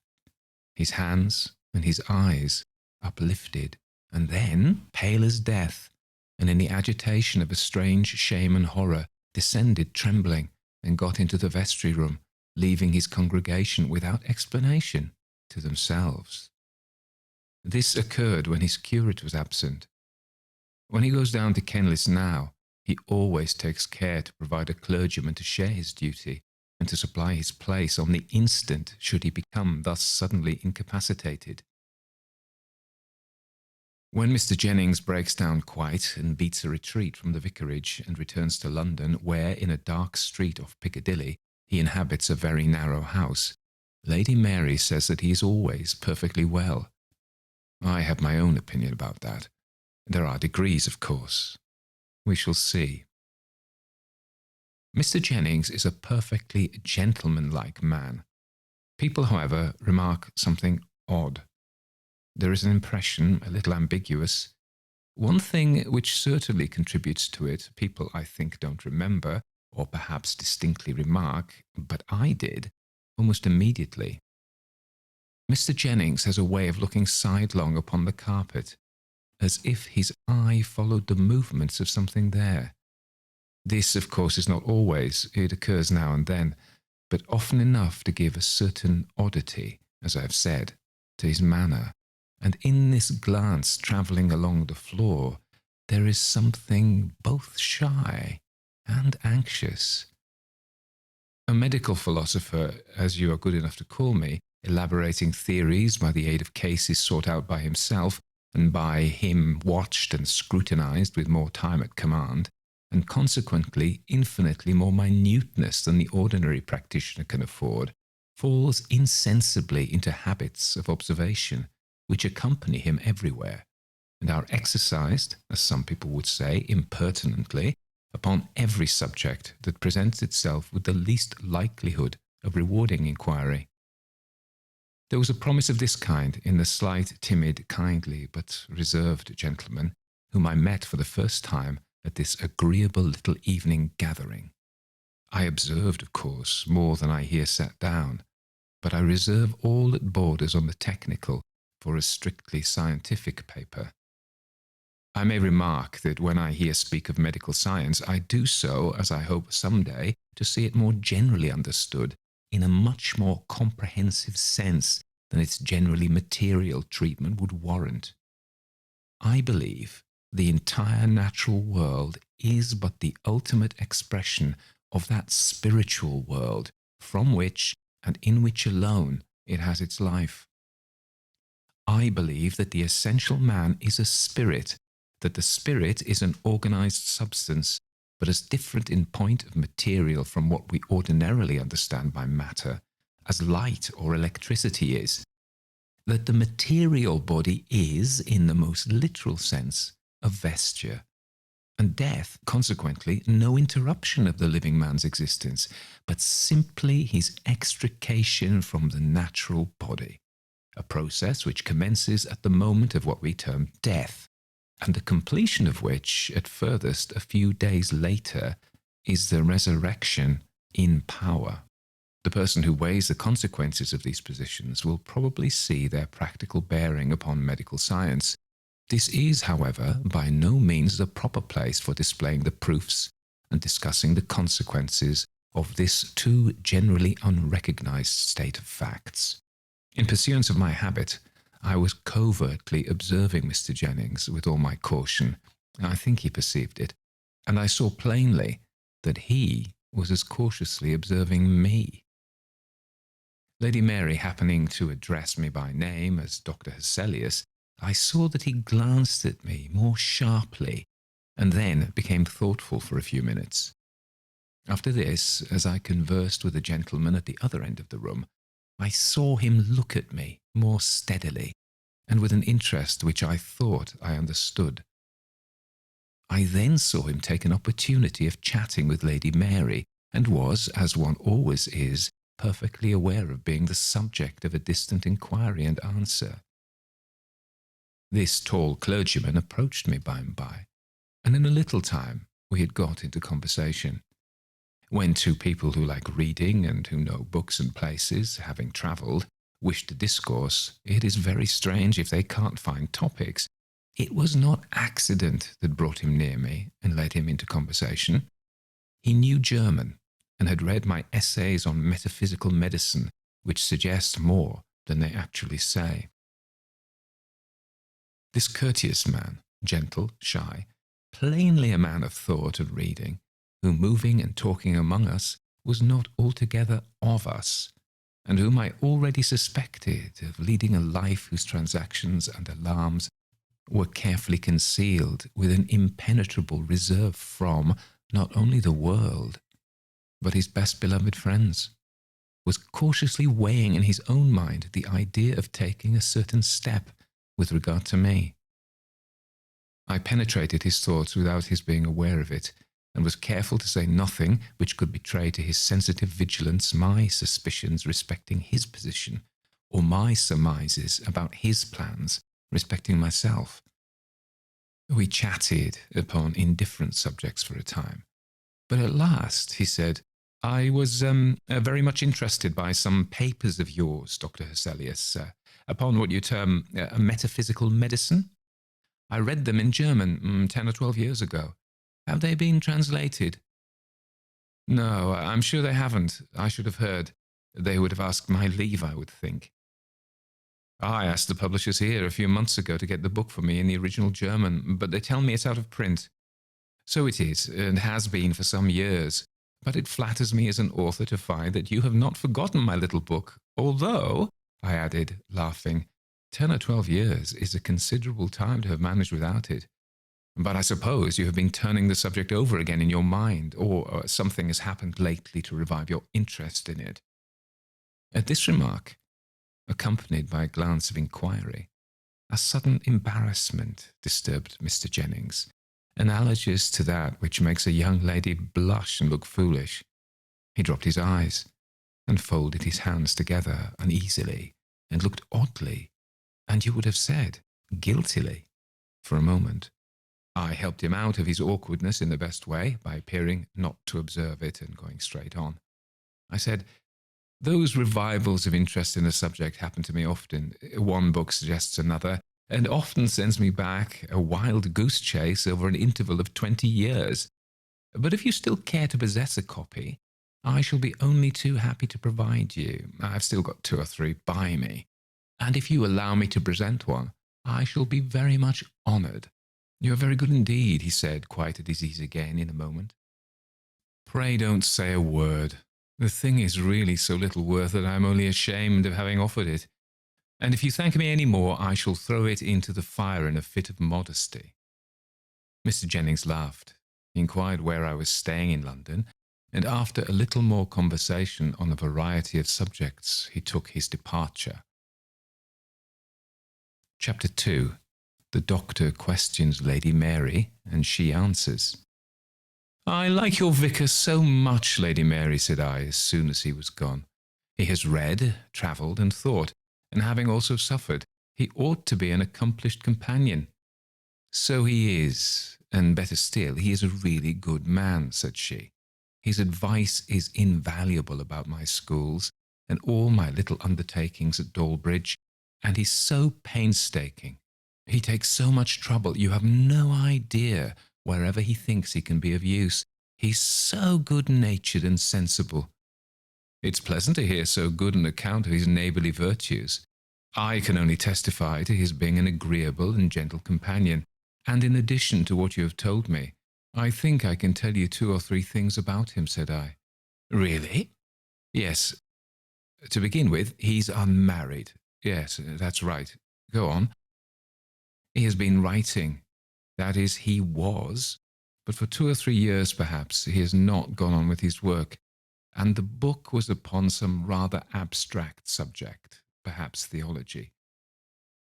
his hands and his eyes uplifted, and then, pale as death, and in the agitation of a strange shame and horror, descended trembling and got into the vestry room, leaving his congregation without explanation to themselves. This occurred when his curate was absent. When he goes down to Kenlis now, he always takes care to provide a clergyman to share his duty, and to supply his place on the instant should he become thus suddenly incapacitated. When Mr. Jennings breaks down quite and beats a retreat from the vicarage and returns to London, where in a dark street off Piccadilly he inhabits a very narrow house, Lady Mary says that he is always perfectly well. I have my own opinion about that. There are degrees, of course. We shall see. Mr. Jennings is a perfectly gentlemanlike man. People, however, remark something odd. There is an impression, a little ambiguous. One thing which certainly contributes to it, people, I think, don't remember, or perhaps distinctly remark, but I did, almost immediately. Mr. Jennings has a way of looking sidelong upon the carpet, as if his eye followed the movements of something there. This, of course, is not always, it occurs now and then, but often enough to give a certain oddity, as I have said, to his manner, and in this glance travelling along the floor, there is something both shy and anxious. A medical philosopher, as you are good enough to call me, elaborating theories by the aid of cases sought out by himself, and by him watched and scrutinized with more time at command, and consequently infinitely more minuteness than the ordinary practitioner can afford, falls insensibly into habits of observation, which accompany him everywhere, and are exercised, as some people would say, impertinently, upon every subject that presents itself with the least likelihood of rewarding inquiry. There was a promise of this kind in the slight, timid, kindly, but reserved gentleman whom I met for the first time at this agreeable little evening gathering. I observed, of course, more than I here set down, but I reserve all that borders on the technical for a strictly scientific paper. I may remark that when I here speak of medical science, I do so, as I hope some day, to see it more generally understood, in a much more comprehensive sense than its generally material treatment would warrant. I believe the entire natural world is but the ultimate expression of that spiritual world from which and in which alone it has its life. I believe that the essential man is a spirit, that the spirit is an organized substance, but as different in point of material from what we ordinarily understand by matter, as light or electricity is, that the material body is, in the most literal sense, a vesture, and death, consequently, no interruption of the living man's existence, but simply his extrication from the natural body, a process which commences at the moment of what we term death, and the completion of which, at furthest a few days later, is the resurrection in power. The person who weighs the consequences of these positions will probably see their practical bearing upon medical science. This is, however, by no means the proper place for displaying the proofs and discussing the consequences of this too generally unrecognized state of facts. In pursuance of my habit, I was covertly observing Mr. Jennings with all my caution. I think he perceived it, and I saw plainly that he was as cautiously observing me. Lady Mary happening to address me by name as Dr. Hesselius, I saw that he glanced at me more sharply, and then became thoughtful for a few minutes. After this, as I conversed with a gentleman at the other end of the room, I saw him look at me more steadily, and with an interest which I thought I understood. I then saw him take an opportunity of chatting with Lady Mary, and was, as one always is, perfectly aware of being the subject of a distant inquiry and answer. This tall clergyman approached me by and by, and in a little time we had got into conversation. When two people who like reading and who know books and places, having travelled, wish to discourse, it is very strange if they can't find topics. It was not accident that brought him near me and led him into conversation. He knew German and had read my essays on metaphysical medicine, which suggest more than they actually say. This courteous man, gentle, shy, plainly a man of thought and reading, who moving and talking among us was not altogether of us, and whom I already suspected of leading a life whose transactions and alarms were carefully concealed with an impenetrable reserve from not only the world, but his best beloved friends, was cautiously weighing in his own mind the idea of taking a certain step with regard to me. I penetrated his thoughts without his being aware of it, and was careful to say nothing which could betray to his sensitive vigilance my suspicions respecting his position, or my surmises about his plans respecting myself. We chatted upon indifferent subjects for a time, but at last he said, "I was very much interested by some papers of yours, Dr. Hesselius, upon what you term metaphysical medicine. I read them in German 10 or 12 years ago. Have they been translated?" "No, I'm sure they haven't. I should have heard. They would have asked my leave, I would think." "I asked the publishers here a few months ago to get the book for me in the original German, but they tell me it's out of print. So it is, and has been for some years. But it flatters me as an author to find that you have not forgotten my little book, although," I added, laughing, 10 or 12 years is a considerable time to have managed without it. "But I suppose you have been turning the subject over again in your mind, or something has happened lately to revive your interest in it." At this remark, accompanied by a glance of inquiry, a sudden embarrassment disturbed Mr. Jennings, analogous to that which makes a young lady blush and look foolish. He dropped his eyes and folded his hands together uneasily, and looked oddly, and you would have said, guiltily, for a moment. I helped him out of his awkwardness in the best way, by appearing not to observe it and going straight on. I said, those revivals of interest in a subject happen to me often. One book suggests another, and often sends me back a wild goose chase over an interval of 20 years. But if you still care to possess a copy, I shall be only too happy to provide you. I've still got 2 or 3 by me, and if you allow me to present one, I shall be very much honoured. You are very good indeed, he said, quite at his ease again in a moment. Pray don't say a word. The thing is really so little worth that I am only ashamed of having offered it. And if you thank me any more, I shall throw it into the fire in a fit of modesty. Mr. Jennings laughed. He inquired where I was staying in London, and after a little more conversation on a variety of subjects, he took his departure. Chapter 2. The Doctor questions Lady Mary, and she answers. I like your vicar so much, Lady Mary, said I, as soon as he was gone. He has read, travelled, and thought, and having also suffered, he ought to be an accomplished companion. So he is, and better still, he is a really good man, said she. His advice is invaluable about my schools, and all my little undertakings at Dawlbridge, and he's so painstaking. He takes so much trouble, you have no idea, wherever he thinks he can be of use. He's so good-natured and sensible. It's pleasant to hear so good an account of his neighbourly virtues. I can only testify to his being an agreeable and gentle companion, and in addition to what you have told me, I think I can tell you 2 or 3 things about him, said I. Really? Yes. To begin with, he's unmarried. Yes, that's right. Go on. He has been writing. That is, he was, but for 2 or 3 years perhaps he has not gone on with his work, and the book was upon some rather abstract subject, perhaps theology.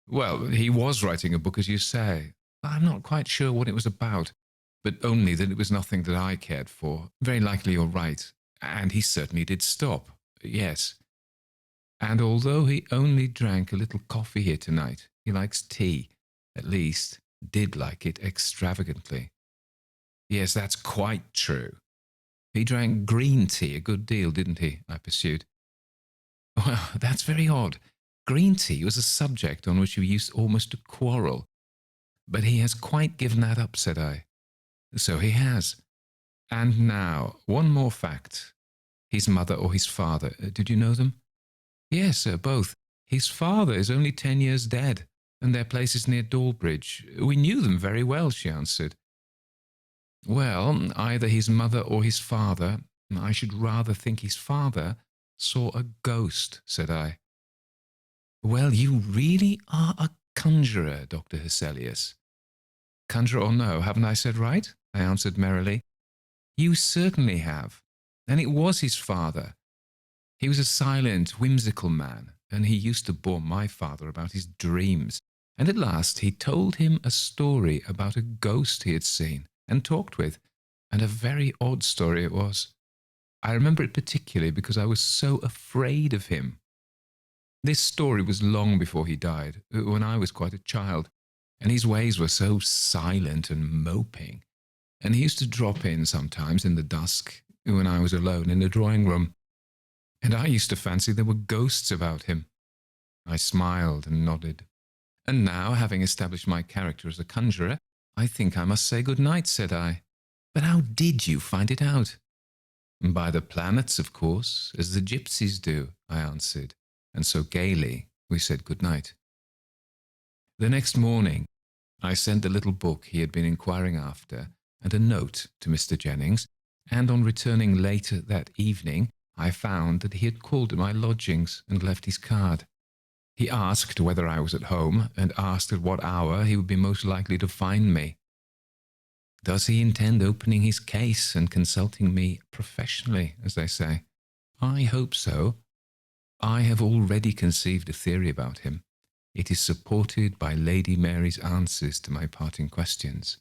Well, he was writing a book, as you say. I'm not quite sure what it was about, but only that it was nothing that I cared for. Very likely you're right, and he certainly did stop, yes. And although he only drank a little coffee here tonight, he likes tea, at least, did like it extravagantly. Yes, that's quite true. He drank green tea a good deal, didn't he? I pursued. Well, that's very odd. Green tea was a subject on which we used almost to quarrel. But he has quite given that up, said I. So he has. And now, one more fact. His mother or his father, did you know them? Yes, sir, both. His father is only 10 years dead, and their place is near Dawlbridge. We knew them very well, she answered. Well, either his mother or his father, I should rather think his father, saw a ghost, said I. Well, you really are a conjurer, Dr. Hesselius. Conjurer or no, haven't I said right? I answered merrily. You certainly have, and it was his father. He was a silent, whimsical man, and he used to bore my father about his dreams, and at last he told him a story about a ghost he had seen and talked with, and a very odd story it was. I remember it particularly because I was so afraid of him. This story was long before he died, when I was quite a child, and his ways were so silent and moping, and he used to drop in sometimes in the dusk when I was alone in the drawing-room, and I used to fancy there were ghosts about him. I smiled and nodded. And now, having established my character as a conjurer, I think I must say good night, said I. But how did you find it out? By the planets, of course, as the gypsies do, I answered, and so gaily we said good night. The next morning, I sent the little book he had been inquiring after and a note to Mr. Jennings, and on returning later that evening, I found that he had called at my lodgings and left his card. He asked whether I was at home, and asked at what hour he would be most likely to find me. Does he intend opening his case and consulting me professionally, as they say? I hope so. I have already conceived a theory about him. It is supported by Lady Mary's answers to my parting questions.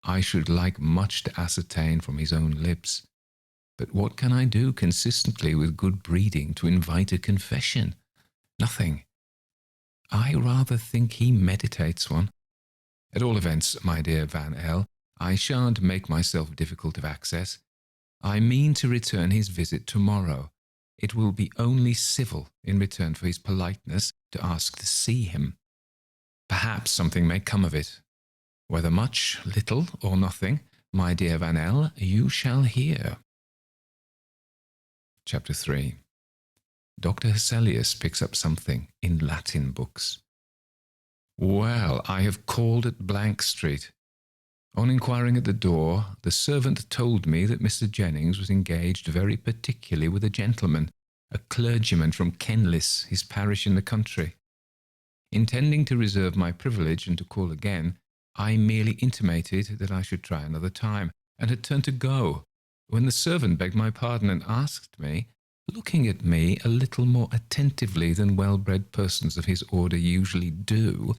I should like much to ascertain from his own lips. But what can I do consistently with good breeding to invite a confession? Nothing. I rather think he meditates one. At all events, my dear Van L., I shan't make myself difficult of access. I mean to return his visit tomorrow. It will be only civil in return for his politeness to ask to see him. Perhaps something may come of it. Whether much, little, or nothing, my dear Van L., you shall hear. Chapter 3. Dr. Hesselius picks up something in Latin books. Well, I have called at Blank Street. On inquiring at the door, the servant told me that Mr. Jennings was engaged very particularly with a gentleman, a clergyman from Kenlis, his parish in the country. Intending to reserve my privilege and to call again, I merely intimated that I should try another time, and had turned to go, when the servant begged my pardon and asked me, looking at me a little more attentively than well-bred persons of his order usually do,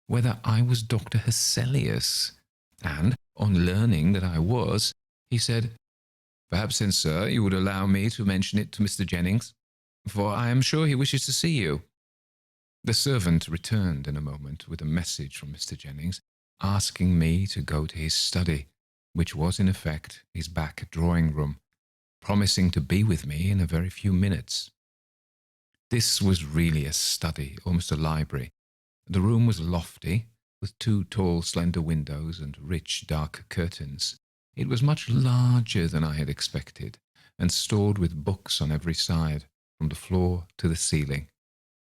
whether I was Dr. Hesselius. And, on learning that I was, he said, "Perhaps then, sir, you would allow me to mention it to Mr. Jennings, for I am sure he wishes to see you." The servant returned in a moment with a message from Mr. Jennings, asking me to go to his study, which was in effect his back drawing-room, promising to be with me in a very few minutes. This was really a study, almost a library. The room was lofty, with 2 tall, slender windows and rich, dark curtains. It was much larger than I had expected, and stored with books on every side, from the floor to the ceiling.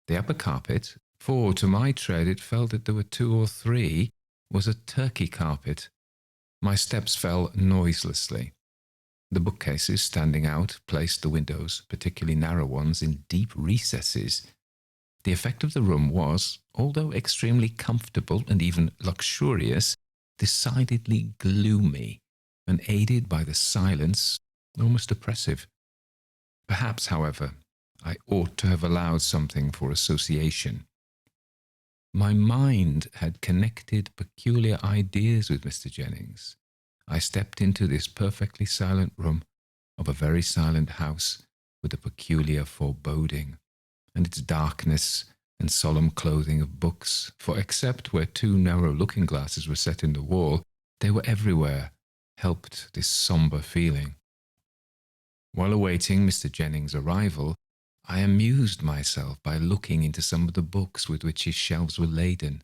The upper carpet, for to my trade it felt that there were 2 or 3, was a Turkey carpet. My steps fell noiselessly. The bookcases standing out placed the windows, particularly narrow ones, in deep recesses. The effect of the room was, although extremely comfortable and even luxurious, decidedly gloomy, and aided by the silence, almost oppressive. Perhaps, however, I ought to have allowed something for association. My mind had connected peculiar ideas with Mr. Jennings. I stepped into this perfectly silent room of a very silent house with a peculiar foreboding, and its darkness and solemn clothing of books, for except where 2 narrow looking-glasses were set in the wall, they were everywhere, helped this sombre feeling. While awaiting Mr. Jennings' arrival, I amused myself by looking into some of the books with which his shelves were laden.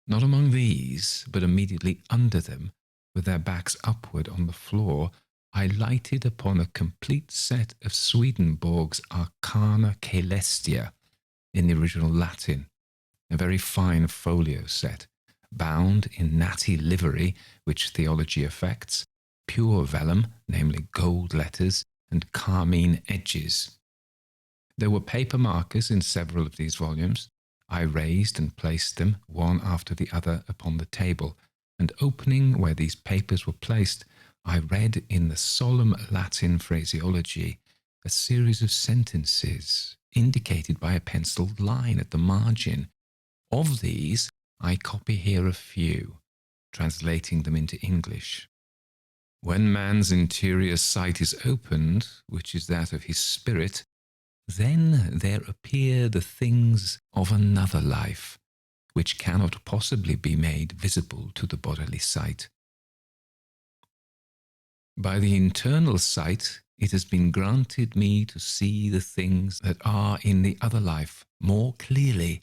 Not among these, but immediately under them, with their backs upward on the floor, I lighted upon a complete set of Swedenborg's Arcana Caelestia, in the original Latin, a very fine folio set, bound in natty livery, which theology affects, pure vellum, namely gold letters, and carmine edges. There were paper markers in several of these volumes. I raised and placed them, one after the other, upon the table, and opening where these papers were placed, I read in the solemn Latin phraseology a series of sentences, indicated by a penciled line at the margin. Of these, I copy here a few, translating them into English. When man's interior sight is opened, which is that of his spirit, then there appear the things of another life, which cannot possibly be made visible to the bodily sight. By the internal sight, it has been granted me to see the things that are in the other life more clearly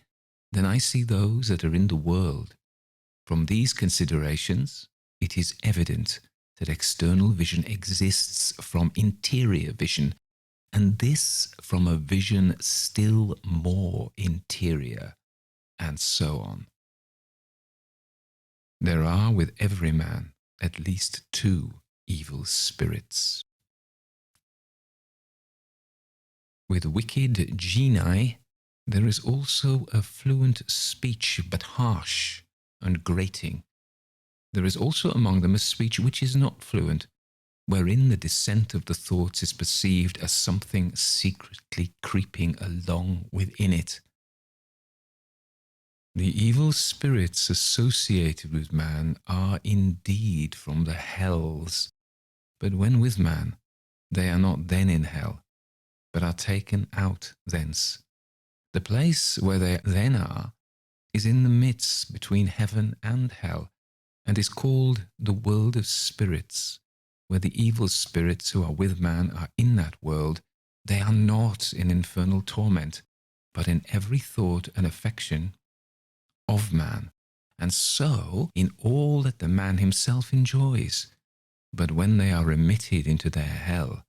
than I see those that are in the world. From these considerations, it is evident that external vision exists from interior vision, and this from a vision still more interior, and so on. There are with every man at least 2 evil spirits. With wicked genii, there is also a fluent speech, but harsh and grating. There is also among them a speech which is not fluent, wherein the descent of the thoughts is perceived as something secretly creeping along within it. The evil spirits associated with man are indeed from the hells, but when with man, they are not then in hell, but are taken out thence. The place where they then are is in the midst between heaven and hell, and is called the world of spirits, where the evil spirits who are with man are in that world. They are not in infernal torment, but in every thought and affection of man, and so in all that the man himself enjoys. But when they are remitted into their hell,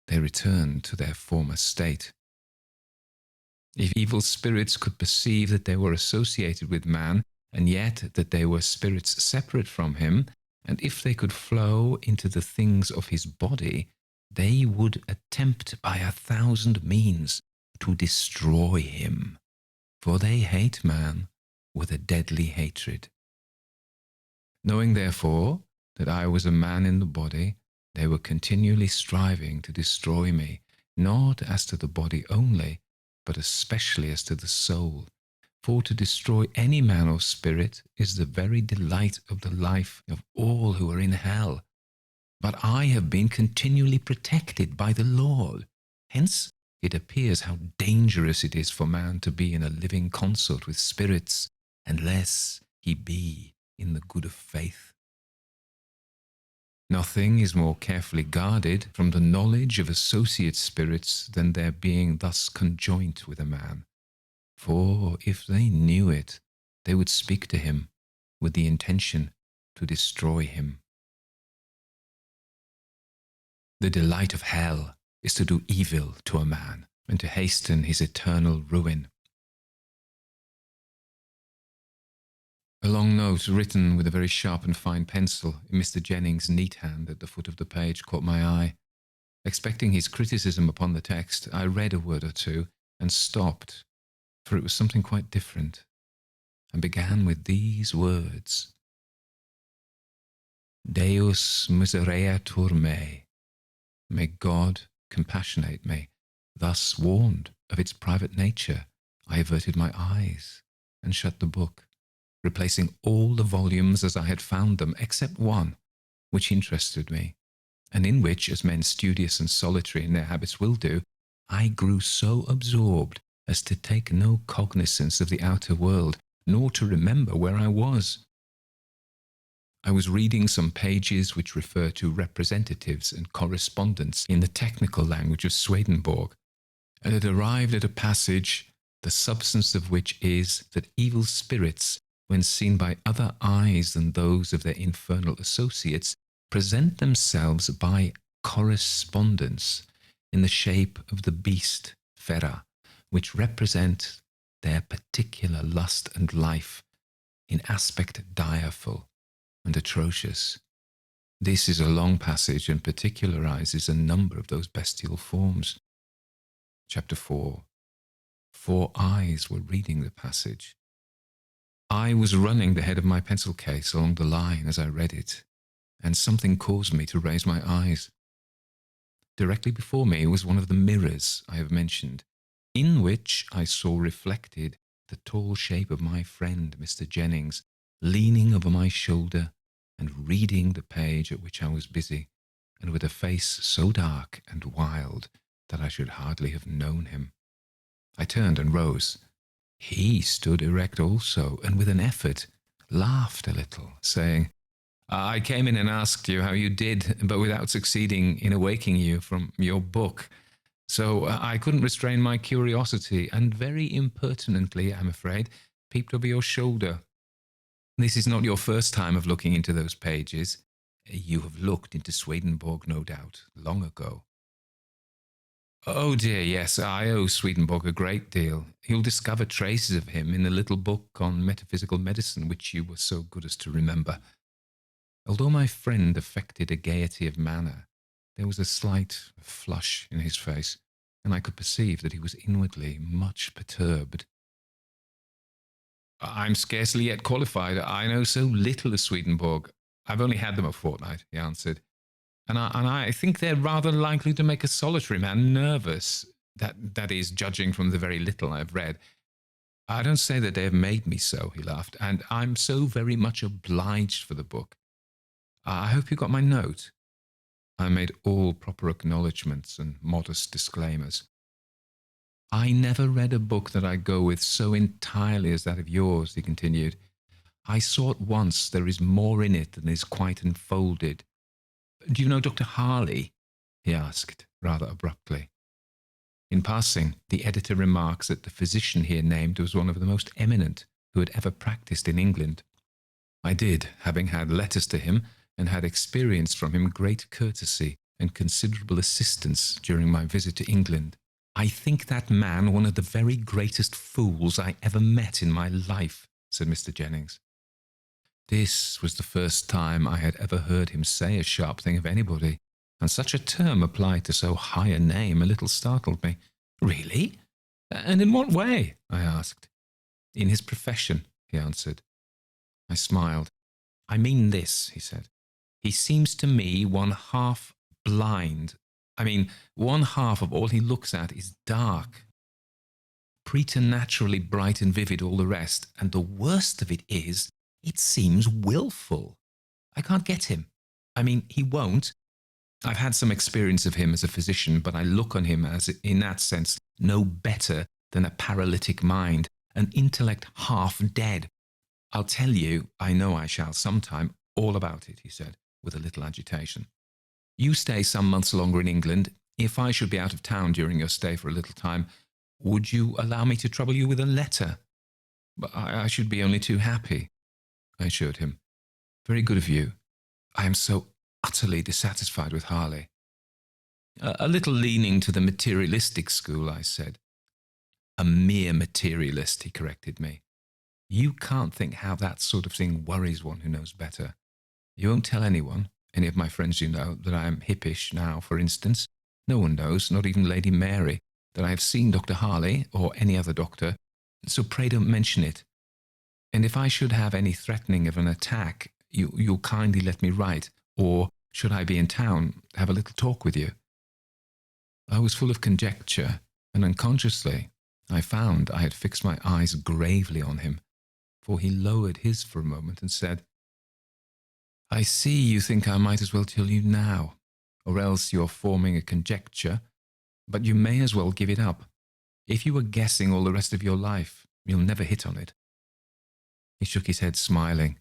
they return to their former state. If evil spirits could perceive that they were associated with man, and yet that they were spirits separate from him, and if they could flow into the things of his body, they would attempt by 1,000 means to destroy him, for they hate man with a deadly hatred. Knowing, therefore, that I was a man in the body, they were continually striving to destroy me, not as to the body only, but especially as to the soul. For to destroy any man or spirit is the very delight of the life of all who are in hell. But I have been continually protected by the Lord. Hence it appears how dangerous it is for man to be in a living consort with spirits, unless he be in the good of faith. Nothing is more carefully guarded from the knowledge of associate spirits than their being thus conjoint with a man. For if they knew it, they would speak to him with the intention to destroy him. The delight of hell is to do evil to a man and to hasten his eternal ruin. A long note written with a very sharp and fine pencil in Mr. Jennings' neat hand at the foot of the page caught my eye. Expecting his criticism upon the text, I read a word or two and stopped, for it was something quite different, and began with these words: Deus misereatur me. May God compassionate me. Thus warned of its private nature, I averted my eyes and shut the book, replacing all the volumes as I had found them, except one, which interested me, and in which, as men studious and solitary in their habits will do, I grew so absorbed as to take no cognizance of the outer world, nor to remember where I was. I was reading some pages which refer to representatives and correspondence in the technical language of Swedenborg, and had arrived at a passage, the substance of which is that evil spirits, when seen by other eyes than those of their infernal associates, present themselves by correspondence in the shape of the beast, Fera, which represent their particular lust and life in aspect direful and atrocious. This is a long passage and particularizes a number of those bestial forms. Chapter 4. 4 eyes were reading the passage. I was running the head of my pencil case along the line as I read it, and something caused me to raise my eyes. Directly before me was one of the mirrors I have mentioned, in which I saw reflected the tall shape of my friend Mr. Jennings, leaning over my shoulder and reading the page at which I was busy, and with a face so dark and wild that I should hardly have known him. I turned and rose. He stood erect also, and with an effort laughed a little, saying, I came in and asked you how you did, but without succeeding in awaking you from your book. So I couldn't restrain my curiosity, and very impertinently, I'm afraid, peeped over your shoulder. This is not your first time of looking into those pages. You have looked into Swedenborg, no doubt, long ago. Oh dear, yes, I owe Swedenborg a great deal. You'll discover traces of him in the little book on metaphysical medicine which you were so good as to remember. Although my friend affected a gaiety of manner, there was a slight flush in his face, and I could perceive that he was inwardly much perturbed. I'm scarcely yet qualified. I know so little of Swedenborg. I've only had them a fortnight, he answered. And I think they're rather likely to make a solitary man nervous. That is, judging from the very little I've read. I don't say that they have made me so, he laughed, and I'm so very much obliged for the book. I hope you got my note. I made all proper acknowledgments and modest disclaimers. I never read a book that I go with so entirely as that of yours, he continued. I saw at once there is more in it than is quite unfolded. Do you know Dr. Harley? He asked, rather abruptly. In passing, the editor remarks that the physician here named was one of the most eminent who had ever practised in England. I did, having had letters to him, and had experienced from him great courtesy and considerable assistance during my visit to England. I think that man one of the very greatest fools I ever met in my life, said Mr. Jennings. This was the first time I had ever heard him say a sharp thing of anybody, and such a term applied to so high a name a little startled me. Really? And in what way? I asked. In his profession, he answered. I smiled. I mean this, he said. He seems to me one half blind. One half of all he looks at is dark. Preternaturally bright and vivid all the rest, and the worst of it is, it seems willful. I can't get him. He won't. I've had some experience of him as a physician, but I look on him as, in that sense, no better than a paralytic mind, an intellect half dead. I'll tell you, I know I shall sometime, all about it, he said, with a little agitation. You stay some months longer in England. If I should be out of town during your stay for a little time, would you allow me to trouble you with a letter? But I should be only too happy, I assured him. Very good of you. I am so utterly dissatisfied with Harley. A little leaning to the materialistic school, I said. A mere materialist, he corrected me. You can't think how that sort of thing worries one who knows better. You won't tell anyone, any of my friends you know, that I am hippish now, for instance. No one knows, not even Lady Mary, that I have seen Dr. Harley or any other doctor, so pray don't mention it. And if I should have any threatening of an attack, you'll kindly let me write, or, should I be in town, have a little talk with you. I was full of conjecture, and unconsciously I found I had fixed my eyes gravely on him, for he lowered his for a moment and said, I see you think I might as well tell you now, or else you're forming a conjecture, but you may as well give it up. If you were guessing all the rest of your life, you'll never hit on it. He shook his head, smiling,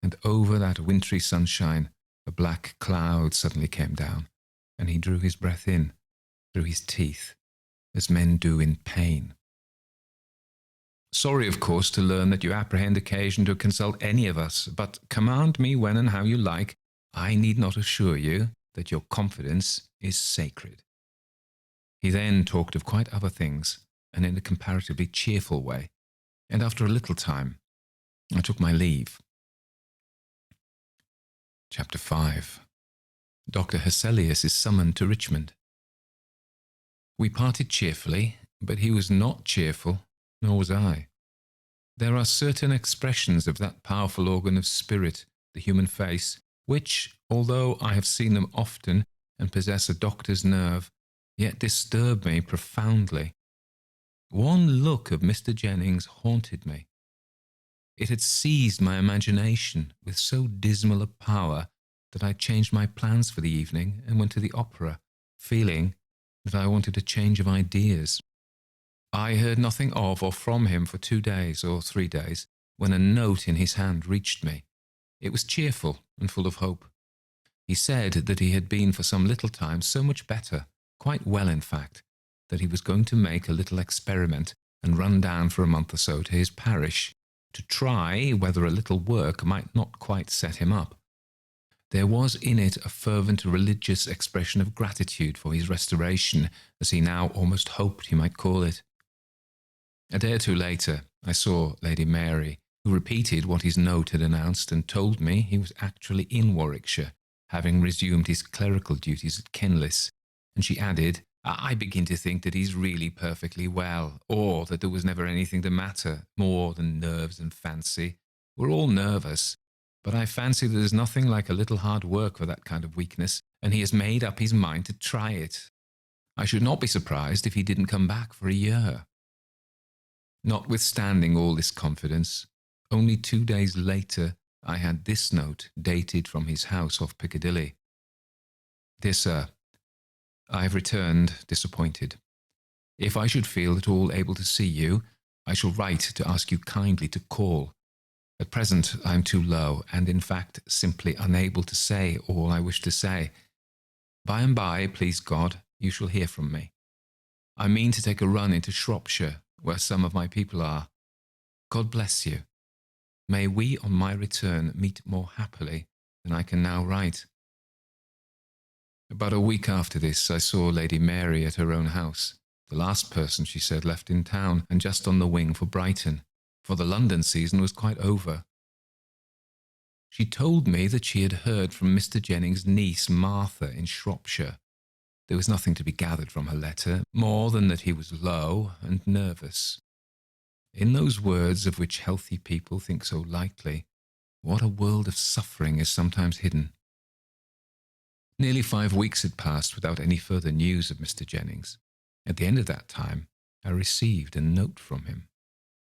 and over that wintry sunshine, a black cloud suddenly came down, and he drew his breath in through his teeth, as men do in pain. Sorry, of course, to learn that you apprehend occasion to consult any of us, but command me when and how you like. I need not assure you that your confidence is sacred. He then talked of quite other things, and in a comparatively cheerful way, and after a little time, I took my leave. Chapter 5. Dr. Hesselius is summoned to Richmond. We parted cheerfully, but he was not cheerful, nor was I. There are certain expressions of that powerful organ of spirit, the human face, which, although I have seen them often and possess a doctor's nerve, yet disturb me profoundly. One look of Mr. Jennings haunted me. It had seized my imagination with so dismal a power that I changed my plans for the evening and went to the opera, feeling that I wanted a change of ideas. I heard nothing of or from him for 2 days or 3 days, when a note in his hand reached me. It was cheerful and full of hope. He said that he had been for some little time so much better, quite well in fact, that he was going to make a little experiment and run down for a month or so to his parish, to try whether a little work might not quite set him up. There was in it a fervent religious expression of gratitude for his restoration, as he now almost hoped he might call it. A day or two later, I saw Lady Mary, who repeated what his note had announced and told me he was actually in Warwickshire, having resumed his clerical duties at Kenlis, and she added, I begin to think that he's really perfectly well, or that there was never anything the matter, more than nerves and fancy. We're all nervous, but I fancy that there's nothing like a little hard work for that kind of weakness, and he has made up his mind to try it. I should not be surprised if he didn't come back for a year. Notwithstanding all this confidence, only 2 days later I had this note dated from his house off Piccadilly. Dear Sir, I have returned disappointed. If I should feel at all able to see you, I shall write to ask you kindly to call. At present I am too low, and in fact simply unable to say all I wish to say. By and by, please God, you shall hear from me. I mean to take a run into Shropshire, where some of my people are. God bless you. May we on my return meet more happily than I can now write. About a week after this, I saw Lady Mary at her own house, the last person, she said, left in town, and just on the wing for Brighton, for the London season was quite over. She told me that she had heard from Mr. Jennings' niece Martha in Shropshire. There was nothing to be gathered from her letter, more than that he was low and nervous. In those words of which healthy people think so lightly, what a world of suffering is sometimes hidden. Nearly 5 weeks had passed without any further news of Mr. Jennings. At the end of that time, I received a note from him.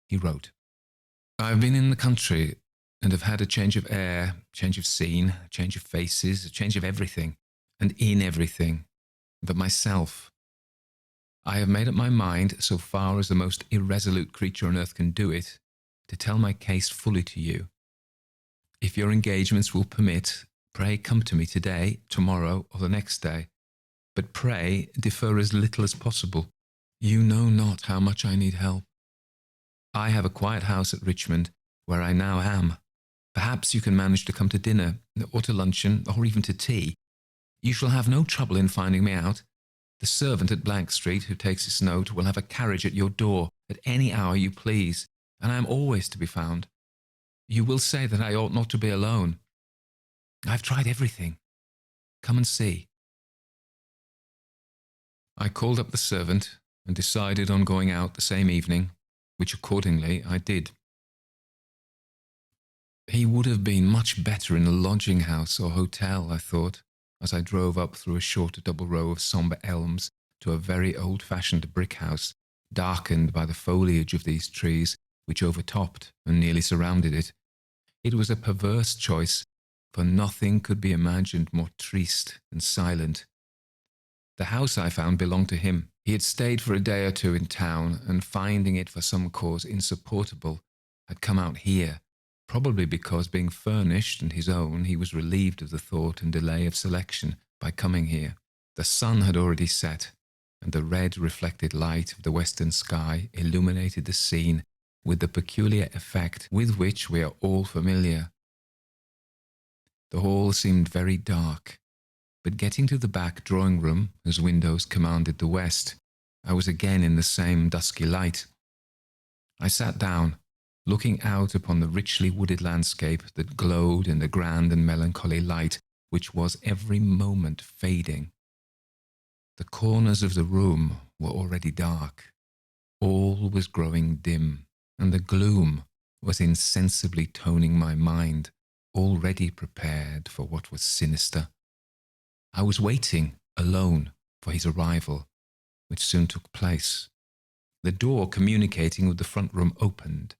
He wrote, I have been in the country and have had a change of air, change of scene, a change of faces, a change of everything, and in everything, but myself. I have made up my mind, so far as the most irresolute creature on earth can do it, to tell my case fully to you. If your engagements will permit, pray come to me today, tomorrow, or the next day, but pray defer as little as possible. You know not how much I need help. I have a quiet house at Richmond, where I now am. Perhaps you can manage to come to dinner, or to luncheon, or even to tea. You shall have no trouble in finding me out. The servant at Blank Street who takes this note will have a carriage at your door at any hour you please, and I am always to be found. You will say that I ought not to be alone. I have tried everything. Come and see. I called up the servant and decided on going out the same evening, which accordingly I did. He would have been much better in a lodging house or hotel, I thought, as I drove up through a short double row of sombre elms to a very old-fashioned brick house, darkened by the foliage of these trees, which overtopped and nearly surrounded it. It was a perverse choice, for nothing could be imagined more triste and silent. The house I found belonged to him. He had stayed for a day or two in town, and finding it for some cause insupportable, had come out here, probably because, being furnished and his own, he was relieved of the thought and delay of selection by coming here. The sun had already set, and the red reflected light of the western sky illuminated the scene with the peculiar effect with which we are all familiar. The hall seemed very dark, but getting to the back drawing-room, whose windows commanded the west, I was again in the same dusky light. I sat down, looking out upon the richly wooded landscape that glowed in the grand and melancholy light which was every moment fading. The corners of the room were already dark. All was growing dim, and the gloom was insensibly toning my mind, already prepared for what was sinister. I was waiting, alone, for his arrival, which soon took place. The door communicating with the front room opened,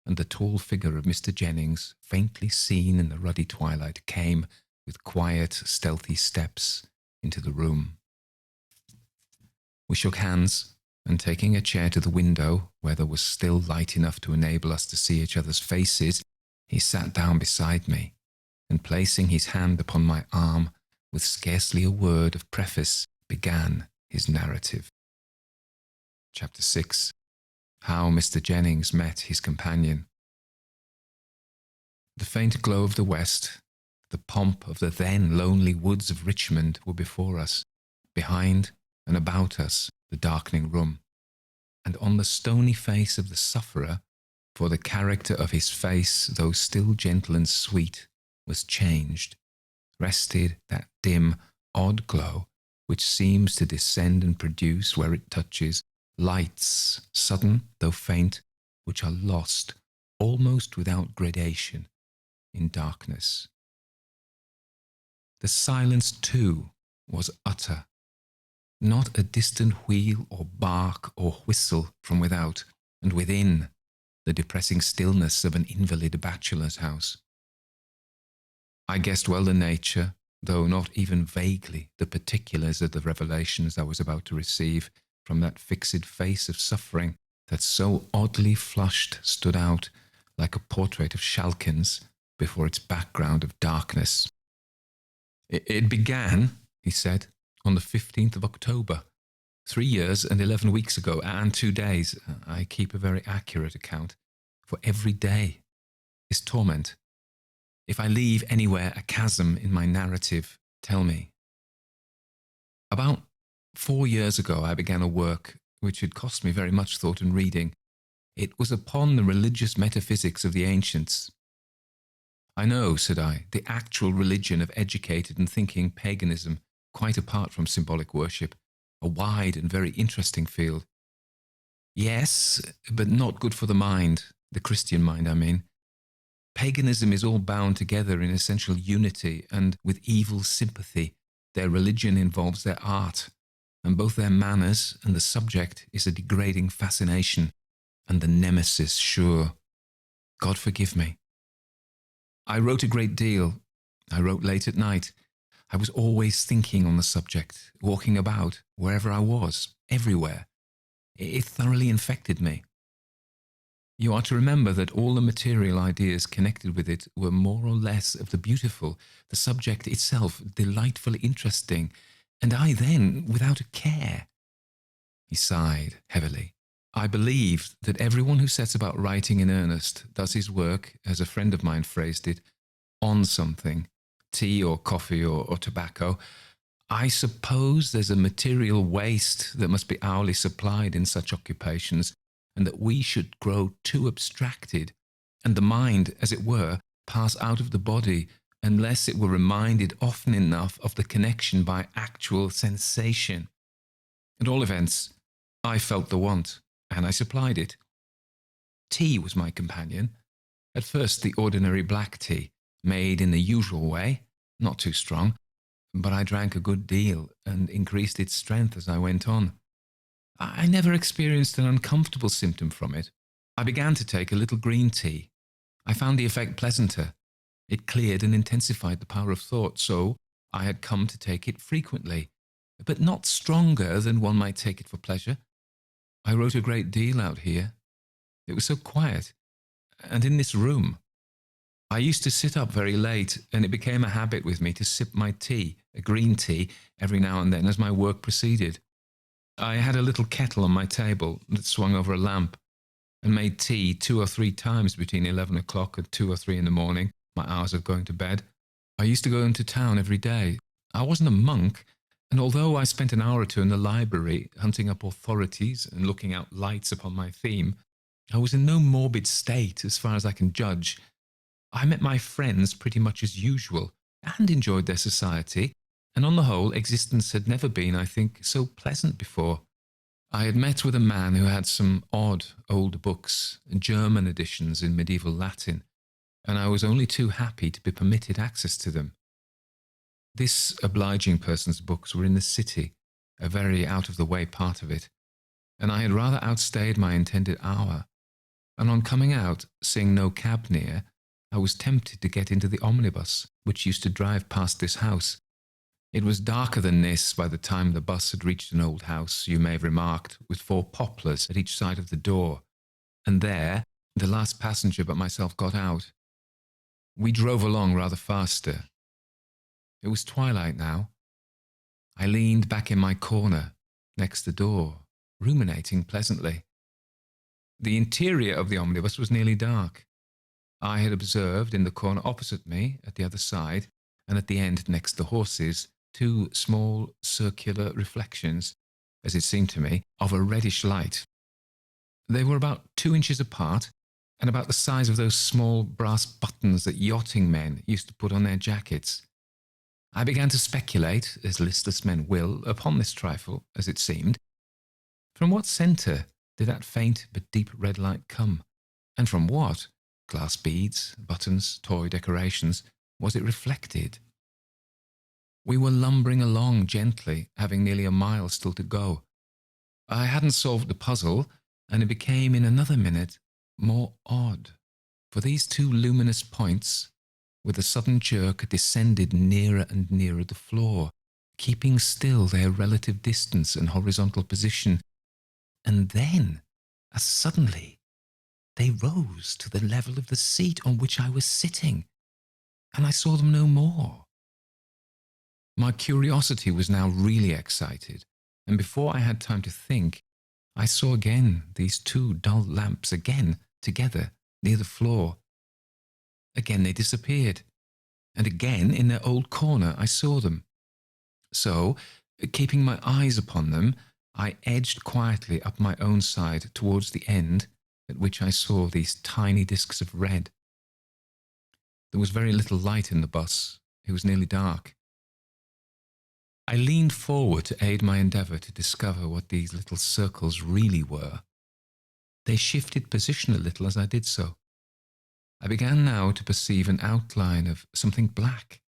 and the tall figure of Mr. Jennings, faintly seen in the ruddy twilight, came with quiet, stealthy steps into the room. We shook hands, and taking a chair to the window, where there was still light enough to enable us to see each other's faces, he sat down beside me, and placing his hand upon my arm, with scarcely a word of preface, began his narrative. Chapter 6. How Mr. Jennings met his companion. The faint glow of the west, the pomp of the then lonely woods of Richmond were before us, behind and about us the darkening room, and on the stony face of the sufferer, for the character of his face, though still gentle and sweet, was changed, rested that dim, odd glow which seems to descend and produce, where it touches, lights, sudden though faint, which are lost, almost without gradation, in darkness. The silence, too, was utter. Not a distant wheel or bark or whistle from without, and within, the depressing stillness of an invalid bachelor's house. I guessed well the nature, though not even vaguely the particulars of the revelations I was about to receive from that fixed face of suffering that so oddly flushed stood out like a portrait of Schalken's before its background of darkness. It began, he said, on the 15th of October, 3 years and 11 weeks ago, and 2 days. I keep a very accurate account, for every day is torment. If I leave anywhere a chasm in my narrative, tell me. About 4 years ago, I began a work which had cost me very much thought and reading. It was upon the religious metaphysics of the ancients. I know, said I, the actual religion of educated and thinking paganism, quite apart from symbolic worship, a wide and very interesting field. Yes, but not good for the mind, the Christian mind, I mean. Paganism is all bound together in essential unity and with evil sympathy. Their religion involves their art, and both their manners and the subject is a degrading fascination, and the nemesis sure. God forgive me. I wrote a great deal. I wrote late at night. I was always thinking on the subject, walking about, wherever I was, everywhere. It thoroughly infected me. You are to remember that all the material ideas connected with it were more or less of the beautiful, the subject itself delightfully interesting, and I then without a care. He sighed heavily. I believe that everyone who sets about writing in earnest does his work, as a friend of mine phrased it, on something, tea or coffee or tobacco. I suppose there's a material waste that must be hourly supplied in such occupations, and that we should grow too abstracted, and the mind, as it were, pass out of the body, unless it were reminded often enough of the connection by actual sensation. At all events, I felt the want, and I supplied it. Tea was my companion. At first the ordinary black tea, made in the usual way, not too strong, but I drank a good deal and increased its strength as I went on. I never experienced an uncomfortable symptom from it. I began to take a little green tea. I found the effect pleasanter. It cleared and intensified the power of thought, so I had come to take it frequently, but not stronger than one might take it for pleasure. I wrote a great deal out here. It was so quiet, and in this room. I used to sit up very late, and it became a habit with me to sip my tea, a green tea, every now and then as my work proceeded. I had a little kettle on my table that swung over a lamp, and made tea 2 or 3 times between 11 o'clock and 2 or 3 in the morning, my hours of going to bed. I used to go into town every day. I wasn't a monk, and although I spent an hour or two in the library hunting up authorities and looking out lights upon my theme, I was in no morbid state as far as I can judge. I met my friends pretty much as usual, and enjoyed their society, and on the whole existence had never been, I think, so pleasant before. I had met with a man who had some odd old books, German editions in medieval Latin, and I was only too happy to be permitted access to them. This obliging person's books were in the city, a very out-of-the-way part of it, and I had rather outstayed my intended hour, and on coming out, seeing no cab near, I was tempted to get into the omnibus, which used to drive past this house. It was darker than this by the time the bus had reached an old house, you may have remarked, with 4 poplars at each side of the door, and there the last passenger but myself got out. We drove along rather faster. It was twilight now. I leaned back in my corner, next the door, ruminating pleasantly. The interior of the omnibus was nearly dark. I had observed in the corner opposite me, at the other side, and at the end next the horses, 2 small circular reflections, as it seemed to me, of a reddish light. They were about 2 inches apart, and about the size of those small brass buttons that yachting men used to put on their jackets. I began to speculate, as listless men will, upon this trifle, as it seemed. From what centre did that faint but deep red light come? And from what, glass beads, buttons, toy decorations, was it reflected? We were lumbering along gently, having nearly a mile still to go. I hadn't solved the puzzle, and it became in another minute more odd, for these 2 luminous points, with a sudden jerk, descended nearer and nearer the floor, keeping still their relative distance and horizontal position And then, as suddenly, they rose to the level of the seat on which I was sitting, and I saw them no more. My curiosity was now really excited, and before I had time to think, I saw again these two dull lamps again together near the floor. Again they disappeared, and again in their old corner I saw them. So, keeping my eyes upon them, I edged quietly up my own side towards the end at which I saw these tiny discs of red. There was very little light in the bus. It was nearly dark. I leaned forward to aid my endeavour to discover what these little circles really were. They shifted position a little as I did so. I began now to perceive an outline of something black,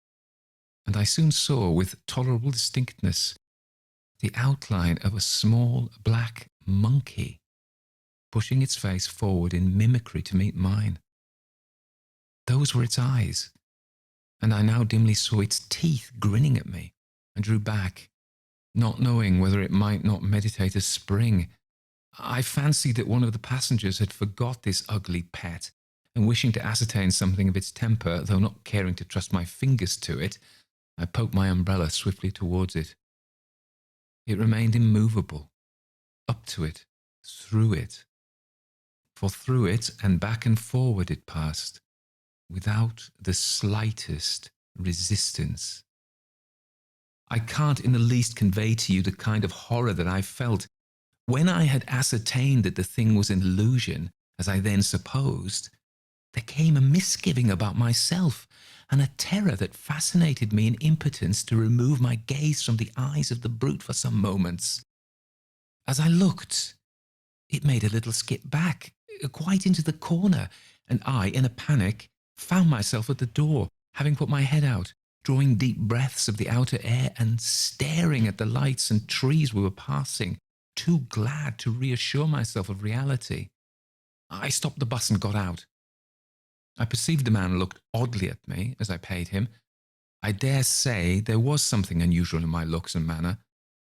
and I soon saw with tolerable distinctness the outline of a small black monkey, pushing its face forward in mimicry to meet mine. Those were its eyes, and I now dimly saw its teeth grinning at me. I drew back, not knowing whether it might not meditate a spring. I fancied that one of the passengers had forgot this ugly pet, and wishing to ascertain something of its temper, though not caring to trust my fingers to it, I poked my umbrella swiftly towards it. It remained immovable, up to it, through it. For through it and back and forward it passed, without the slightest resistance. I can't in the least convey to you the kind of horror that I felt. When I had ascertained that the thing was an illusion, as I then supposed, there came a misgiving about myself, and a terror that fascinated me in impotence to remove my gaze from the eyes of the brute for some moments. As I looked, it made a little skip back, quite into the corner, and I, in a panic, found myself at the door, having put my head out, drawing deep breaths of the outer air and staring at the lights and trees we were passing, too glad to reassure myself of reality. I stopped the bus and got out. I perceived the man looked oddly at me as I paid him. I dare say there was something unusual in my looks and manner,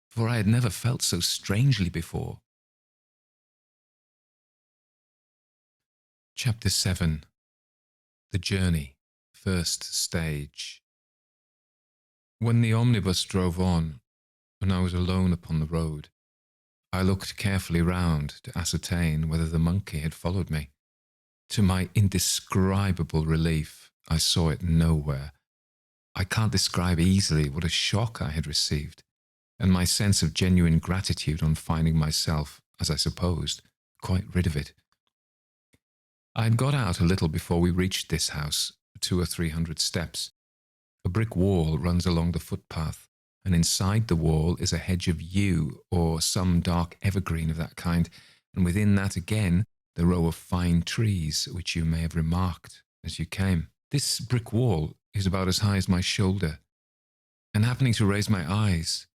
for I had never felt so strangely before. Chapter 7. The Journey, First Stage. When the omnibus drove on, and I was alone upon the road, I looked carefully round to ascertain whether the monkey had followed me. To my indescribable relief, I saw it nowhere. I can't describe easily what a shock I had received, and my sense of genuine gratitude on finding myself, as I supposed, quite rid of it. I had got out a little before we reached this house, 200 or 300 steps. A brick wall runs along the footpath, and inside the wall is a hedge of yew or some dark evergreen of that kind, and within that again the row of fine trees which you may have remarked as you came. This brick wall is about as high as my shoulder, and happening to raise my eyes,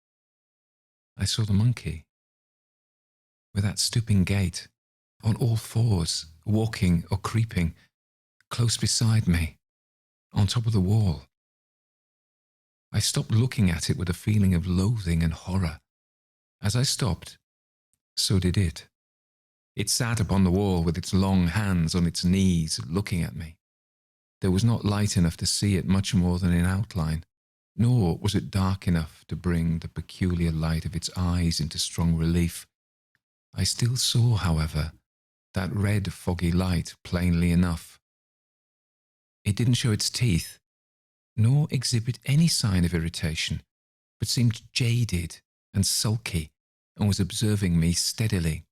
I saw the monkey, with that stooping gait, on all fours, walking or creeping, close beside me, on top of the wall. I stopped looking at it with a feeling of loathing and horror. As I stopped, so did it. It sat upon the wall with its long hands on its knees, looking at me. There was not light enough to see it much more than in outline, nor was it dark enough to bring the peculiar light of its eyes into strong relief. I still saw, however, that red foggy light plainly enough. It didn't show its teeth, nor exhibit any sign of irritation, but seemed jaded and sulky, and was observing me steadily.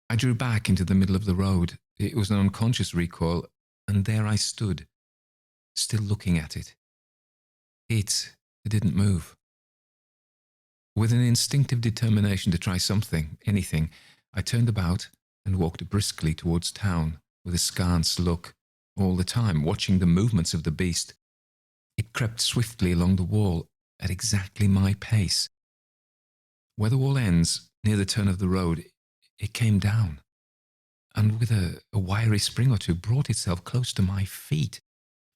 I drew back into the middle of the road. It was an unconscious recoil, and there I stood, still looking at it. It didn't move. With an instinctive determination to try something, anything, I turned about and walked briskly towards town, with a askance look, all the time watching the movements of the beast. It crept swiftly along the wall at exactly my pace. Where the wall ends, near the turn of the road, it came down, and with a wiry spring or two brought itself close to my feet,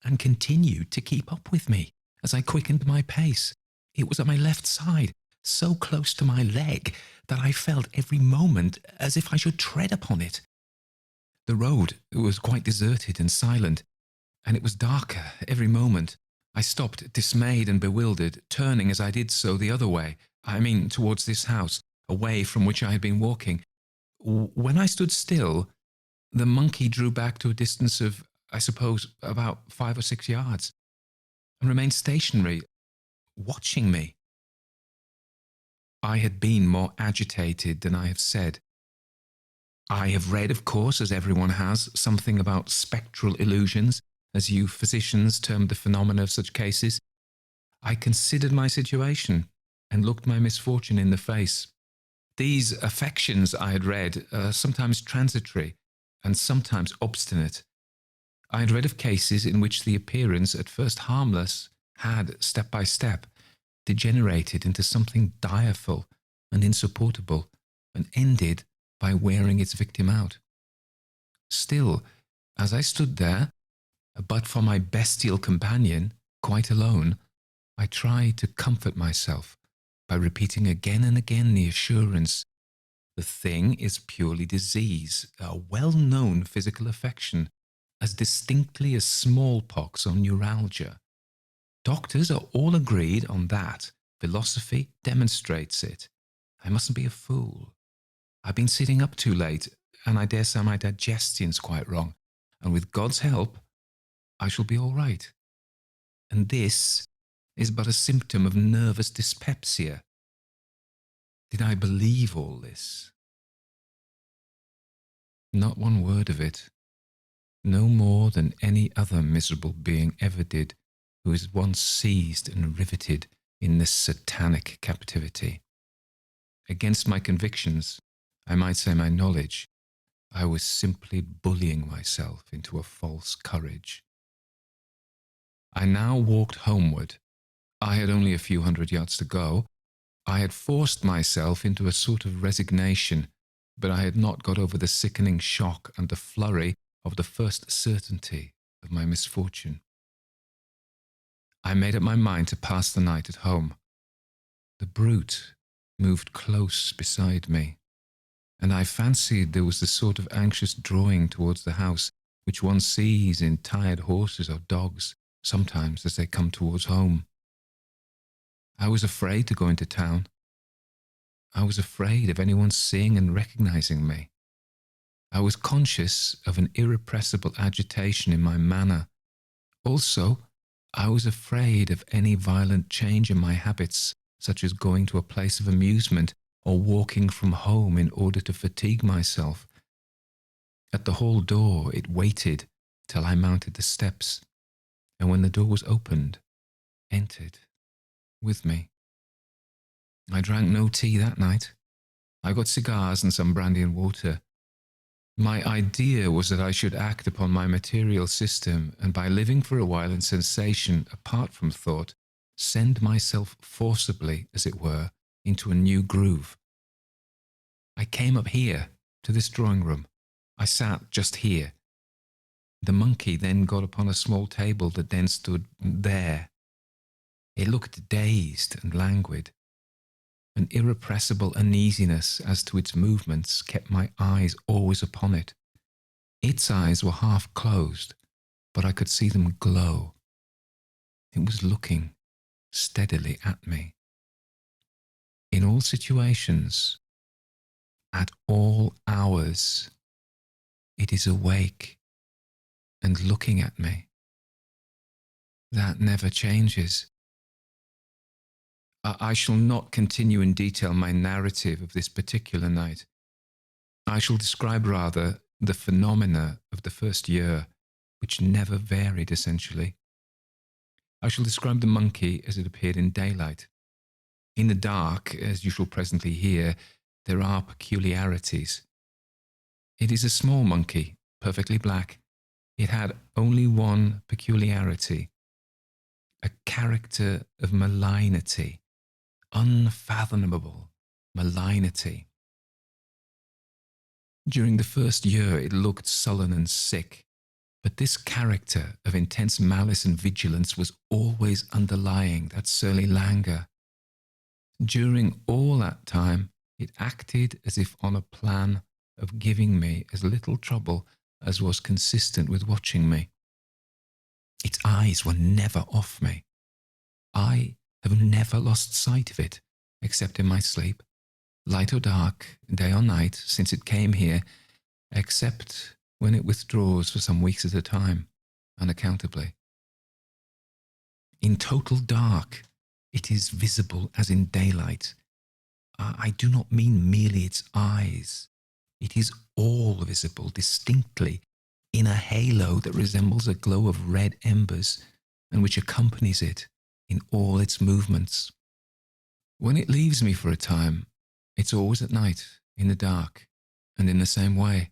and continued to keep up with me as I quickened my pace. It was at my left side, so close to my leg that I felt every moment as if I should tread upon it. The road was quite deserted and silent, and it was darker every moment. I stopped, dismayed and bewildered, turning as I did so the other way, towards this house, away from which I had been walking. When I stood still, the monkey drew back to a distance of, I suppose, about 5 or 6 yards, and remained stationary, watching me. I had been more agitated than I have said. I have read, of course, as everyone has, something about spectral illusions, as you physicians term the phenomena of such cases. I considered my situation and looked my misfortune in the face. These affections, I had read, are sometimes transitory and sometimes obstinate. I had read of cases in which the appearance, at first harmless, had, step by step, degenerated into something direful and insupportable, and ended by wearing its victim out. Still, as I stood there, but for my bestial companion, quite alone, I tried to comfort myself by repeating again and again the assurance, the thing is purely disease, a well-known physical affection, as distinctly as smallpox or neuralgia. Doctors are all agreed on that. Philosophy demonstrates it. I mustn't be a fool. I've been sitting up too late, and I dare say my digestion's quite wrong, and with God's help, I shall be all right. And this is but a symptom of nervous dyspepsia. Did I believe all this? Not one word of it. No more than any other miserable being ever did who is once seized and riveted in this satanic captivity. Against my convictions, I might say my knowledge, I was simply bullying myself into a false courage. I now walked homeward. I had only a few hundred yards to go. I had forced myself into a sort of resignation, but I had not got over the sickening shock and the flurry of the first certainty of my misfortune. I made up my mind to pass the night at home. The brute moved close beside me, and I fancied there was the sort of anxious drawing towards the house which one sees in tired horses or dogs, sometimes as they come towards home. I was afraid to go into town. I was afraid of anyone seeing and recognizing me. I was conscious of an irrepressible agitation in my manner. Also, I was afraid of any violent change in my habits, such as going to a place of amusement or walking from home in order to fatigue myself. At the hall door it waited till I mounted the steps, and when the door was opened, entered with me. I drank no tea that night. I got cigars and some brandy and water. My idea was that I should act upon my material system, and by living for a while in sensation apart from thought, send myself forcibly, as it were, into a new groove. I came up here, to this drawing room. I sat just here. The monkey then got upon a small table that then stood there. It looked dazed and languid. An irrepressible uneasiness as to its movements kept my eyes always upon it. Its eyes were half closed, but I could see them glow. It was looking steadily at me. In all situations, at all hours, it is awake and looking at me. That never changes. I shall not continue in detail my narrative of this particular night. I shall describe rather the phenomena of the first year, which never varied essentially. I shall describe the monkey as it appeared in daylight. In the dark, as you shall presently hear, there are peculiarities. It is a small monkey, perfectly black. It had only one peculiarity, a character of malignity. Unfathomable malignity. During the first year it looked sullen and sick, but this character of intense malice and vigilance was always underlying that surly languor. During all that time, it acted as if on a plan of giving me as little trouble as was consistent with watching me. Its eyes were never off me. I have never lost sight of it, except in my sleep, light or dark, day or night, since it came here, except when it withdraws for some weeks at a time, unaccountably. In total dark, it is visible as in daylight. I do not mean merely its eyes. It is all visible distinctly in a halo that resembles a glow of red embers and which accompanies it in all its movements. When it leaves me for a time, it's always at night, in the dark, and in the same way.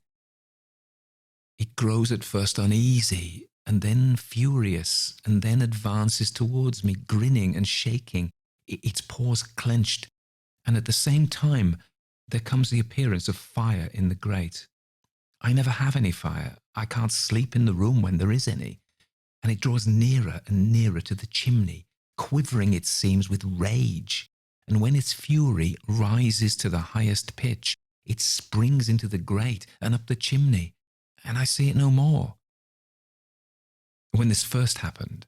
It grows at first uneasy, and then furious, and then advances towards me, grinning and shaking, its paws clenched, and at the same time there comes the appearance of fire in the grate. I never have any fire. I can't sleep in the room when there is any, and it draws nearer and nearer to the chimney, quivering, it seems, with rage, and when its fury rises to the highest pitch, it springs into the grate and up the chimney, and I see it no more. When this first happened,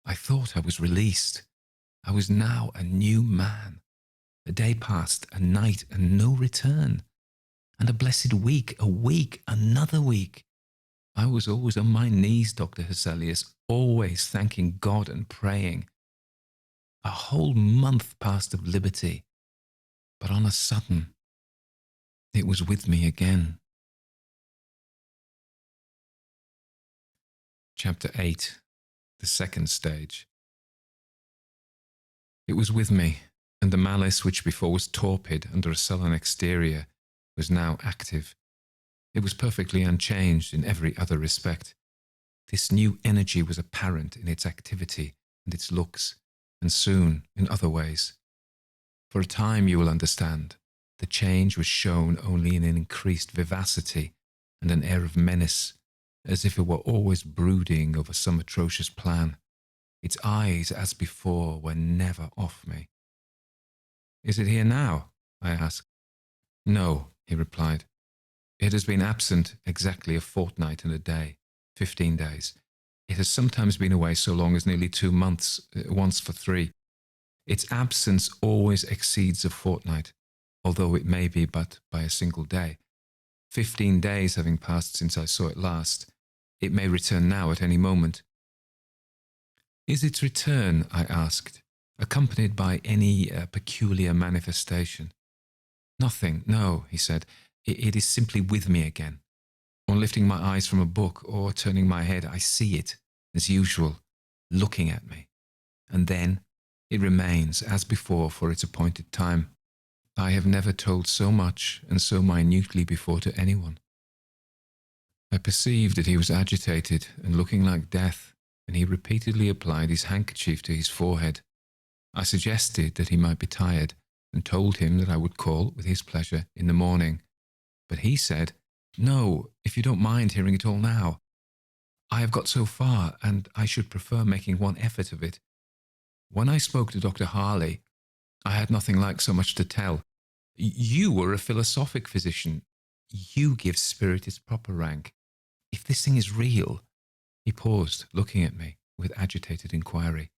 I thought I was released. I was now a new man. A day passed, a night, and no return. And a blessed week, another week. I was always on my knees, Dr. Hesselius, always thanking God and praying. A whole month passed of liberty, but on a sudden, it was with me again. Chapter 8, the second stage. It was with me, and the malice which before was torpid under a sullen exterior was now active. It was perfectly unchanged in every other respect. This new energy was apparent in its activity and its looks, and soon in other ways. For a time, you will understand, the change was shown only in an increased vivacity and an air of menace, as if it were always brooding over some atrocious plan. Its eyes, as before, were never off me. "Is it here now?" I asked. "No," he replied. "It has been absent exactly a fortnight and a day, 15 days. It has sometimes been away so long as nearly 2 months, once for 3. Its absence always exceeds a fortnight, although it may be but by a single day. 15 days having passed since I saw it last, it may return now at any moment." "Is its return," I asked, "accompanied by any peculiar manifestation?" "Nothing, no," he said. It is simply with me again. On lifting my eyes from a book or turning my head, I see it, as usual, looking at me. And then it remains, as before, for its appointed time. I have never told so much and so minutely before to anyone. I perceived that he was agitated and looking like death, and he repeatedly applied his handkerchief to his forehead. I suggested that he might be tired, and told him that I would call, with his pleasure, in the morning. But he said, "No, if you don't mind hearing it all now. I have got so far, and I should prefer making one effort of it. When I spoke to Dr. Harley, I had nothing like so much to tell. You were a philosophic physician. You give spirit its proper rank. If this thing is real—" He paused, looking at me with agitated inquiry.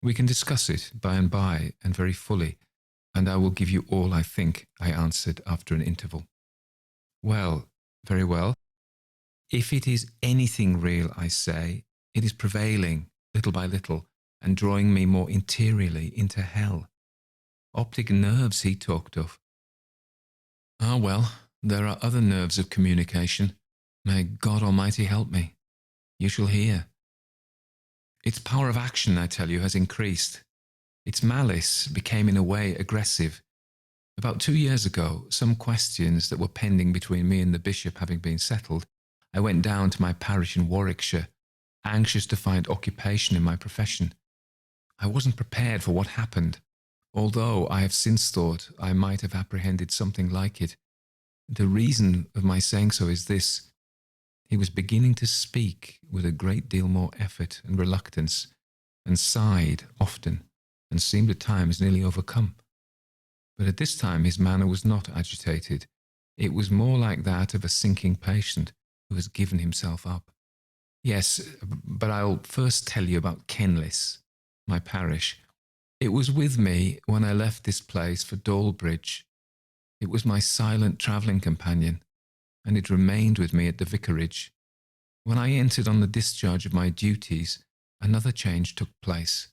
"We can discuss it by and by, and very fully, and I will give you all I think," I answered after an interval. "Well, very well. If it is anything real, I say, it is prevailing, little by little, and drawing me more interiorly into hell. Optic nerves he talked of. Ah, well, there are other nerves of communication. May God Almighty help me. You shall hear. Its power of action, I tell you, has increased. Its malice became in a way aggressive. About 2 years ago, some questions that were pending between me and the bishop having been settled, I went down to my parish in Warwickshire, anxious to find occupation in my profession. I wasn't prepared for what happened, although I have since thought I might have apprehended something like it. The reason of my saying so is this. He was beginning to speak with a great deal more effort and reluctance, and sighed often, and seemed at times nearly overcome. But at this time his manner was not agitated. It was more like that of a sinking patient who has given himself up. Yes, but I'll first tell you about Kenlis, my parish. It was with me when I left this place for Dalbridge. It was my silent travelling companion, and it remained with me at the vicarage. When I entered on the discharge of my duties, another change took place.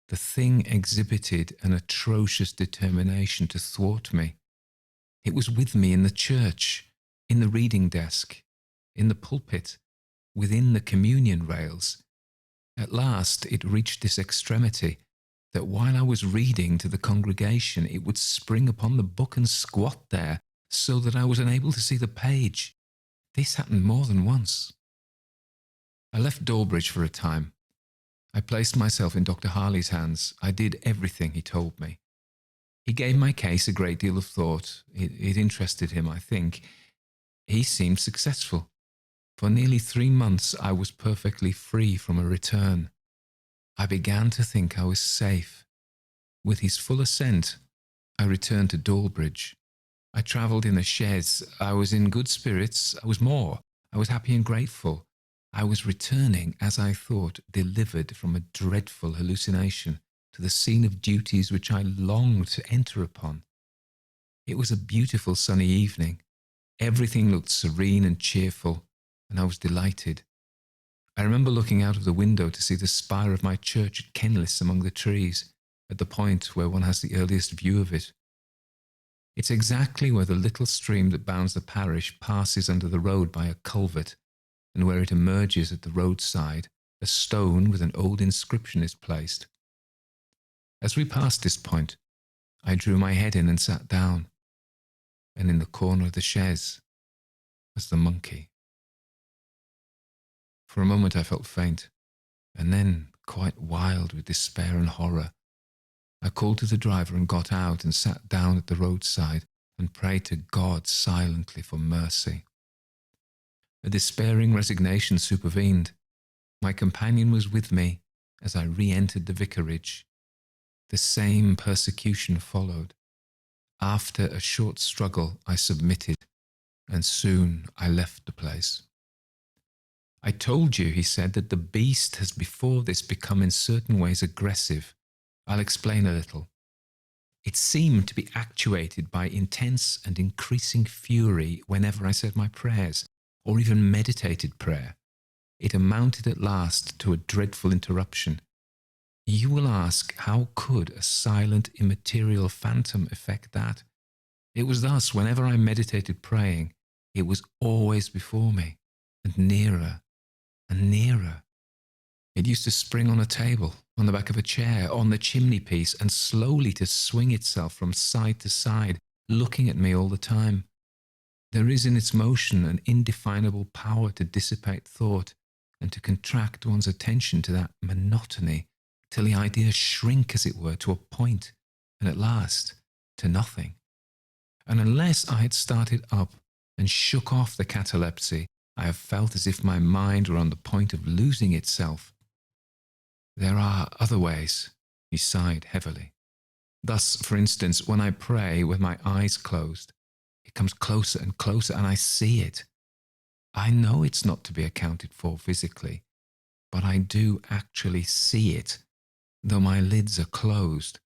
The thing exhibited an atrocious determination to thwart me. It was with me in the church, in the reading desk, in the pulpit, within the communion rails. At last it reached this extremity, that while I was reading to the congregation, it would spring upon the book and squat there, so that I was unable to see the page. This happened more than once. I left Dalbridge for a time. I placed myself in Dr. Harley's hands. I did everything he told me. He gave my case a great deal of thought. It interested him, I think. He seemed successful. For nearly 3 months I was perfectly free from a return. I began to think I was safe. With his full assent, I returned to Dalbridge. I travelled in a chaise. I was in good spirits. I was happy and grateful. I was returning, as I thought, delivered from a dreadful hallucination to the scene of duties which I longed to enter upon. It was a beautiful sunny evening. Everything looked serene and cheerful, and I was delighted. I remember looking out of the window to see the spire of my church at Kenlis among the trees, at the point where one has the earliest view of it. It's exactly where the little stream that bounds the parish passes under the road by a culvert, and where it emerges at the roadside, a stone with an old inscription is placed. As we passed this point, I drew my head in and sat down, and in the corner of the chaise was the monkey. For a moment I felt faint, and then, quite wild with despair and horror, I called to the driver and got out and sat down at the roadside and prayed to God silently for mercy. A despairing resignation supervened. My companion was with me as I re-entered the vicarage. The same persecution followed. After a short struggle, I submitted, and soon I left the place. I told you, he said, that the beast has before this become in certain ways aggressive. I'll explain a little. It seemed to be actuated by intense and increasing fury whenever I said my prayers, or even meditated prayer. It amounted at last to a dreadful interruption. You will ask, how could a silent, immaterial phantom effect that? It was thus, whenever I meditated praying, it was always before me, and nearer and nearer. It used to spring on a table, on the back of a chair, on the chimney piece, and slowly to swing itself from side to side, looking at me all the time. There is in its motion an indefinable power to dissipate thought and to contract one's attention to that monotony, till the ideas shrink, as it were, to a point, and at last to nothing. And unless I had started up and shook off the catalepsy, I have felt as if my mind were on the point of losing itself. There are other ways, he sighed heavily. Thus, for instance, when I pray with my eyes closed, it comes closer and closer, and I see it. I know it's not to be accounted for physically, but I do actually see it, though my lids are closed,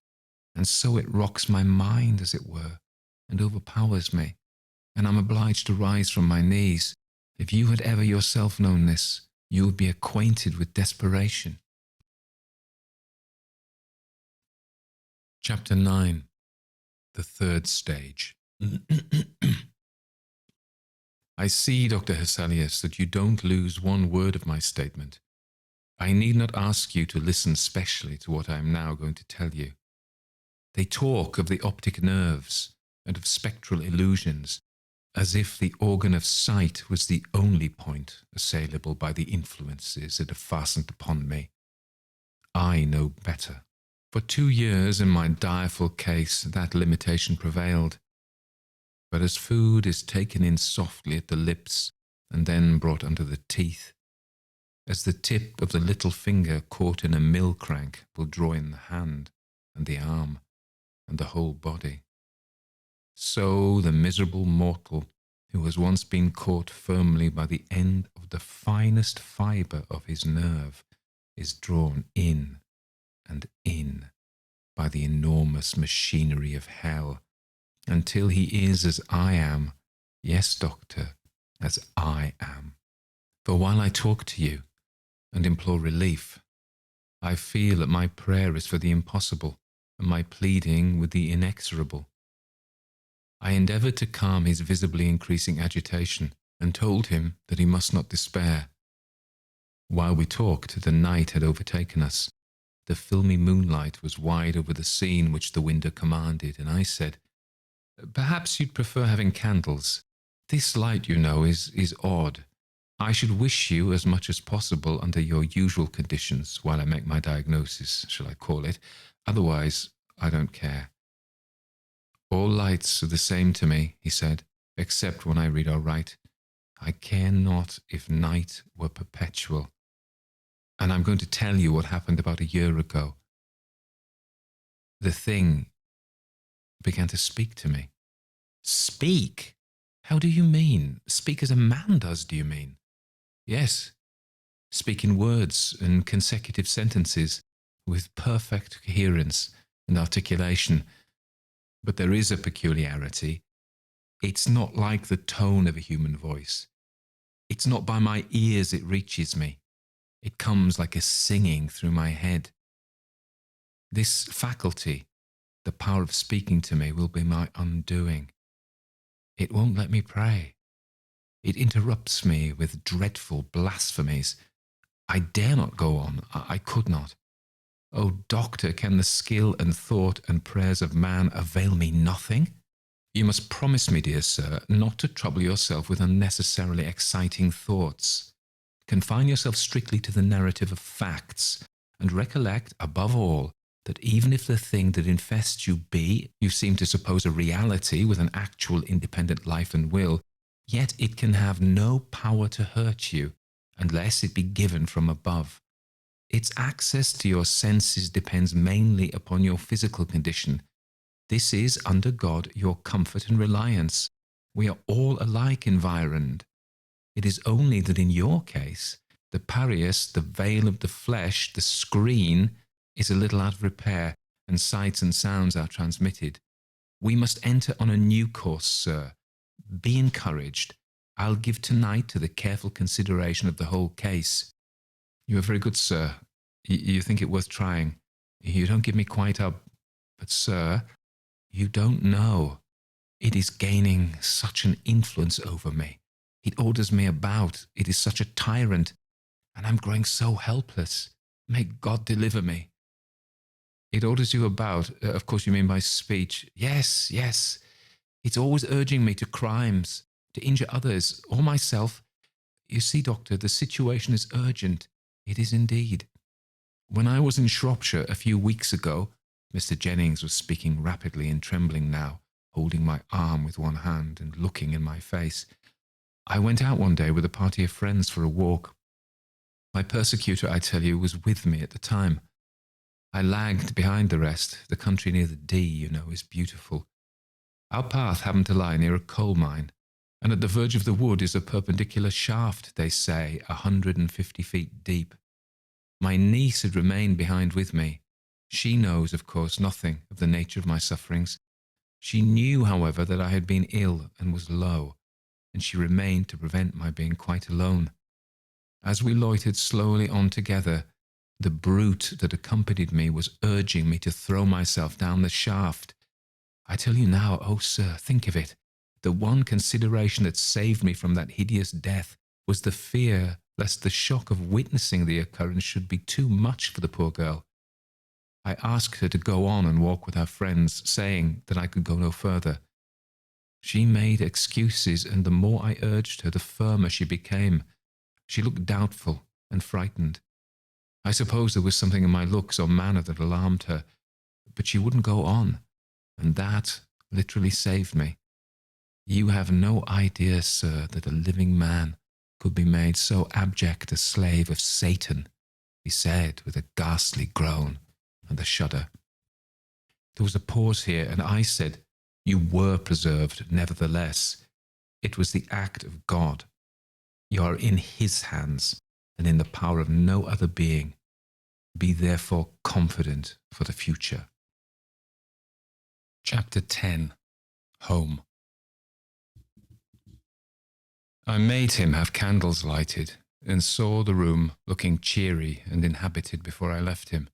and so it rocks my mind, as it were, and overpowers me, and I'm obliged to rise from my knees. If you had ever yourself known this, you would be acquainted with desperation. Chapter 9. The Third Stage. I see, Dr. Hesselius, that you don't lose one word of my statement. I need not ask you to listen specially to what I am now going to tell you. They talk of the optic nerves and of spectral illusions, as if the organ of sight was the only point assailable by the influences that have fastened upon me. I know better. For 2 years in my direful case that limitation prevailed. But as food is taken in softly at the lips and then brought under the teeth, as the tip of the little finger caught in a mill crank will draw in the hand, and the arm, and the whole body. So the miserable mortal who has once been caught firmly by the end of the finest fibre of his nerve is drawn in and in by the enormous machinery of hell, until he is as I am, yes, doctor, as I am. For while I talk to you and implore relief, I feel that my prayer is for the impossible, and my pleading with the inexorable. I endeavoured to calm his visibly increasing agitation, and told him that he must not despair. While we talked, the night had overtaken us. The filmy moonlight was wide over the scene which the window commanded, and I said, "Perhaps you'd prefer having candles. This light, you know, is odd. I should wish you as much as possible under your usual conditions while I make my diagnosis, shall I call it. Otherwise, I don't care." "All lights are the same to me," he said, "except when I read or write. I care not if night were perpetual. And I'm going to tell you what happened about a year ago. The thing began to speak to me." "Speak? How do you mean? Speak as a man does, do you mean?" "Yes, speak in words and consecutive sentences, with perfect coherence and articulation. But there is a peculiarity. It's not like the tone of a human voice. It's not by my ears it reaches me. It comes like a singing through my head. This faculty, the power of speaking to me, will be my undoing. It won't let me pray. It interrupts me with dreadful blasphemies. I dare not go on. I could not. Oh, doctor, can the skill and thought and prayers of man avail me nothing? You must promise me, dear sir, not to trouble yourself with unnecessarily exciting thoughts. Confine yourself strictly to the narrative of facts, and recollect, above all, that even if the thing that infests you be, you seem to suppose, a reality with an actual independent life and will, yet it can have no power to hurt you, unless it be given from above. Its access to your senses depends mainly upon your physical condition. This is, under God, your comfort and reliance. We are all alike environed. It is only that in your case, the parius, the veil of the flesh, the screen, is a little out of repair, and sights and sounds are transmitted. We must enter on a new course, sir. Be encouraged. I'll give tonight to the careful consideration of the whole case. You are very good, sir. You think it worth trying. You don't give me quite up. But, sir, you don't know. It is gaining such an influence over me. It orders me about. It is such a tyrant. And I'm growing so helpless. May God deliver me. It orders you about, of course you mean by speech. Yes, yes. It's always urging me to crimes, to injure others, or myself. You see, doctor, the situation is urgent. It is indeed. When I was in Shropshire a few weeks ago, Mr. Jennings was speaking rapidly and trembling now, holding my arm with one hand and looking in my face. I went out one day with a party of friends for a walk. My persecutor, I tell you, was with me at the time. I lagged behind the rest. The country near the Dee, you know, is beautiful. Our path happened to lie near a coal mine, and at the verge of the wood is a perpendicular shaft, they say, 150 feet deep. My niece had remained behind with me. She knows, of course, nothing of the nature of my sufferings. She knew, however, that I had been ill and was low, and she remained to prevent my being quite alone. As we loitered slowly on together, the brute that accompanied me was urging me to throw myself down the shaft. I tell you now, oh sir, think of it. The one consideration that saved me from that hideous death was the fear lest the shock of witnessing the occurrence should be too much for the poor girl. I asked her to go on and walk with her friends, saying that I could go no further. She made excuses, and the more I urged her, the firmer she became. She looked doubtful and frightened. I suppose there was something in my looks or manner that alarmed her, but she wouldn't go on, and that literally saved me. You have no idea, sir, that a living man could be made so abject a slave of Satan, he said with a ghastly groan and a shudder. There was a pause here, and I said, "You were preserved, nevertheless. It was the act of God. You are in His hands, and in the power of no other being. Be therefore confident for the future." Chapter 10. Home. I made him have candles lighted, and saw the room looking cheery and inhabited before I left him.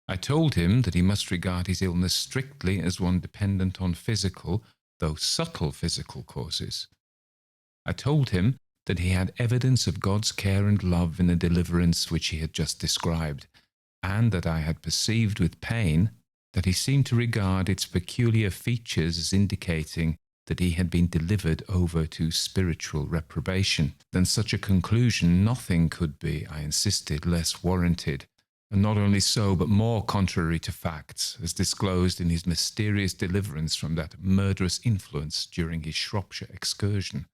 I told him that he must regard his illness strictly as one dependent on physical, though subtle physical causes. I told him that he had evidence of God's care and love in the deliverance which he had just described, and that I had perceived with pain that he seemed to regard its peculiar features as indicating that he had been delivered over to spiritual reprobation. Than such a conclusion nothing could be, I insisted, less warranted, and not only so, but more contrary to facts, as disclosed in his mysterious deliverance from that murderous influence during his Shropshire excursion.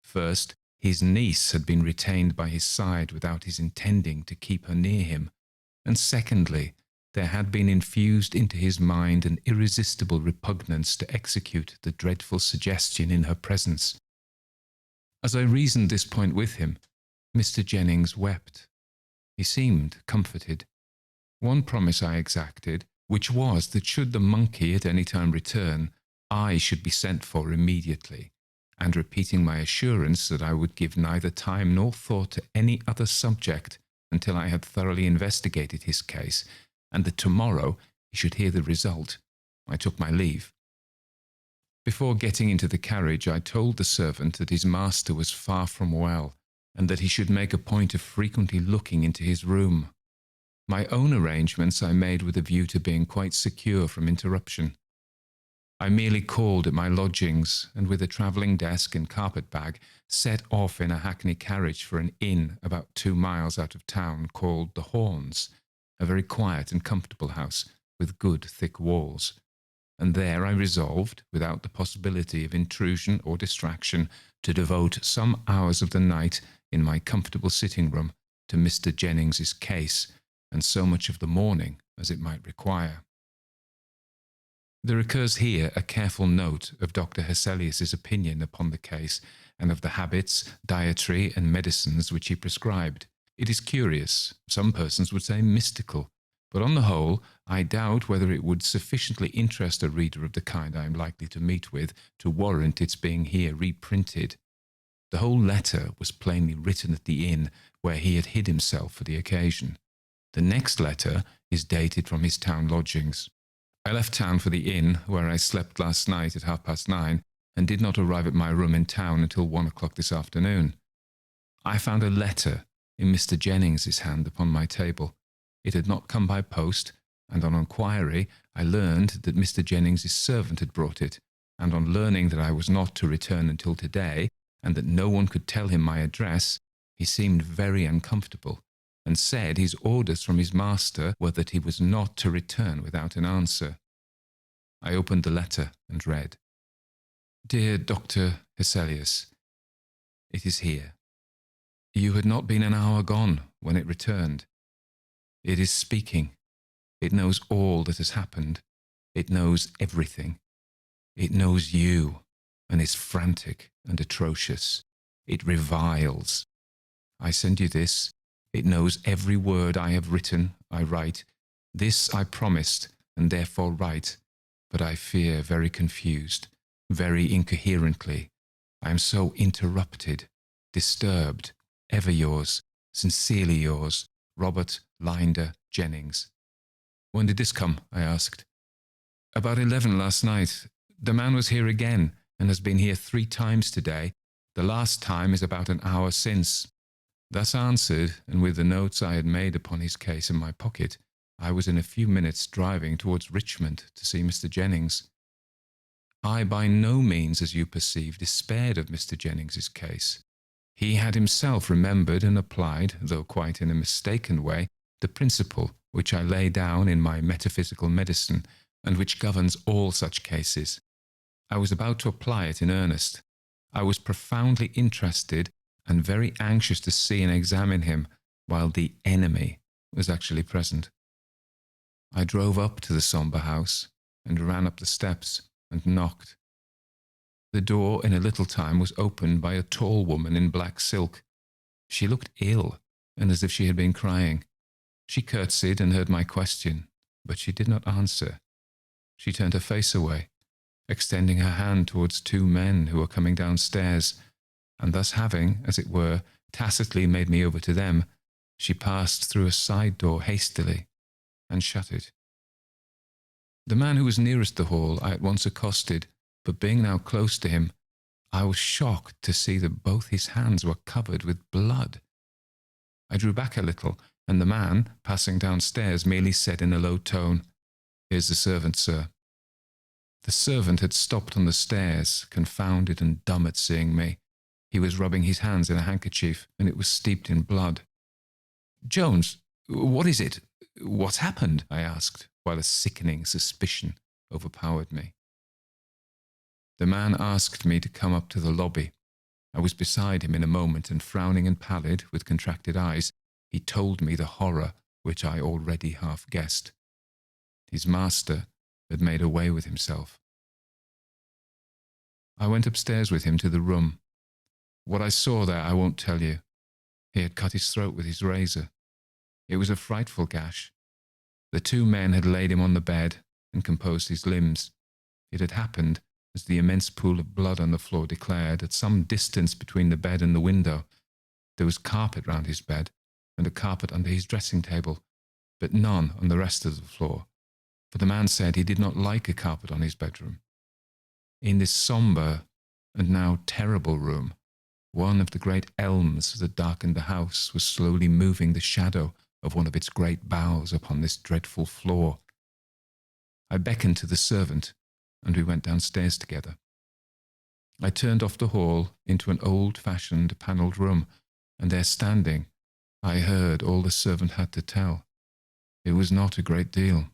First, his niece had been retained by his side without his intending to keep her near him, and secondly, there had been infused into his mind an irresistible repugnance to execute the dreadful suggestion in her presence. As I reasoned this point with him, Mr. Jennings wept. He seemed comforted. One promise I exacted, which was that should the monkey at any time return, I should be sent for immediately, and repeating my assurance that I would give neither time nor thought to any other subject until I had thoroughly investigated his case, and that tomorrow he should hear the result, I took my leave. Before getting into the carriage, I told the servant that his master was far from well, and that he should make a point of frequently looking into his room. My own arrangements I made with a view to being quite secure from interruption. I merely called at my lodgings, and with a travelling desk and carpet-bag, set off in a hackney carriage for an inn about 2 miles out of town called the Horns, a very quiet and comfortable house with good thick walls, and there I resolved, without the possibility of intrusion or distraction, to devote some hours of the night in my comfortable sitting-room to Mr. Jennings's case, and so much of the morning as it might require. There occurs here a careful note of Dr. Hesselius's opinion upon the case, and of the habits, dietary, and medicines which he prescribed. It is curious, some persons would say mystical, but on the whole, I doubt whether it would sufficiently interest a reader of the kind I am likely to meet with to warrant its being here reprinted. The whole letter was plainly written at the inn where he had hid himself for the occasion. The next letter is dated from his town lodgings. I left town for the inn, where I slept last night at 9:30, and did not arrive at my room in town until 1 o'clock this afternoon. I found a letter in Mr. Jennings's hand upon my table. It had not come by post, and on inquiry I learned that Mr. Jennings's servant had brought it, and on learning that I was not to return until today, and that no one could tell him my address, he seemed very uncomfortable, and said his orders from his master were that he was not to return without an answer. I opened the letter and read, "Dear Dr. Hesselius, it is here. You had not been an hour gone when it returned. It is speaking. It knows all that has happened. It knows everything. It knows you, and is frantic and atrocious. It reviles. I send you this. It knows every word I have written, I write. This I promised, and therefore write, but I fear very confused, very incoherently. I am so interrupted, disturbed. Ever yours, sincerely yours, Robert Linder Jennings." "When did this come?" I asked. "About 11 last night. The man was here again, and has been here 3 times today. The last time is about an hour since." Thus answered, and with the notes I had made upon his case in my pocket, I was in a few minutes driving towards Richmond to see Mr. Jennings. I by no means, as you perceive, despaired of Mr. Jennings's case. He had himself remembered and applied, though quite in a mistaken way, the principle which I lay down in my metaphysical medicine, and which governs all such cases. I was about to apply it in earnest. I was profoundly interested and very anxious to see and examine him, while the enemy was actually present. I drove up to the sombre house and ran up the steps and knocked. The door in a little time was opened by a tall woman in black silk. She looked ill and as if she had been crying. She curtsied and heard my question, but she did not answer. She turned her face away, extending her hand towards two men who were coming downstairs, and thus having, as it were, tacitly made me over to them, she passed through a side door hastily and shut it. The man who was nearest the hall I at once accosted, but being now close to him, I was shocked to see that both his hands were covered with blood. I drew back a little, and the man, passing downstairs, merely said in a low tone, "Here's the servant, sir." The servant had stopped on the stairs, confounded and dumb at seeing me. He was rubbing his hands in a handkerchief, and it was steeped in blood. "Jones, what is it? What's happened?" I asked, while a sickening suspicion overpowered me. The man asked me to come up to the lobby. I was beside him in a moment, and frowning and pallid, with contracted eyes, he told me the horror which I already half guessed. His master had made away with himself. I went upstairs with him to the room. What I saw there I won't tell you. He had cut his throat with his razor. It was a frightful gash. The two men had laid him on the bed and composed his limbs. It had happened, as the immense pool of blood on the floor declared, at some distance between the bed and the window. There was carpet round his bed, and a carpet under his dressing table, but none on the rest of the floor, for the man said he did not like a carpet on his bedroom. In this sombre and now terrible room, one of the great elms that darkened the house was slowly moving the shadow of one of its great boughs upon this dreadful floor. I beckoned to the servant, and we went downstairs together. I turned off the hall into an old-fashioned panelled room, and there standing, I heard all the servant had to tell. It was not a great deal.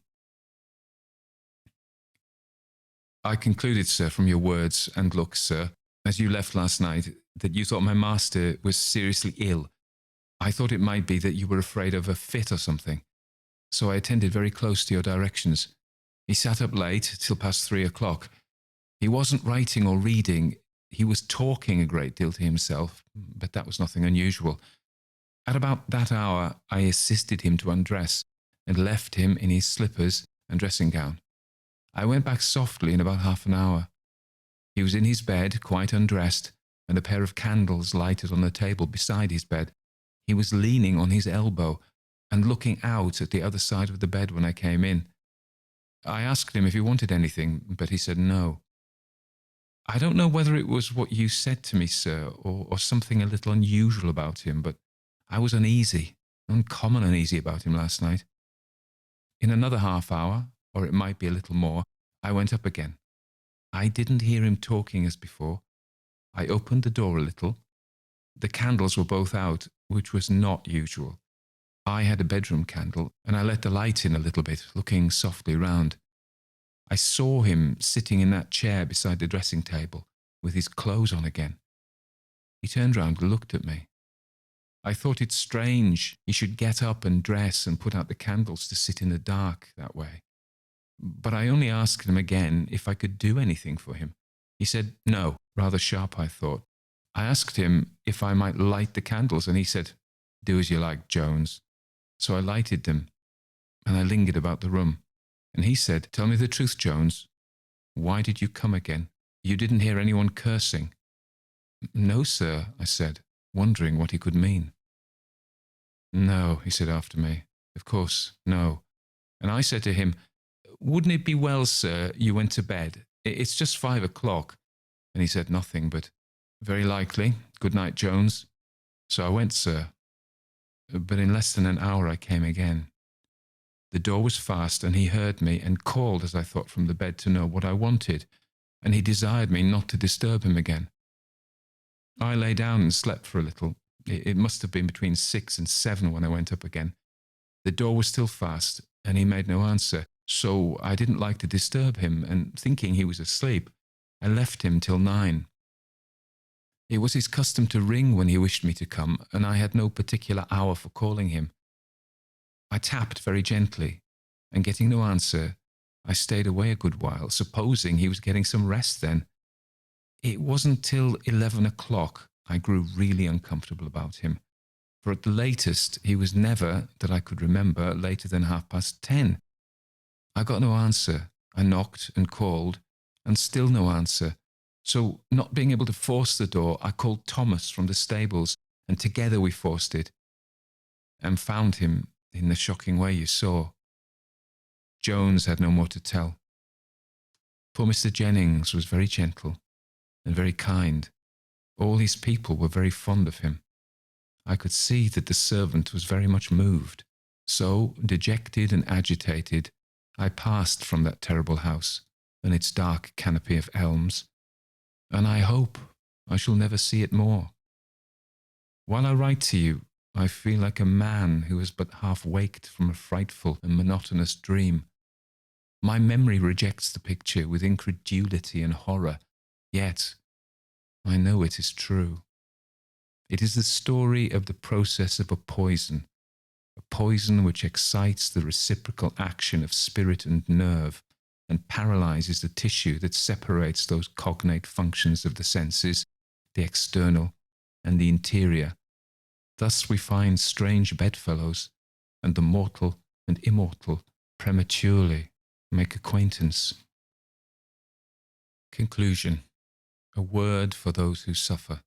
"I concluded, sir, from your words and looks, sir, as you left last night, that you thought my master was seriously ill. I thought it might be that you were afraid of a fit or something, so I attended very close to your directions. He sat up late, till past 3 o'clock. He wasn't writing or reading. He was talking a great deal to himself, but that was nothing unusual. At about that hour, I assisted him to undress, and left him in his slippers and dressing gown. I went back softly in about half an hour. He was in his bed, quite undressed, and a pair of candles lighted on the table beside his bed. He was leaning on his elbow and looking out at the other side of the bed when I came in. I asked him if he wanted anything, but he said no. I don't know whether it was what you said to me, sir, or something a little unusual about him, but I was uneasy, uncommon uneasy about him last night. In another half hour, or it might be a little more, I went up again. I didn't hear him talking as before. I opened the door a little. The candles were both out, which was not usual. I had a bedroom candle, and I let the light in a little bit, looking softly round. I saw him sitting in that chair beside the dressing table, with his clothes on again. He turned round and looked at me. I thought it strange he should get up and dress and put out the candles to sit in the dark that way. But I only asked him again if I could do anything for him. He said no, rather sharp, I thought. I asked him if I might light the candles, and he said, "Do as you like, Jones." So I lighted them, and I lingered about the room. And he said, "Tell me the truth, Jones. Why did you come again? You didn't hear anyone cursing." "No, sir," I said, wondering what he could mean. "No," he said after me. "Of course, no." And I said to him, "Wouldn't it be well, sir, you went to bed? It's just 5 o'clock. And he said nothing, but, "Very likely. Good night, Jones." So I went, sir. But in less than an hour I came again. The door was fast, and he heard me, and called, as I thought, from the bed to know what I wanted, and he desired me not to disturb him again. I lay down and slept for a little. It must have been between 6 and 7 when I went up again. The door was still fast, and he made no answer, so I didn't like to disturb him, and thinking he was asleep, I left him till 9. It was his custom to ring when he wished me to come, and I had no particular hour for calling him. I tapped very gently, and getting no answer, I stayed away a good while, supposing he was getting some rest then. It wasn't till 11 o'clock I grew really uncomfortable about him, for at the latest he was never, that I could remember, later than 10:30. I got no answer. I knocked and called, and still no answer. So, not being able to force the door, I called Thomas from the stables, and together we forced it, and found him in the shocking way you saw. Jones had no more to tell. Poor Mr. Jennings was very gentle and very kind. All his people were very fond of him. I could see that the servant was very much moved. So, dejected and agitated, I passed from that terrible house and its dark canopy of elms, and I hope I shall never see it more. While I write to you, I feel like a man who has but half waked from a frightful and monotonous dream. My memory rejects the picture with incredulity and horror, yet I know it is true. It is the story of the process of a poison which excites the reciprocal action of spirit and nerve, and paralyzes the tissue that separates those cognate functions of the senses, the external and the interior. Thus we find strange bedfellows, and the mortal and immortal prematurely make acquaintance. Conclusion. A word for those who suffer.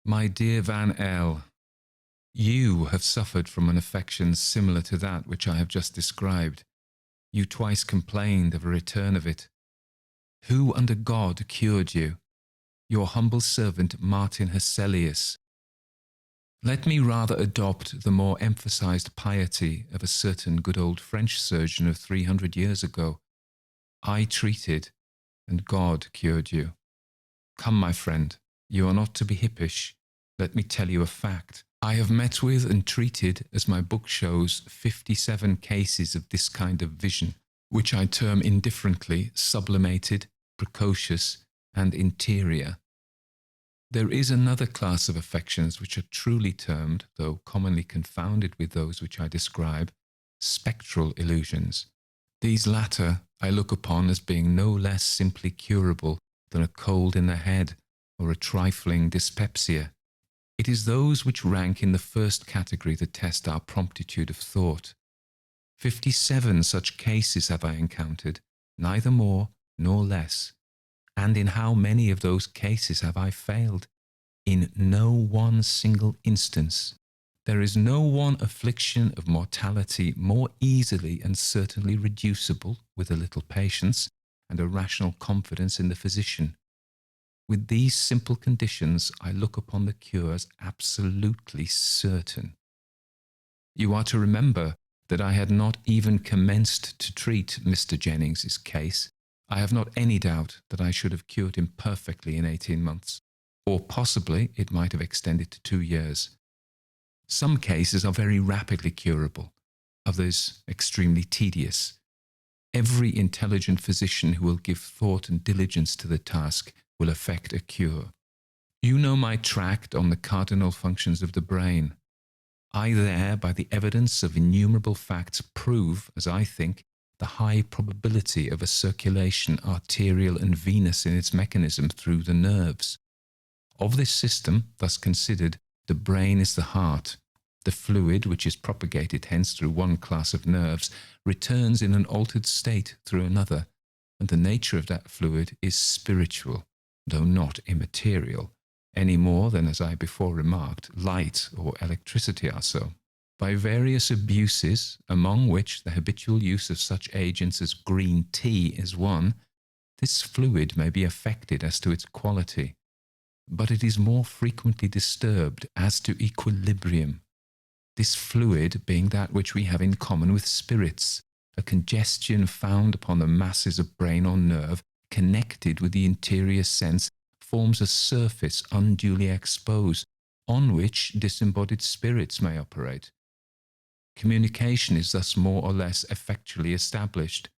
My dear Van L., you have suffered from an affection similar to that which I have just described. You twice complained of a return of it. Who under God cured you? Your humble servant Martin Hesselius. Let me rather adopt the more emphasized piety of a certain good old French surgeon of 300 years ago. I treated, and God cured you. Come, my friend, you are not to be hippish. Let me tell you a fact. I have met with and treated, as my book shows, 57 cases of this kind of vision, which I term indifferently sublimated, precocious, and interior. There is another class of affections which are truly termed, though commonly confounded with those which I describe, spectral illusions. These latter I look upon as being no less simply curable than a cold in the head or a trifling dyspepsia. It is those which rank in the first category that test our promptitude of thought. 57 such cases have I encountered, neither more nor less. And in how many of those cases have I failed? In no one single instance. There is no one affliction of mortality more easily and certainly reducible with a little patience and a rational confidence in the physician. With these simple conditions, I look upon the cure as absolutely certain. You are to remember that I had not even commenced to treat Mr. Jennings's case. I have not any doubt that I should have cured him perfectly in 18 months, or possibly it might have extended to 2 years. Some cases are very rapidly curable, others extremely tedious. Every intelligent physician who will give thought and diligence to the task will effect a cure. You know my tract on the cardinal functions of the brain. I there, by the evidence of innumerable facts, prove, as I think, the high probability of a circulation arterial and venous in its mechanism through the nerves. Of this system, thus considered, the brain is the heart. The fluid, which is propagated hence through one class of nerves, returns in an altered state through another, and the nature of that fluid is spiritual, though not immaterial, any more than, as I before remarked, light or electricity are so. By various abuses, among which the habitual use of such agents as green tea is one, this fluid may be affected as to its quality, but it is more frequently disturbed as to equilibrium. This fluid being that which we have in common with spirits, a congestion found upon the masses of brain or nerve connected with the interior sense forms a surface unduly exposed, on which disembodied spirits may operate. Communication is thus more or less effectually established.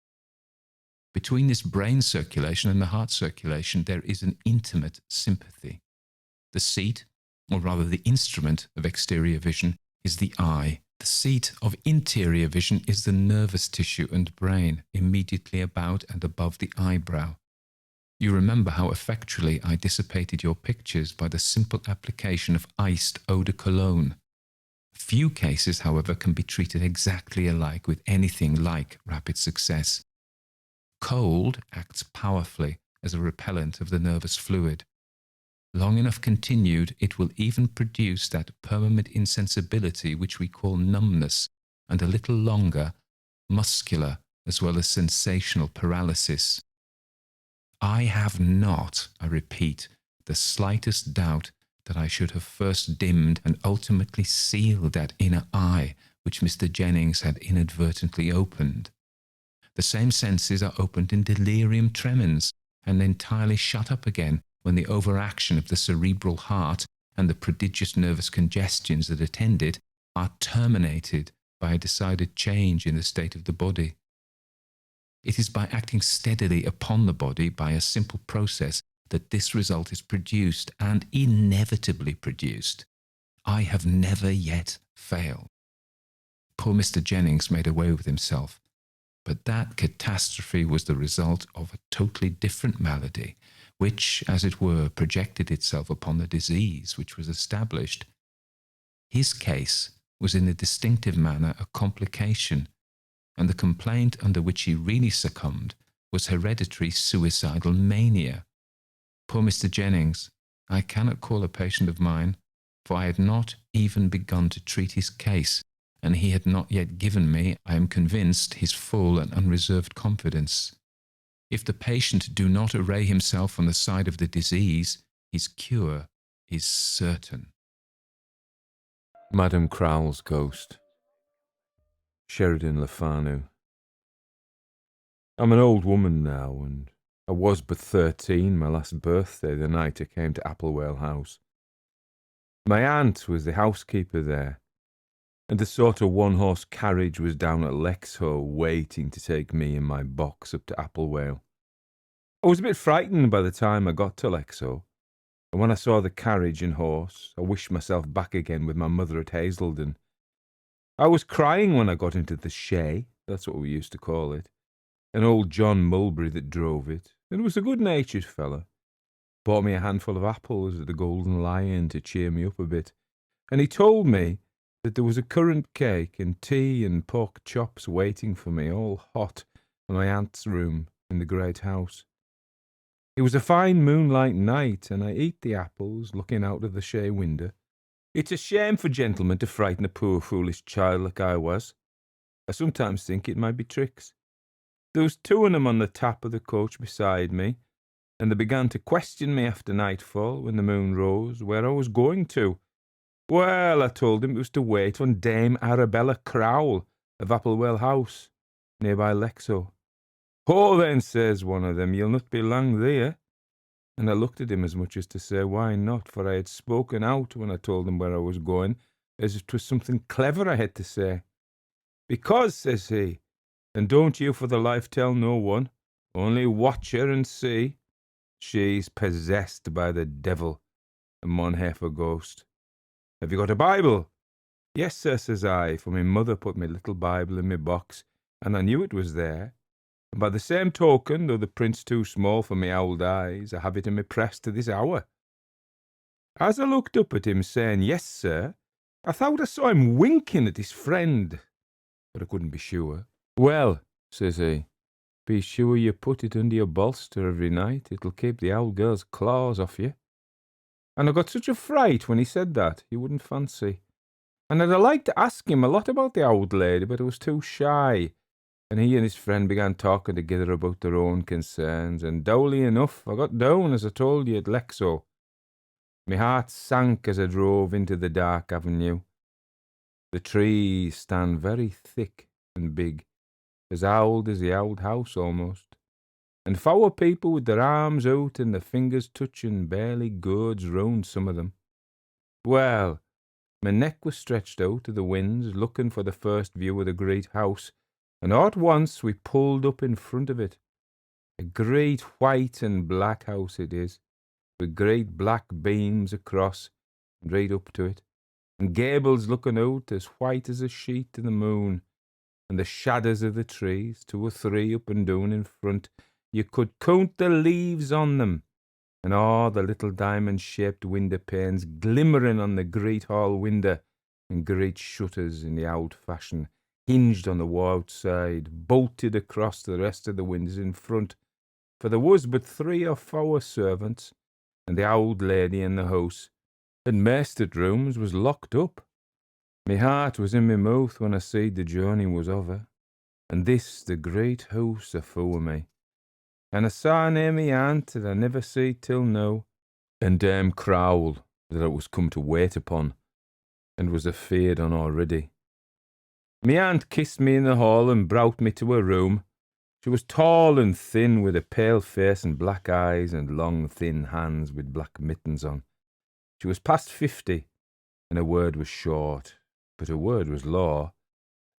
Between this brain circulation and the heart circulation there is an intimate sympathy. The seat, or rather the instrument of exterior vision, is the eye, The seat of interior vision is the nervous tissue and brain immediately about and above the eyebrow. You remember how effectually I dissipated your pictures by the simple application of iced eau de cologne. Few cases, however, can be treated exactly alike with anything like rapid success. Cold acts powerfully as a repellent of the nervous fluid. Long enough continued, it will even produce that permanent insensibility which we call numbness, and a little longer, muscular as well as sensational paralysis. I have not, I repeat, the slightest doubt that I should have first dimmed and ultimately sealed that inner eye which Mr. Jennings had inadvertently opened. The same senses are opened in delirium tremens and entirely shut up again when the overaction of the cerebral heart and the prodigious nervous congestions that attend it are terminated by a decided change in the state of the body. It is by acting steadily upon the body by a simple process that this result is produced and inevitably produced. I have never yet failed. Poor Mr. Jennings made away with himself, but that catastrophe was the result of a totally different malady, which, as it were, projected itself upon the disease which was established. His case was in a distinctive manner a complication, and the complaint under which he really succumbed was hereditary suicidal mania. Poor Mr. Jennings, I cannot call a patient of mine, for I had not even begun to treat his case, and he had not yet given me, I am convinced, his full and unreserved confidence. If the patient do not array himself on the side of the disease, his cure is certain. Madame Crowell's Ghost. Sheridan Le Fanu. I'm an old woman now, and I was but 13, my last birthday, the night I came to Applewell House. My aunt was the housekeeper there, and the sort of one-horse carriage was down at Lexhall waiting to take me and my box up to Applewell. I was a bit frightened by the time I got to Lexhall, and when I saw the carriage and horse, I wished myself back again with my mother at Hazelden. I was crying when I got into the shay, that's what we used to call it, and old John Mulberry that drove it, and was a good-natured fellow. Bought me a handful of apples at the Golden Lion to cheer me up a bit, and he told me that there was a currant cake and tea and pork chops waiting for me, all hot, in my aunt's room in the great house. It was a fine moonlight night, and I ate the apples, looking out of the shay window. It's a shame for gentlemen to frighten a poor foolish child like I was. I sometimes think it might be tricks. There was two of them on the top of the coach beside me, and they began to question me after nightfall, when the moon rose, where I was going to. Well, I told them it was to wait on Dame Arabella Crowell of Applewell House, nearby Lexhall. Oh, then, says one of them, you'll not be long there. And I looked at him as much as to say, why not, for I had spoken out when I told them where I was going, as if 'twas something clever I had to say. Because, says he, and don't you for the life tell no one, only watch her and see. She's possessed by the devil, and one half a ghost. Have you got a Bible? Yes, sir, says I, for my mother put my little Bible in my box, and I knew it was there. And by the same token, though the print's too small for me old eyes, I have it in my press to this hour. As I looked up at him, saying, yes, sir, I thought I saw him winking at his friend, but I couldn't be sure. Well, says he, be sure you put it under your bolster every night. It'll keep the old girl's claws off you. And I got such a fright when he said that, you wouldn't fancy. And I'd like to ask him a lot about the old lady, but I was too shy. And he and his friend began talking together about their own concerns, and dowly enough, I got down, as I told you, at Lexhall. My heart sank as I drove into the dark avenue. The trees stand very thick and big, as old as the old house almost, and four people with their arms out and their fingers touching barely gourds round some of them. Well, my neck was stretched out to the winds, looking for the first view of the great house, and all at once we pulled up in front of it. A great white and black house it is, with great black beams across and right up to it. and gables looking out as white as a sheet to the moon, and the shadows of the trees, 2 or 3 up and down in front. You could count the leaves on them, and all the little diamond-shaped window panes glimmering on the great hall window, and great shutters in the old fashion, hinged on the wall outside, bolted across the rest of the windows in front, for there was but 3 or 4 servants, and the old lady in the house, and mastered rooms was locked up. Me heart was in me mouth when I seed the journey was over, and this the great house afore me. And I saw near me aunt that I never seed till now, and Dame Crowell that I was come to wait upon, and was afeard on already. Me aunt kissed me in the hall and brought me to her room. She was tall and thin, with a pale face and black eyes, and long thin hands with black mittens on. She was past 50, and her word was short, but her word was law.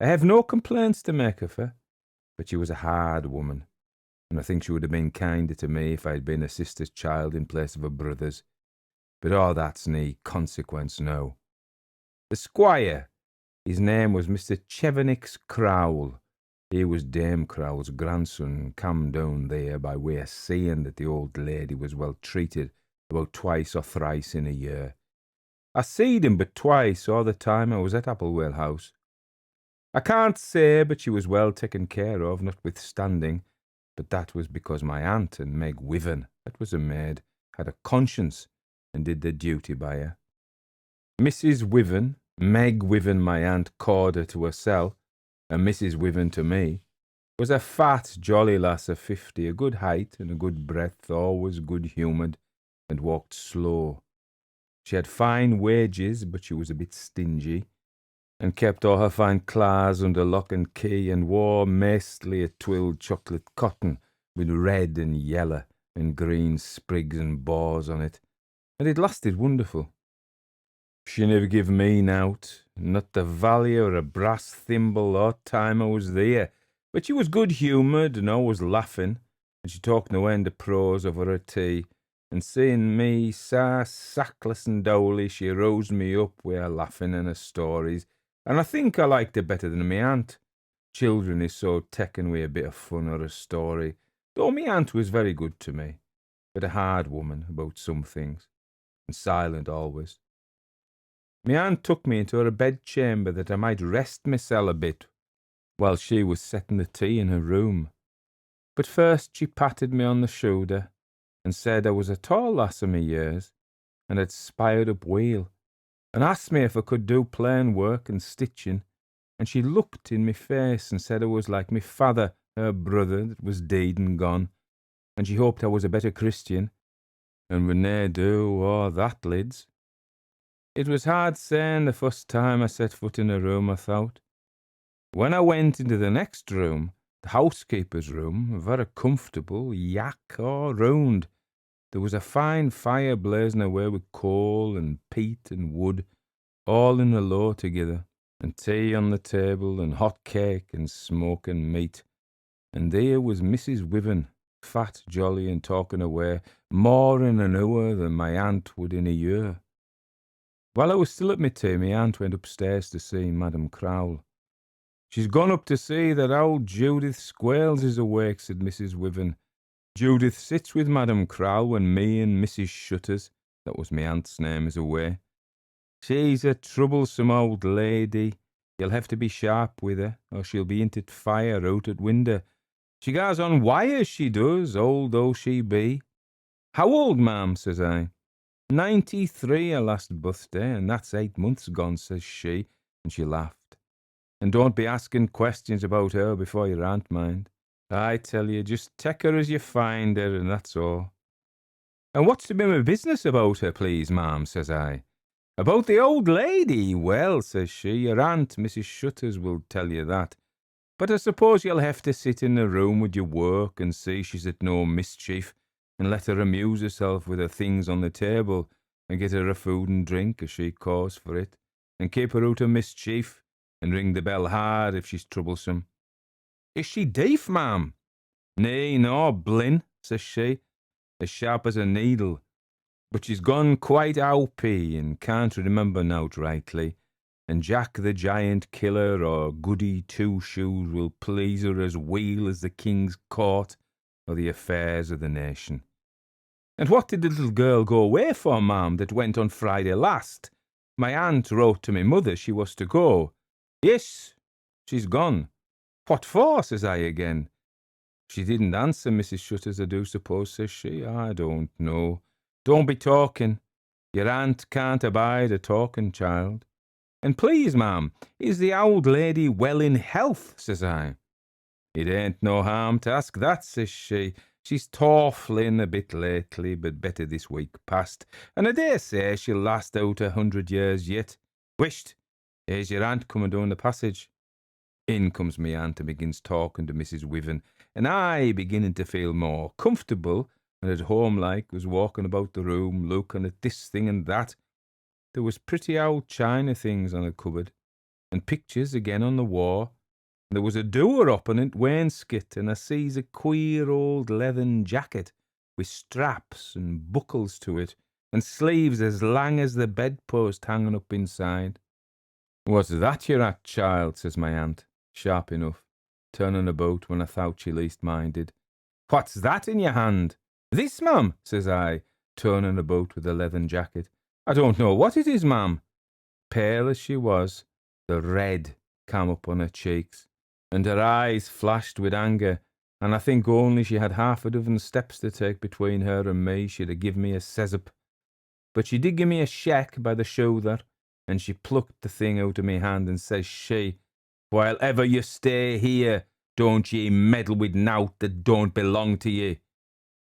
I have no complaints to make of her, but she was a hard woman, and I think she would have been kinder to me if I had been a sister's child in place of a brother's. But all that's nae consequence now. The squire, his name was Mr. Chevenix Crowell. He was Dame Crowell's grandson, come down there by way of seeing that the old lady was well treated about 2 or 3 in a year. I seed him but 2 all the time I was at Applewell House. I can't say but she was well taken care of, notwithstanding, but that was because my aunt and Meg Wiven, that was a maid, had a conscience and did their duty by her. Mrs. Wiven, Meg Wiven, my aunt, called her to herself, and Mrs. Wiven to me, was a fat, jolly lass of 50, a good height and a good breadth, always good-humoured, and walked slow. She had fine wages, but she was a bit stingy, and kept all her fine clothes under lock and key, and wore mostly a twilled chocolate cotton with red and yellow and green sprigs and bars on it, and it lasted wonderful. She never give me nowt, not the value of a brass thimble all time I was there, but she was good-humoured and always laughing, and she talked no end of prose over her tea, and seeing me sae sackless and dowly, she roused me up with her laughing and her stories, and I think I liked her better than me aunt. Children is so taken with a bit of fun or a story, though me aunt was very good to me, but a hard woman about some things, and silent always. Me aunt took me into her bedchamber that I might rest mysel' a bit while she was setting the tea in her room. But first she patted me on the shoulder and said I was a tall lass of me years and had spired up weel, and asked me if I could do plain work and stitching, and she looked in me face and said I was like me father, her brother, that was dead and gone, and she hoped I was a better Christian, and would nae do all that, lids. It was hard saying the first time I set foot in a room, I thought. When I went into the next room, the housekeeper's room, very comfortable, yak all round. There was a fine fire blazing away with coal and peat and wood, all in a low together, and tea on the table, and hot cake and smoking meat. And there was Mrs. Wiven, fat, jolly, and talking away, more in an hour than my aunt would in a year. While I was still at my tea, my aunt went upstairs to see Madam Crowell. She's gone up to see that old Judith Squales is awake, said Mrs. Wiven. Judith sits with Madam Crowell when me and Mrs. Shutters, that was my aunt's name, is away. She's a troublesome old lady. You'll have to be sharp with her, or she'll be into fire out at window. She goes on wires, she does, old though she be. How old, ma'am, says I. 93 her last birthday, and that's 8 months gone, says she, and she laughed. And don't be asking questions about her before your aunt, mind. I tell you, just take her as you find her, and that's all. And what's to be my business about her, please, ma'am, says I. About the old lady? Well, says she, your aunt, Mrs. Shutters, will tell you that. But I suppose you'll have to sit in the room with your work and see she's at no mischief, and let her amuse herself with her things on the table, and get her a food and drink as she calls for it, and keep her out of mischief, and ring the bell hard if she's troublesome. Is she deaf, ma'am? Nay, no, blin, says she, as sharp as a needle. but she's gone quite outpy and can't remember nowt rightly, and Jack the Giant Killer or Goody Two Shoes will please her as weel as the King's Court or the affairs of the nation. And what did the little girl go away for, ma'am, that went on Friday last? My aunt wrote to me mother she was to go. Yes, she's gone. What for, says I again. She didn't answer, Mrs. Shutters, I do suppose, says she. I don't know. Don't be talking. Your aunt can't abide a talking child. And please, ma'am, is the old lady well in health, says I. It ain't no harm to ask that, says she. She's toffling a bit lately, but better this week past, and I dare say she'll last out 100 years yet. Wisht, here's your aunt coming down the passage. In comes me aunt and begins talking to Mrs. Wiven, and I, beginning to feel more comfortable and at home like, was walking about the room, looking at this thing and that. There was pretty old china things on a cupboard, and pictures again on the wall. There was a door up on it wainscot, and I sees a queer old leathern jacket with straps and buckles to it, and sleeves as lang as the bedpost hanging up inside. What's that you're at, child? Says my aunt, sharp enough, turning about when I thought she least minded. What's that in your hand? This, ma'am, says I, turning about with the leathern jacket. I don't know what it is, ma'am. Pale as she was, the red came up on her cheeks, and her eyes flashed with anger, and I think only she had half a dozen steps to take between her and me, she'd have given me a sesop. But she did give me a shack by the shoulder, and she plucked the thing out of me hand, and says she, while ever you stay here, don't ye meddle with nowt that don't belong to ye.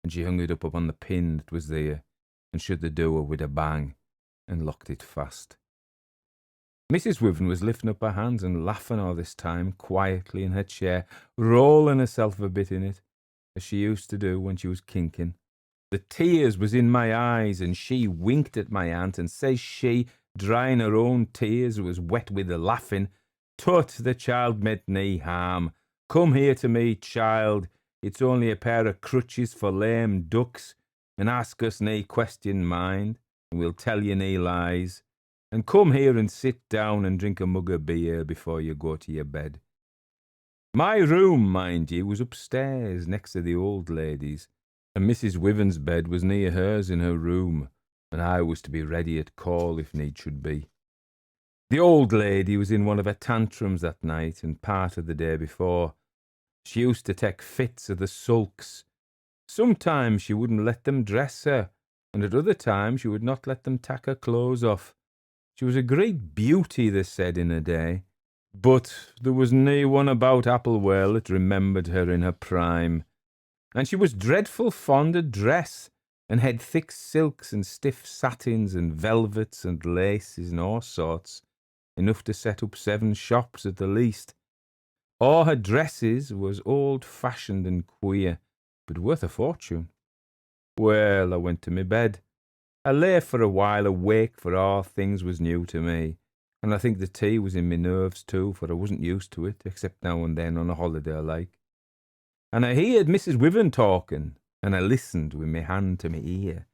And she hung it up on the pin that was there, and shut the door with a bang, and locked it fast. Mrs. Wiven was lifting up her hands and laughing all this time, quietly in her chair, rolling herself a bit in it, as she used to do when she was kinking. The tears was in my eyes, and she winked at my aunt, and says she, drying her own tears, was wet with the laughing, Tut, the child meant nae harm. Come here to me, child. It's only a pair of crutches for lame ducks, and ask us nae question, mind, and we'll tell you nae lies. And come here and sit down and drink a mug of beer before you go to your bed. My room, mind ye, was upstairs next to the old lady's, and Mrs. Wiven's bed was near hers in her room, and I was to be ready at call if need should be. The old lady was in one of her tantrums that night and part of the day before. She used to take fits of the sulks. Sometimes she wouldn't let them dress her, and at other times she would not let them take her clothes off. She was a great beauty, they said, in her day, but there was nae one about Applewell that remembered her in her prime. And she was dreadful fond of dress, and had thick silks and stiff satins and velvets and laces and all sorts, enough to set up 7 shops at the least. All her dresses was old-fashioned and queer, but worth a fortune. Well, I went to my bed. I lay for a while awake, for all things was new to me, and I think the tea was in my nerves too, for I wasn't used to it, except now and then on a holiday like. And I heard Mrs. Wiven talking, and I listened with my hand to my ear,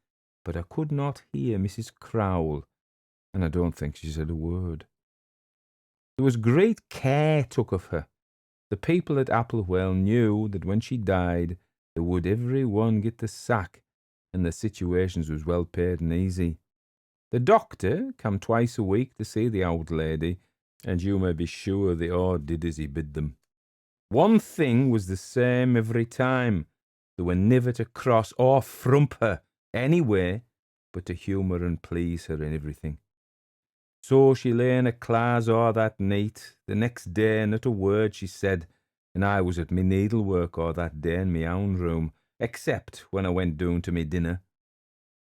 but I could not hear Mrs. Crowell, and I don't think she said a word. There was great care took of her. The people at Applewell knew that when she died, they would every one get the sack, and the situations was well paid and easy. The doctor come twice a week to see the old lady, and you may be sure they all did as he bid them. One thing was the same every time. They were niver to cross or frump her anyway, but to humour and please her in everything. So she lay in her clars all that night. The next day not a word she said, and I was at me needlework all that day in me own room, except when I went down to me dinner.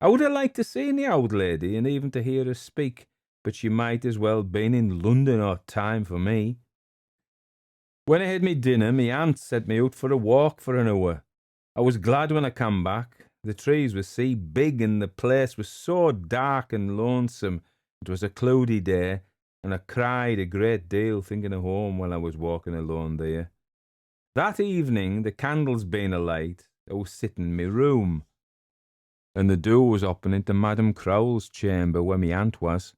I would have liked to see the old lady and even to hear her speak, but she might as well been in London or time for me. When I had me dinner, me aunt set me out for a walk for an hour. I was glad when I come back. The trees were so big and the place was so dark and lonesome. It was a cloudy day, and I cried a great deal thinking of home while I was walking alone there. That evening, the candles being alight, I was sitting in my room. and the door was open into Madam Crowell's chamber where me aunt was.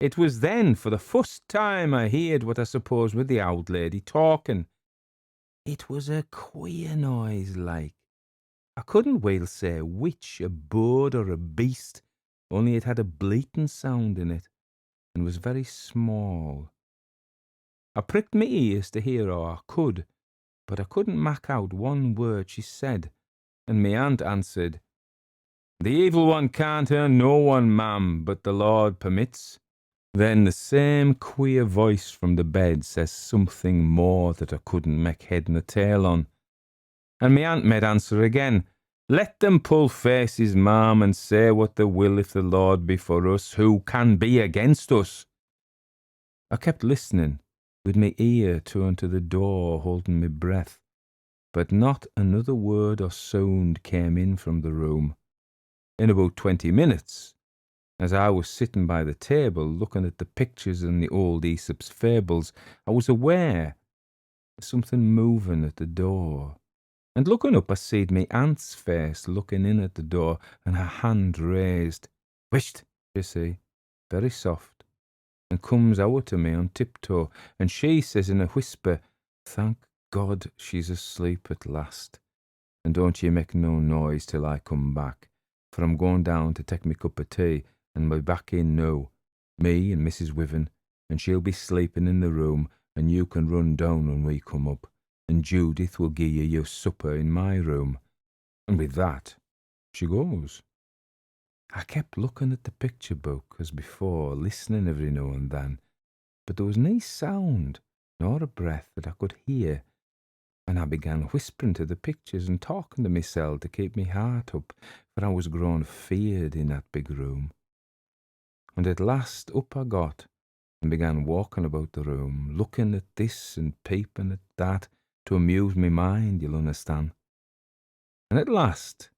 It was then, for the first time, I heard what I suppose was the old lady talking. It was a queer noise, like. I couldn't well say which, a bird or a beast, only it had a bleating sound in it, and was very small. I pricked me ears to hear all I could, but I couldn't make out one word she said, and me aunt answered, "The evil one can't hurt no one, ma'am, but the Lord permits." Then the same queer voice from the bed says something more that I couldn't make head nor tail on. And me aunt made answer again, "Let them pull faces, ma'am, and say what they will. If the Lord be for us, who can be against us?" I kept listening, with me ear turned to the door, holding me breath, but not another word or sound came in from the room. In about 20 minutes, as I was sitting by the table looking at the pictures in the old Aesop's fables, I was aware of something moving at the door. And looking up, I seed me aunt's face looking in at the door, and her hand raised. "Whisht," she say, very soft, and comes over to me on tiptoe, and she says in a whisper, "Thank God she's asleep at last, and don't ye make no noise till I come back, for I'm going down to take me cup of tea, and my back in now, me and Mrs. Wiven, and she'll be sleeping in the room, and you can run down when we come up, and Judith will give you your supper in my room." And with that, she goes. I kept looking at the picture book as before, listening every now and then, but there was no sound nor a breath that I could hear, and I began whispering to the pictures and talking to myself to keep me heart up, for I was grown feared in that big room. And at last up I got and began walking about the room, looking at this and peeping at that, to amuse me mind, you'll understand. And at last,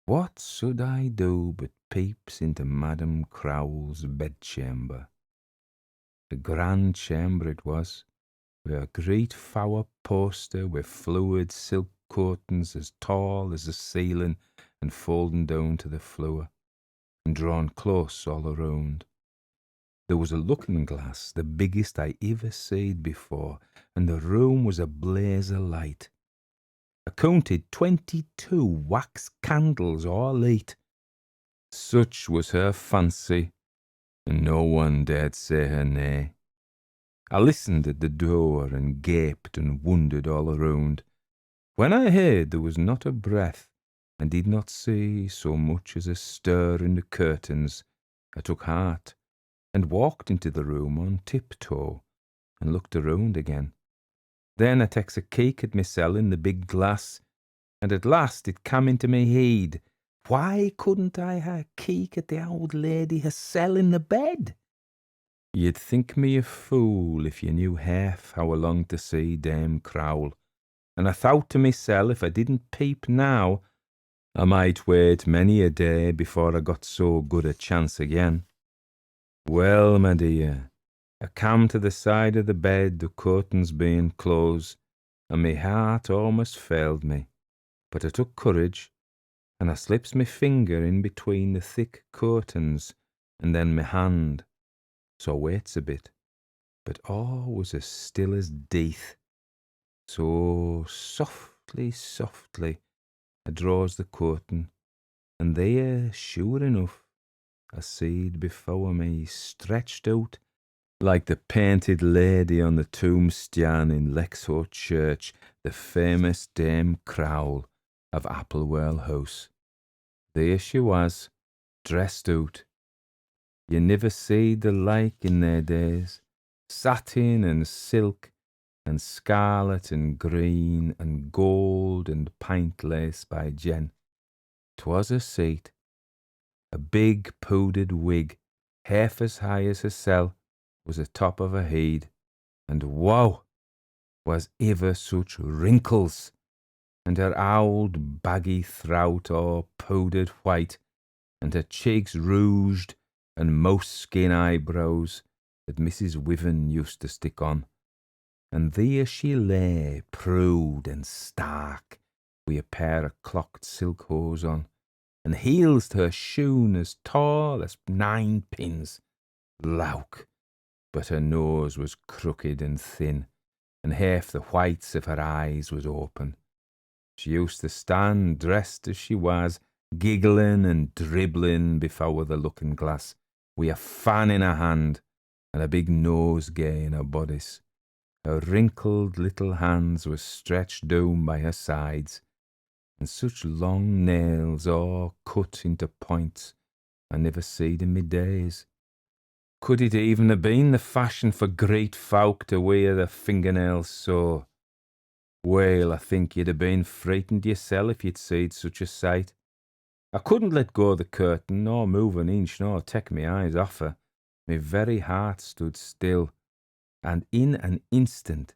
what should I do but peeps into Madam Crowell's bedchamber. A grand chamber it was, with a great fower poster with fluid silk curtains as tall as the ceiling and folding down to the floor, and drawn close all around. There was a looking glass, the biggest I ever seed before, and the room was a blaze of light. I counted 22 wax candles all lit. Such was her fancy, and no one dared say her nay. I listened at the door and gaped and wondered all around. When I heard there was not a breath, and did not see so much as a stir in the curtains, I took heart, and walked into the room on tiptoe, and looked around again. Then I takes a keek at mysel in the big glass, and at last it came into me head, why couldn't I ha' a keek at the old lady hersel in the bed? You'd think me a fool if you knew half how I longed to see Dame Crowell, and I thought to mysel if I didn't peep now, I might wait many a day before I got so good a chance again. Well, my dear, I come to the side of the bed, the curtains being closed, and my heart almost failed me. But I took courage, and I slips my finger in between the thick curtains, and then my hand. So I waits a bit, but all was as still as death. So softly, softly, I draws the curtain, and there, sure enough, I seed before me, stretched out, like the painted lady on the tombstone in Lexhor Church, the famous Dame Crowell of Applewell House. There she was, dressed out. You never seed the like in their days. Satin and silk, and scarlet and green, and gold and pint lace by Jen. 'Twas her seat, a big powdered wig, half as high as hersel, was the top of her head, and wow, was ever such wrinkles, and her old baggy throat all powdered white, and her cheeks rouged, and mouse skin eyebrows that Mrs. Wiven used to stick on. And there she lay, proud and stark, with a pair of clocked silk hose on, and heels to her shoon as tall as 9 pins. Lauk! But her nose was crooked and thin, and half the whites of her eyes was open. She used to stand, dressed as she was, giggling and dribbling before the looking-glass, with a fan in her hand and a big nosegay in her bodice. Her wrinkled little hands were stretched down by her sides, and such long nails all cut into points I never seed in me days. Could it even have been the fashion for great folk to wear their fingernails so? Well, I think you'd have been frightened yourself if you'd seed such a sight. I couldn't let go the curtain, nor move an inch, nor take me eyes off her. My very heart stood still, and in an instant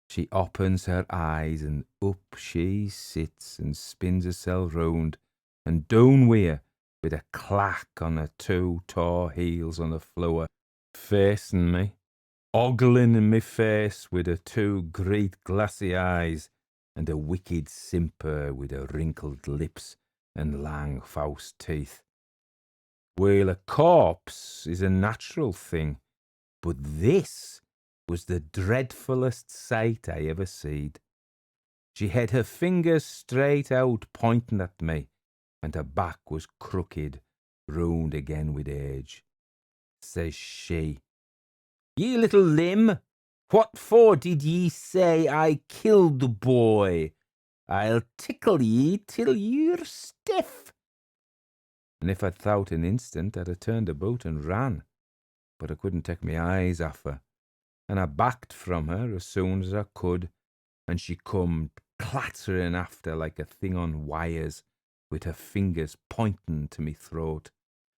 she opens her eyes, and up she sits and spins herself round, and down with a clack on her 2 tall heels on the floor, facing me, ogling in me face with her 2 great glassy eyes, and a wicked simper with her wrinkled lips and lang false teeth. Well, a corpse is a natural thing, but this was the dreadfulest sight I ever seed. She had her fingers straight out pointing at me, and her back was crooked, round again with age. Says she, "Ye little limb, what for did ye say I killed the boy? I'll tickle ye till you're stiff." And if I'd thought an instant, I'd have turned about and ran. But I couldn't take my eyes off her, and I backed from her as soon as I could, and she come clattering after like a thing on wires, with her fingers pointing to me throat,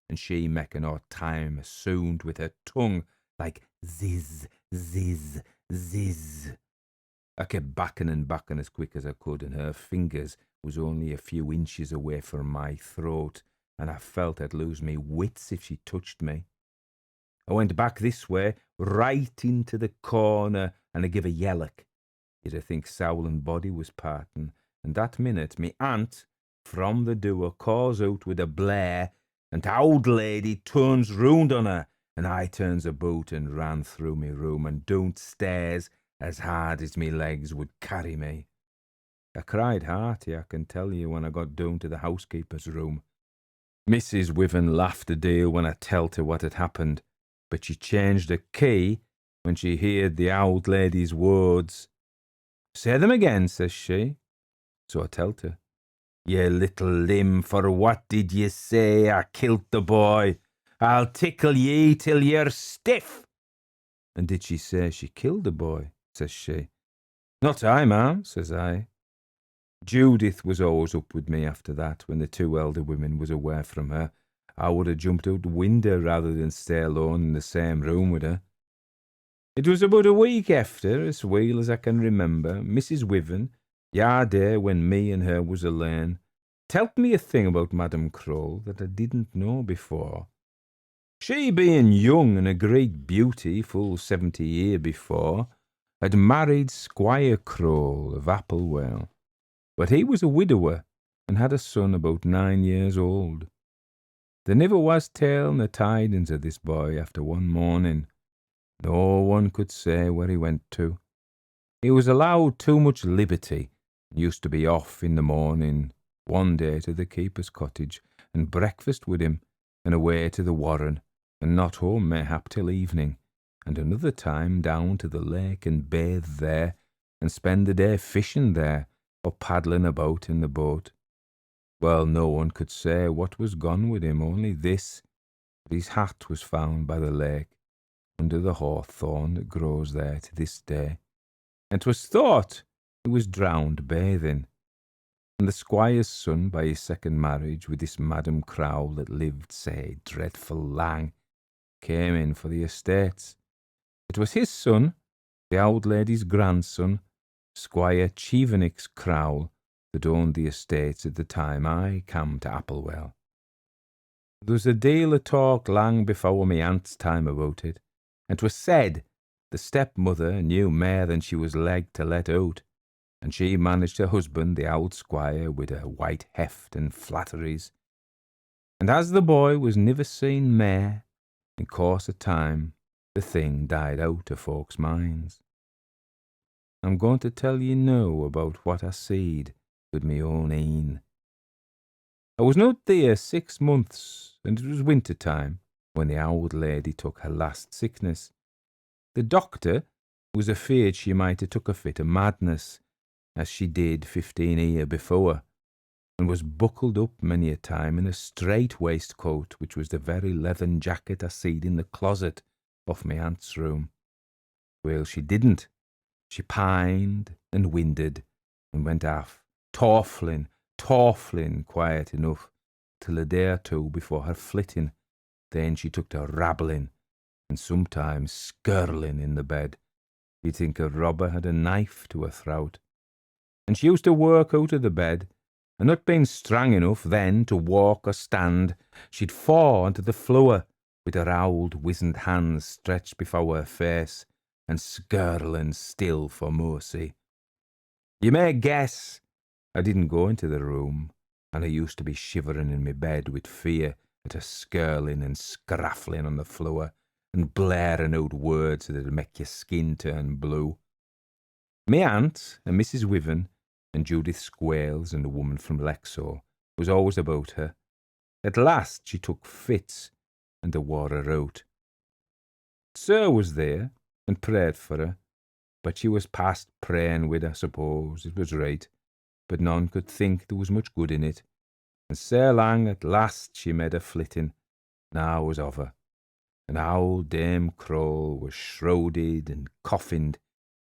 and she making all time a sound with her tongue like ziz, ziz, ziz. I kept backing and backing as quick as I could, and her fingers was only a few inches away from my throat, and I felt I'd lose me wits if she touched me. I went back this way, right into the corner, and I give a yellock. You'd think soul and body was parting, and that minute me aunt from the door calls out with a blare, and the old lady turns round on her, and I turns about and ran through me room and down stairs as hard as me legs would carry me. I cried hearty, I can tell you, when I got down to the housekeeper's room. Mrs. Wiven laughed a deal when I telled her what had happened, but she changed her key when she heard the old lady's words. "Say them again," says she. So I telled her. "Ye little limb, for what did ye say I killed the boy? I'll tickle ye till you're stiff." "And did she say she killed the boy?" says she. "Not I, ma'am," says I. Judith was always up with me after that. When the 2 elder women was away from her, I would have jumped out the window rather than stay alone in the same room with her. It was about a week after, as well as I can remember, Mrs. Wiven, yard day when me and her was alone, telled me a thing about Madam Croll that I didn't know before. She, being young and a great beauty, full 70 year before, had married Squire Croll of Applewell, but he was a widower and had a son about 9 years old. There never was tale nor tidings of this boy after one morning. No one could say where he went to. He was allowed too much liberty, and used to be off in the morning, one day to the keeper's cottage, and breakfast with him, and away to the warren, and not home mayhap till evening, and another time down to the lake and bathe there, and spend the day fishing there, or paddling about in the boat. Well, no one could say what was gone with him, only this, that his hat was found by the lake, under the hawthorn that grows there to this day, and 'twas thought he was drowned bathing. And the squire's son, by his second marriage with this Madam Crowle that lived, say, dreadful lang, came in for the estates. It was his son, the old lady's grandson, Squire Chevenix Crowle, that owned the estates at the time I come to Applewell. There was a deal of talk lang before my aunt's time about it, and 'twas said the stepmother knew more than she was like to let out, and she managed her husband, the old squire, with her white heft and flatteries, And as the boy was niver seen mair, in course of time, the thing died out of folks' minds. I'm going to tell ye now about what I seed with me own een. I was not there 6 months, and it was winter time, when the old lady took her last sickness. The doctor was afeard she might have took a fit of madness, as she did 15 year before, and was buckled up many a time in a strait waistcoat which was the very leathern jacket I seed in the closet off my aunt's room. Well, she didn't. She pined and winded and went aff, torflin quiet enough, till a day or two before her flitting. Then she took to rabbling and sometimes skirling in the bed. You'd think a robber had a knife to her throat. And she used to work out of the bed, and not being strong enough then to walk or stand, she'd fall onto the floor with her old wizened hands stretched before her face and skirling still for mercy. You may guess I didn't go into the room, and I used to be shivering in my bed with fear at her skirling and scraffling on the floor and blaring out words that'd make your skin turn blue. Me aunt and Mrs. Wiven and Judith Squales and a woman from Lexor was always about her. At last she took fits, and they wore her out. Sir was there and prayed for her, but she was past praying with, I suppose. It was right, but none could think there was much good in it. And sae lang at last she made a flitting. Now was of her, and old Dame Croll was shrouded and coffined,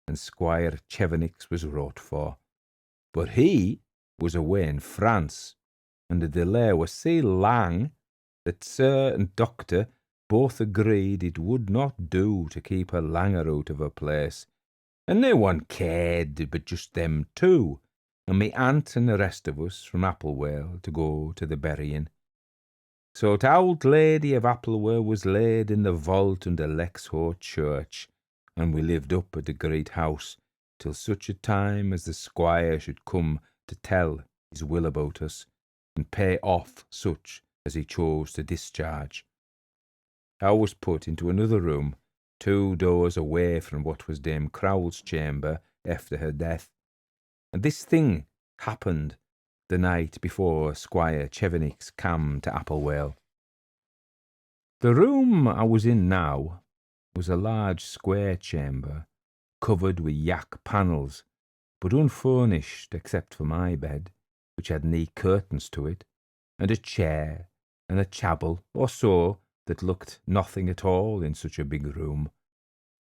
and Squire Chevenix was wrought for. But he was away in France, and the delay was so lang that Sir and Doctor both agreed it would not do to keep her langer out of her place, and no one cared but just them two, and me aunt and the rest of us from Applewell to go to the burying. So t' old lady of Applewell was laid in the vault under Lexhor Church, and we lived up at the great house till such a time as the squire should come to tell his will about us, and pay off such as he chose to discharge. I was put into another room, 2 doors away from what was Dame Crowell's chamber after her death, and this thing happened the night before Squire Chevenix came to Applewell. The room I was in now was a large square chamber, covered with yak panels, but unfurnished except for my bed, which had neat curtains to it, and a chair and a chabble or so that looked nothing at all in such a big room,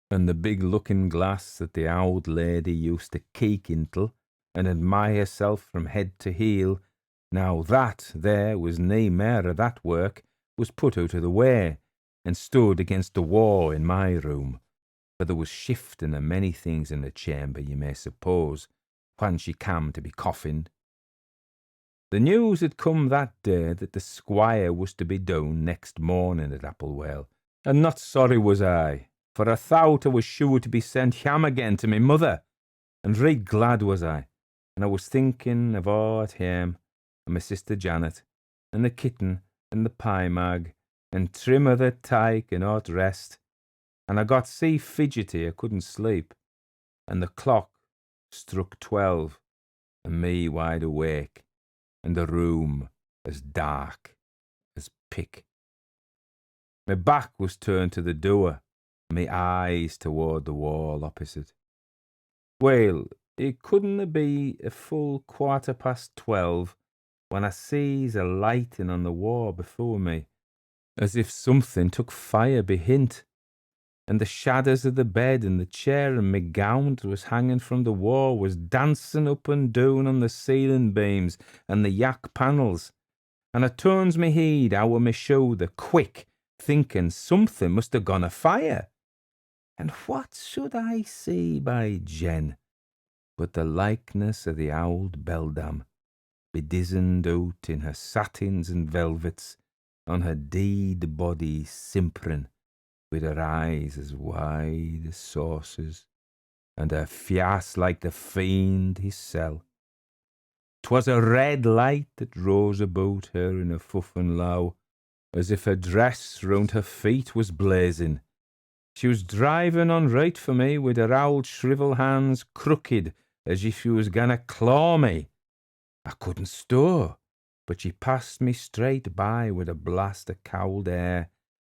and the big looking-glass that the old lady used to keek intil and admire herself from head to heel. Now that there was nae mair of that work, was put out of the way, and stood against the wall in my room, for there was shifting of many things in the chamber, you may suppose, when she came to be coffined. The news had come that day that the squire was to be down next morning at Applewell, and not sorry was I, for I thought I was sure to be sent home again to my mother, and right glad was I, and I was thinking of all at home, and my sister Janet, and the kitten, and the pie mag, and Trim of the tyke and all the rest, and I got so fidgety I couldn't sleep, and the clock struck 12, and me wide awake, and the room as dark as pick. My back was turned to the door, and my eyes toward the wall opposite. Well, it couldn't be a full 12:15 when I sees a lighting on the wall before me, as if something took fire behint, and the shadows of the bed and the chair and my gown that was hanging from the wall was dancing up and down on the ceiling beams and the yak panels, and I turns me head out my shoulder quick, thinking something must have gone afire. And what should I see, by Jen, but the likeness of the old beldam, bedizened out in her satins and velvets, on her deed body simpering, with her eyes as wide as saucers, and her face like the fiend hissel. 'Twas a red light that rose about her in a fuff and low, as if her dress round her feet was blazing. She was driving on right for me with her old shrivel hands crooked as if she was gonna claw me. I couldn't stir, but she passed me straight by with a blast of cold air,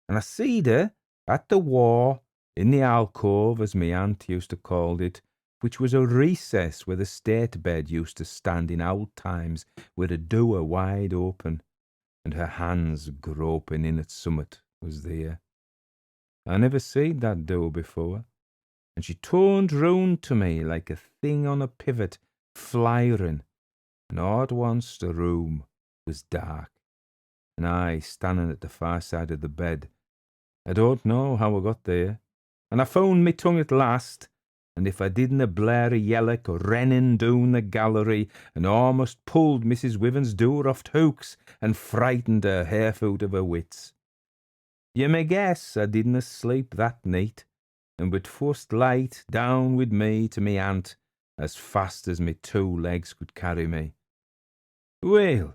and I seed her at the war in the alcove, as me aunt used to call it, which was a recess where the state bed used to stand in old times, with a door wide open, and her hands groping in at summit was there. I never seed that door before, and she turned round to me like a thing on a pivot, flying, and all at once the room was dark, and I standing at the far side of the bed. I don't know how I got there, and I found me tongue at last, and if I didn't a blare a yellock renning down the gallery, and almost pulled Mrs. Wiven's door off hooks, and frightened her half out of her wits. You may guess I didn't sleep that night, and with first light down with me to me aunt, as fast as me 2 legs could carry me. Well,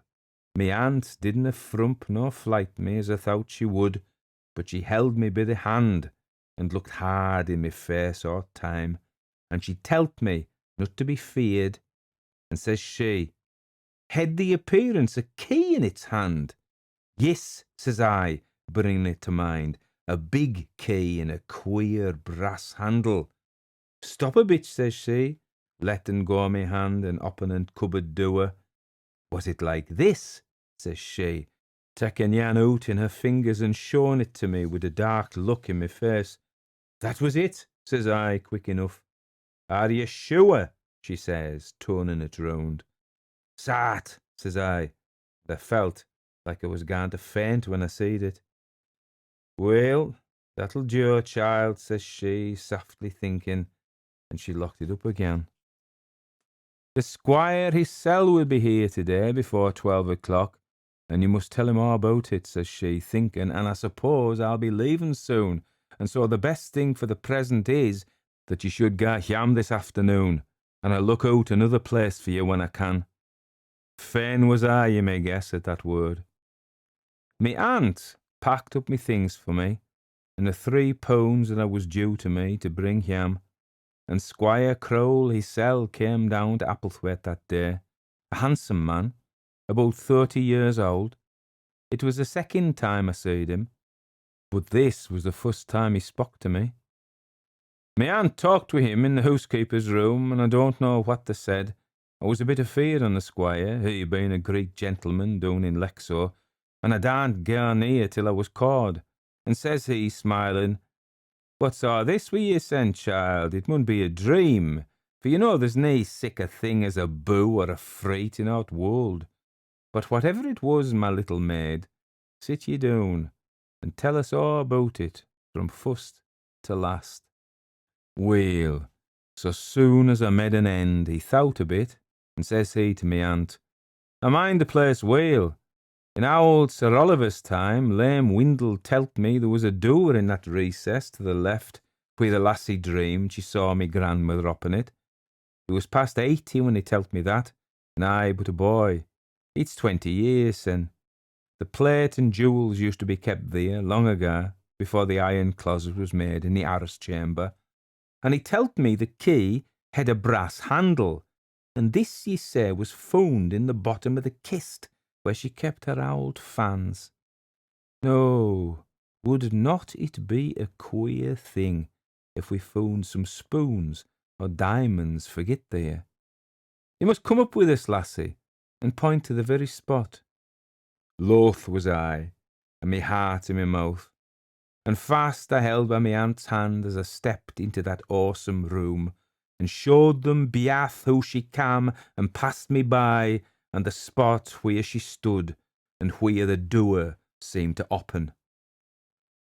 me aunt didn't frump nor flight me as I thought she would, but she held me by the hand, and looked hard in me face all time, and she telled me not to be feared, and says she, "Had the appearance a key in its hand?" "Yes," says I, bringing it to mind, "a big key in a queer brass handle." "Stop a bit," says she, letting go me hand and opening cupboard door. "Was it like this?" says she, taking yan out in her fingers and showing it to me with a dark look in me face. "That was it," says I, quick enough. "Are you sure?" she says, turning it round. "Sat," says I, and I felt like I was going to faint when I seed it. "Well, that'll do, child," says she, softly thinking, and she locked it up again. "The squire hissel will be here today before 12 o'clock, and you must tell him all about it," says she, thinking, "and I suppose I'll be leaving soon, and so the best thing for the present is that you should go home this afternoon, and I'll look out another place for you when I can." Fain was I, you may guess, at that word. Me aunt packed up me things for me, and the £3 that I was due to me to bring home, and Squire Crowle hissel came down to Applethwaite that day, a handsome man, about 30 years old. It was the second time I seed him, but this was the first time he spoke to me. Me aunt talked with him in the housekeeper's room, and I don't know what they said. I was a bit afeard on the squire, he being a Greek gentleman down in Lexor, and I daren't go near till I was called. And says he, smiling, "What's all this wi' ye, sen, child? It mun be a dream, for you know there's nae sic a thing as a boo or a freet in our world. But whatever it was, my little maid, sit ye down, and tell us all about it, from first to last." Well, so soon as I made an end, he thought a bit, and says he to me aunt, "I mind the place well. In old Sir Oliver's time, Lame Windle telt me there was a door in that recess to the left, where the lassie dreamed she saw me grandmother up in it. He was past 80 when he telt me that, and I but a boy. It's 20 years sin. The plate and jewels used to be kept there long ago, before the iron closet was made in the arras chamber. And he telt me the key had a brass handle, and this, ye say, was found in the bottom of the kist where she kept her old fans. No, would not it be a queer thing if we found some spoons or diamonds forget there? You must come up with us, lassie, and point to the very spot." Loth was I, and me heart in me mouth, and fast I held by me aunt's hand as I stepped into that awesome room, and showed them beath how she came and passed me by, and the spot where she stood, and where the door seemed to open.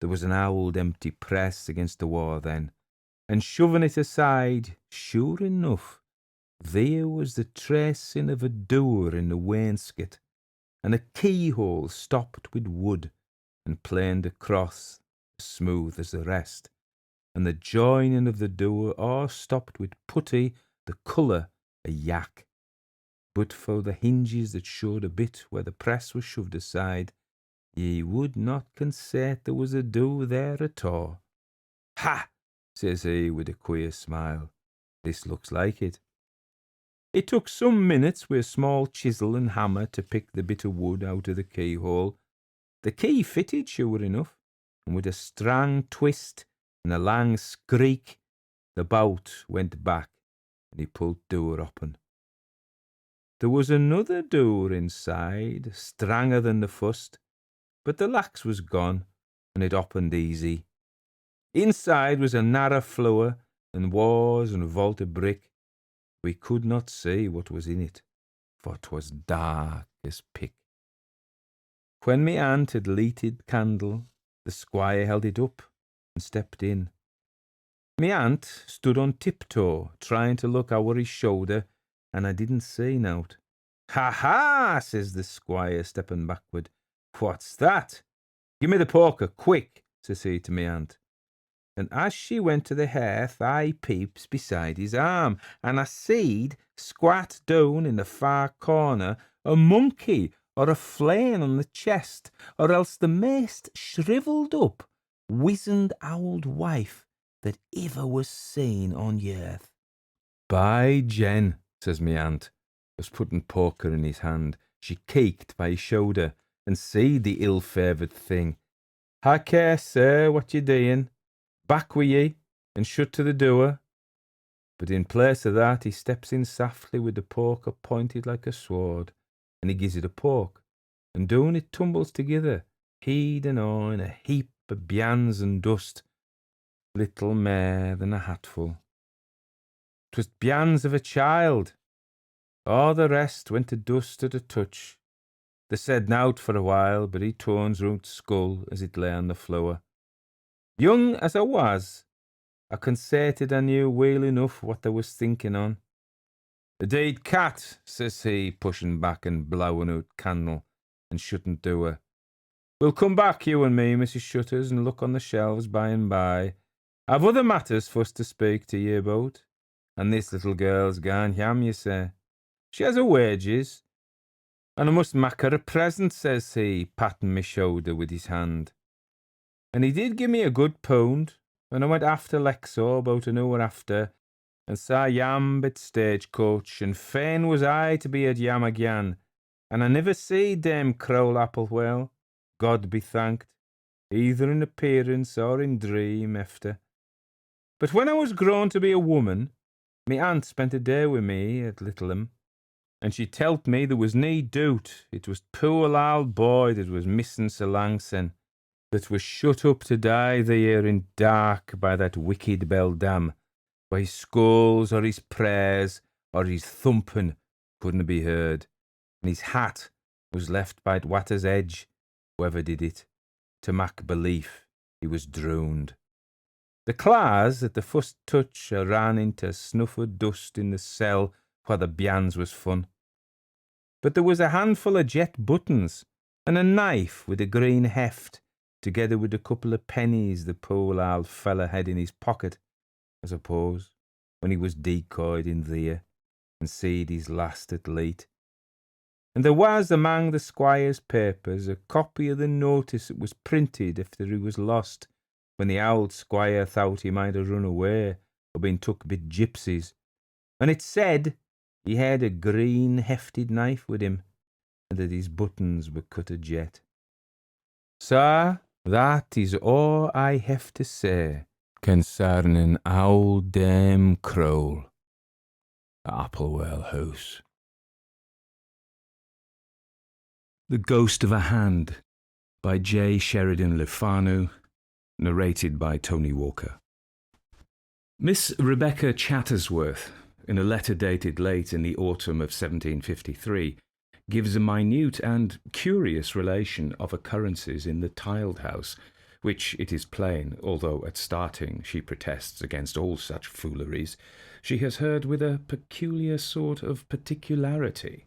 There was an old empty press against the wall then, and shoving it aside, sure enough, there was the tracing of a door in the wainscot, and a keyhole stopped with wood, and planed across, as smooth as the rest, and the joining of the door all stopped with putty the colour of yak. but for the hinges that showed a bit where the press was shoved aside, ye would not consait there was a door there at all. Ha! Says he with a queer smile. This looks like it. It took some minutes with a small chisel and hammer to pick the bit of wood out of the keyhole. The key fitted, sure enough, and with a strong twist and a long skreek, the bolt went back, and he pulled door open. There was another door inside, stronger than the first, but the locks was gone, and it opened easy. Inside was a narrow floor, and walls and vault of brick. We could not see what was in it, for 'twas dark as pick. When me aunt had lighted candle, the squire held it up and stepped in. Me aunt stood on tiptoe, trying to look over his shoulder, and I didn't see nowt. Ha ha, says the squire, stepping backward. What's that? Give me the poker, quick, says he to me aunt. And as she went to the hearth, I peeps beside his arm, and I seed, squat down in the far corner, a monkey or a flame on the chest, or else the maist shrivelled up, wizened old wife that ever was seen on earth. By Jen, says me aunt, was putting poker in his hand. She keeked by his shoulder, and seed the ill-favoured thing. "Ha care, sir, what ye doing? Back wi' ye, and shut to the door." But in place of that, he steps in softly with the poker pointed like a sword, and he gives it a poke, and down it tumbles together, heed and all, in a heap of bjans and dust, little mair than a hatful. 'Twas bjans of a child. All the rest went to dust at a touch. They said nowt for a while, but he turns round skull as it lay on the floor. Young as I was, I consated I knew well enough what they was thinking on. "The deed cat," says he, pushing back and blowing out candle and shutting door. "We'll come back, you and me, Mrs. Shutters, and look on the shelves by and by. I've other matters for us to speak to ye about. And this little girl's gone yam, you say. She has her wages, and I must mak her a present," says he, patting me shoulder with his hand. And he did give me a good pound, and I went after Lexo about an hour after, and saw Yam at stagecoach, and fain was I to be at Yam again, and I never see Dame Crowell Applewell, God be thanked, either in appearance or in dream efter. But when I was grown to be a woman, me aunt spent a day with me at Littleham, and she telled me there was nae doubt it was poor old boy that was missing so lang sen, that was shut up to die there in dark by that wicked beldam, where his skulls or his prayers or his thumping couldn't be heard, and his hat was left by the water's edge, whoever did it, to mak belief he was drowned. The claws at the first touch ran into snuff of dust in the cell where the bjans was fun. But there was a handful of jet buttons, and a knife with a green heft, together with a couple of pennies the poor old fella had in his pocket, I suppose, when he was decoyed in there, and seed his last at late. And there was among the squire's papers a copy of the notice that was printed after he was lost, when the old squire thought he might have run away or been took by gypsies, and it said he had a green hefted knife with him, and that his buttons were cut a jet. So that is all I have to say concerning old Dame Crowell, Applewell House. The Ghost of a Hand by J. Sheridan Le Fanu, narrated by Tony Walker. Miss Rebecca Chattersworth, in a letter dated late in the autumn of 1753, gives a minute and curious relation of occurrences in the tiled house, which, it is plain, although at starting she protests against all such fooleries, she has heard with a peculiar sort of particularity.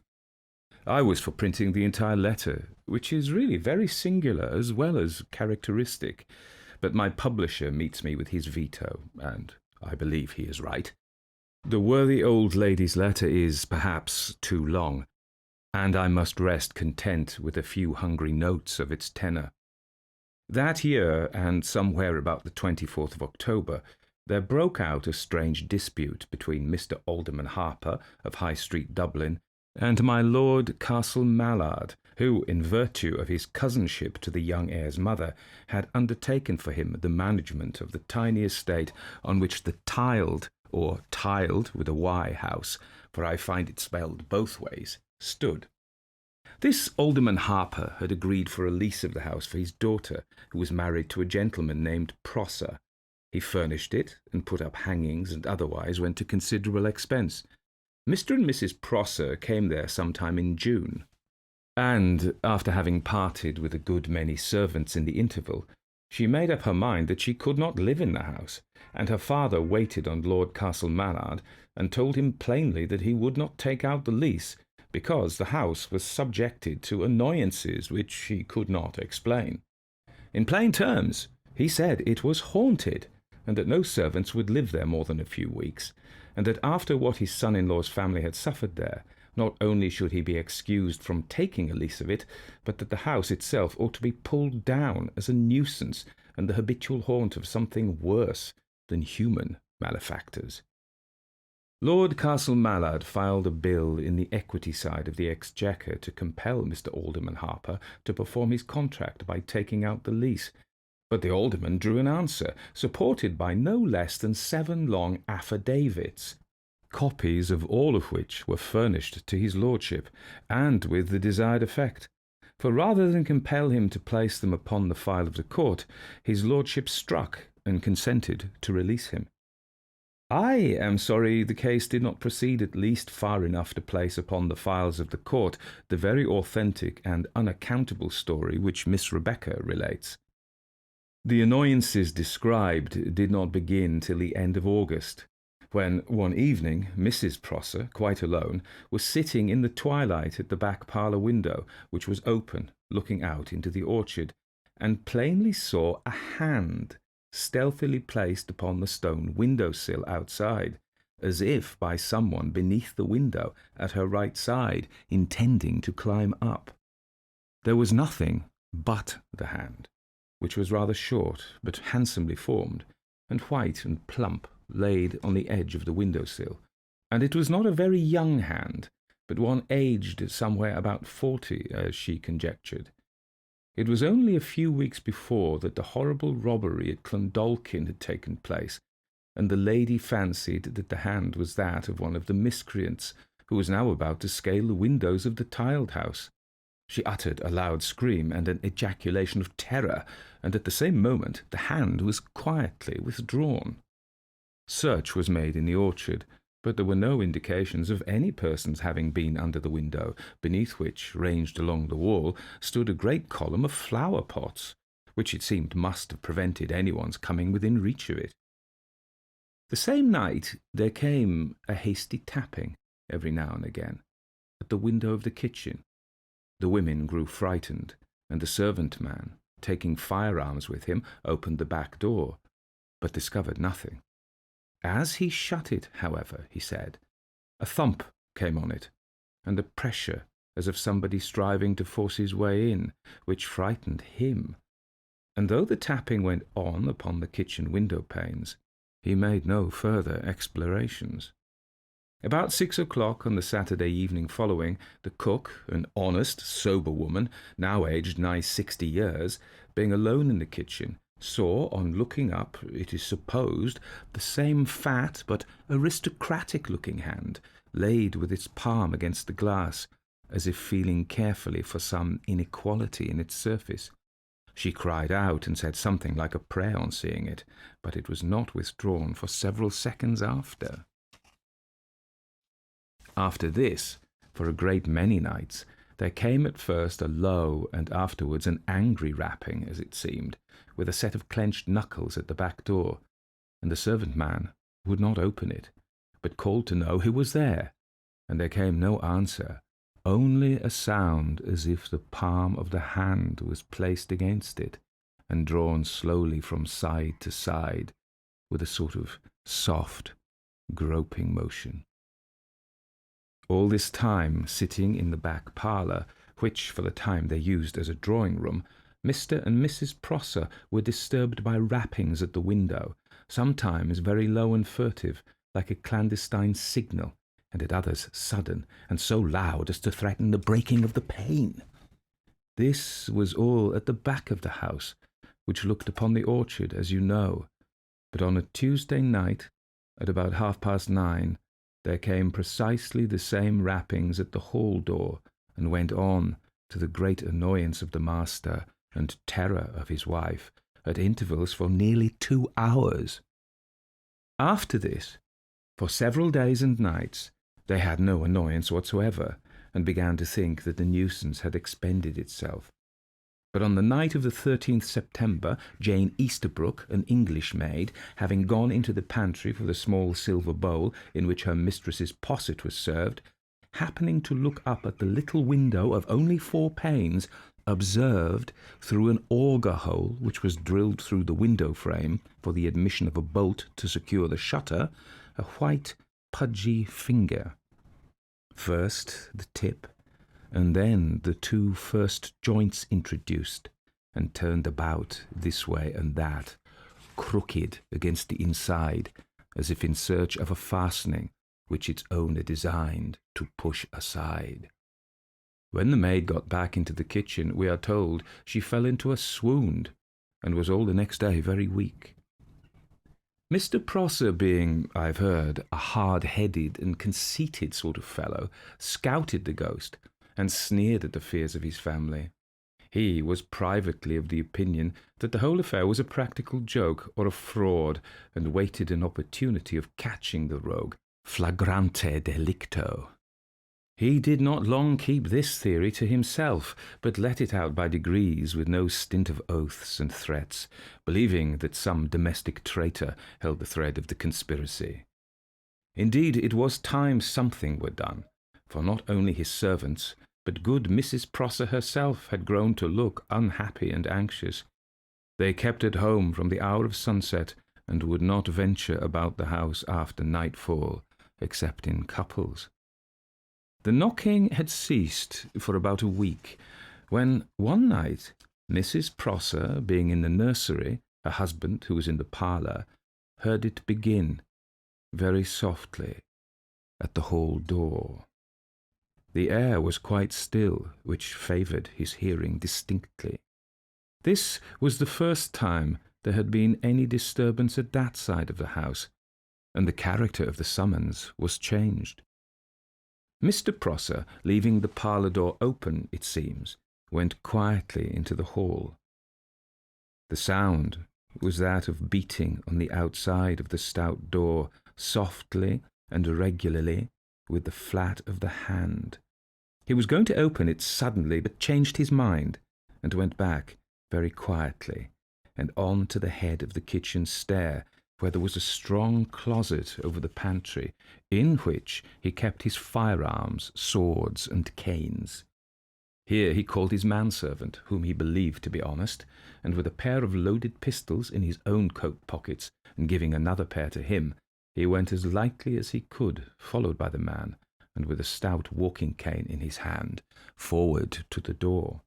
I was for printing the entire letter, which is really very singular as well as characteristic, but my publisher meets me with his veto, and I believe he is right. The worthy old lady's letter is, perhaps, too long, and I must rest content with a few hungry notes of its tenor. That year, and somewhere about the 24th of October, there broke out a strange dispute between Mr. Alderman Harper of High Street, Dublin, and my Lord Castle Mallard, who, in virtue of his cousinship to the young heir's mother, had undertaken for him the management of the tiny estate on which the tiled, or tiled with a Y house, for I find it spelled both ways, stood. This Alderman Harper had agreed for a lease of the house for his daughter, who was married to a gentleman named Prosser. He furnished it, and put up hangings, and otherwise went to considerable expense. Mr. and Mrs. Prosser came there sometime in June, and, after having parted with a good many servants in the interval, she made up her mind that she could not live in the house, and her father waited on Lord Castle Mallard, and told him plainly that he would not take out the lease, because the house was subjected to annoyances which he could not explain. In plain terms, he said it was haunted, and that no servants would live there more than a few weeks, and that after what his son-in-law's family had suffered there, not only should he be excused from taking a lease of it, but that the house itself ought to be pulled down as a nuisance and the habitual haunt of something worse than human malefactors. Lord Castle Mallard filed a bill in the equity side of the Exchequer to compel Mr. Alderman Harper to perform his contract by taking out the lease, but the alderman drew an answer, supported by no less than 7 long affidavits, copies of all of which were furnished to his lordship, and with the desired effect. For rather than compel him to place them upon the file of the court, his lordship struck and consented to release him. I am sorry the case did not proceed at least far enough to place upon the files of the court the very authentic and unaccountable story which Miss Rebecca relates. The annoyances described did not begin till the end of August, when one evening Mrs. Prosser, quite alone, was sitting in the twilight at the back parlour window, which was open, looking out into the orchard, and plainly saw a hand stealthily placed upon the stone window-sill outside, as if by someone beneath the window at her right side, intending to climb up. There was nothing but the hand, which was rather short, but handsomely formed, and white and plump, laid on the edge of the window-sill, and it was not a very young hand, but one aged somewhere about 40, as she conjectured. It was only a few weeks before that the horrible robbery at Clondalkin had taken place, and the lady fancied that the hand was that of one of the miscreants, who was now about to scale the windows of the tiled house. She uttered a loud scream and an ejaculation of terror, and at the same moment the hand was quietly withdrawn. Search was made in the orchard, but there were no indications of any persons having been under the window, beneath which, ranged along the wall, stood a great column of flower-pots, which it seemed must have prevented anyone's coming within reach of it. The same night there came a hasty tapping, every now and again, at the window of the kitchen. The women grew frightened, and the servant-man, taking firearms with him, opened the back door, but discovered nothing. As he shut it, however, he said, a thump came on it, and a pressure as of somebody striving to force his way in, which frightened him. And though the tapping went on upon the kitchen window-panes, he made no further explorations. About 6 o'clock on the Saturday evening following, the cook, an honest, sober woman, now aged nigh 60 years, being alone in the kitchen, saw, on looking up, it is supposed, the same fat but aristocratic-looking hand, laid with its palm against the glass, as if feeling carefully for some inequality in its surface. She cried out and said something like a prayer on seeing it, but it was not withdrawn for several seconds after. After this, for a great many nights, there came at first a low and afterwards an angry rapping, as it seemed, with a set of clenched knuckles at the back door, and the servant-man would not open it, but called to know who was there, and there came no answer, only a sound as if the palm of the hand was placed against it, and drawn slowly from side to side, with a sort of soft, groping motion. All this time, sitting in the back parlour, which for the time they used as a drawing-room, Mr. and Mrs. Prosser were disturbed by rappings at the window, sometimes very low and furtive, like a clandestine signal, and at others sudden, and so loud as to threaten the breaking of the pane. This was all at the back of the house, which looked upon the orchard, as you know, but on a Tuesday night, at about 9:30, there came precisely the same rappings at the hall door, and went on, to the great annoyance of the master and terror of his wife, at intervals for nearly 2 hours. After this, for several days and nights, they had no annoyance whatsoever, and began to think that the nuisance had expended itself. But on the night of the 13th September, Jane Easterbrook, an English maid, having gone into the pantry for the small silver bowl in which her mistress's posset was served, happening to look up at the little window of only 4 panes, observed, through an auger hole which was drilled through the window frame for the admission of a bolt to secure the shutter, a white, pudgy finger. First the tip, and then the 2 first joints introduced, and turned about this way and that, crooked against the inside, as if in search of a fastening which its owner designed to push aside. When the maid got back into the kitchen, we are told she fell into a swoon, and was all the next day very weak. Mr. Prosser, being, I've heard, a hard-headed and conceited sort of fellow, scouted the ghost, and sneered at the fears of his family. He was privately of the opinion that the whole affair was a practical joke or a fraud, and waited an opportunity of catching the rogue, flagrante delicto. He did not long keep this theory to himself, but let it out by degrees with no stint of oaths and threats, believing that some domestic traitor held the thread of the conspiracy. Indeed, it was time something were done, for not only his servants, but good Mrs. Prosser herself had grown to look unhappy and anxious. They kept at home from the hour of sunset, and would not venture about the house after nightfall, except in couples. The knocking had ceased for about a week, when one night Mrs. Prosser, being in the nursery, her husband, who was in the parlour, heard it begin, very softly, at the hall door. The air was quite still, which favoured his hearing distinctly. This was the first time there had been any disturbance at that side of the house, and the character of the summons was changed. Mr. Prosser, leaving the parlour door open, it seems, went quietly into the hall. The sound was that of beating on the outside of the stout door, softly and regularly, with the flat of the hand. He was going to open it suddenly, but changed his mind, and went back very quietly, and on to the head of the kitchen stair, where there was a strong closet over the pantry, in which he kept his firearms, swords, and canes. Here he called his manservant, whom he believed to be honest, and with a pair of loaded pistols in his own coat pockets, and giving another pair to him, he went as lightly as he could, followed by the man, and with a stout walking cane in his hand, forward to the door.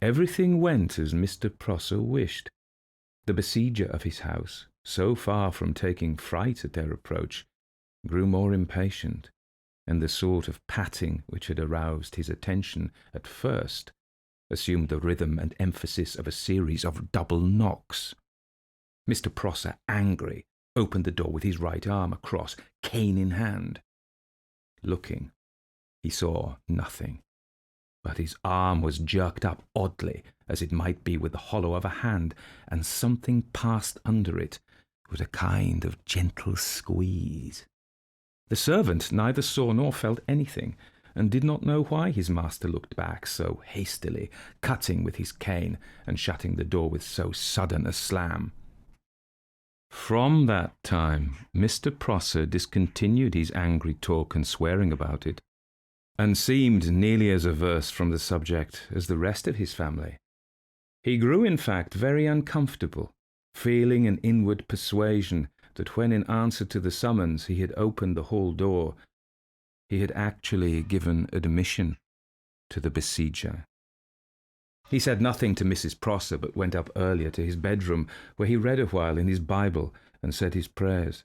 Everything went as Mr. Prosser wished. The besieger of his house, so far from taking fright at their approach, grew more impatient, and the sort of patting which had aroused his attention at first assumed the rhythm and emphasis of a series of double knocks. Mr. Prosser, angry, opened the door with his right arm across, cane in hand. Looking, he saw nothing, but his arm was jerked up oddly, as it might be with the hollow of a hand, and something passed under it with a kind of gentle squeeze. The servant neither saw nor felt anything, and did not know why his master looked back so hastily, cutting with his cane, and shutting the door with so sudden a slam. From that time Mr. Prosser discontinued his angry talk and swearing about it, and seemed nearly as averse from the subject as the rest of his family. He grew, in fact, very uncomfortable, feeling an inward persuasion that when in answer to the summons he had opened the hall door, he had actually given admission to the besieger. He said nothing to Mrs. Prosser, but went up earlier to his bedroom, where he read a while in his Bible and said his prayers.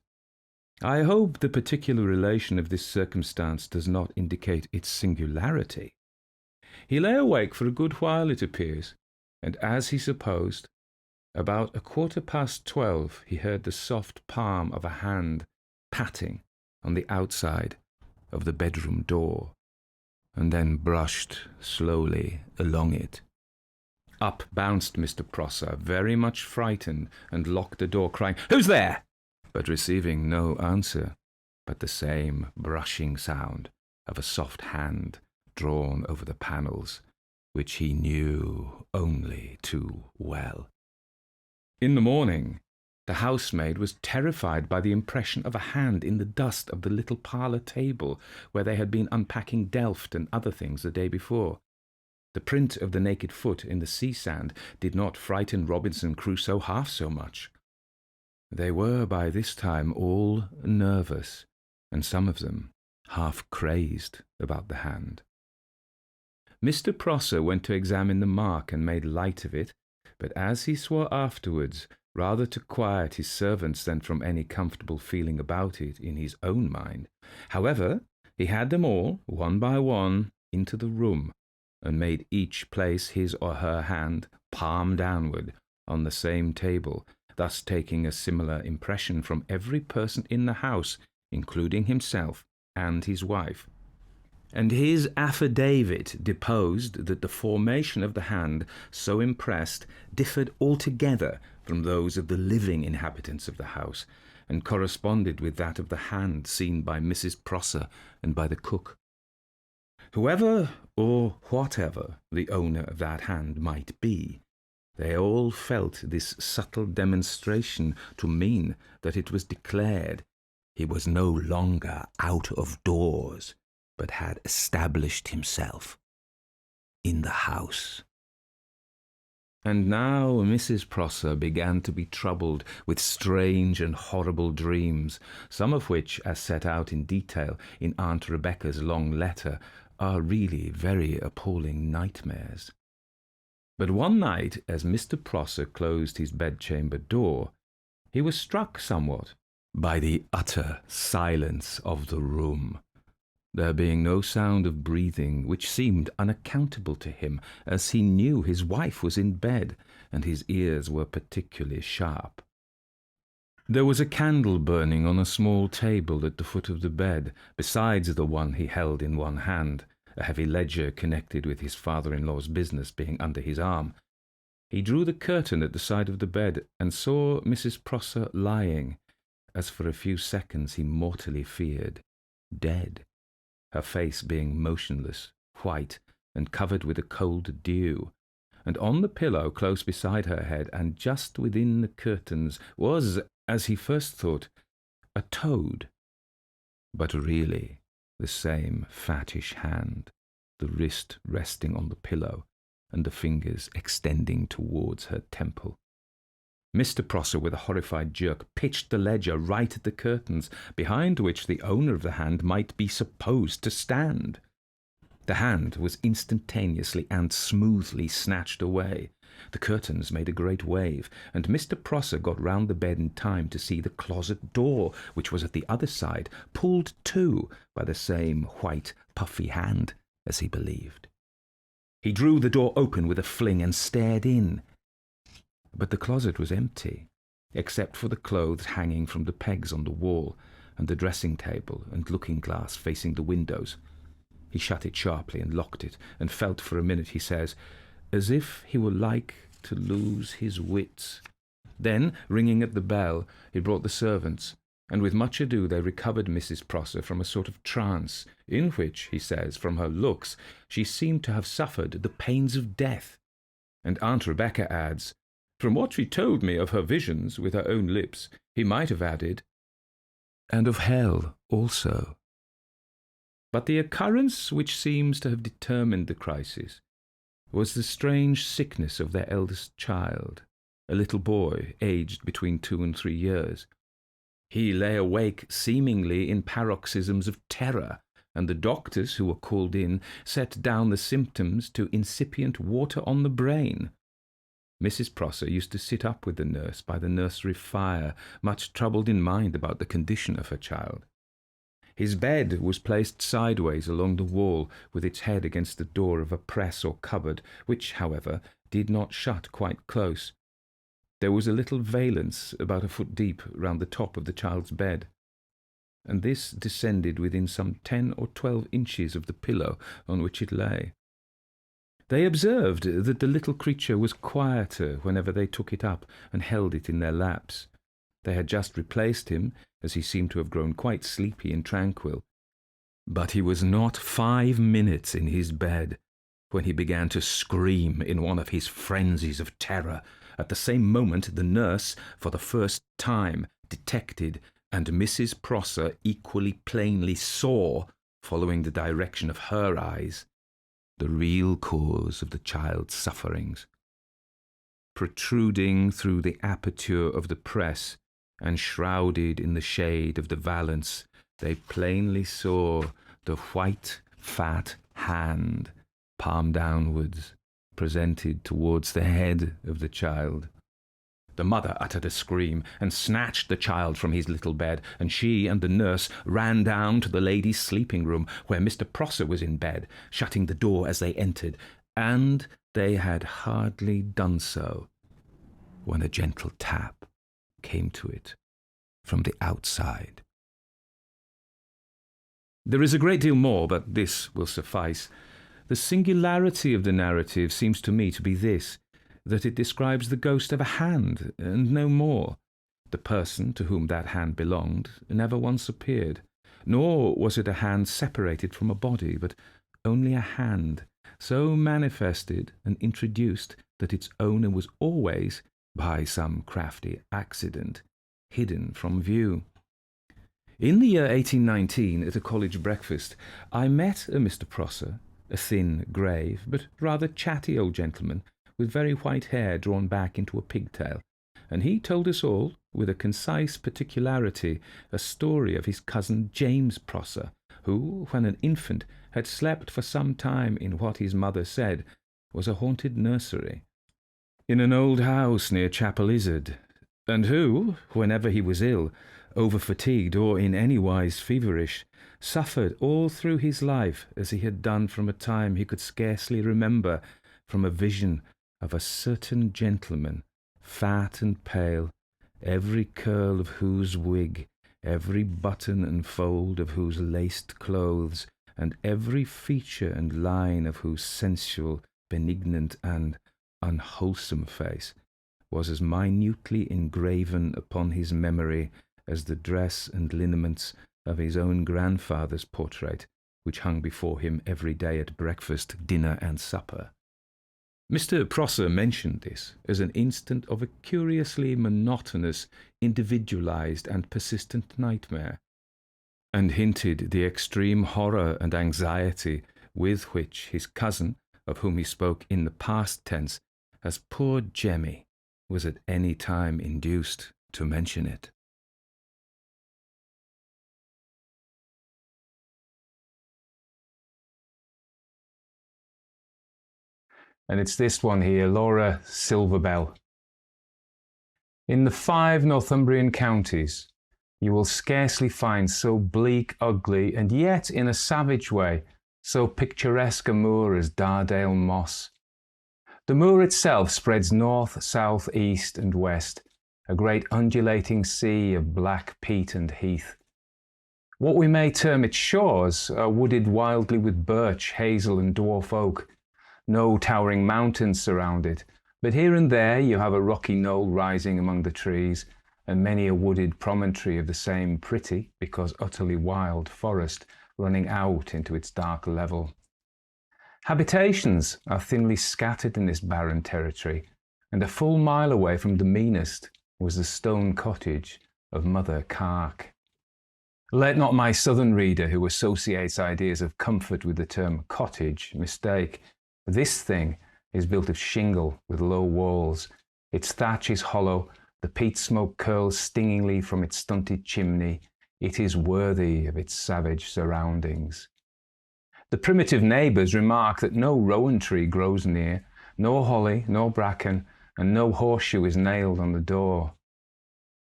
I hope the particular relation of this circumstance does not indicate its singularity. He lay awake for a good while, it appears, and as he supposed, about 12:15 he heard the soft palm of a hand patting on the outside of the bedroom door, and then brushed slowly along it. Up bounced Mr. Prosser, very much frightened, and locked the door, crying, "Who's there?" but receiving no answer, but the same brushing sound of a soft hand drawn over the panels, which he knew only too well. In the morning, the housemaid was terrified by the impression of a hand in the dust of the little parlour table where they had been unpacking delft and other things the day before. The print of the naked foot in the sea sand did not frighten Robinson Crusoe half so much. They were by this time all nervous, and some of them half crazed about the hand. Mr. Prosser went to examine the mark and made light of it, but as he swore afterwards, rather to quiet his servants than from any comfortable feeling about it in his own mind. However, he had them all, one by one, into the room, and made each place his or her hand palm downward on the same table, thus taking a similar impression from every person in the house, including himself and his wife. And his affidavit deposed that the formation of the hand so impressed differed altogether from those of the living inhabitants of the house, and corresponded with that of the hand seen by Mrs. Prosser and by the cook. Whoever or whatever the owner of that hand might be, they all felt this subtle demonstration to mean that it was declared he was no longer out of doors, but had established himself in the house. And now Mrs. Prosser began to be troubled with strange and horrible dreams, some of which, as set out in detail in Aunt Rebecca's long letter, are really very appalling nightmares. But one night, as Mr. Prosser closed his bedchamber door, he was struck somewhat by the utter silence of the room, there being no sound of breathing, which seemed unaccountable to him, as he knew his wife was in bed, and his ears were particularly sharp. There was a candle burning on a small table at the foot of the bed, besides the one he held in one hand, a heavy ledger connected with his father-in-law's business being under his arm. He drew the curtain at the side of the bed, and saw Mrs. Prosser lying, as for a few seconds he mortally feared, dead, her face being motionless, white, and covered with a cold dew, and on the pillow close beside her head, and just within the curtains, was, as he first thought, a toad, but really the same fattish hand, the wrist resting on the pillow, and the fingers extending towards her temple. Mr. Prosser, with a horrified jerk, pitched the ledger right at the curtains, behind which the owner of the hand might be supposed to stand. The hand was instantaneously and smoothly snatched away. The curtains made a great wave, and Mr. Prosser got round the bed in time to see the closet door, which was at the other side, pulled to by the same white, puffy hand, as he believed. He drew the door open with a fling and stared in. But the closet was empty, except for the clothes hanging from the pegs on the wall, and the dressing table and looking-glass facing the windows. He shut it sharply and locked it, and felt for a minute, he says, as if he were like to lose his wits. Then, ringing at the bell, he brought the servants, and with much ado they recovered Mrs. Prosser from a sort of trance, in which, he says, from her looks, she seemed to have suffered the pains of death. And Aunt Rebecca adds, from what she told me of her visions with her own lips, he might have added, and of hell also. But the occurrence which seems to have determined the crisis was the strange sickness of their eldest child, a little boy aged between 2 and 3 years. He lay awake seemingly in paroxysms of terror, and the doctors who were called in set down the symptoms to incipient water on the brain. Mrs. Prosser used to sit up with the nurse by the nursery fire, much troubled in mind about the condition of her child. His bed was placed sideways along the wall, with its head against the door of a press or cupboard, which, however, did not shut quite close. There was a little valance about a foot deep round the top of the child's bed, and this descended within some 10 or 12 inches of the pillow on which it lay. They observed that the little creature was quieter whenever they took it up and held it in their laps. They had just replaced him, as he seemed to have grown quite sleepy and tranquil. But he was not 5 minutes in his bed when he began to scream in one of his frenzies of terror. At the same moment the nurse, for the first time, detected, and Mrs. Prosser equally plainly saw, following the direction of her eyes, the real cause of the child's sufferings. Protruding through the aperture of the press, and shrouded in the shade of the valance, they plainly saw the white, fat hand, palm downwards, presented towards the head of the child. The mother uttered a scream and snatched the child from his little bed, and she and the nurse ran down to the ladies' sleeping room, where Mr. Prosser was in bed, shutting the door as they entered, and they had hardly done so when a gentle tap came to it from the outside. There is a great deal more, but this will suffice. The singularity of the narrative seems to me to be this, that it describes the ghost of a hand, and no more. The person to whom that hand belonged never once appeared, nor was it a hand separated from a body, but only a hand, so manifested and introduced that its owner was always, by some crafty accident, hidden from view. In the year 1819, at a college breakfast, I met a Mr. Prosser, a thin, grave, but rather chatty old gentleman, with very white hair drawn back into a pigtail, and he told us all, with a concise particularity, a story of his cousin James Prosser, who, when an infant, had slept for some time in what his mother said was a haunted nursery, in an old house near Chapel Izard, and who, whenever he was ill, over-fatigued, or in any wise feverish, suffered all through his life as he had done from a time he could scarcely remember, from a vision of a certain gentleman, fat and pale, every curl of whose wig, every button and fold of whose laced clothes, and every feature and line of whose sensual, benignant, and unwholesome face was as minutely engraven upon his memory as the dress and lineaments of his own grandfather's portrait, which hung before him every day at breakfast, dinner, and supper. Mr. Prosser mentioned this as an instant of a curiously monotonous, individualized, and persistent nightmare, and hinted the extreme horror and anxiety with which his cousin, of whom he spoke in the past tense, as poor Jemmy, was at any time induced to mention it. And it's this one here, Laura Silverbell. In the 5 Northumbrian counties, you will scarcely find so bleak, ugly, and yet, in a savage way, so picturesque a moor as Dardale Moss. The moor itself spreads north, south, east, and west, a great undulating sea of black peat and heath. What we may term its shores are wooded wildly with birch, hazel, and dwarf oak. No towering mountains surround it, but here and there you have a rocky knoll rising among the trees, and many a wooded promontory of the same pretty, because utterly wild, forest running out into its dark level. Habitations are thinly scattered in this barren territory, and a full mile away from the meanest was the stone cottage of Mother Carke. Let not my southern reader, who associates ideas of comfort with the term cottage, mistake. This thing is built of shingle with low walls. Its thatch is hollow, The peat smoke curls stingingly from its stunted chimney. It is worthy of its savage surroundings. The primitive neighbours remark that no rowan tree grows near, no holly, no bracken, and no horseshoe is nailed on the door.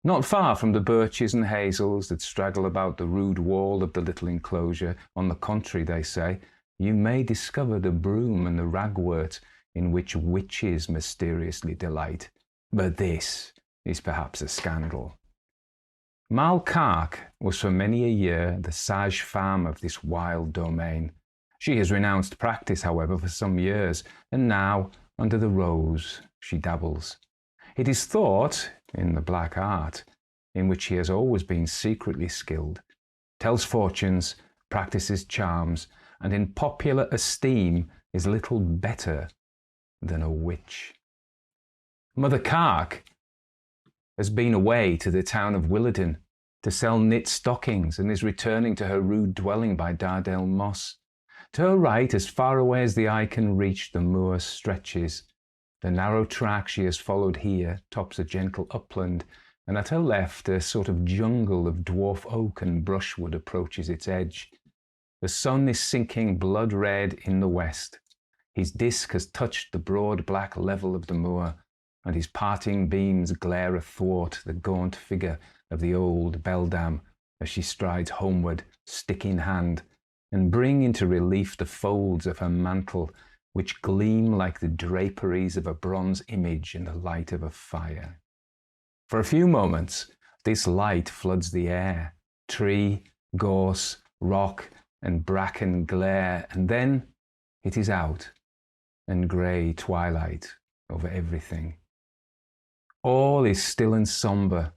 Not far from the birches and hazels that straggle about the rude wall of the little enclosure, on the contrary, they say, you may discover the broom and the ragwort in which witches mysteriously delight. But this is perhaps a scandal. Mal Cark was for many a year the sage femme of this wild domain. She has renounced practice, however, for some years, and now, under the rose, she dabbles. It is thought, in the black art, in which he has always been secretly skilled, tells fortunes, practices charms, and in popular esteem is little better than a witch. Mother Cark has been away to the town of Willarden to sell knit stockings and is returning to her rude dwelling by Dardale Moss. To her right, as far away as the eye can reach, the moor stretches. The narrow track she has followed here tops a gentle upland, and at her left a sort of jungle of dwarf oak and brushwood approaches its edge. The sun is sinking blood red in the west. His disk has touched the broad black level of the moor, and his parting beams glare athwart the gaunt figure of the old beldam as she strides homeward, stick in hand, and bring into relief the folds of her mantle, which gleam like the draperies of a bronze image in the light of a fire. For a few moments, this light floods the air. Tree, gorse, rock, and bracken glare, and then it is out, and grey twilight over everything. All is still and sombre.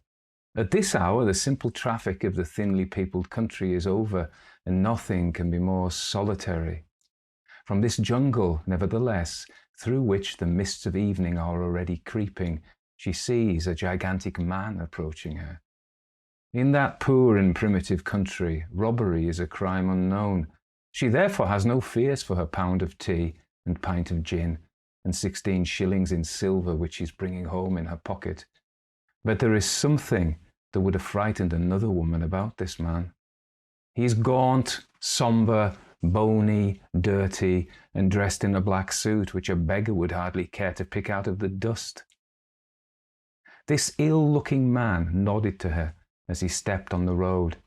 At this hour, the simple traffic of the thinly peopled country is over, and nothing can be more solitary. From this jungle, nevertheless, through which the mists of evening are already creeping, she sees a gigantic man approaching her. In that poor and primitive country, robbery is a crime unknown. She therefore has no fears for her pound of tea and pint of gin, and 16 shillings in silver which she's bringing home in her pocket. But there is something that would have frightened another woman about this man. He is gaunt, sombre, bony, dirty, and dressed in a black suit which a beggar would hardly care to pick out of the dust. This ill-looking man nodded to her as he stepped on the road.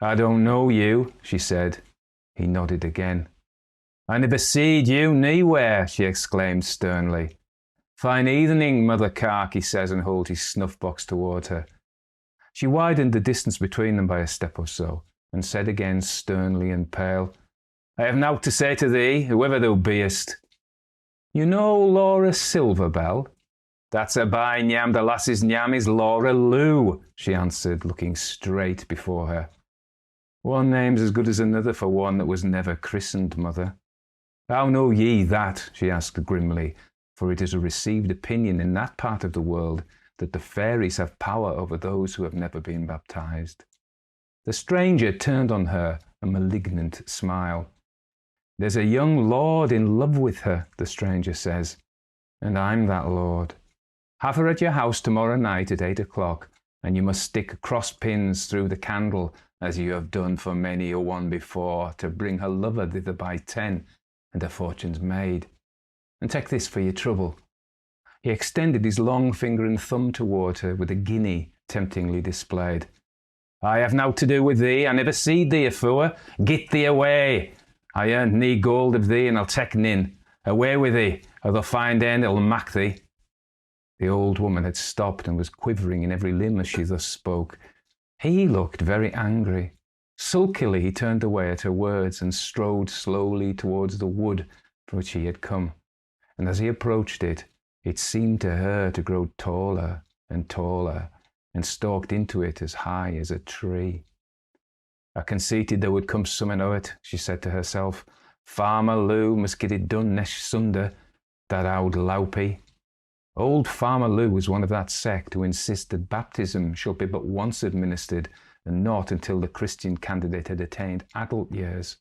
"I don't know you," she said. He nodded again. "I never seed you nowhere," she exclaimed sternly. "Fine evening, Mother Cark," he says, and holds his snuff-box toward her. She widened the distance between them by a step or so, and said again sternly and pale, "I have naught to say to thee, whoever thou beest." "You know Laura Silverbell?" "That's a by nyam, the lass's nyam is Laura Lou," she answered, looking straight before her. "One name's as good as another for one that was never christened, mother." "How know ye that?" she asked grimly, for it is a received opinion in that part of the world that the fairies have power over those who have never been baptized. The stranger turned on her a malignant smile. "There's a young lord in love with her," the stranger says, "and I'm that lord. Have her at your house tomorrow night at 8 o'clock, and you must stick cross pins through the candle, as you have done for many a one before, to bring her lover thither by 10, and her fortune's made. And take this for your trouble." He extended his long finger and thumb toward her with a guinea temptingly displayed. "I have naught to do with thee. I never seed thee afore. Get thee away. I earned nee gold of thee, and I'll take nin. Away with thee, or they'll find end it'll mack thee." The old woman had stopped and was quivering in every limb as she thus spoke. He looked very angry. Sulkily he turned away at her words and strode slowly towards the wood from which he had come. And as he approached it, it seemed to her to grow taller and taller, and stalked into it as high as a tree. "I conceited there would come something o' it," she said to herself. "Farmer Lou must get it done next Sunday, that old loupy." Old Farmer Lou was one of that sect who insist that baptism shall be but once administered, and not until the Christian candidate had attained adult years.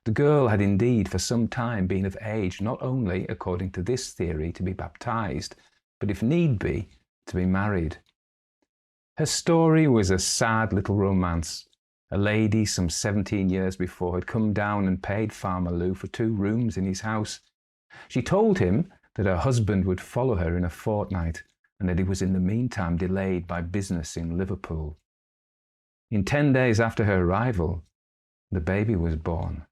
The girl had indeed for some time been of age not only, according to this theory, to be baptized, but if need be, to be married. Her story was a sad little romance. A lady some 17 years before had come down and paid Farmer Lou for 2 rooms in his house. She told him that her husband would follow her in a fortnight and that he was in the meantime delayed by business in Liverpool. In 10 days after her arrival, the baby was born.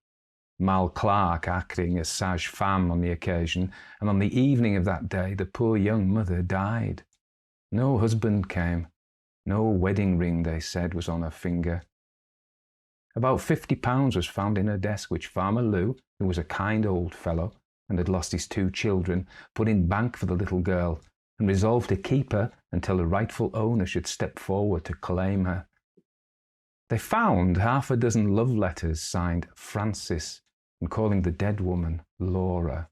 Mal Clark acting as sage-femme on the occasion, and on the evening of that day the poor young mother died. No husband came. No wedding ring, they said, was on her finger. About £50 was found in her desk, which Farmer Lou, who was a kind old fellow and had lost his 2 children, put in bank for the little girl and resolved to keep her until the rightful owner should step forward to claim her. They found 6 love letters signed Francis and calling the dead woman Laura.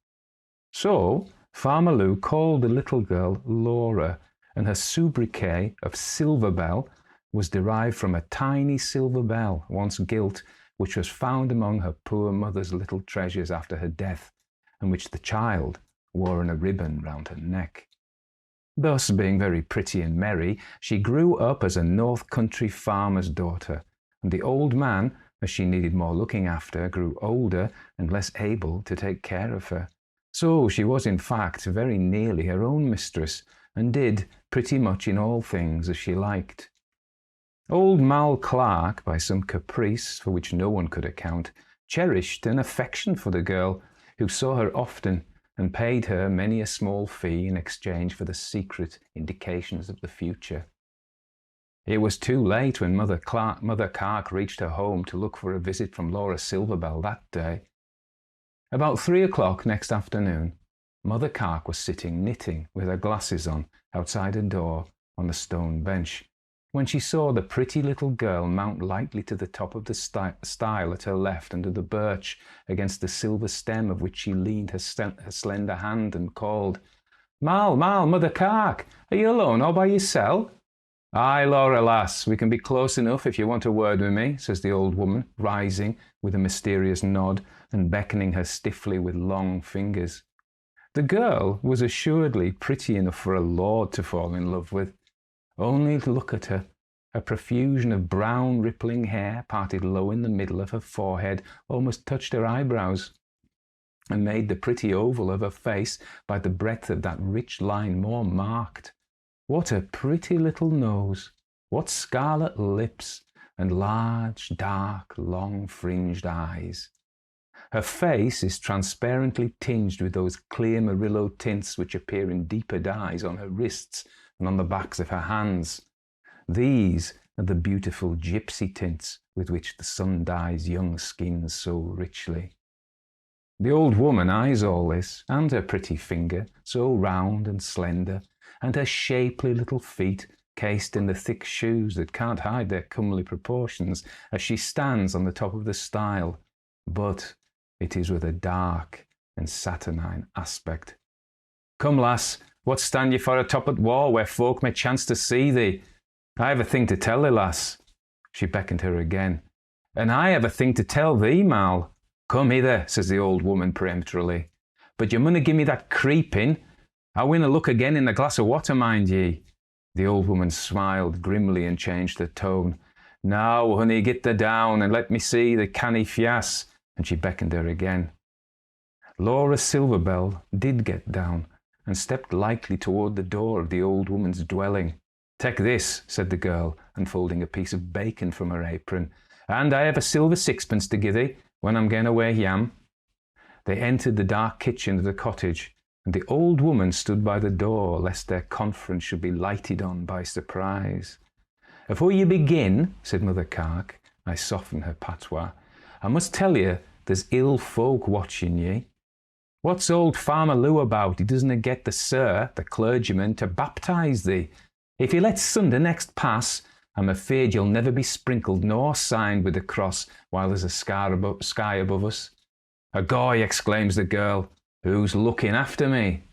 So Farmer Lou called the little girl Laura, and her sobriquet of Silver Bell was derived from a tiny silver bell, once gilt, which was found among her poor mother's little treasures after her death, and which the child wore in a ribbon round her neck. Thus, being very pretty and merry, she grew up as a North Country farmer's daughter, and the old man, as she needed more looking after, grew older and less able to take care of her. So she was in fact very nearly her own mistress, and did pretty much in all things as she liked. Old Mal Clark, by some caprice for which no one could account, cherished an affection for the girl, who saw her often and paid her many a small fee in exchange for the secret indications of the future. It was too late when Mother Clark reached her home to look for a visit from Laura Silverbell that day. About 3 o'clock next afternoon, Mother Clark was sitting knitting with her glasses on outside her door on the stone bench, when she saw the pretty little girl mount lightly to the top of the stile at her left under the birch, against the silver stem of which she leaned her slender hand and called, "Mal, Mother Clark, are you alone all by yourself?" "Aye, Laura, lass, we can be close enough if you want a word with me," says the old woman, rising with a mysterious nod and beckoning her stiffly with long fingers. The girl was assuredly pretty enough for a lord to fall in love with. Only look at her. A profusion of brown rippling hair parted low in the middle of her forehead almost touched her eyebrows, and made the pretty oval of her face by the breadth of that rich line more marked. What a pretty little nose! What scarlet lips! And large, dark, long-fringed eyes. Her face is transparently tinged with those clear Murillo tints which appear in deeper dyes on her wrists and on the backs of her hands. These are the beautiful gypsy tints with which the sun dyes young skins so richly. The old woman eyes all this, and her pretty finger, so round and slender, and her shapely little feet, cased in the thick shoes that can't hide their comely proportions, as she stands on the top of the stile. But it is with a dark and saturnine aspect. "Come, lass, what stand ye for atop at wall, where folk may chance to see thee? I have a thing to tell thee, lass." She beckoned her again. "And I have a thing to tell thee, Mal." "Come hither," says the old woman peremptorily. "But you munna give me that creeping. I winna look again in the glass of water, mind ye." The old woman smiled grimly and changed her tone. "Now, honey, get thee down and let me see the canny fias," and she beckoned her again. Laura Silverbell did get down and stepped lightly toward the door of the old woman's dwelling. "Take this," said the girl, unfolding a piece of bacon from her apron, "and I have a silver sixpence to give thee when I'm going away yam." They entered the dark kitchen of the cottage, and the old woman stood by the door lest their conference should be lighted on by surprise. "Afore you begin," said Mother Clark, I softened her patois, "I must tell you there's ill folk watching ye. What's old Farmer Lou about? He doesn't get the sir, the clergyman, to baptise thee. If he lets Sunday next pass, I'm afeard you'll never be sprinkled nor signed with the cross while there's a sky above us." "Agoy!" exclaims the girl. "Who's looking after me?"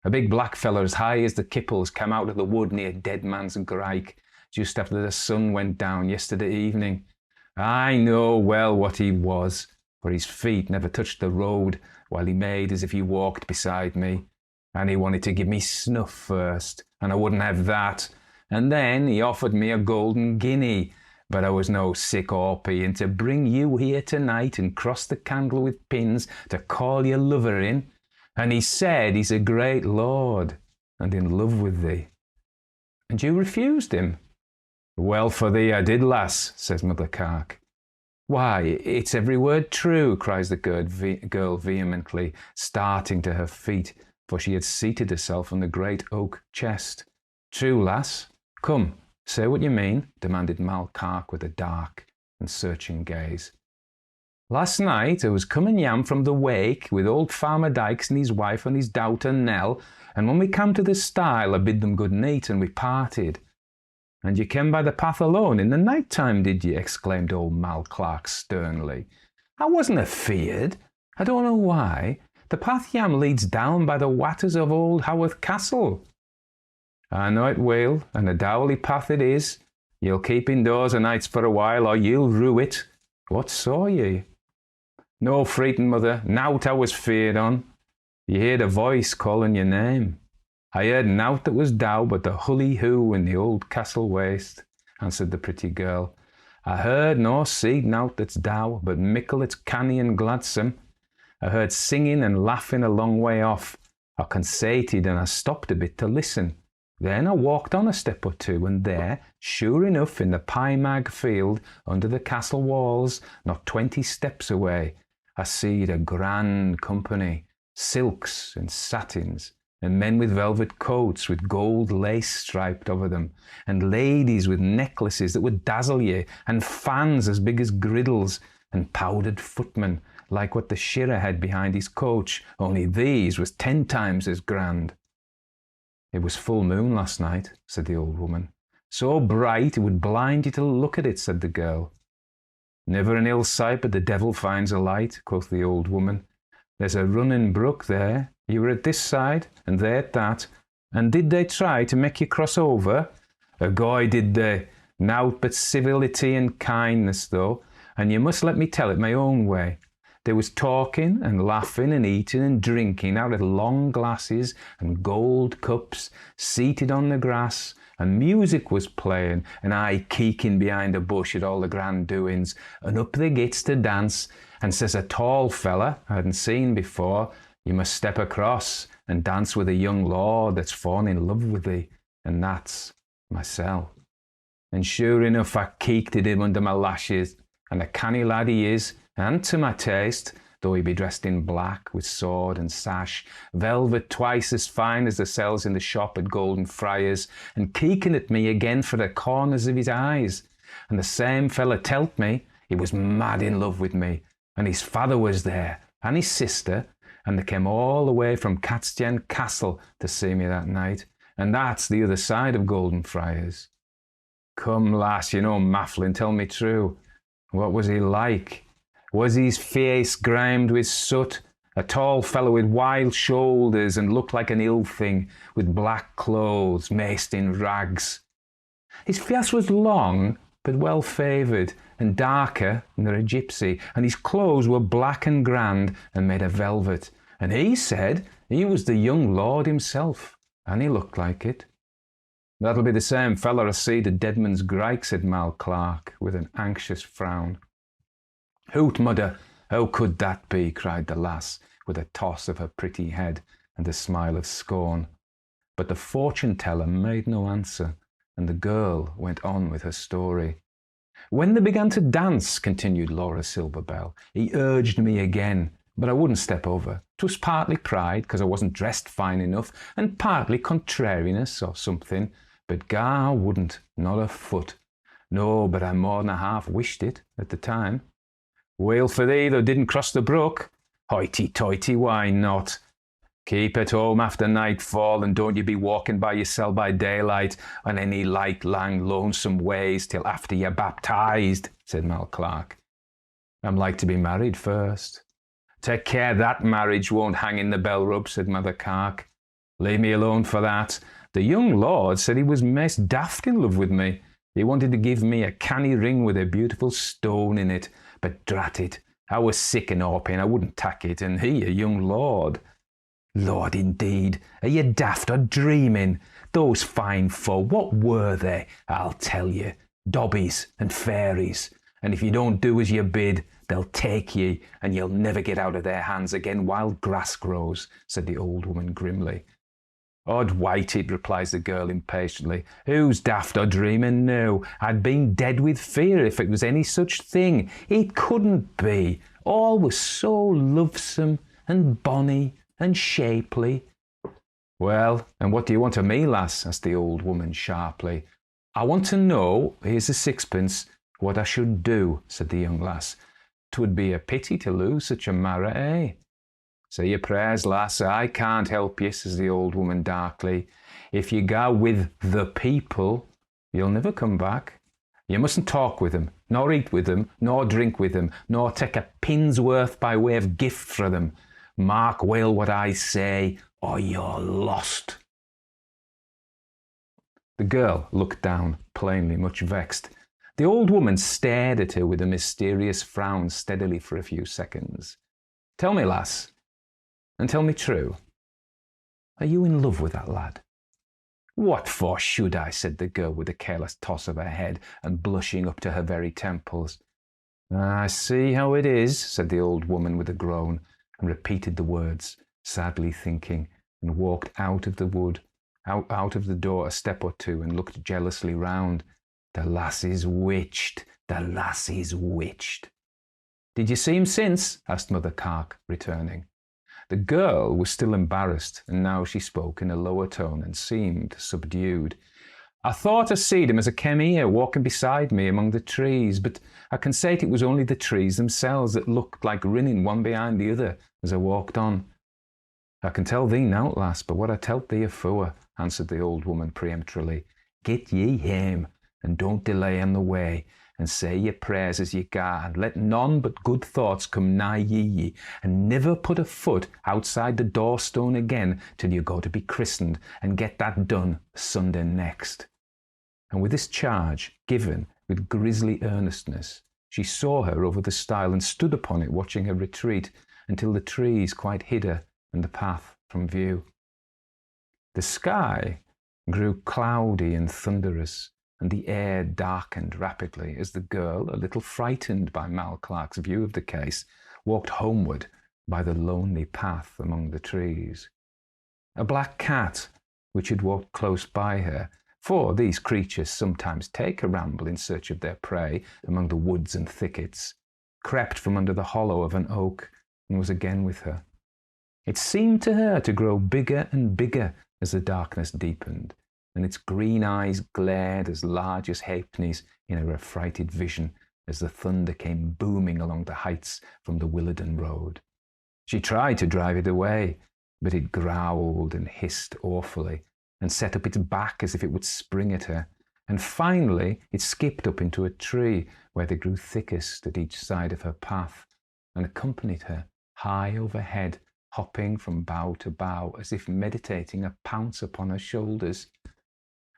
"A big black feller as high as the Kipples came out of the wood near Dead Man's Grike just after the sun went down yesterday evening. I know well what he was, for his feet never touched the road while he made as if he walked beside me. And he wanted to give me snuff first, and I wouldn't have that. And then he offered me a golden guinea, but I was no sick orpy, and to bring you here tonight and cross the candle with pins to call your lover in. And he said he's a great lord, and in love with thee. And you refused him. Well for thee I did, lass, says Mother Carke. Why, it's every word true, cries the girl vehemently, starting to her feet, for she had seated herself on the great oak chest. True, lass? Come, say what you mean, demanded Mal Carke with a dark and searching gaze. Last night I was coming yam from the wake with old Farmer Dykes and his wife and his daughter Nell, and when we came to the stile I bid them good night and we parted. And you came by the path alone in the night time, did you? Exclaimed old Mal Carke sternly. I wasn't afeard. I don't know why. The path yam leads down by the waters of old Haworth Castle. I know it will, and a dowly path it is. You'll keep indoors o' nights for a while, or you'll rue it. What saw ye? No freetin', mother, nowt I was feared on. You heard a voice calling your name. I heard nowt that was dow but the hully-hoo in the old castle waste, answered the pretty girl. I heard nor seed nowt that's dow, but mickle it's canny and gladsome. I heard singing and laughing a long way off. I consated and I stopped a bit to listen. Then I walked on a step or two, and there, sure enough, in the pie-mag field, under the castle walls, not 20 steps away, I seed a grand company, silks and satins, and men with velvet coats with gold lace striped over them, and ladies with necklaces that would dazzle ye, and fans as big as griddles, and powdered footmen, like what the shirra had behind his coach, only these was 10 times as grand. It was full moon last night, said the old woman. So bright it would blind you to look at it, said the girl. Never an ill sight but the devil finds a light, quoth the old woman. There's a running brook there. You were at this side, and they at that. And did they try to make you cross over? Agoy did they. Nowt but civility and kindness, though, and you must let me tell it my own way. There was talking and laughing and eating and drinking out of long glasses and gold cups, seated on the grass, and music was playing, and I keeking behind a bush at all the grand doings, and up they gets to dance, and says a tall fella I hadn't seen before, you must step across and dance with a young lord that's fallen in love with thee, and that's myself. And sure enough I keeked at him under my lashes, and a canny lad he is, and to my taste, though he be dressed in black, with sword and sash, velvet twice as fine as the sells in the shop at Golden Friars, and keeking at me again for the corners of his eyes. And the same fella telt me he was mad in love with me, and his father was there, and his sister, and they came all the way from Catstean Castle to see me that night, and that's the other side of Golden Friars. Come, lass, you know Mafflin, tell me true. What was he like? Was his face grimed with soot, a tall fellow with wild shoulders and looked like an ill thing, with black clothes, maced in rags? His face was long, but well favoured, and darker than a gypsy, and his clothes were black and grand and made of velvet, and he said he was the young lord himself, and he looked like it. That'll be the same fella I seed at Deadman's Grike, said Mal Carke, with an anxious frown. Hoot, mother, how could that be? Cried the lass, with a toss of her pretty head and a smile of scorn. But the fortune-teller made no answer, and the girl went on with her story. When they began to dance, continued Laura Silverbell, he urged me again, but I wouldn't step over. 'Twas partly pride, because I wasn't dressed fine enough, and partly contrariness or something, but gar I wouldn't, not a foot. No, but I more than half wished it at the time. Well for thee, thou didn't cross the brook. Hoity-toity, why not? Keep at home after nightfall, and don't you be walking by yourself by daylight on any light, lang, lonesome ways till after you're baptized, said Mal Carke. I'm like to be married first. Take care that marriage won't hang in the bell rope, said Mother Carke. Leave me alone for that. The young lord said he was maist daft in love with me. He wanted to give me a canny ring with a beautiful stone in it, but drat it, I was sick and orping, I wouldn't tack it, and he a young lord. Lord, indeed, are you daft or dreaming? Those fine folk, what were they? I'll tell you. Dobbies and fairies. And if you don't do as you bid, they'll take ye, and you'll never get out of their hands again while grass grows, said the old woman grimly. Odd whited, replies the girl impatiently. Who's daft or dreaming now? I'd been dead with fear if it was any such thing. It couldn't be. All was so lovesome and bonny and shapely. Well, and what do you want of me, lass? asked the old woman sharply. I want to know, here's a sixpence, what I should do, said the young lass. 'Twould be a pity to lose such a marrow, eh? Say your prayers, lass. I can't help you, says the old woman darkly. If you go with the people, you'll never come back. You mustn't talk with them, nor eat with them, nor drink with them, nor take a pin's worth by way of gift for them. Mark well what I say, or you're lost. The girl looked down, plainly much vexed. The old woman stared at her with a mysterious frown steadily for a few seconds. Tell me, lass, and tell me true, are you in love with that lad? What for should I, said the girl with a careless toss of her head and blushing up to her very temples. I see how it is, said the old woman with a groan, and repeated the words, sadly thinking, and walked out of the wood, out of the door a step or two, and looked jealously round. The lass is witched, the lass is witched. Did you see him since? asked Mother Carke, returning. The girl was still embarrassed, and now she spoke in a lower tone and seemed subdued. I thought I seed him as I came here, walking beside me among the trees, but I consait it was only the trees themselves that looked like rinning one behind the other as I walked on. I can tell thee now, lass, but what I tell't thee afore, answered the old woman peremptorily. Get ye hame, and don't delay on the way, and say your prayers as ye go, and let none but good thoughts come nigh ye, and never put a foot outside the doorstone again till you go to be christened, and get that done Sunday next. And with this charge, given with grisly earnestness, she saw her over the stile and stood upon it, watching her retreat until the trees quite hid her and the path from view. The sky grew cloudy and thunderous, and the air darkened rapidly as the girl, a little frightened by Mal Clark's view of the case, walked homeward by the lonely path among the trees. A black cat, which had walked close by her, for these creatures sometimes take a ramble in search of their prey among the woods and thickets, crept from under the hollow of an oak and was again with her. It seemed to her to grow bigger and bigger as the darkness deepened, and its green eyes glared as large as halfpennies in her affrighted vision as the thunder came booming along the heights from the Willarden road. She tried to drive it away, but it growled and hissed awfully and set up its back as if it would spring at her, and finally it skipped up into a tree where they grew thickest at each side of her path and accompanied her high overhead, hopping from bough to bough as if meditating a pounce upon her shoulders.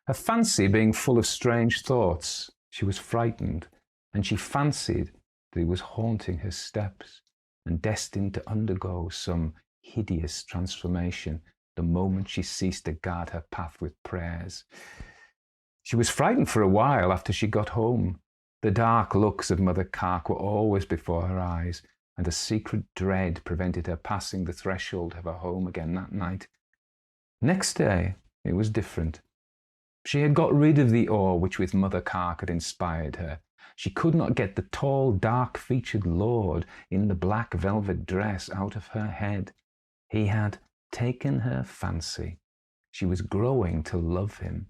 Her fancy being full of strange thoughts, she was frightened, and she fancied that he was haunting her steps and destined to undergo some hideous transformation the moment she ceased to guard her path with prayers. She was frightened for a while after she got home. The dark looks of Mother Carke were always before her eyes, and a secret dread prevented her passing the threshold of her home again that night. Next day it was different. She had got rid of the awe which with Mother Carke had inspired her. She could not get the tall, dark-featured lord in the black velvet dress out of her head. He had taken her fancy. She was growing to love him.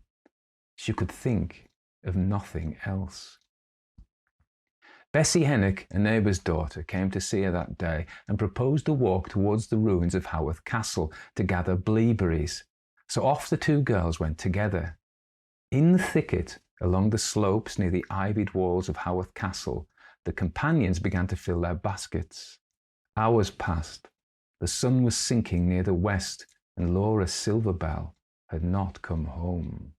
She could think of nothing else. Bessie Hennock, a neighbour's daughter, came to see her that day and proposed a walk towards the ruins of Haworth Castle to gather bleaberries. So off the two girls went together. In the thicket, along the slopes near the ivied walls of Haworth Castle, the companions began to fill their baskets. Hours passed. The sun was sinking near the west, and Laura Silverbell had not come home.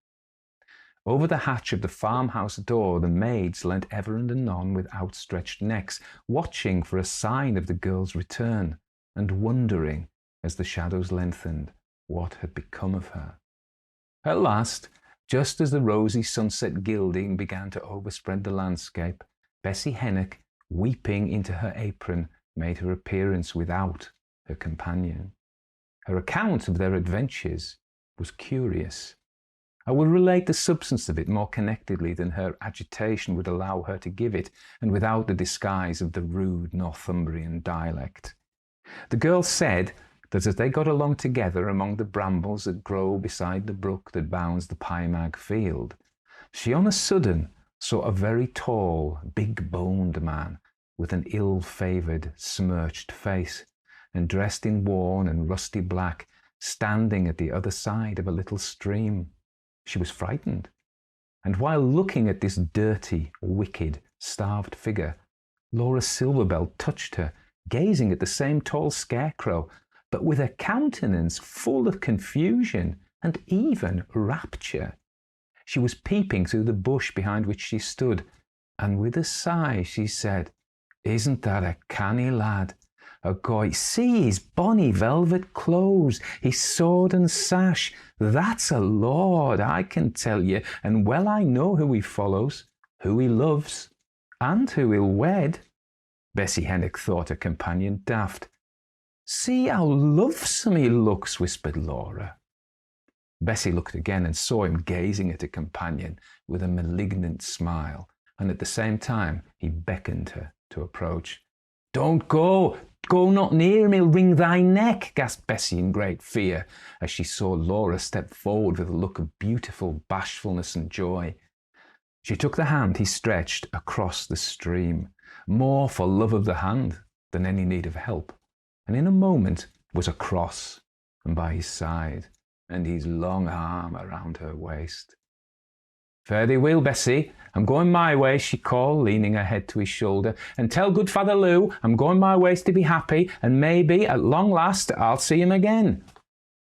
Over the hatch of the farmhouse door, the maids leant ever and anon with outstretched necks, watching for a sign of the girl's return, and wondering, as the shadows lengthened, what had become of her. At last, just as the rosy sunset gilding began to overspread the landscape, Bessie Hennock, weeping into her apron, made her appearance without her companion. Her account of their adventures was curious. I will relate the substance of it more connectedly than her agitation would allow her to give it, and without the disguise of the rude Northumbrian dialect. The girl said that as they got along together among the brambles that grow beside the brook that bounds the Pymag field, she on a sudden saw a very tall, big-boned man with an ill-favoured, smirched face, and dressed in worn and rusty black, standing at the other side of a little stream. She was frightened, and while looking at this dirty, wicked, starved figure, Laura Silverbell touched her, gazing at the same tall scarecrow, but with a countenance full of confusion and even rapture. She was peeping through the bush behind which she stood, and with a sigh she said, "Isn't that a canny lad? A goy, see his bonny velvet clothes, his sword and sash. That's a lord, I can tell you, and well I know who he follows, who he loves, and who he'll wed." Bessie Hennock thought her companion daft. "See how lovesome he looks," whispered Laura. Bessie looked again and saw him gazing at her companion with a malignant smile, and at the same time he beckoned her to approach. "Don't go! Go not near him, he'll wring thy neck," gasped Bessie in great fear, as she saw Laura step forward with a look of beautiful bashfulness and joy. She took the hand he stretched across the stream, more for love of the hand than any need of help, and in a moment was across and by his side, and his long arm around her waist. "Fare thee weel, Bessie. I'm going my ways," she called, leaning her head to his shoulder. "And tell good Father Lou I'm going my ways to be happy, and maybe, at long last, I'll see him again."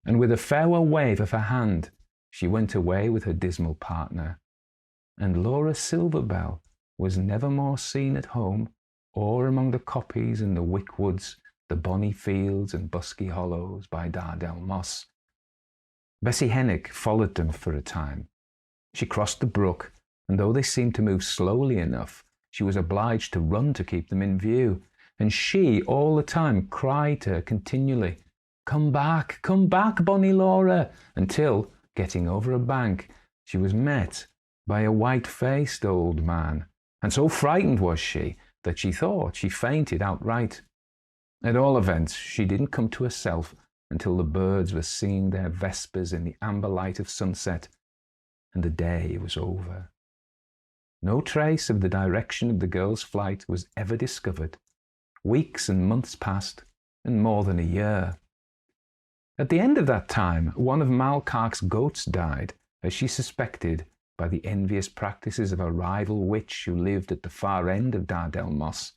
And with a farewell wave of her hand, she went away with her dismal partner. And Laura Silverbell was never more seen at home, or among the coppies and the wick woods, the bonny fields and busky hollows by Dardell Moss. Bessie Hennock followed them for a time. She crossed the brook, and though they seemed to move slowly enough, she was obliged to run to keep them in view, and she all the time cried to her continually, come back, bonny Laura," until, getting over a bank, she was met by a white-faced old man, and so frightened was she that she thought she fainted outright. At all events, she didn't come to herself until the birds were singing their vespers in the amber light of sunset, and the day was over. No trace of the direction of the girl's flight was ever discovered. Weeks and months passed, and more than a year. At the end of that time, one of Malcark's goats died, as she suspected, by the envious practices of a rival witch who lived at the far end of Dardell Moss.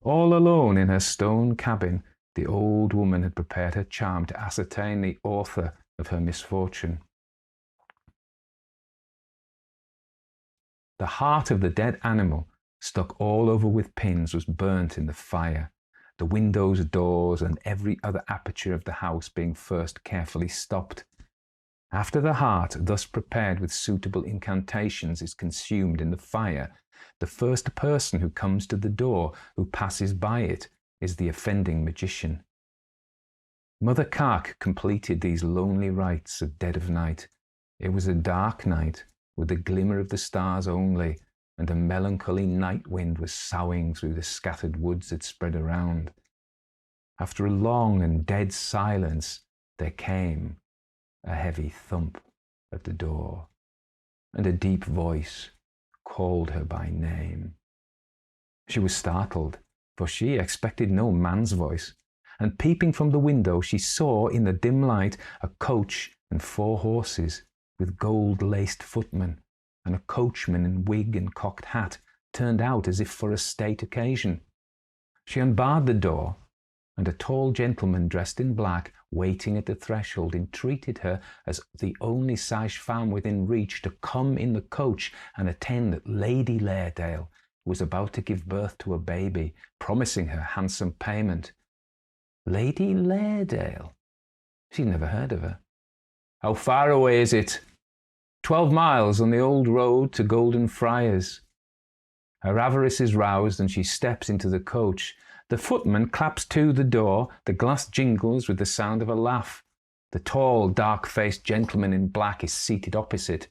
All alone in her stone cabin, the old woman had prepared her charm to ascertain the author of her misfortune. The heart of the dead animal, stuck all over with pins, was burnt in the fire, the windows, doors, and every other aperture of the house being first carefully stopped. After the heart, thus prepared with suitable incantations, is consumed in the fire, the first person who comes to the door, who passes by it, is the offending magician. Mother Cark completed these lonely rites at dead of night. It was a dark night, with the glimmer of the stars only, and a melancholy night wind was soughing through the scattered woods that spread around. After a long and dead silence, there came a heavy thump at the door, and a deep voice called her by name. She was startled, for she expected no man's voice, and peeping from the window, she saw in the dim light a coach and 4 horses, with gold-laced footmen, and a coachman in wig and cocked hat, turned out as if for a state occasion. She unbarred the door, and a tall gentleman dressed in black, waiting at the threshold, entreated her, as the only sage-femme within reach, to come in the coach and attend Lady Lairdale, who was about to give birth to a baby, promising her handsome payment. Lady Lairdale? She'd never heard of her. How far away is it? 12 miles on the old road to Golden Friars. Her avarice is roused and she steps into the coach. The footman claps to the door. The glass jingles with the sound of a laugh. The tall, dark-faced gentleman in black is seated opposite.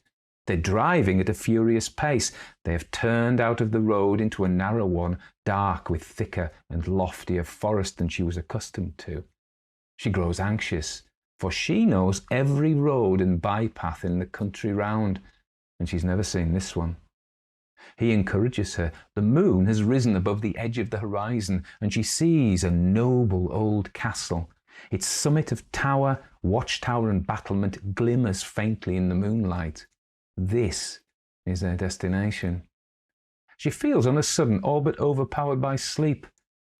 They're driving at a furious pace. They have turned out of the road into a narrow one, dark with thicker and loftier forest than she was accustomed to. She grows anxious, for she knows every road and bypath in the country round, and she's never seen this one. He encourages her. The moon has risen above the edge of the horizon, and she sees a noble old castle. Its summit of tower, watchtower and battlement glimmers faintly in the moonlight. This is their destination. She feels on a sudden all but overpowered by sleep,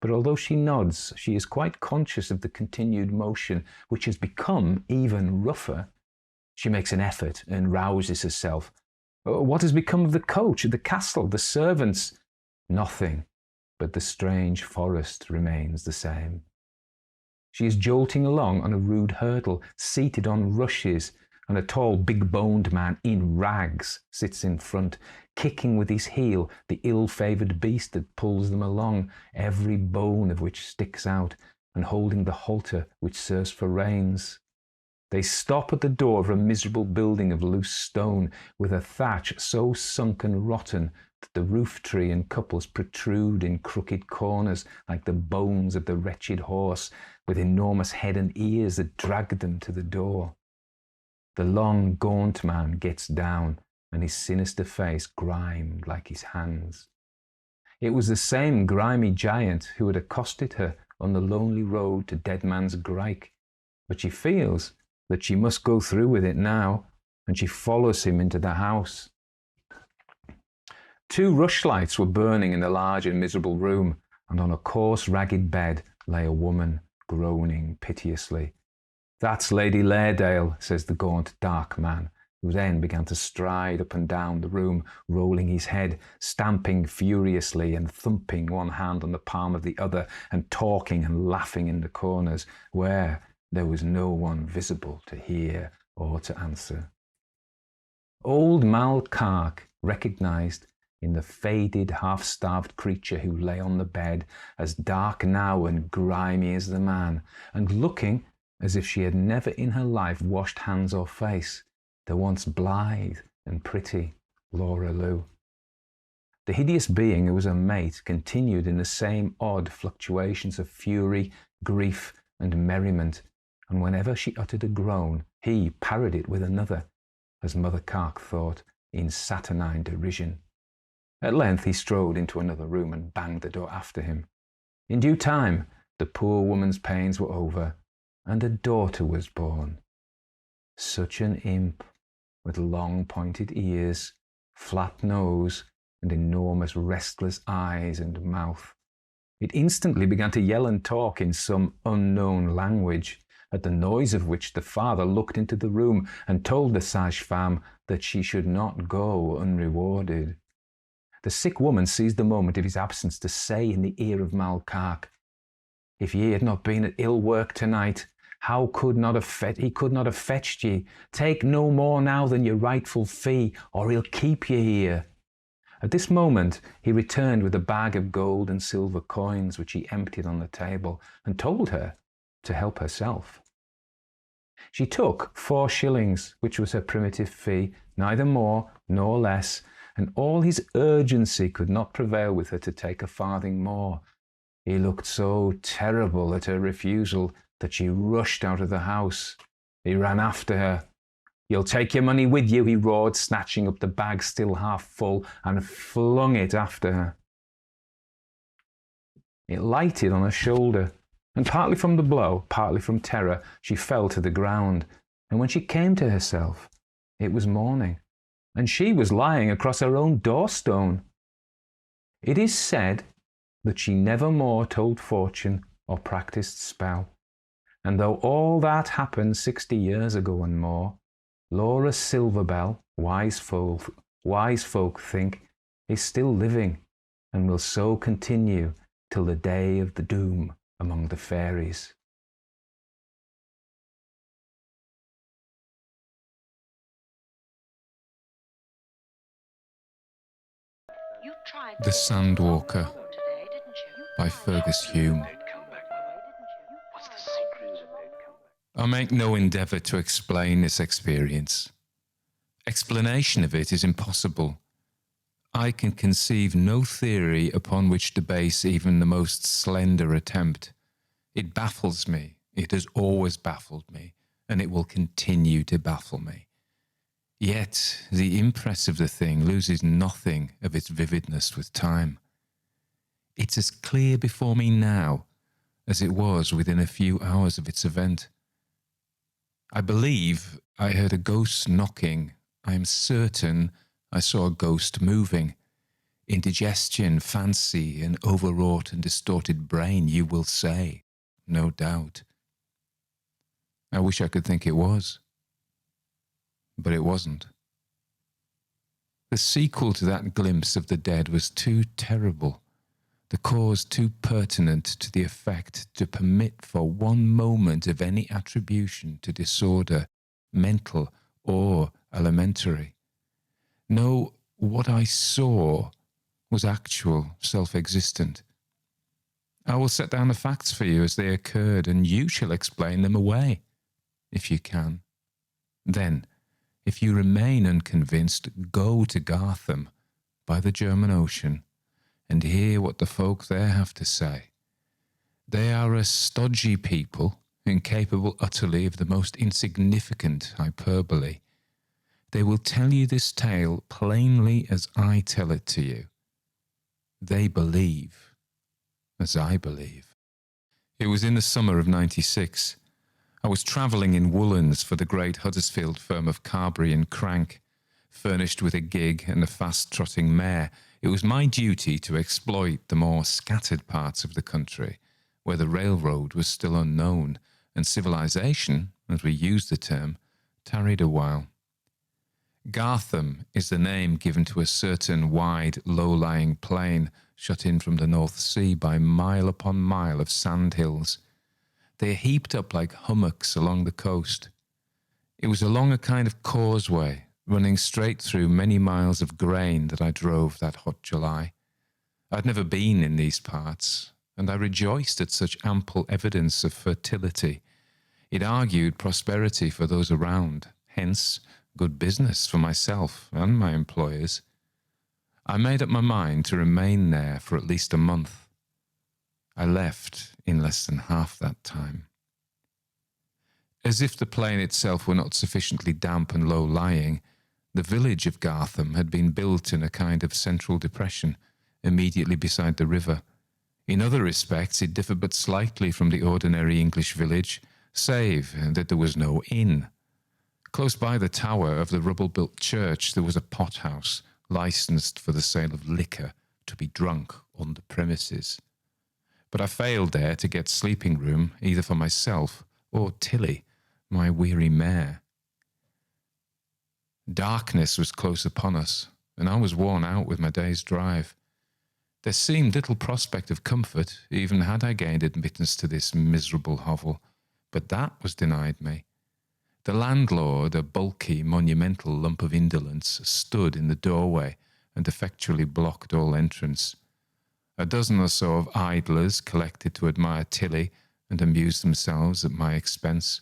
but although she nods, she is quite conscious of the continued motion, which has become even rougher. She makes an effort and rouses herself. What has become of the coach, the castle, the servants? Nothing, but the strange forest remains the same. She is jolting along on a rude hurdle, seated on rushes, and a tall, big-boned man in rags sits in front, kicking with his heel the ill-favoured beast that pulls them along, every bone of which sticks out, and holding the halter which serves for reins. They stop at the door of a miserable building of loose stone, with a thatch so sunk and rotten that the roof tree and couples protrude in crooked corners like the bones of the wretched horse, with enormous head and ears that drag them to the door. The long, gaunt man gets down, and his sinister face grimed like his hands. It was the same grimy giant who had accosted her on the lonely road to Dead Man's Grike, but she feels that she must go through with it now, and she follows him into the house. 2 rushlights were burning in the large and miserable room, and on a coarse, ragged bed lay a woman, groaning piteously. "That's Lady Lairdale," says the gaunt, dark man, who then began to stride up and down the room, rolling his head, stamping furiously and thumping one hand on the palm of the other, and talking and laughing in the corners, where there was no one visible to hear or to answer. Old Mal Cark recognised in the faded, half-starved creature who lay on the bed, as dark now and grimy as the man, and looking as if she had never in her life washed hands or face, the once blithe and pretty Laura Lou. The hideous being who was her mate continued in the same odd fluctuations of fury, grief, and merriment, and whenever she uttered a groan, he parried it with another, as Mother Cark thought, in saturnine derision. At length he strode into another room and banged the door after him. In due time, the poor woman's pains were over, and a daughter was born. Such an imp, with long pointed ears, flat nose, and enormous restless eyes and mouth. It instantly began to yell and talk in some unknown language, at the noise of which the father looked into the room and told the sage-femme that she should not go unrewarded. The sick woman seized the moment of his absence to say in the ear of Mal Cark, "If ye had not been at ill work tonight, he could not have fetched ye. Take no more now than your rightful fee, or he'll keep ye here." At this moment he returned with a bag of gold and silver coins, which he emptied on the table, and told her to help herself. She took 4 shillings, which was her primitive fee, neither more nor less, and all his urgency could not prevail with her to take a farthing more. He looked so terrible at her refusal that she rushed out of the house. He ran after her. "You'll take your money with you," he roared, snatching up the bag still half full, and flung it after her. It lighted on her shoulder, and partly from the blow, partly from terror, she fell to the ground, and when she came to herself, it was morning, and she was lying across her own doorstone. It is said that she never more told fortune or practised spell, and though all that happened 60 years ago and more, Laura Silverbell, wise folk think, is still living, and will so continue till the day of the doom among the fairies. The Sandwalker by Fergus Hume. I make no endeavour to explain this experience. Explanation of it is impossible. I can conceive no theory upon which to base even the most slender attempt. It baffles me. It has always baffled me, and it will continue to baffle me. Yet the impress of the thing loses nothing of its vividness with time. It's as clear before me now as it was within a few hours of its event. I believe I heard a ghost knocking. I am certain I saw a ghost moving. Indigestion, fancy, an overwrought and distorted brain, you will say, no doubt. I wish I could think it was. But it wasn't. The sequel to that glimpse of the dead was too terrible, the cause too pertinent to the effect to permit for one moment of any attribution to disorder, mental or elementary. No, what I saw was actual, self-existent. I will set down the facts for you as they occurred, and you shall explain them away, if you can. Then, if you remain unconvinced, go to Gartham, by the German Ocean, and hear what the folk there have to say. They are a stodgy people, incapable utterly of the most insignificant hyperbole. They will tell you this tale plainly as I tell it to you. They believe as I believe. It was in the summer of '96. I was travelling in woollens for the great Huddersfield firm of Carberry and Crank. Furnished with a gig and a fast-trotting mare, it was my duty to exploit the more scattered parts of the country, where the railroad was still unknown, and civilization, as we use the term, tarried a while. Gartham is the name given to a certain wide, low-lying plain shut in from the North Sea by mile upon mile of sandhills. They are heaped up like hummocks along the coast. It was along a kind of causeway, running straight through many miles of grain, that I drove that hot July. I'd never been in these parts, and I rejoiced at such ample evidence of fertility. It argued prosperity for those around, hence good business for myself and my employers. I made up my mind to remain there for at least a month. I left in less than half that time. As if the plain itself were not sufficiently damp and low-lying, the village of Gartham had been built in a kind of central depression, immediately beside the river. In other respects it differed but slightly from the ordinary English village, save that there was no inn. Close by the tower of the rubble-built church there was a pothouse, licensed for the sale of liquor to be drunk on the premises. But I failed there to get sleeping room either for myself or Tilly, my weary mare. Darkness was close upon us, and I was worn out with my day's drive. There seemed little prospect of comfort, even had I gained admittance to this miserable hovel, but that was denied me. The landlord, a bulky, monumental lump of indolence, stood in the doorway and effectually blocked all entrance. A dozen or so of idlers collected to admire Tilly and amuse themselves at my expense,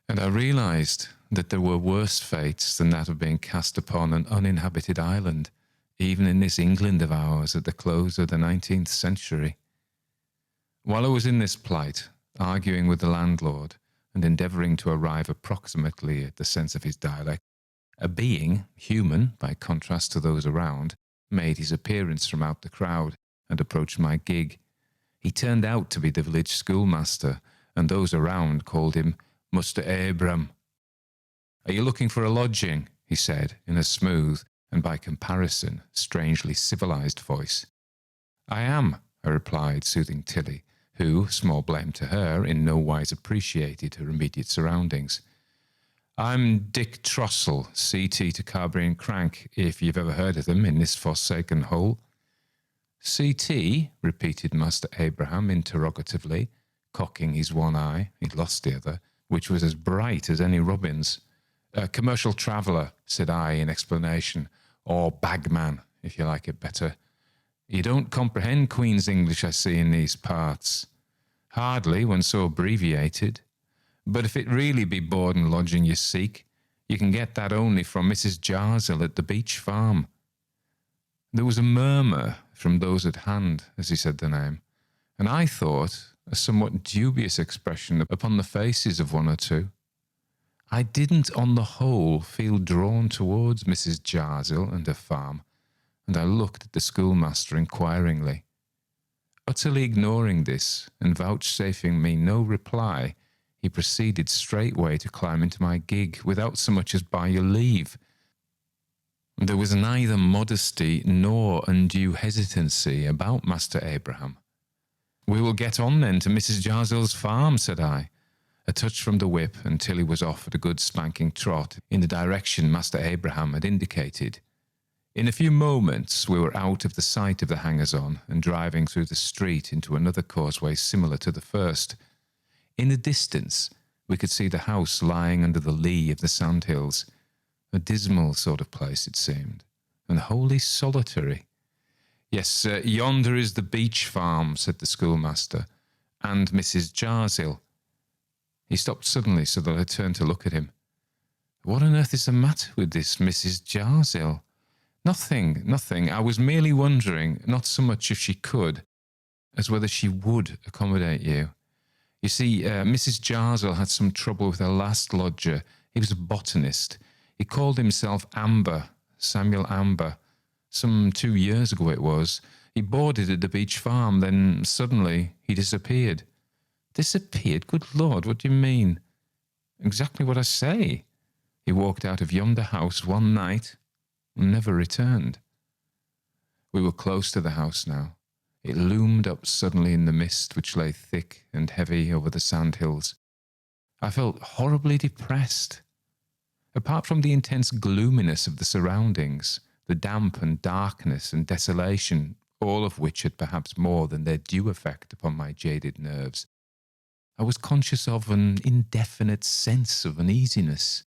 and I realised that there were worse fates than that of being cast upon an uninhabited island, even in this England of ours at the close of the 19th century. While I was in this plight, arguing with the landlord, and endeavouring to arrive approximately at the sense of his dialect, a being, human by contrast to those around, made his appearance from out the crowd and approached my gig. He turned out to be the village schoolmaster, and those around called him Muster Abram. "Are you looking for a lodging?" he said, in a smooth, and by comparison, strangely civilized voice. "I am," I replied, soothing Tilly, who, small blame to her, in no wise appreciated her immediate surroundings. "I'm Dick Trossel, CT to Carberry and Crank, if you've ever heard of them in this forsaken hole." "CT?" repeated Master Abraham interrogatively, cocking his one eye, he'd lost the other, which was as bright as any robin's. "A commercial traveller," said I in explanation, "or bagman, if you like it better. You don't comprehend Queen's English, I see, in these parts. Hardly, when so abbreviated. But if it really be board and lodging you seek, you can get that only from Mrs. Jarzel at the beach farm. There was a murmur from those at hand as he said the name, and I thought a somewhat dubious expression upon the faces of one or two. I didn't, on the whole, feel drawn towards Mrs. Jarzel and her farm, and I looked at the schoolmaster inquiringly. Utterly ignoring this, and vouchsafing me no reply, he proceeded straightway to climb into my gig, without so much as by your leave. There was neither modesty nor undue hesitancy about Master Abraham. "We will get on then to Mrs. Jarzel's farm," said I. A touch from the whip, and Tilly was off at a good spanking trot in the direction Master Abraham had indicated. In a few moments we were out of the sight of the hangers-on and driving through the street into another causeway similar to the first. In the distance we could see the house lying under the lee of the sandhills. A dismal sort of place it seemed, and wholly solitary. "Yes, yonder is the beach farm," said the schoolmaster, "and Mrs. Jarzel." He stopped suddenly so that I turned to look at him. "What on earth is the matter with this Mrs. Jarzel?" Nothing. I was merely wondering, not so much if she could, as whether she would accommodate you. You see, Mrs. Jarzel had some trouble with her last lodger. He was a botanist. He called himself Amber, Samuel Amber. Some 2 years ago it was. He boarded at the beach farm, then suddenly he disappeared. Disappeared? Good Lord, what do you mean? Exactly what I say. He walked out of yonder house one night and never returned. We were close to the house now. It loomed up suddenly in the mist which lay thick and heavy over the sandhills. I felt horribly depressed. Apart from the intense gloominess of the surroundings, the damp and darkness and desolation, all of which had perhaps more than their due effect upon my jaded nerves, I was conscious of an indefinite sense of uneasiness.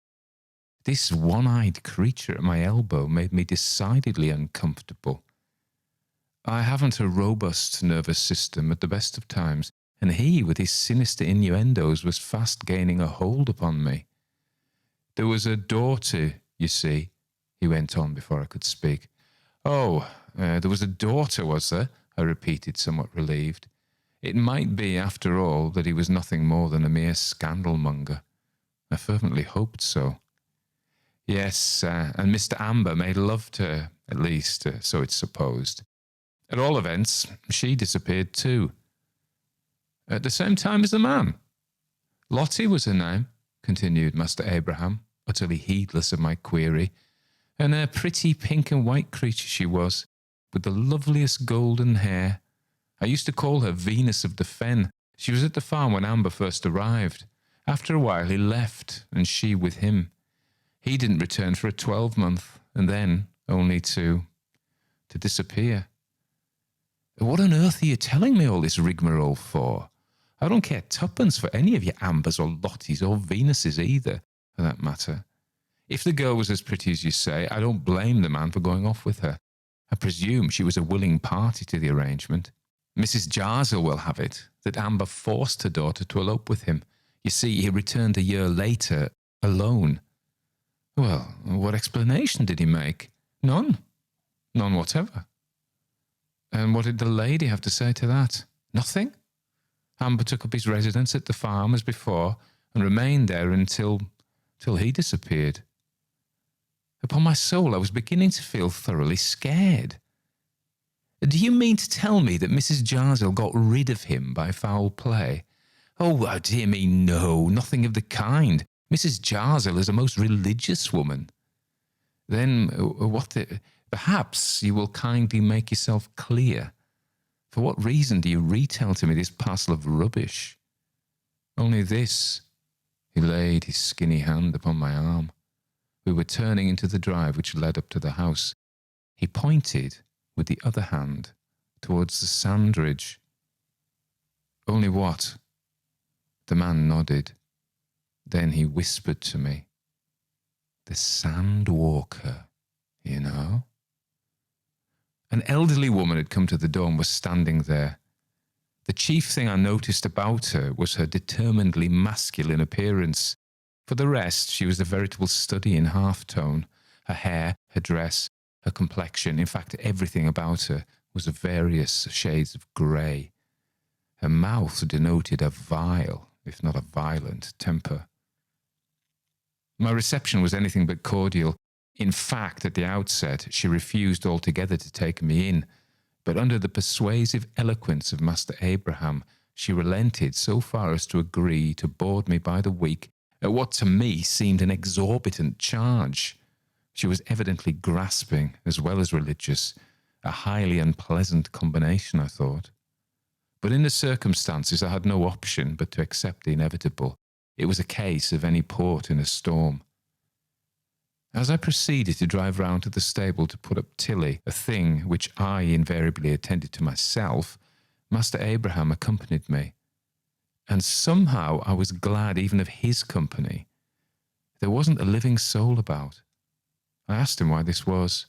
This one-eyed creature at my elbow made me decidedly uncomfortable. I haven't a robust nervous system at the best of times, and he, with his sinister innuendos, was fast gaining a hold upon me. "There was a daughter, you see," he went on before I could speak. "Oh, there was a daughter, was there?" I repeated, somewhat relieved. It might be, after all, that he was nothing more than a mere scandal-monger. I fervently hoped so. "Yes, and Mr. Amber made love to her, at least, so it's supposed. At all events, she disappeared too." "At the same time as the man?" "Lottie was her name," continued Master Abraham, utterly heedless of my query, "and a pretty pink and white creature she was, with the loveliest golden hair. I used to call her Venus of the Fen. She was at the farm when Amber first arrived. After a while he left, and she with him. He didn't return for a 12-month, and then only to disappear." "What on earth are you telling me all this rigmarole for? I don't care twopence for any of your Ambers or Lotties or Venuses either, for that matter. If the girl was as pretty as you say, I don't blame the man for going off with her. I presume she was a willing party to the arrangement. Mrs. Jarzel will have it that Amber forced her daughter to elope with him. You see, he returned a year later, alone." "Well, what explanation did he make?" "None. None whatever." "And what did the lady have to say to that?" "Nothing. Amber took up his residence at the farm as before, and remained there until he disappeared. Upon my soul, I was beginning to feel thoroughly scared. Do you mean to tell me that Mrs. Jarzel got rid of him by foul play? Oh, dear me, no, nothing of the kind. Mrs. Jarzel is a most religious woman." "Then perhaps you will kindly make yourself clear. For what reason do you retell to me this parcel of rubbish?" "Only this." He laid his skinny hand upon my arm. We were turning into the drive which led up to the house. He pointed with the other hand towards the sand ridge. "Only what?" The man nodded. Then he whispered to me, "The sand walker, you know." An elderly woman had come to the door and was standing there. The chief thing I noticed about her was her determinedly masculine appearance. For the rest, she was a veritable study in half-tone. Her hair, her dress, her complexion, in fact, everything about her was of various shades of grey. Her mouth denoted a vile, if not a violent, temper. My reception was anything but cordial. In fact, at the outset, she refused altogether to take me in, but under the persuasive eloquence of Master Abraham, she relented so far as to agree to board me by the week at what to me seemed an exorbitant charge. She was evidently grasping as well as religious, a highly unpleasant combination, I thought. But in the circumstances, I had no option but to accept the inevitable. It was a case of any port in a storm. As I proceeded to drive round to the stable to put up Tilly, a thing which I invariably attended to myself, Master Abraham accompanied me. And somehow I was glad even of his company. There wasn't a living soul about. I asked him why this was.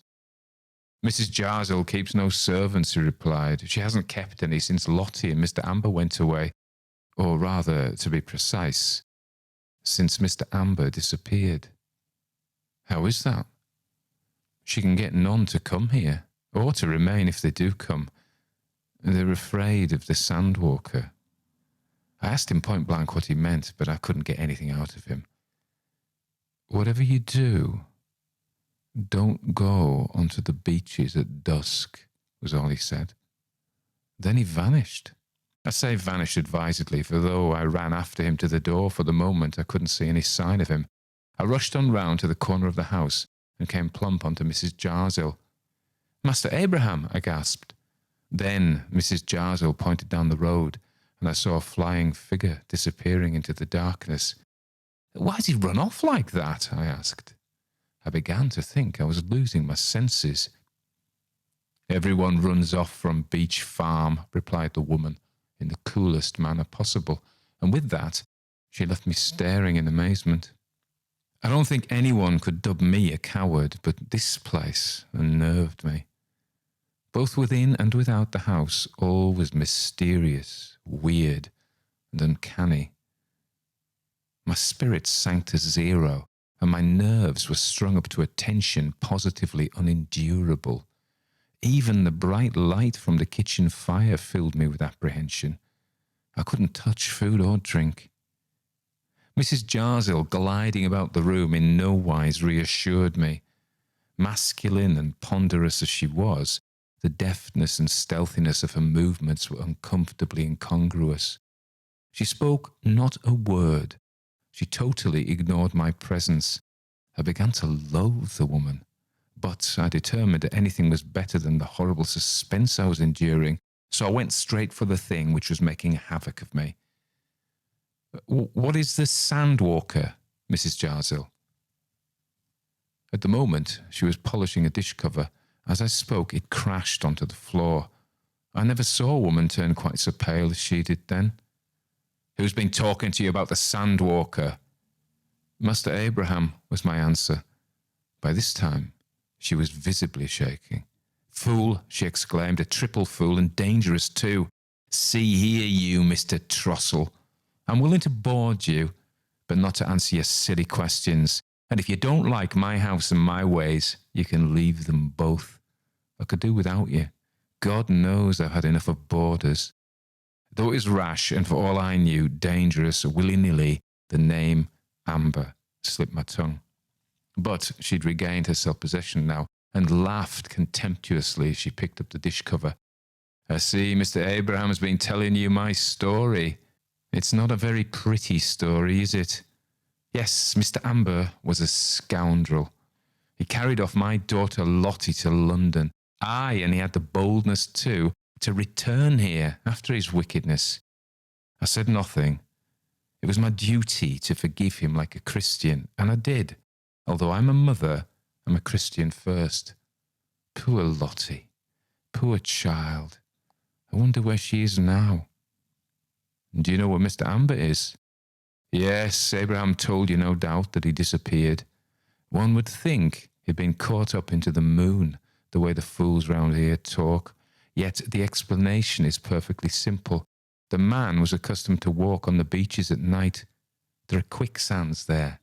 "Mrs. Jarsell keeps no servants," he replied. "She hasn't kept any since Lottie and Mr. Amber went away. Or rather, to be precise, since Mr. Amber disappeared." "How is that?" "She can get none to come here, or to remain if they do come. They're afraid of the sandwalker." I asked him point blank what he meant, but I couldn't get anything out of him. "Whatever you do, don't go onto the beaches at dusk," was all he said. Then he vanished. I say vanished advisedly, for though I ran after him to the door, for the moment I couldn't see any sign of him. I rushed on round to the corner of the house and came plump onto Mrs. Jarsell. "Master Abraham," I gasped. Then Mrs. Jarsell pointed down the road, and I saw a flying figure disappearing into the darkness. "Why has he run off like that?" I asked. I began to think I was losing my senses. "Everyone runs off from Beach Farm," replied the woman, in the coolest manner possible, and with that she left me staring in amazement. I don't think anyone could dub me a coward, but this place unnerved me. Both within and without the house, all was mysterious, weird, and uncanny. My spirits sank to zero, and my nerves were strung up to a tension positively unendurable. Even the bright light from the kitchen fire filled me with apprehension. I couldn't touch food or drink. Mrs. Jarsell, gliding about the room, in no wise reassured me. Masculine and ponderous as she was, the deftness and stealthiness of her movements were uncomfortably incongruous. She spoke not a word. She totally ignored my presence. I began to loathe the woman, but I determined that anything was better than the horrible suspense I was enduring, so I went straight for the thing which was making havoc of me. "What is the sandwalker, Mrs. Jarsell?" At the moment, she was polishing a dish cover. As I spoke, it crashed onto the floor. I never saw a woman turn quite so pale as she did then. "Who's been talking to you about the sandwalker?" "Master Abraham," was my answer. By this time, she was visibly shaking. "Fool," she exclaimed, "a triple fool, and dangerous too. See here, you Mr. Trossel. I'm willing to board you, but not to answer your silly questions. And if you don't like my house and my ways, you can leave them both. I could do without you. God knows I've had enough of boarders." Though it was rash, and for all I knew, dangerous, willy-nilly, the name Amber slipped my tongue. But she'd regained her self-possession now, and laughed contemptuously as she picked up the dish cover. "I see Mr. Abraham's been telling you my story. It's not a very pretty story, is it? Yes, Mr. Amber was a scoundrel. He carried off my daughter Lottie to London. Aye, and he had the boldness too to return here after his wickedness. I said nothing. It was my duty to forgive him like a Christian, and I did. Although I'm a mother, I'm a Christian first. Poor Lottie. Poor child. I wonder where she is now." "Do you know where Mr. Amber is?" "Yes, Abraham told you, no doubt, that he disappeared. One would think he'd been caught up into the moon, the way the fools round here talk. Yet the explanation is perfectly simple. The man was accustomed to walk on the beaches at night. There are quicksands there,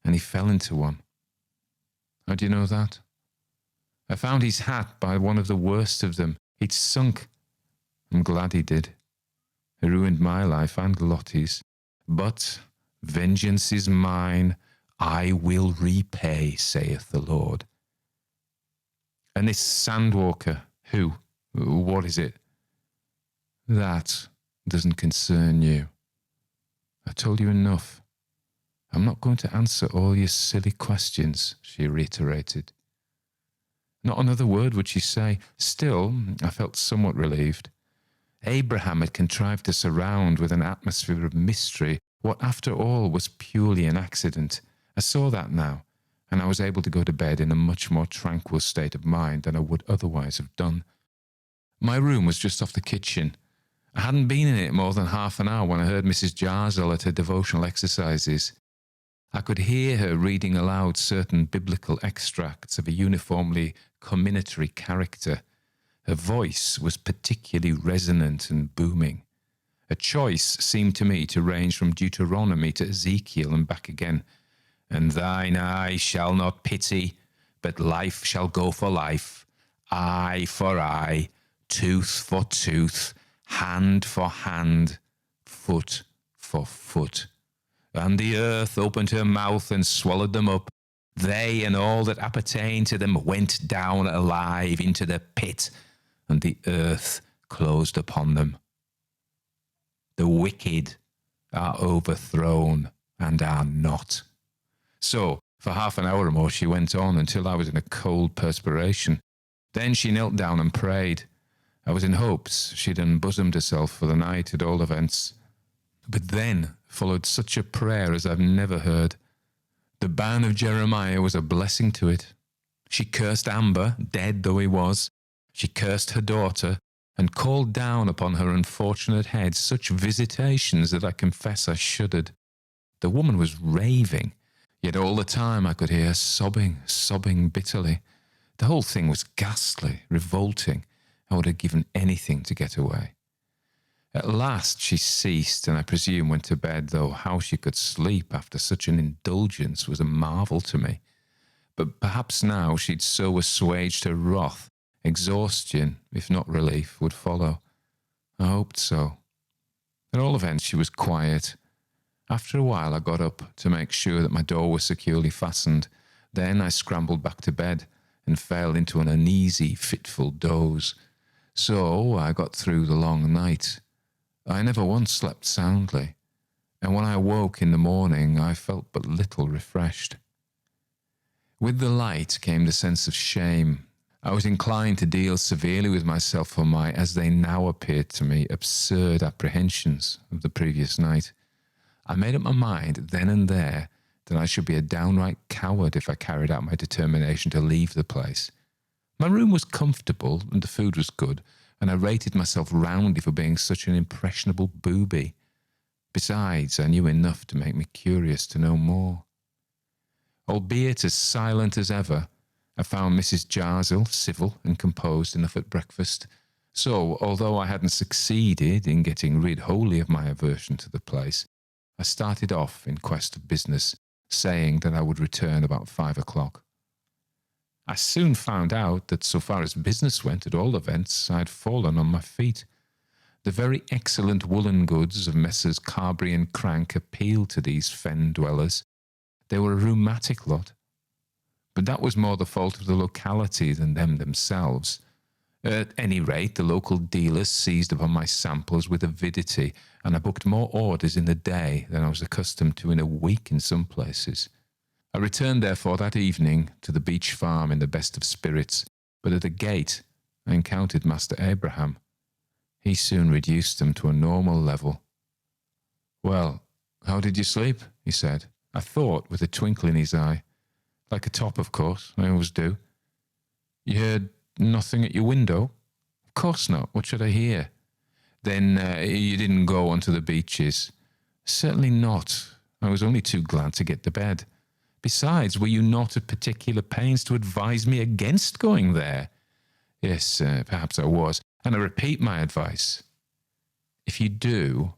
and he fell into one. How do you know that? I found his hat by one of the worst of them. He'd sunk. I'm glad he did. He ruined my life and Lottie's. But vengeance is mine, I will repay, saith the Lord. And this sandwalker, who? What is it? That doesn't concern you. I told you enough. I'm not going to answer all your silly questions, she reiterated. Not another word would she say. Still, I felt somewhat relieved. Abraham had contrived to surround with an atmosphere of mystery what after all was purely an accident. I saw that now, and I was able to go to bed in a much more tranquil state of mind than I would otherwise have done. My room was just off the kitchen. I hadn't been in it more than half an hour when I heard Mrs. Jarsell at her devotional exercises. I could hear her reading aloud certain biblical extracts of a uniformly comminatory character. Her voice was particularly resonant and booming. Her choice seemed to me to range from Deuteronomy to Ezekiel and back again. And thine eye shall not pity, but life shall go for life, eye for eye, tooth for tooth, hand for hand, foot for foot. And the earth opened her mouth and swallowed them up. They and all that appertained to them went down alive into the pit, and the earth closed upon them. The wicked are overthrown and are not. So, for half an hour or more she went on until I was in a cold perspiration. Then she knelt down and prayed. I was in hopes she'd unbosomed herself for the night at all events. But then followed such a prayer as I've never heard. The ban of Jeremiah was a blessing to it. She cursed Amber, dead though he was. She cursed her daughter, and called down upon her unfortunate head such visitations that I confess I shuddered. The woman was raving, yet all the time I could hear her sobbing bitterly. The whole thing was ghastly, revolting. I would have given anything to get away. At last she ceased, and I presume went to bed, though how she could sleep after such an indulgence was a marvel to me. But perhaps now she'd so assuaged her wrath, exhaustion, if not relief, would follow. I hoped so. At all events, she was quiet. After a while I got up to make sure that my door was securely fastened. Then I scrambled back to bed and fell into an uneasy, fitful doze. So I got through the long night. I never once slept soundly, and when I awoke in the morning I felt but little refreshed. With the light came the sense of shame. I was inclined to deal severely with myself for my, as they now appeared to me, absurd apprehensions of the previous night. I made up my mind then and there that I should be a downright coward if I carried out my determination to leave the place. My room was comfortable and the food was good, and I rated myself roundly for being such an impressionable booby. Besides, I knew enough to make me curious to know more. Albeit as silent as ever, I found Mrs. Jarsell civil and composed enough at breakfast. So, although I hadn't succeeded in getting rid wholly of my aversion to the place, I started off in quest of business, saying that I would return about 5 o'clock. I soon found out that so far as business went, at all events, I had fallen on my feet. The very excellent woolen goods of Messrs. Carberry and Crank appealed to these fen dwellers. They were a rheumatic lot. But that was more the fault of the locality than them themselves. At any rate, the local dealers seized upon my samples with avidity, and I booked more orders in a day than I was accustomed to in a week in some places. I returned, therefore, that evening to the beach farm in the best of spirits, but at the gate I encountered Master Abraham. He soon reduced them to a normal level. "Well, how did you sleep?" he said, I thought, with a twinkle in his eye. "Like a top, of course. I always do." "You heard nothing at your window?" "Of course not. What should I hear?" "Then you didn't go onto the beaches?" "Certainly not. I was only too glad to get to bed. Besides, were you not at particular pains to advise me against going there?" Yes, perhaps I was. And I repeat my advice. If you do,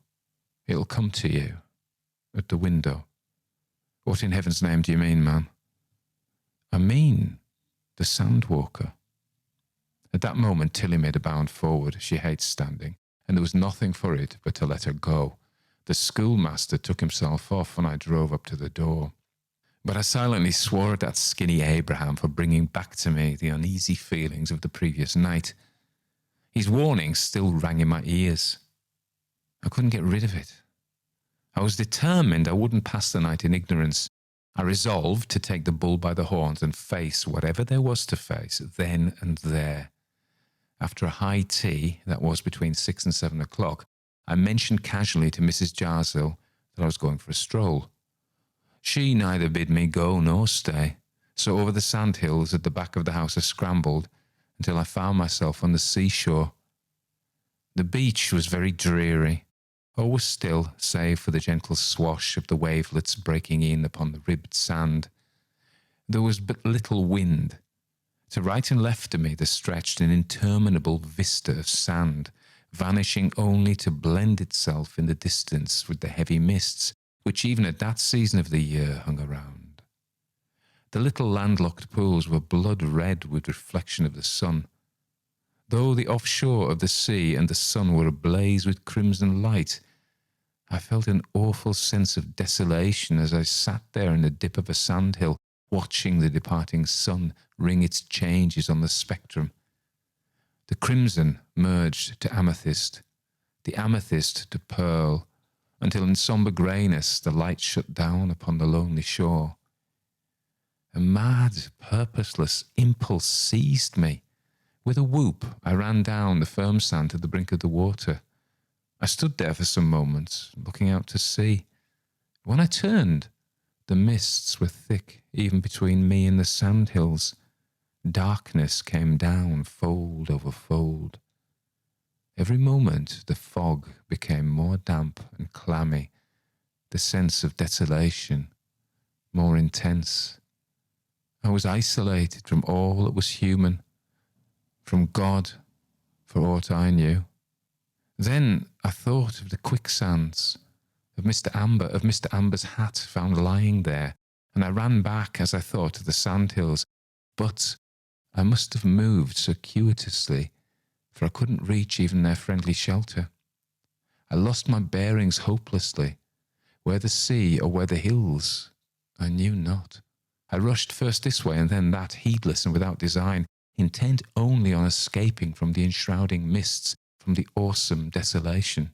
it'll come to you. At the window. What in heaven's name do you mean, ma'am? I mean the sandwalker. At that moment, Tilly made a bound forward. She hates standing, and there was nothing for it but to let her go. The schoolmaster took himself off, and I drove up to the door. But I silently swore at that skinny Abraham for bringing back to me the uneasy feelings of the previous night. His warning still rang in my ears. I couldn't get rid of it. I was determined I wouldn't pass the night in ignorance. I resolved to take the bull by the horns and face whatever there was to face, then and there. After a high tea, that was between 6 and 7 o'clock, I mentioned casually to Mrs. Jarsill that I was going for a stroll. She neither bid me go nor stay, so over the sandhills at the back of the house I scrambled until I found myself on the seashore. The beach was very dreary. All was still, save for the gentle swash of the wavelets breaking in upon the ribbed sand. There was but little wind. To right and left of me there stretched an interminable vista of sand, vanishing only to blend itself in the distance with the heavy mists which even at that season of the year hung around. The little landlocked pools were blood red with reflection of the sun. Though the offshore of the sea and the sun were ablaze with crimson light, I felt an awful sense of desolation as I sat there in the dip of a sandhill, watching the departing sun ring its changes on the spectrum. The crimson merged to amethyst, the amethyst to pearl, until in sombre greyness the light shut down upon the lonely shore. A mad, purposeless impulse seized me. With a whoop, I ran down the firm sand to the brink of the water. I stood there for some moments, looking out to sea. When I turned, the mists were thick, even between me and the sandhills. Darkness came down, fold over fold. Every moment the fog became more damp and clammy, the sense of desolation more intense. I was isolated from all that was human, from God, for aught I knew. Then I thought of the quicksands, of Mr. Amber's hat found lying there, and I ran back, as I thought, to the sandhills. But I must have moved circuitously, for I couldn't reach even their friendly shelter. I lost my bearings hopelessly. Where the sea or where the hills, I knew not. I rushed first this way and then that, heedless and without design, intent only on escaping from the enshrouding mists, from the awesome desolation.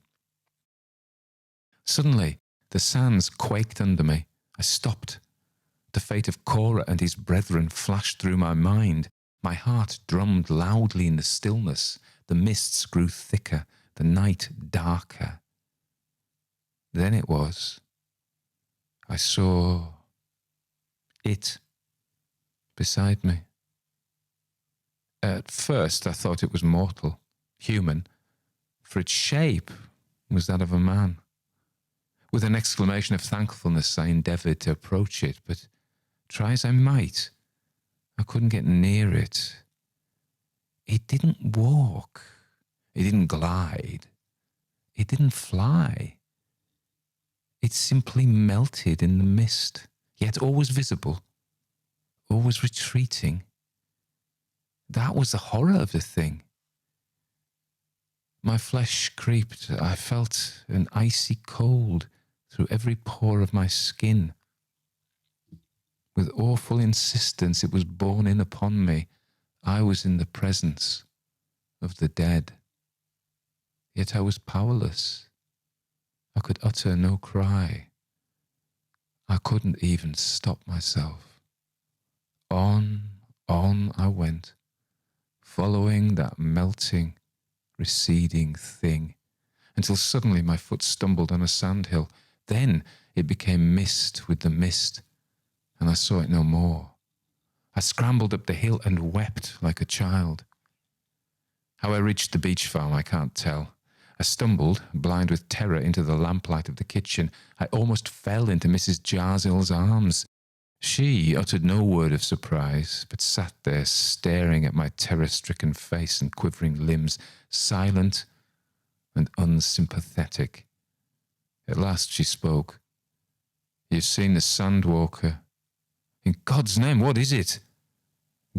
Suddenly, the sands quaked under me. I stopped. The fate of Korah and his brethren flashed through my mind. My heart drummed loudly in the stillness. The mists grew thicker, the night darker. Then it was. I saw it beside me. At first I thought it was mortal, human, for its shape was that of a man. With an exclamation of thankfulness I endeavoured to approach it, but try as I might, I couldn't get near it. It didn't walk, it didn't glide, it didn't fly. It simply melted in the mist, yet always visible, always retreating. That was the horror of the thing. My flesh creeped. I felt an icy cold through every pore of my skin. With awful insistence it was borne in upon me. I was in the presence of the dead. Yet I was powerless. I could utter no cry. I couldn't even stop myself. On I went, following that melting, receding thing, until suddenly my foot stumbled on a sandhill. Then it became mist with the mist, and I saw it no more. I scrambled up the hill and wept like a child. How I reached the beach farm I can't tell. I stumbled, blind with terror, into the lamplight of the kitchen. I almost fell into Mrs. Jarsill's arms. She uttered no word of surprise, but sat there staring at my terror-stricken face and quivering limbs, silent and unsympathetic. At last she spoke. "You've seen the Sandwalker. In God's name, what is it?"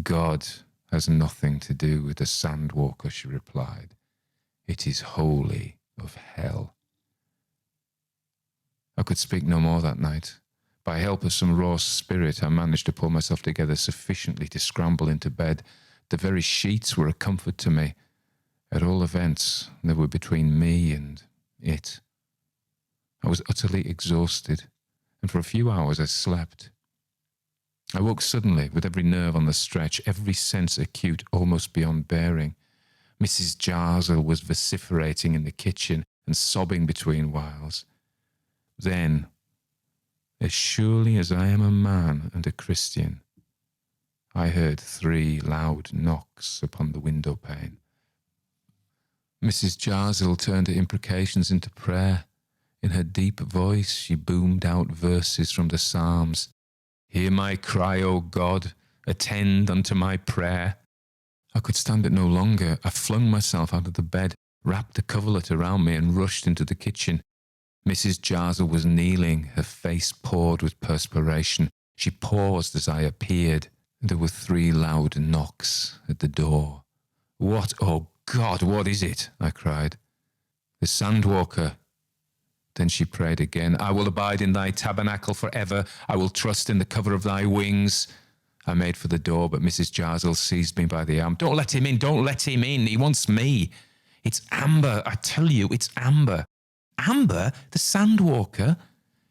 "God has nothing to do with the Sandwalker," she replied. "It is wholly of hell." I could speak no more that night. By help of some raw spirit, I managed to pull myself together sufficiently to scramble into bed. The very sheets were a comfort to me. At all events, they were between me and it. I was utterly exhausted, and for a few hours I slept. I woke suddenly, with every nerve on the stretch, every sense acute, almost beyond bearing. Mrs. Jarsel was vociferating in the kitchen and sobbing between whiles. Then, as surely as I am a man and a Christian, I heard 3 loud knocks upon the windowpane. Mrs. Jarsel turned her imprecations into prayer. In her deep voice she boomed out verses from the Psalms. "Hear my cry, O God, attend unto my prayer." I could stand it no longer. I flung myself out of the bed, wrapped a coverlet around me and rushed into the kitchen. Mrs. Jarsel was kneeling, her face poured with perspiration. She paused as I appeared. There were 3 loud knocks at the door. "What, oh God, what is it?" I cried. "The Sandwalker." Then she prayed again. "I will abide in thy tabernacle forever. I will trust in the cover of thy wings." I made for the door, but Mrs. Jarsel seized me by the arm. "Don't let him in, don't let him in. He wants me. It's Amber, I tell you, it's Amber." "Amber? The Sandwalker?"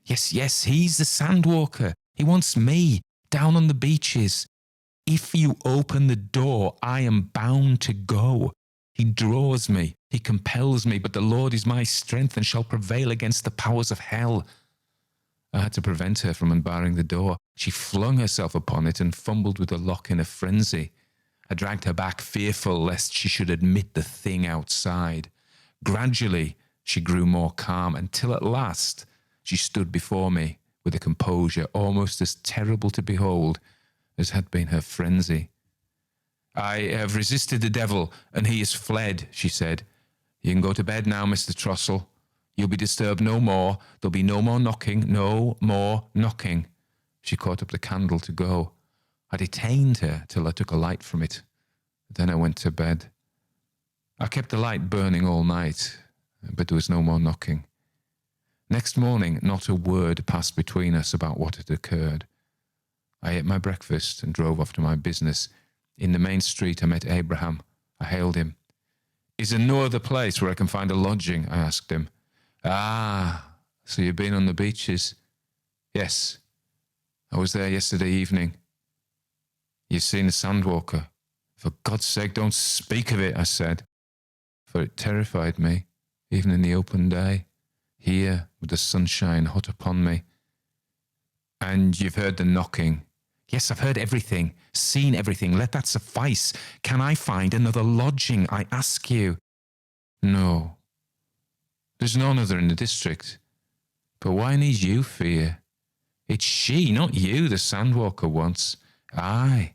Yes, he's the Sandwalker. He wants me, down on the beaches. If you open the door, I am bound to go. He draws me, he compels me, but the Lord is my strength and shall prevail against the powers of hell. I had to prevent her from unbarring the door. She flung herself upon it and fumbled with the lock in a frenzy. I dragged her back, fearful lest she should admit the thing outside. Gradually, she grew more calm until at last she stood before me with a composure almost as terrible to behold as had been her frenzy. "I have resisted the devil, and he has fled," she said. "You can go to bed now, Mr. Trossel. You'll be disturbed no more. There'll be no more knocking, no more knocking." She caught up the candle to go. I detained her till I took a light from it. Then I went to bed. I kept the light burning all night, but there was no more knocking. Next morning, not a word passed between us about what had occurred. I ate my breakfast and drove off to my business. In the main street, I met Abraham. I hailed him. "Is there no other place where I can find a lodging?" I asked him. "Ah, so you've been on the beaches?" "Yes, I was there yesterday evening." "You've seen the Sandwalker?" "For God's sake, don't speak of it," I said, for it terrified me, even in the open day, here with the sunshine hot upon me. "And you've heard the knocking?" "Yes, I've heard everything, seen everything. Let that suffice. Can I find another lodging, I ask you?" "No. There's none other in the district. But why need you fear? It's she, not you, the Sandwalker wants. Aye,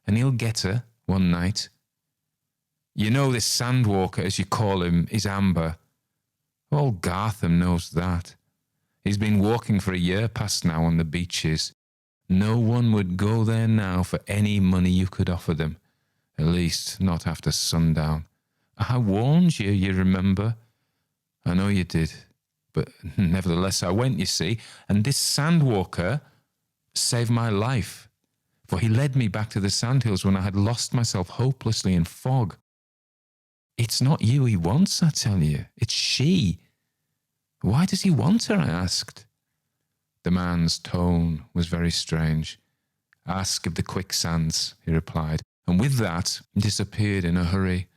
and he'll get her one night. You know this Sandwalker, as you call him, is Amber. All Gartham knows that. He's been walking for a year past now on the beaches. No one would go there now for any money you could offer them, at least not after sundown. I warned you, you remember. I know you did, but nevertheless I went, you see, and this Sandwalker saved my life, for he led me back to the sandhills when I had lost myself hopelessly in fog. It's not you he wants, I tell you. It's she. Why does he want her, I asked. The man's tone was very strange. "Ask of the quicksands," he replied, and with that disappeared in a hurry.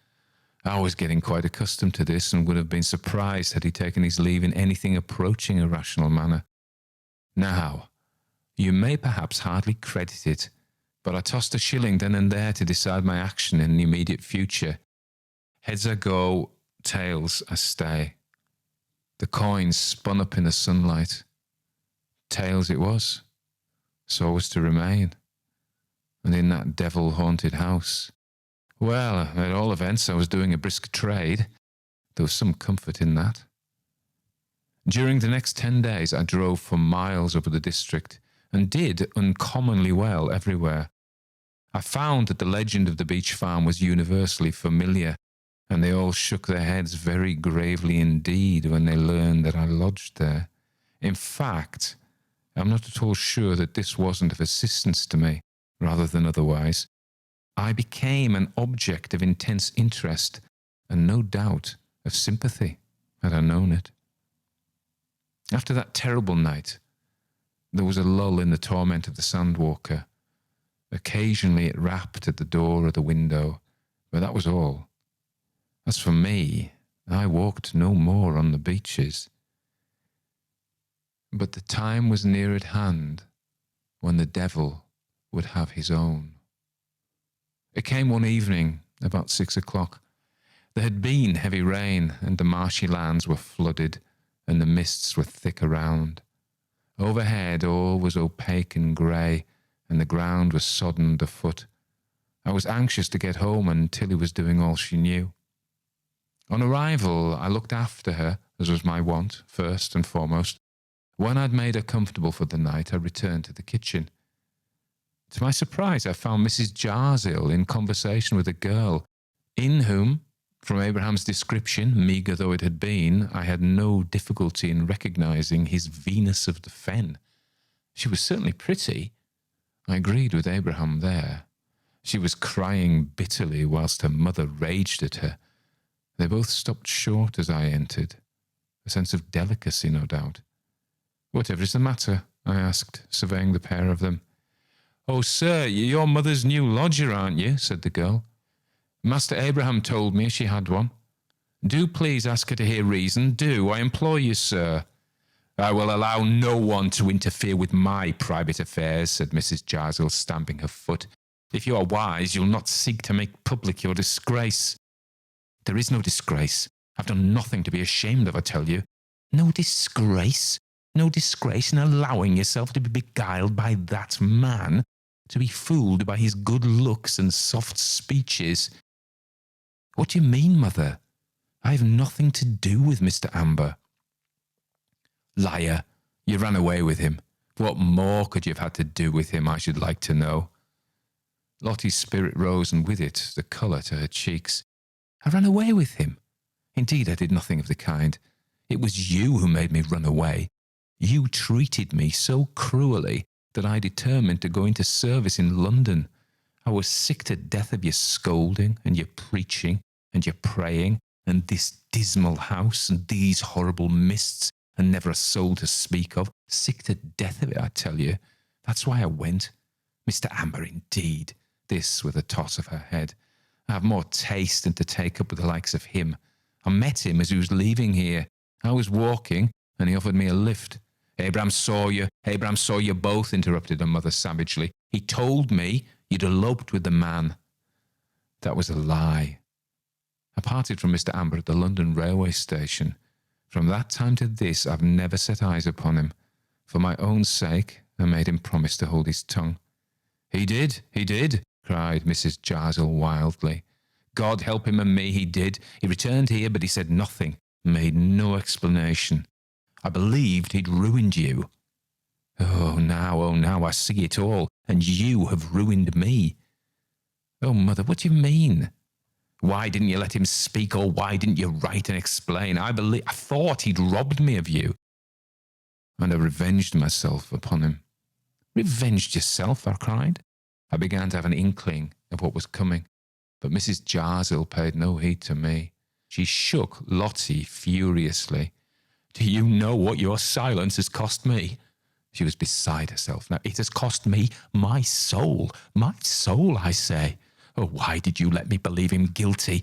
I was getting quite accustomed to this and would have been surprised had he taken his leave in anything approaching a rational manner. Now, you may perhaps hardly credit it, but I tossed a shilling then and there to decide my action in the immediate future. Heads I go, tails I stay. The coin spun up in the sunlight. Tails it was. so I was to remain, and in that devil-haunted house. Well, at all events, I was doing a brisk trade. There was some comfort in that. During the next 10 days, I drove for miles over the district, and did uncommonly well everywhere. I found that the legend of the beach farm was universally familiar, and they all shook their heads very gravely indeed when they learned that I lodged there. In fact, I'm not at all sure that this wasn't of assistance to me, rather than otherwise. I became an object of intense interest, and no doubt of sympathy, had I known it. After that terrible night, there was a lull in the torment of the sandwalker. Occasionally it rapped at the door or the window, but that was all. As for me, I walked no more on the beaches. But the time was near at hand when the devil would have his own. It came one evening, about 6 o'clock. There had been heavy rain, and the marshy lands were flooded, and the mists were thick around. Overhead all was opaque and grey, and the ground was sodden underfoot. I was anxious to get home, and Tilly was doing all she knew. On arrival, I looked after her, as was my wont, first and foremost. When I'd made her comfortable for the night, I returned to the kitchen. To my surprise, I found Mrs. Jarsill in conversation with a girl, in whom, from Abraham's description, meagre though it had been, I had no difficulty in recognising his Venus of the Fen. She was certainly pretty. I agreed with Abraham there. She was crying bitterly whilst her mother raged at her. They both stopped short as I entered. A sense of delicacy, no doubt. "Whatever is the matter?" I asked, surveying the pair of them. "Oh, sir, you're your mother's new lodger, aren't you?" said the girl. "Master Abraham told me she had one. Do please ask her to hear reason. Do, I implore you, sir." "I will allow no one to interfere with my private affairs," said Mrs. Jarsill, stamping her foot. "If you are wise, you'll not seek to make public your disgrace." "There is no disgrace. I've done nothing to be ashamed of, I tell you." "No disgrace? No disgrace in allowing yourself to be beguiled by that man, to be fooled by his good looks and soft speeches?" "What do you mean, mother? I have nothing to do with Mr. Amber." "Liar, you ran away with him. What more could you have had to do with him, I should like to know?" Lottie's spirit rose, and with it the colour to her cheeks. "I ran away with him? Indeed, I did nothing of the kind. It was you who made me run away. You treated me so cruelly that I determined to go into service in London. I was sick to death of your scolding, and your preaching, and your praying, and this dismal house, and these horrible mists, and never a soul to speak of. Sick to death of it, I tell you. That's why I went. Mr. Amber, indeed." This with a toss of her head. "I have more taste than to take up with the likes of him. I met him as he was leaving here. I was walking, and he offered me a lift." Abraham saw you both," interrupted her mother savagely. "He told me you'd eloped with the man." "That was a lie. I parted from Mr. Amber at the London railway station. From that time to this, I've never set eyes upon him. For my own sake, I made him promise to hold his tongue." He did," cried Mrs. Jarsill wildly. "God help him and me, he did. He returned here, but he said nothing, made no explanation. I believed he'd ruined you. Oh, now I see it all, and you have ruined me." "Oh, mother, what do you mean?" "Why didn't you let him speak, or why didn't you write and explain? I thought he'd robbed me of you, and I revenged myself upon him." "Revenged yourself?" I cried. I began to have an inkling of what was coming, but Mrs. Jarsill paid no heed to me. She shook Lottie furiously. "Do you know what your silence has cost me?" She was beside herself now. "It has cost me my soul, I say. Oh, why did you let me believe him guilty?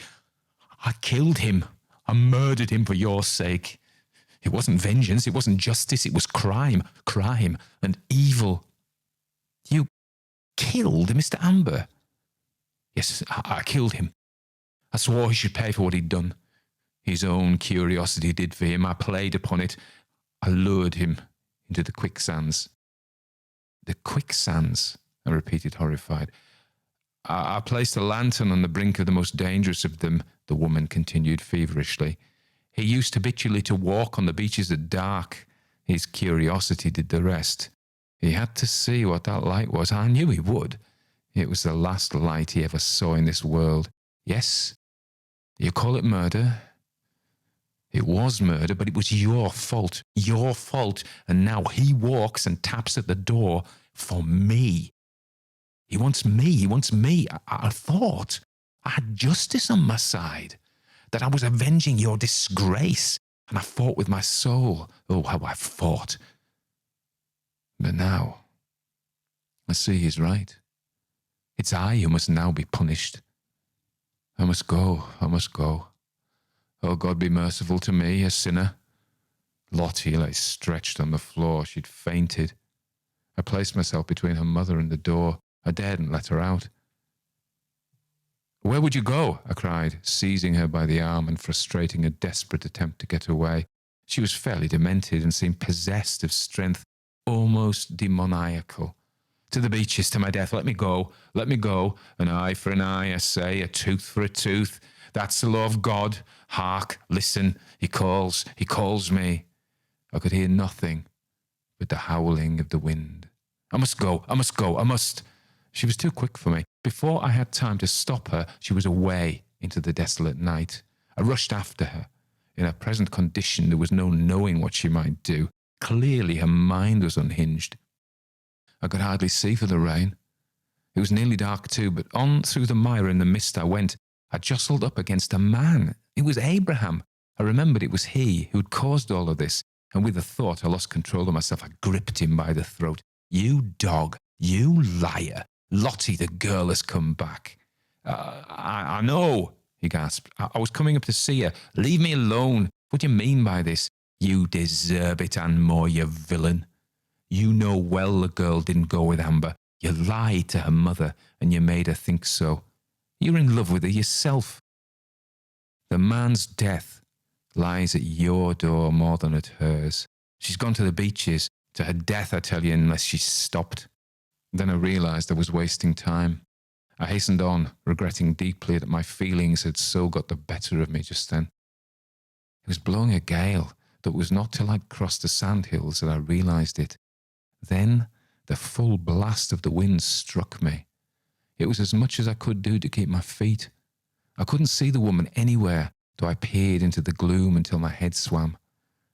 I killed him. I murdered him for your sake. It wasn't vengeance, it wasn't justice, it was crime and evil." "You killed Mr. Amber?" "Yes, I killed him. I swore he should pay for what he'd done. His own curiosity did for him. I played upon it. I lured him into the quicksands." The quicksands, I repeated, horrified. I placed a lantern on the brink of the most dangerous of them, the woman continued feverishly. He used habitually to walk on the beaches at dark. His curiosity did the rest. He had to see what that light was. I knew he would. It was the last light he ever saw in this world. Yes, you call it murder. It was murder, but it was your fault. Your fault. And now he walks and taps at the door for me. He wants me. He wants me. I thought I had justice on my side, that I was avenging your disgrace, and I fought with my soul. Oh, how I fought. But now, I see he's right. It's I who must now be punished. I must go. I must go. Oh, God, be merciful to me, a sinner. Lottie lay stretched on the floor. She'd fainted. I placed myself between her mother and the door. I daredn't let her out. Where would you go? I cried, seizing her by the arm and frustrating a desperate attempt to get away. She was fairly demented and seemed possessed of strength, almost demoniacal. To the beaches, to my death. Let me go. Let me go. An eye for an eye, I say, a tooth for a tooth. That's the law of God. Hark, listen. He calls me. I could hear nothing but the howling of the wind. I must go. I must go. I must. She was too quick for me. Before I had time to stop her, she was away into the desolate night. I rushed after her. In her present condition, there was no knowing what she might do. Clearly, her mind was unhinged. I could hardly see for the rain. It was nearly dark too, but on through the mire and the mist I went. I jostled up against a man. It was Abraham. I remembered it was he who had caused all of this, and with the thought I lost control of myself. I gripped him by the throat. You dog, you liar. Lottie, the girl, has come back. I know, he gasped. I was coming up to see her. Leave me alone. What do you mean by this? You deserve it and more, you villain. You know well the girl didn't go with Amber. You lied to her mother and you made her think so. You're in love with her yourself. The man's death lies at your door more than at hers. She's gone to the beaches, to her death, I tell you, unless she's stopped. Then I realised I was wasting time. I hastened on, regretting deeply that my feelings had so got the better of me just then. It was blowing a gale, but it was not till I'd crossed the sandhills that I realised it. Then the full blast of the wind struck me. It was as much as I could do to keep my feet. I couldn't see the woman anywhere, though I peered into the gloom until my head swam.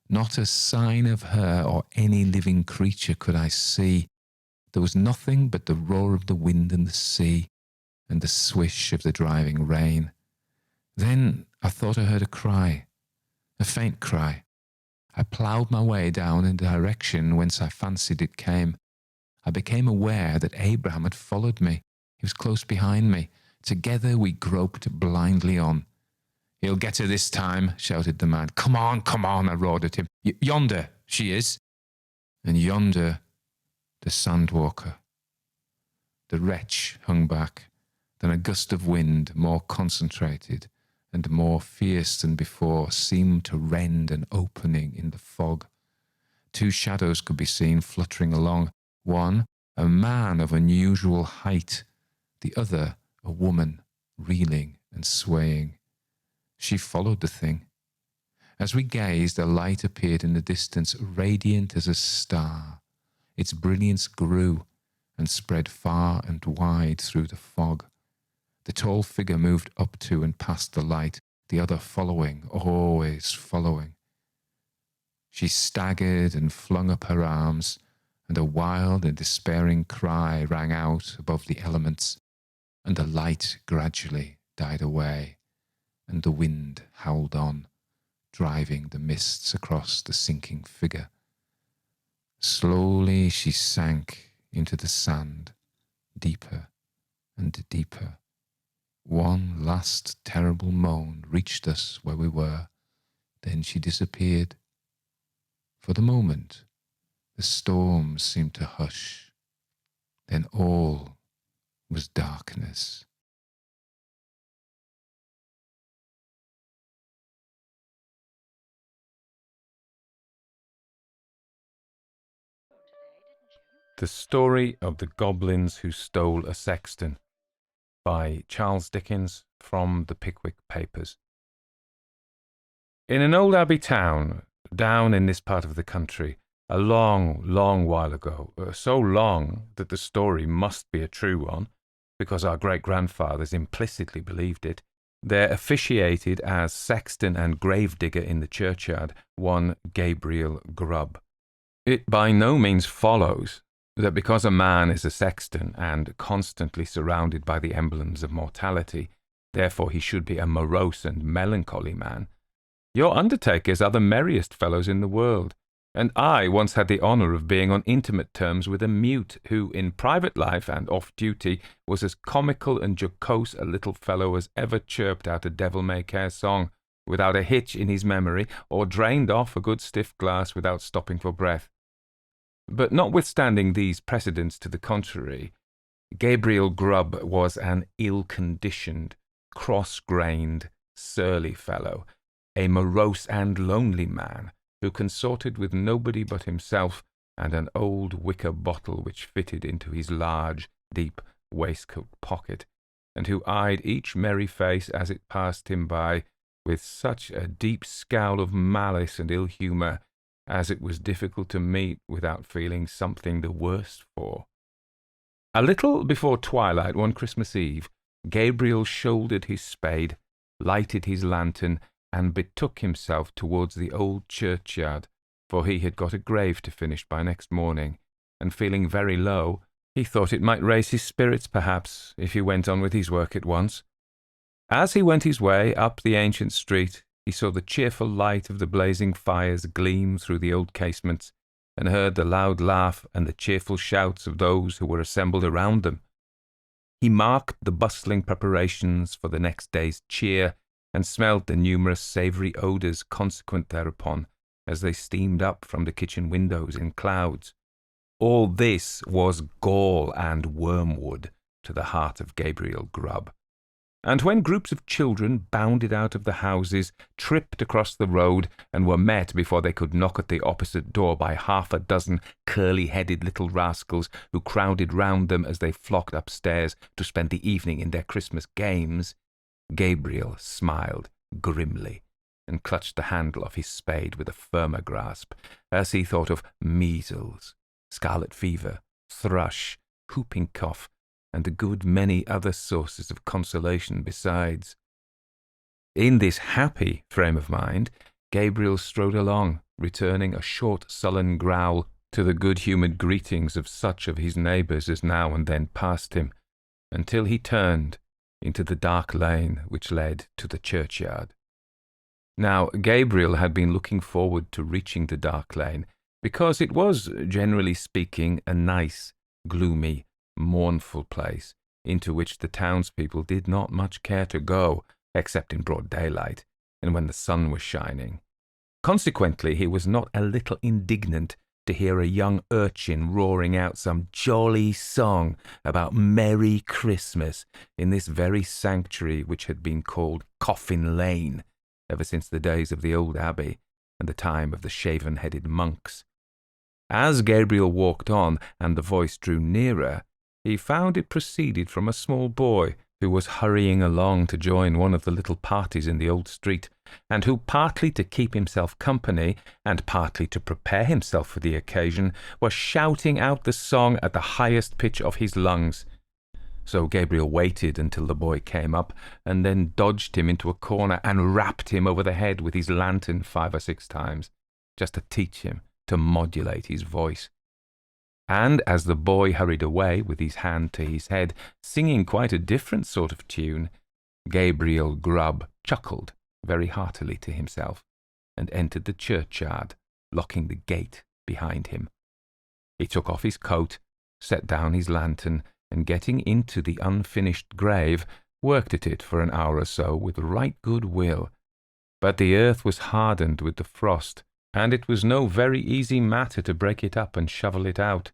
Not a sign of her or any living creature could I see. There was nothing but the roar of the wind and the sea, and the swish of the driving rain. Then I thought I heard a cry, a faint cry. I ploughed my way down in the direction whence I fancied it came. I became aware that Abraham had followed me. He was close behind me. Together we groped blindly on. He'll get her this time, shouted the man. Come on, I roared at him. Yonder she is. And yonder the sandwalker. The wretch hung back. Then a gust of wind, more concentrated and more fierce than before, seemed to rend an opening in the fog. Two shadows could be seen fluttering along. One, a man of unusual height. The other, a woman, reeling and swaying. She followed the thing. As we gazed, a light appeared in the distance, radiant as a star. Its brilliance grew and spread far and wide through the fog. The tall figure moved up to and past the light, the other following, always following. She staggered and flung up her arms, and a wild and despairing cry rang out above the elements, and the light gradually died away, and the wind howled on, driving the mists across the sinking figure. Slowly she sank into the sand, deeper and deeper. One last terrible moan reached us where we were. Then she disappeared. For the moment, the storm seemed to hush. Then all was darkness. The Story of the Goblins Who Stole a Sexton by Charles Dickens, from the Pickwick Papers. In an old abbey town, down in this part of the country, a long, long while ago, so long that the story must be a true one, because our great-grandfathers implicitly believed it, there officiated as sexton and gravedigger in the churchyard one Gabriel Grubb. It by no means follows that because a man is a sexton and constantly surrounded by the emblems of mortality, therefore he should be a morose and melancholy man. Your undertakers are the merriest fellows in the world, and I once had the honour of being on intimate terms with a mute who, in private life and off-duty, was as comical and jocose a little fellow as ever chirped out a devil-may-care song without a hitch in his memory, or drained off a good stiff glass without stopping for breath. But notwithstanding these precedents to the contrary, Gabriel Grubb was an ill-conditioned, cross-grained, surly fellow, a morose and lonely man, who consorted with nobody but himself and an old wicker bottle which fitted into his large, deep waistcoat pocket, and who eyed each merry face as it passed him by with such a deep scowl of malice and ill-humour as it was difficult to meet without feeling something the worse for. A little before twilight one Christmas Eve, Gabriel shouldered his spade, lighted his lantern, and betook himself towards the old churchyard, for he had got a grave to finish by next morning, and feeling very low, he thought it might raise his spirits, perhaps, if he went on with his work at once. As he went his way up the ancient street, he saw the cheerful light of the blazing fires gleam through the old casements, and heard the loud laugh and the cheerful shouts of those who were assembled around them. He marked the bustling preparations for the next day's cheer, and smelt the numerous savoury odours consequent thereupon, as they steamed up from the kitchen windows in clouds. All this was gall and wormwood to the heart of Gabriel Grubb. And when groups of children bounded out of the houses, tripped across the road, and were met before they could knock at the opposite door by half a dozen curly-headed little rascals who crowded round them as they flocked upstairs to spend the evening in their Christmas games, Gabriel smiled grimly and clutched the handle of his spade with a firmer grasp as he thought of measles, scarlet fever, thrush, whooping cough, and a good many other sources of consolation besides. In this happy frame of mind, Gabriel strode along, returning a short, sullen growl to the good-humoured greetings of such of his neighbours as now and then passed him, until he turned into the dark lane which led to the churchyard. Now, Gabriel had been looking forward to reaching the dark lane, because it was, generally speaking, a nice, gloomy, mournful place, into which the townspeople did not much care to go, except in broad daylight, and when the sun was shining. Consequently, he was not a little indignant to hear a young urchin roaring out some jolly song about Merry Christmas in this very sanctuary which had been called Coffin Lane ever since the days of the old abbey and the time of the shaven-headed monks. As Gabriel walked on and the voice drew nearer, he found it proceeded from a small boy who was hurrying along to join one of the little parties in the old street, and who, partly to keep himself company, and partly to prepare himself for the occasion, was shouting out the song at the highest pitch of his lungs. So Gabriel waited until the boy came up, and then dodged him into a corner and rapped him over the head with his lantern 5 or 6 times, just to teach him to modulate his voice. And as the boy hurried away with his hand to his head, singing quite a different sort of tune, Gabriel Grubb chuckled very heartily to himself, and entered the churchyard, locking the gate behind him. He took off his coat, set down his lantern, and getting into the unfinished grave, worked at it for an hour or so with right good will. But the earth was hardened with the frost, and it was no very easy matter to break it up and shovel it out.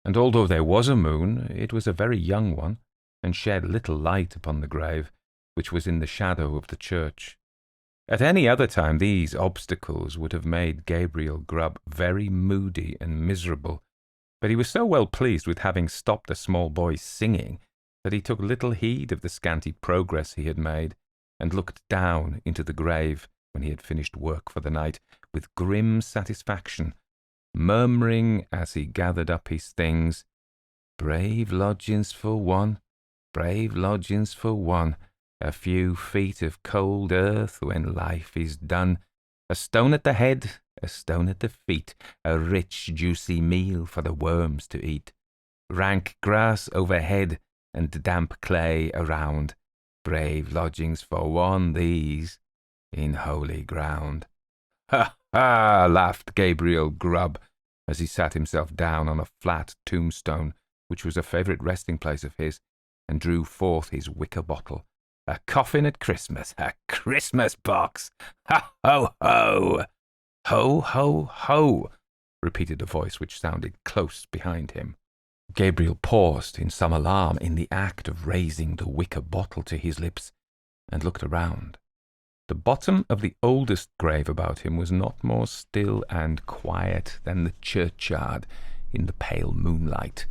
And although there was a moon, it was a very young one, and shed little light upon the grave, which was in the shadow of the church. At any other time these obstacles would have made Gabriel Grubb very moody and miserable, But he was so well pleased with having stopped the small boy's singing that he took little heed of the scanty progress he had made, and looked down into the grave when he had finished work for the night with grim satisfaction, murmuring as he gathered up his things, "Brave lodgings for one, brave lodgings for one, a few feet of cold earth when life is done, a stone at the head, a stone at the feet, a rich juicy meal for the worms to eat, rank grass overhead and damp clay around, brave lodgings for one these, in holy ground." "Ha, ha!" laughed Gabriel Grubb, as he sat himself down on a flat tombstone, which was a favourite resting place of his, and drew forth his wicker bottle. "A coffin at Christmas, a Christmas box! Ha, ho, ho! Ho, ho, ho!" repeated a voice which sounded close behind him. Gabriel paused in some alarm in the act of raising the wicker bottle to his lips, and looked around. The bottom of the oldest grave about him was not more still and quiet than the churchyard in the pale moonlight.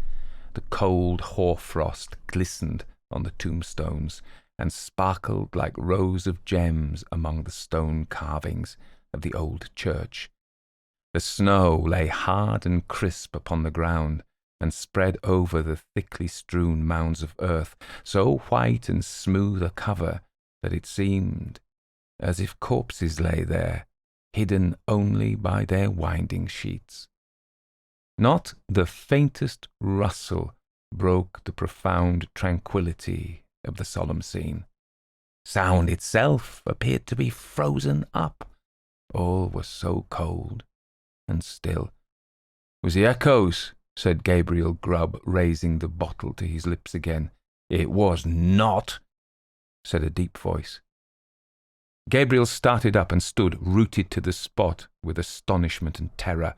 The cold hoarfrost glistened on the tombstones and sparkled like rows of gems among the stone carvings of the old church. The snow lay hard and crisp upon the ground, and spread over the thickly strewn mounds of earth, so white and smooth a cover that it seemed as if corpses lay there, hidden only by their winding sheets. Not the faintest rustle broke the profound tranquillity of the solemn scene. Sound itself appeared to be frozen up. All was so cold and still. "Was the echoes?" said Gabriel Grubb, raising the bottle to his lips again. "It was not," said a deep voice. Gabriel started up and stood rooted to the spot with astonishment and terror,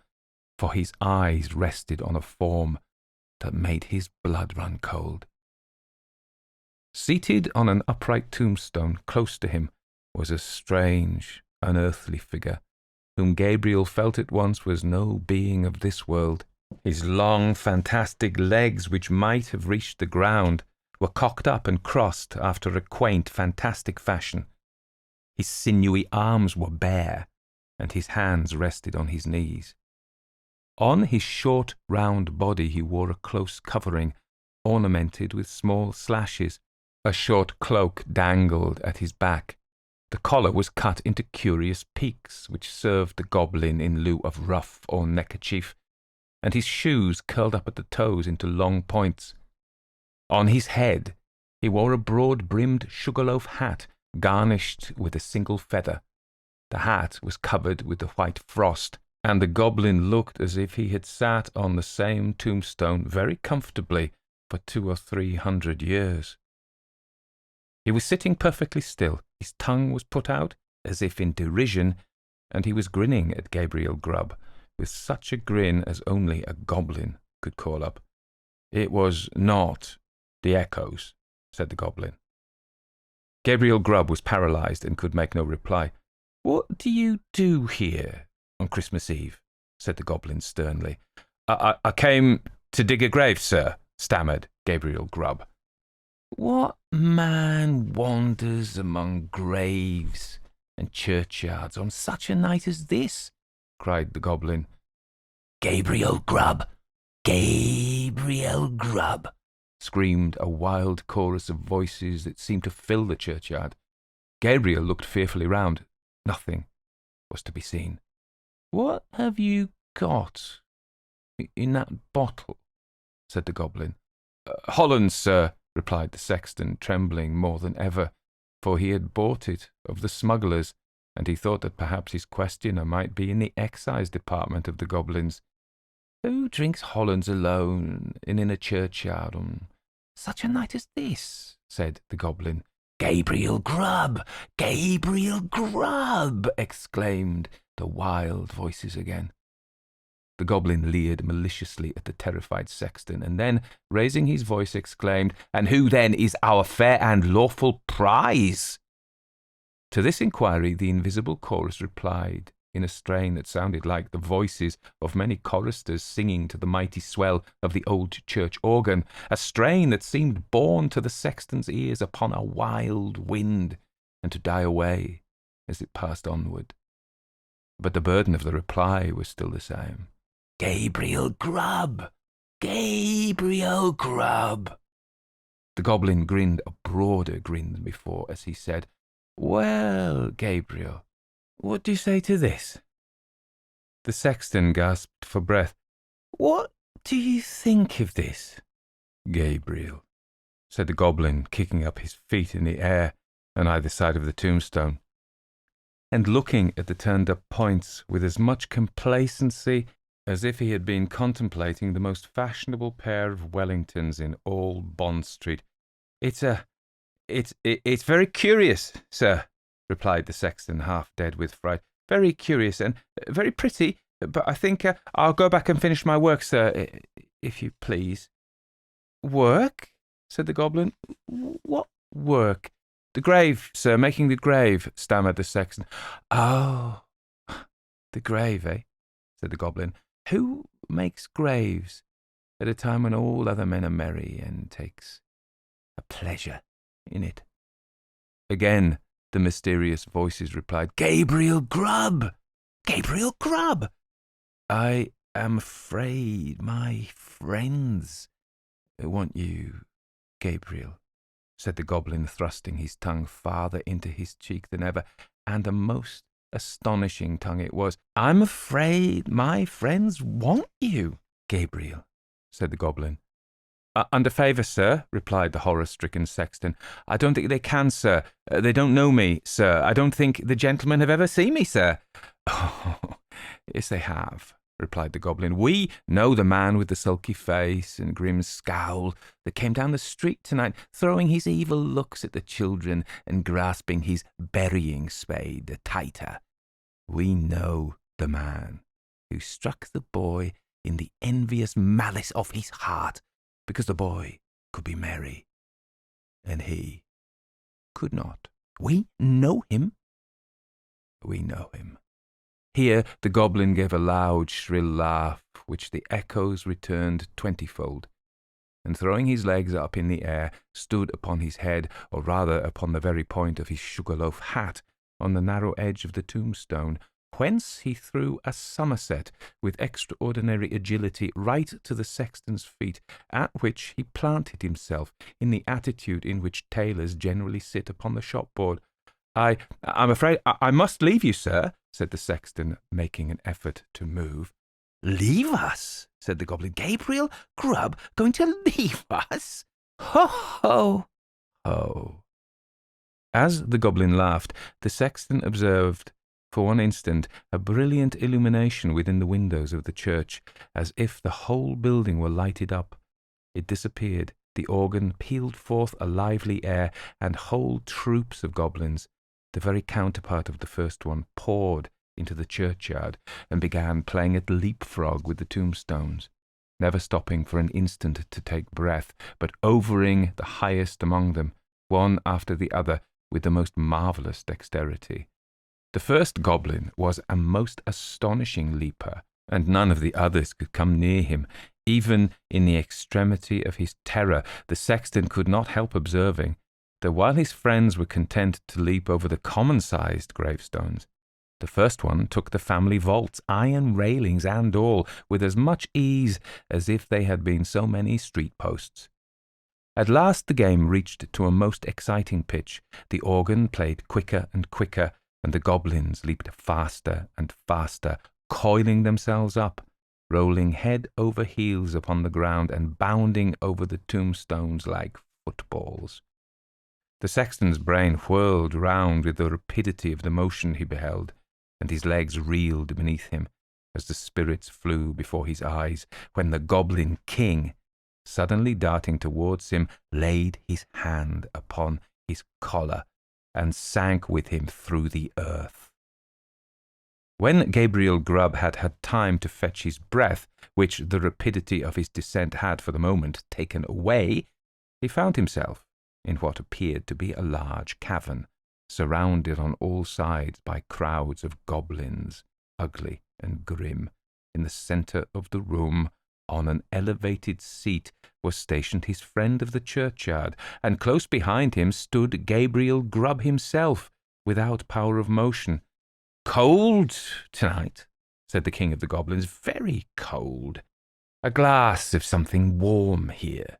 for his eyes rested on a form that made his blood run cold. Seated on an upright tombstone close to him was a strange, unearthly figure, whom Gabriel felt at once was no being of this world. His long, fantastic legs, which might have reached the ground, were cocked up and crossed after a quaint, fantastic fashion. His sinewy arms were bare, and his hands rested on his knees. On his short, round body he wore a close covering, ornamented with small slashes. A short cloak dangled at his back. The collar was cut into curious peaks, which served the goblin in lieu of ruff or neckerchief, and his shoes curled up at the toes into long points. On his head he wore a broad-brimmed sugarloaf hat, garnished with a single feather. The hat was covered with the white frost, and the goblin looked as if he had sat on the same tombstone very comfortably for 200 or 300 years. He was sitting perfectly still. His tongue was put out, as if in derision, and he was grinning at Gabriel Grubb, with such a grin as only a goblin could call up. "It was not the echoes," said the goblin. Gabriel Grubb was paralysed and could make no reply. "What do you do here on Christmas Eve?" said the goblin sternly. I came to dig a grave, sir," stammered Gabriel Grubb. "What man wanders among graves and churchyards on such a night as this?" cried the goblin. "Gabriel Grubb! Gabriel Grubb!" screamed a wild chorus of voices that seemed to fill the churchyard. Gabriel looked fearfully round. Nothing was to be seen. "What have you got in that bottle?" said the goblin. "Hollands, sir," replied the sexton, trembling more than ever, for he had bought it of the smugglers, and he thought that perhaps his questioner might be in the excise department of the goblins. "Who drinks Hollands alone and in a churchyard on such a night as this?" said the goblin. "Gabriel Grubb! Gabriel Grubb!" exclaimed the wild voices again. The goblin leered maliciously at the terrified sexton, and then, raising his voice, exclaimed, "And who then is our fair and lawful prize?" To this inquiry the invisible chorus replied in a strain that sounded like the voices of many choristers singing to the mighty swell of the old church organ, a strain that seemed borne to the sexton's ears upon a wild wind, and to die away as it passed onward. But the burden of the reply was still the same. "Gabriel Grubb! Gabriel Grubb!" The goblin grinned a broader grin than before as he said, "Well, Gabriel, what do you say to this?" The sexton gasped for breath. "What do you think of this, Gabriel?" said the goblin, kicking up his feet in the air on either side of the tombstone, and looking at the turned-up points with as much complacency as if he had been contemplating the most fashionable pair of Wellingtons in all Bond Street. It's very curious, sir," replied the sexton, half dead with fright. "Very curious and very pretty, but I think I'll go back and finish my work, sir, if you please." "Work?" said the goblin. "What work?" "The grave, sir, making the grave," stammered the sexton. "Oh, the grave, eh?" said the goblin. "Who makes graves at a time when all other men are merry and takes a pleasure in it?" Again the mysterious voices replied, "Gabriel Grubb! Gabriel Grubb! I am afraid my friends want you, Gabriel," said the goblin, thrusting his tongue farther into his cheek than ever, and a most astonishing tongue it was. "I'm afraid my friends want you, Gabriel," said the goblin. "Under favour, sir," replied the horror-stricken sexton. "I don't think they can, sir. They don't know me, sir. I don't think the gentlemen have ever seen me, sir." "Oh, yes, they have," replied the goblin. "We know the man with the sulky face and grim scowl that came down the street tonight, throwing his evil looks at the children and grasping his burying spade the tighter. We know the man who struck the boy in the envious malice of his heart, because the boy could be merry, and he could not. We know him. We know him." Here the goblin gave a loud, shrill laugh, which the echoes returned 20-fold, and throwing his legs up in the air, stood upon his head, or rather upon the very point of his sugar-loaf hat, on the narrow edge of the tombstone, whence he threw a somerset with extraordinary agility right to the sexton's feet, at which he planted himself in the attitude in which tailors generally sit upon the shop-board. I'm afraid I must leave you, sir," said the sexton, making an effort to move. "Leave us?" said the goblin. "Gabriel Grubb going to leave us? Ho, ho, ho." As the goblin laughed, the sexton observed for one instant a brilliant illumination within the windows of the church, as if the whole building were lighted up. It disappeared, the organ pealed forth a lively air, and whole troops of goblins, the very counterpart of the first one, poured into the churchyard and began playing at leapfrog with the tombstones, never stopping for an instant to take breath, but overing the highest among them, one after the other, with the most marvellous dexterity. The first goblin was a most astonishing leaper, and none of the others could come near him. Even in the extremity of his terror, the sexton could not help observing that while his friends were content to leap over the common-sized gravestones, the first one took the family vaults, iron railings and all, with as much ease as if they had been so many street posts. At last the game reached to a most exciting pitch. The organ played quicker and quicker, and the goblins leaped faster and faster, coiling themselves up, rolling head over heels upon the ground and bounding over the tombstones like footballs. The sexton's brain whirled round with the rapidity of the motion he beheld, and his legs reeled beneath him as the spirits flew before his eyes, when the goblin king, suddenly darting towards him, laid his hand upon his collar and sank with him through the earth. When Gabriel Grubb had had time to fetch his breath, which the rapidity of his descent had for the moment taken away, he found himself in what appeared to be a large cavern, surrounded on all sides by crowds of goblins, ugly and grim. In the centre of the room, on an elevated seat, was stationed his friend of the churchyard, and close behind him stood Gabriel Grubb himself, without power of motion. "Cold tonight," said the king of the goblins, "very cold. A glass of something warm here."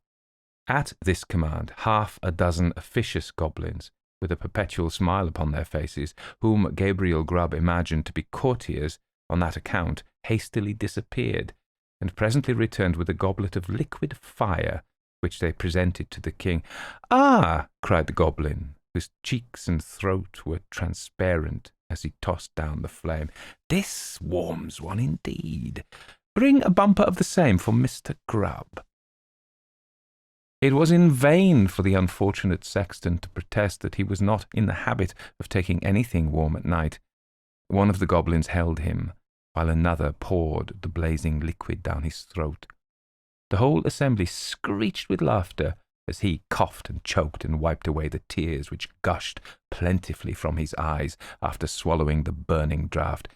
At this command, half a dozen officious goblins, with a perpetual smile upon their faces, whom Gabriel Grubb imagined to be courtiers on that account, hastily disappeared, and presently returned with a goblet of liquid fire, which they presented to the king. "Ah!" cried the goblin, whose cheeks and throat were transparent as he tossed down the flame, "this warms one indeed. Bring a bumper of the same for Mr. Grubb." It was in vain for the unfortunate sexton to protest that he was not in the habit of taking anything warm at night. One of the goblins held him, while another poured the blazing liquid down his throat. The whole assembly screeched with laughter as he coughed and choked and wiped away the tears which gushed plentifully from his eyes after swallowing the burning draught.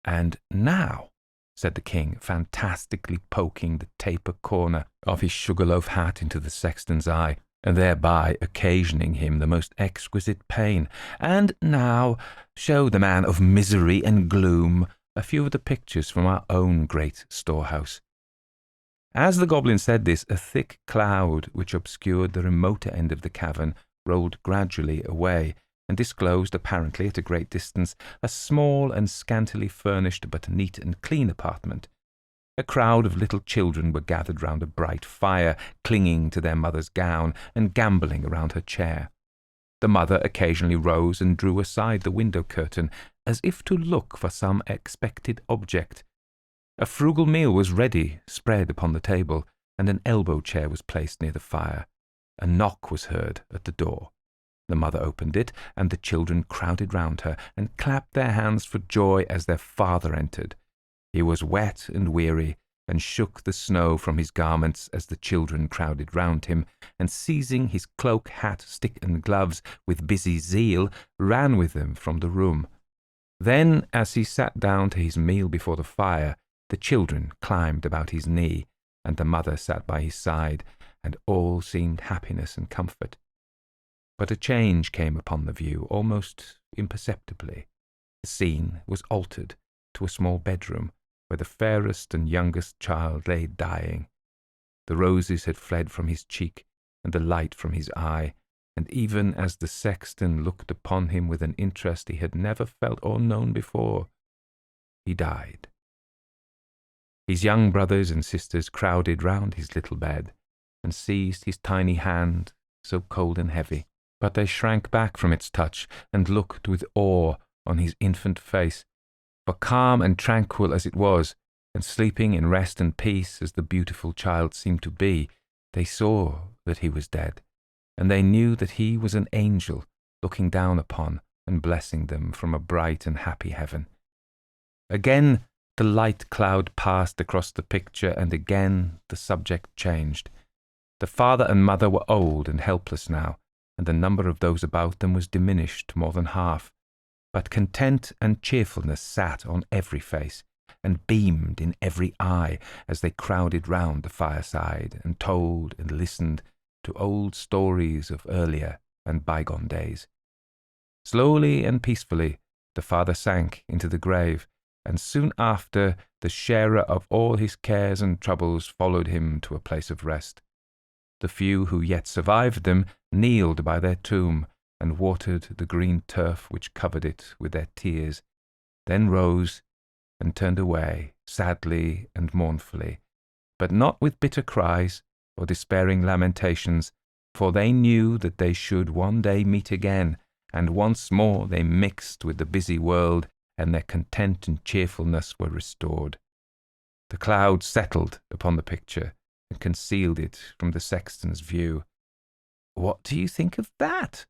"And now," said the king, fantastically poking the taper corner of his sugar-loaf hat into the sexton's eye, and thereby occasioning him the most exquisite pain, "and now show the man of misery and gloom a few of the pictures from our own great storehouse." As the goblin said this, a thick cloud which obscured the remoter end of the cavern rolled gradually away, and disclosed, apparently at a great distance, a small and scantily furnished but neat and clean apartment. A crowd of little children were gathered round a bright fire, clinging to their mother's gown and gambolling around her chair. The mother occasionally rose and drew aside the window curtain, as if to look for some expected object. A frugal meal was ready, spread upon the table, and an elbow chair was placed near the fire. A knock was heard at the door. The mother opened it, and the children crowded round her, and clapped their hands for joy as their father entered. He was wet and weary, and shook the snow from his garments as the children crowded round him, and seizing his cloak, hat, stick, and gloves with busy zeal, ran with them from the room. Then, as he sat down to his meal before the fire, the children climbed about his knee, and the mother sat by his side, and all seemed happiness and comfort. But a change came upon the view, almost imperceptibly. The scene was altered to a small bedroom, where the fairest and youngest child lay dying. The roses had fled from his cheek, and the light from his eye, and even as the sexton looked upon him with an interest he had never felt or known before, he died. His young brothers and sisters crowded round his little bed, and seized his tiny hand, so cold and heavy, but they shrank back from its touch, and looked with awe on his infant face, for calm and tranquil as it was, and sleeping in rest and peace as the beautiful child seemed to be, they saw that he was dead, and they knew that he was an angel looking down upon and blessing them from a bright and happy heaven. Again the light cloud passed across the picture, and again the subject changed. The father and mother were old and helpless now, and the number of those about them was diminished more than half, but content and cheerfulness sat on every face, and beamed in every eye as they crowded round the fireside, and told and listened to old stories of earlier and bygone days. Slowly and peacefully the father sank into the grave, and soon after the sharer of all his cares and troubles followed him to a place of rest. The few who yet survived them kneeled by their tomb, and watered the green turf which covered it with their tears, then rose and turned away sadly and mournfully, but not with bitter cries or despairing lamentations, for they knew that they should one day meet again, and once more they mixed with the busy world, and their content and cheerfulness were restored. The cloud settled upon the picture, and concealed it from the sexton's view. "What do you think of that?"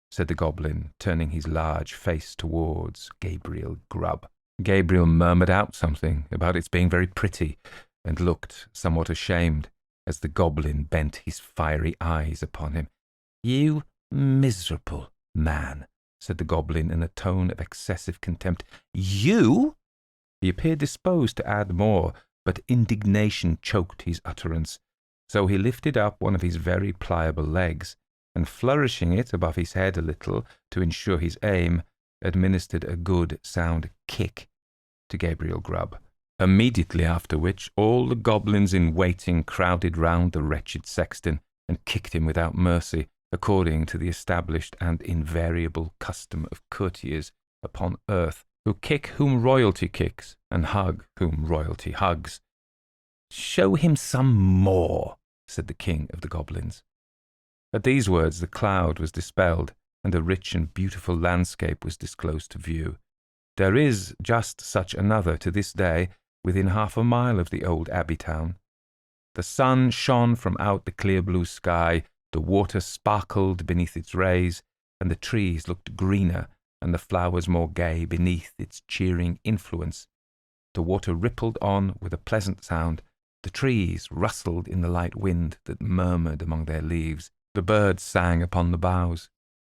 said the goblin, turning his large face towards Gabriel Grubb. Gabriel murmured out something about its being very pretty, and looked somewhat ashamed as the goblin bent his fiery eyes upon him. "You miserable man," said the goblin in a tone of excessive contempt. "You? He appeared disposed to add more, but indignation choked his utterance. So he lifted up one of his very pliable legs, and flourishing it above his head a little to ensure his aim, administered a good sound kick to Gabriel Grubb, immediately after which all the goblins in waiting crowded round the wretched sexton and kicked him without mercy, according to the established and invariable custom of courtiers upon earth, who kick whom royalty kicks, and hug whom royalty hugs. "Show him some more," said the king of the goblins. At these words the cloud was dispelled, and a rich and beautiful landscape was disclosed to view. There is just such another to this day within half a mile of the old abbey town. The sun shone from out the clear blue sky, the water sparkled beneath its rays, and the trees looked greener and the flowers more gay beneath its cheering influence. The water rippled on with a pleasant sound, the trees rustled in the light wind that murmured among their leaves, the birds sang upon the boughs,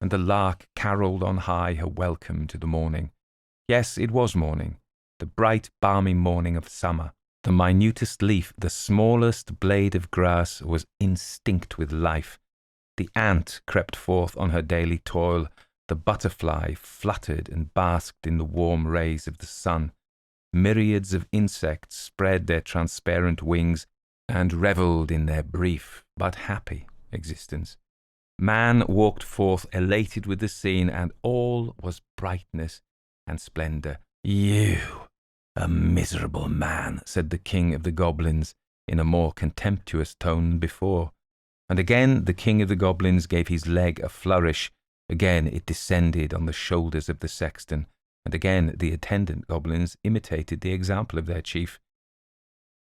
and the lark carolled on high her welcome to the morning. Yes, it was morning, the bright balmy morning of summer. The minutest leaf, the smallest blade of grass was instinct with life. The ant crept forth on her daily toil, the butterfly fluttered and basked in the warm rays of the sun. Myriads of insects spread their transparent wings and revelled in their brief but happy existence. Man walked forth elated with the scene, and all was brightness and splendour. "You, a miserable man," said the king of the goblins, in a more contemptuous tone than before. And again the king of the goblins gave his leg a flourish. Again it descended on the shoulders of the sexton, and again the attendant goblins imitated the example of their chief.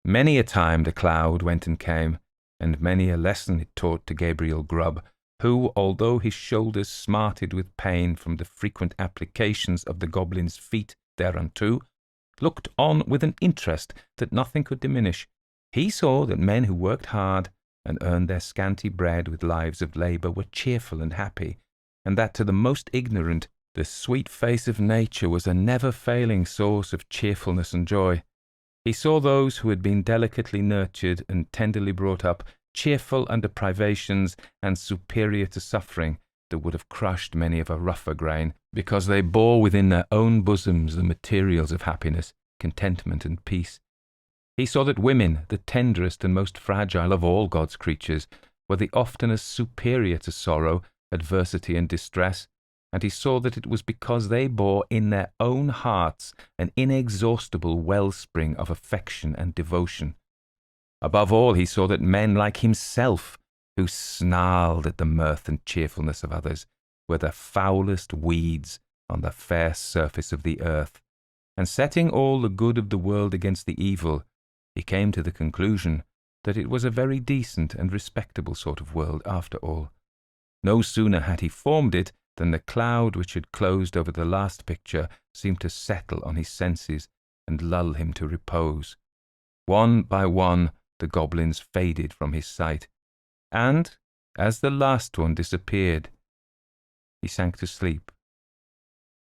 Many a time the cloud went and came, and many a lesson it taught to Gabriel Grubb, who, although his shoulders smarted with pain from the frequent applications of the goblin's feet thereunto, looked on with an interest that nothing could diminish. He saw that men who worked hard and earned their scanty bread with lives of labour were cheerful and happy, and that to the most ignorant the sweet face of nature was a never-failing source of cheerfulness and joy. He saw those who had been delicately nurtured and tenderly brought up, cheerful under privations and superior to suffering that would have crushed many of a rougher grain, because they bore within their own bosoms the materials of happiness, contentment, and peace. He saw that women, the tenderest and most fragile of all God's creatures, were the oftenest superior to sorrow, adversity, and distress, and he saw that it was because they bore in their own hearts an inexhaustible wellspring of affection and devotion. Above all, he saw that men like himself, who snarled at the mirth and cheerfulness of others, were the foulest weeds on the fair surface of the earth, and setting all the good of the world against the evil, he came to the conclusion that it was a very decent and respectable sort of world after all. No sooner had he formed it than the cloud which had closed over the last picture seemed to settle on his senses and lull him to repose. One by one the goblins faded from his sight, and, as the last one disappeared, he sank to sleep.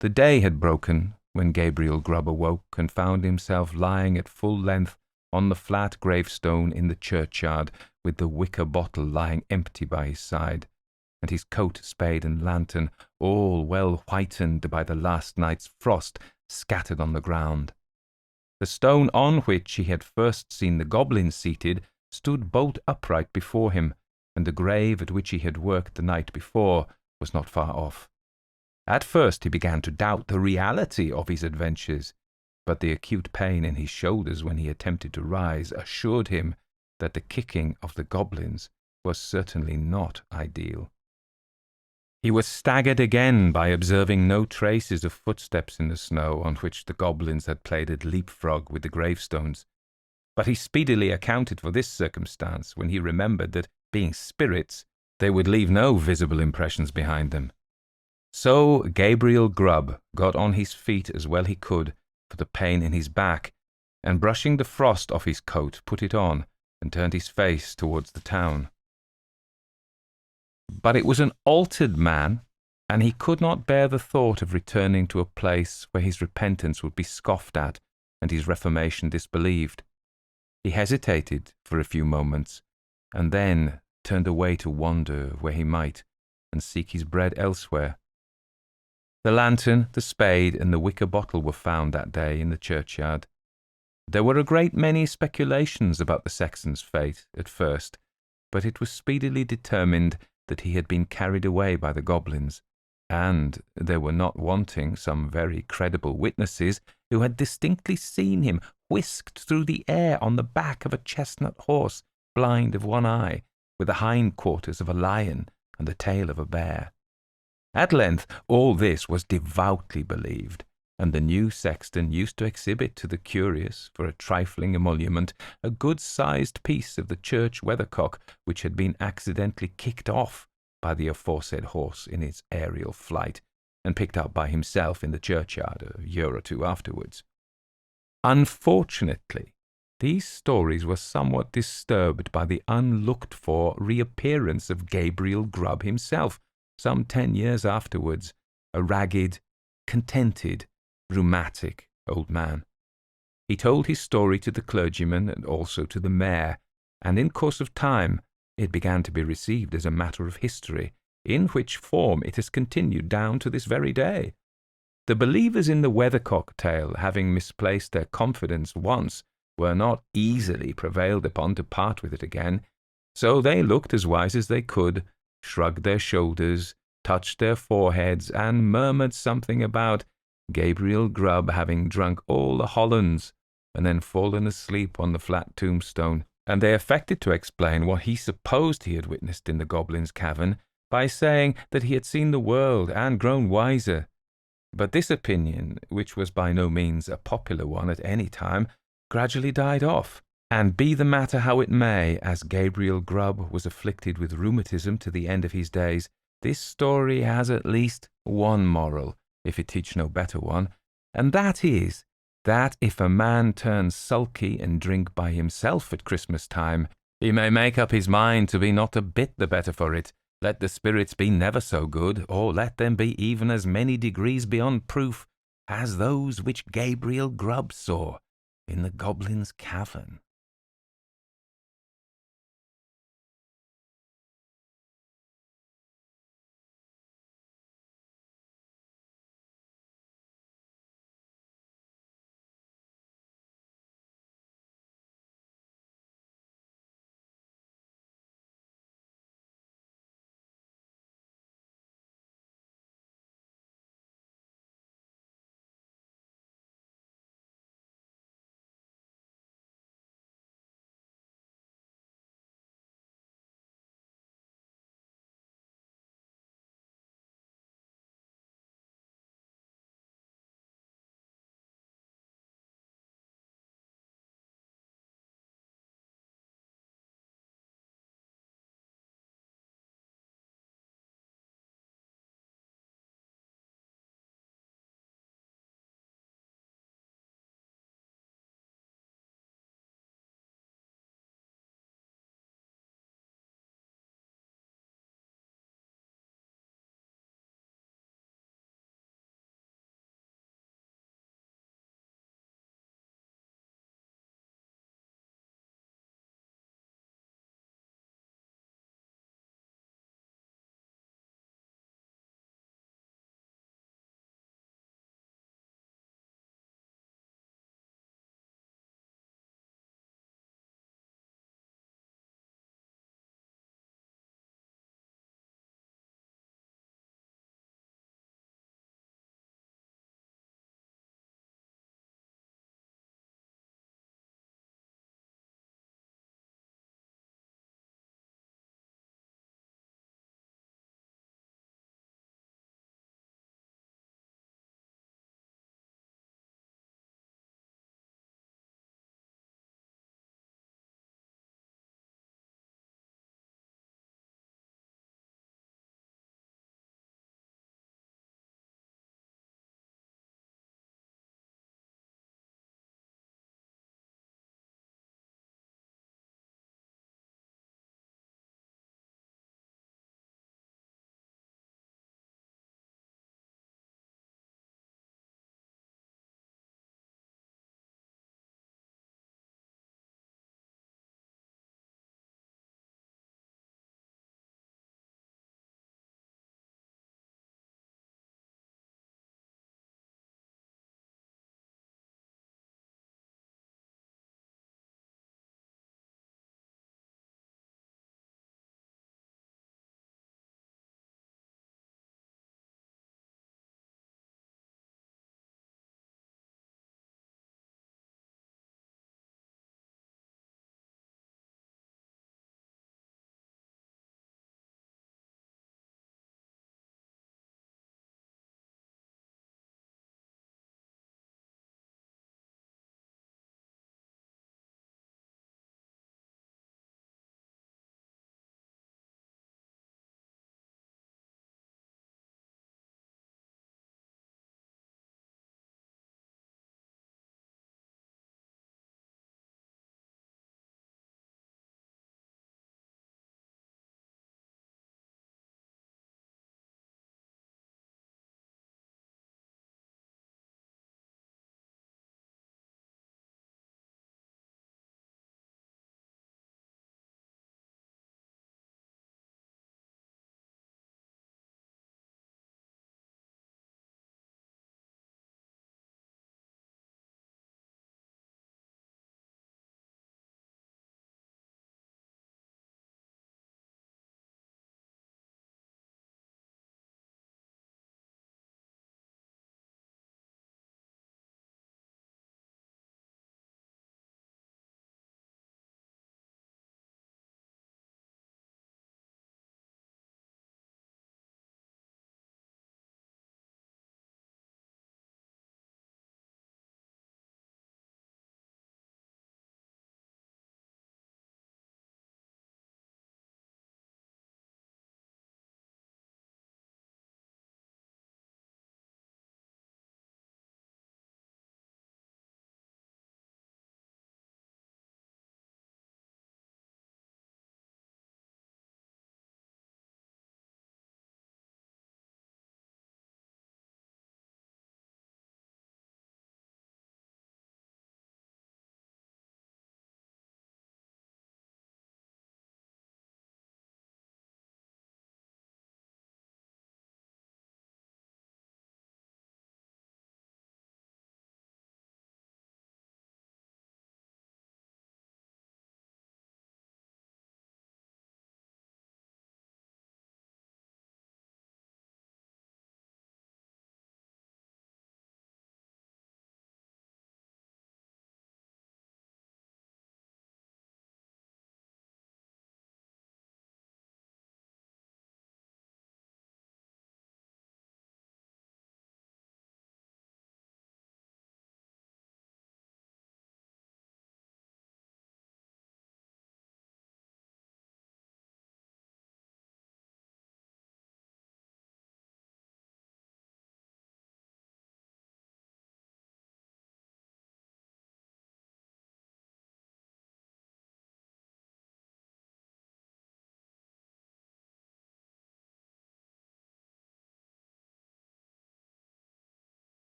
The day had broken when Gabriel Grubb awoke and found himself lying at full length on the flat gravestone in the churchyard, with the wicker bottle lying empty by his side, and his coat, spade, and lantern, all well whitened by the last night's frost, scattered on the ground. The stone on which he had first seen the goblins seated stood bolt upright before him, and the grave at which he had worked the night before was not far off. At first he began to doubt the reality of his adventures, but the acute pain in his shoulders when he attempted to rise assured him that the kicking of the goblins was certainly not ideal. He was staggered again by observing no traces of footsteps in the snow on which the goblins had played at leapfrog with the gravestones, but he speedily accounted for this circumstance when he remembered that, being spirits, they would leave no visible impressions behind them. So Gabriel Grubb got on his feet as well he could for the pain in his back, and brushing the frost off his coat, put it on and turned his face towards the town. But it was an altered man, and he could not bear the thought of returning to a place where his repentance would be scoffed at, and his reformation disbelieved. He hesitated for a few moments, and then turned away to wander where he might, and seek his bread elsewhere. The lantern, the spade, and the wicker bottle were found that day in the churchyard. There were a great many speculations about the sexton's fate at first, but it was speedily determined that he had been carried away by the goblins, and there were not wanting some very credible witnesses who had distinctly seen him whisked through the air on the back of a chestnut horse, blind of one eye, with the hind quarters of a lion and the tail of a bear. At length all this was devoutly believed, and the new sexton used to exhibit to the curious, for a trifling emolument, a good-sized piece of the church weathercock which had been accidentally kicked off by the aforesaid horse in its aerial flight, and picked up by himself in the churchyard a year or two afterwards. Unfortunately, these stories were somewhat disturbed by the unlooked-for reappearance of Gabriel Grubb himself, some 10 years afterwards, a ragged, contented, rheumatic old man. He told his story to the clergyman and also to the mayor, and in course of time it began to be received as a matter of history, in which form it has continued down to this very day. The believers in the weathercock tale, having misplaced their confidence once, were not easily prevailed upon to part with it again, so they looked as wise as they could, shrugged their shoulders, touched their foreheads, and murmured something about Gabriel Grubb having drunk all the Hollands and then fallen asleep on the flat tombstone, and they affected to explain what he supposed he had witnessed in the goblin's cavern by saying that he had seen the world and grown wiser. But this opinion, which was by no means a popular one at any time, gradually died off, and be the matter how it may, as Gabriel Grubb was afflicted with rheumatism to the end of his days, this story has at least one moral, if it teach no better one, and that is, that if a man turns sulky and drink by himself at Christmas time, he may make up his mind to be not a bit the better for it, let the spirits be never so good, or let them be even as many degrees beyond proof as those which Gabriel Grubb saw in the goblin's cavern.